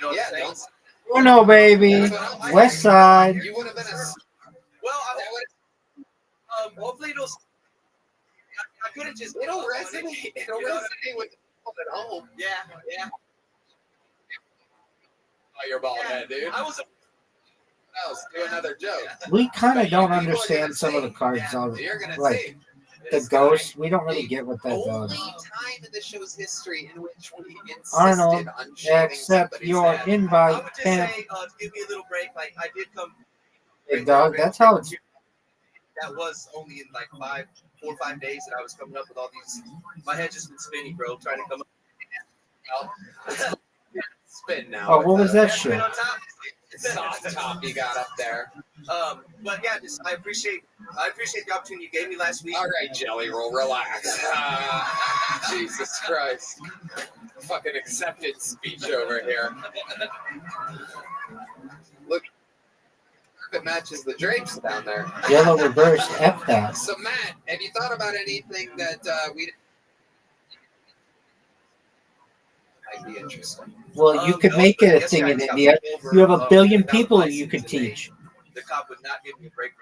know what I'm saying? Oh no, baby. West Side. You would have been a. Well, hopefully it'll. I could have just. It'll resonate. It'll resonate with people at home. Yeah, yeah. Oh, you're bald head, dude. I was. Do another joke. We kind of don't understand some of the cards, though. You're gonna Like see. the ghost. We don't really get what that Only does. time in the show's history in which we insisted Arnold, on shaving accept somebody's your head. invite. I would just Pimp. say, give me a little break. Like I did come. Hey, dog, that's how it's. That was only in like 4 or 5 days that I was coming up with all these. My head just been spinning, bro. Trying to come up. Spin now. Oh, what was that shit? On top. Soft top you got up there. But yeah, I appreciate the opportunity you gave me last week. All right, Jelly Roll, relax. Jesus Christ. Fucking acceptance speech over here. Look, it matches the drapes down there. Yellow reverse. F that. So, Matt, have you thought about anything that we might be interesting? Well, you could make it a thing in India. You have a billion people you could teach. The cop would not give me a break.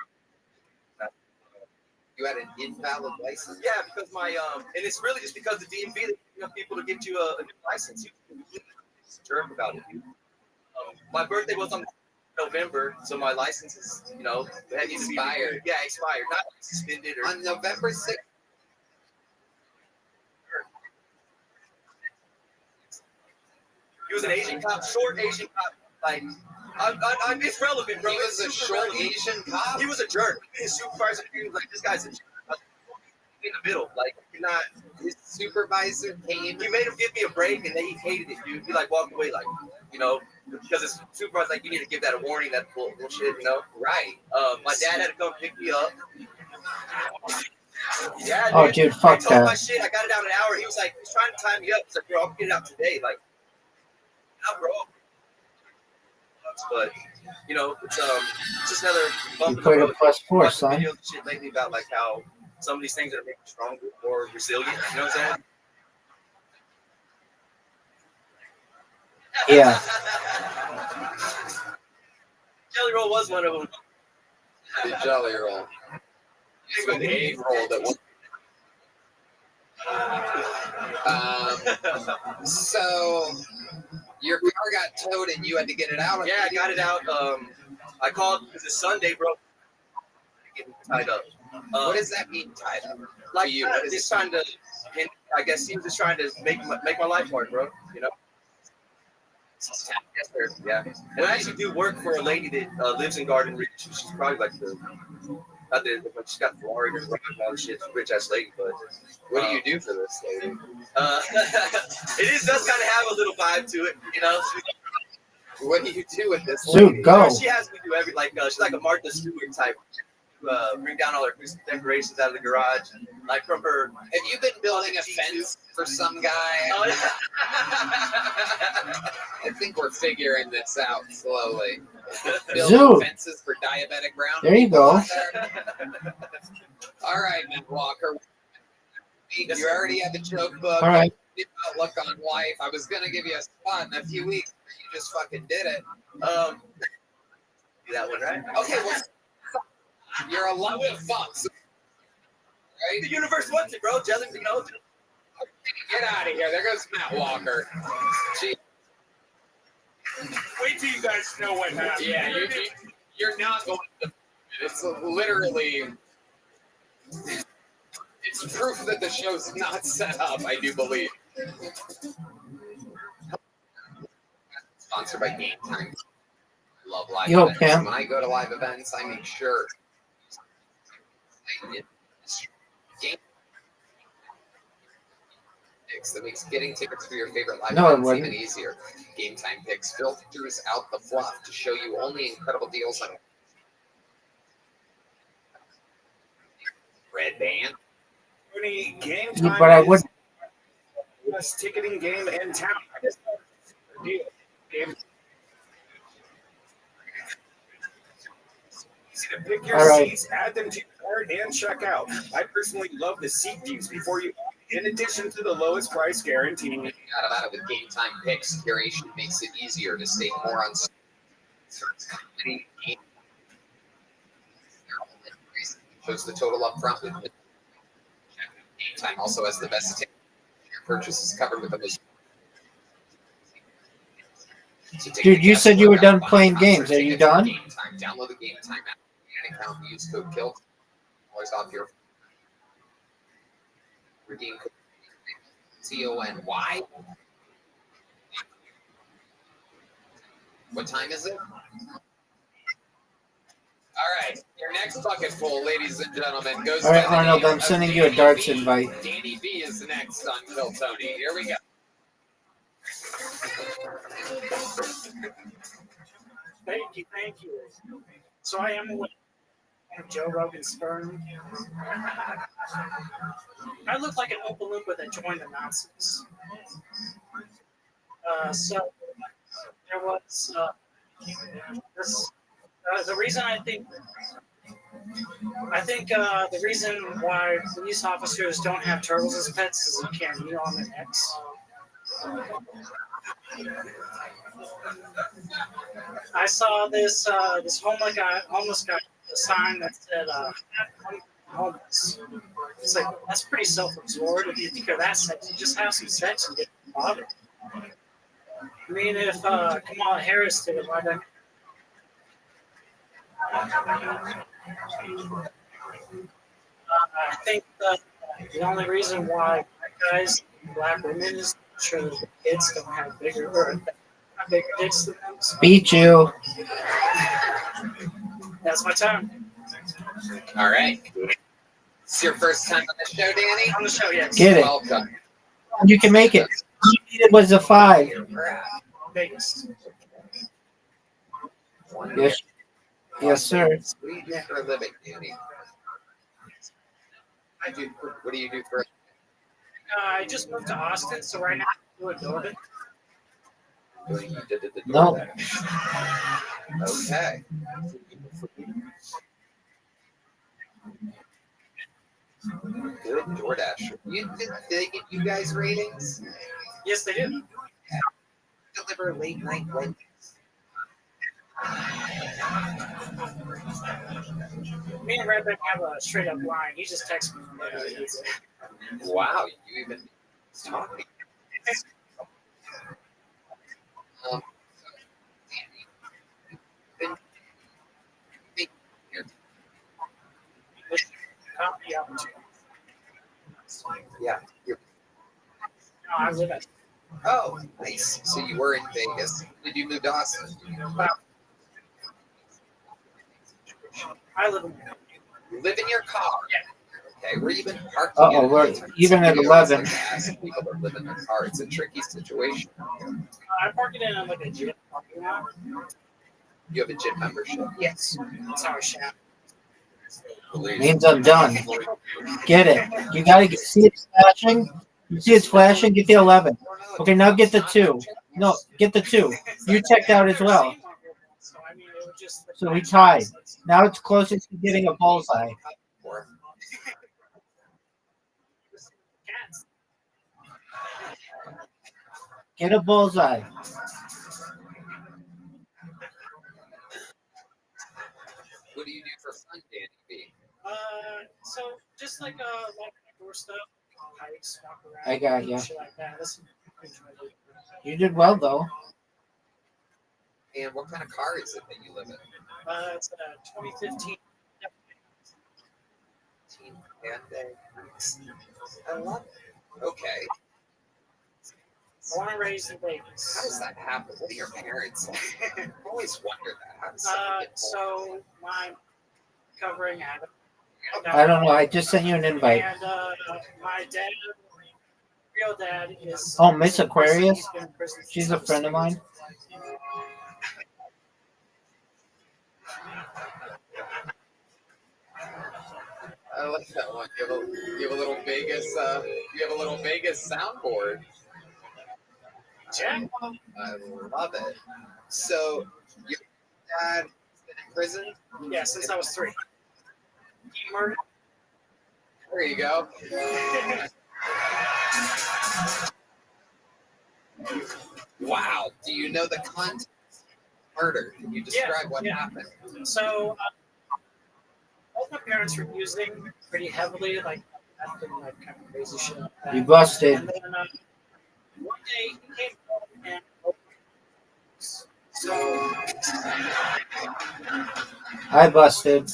You had an invalid license? Yeah, because my and it's really just because the DMV they have people to get you a new license. You jerk about it. My birthday was on November, so my license is that needs to be expired. Yeah, expired, not suspended or on November 6th. He was an Asian cop, short Asian cop. Like, it's relevant, bro. He was a short Asian cop. He was a jerk. His supervisor, he was like, this guy's a jerk. In the middle, like you're not. His supervisor came. He made him give me a break, and then he hated it, dude. He like walked away, like because his supervisor like, you need to give that a warning. That bullshit, Right. My dad had to come pick me up. Yeah. Oh, dude, fuck I told that. my shit. I got it out in an hour. He was like, he's trying to time me up. He's like, bro, I'll get it out today. Like, no, bro. But it's just another bump. You put a +4, son. Videos and shit lately about like how some of these things are making you stronger, more resilient. You know what I'm saying? Yeah. Jelly Roll was one of them. The Jelly Roll. It's an egg roll that was. So your car got towed and you had to get it out? Yeah, I got it out. I called because it's Sunday, bro. Getting tied up. What does that mean, tied up? Like to you? Just trying to. I guess he was just trying to make my life hard, bro. Yes, sir. Yeah. And I actually do work for a lady that lives in Garden Ridge. She's probably like she's got Ferrari and all this shit. She's a rich ass lady, but what do you do for this lady? It does kind of have a little vibe to it, What do you do with this lady? Dude, go. She has me do she's like a Martha Stewart type. Bring down all her Christmas decorations out of the garage, like from her. Have you been building a fence for some guy? Oh, yeah. I think we're figuring this out slowly. Building fences for diabetic brown. There you go. All right, Matt Walker. You already have a joke book. All right. Outlook on life. I was gonna give you a spot in a few weeks, but you just fucking did it. Do that one, right? Okay, well. You're a lot of fucks. Right? The universe wants it, bro. Jelly, Get out of here. There goes Matt Walker. Gee. Wait till you guys know what happened. Yeah, you're not going to. It's literally. It's proof that the show's not set up, I do believe. Sponsored by Game Time. Love live events. Pam. When I go to live events, I make sure. picks that makes getting tickets for your favorite live No, it events wasn't. even easier. Game Time Picks filters out the fluff to show you only incredible deals on Red Band. Tony, Game Yeah, Time but I is would. the best ticketing game in town. I just thought it was a deal. Game. Easy to pick your All right. seats, add them to your cart, and check out. I personally love the seat views before you. In addition to the lowest price guarantee. Got about it with Game Time Picks. Curation makes it easier to stay more on company. Shows the total up front with Game Time also has the best ticket. Your purchase is covered with the most. Dude, you said you were done playing games. Are you done? Game Time. Download the Game Time app and account. Use code KILL. Always off your redeem code CONY. What time is it? All right, your next bucket full, ladies and gentlemen, goes All right, to the Arnold, name I'm of sending you a Danny darts B. invite. Danny B is next on Kill Tony. Here we go. Thank you, thank you. So I am aware of Joe Rogan's sperm. I look like an Oompa Loompa that joined the Nazis. So there was this. The reason I think the reason why police officers don't have turtles as pets is you can't kneel on their necks. I saw this homeless guy with a sign that said homeless. It's like, that's pretty self-absorbed. If you think of that sex, you just have some sex and get bothered. I mean, if Kamala Harris did it, why don't I think the only reason why black guys and black women is sure that the kids don't have bigger dicks than them. So Beat you. that's my time. All right. It's your first time on the show, Danny? On the show, yes. Get it. Welcome. You can make it. All you needed was a 5. Vegas. Yes. Yes, sir. What do you do for a living, Danny? What do you do for? I just moved to Austin, so right now I'm doing Northern. You did the No. DoorDash. Okay. Good DoorDash. Did they give you guys ratings? Yes, they do. Deliver late night Wendy's. Me and Rabbi have a straight up line. He just texts me. Wow, you even talking. Yeah. No, I live at. Oh, nice. So you were in Vegas. Did you move to Austin? I live in. You live in your car. Yeah. Okay, where you been parked? Uh-oh, we're even at 11. Ask people that live in their car. It's a tricky situation. I park it in like a gym parking lot. You have a gym membership? Yes. That's how I shop. Means I'm done. Get it. You gotta see it flashing. You see it's flashing. Get the 11. Okay, now get the 2. No, get the 2. You checked out as well. So we tied. Now it's closest to getting a bullseye. Get a bullseye. What do you do for fun, Danny B? So just like outdoor stuff, hikes, walk around. I got ya. Shit like that. That's You did well, though. And what kind of car is it that you live in? It's a 2015. I love it. Okay. Born and raised in Vegas. How does that happen? What are your parents like? I've always wondered that. How does So my covering Adam. I don't know. I just sent you an invite. And my dad real dad is. Oh, Miss Aquarius? He's been in prison since She's I a was friend of 3. mine. I like that one. You have a little Vegas. You have a little Vegas soundboard. Yeah. I love it. So your dad has been in prison? Yeah, since I was 3. He murdered. There you go. Wow. Do you know the context of the murder? Can you describe what happened? So, both my parents were using pretty heavily, like, acting like kind of crazy shit. Like that. You busted. And then one day he came home and so I busted.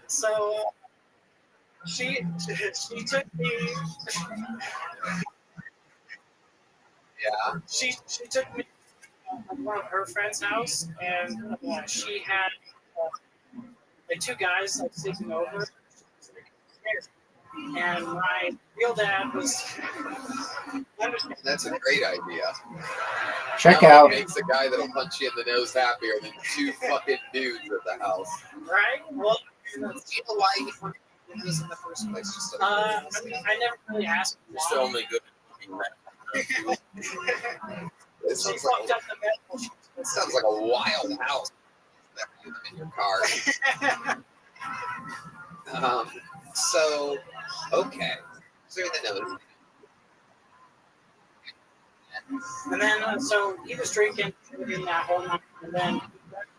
so she took me. Yeah. She took me to one of her friend's house, and she had like 2 guys like sleeping over. And my real dad was. That's a great idea. Check Nothing out. makes a guy that'll punch you in the nose happier than 2 fucking dudes at the house. Right? Well, do you know why he wanted to do this in the first place? Just I never really asked. You're still only good. It sounds like a wild house in your car. So, okay. So you're the nose. And then, so he was drinking that whole night, and then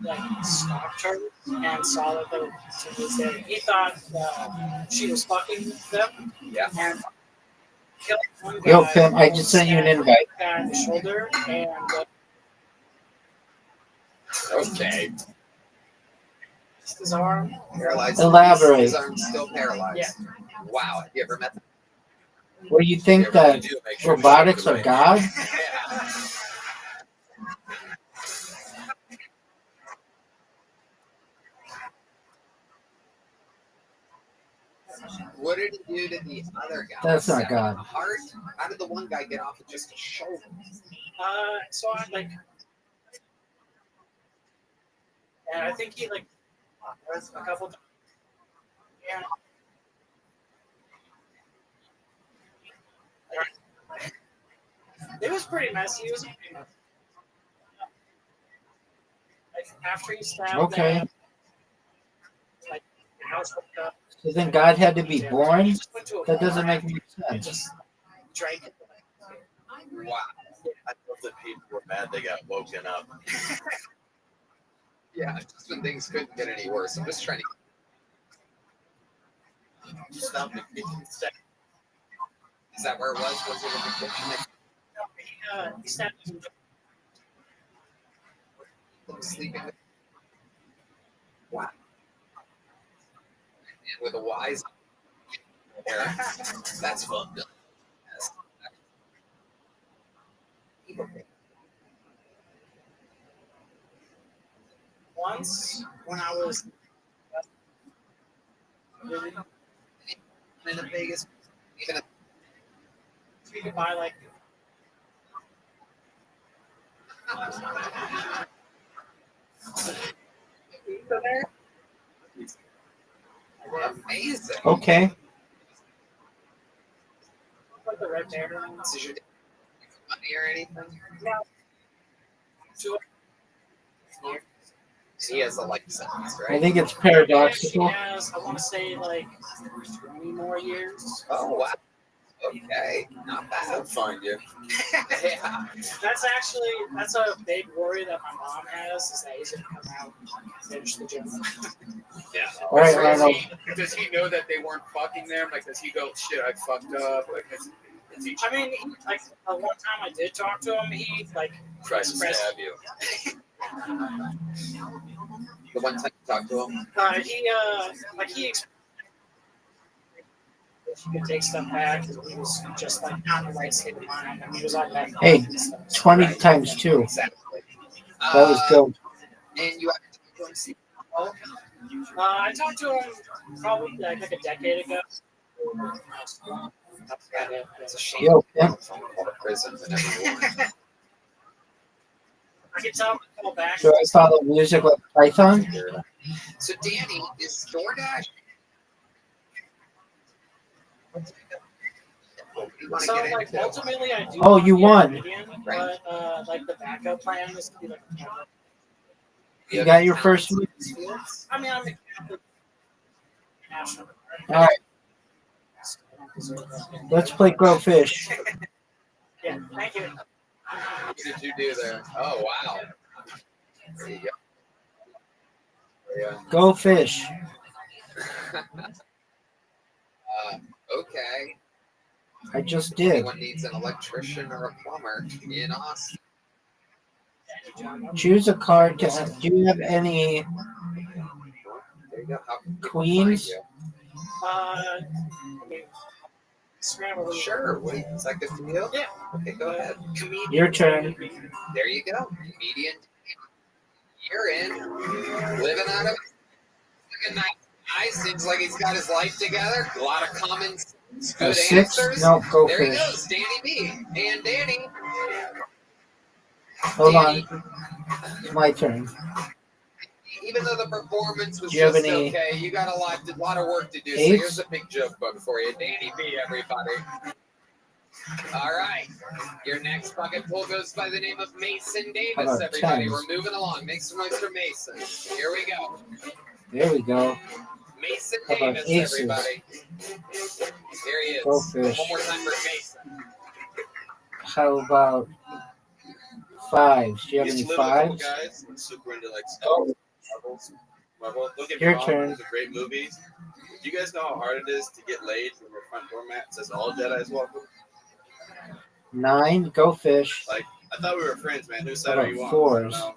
like stopped her and saw that there was there. He thought she was fucking them. Yeah. And killed one guy. Yo, Pim, I just sent you an invite. Guy on the shoulder and. Okay. His arm. Paralyzed. Elaborate. His arm's still paralyzed. Yeah. Wow. Have you ever met them? Well, you think that robotics are God? What did he do to the other guy? That's not Set God. him apart? How did the one guy get off with just a shoulder? So I like. And I think he like a couple times. Yeah. It was pretty messy. It was pretty messy. Like after he stabbed Okay. them, like the house looked up. So then God had to be born? That doesn't make any sense. Just drank it. Wow. I love that people were mad they got woken up. Yeah, just when things couldn't get any worse. I'm just trying to. Stop the kitchen. Is that where it was? Was it in the kitchen? He stabbed him. Sleeping. Wow. And with a wise. That's fucked up. Once when I was in Vegas, even we could buy like amazing. Okay. like the red bear. Is your money or anything? No. He has a life sentence, right? I think it's paradoxical. He has, I want to say like 20 more years. Oh wow. Okay, not bad. I'll find you. Yeah. That's a big worry that my mom has, is that he's gonna come out and finish the job. Yeah. All right, Arnold. Does he know that they weren't fucking them? Like, does he go, shit, I fucked up? Like, is he? I mean, like the one time I did talk to him, he like Tries to stab you. The one time you talked to him? he could take stuff back. He was just like not in the right state of mind. I mean, he was all that. Hey, 20 times 2. Exactly. That was dope. And you have to go and see. I talked to him probably like a decade ago. It's a shame. Yo, yeah. It's called a prison for everyone. I can tell him to call back. Should I follow music with Python? So Danny, is DoorDash? So like ultimately, I do. Oh, you won. But like the backup plan is to be like. You got your first one? I mean, I'm. All right. Let's play Grow Fish. Yeah, thank you. What did you do there? Oh, wow. There you go. Yeah. Go Fish. Okay. I just did. Anyone needs an electrician or a plumber in Austin? Choose a card to have. Do you have any There you go. How can people queens? find you? Sure. Wait, is that good for you? Yeah. Okay, go ahead. Your turn. There you go. Comedian. You're in. Living out of a nice guy. Seems like he's got his life together. A lot of common sense. Good Six? answers. No, go there Fish. he goes, Danny B. And Danny. Hold on. It's my turn. Even though the performance was Do you have just any okay, you got a lot of work to do. So eights? here's a big joke book for you. Danny B, everybody. All right. Your next bucket pool goes by the name of Mason How Davis, about everybody. tens? We're moving along. Make some noise for Mason. Here we go. There we go. Mason How about Davis, aces? everybody. There he is. Go Fish. One more time for Mason. How about fives? Do you have Used any to live with a couple fives? guys. I'm super into like Oh. Marvel. Don't get me Your wrong, turn. those are great movies. Do you guys know how hard it is to get laid when your front door mat says all Jedi's welcome? 9. Go Fish. Like, I thought we were friends, man. Whose side How are you about on? fours? No.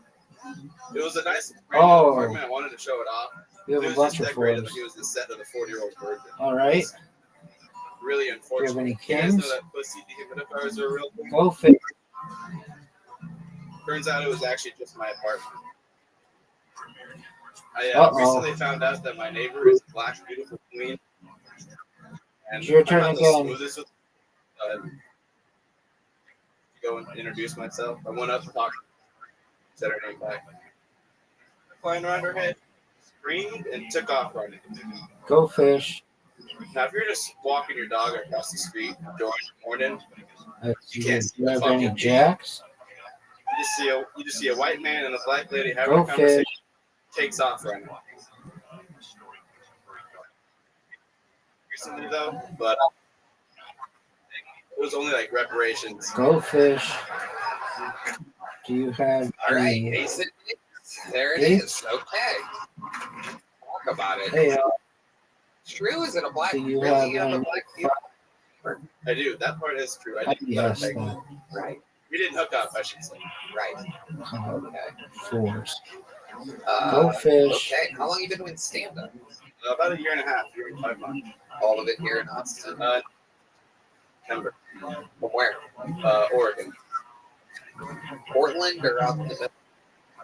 It was a nice brand new Oh. apartment. I wanted to show it off. You have It a was bunch just of decorated fours. like it was the set of the 40-year-old virgin. All right. Really Do you unfortunate. have any You guys kings? know that pussy dehumidifiers are a real thing? Go Fish. Turns out it was actually just my apartment. I Uh-oh. recently found out that my neighbor is a black, beautiful queen. And It's your turn I'm not again. the smoothest with to go and introduce myself. I went up and talked, said her name back. Flying around her head, screamed, and took off running. Go Fish. Now, if you're just walking your dog across the street during the morning, Do you can't see you a have fucking any beat. jacks? You just see a white man and a black lady having Go a conversation. Fish. Takes off running. Recently though, but it was only like reparations. Go Fish. Do you have All right, any Ace it is. There it eights? is. Okay. Talk about it. Hey, True, is it a black? do you really, have you have a any black I do. That part is true. I I did yes, Right. We didn't hook up, I should say. Right. Okay. Fours. Uh, Go Fish. Okay. How long you been doing stand-up? About a year and a half, year and 5 months. All of it here in Austin. September. From where? Oregon. Portland or out in the middle?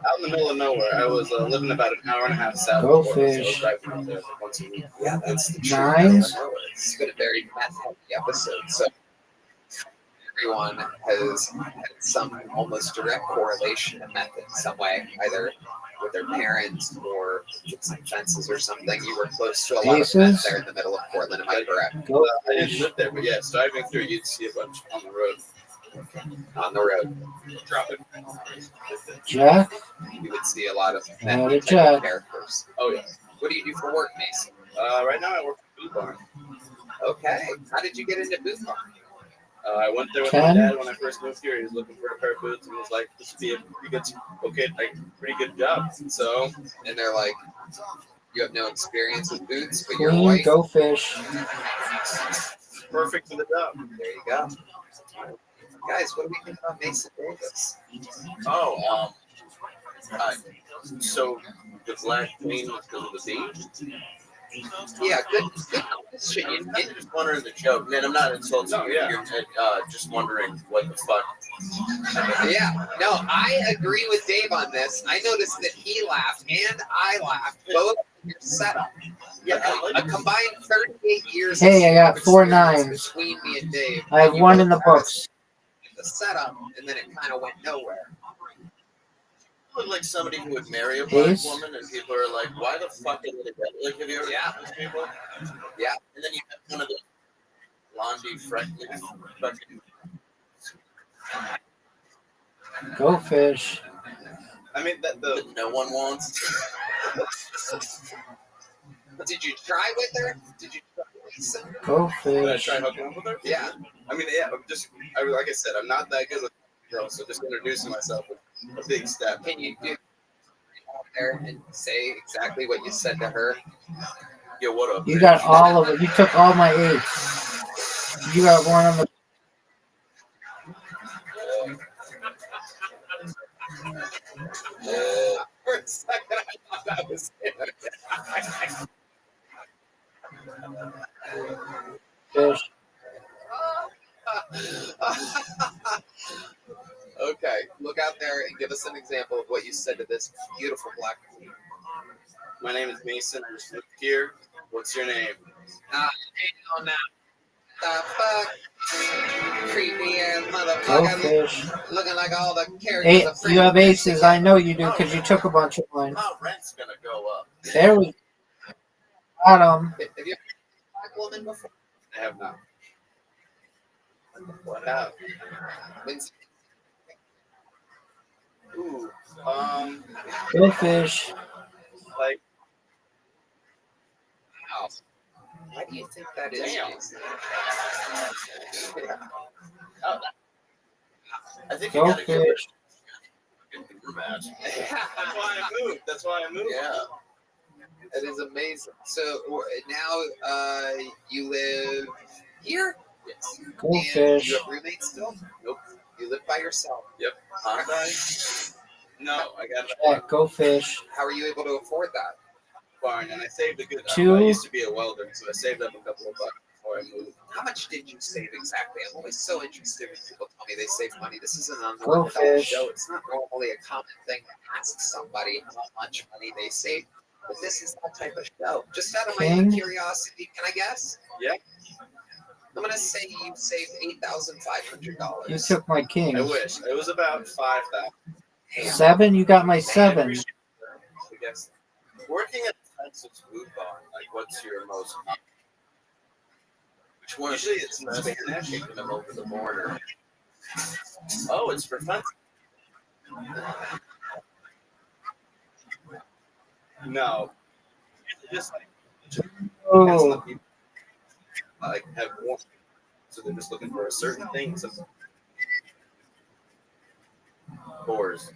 Out in the middle of nowhere. I was living about an hour and a half south Go of Portland, Fish. so I was driving out there once a week. Yeah, that's the truth. Nines. It's been a very meth-heavy episode, so everyone has had some almost direct correlation to meth in some way, either with their parents or some fences or something. You were close to a lot of meth Aces. there in the middle of Portland, am I correct? Go I didn't Fish. live there, but yes, driving through, you'd see a bunch on the road. On the road. Dropping. Jack. You would see a lot of Another meth type jack. of characters. Oh, yeah. What do you do for work, Mason? Right now I work at a food barn. Okay. How did you get into boot barn? I went there with 10. my dad when I first moved here. He was looking for a pair of boots and was like, "This would be a pretty good job." So, and they're like, "You have no experience with boots, but you're Queen. white." Go Fish. perfect for the job. There you go. Guys, what do we think about Mason Davis? Oh, so the black queen was because of the beat? Yeah, good question. I'm just wondering the joke. Man, I'm not insulting you. You're just wondering what the fuck. Yeah, no, I agree with Dave on this. I noticed that he laughed and I laughed, both in your setup. A combined 38 years. Hey, I got of 4 experience 9s. between me and Dave. I have You 1 both in the had books. the setup, and then it kind of went nowhere. Look like somebody who would marry a black Ace. woman, and people are like, "Why the fuck did it?" Like, have you ever Yeah. those people? Yeah. And then you have one of the blondie freckly fucking. Go fish. I mean, that no one wants. Did you try with her? Did you try Lisa? Go Did I fish. try hooking up with her? Yeah. I mean, yeah. Like I said, I'm not that good with girls, so just introducing myself with a big step. Can you do out there and say exactly what you said to her? Yo, what up? You got all of it. You took all my 8s. You got 1 on the. For a second, I thought that was it. Fish. Okay, look out there and give us an example of what you said to this beautiful black queen. My name is Mason. I just moved here. What's your name? Hang on now. The fuck? Creepy ass Go motherfucker. fish. Looking like all the characters of You have aces. I know you do because you took a bunch of mine. My rent's gonna go up. There we got them. Have you ever been a black woman before? I have not. What up? Ooh. Go fish. Like. Wow. Why do you think that is? Damn. Yeah. I think you Go got a good fish. match. That's why I moved. That's why I moved. Yeah. It is amazing. So now you live here? Yes. Go And fish. you have roommates still? Nope. You live by yourself? Yep. Hyundai? No, I got Jack, go fish. How are you able to afford that? barn, and I saved a good. 2. I used to be a welder, so I saved up a couple of bucks before I moved. How much did you save exactly? I'm always so interested when people tell me they save money. This isn't an Go unorthodox fish. show. It's not normally a common thing to ask somebody how much money they save. But this is that type of show. Just out of my own King. curiosity, can I guess? Yeah. I'm gonna say you saved $8,500. You took my king. I wish it was about 5,000. 7. You got my 7. I guess working at a Texas food bar, like, what's your most? Which one? Usually it's in Spanish. Taking them over the border. Oh, it's for fun. No, just like Oh. like have one, so they're just looking for a certain thing. So Boars.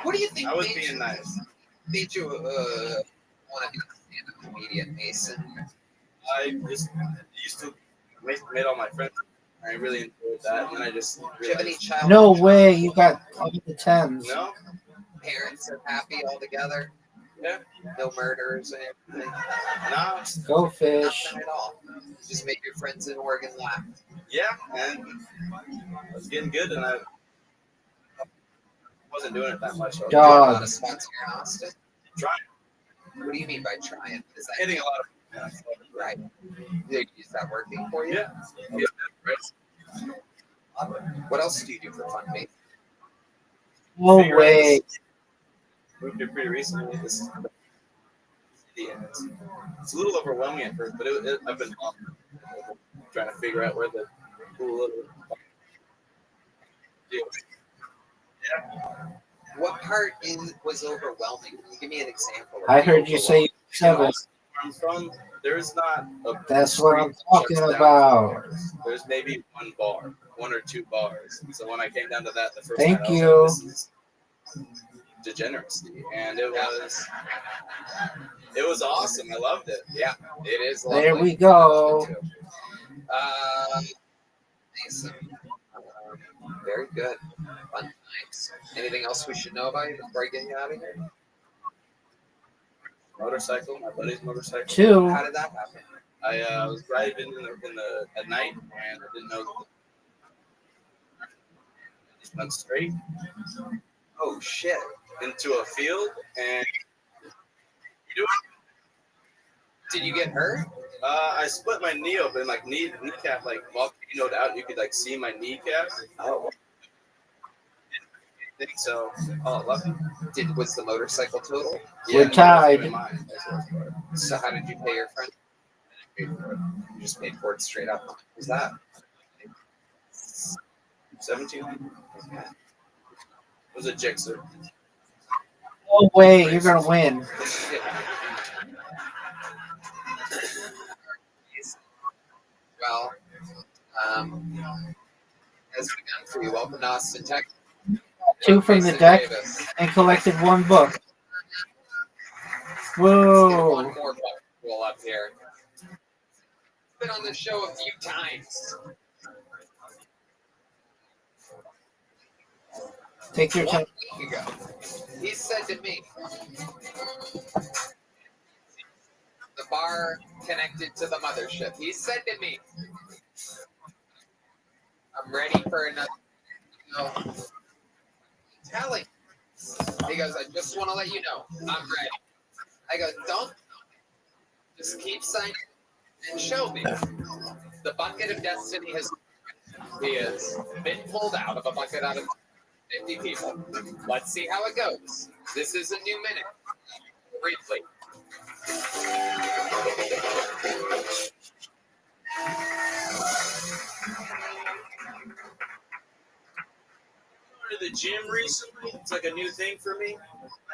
What do you think? I was made being you- nice. Made you want to be a stand-up comedian, Mason? I just used to made all my friends. I really enjoyed that, and then I just Do you have any realized, child? No way. You got all the 10s. no, Parents are happy all together. yeah, No murders and everything. no, Go fish. Nothing at all. Just make your friends in Oregon laugh. yeah, and I was getting good, and I wasn't doing it that much. So I was Doing a lot Dog. of spots here in Austin. trying, What do you mean by trying? Is that hitting a lot of. right? Is that working for you? Yeah. Yeah, right. What else do you do for fun, mate? No Figure out way. this- Moved here pretty recently. This is the city, and it's a little overwhelming at first, but I've been trying to figure out where the cool little deal. Yeah. What part was overwhelming? Can you give me an example? of I the heard you say 7. Where I'm from, there's not a That's what I'm street that talking shuts down about. for bars. There's maybe one bar, 1 or 2 bars. So when I came down to that the first Thank night, I was you. like, this is degeneracy, and it was awesome. I loved it. Yeah, it is lovely. There we go. Mason. Very good. Fun times. Anything else we should know about you before I get you out of here? Motorcycle, my buddy's motorcycle. 2. How did that happen? I was driving at night, and I didn't know. I just went straight Oh shit! into a field, and Did you get hurt? I split my knee open, like kneecap, like volcanoed out. You could like see my kneecap. Oh. I think so. Oh, lucky. Was the motorcycle total? We're tied. So how did you pay your friend? You just paid for it straight up. What was that? 17. It was a jigsaw. No way, you're gonna win. Well, as begun for you, welcome to Austin, Texas. 2 from the deck and collected 1 book. Whoa. One more book roll up here. Been on the show a few times. Take your time. 1 week ago, he said to me, the bar connected to the mothership. He said to me, I'm ready for another. Telling. He goes, I just want to let you know, I'm ready. I go, don't. Just keep signing and show me. The bucket of destiny he has been pulled out of a bucket out of 50 people. Let's see how it goes. This is a new minute. Briefly. To the gym recently. It's like a new thing for me.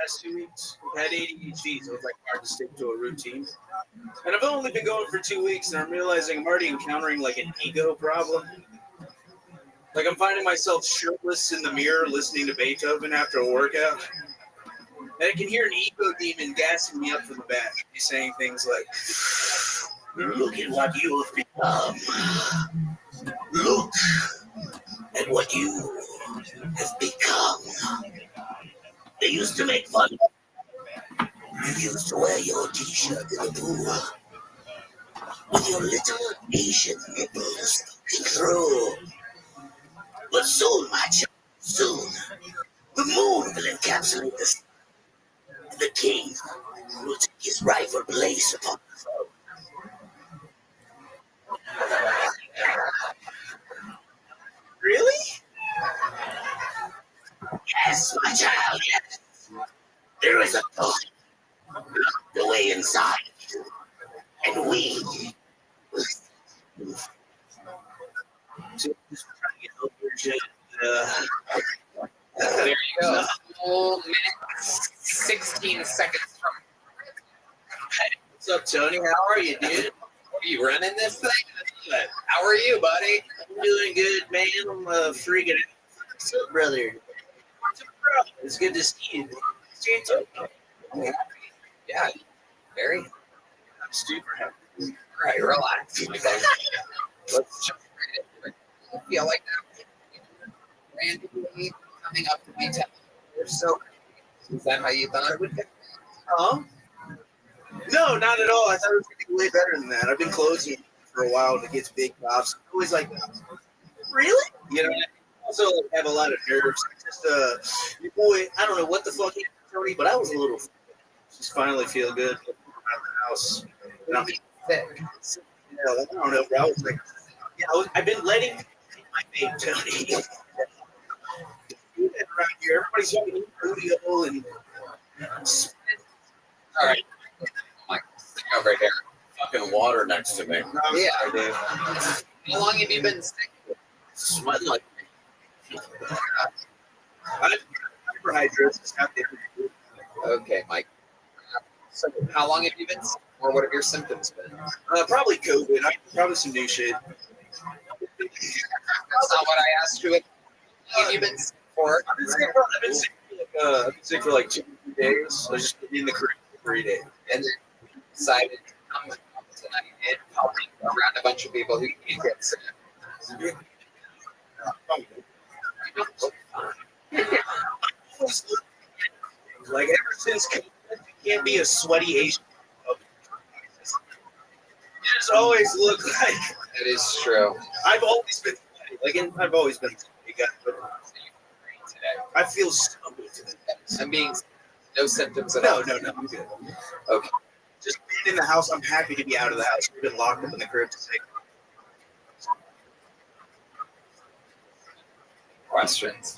Last 2 weeks, I had ADHD, so it's like hard to stick to a routine. And I've only been going for 2 weeks, and I'm realizing I'm already encountering like an ego problem. Like I'm finding myself shirtless in the mirror, listening to Beethoven after a workout, and I can hear an ego demon gassing me up from the back. He's saying things like, "Look at what you have become. Look at what you have become. They used to make fun. You used to wear your t-shirt in the pool with your little Asian nipples peek through. But soon, my child, soon, the moon will encapsulate the sun. The king will take his rightful place upon the throne. Really? Yes, my child, yes. There is a thought the way inside, and we will. There you go. 1 minute, 16 seconds from. What's up, Tony? How are you, dude? Are you running this thing? How are you, buddy? I'm doing good, man. I'm freaking out. What's up, brother? It's good to see you. See you too. I'm happy. Yeah, very. I'm super happy. All right, relax. Let's jump right into it. I feel like that randomly coming up to me telling you're so. Is that how you thought it would go? Huh? No, not at all. I thought it was going to be way better than that. I've been closing for a while to get big pops. Always like, really? You know, I also have a lot of nerves. Just, your boy, I don't know what the fuck he Tony, but I was a little. Just finally feel good out of the house. And I'm sick. Yeah, I don't know, bro. I was like, yeah, I've been letting my vape, Tony. Around here, everybody's fucking rodeo and. All right. Mike, over here. Fucking water next to me. Yeah, I do. How long have you been sick? Sweating like. Hyperhidrosis out there. Okay, Mike. So, how long have you been sick, or what have your symptoms been? Probably COVID. Probably some new shit. That's not what I asked you. How long have you been sick for? I've been sick for like 2 days. I was just in the crib for 3 days. And then decided to come tonight and helping around a bunch of people who can't get sick. Like ever since you can't be a sweaty Asian. You just always look like. That is true. I've always been sweaty. Like I've always been sweaty guy, but I feel so good today. I'm being no symptoms at No, all. no, I'm good. Okay. just being in the house, I'm happy to be out of the house. We've been locked up in the crib today. Questions.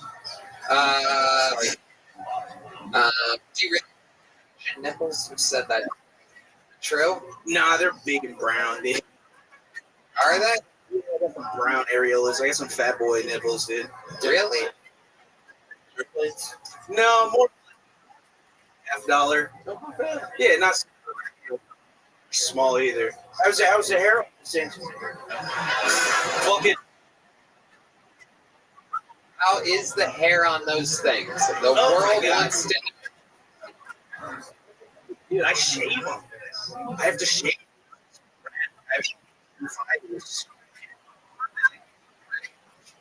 Do you nipples? Who said that? True? Nah, they're big and brown, dude. Are they? Yeah, I got some brown areolas. I got some fat boy nipples, dude. Really? No, more $50. Yeah, not small either. How's the hair? Fucking. How is the hair on those things? The world wants to. Dude, I shave them. I have to shave.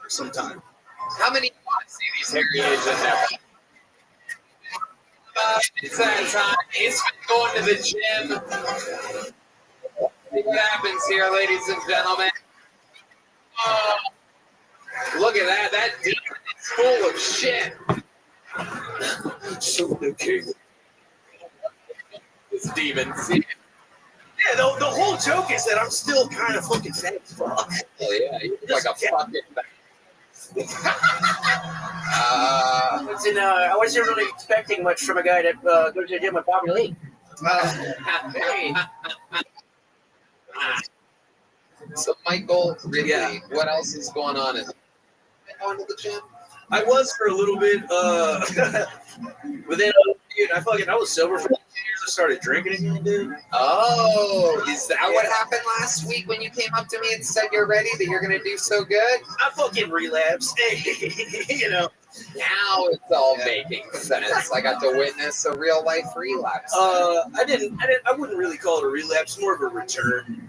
Sometime. How many you want to see these hairy Asian nipples? It's that time. It's been going to the gym. See what happens here, ladies and gentlemen. Oh, look at that. That demon is full of shit. So the king. This demon. Yeah, the whole joke is that I'm still kind of fucking fat as fuck. Oh, yeah. You look like a fucking. I wasn't really expecting much from a guy that goes to the gym with Bobby Lee. Hey. So, Michael, really, what else is going on? Going to the gym? I was for a little bit, but then dude, I was sober for 2 years. I started drinking again, dude. Oh, is that what happened last week when you came up to me and said you're ready, that you're gonna do so good? I fucking relapsed. You know. Now it's all making sense. I got to witness a real life relapse. I wouldn't really call it a relapse, more of a return.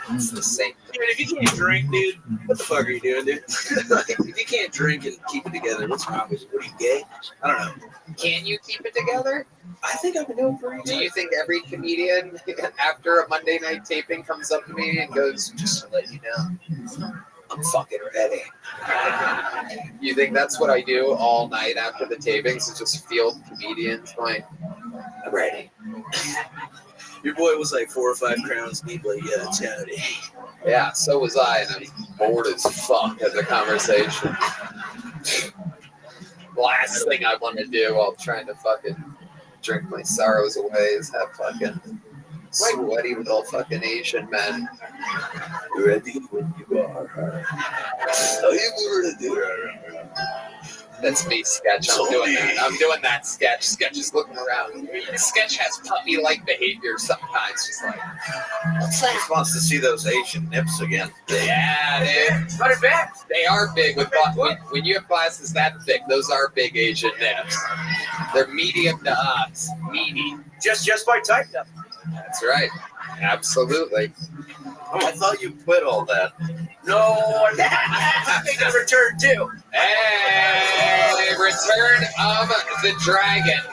It's the same. Dude, if you can't drink, dude, what the fuck are you doing, dude? If you can't drink and keep it together, what's wrong with you? What are you, gay? I don't know. Can you keep it together? I think I've been doing pretty good. Do you think every comedian after a Monday night taping comes up to me and goes, just to let you know, I'm fucking ready? You think that's what I do all night after the tapings, is just field comedians going, I'm ready? Your boy was like 4 or 5 crowns deep, like, yeah, Tony. Yeah, so was I, and I'm bored as fuck at the conversation. Last thing I want to do while trying to fucking drink my sorrows away is have fucking sweaty little fucking Asian men. Ready when you are. Are you ready? That's me, Sketch. I'm doing that. I'm doing that, Sketch. Sketch is looking around. Sketch has puppy-like behavior sometimes. Just like, what's that? Just wants to see those Asian nips again. Yeah, dude. Run it back. They are big. When you have glasses that thick, those are big Asian nips. They're medium to us. Meaty. Just by type, though. That's right. Absolutely. Oh, I thought you quit all that. No, I think I returned too. Hey, Return of the Dragon.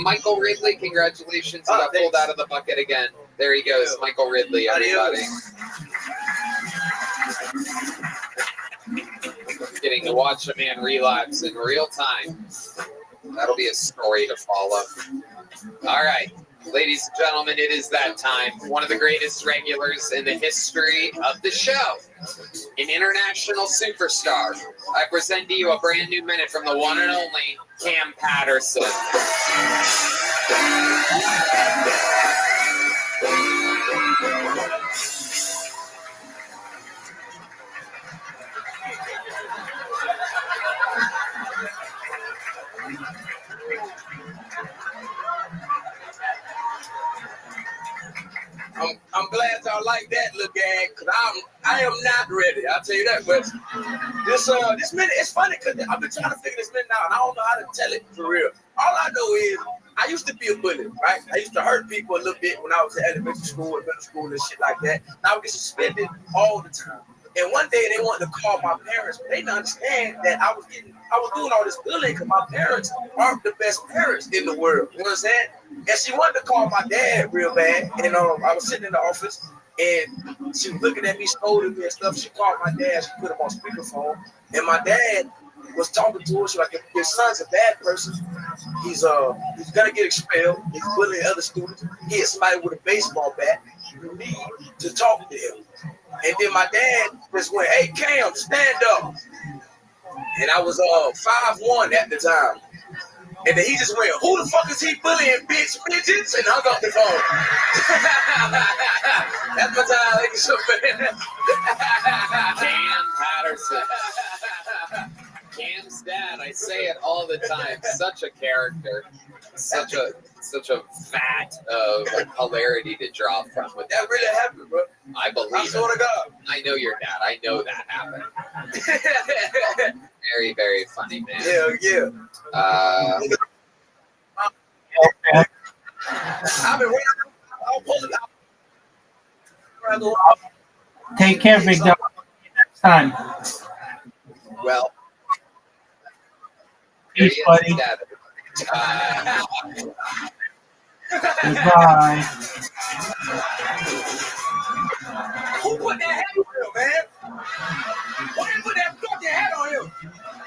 Michael Ridley, congratulations. He got pulled out of the bucket again. There he goes, Michael Ridley, everybody. Getting to watch a man relapse in real time. That'll be a story to follow. All right, ladies and gentlemen, it is that time. One of the greatest regulars in the history of the show, an international superstar. I present to you a brand new minute from the one and only Cam Patterson. I'm glad y'all like that little gag, because I am not ready. I'll tell you that. But this minute, it's funny because I've been trying to figure this minute out, and I don't know how to tell it for real. All I know is I used to be a bully, right? I used to hurt people a little bit when I was in elementary school and middle school and shit like that. And I would get suspended all the time. And one day they wanted to call my parents, but they didn't understand that I was doing all this bullying because my parents aren't the best parents in the world. You know what I'm saying? And she wanted to call my dad real bad. And I was sitting in the office and she was looking at me, scolding me and stuff. She called my dad. She put him on speakerphone. And my dad was talking to us like, if your son's a bad person, he's gonna get expelled. He's bullying other students. He is somebody with a baseball bat. You need to talk to him. And then my dad just went, "Hey Cam, stand up." And I was 5'1" at the time. And then he just went, "Who the fuck is he bullying, bitch, midgets?" And hung up the phone. That's my time. Thank you so much. Cam Patterson. Cam's dad, I say it all the time. Such a character. Such a vat of hilarity to draw from. But that really happened, bro. I believe I swear to God. I know your dad. I know that happened. Very, very funny, man. Hell yeah. Uh, I've been waiting. I'll pull it out. Take care, big dog. Next time. Well, Peace, buddy. Goodbye. Who put that hat on him, man? Why you put that fucking hat on him?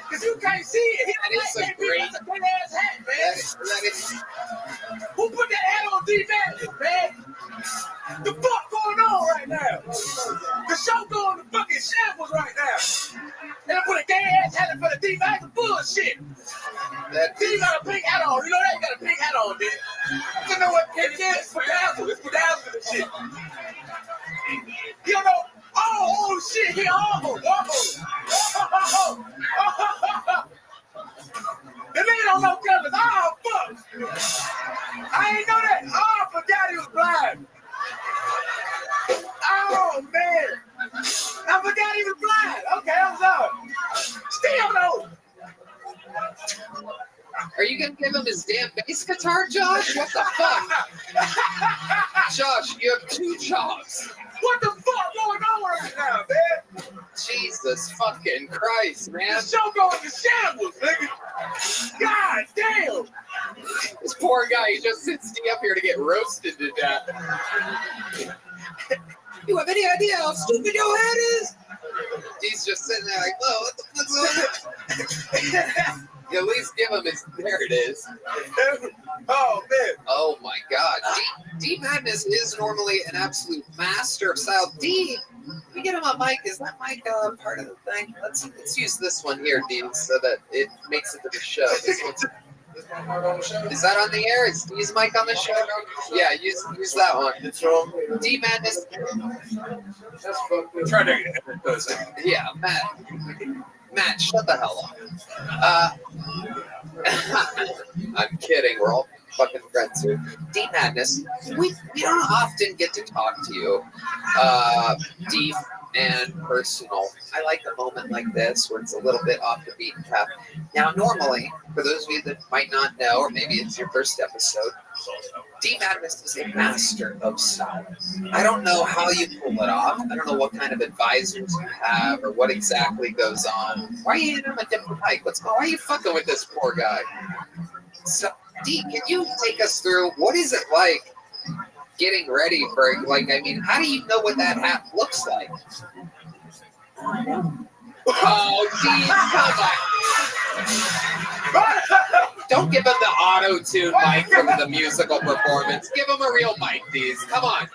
Because you can't see it. That is a great ass hat, man. that is, Who put that hat on D-Madness, man? The fuck going on right now? The show going to fucking shambles right now. And I put a gay ass hat in front of D-Madness. Bullshit. D got a pink hat on. You know that? You got a pink hat on, dude. You know what pink is? It's bedazzled. It's bedazzled and shit. You know, oh shit, he The nigga don't know colors. Oh, fuck. I ain't know that. Oh, I forgot he was blind. Oh, man. I forgot he was blind. Okay, I'm sorry. Still though. are you gonna give him his damn bass guitar, Josh? What the fuck? Josh, you have 2 jobs. What the fuck going on right now, man? Jesus fucking Christ, man. The show going to shambles, nigga. God damn. This poor guy, he just sits me up here to get roasted to death. You have any idea how stupid your head is? He's just sitting there like, whoa, what the fuck's going on? You at least give him his, there it is. Oh, man. Oh, my God. D Madness is normally an absolute master of style. D, we get him a mic. Is that mic part of the thing? Let's use this one here, D, so that it makes it to the show. This one's, is that on the air? Is D's mic on the show? Yeah, use that one. D Madness. Try to edit those in. Yeah, Matt, shut the hell up. I'm kidding. We're all fucking friends here. D Madness, we don't often get to talk to you deep and personal. I like a moment like this where it's a little bit off the beaten path. Now, normally, for those of you that might not know, or maybe it's your first episode, D Madness is a master of style. I don't know how you pull it off. I don't know what kind of advisors you have or what exactly goes on. Why are you hitting him a different mic? Why are you fucking with this poor guy? So, D, can you take us through what is it like getting ready for, like, I mean, how do you know what that hat looks like? Oh, geez, come on. Don't give him the auto-tune mic from the musical performance. Give him a real mic, Deez. Come on.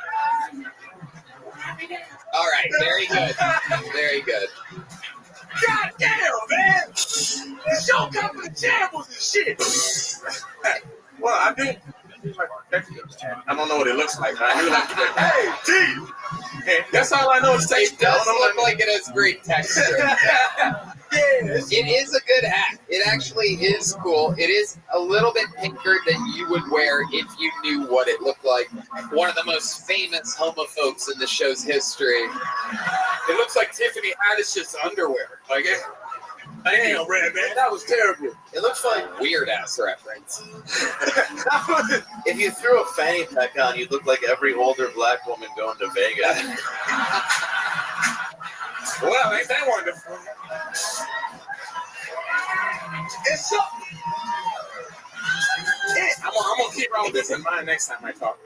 All right, very good. Very good. God damn, man. This show comes with shambles and shit. Well, I think I don't know what it looks like. I do like it. Hey, T. Hey, that's all I know is taste. It does look like it has great texture. It is a good hat. It actually is cool. It is a little bit pinker than you would wear if you knew what it looked like. One of the most famous homophobes in the show's history. It looks like Tiffany Haddish's underwear. Like it. Damn, Red Man, that was terrible. It looks like weird ass reference. If you threw a fanny pack on, you'd look like every older black woman going to Vegas. Well, ain't that wonderful? It's so. I'm gonna keep on with this in mind next time I talk.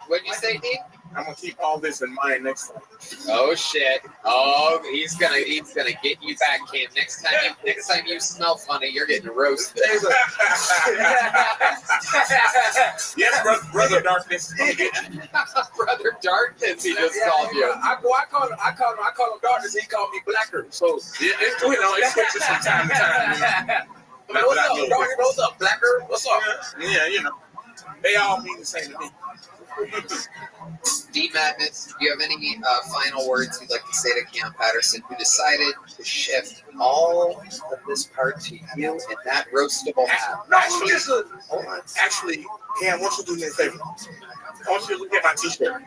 What'd you say, Dean? I'm gonna keep all this in mind next time. Oh shit! Oh, he's gonna get you back, Cam. Next time you smell funny, you're getting roasted. Yes, brother Darkness. Brother Darkness, he just called you. I call him Darkness. He called me Blacker. So it switches from time to time. What's up, Darkness? What's up, Blacker? What's up? Yeah, they all mean the same to me. D Madness, do you have any final words you'd like to say to Cam Patterson, who decided to shift all of this part to you in that roastable hat? Actually, Cam, why don't you do me a favor? I want you to look at my t-shirt.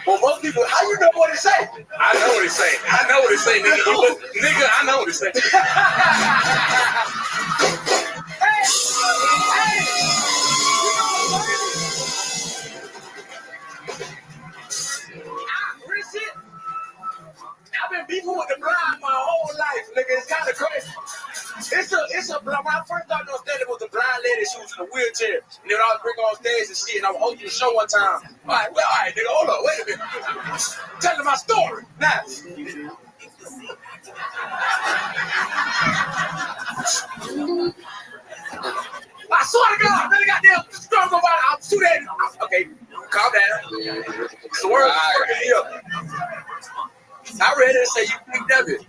Well, most people, how you know what it say? I know what it's saying. Nigga, I know what it's saying. I've been beefing with the blind my whole life, nigga. It's kind of crazy. It's a blind. When I first started on stage, it was a blind lady. She was in a wheelchair. And then I was bring her on stage and shit. And I was hosting the show one time. All right, nigga, hold on, wait a minute. Tell them my story. Now. I swear to God, really goddamn strong about it. I'll shoot at it. Okay, calm down. It's the word. I read it and say you picked up it.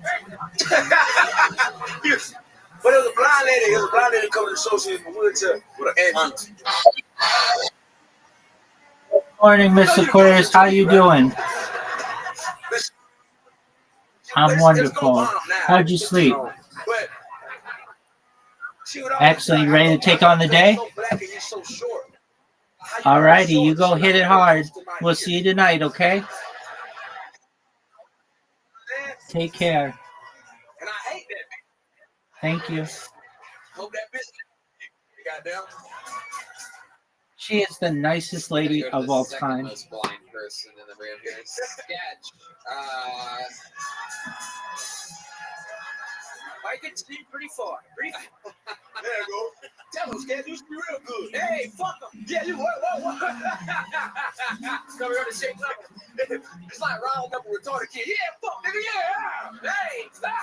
But it was a blind lady. It was a blind lady coming to the show. She was in a wheelchair with an ambulance. Good morning, Mr. Aquarius. How you doing? I'm wonderful. How'd you sleep? Excellent. You ready to take on the day? All righty. You go hit it hard. We'll see you tonight, okay? Take care. And I hate that. Thank you. Hope that bitch. Goddamn. She is the nicest lady of all time. Most blind person in the room here. Sketch. I can see pretty far. There you go. Tell him, Sketch, you should be real good. Hey, fuck him. Yeah, you what? Come here to shake level. It's like round up a retarded kid. Yeah, fuck, nigga, yeah. Hey, stop.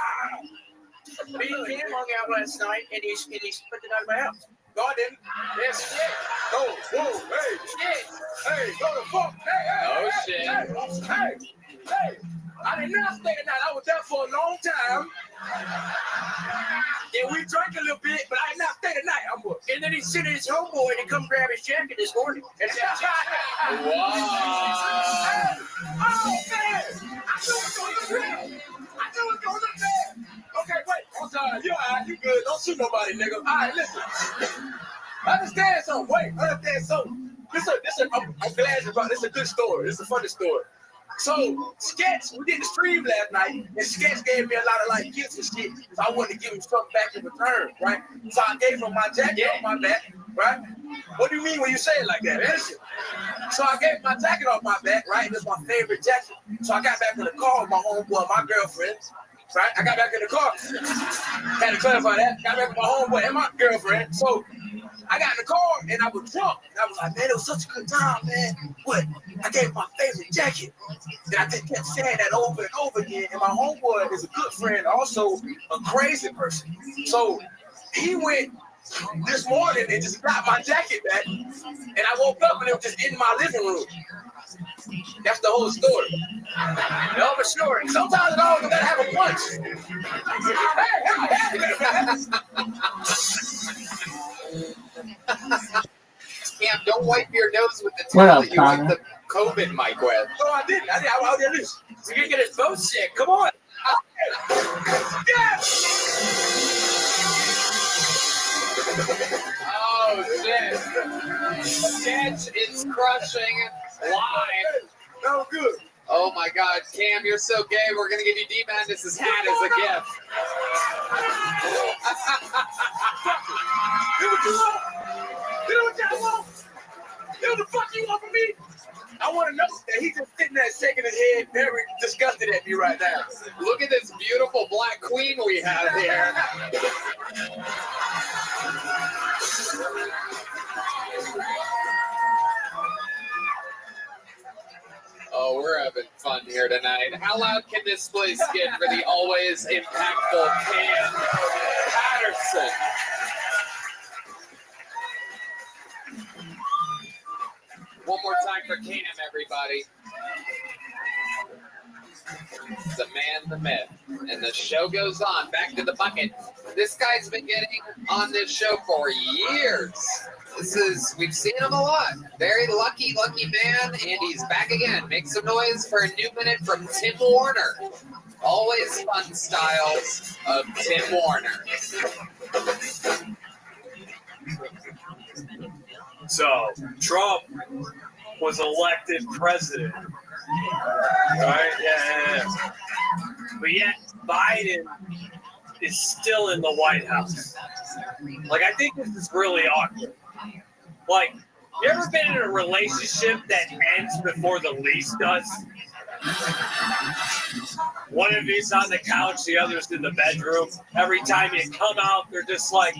Me and Cam hung out last night, and he's put it out of my house. No, I didn't. Yes, shit. Oh, whoa, hey, Shit. hey, go to fuck. Hey, hey. I did not stay the night. I was there for a long time. And we drank a little bit, but I did not stay the night. And then he sent his homeboy to come grab his jacket this morning. And Wow. Oh, man. I knew it was going to look bad. Okay, wait. I'm sorry. You all right. You good. Don't shoot nobody, nigga. All right, listen. Understand something. Understand something. Listen, I'm glad about this. It's a good story. It's a funny story. So, Sketch, we did the stream last night, and Sketch gave me a lot of gifts and shit, so I wanted to give him something back in return, right? So I gave him my jacket off my back, right? What do you mean when you say it like that? Listen. So I gave him my jacket off my back, right? That's my favorite jacket. So I got back in the car with my homeboy, my girlfriend, right? I got back in the car. Had to clarify that. Got back with my homeboy and my girlfriend. So I got in the car and I was drunk. And I was like, man, it was such a good time, man. But I gave him my favorite jacket. And I just kept saying that over and over again. And my homeboy is a good friend, also a crazy person. So he went this morning and just got my jacket back. And I woke up and it was just in my living room. That's the whole story. The whole story. Sometimes it always gotta have a punch. Cam, don't wipe your nose with the What towel up, that you wiped Connor? the COVID mic with. No, I didn't. I did this. We're gonna get his boat sick. Come on. Oh, shit. Sketch is crushing live. That was good. Oh, my God. Cam, you're so gay. We're going to give you D-Madness's hat as a gift. What the fuck you want from me? I want to know that he's just sitting there shaking his head, very disgusted at me right now. Look at this beautiful black queen we have here. Oh, we're having fun here tonight. How loud can this place get for the always impactful Cam Patterson? One more time for Cam, everybody. The man, the myth. And the show goes on. Back to the bucket. This guy's been getting on this show for years. We've seen him a lot. Very lucky man, and he's back again. Make some noise for a new minute from Tim Warner. Always fun styles of Tim Warner. So, Trump was elected president. Right? Yeah. But yet, Biden is still in the White House. Like, I think this is really awkward. Like, you ever been in a relationship that ends before the lease does? One of you's on the couch, the other's in the bedroom. Every time you come out, they're just like,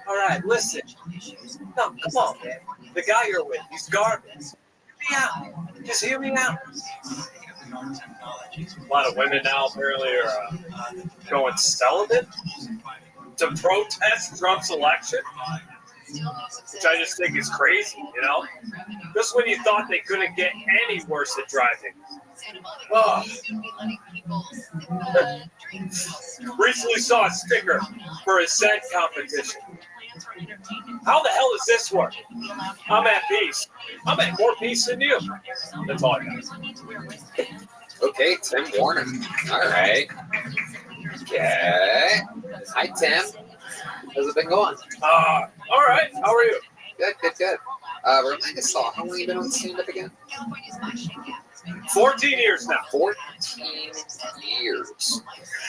all right, listen. No, come on, man. The guy you're with, he's garbage. Hear me out. Just hear me out. A lot of women now apparently are going celibate to protest Trump's election, which I just think is crazy, you know? Just when you thought they couldn't get any worse at driving. Oh. Recently saw a sticker for a scent competition. How the hell does this work? I'm at peace. I'm at more peace than you. That's all I got. Okay, Tim Warner. All right. Okay. Hi, Tim. How's it been going? All right. How are you? Good. Remind us all, how long have you been on stand-up again? 14 years now. 14 years.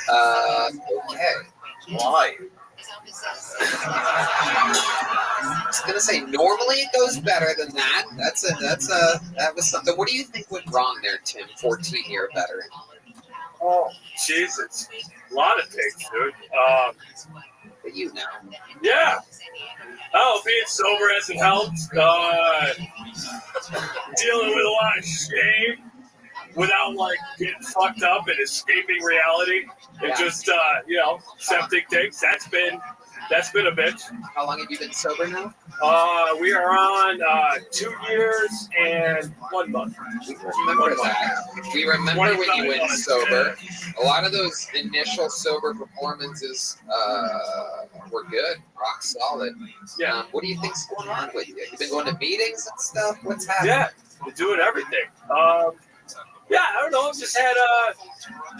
Okay. Why? I was gonna say normally it goes better than that. That was something. What do you think went wrong there, Tim? 14-year veteran. Oh, Jesus. A lot of things, dude. But you know. Yeah. Oh, being sober hasn't helped. Dealing with a lot of shame without like getting fucked up and escaping reality and just accepting things. That's been a bitch. How long have you been sober now? We are on 2 years and 1 month. We remember that. We remember when you went sober. A lot of those initial sober performances were good, rock solid. Yeah. What do you think's going on with you? You've been going to meetings and stuff? What's happening? Yeah, we're doing everything. Yeah, I don't know.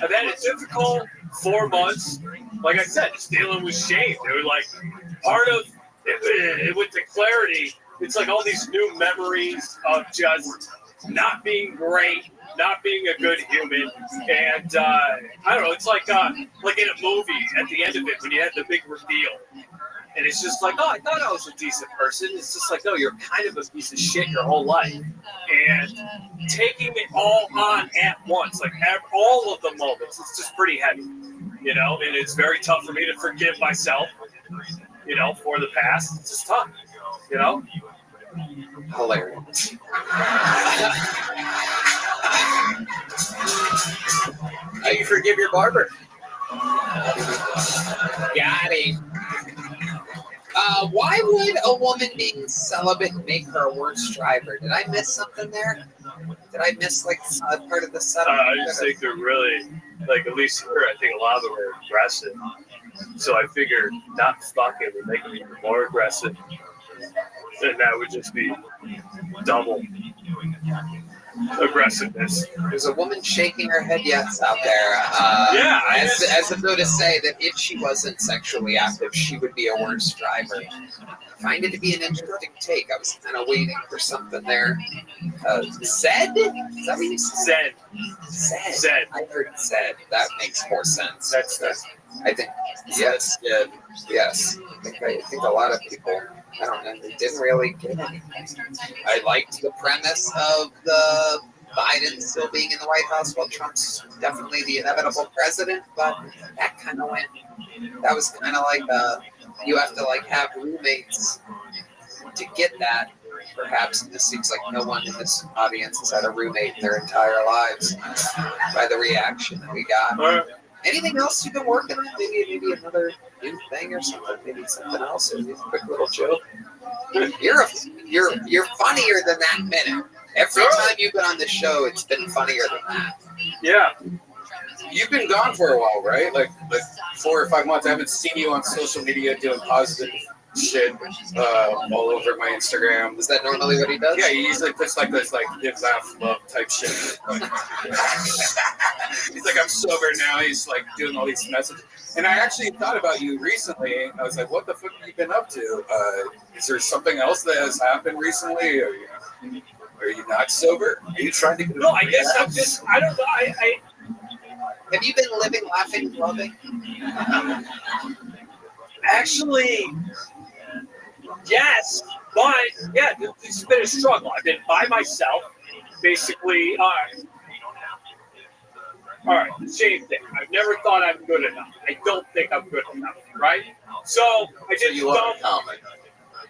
I've had a difficult 4 months. Like I said, just dealing with shame, dude. Like part of it with the clarity, it's like all these new memories of just not being great, not being a good human, and I don't know. It's like in a movie at the end of it when you had the big reveal. And it's just like, oh, I thought I was a decent person. It's just like, no, you're kind of a piece of shit your whole life. And taking it all on at once, like all of the moments, it's just pretty heavy, you know? And it's very tough for me to forgive myself, you know, for the past. It's just tough, you know? Hilarious. How you forgive your barber? Got him. Why would a woman being celibate make her a worse driver? Did I miss something there? Did I miss like part of the setup? I just think they're really, like at least here, I think a lot of them are aggressive. So I figured not fucking would make them even more aggressive. And that would just be double aggressiveness. There's a woman shaking her head yes out there. Yeah. As though to say that if she wasn't sexually active, she would be a worse driver. I find it to be an interesting take. I was kind of waiting for something there. Zed? Is that what you said? Zed. I heard Zed. That makes more sense. That's I think, yes. I think a lot of people, I don't know, they didn't really get anything. I liked the premise of the Biden still being in the White House while Trump's definitely the inevitable president, but that kind of went, that was kind of like you have to like have roommates to get that. Perhaps this seems like no one in this audience has had a roommate in their entire lives by the reaction that we got. Anything else you've been working on? Maybe another new thing or something. Maybe something else. Or maybe a quick little joke. You're funnier than that minute. Every time you've been on the show, it's been funnier than that. Yeah. You've been gone for a while, right? Like 4 or 5 months. I haven't seen you on social media doing positive shit all over my Instagram. Is that normally what he does? Yeah, he usually puts like this like live, laugh, love type shit. He's like, I'm sober now. He's like doing all these messages. And I actually thought about you recently. I was like, what the fuck have you been up to? Is there something else that has happened recently? Are you not sober? Are you trying to get No, I guess I'm just, I don't know. Have you been living, laughing, loving? Actually, yes, but yeah, it's been a struggle. I've been by myself, basically. All right, same thing. I've never thought I'm good enough. I don't think I'm good enough, right? So I did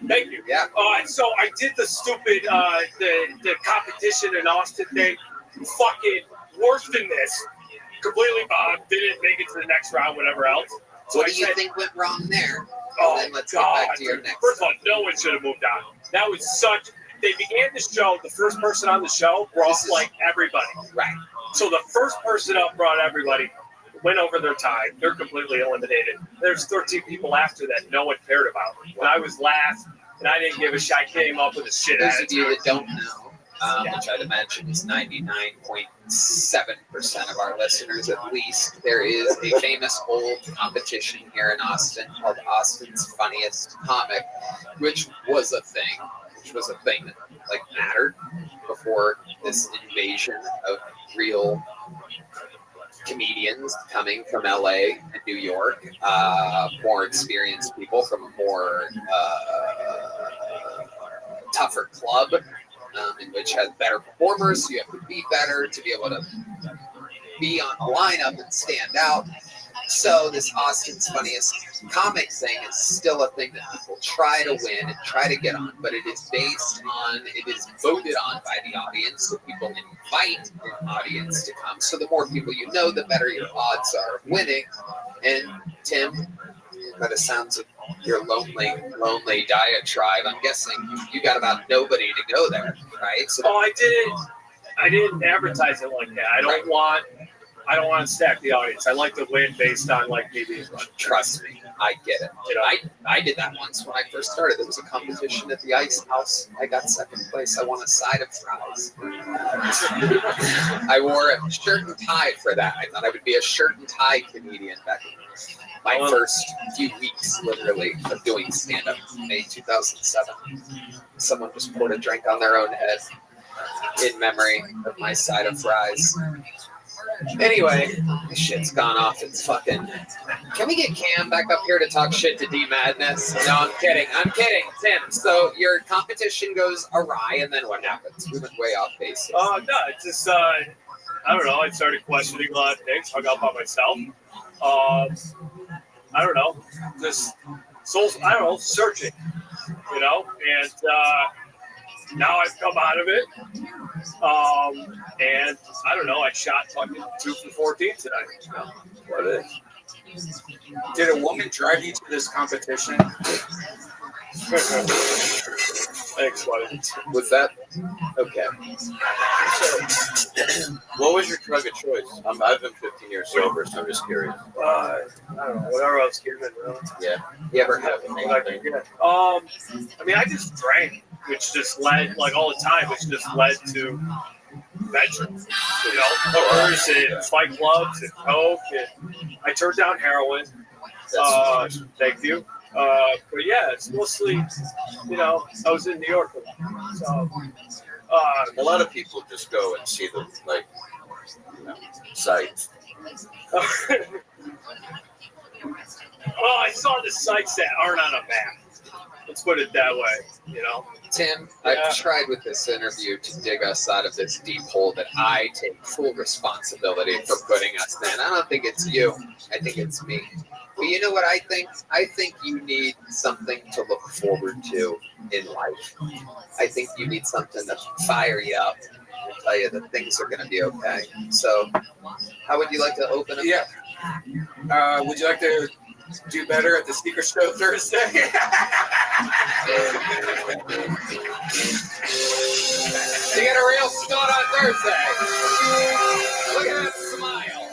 Thank you. Yeah. So I did the stupid the competition in Austin thing. Fucking worse than this. Completely didn't make it to the next round, whatever else. So What do you think went wrong there? Oh, then let's God. get back to your next. First of all, no one should have moved on. That was such. They began the show. The first person on the show brought like everybody. Right. So the first person up brought everybody. Went over their time. They're completely eliminated. There's 13 people after that no one cared about. When I was last, and I didn't give a shit. I came up with a shit Those attitude. of you that don't know, which I'd imagine is 99.7% of our listeners at least, there is a famous old competition here in Austin called Austin's Funniest Comic, which was a thing that like mattered before this invasion of real comedians coming from LA and New York, more experienced people from a more tougher club, in which has better performers. So you have to be better to be able to be on the lineup and stand out. So this Austin's Funniest Comic thing is still a thing that people try to win and try to get on, but it is voted on by the audience, so people invite an audience to come. So the more people you know, the better your odds are of winning. And Tim, by the sounds of your lonely diatribe, I'm guessing you got about nobody to go there, right? So I didn't advertise it like that. I don't want to stack the audience. I like to win based on like me being fun. Trust me, I get it. You know, I did that once when I first started. There was a competition at the Ice House. I got second place. I won a side of fries. I wore a shirt and tie for that. I thought I would be a shirt and tie comedian back in my first few weeks, literally, of doing stand-up in May 2007. Someone just poured a drink on their own head in memory of my side of fries. Anyway, this shit's gone off. It's fucking. Can we get Cam back up here to talk shit to D Madness? No, I'm kidding. Tim, so your competition goes awry, and then what happens? We went way off base. No, it's just, I don't know. I started questioning a lot of things. Hung out by myself. I don't know. Just, searching, you know? And, now I've come out of it, and I don't know. I shot fucking 2 for 14 today. You know? What it is. Did a woman drive you to this competition? Thanks, buddy. Was that okay? So, what was your drug of choice? I've been 15 years sober, so I'm just curious. I don't know. Whatever I was given, really. Yeah. You ever have what I could get? I mean, I just drank, which just led, like all the time, which just led to veterans, you know, hookers and fight clubs and coke. And I turned down heroin. Thank you. But yeah, it's mostly, you know, I was in New York a lot. So, a lot of people just go and see the, like, you know, sites. I saw the sites that aren't on a map. Let's put it that way. You know, Tim, Yeah. I've tried with this interview to dig us out of this deep hole that I take full responsibility for putting us in. I don't think it's you. I think it's me. But you know what I think? I think you need something to look forward to in life. I think you need something to fire you up and tell you that things are going to be okay. So, how would you like to open it? Yeah. Would you like to do better at the Secret Show Thursday? You get a real stud on Thursday. Look at that smile.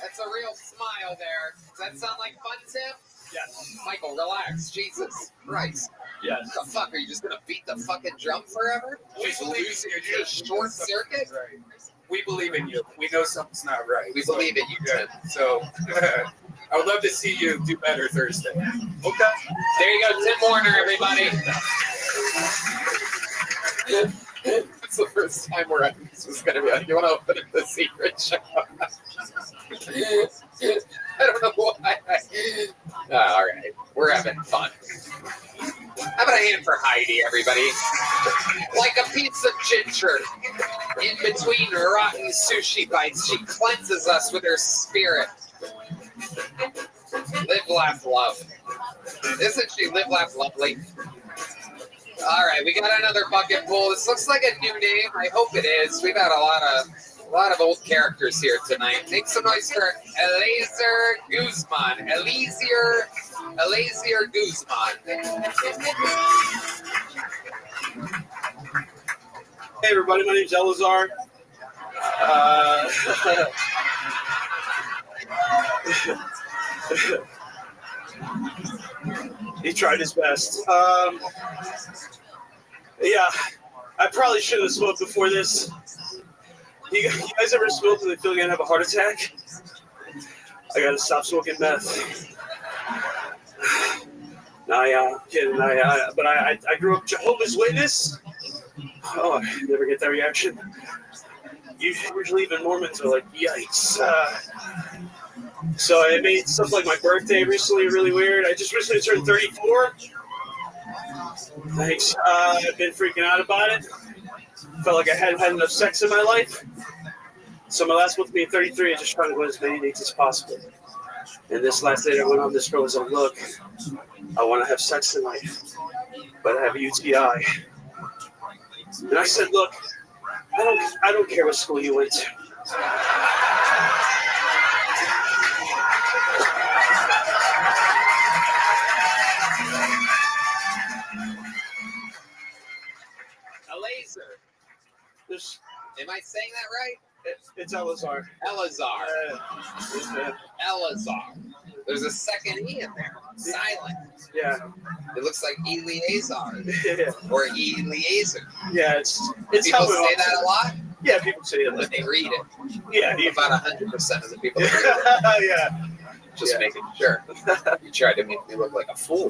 That's a real smile there. Does that sound like fun, Tim? Yes. Michael, relax. Jesus Christ. Yes. The fuck? Are you just going to beat the fucking drum forever? We believe in you. Just short circuit? Right. We believe in you. We know something's not right. We believe in you, Tim. So, I would love to see you do better Thursday. Okay. There you go, Tim Warner, everybody. It's the first time we're this was going to be like, you want to open the Secret Show? I don't know why. All right, we're having fun. How about a hand for Heidi, everybody? Like a piece of ginger in between rotten sushi bites, she cleanses us with her spirit. Live, laugh, love. Isn't she live, laugh, lovely? All right, we got another bucket full. This looks like a new name. I hope it is. We've had a lot of old characters here tonight. Make some noise for Eliezer Guzman. Eliezer Guzman. Hey everybody, my name's Elazar. He tried his best. Yeah, I probably shouldn't have smoked before this. You guys ever smoke and they feel you're gonna have a heart attack? I gotta stop smoking meth. Kidding. I grew up Jehovah's Witness. Oh, I never get that reaction. Usually even Mormons are like, yikes. So I made stuff like my birthday recently really weird. I just recently turned 34. Thanks. I've been freaking out about it. Felt like I hadn't had enough sex in my life. So my last month being 33, I just trying to go as many dates as possible. And this last date I went on, this girl was like, look, I want to have sex tonight, but I have a UTI. And I said, look, I don't care what school you went to. Eliezer. Am I saying that right? It's Elazar. Elazar. Elazar. There's a second E in there. Silent. Yeah. It looks like Eleazar. Yeah. Or Eliezer. Yeah, it's people how we say all- that a lot. Yeah, people say that. When they read it. Yeah. About 100% of the people that read it. Yeah. Just making sure. You tried to make me look like a fool.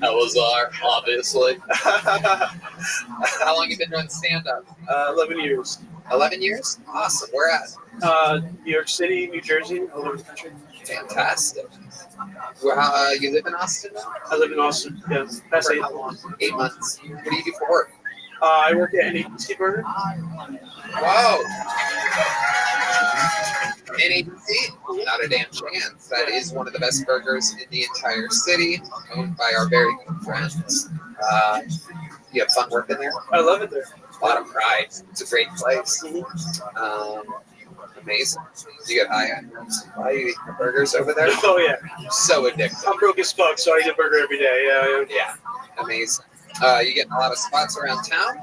Elazar, obviously. How long you been doing stand-up? 11 years. 11 years? Awesome. Where at? New York City, New Jersey, all over the country. Fantastic. Well, you live in Austin now? I live in Austin. Yeah, past For 8 how months. long? 8 months. What do you do for work? I work at NABC Burger. Whoa. NABC? Not a damn chance. That is one of the best burgers in the entire city, owned by our very good friends. You have fun working there? I love it there. A lot of pride. It's a great place. Amazing. You get high on drugs. Why you eat the burgers over there? Oh, yeah. So addictive. I'm broke as fuck, so I eat a burger every day. Yeah. Amazing. You getting a lot of spots around town?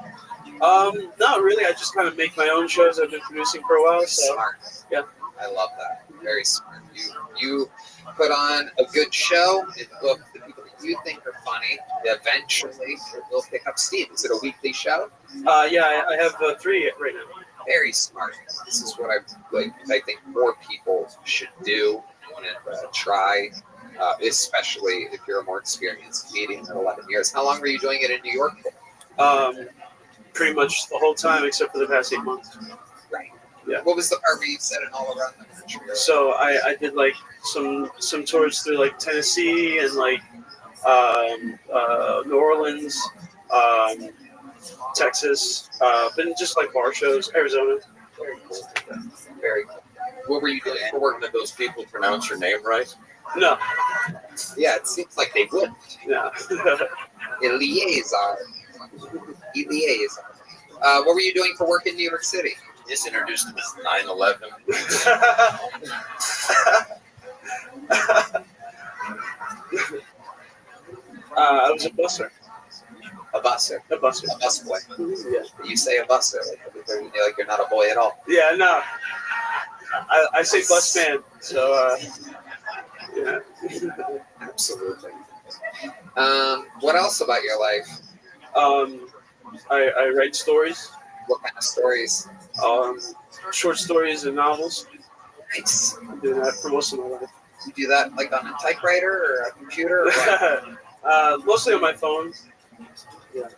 Not really. I just kind of make my own shows. I've been producing for a while. So. Smart. Yeah. I love that. Very smart. You put on a good show, and look, the people that you think are funny, eventually will pick up steam. Is it a weekly show? Yeah, I have 3 right now. Very smart. This is what I think more people should do and try, especially if you're a more experienced comedian than 11 years. How long were you doing it in New York for? Pretty much the whole time except for the past 8 months. Right. Yeah. What was the part where you said it all around them? So I did like some tours through like Tennessee and like New Orleans, Texas, been just like bar shows, Arizona. Very cool. Very cool. What were you doing for work? Did those people pronounce your name right? No. Yeah, it seems like they would. Yeah. Eleazar. What were you doing for work in New York City? Just introduced him as 9/11. I was a busser. A busser. A busser. A busboy. Yeah. You say a busser, like you're not a boy at all. Yeah, no. I say bus man, so yeah. Absolutely. What else about your life? I write stories. What kind of stories? Short stories and novels. Nice. I'm doing that for most of my life. You do that like on a typewriter or a computer? Or what? Mostly on my phone. Yeah.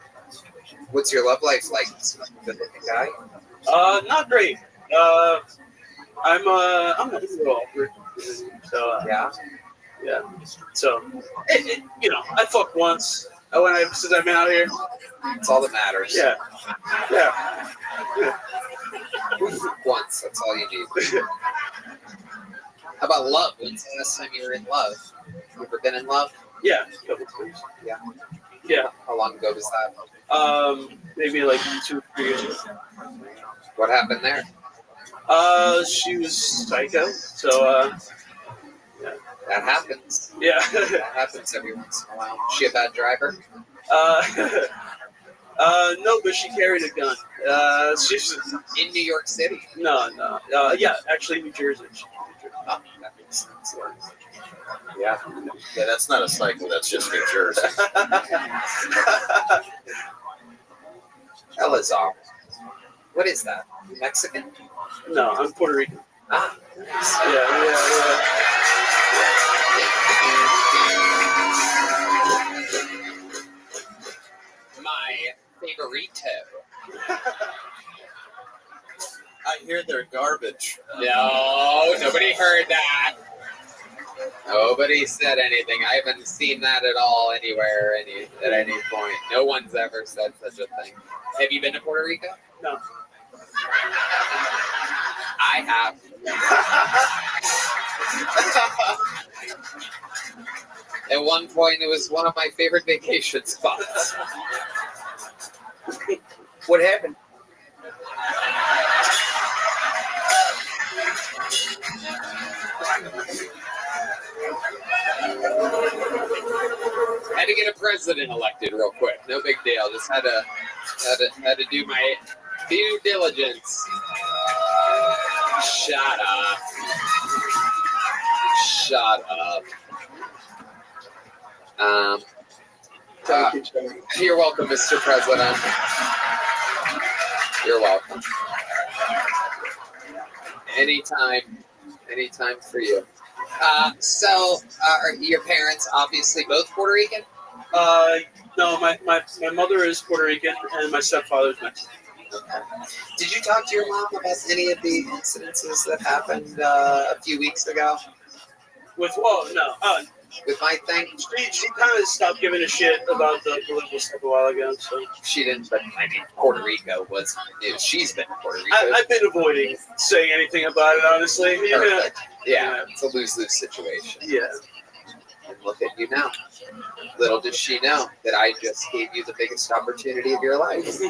What's your love life like? Good-looking guy? Not great. I'm a little awkward. So yeah. So I fucked once since I've been out here. That's all that matters. Yeah. Once, that's all you need. How about love? When's the last time you were in love? You ever been in love? Yeah, a couple times. Yeah. Yeah. How long ago was that? Maybe like 2 or 3 years ago. What happened there? She was psycho, so yeah. That happens. Yeah. That happens every once in a while. Is she a bad driver? No, but she carried a gun. She's in New York City. No. Yeah, actually New Jersey. Oh, that makes sense. Yeah. Yeah, that's not a cycle. That's just New Jersey. Elazar. What is that? Mexican? No, I'm Puerto Rican. Ah, nice. My favorito. I hear they're garbage. No, nobody heard that. Nobody said anything. I haven't seen that at all anywhere, at any point. No one's ever said such a thing. Have you been to Puerto Rico? No. I have. At one point, it was one of my favorite vacation spots. What happened? Had to get a president elected real quick. No big deal. Just had to do my due diligence. Shut up. Shut up. You're welcome, Mr. President. You're welcome. Anytime for you. So, are your parents obviously both Puerto Rican? No, my mother is Puerto Rican and my stepfather is Mexican. Okay. Did you talk to your mom about any of the incidences that happened a few weeks ago? No. With my thing? She kind of stopped giving a shit about the political stuff a while ago. So she didn't, but I mean, Puerto Rico was news. She's been to Puerto Rico. I've been avoiding saying anything about it, honestly. Perfect. Yeah, it's a lose-lose situation. Yeah. And look at you now. Little did she know that I just gave you the biggest opportunity of your life.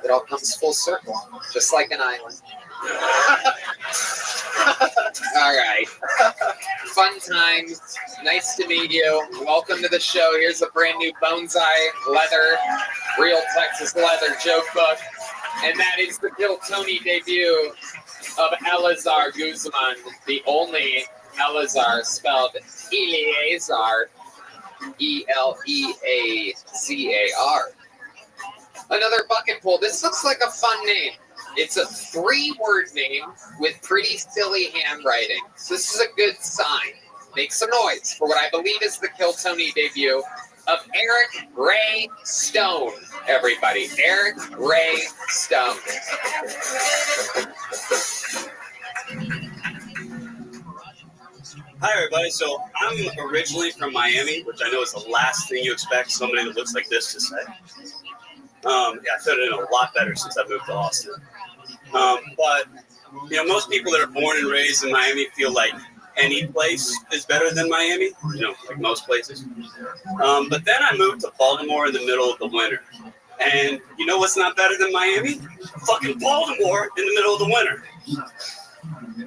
It all comes full circle, just like an island. All right. Fun times. Nice to meet you. Welcome to the show. Here's a brand new Bonsai leather, real Texas leather joke book. And that is the Kill Tony debut of Elazar Guzman, the only Elazar spelled Eleazar, Eleazar. Another bucket pull. This looks like a fun name. It's a 3-word name with pretty silly handwriting. So this is a good sign. Make some noise for what I believe is the Kill Tony debut of Eric Ray Stone. Everybody, Eric Ray Stone. Hi, everybody. So I'm originally from Miami, which I know is the last thing you expect somebody that looks like this to say. I fit in a lot better since I moved to Austin. But, most people that are born and raised in Miami feel like any place is better than Miami, like most places. But then I moved to Baltimore in the middle of the winter. And you know what's not better than Miami? Fucking Baltimore in the middle of the winter.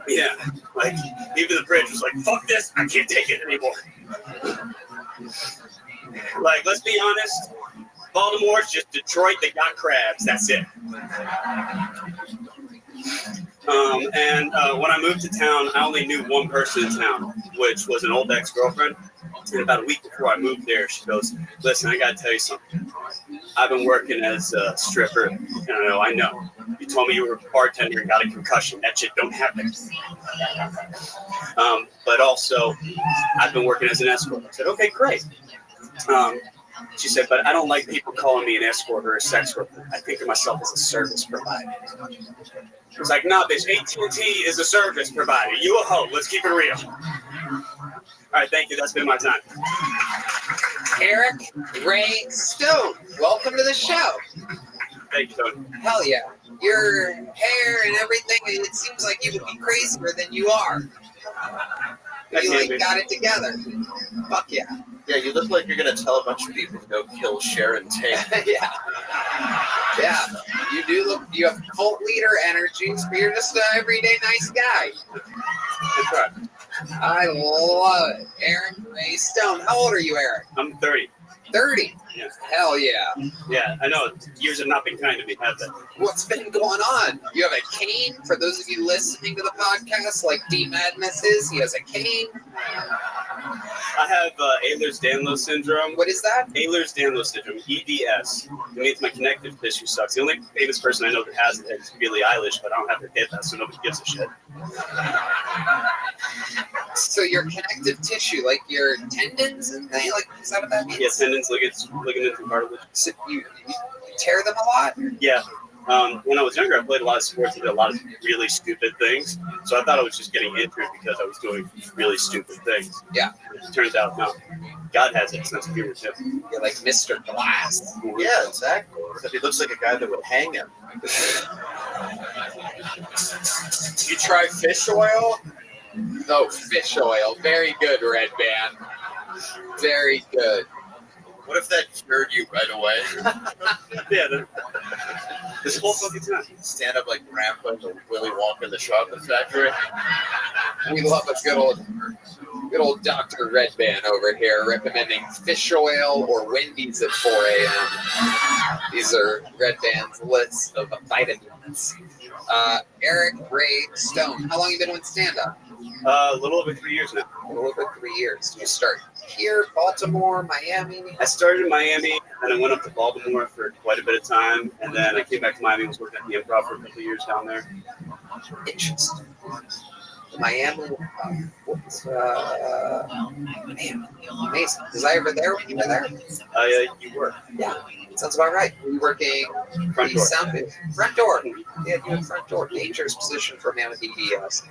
Yeah, like, even the bridge was like, fuck this, I can't take it anymore. Like, let's be honest, Baltimore's just Detroit that got crabs, that's it. When I moved to town, I only knew one person in town, which was an old ex-girlfriend. And about a week before I moved there, she goes, listen, I gotta tell you something. I've been working as a stripper, and I know. You told me you were a bartender and got a concussion. That shit don't happen. But also, I've been working as an escort. I said, okay, great. She said, but I don't like people calling me an escort or a sex worker. I think of myself as a service provider. She was like, nah, bitch, AT&T is a service provider. You a hoe. Let's keep it real. All right, thank you. That's been my time. Eric Ray Stone, welcome to the show. Thank you, Tony. Hell yeah. Your hair and everything, it seems like you would be crazier than you are. You got it together. Fuck yeah. Yeah, you look like you're gonna tell a bunch of people to go kill Sharon Tate. Yeah, you do look. You have cult leader energies, but you're just an everyday nice guy. That's right. I love it. Eric Ray Stone. How old are you, Eric? I'm 30. 30? Yeah. Hell yeah. Yeah, I know. Years have not been kind to me, have they? What's been going on? You have a cane? For those of you listening to the podcast, like D Madness is, he has a cane. I have Ehlers-Danlos syndrome. What is that? Ehlers-Danlos syndrome, EDS. It means my connective tissue sucks. The only famous person I know that has it is Billie Eilish, but I don't have her hit that, so nobody gives a shit. So your connective tissue, like your tendons and things, like, is that what that means? Yeah, tendons, ligaments, and cartilage. So you tear them a lot? Yeah. When I was younger, I played a lot of sports and did a lot of really stupid things. So I thought I was just getting injured because I was doing really stupid things. Yeah. It turns out, no. God has a sense of humor, too. You're like Mr. Glass. Yeah, exactly. Except he looks like a guy that would hang him. You try fish oil? Oh, fish oil. Very good, Red Band. Very good. What if that cured you right away? Yeah, this whole fucking time. Stand up like Grandpa and Willy Wonka in the chocolate factory. We love a good old Dr. Red Band over here recommending fish oil or Wendy's at 4 a.m. These are Red Band's list of vitamins. Eric Ray Stone, how long have you been doing stand-up? A little over 3 years now. A little over 3 years. You start here, Baltimore, Miami? I started in Miami, and I went up to Baltimore for quite a bit of time, and then I came back to Miami and was working at the Improv for a couple of years down there. Interesting. Miami, man, amazing. Was I ever there when you were there? You were. Yeah, sounds about right. Were you working front door? Front door. Yeah, you had front door. Dangerous position for a man with EDS.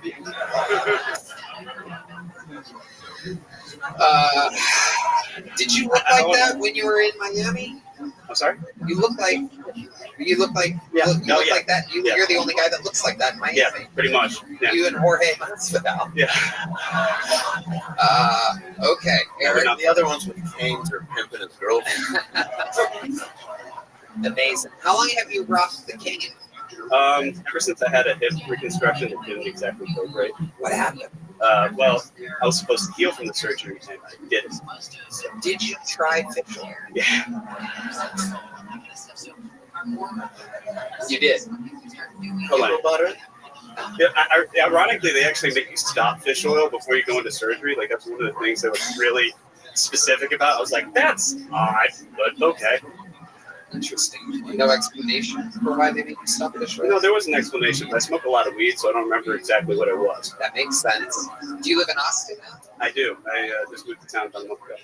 Did you look like that when you were in Miami? I'm sorry? You look like like that. You're the only guy that looks like that in Miami. Yeah, pretty much. Yeah. You and Jorge Masvidal. Yeah. Okay. Eric, the other ones with canes are pimping his girlfriend. Amazing. How long have you rocked the cane? Ever since I had a hip reconstruction, it didn't exactly go great. What happened? Well, I was supposed to heal from the surgery, and I didn't. So. Did you try fish oil? Yeah. You did. Butter. Yeah, ironically, they actually make you stop fish oil before you go into surgery. Like, that's one of the things they were really specific about. I was like, that's odd, but okay. Interesting. No explanation for why they make you stop fish oil? No, there was an explanation. But I smoke a lot of weed, so I don't remember exactly what it was. That makes sense. Do you live in Austin now? I do. I just moved to town about a month ago.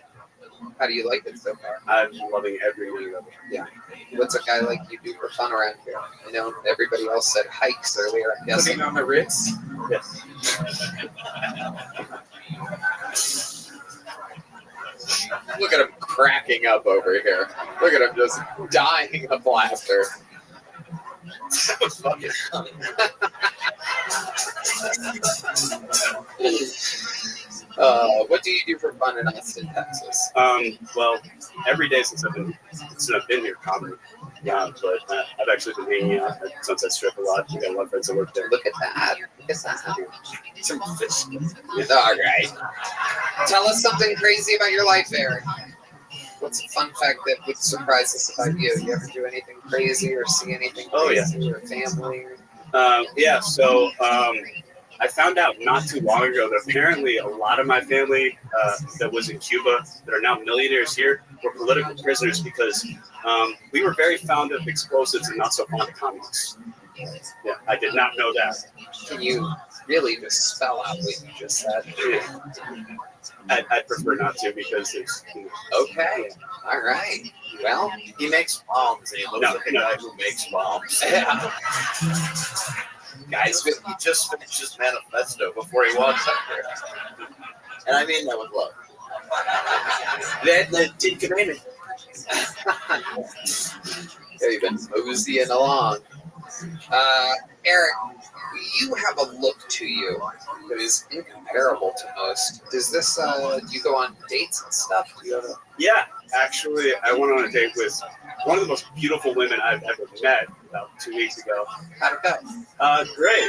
How do you like it so far? I'm loving every minute of it. Yeah. What's a guy like you do for fun around here? I know everybody else said hikes earlier. I'm guessing. Putting on the Ritz? Yes. Look at him cracking up over here. Look at him just dying of laughter. That was fucking funny. What do you do for fun in Austin, Texas? Well, every day since I've been here, comedy. Yeah, but I've actually been hanging out at Sunset Strip a lot. We got a lot of friends that work there. Look at that. Look at that. Some fish. All right. Tell us something crazy about your life, Eric. What's a fun fact that would surprise us about you? You ever do anything crazy or see anything crazy in your family? So I found out not too long ago that apparently a lot of my family that was in Cuba that are now millionaires here were political prisoners because we were very fond of explosives and not so fond of communists. Yeah, I did not know that. Can you really just spell out what you just said? I'd prefer not to because it's... Okay, all right. Well, he makes bombs and he looks like a guy who makes bombs. Yeah. Guys, he just finished his manifesto before he walks up there. And I mean that with love. That's the Ten Commandments. You've been moseying along. Eric, you have a look to you that is incomparable to most. Does this, do you go on dates and stuff? Do you have Yeah, actually, I went on a date with one of the most beautiful women I've ever met about 2 weeks ago. How'd it go? Great.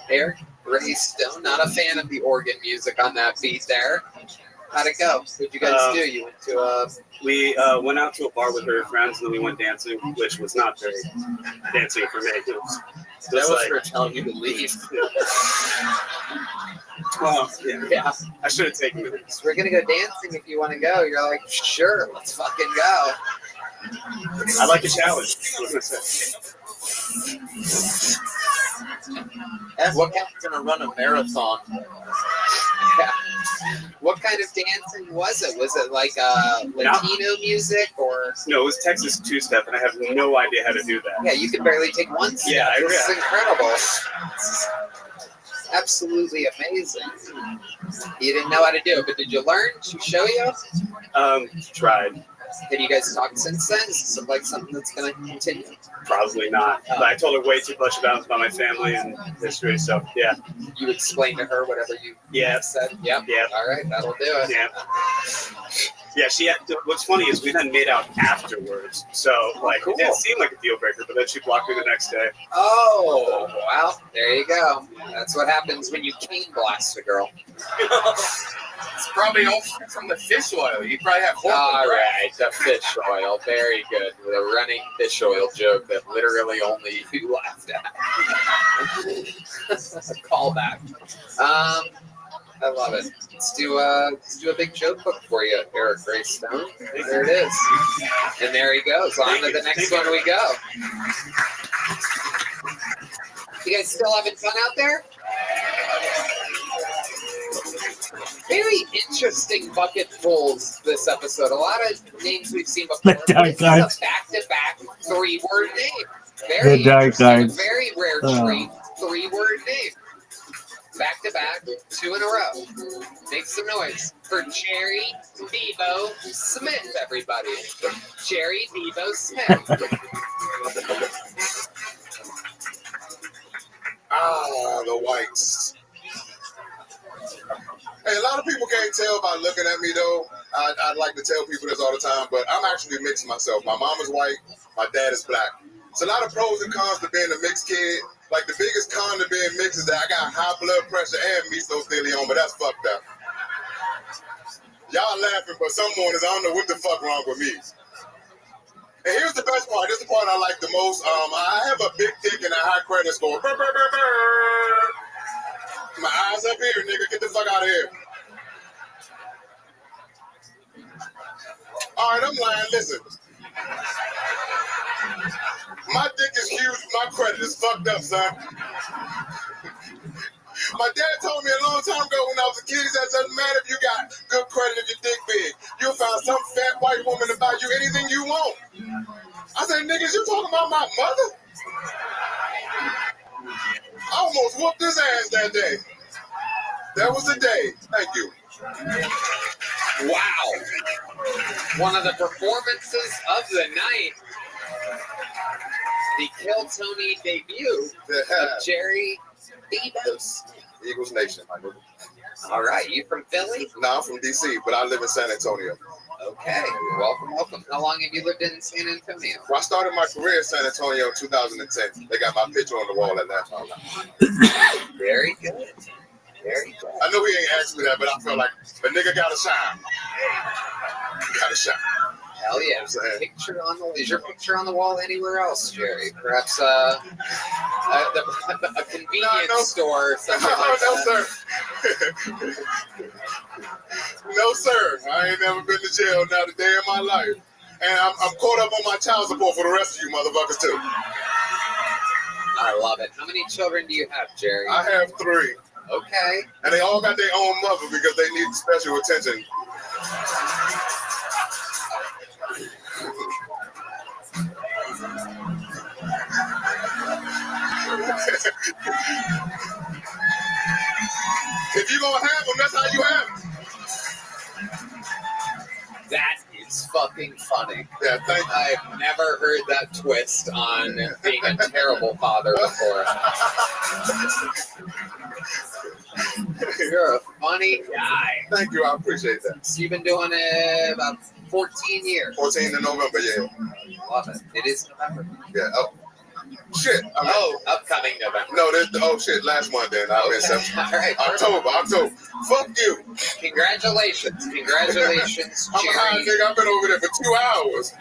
Eric Ray Stone, not a fan of the organ music on that beat there. How'd it go? What'd you guys do? You went to We went out to a bar with her friends, and then we went dancing, which was not very dancing for me. It was was her telling you to leave. Well, yeah. I should have taken it. So we're gonna go dancing if you want to go. You're like, sure, let's fucking go. I like a challenge. What was I say? What guy's gonna run a marathon? Yeah. What kind of dancing was it? Was it like Latino music or? No, it was Texas two-step, and I have no idea how to do that. Yeah, you can barely take one step. Yeah, this is incredible. It's absolutely amazing. You didn't know how to do it, but did you learn? Did she show you? Tried. Have you guys talked since then? Is this like something that's going to continue? Probably not. But I told her way too much about my family and history, so yeah. You explained to her whatever you said? Yep. Yeah. All right, that'll do it. Yeah. Yeah, she had, what's funny is we then made out afterwards. So, like, cool. It didn't seem like a deal breaker, but then she blocked me the next day. Oh, well, there you go. That's what happens when you cane blast a girl. It's probably all from the fish oil. You probably have all right, the fish oil. Very good. The running fish oil joke that literally only you laughed at. Callback. I love it. Let's do a big joke book for you, Eric Greystone. There it is. And there he goes. On to the next one we go. You guys still having fun out there? Very interesting bucketfuls this episode. A lot of names we've seen before. Dark This is a back-to-back three-word name. Very Dark interesting. Guards. Very rare treat. Three-word name. Back-to-back, 2 in a row. Make some noise for Jerry Devo Smith, everybody. Jerry Devo Smith. The whites. Hey, a lot of people can't tell by looking at me, though. I'd like to tell people this all the time, but I'm actually mixed myself. My mom is white, my dad is black. It's a lot of pros and cons to being a mixed kid. Like, the biggest con to being mixed is that I got high blood pressure and mesothelioma, but that's fucked up. Y'all laughing, but some mornings I don't know what the fuck wrong with me. And here's the best part. This is the part I like the most. I have a big dick and a high credit score. Brr, brr, brr, brr. My eyes up here, nigga. Get the fuck out of here. All right, I'm lying. Listen. My dick is huge. My credit is fucked up, son. My dad told me a long time ago when I was a kid, he said, it doesn't matter if you got good credit if your dick big. You'll find some fat white woman to buy you anything you want. I I said, niggas, you talking about my mother? I almost whooped his ass that day. That was the day. Thank you. Wow. One of the performances of the night. The Kill Tony debut of Jerry Debos. Eagles Nation, my nigga. All right, you from Philly? No, I'm from DC, but I live in San Antonio. Okay, welcome, welcome. How long have you lived in San Antonio? Well, I started my career in San Antonio in 2010. They got my picture on the wall at that time. Very good. Very good. I know he ain't asked me that, but I felt like a nigga gotta shine. Gotta shine. Hell yeah. Picture on the Is your picture on the wall anywhere else, Jerry? Perhaps a convenience store or something like no, that. sir. No, sir. I ain't never been to jail, not a day in my life. And I'm caught up on my child support for the rest of you motherfuckers, too. I love it. How many children do you have, Jerry? I have 3. Okay. And they all got their own mother because they need special attention. If you're going to have them, that's how you have them. That is fucking funny. Yeah, thank you. I've never heard that twist on being a terrible father before. You're a funny guy. Thank you, I appreciate that. So you've been doing it about 14 years. 14 in November, yeah. Love it. It is November. Yeah, oh. Shit. Upcoming November. No, shit, last month then. I missed September. All right. October. Fuck you. Congratulations, I'm a high nigga. I've been over there for 2 hours.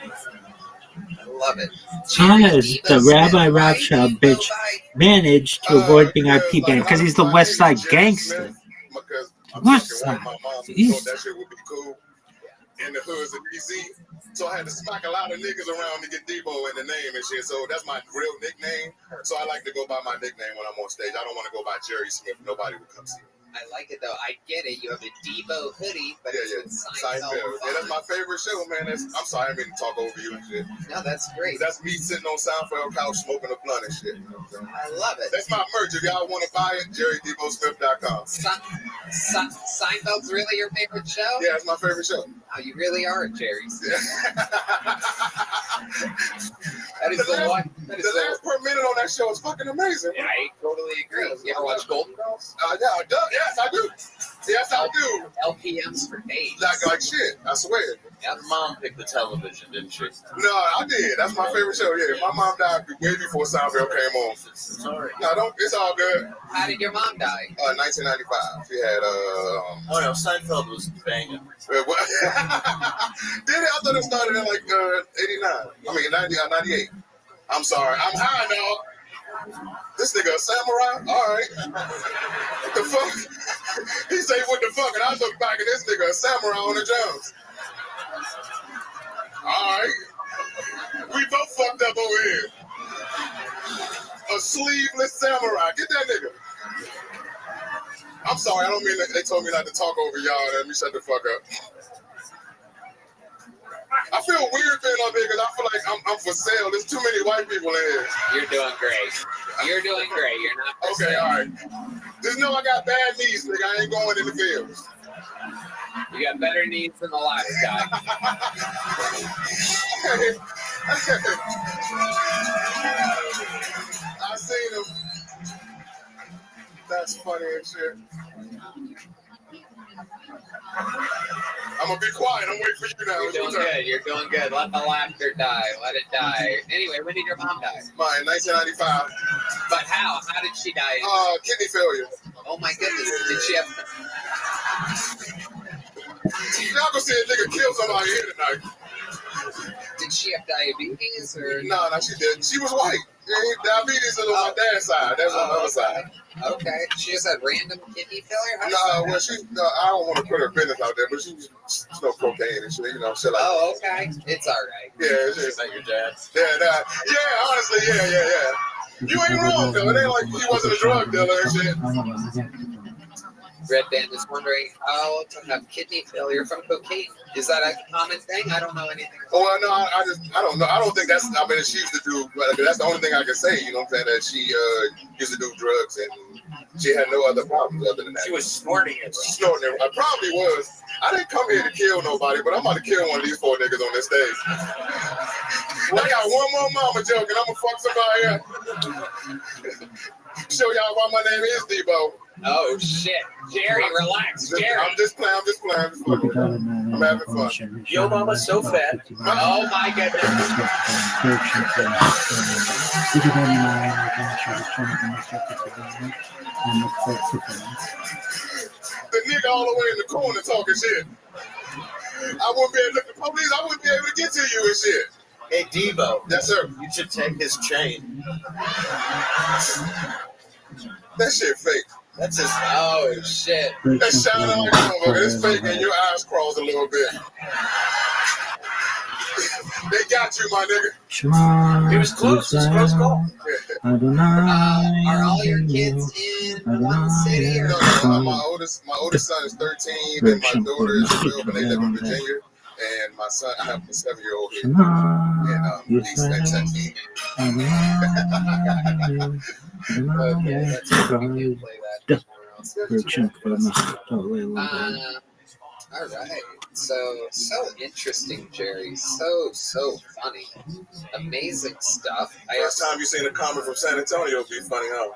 I love it. How does the Rabbi Rothschild bitch manage to avoid being RP banned? Because he's the West Side gangster. West Side. My mom Jeez. thought that shit would be cool in the hoods of DC. So I had to smack a lot of niggas around to get Debo in the name and shit. So that's my real nickname. So I like to go by my nickname when I'm on stage. I don't want to go by Jerry Smith. Nobody would come see me. I like it though. I get it. You have a Debo hoodie, but it's with Seinfeld. Yeah, that's my favorite show, man. I'm sorry, I didn't talk over you and shit. No, that's great. That's me sitting on Seinfeld couch smoking a blunt and shit. I love it. That's my merch. If y'all want to buy it, JerryDeboSmith.com. Seinfeld's really your favorite show? Yeah, it's my favorite show. Oh, you really are a Jerry. That is the one. The last per minute on that show is fucking amazing. Yeah, I totally agree. You ever watch Golden Girls? Yeah, yes, I do. Yes, I do. LPMs for days. Like shit, I swear. Your mom picked the television, didn't she? No, I did. That's my favorite show. Yeah, my mom died way before Seinfeld came on. Sorry. No, it's all good. How did your mom die? 1995. She had Oh no, Seinfeld was banging. Did it? I thought it started in like 89. I mean 98. I'm sorry. I'm high now. This nigga a samurai? All right. What the fuck? He say what the fuck, and I look back at this nigga a samurai on the drums. All right. We both fucked up over here. A sleeveless samurai. Get that nigga. I'm sorry. I don't mean that they told me not to talk over y'all. Let me shut the fuck up. I feel weird being up here because I feel like I'm for sale. There's too many white people in here. You're doing great. You're doing great. You're not for okay, sale. all right. Just know I got bad knees, nigga. I ain't going in the fields. You got better knees than the last guy. I seen him. That's funny as shit. I'm gonna be quiet. I'm waiting for you now. You're doing good. You're doing good. Let the laughter die. Let it die. Anyway, when did your mom die? Mine, 1995. But how? How did she die? Kidney failure. Oh my goodness. Did she have... Y'all gonna see a nigga kill somebody here tonight. Did she have diabetes or? No, she didn't. She was white. Diabetes is on my dad's side. That's on the other side. Okay. She just had random kidney failure? No, well, I don't want to put her business out there, but she smoked cocaine and shit, shit like that. Oh, okay. It's all right. Yeah, it's Is that your dad? Yeah, honestly, yeah. You ain't wrong, though. It ain't like he wasn't a drug dealer and shit. Red Band is wondering how to have kidney failure from cocaine. Is that a common thing? I don't know anything. Oh, well, no, I don't know. I don't think that's, I mean, she used to do, that's the only thing I can say, you know what I'm saying, that she used to do drugs and she had no other problems other than that. She was snorting it. Snorting it. I probably was. I didn't come here to kill nobody, but I'm about to kill one of these 4 niggas on this stage. I got one more mama joke and I'm gonna fuck somebody up. Show y'all why my name is Debo. Oh shit, Jerry, relax, Jerry. I'm just playing. I'm having fun. Yo, mama's so fat. Oh my goodness. The nigga all the way in the corner talking shit. I wouldn't be able to look at the police. I wouldn't be able to get to you and shit. Hey, Devo. Yes, sir. You should take his chain. That shit fake. That's his. Oh shit. That shining like a motherfucker. It's fake and your eyes cross a little bit. They got you, my nigga. It was close. It was a close call. Are all your kids in one city? Or? No, my oldest son is 13, and my daughter is 12, and they live in Virginia. And my son, I have a 7-year-old here, and he's 16. All right. So interesting, Jerry. So funny. Amazing stuff. First time you seen a comment from San Antonio would be funny, huh?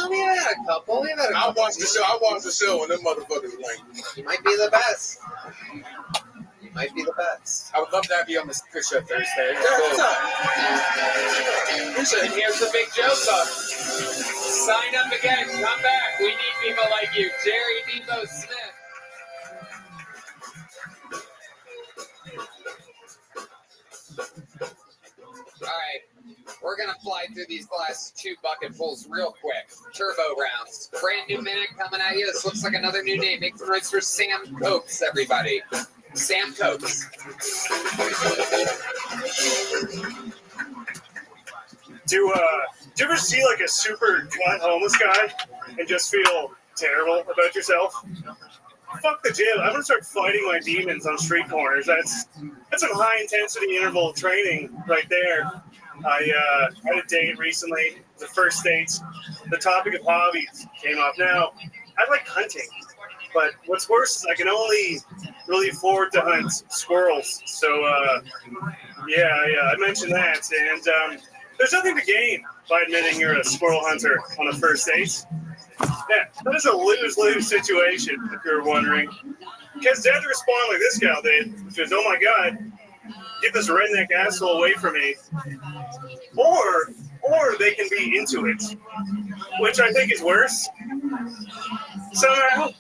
We had a couple. I watched the show and them motherfuckers were like, you might be the best. You might be the best. I would love to have you on the Chris Show Thursday. And here's the big joke up. Sign up again. Come back. We need people like you. Jerry Devo Smith. All right, we're gonna fly through these last 2 bucketfuls real quick. Turbo rounds, brand new minute coming at you. This looks like another new name. Make some noise for Sam Cokes, everybody. Sam Cokes. Do you ever see like a super cunt homeless guy and just feel terrible about yourself? Fuck the gym. I'm gonna start fighting my demons on street corners. That's some high intensity interval training right there. I had a date recently, the first date. The topic of hobbies came up. Now, I like hunting, but what's worse is I can only really afford to hunt squirrels. So I mentioned that, and there's nothing to gain by admitting you're a squirrel hunter on a first date. Yeah, that is a lose-lose situation, if you're wondering. Because they have to respond like this gal did, which is, oh my god, get this redneck asshole away from me. Or they can be into it, which I think is worse. Somehow,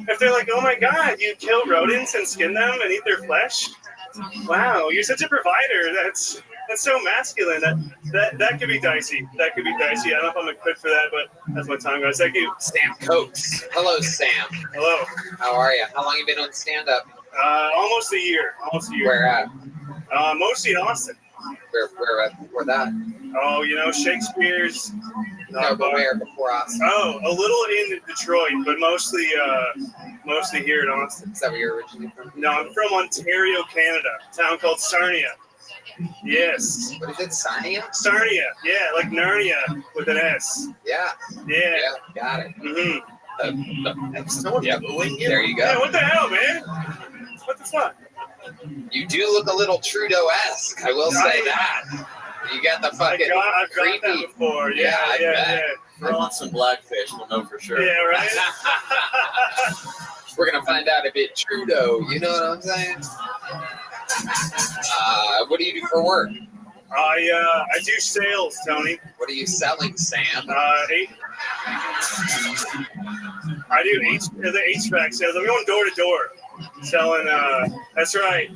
if they're like, oh my god, you kill rodents and skin them and eat their flesh? Wow, you're such a provider. That's so masculine. That could be dicey. That could be dicey. I don't know if I'm equipped for that, but that's my time, guys. Thank you. Sam Cokes. Hello, Sam. Hello. How are you? How long have you been on stand-up? Almost a year. Where at? Mostly in Austin. Where before that? Oh, Shakespeare's. No, but where before Austin? Oh, a little in Detroit, but mostly here in Austin. Is that where you're originally from? No, I'm from Ontario, Canada. A town called Sarnia. Yes. What is it, Sarnia? Sarnia, yeah, like Narnia with an S. Yeah. Yeah. Got it. Mm-hmm. Yep. There you go. Yeah, what the hell, man? What the fuck? You do look a little Trudeau-esque, I will say that. You got the fucking I've creepy. got that before. Yeah, I bet. Throw on some blackfish, we'll know for sure. Yeah, right? We're going to find out if it's Trudeau, you know what I'm saying? What do you do for work? I do sales, Tony. What are you selling, Sam? I do the HVAC sales. I'm going door to door selling. That's right.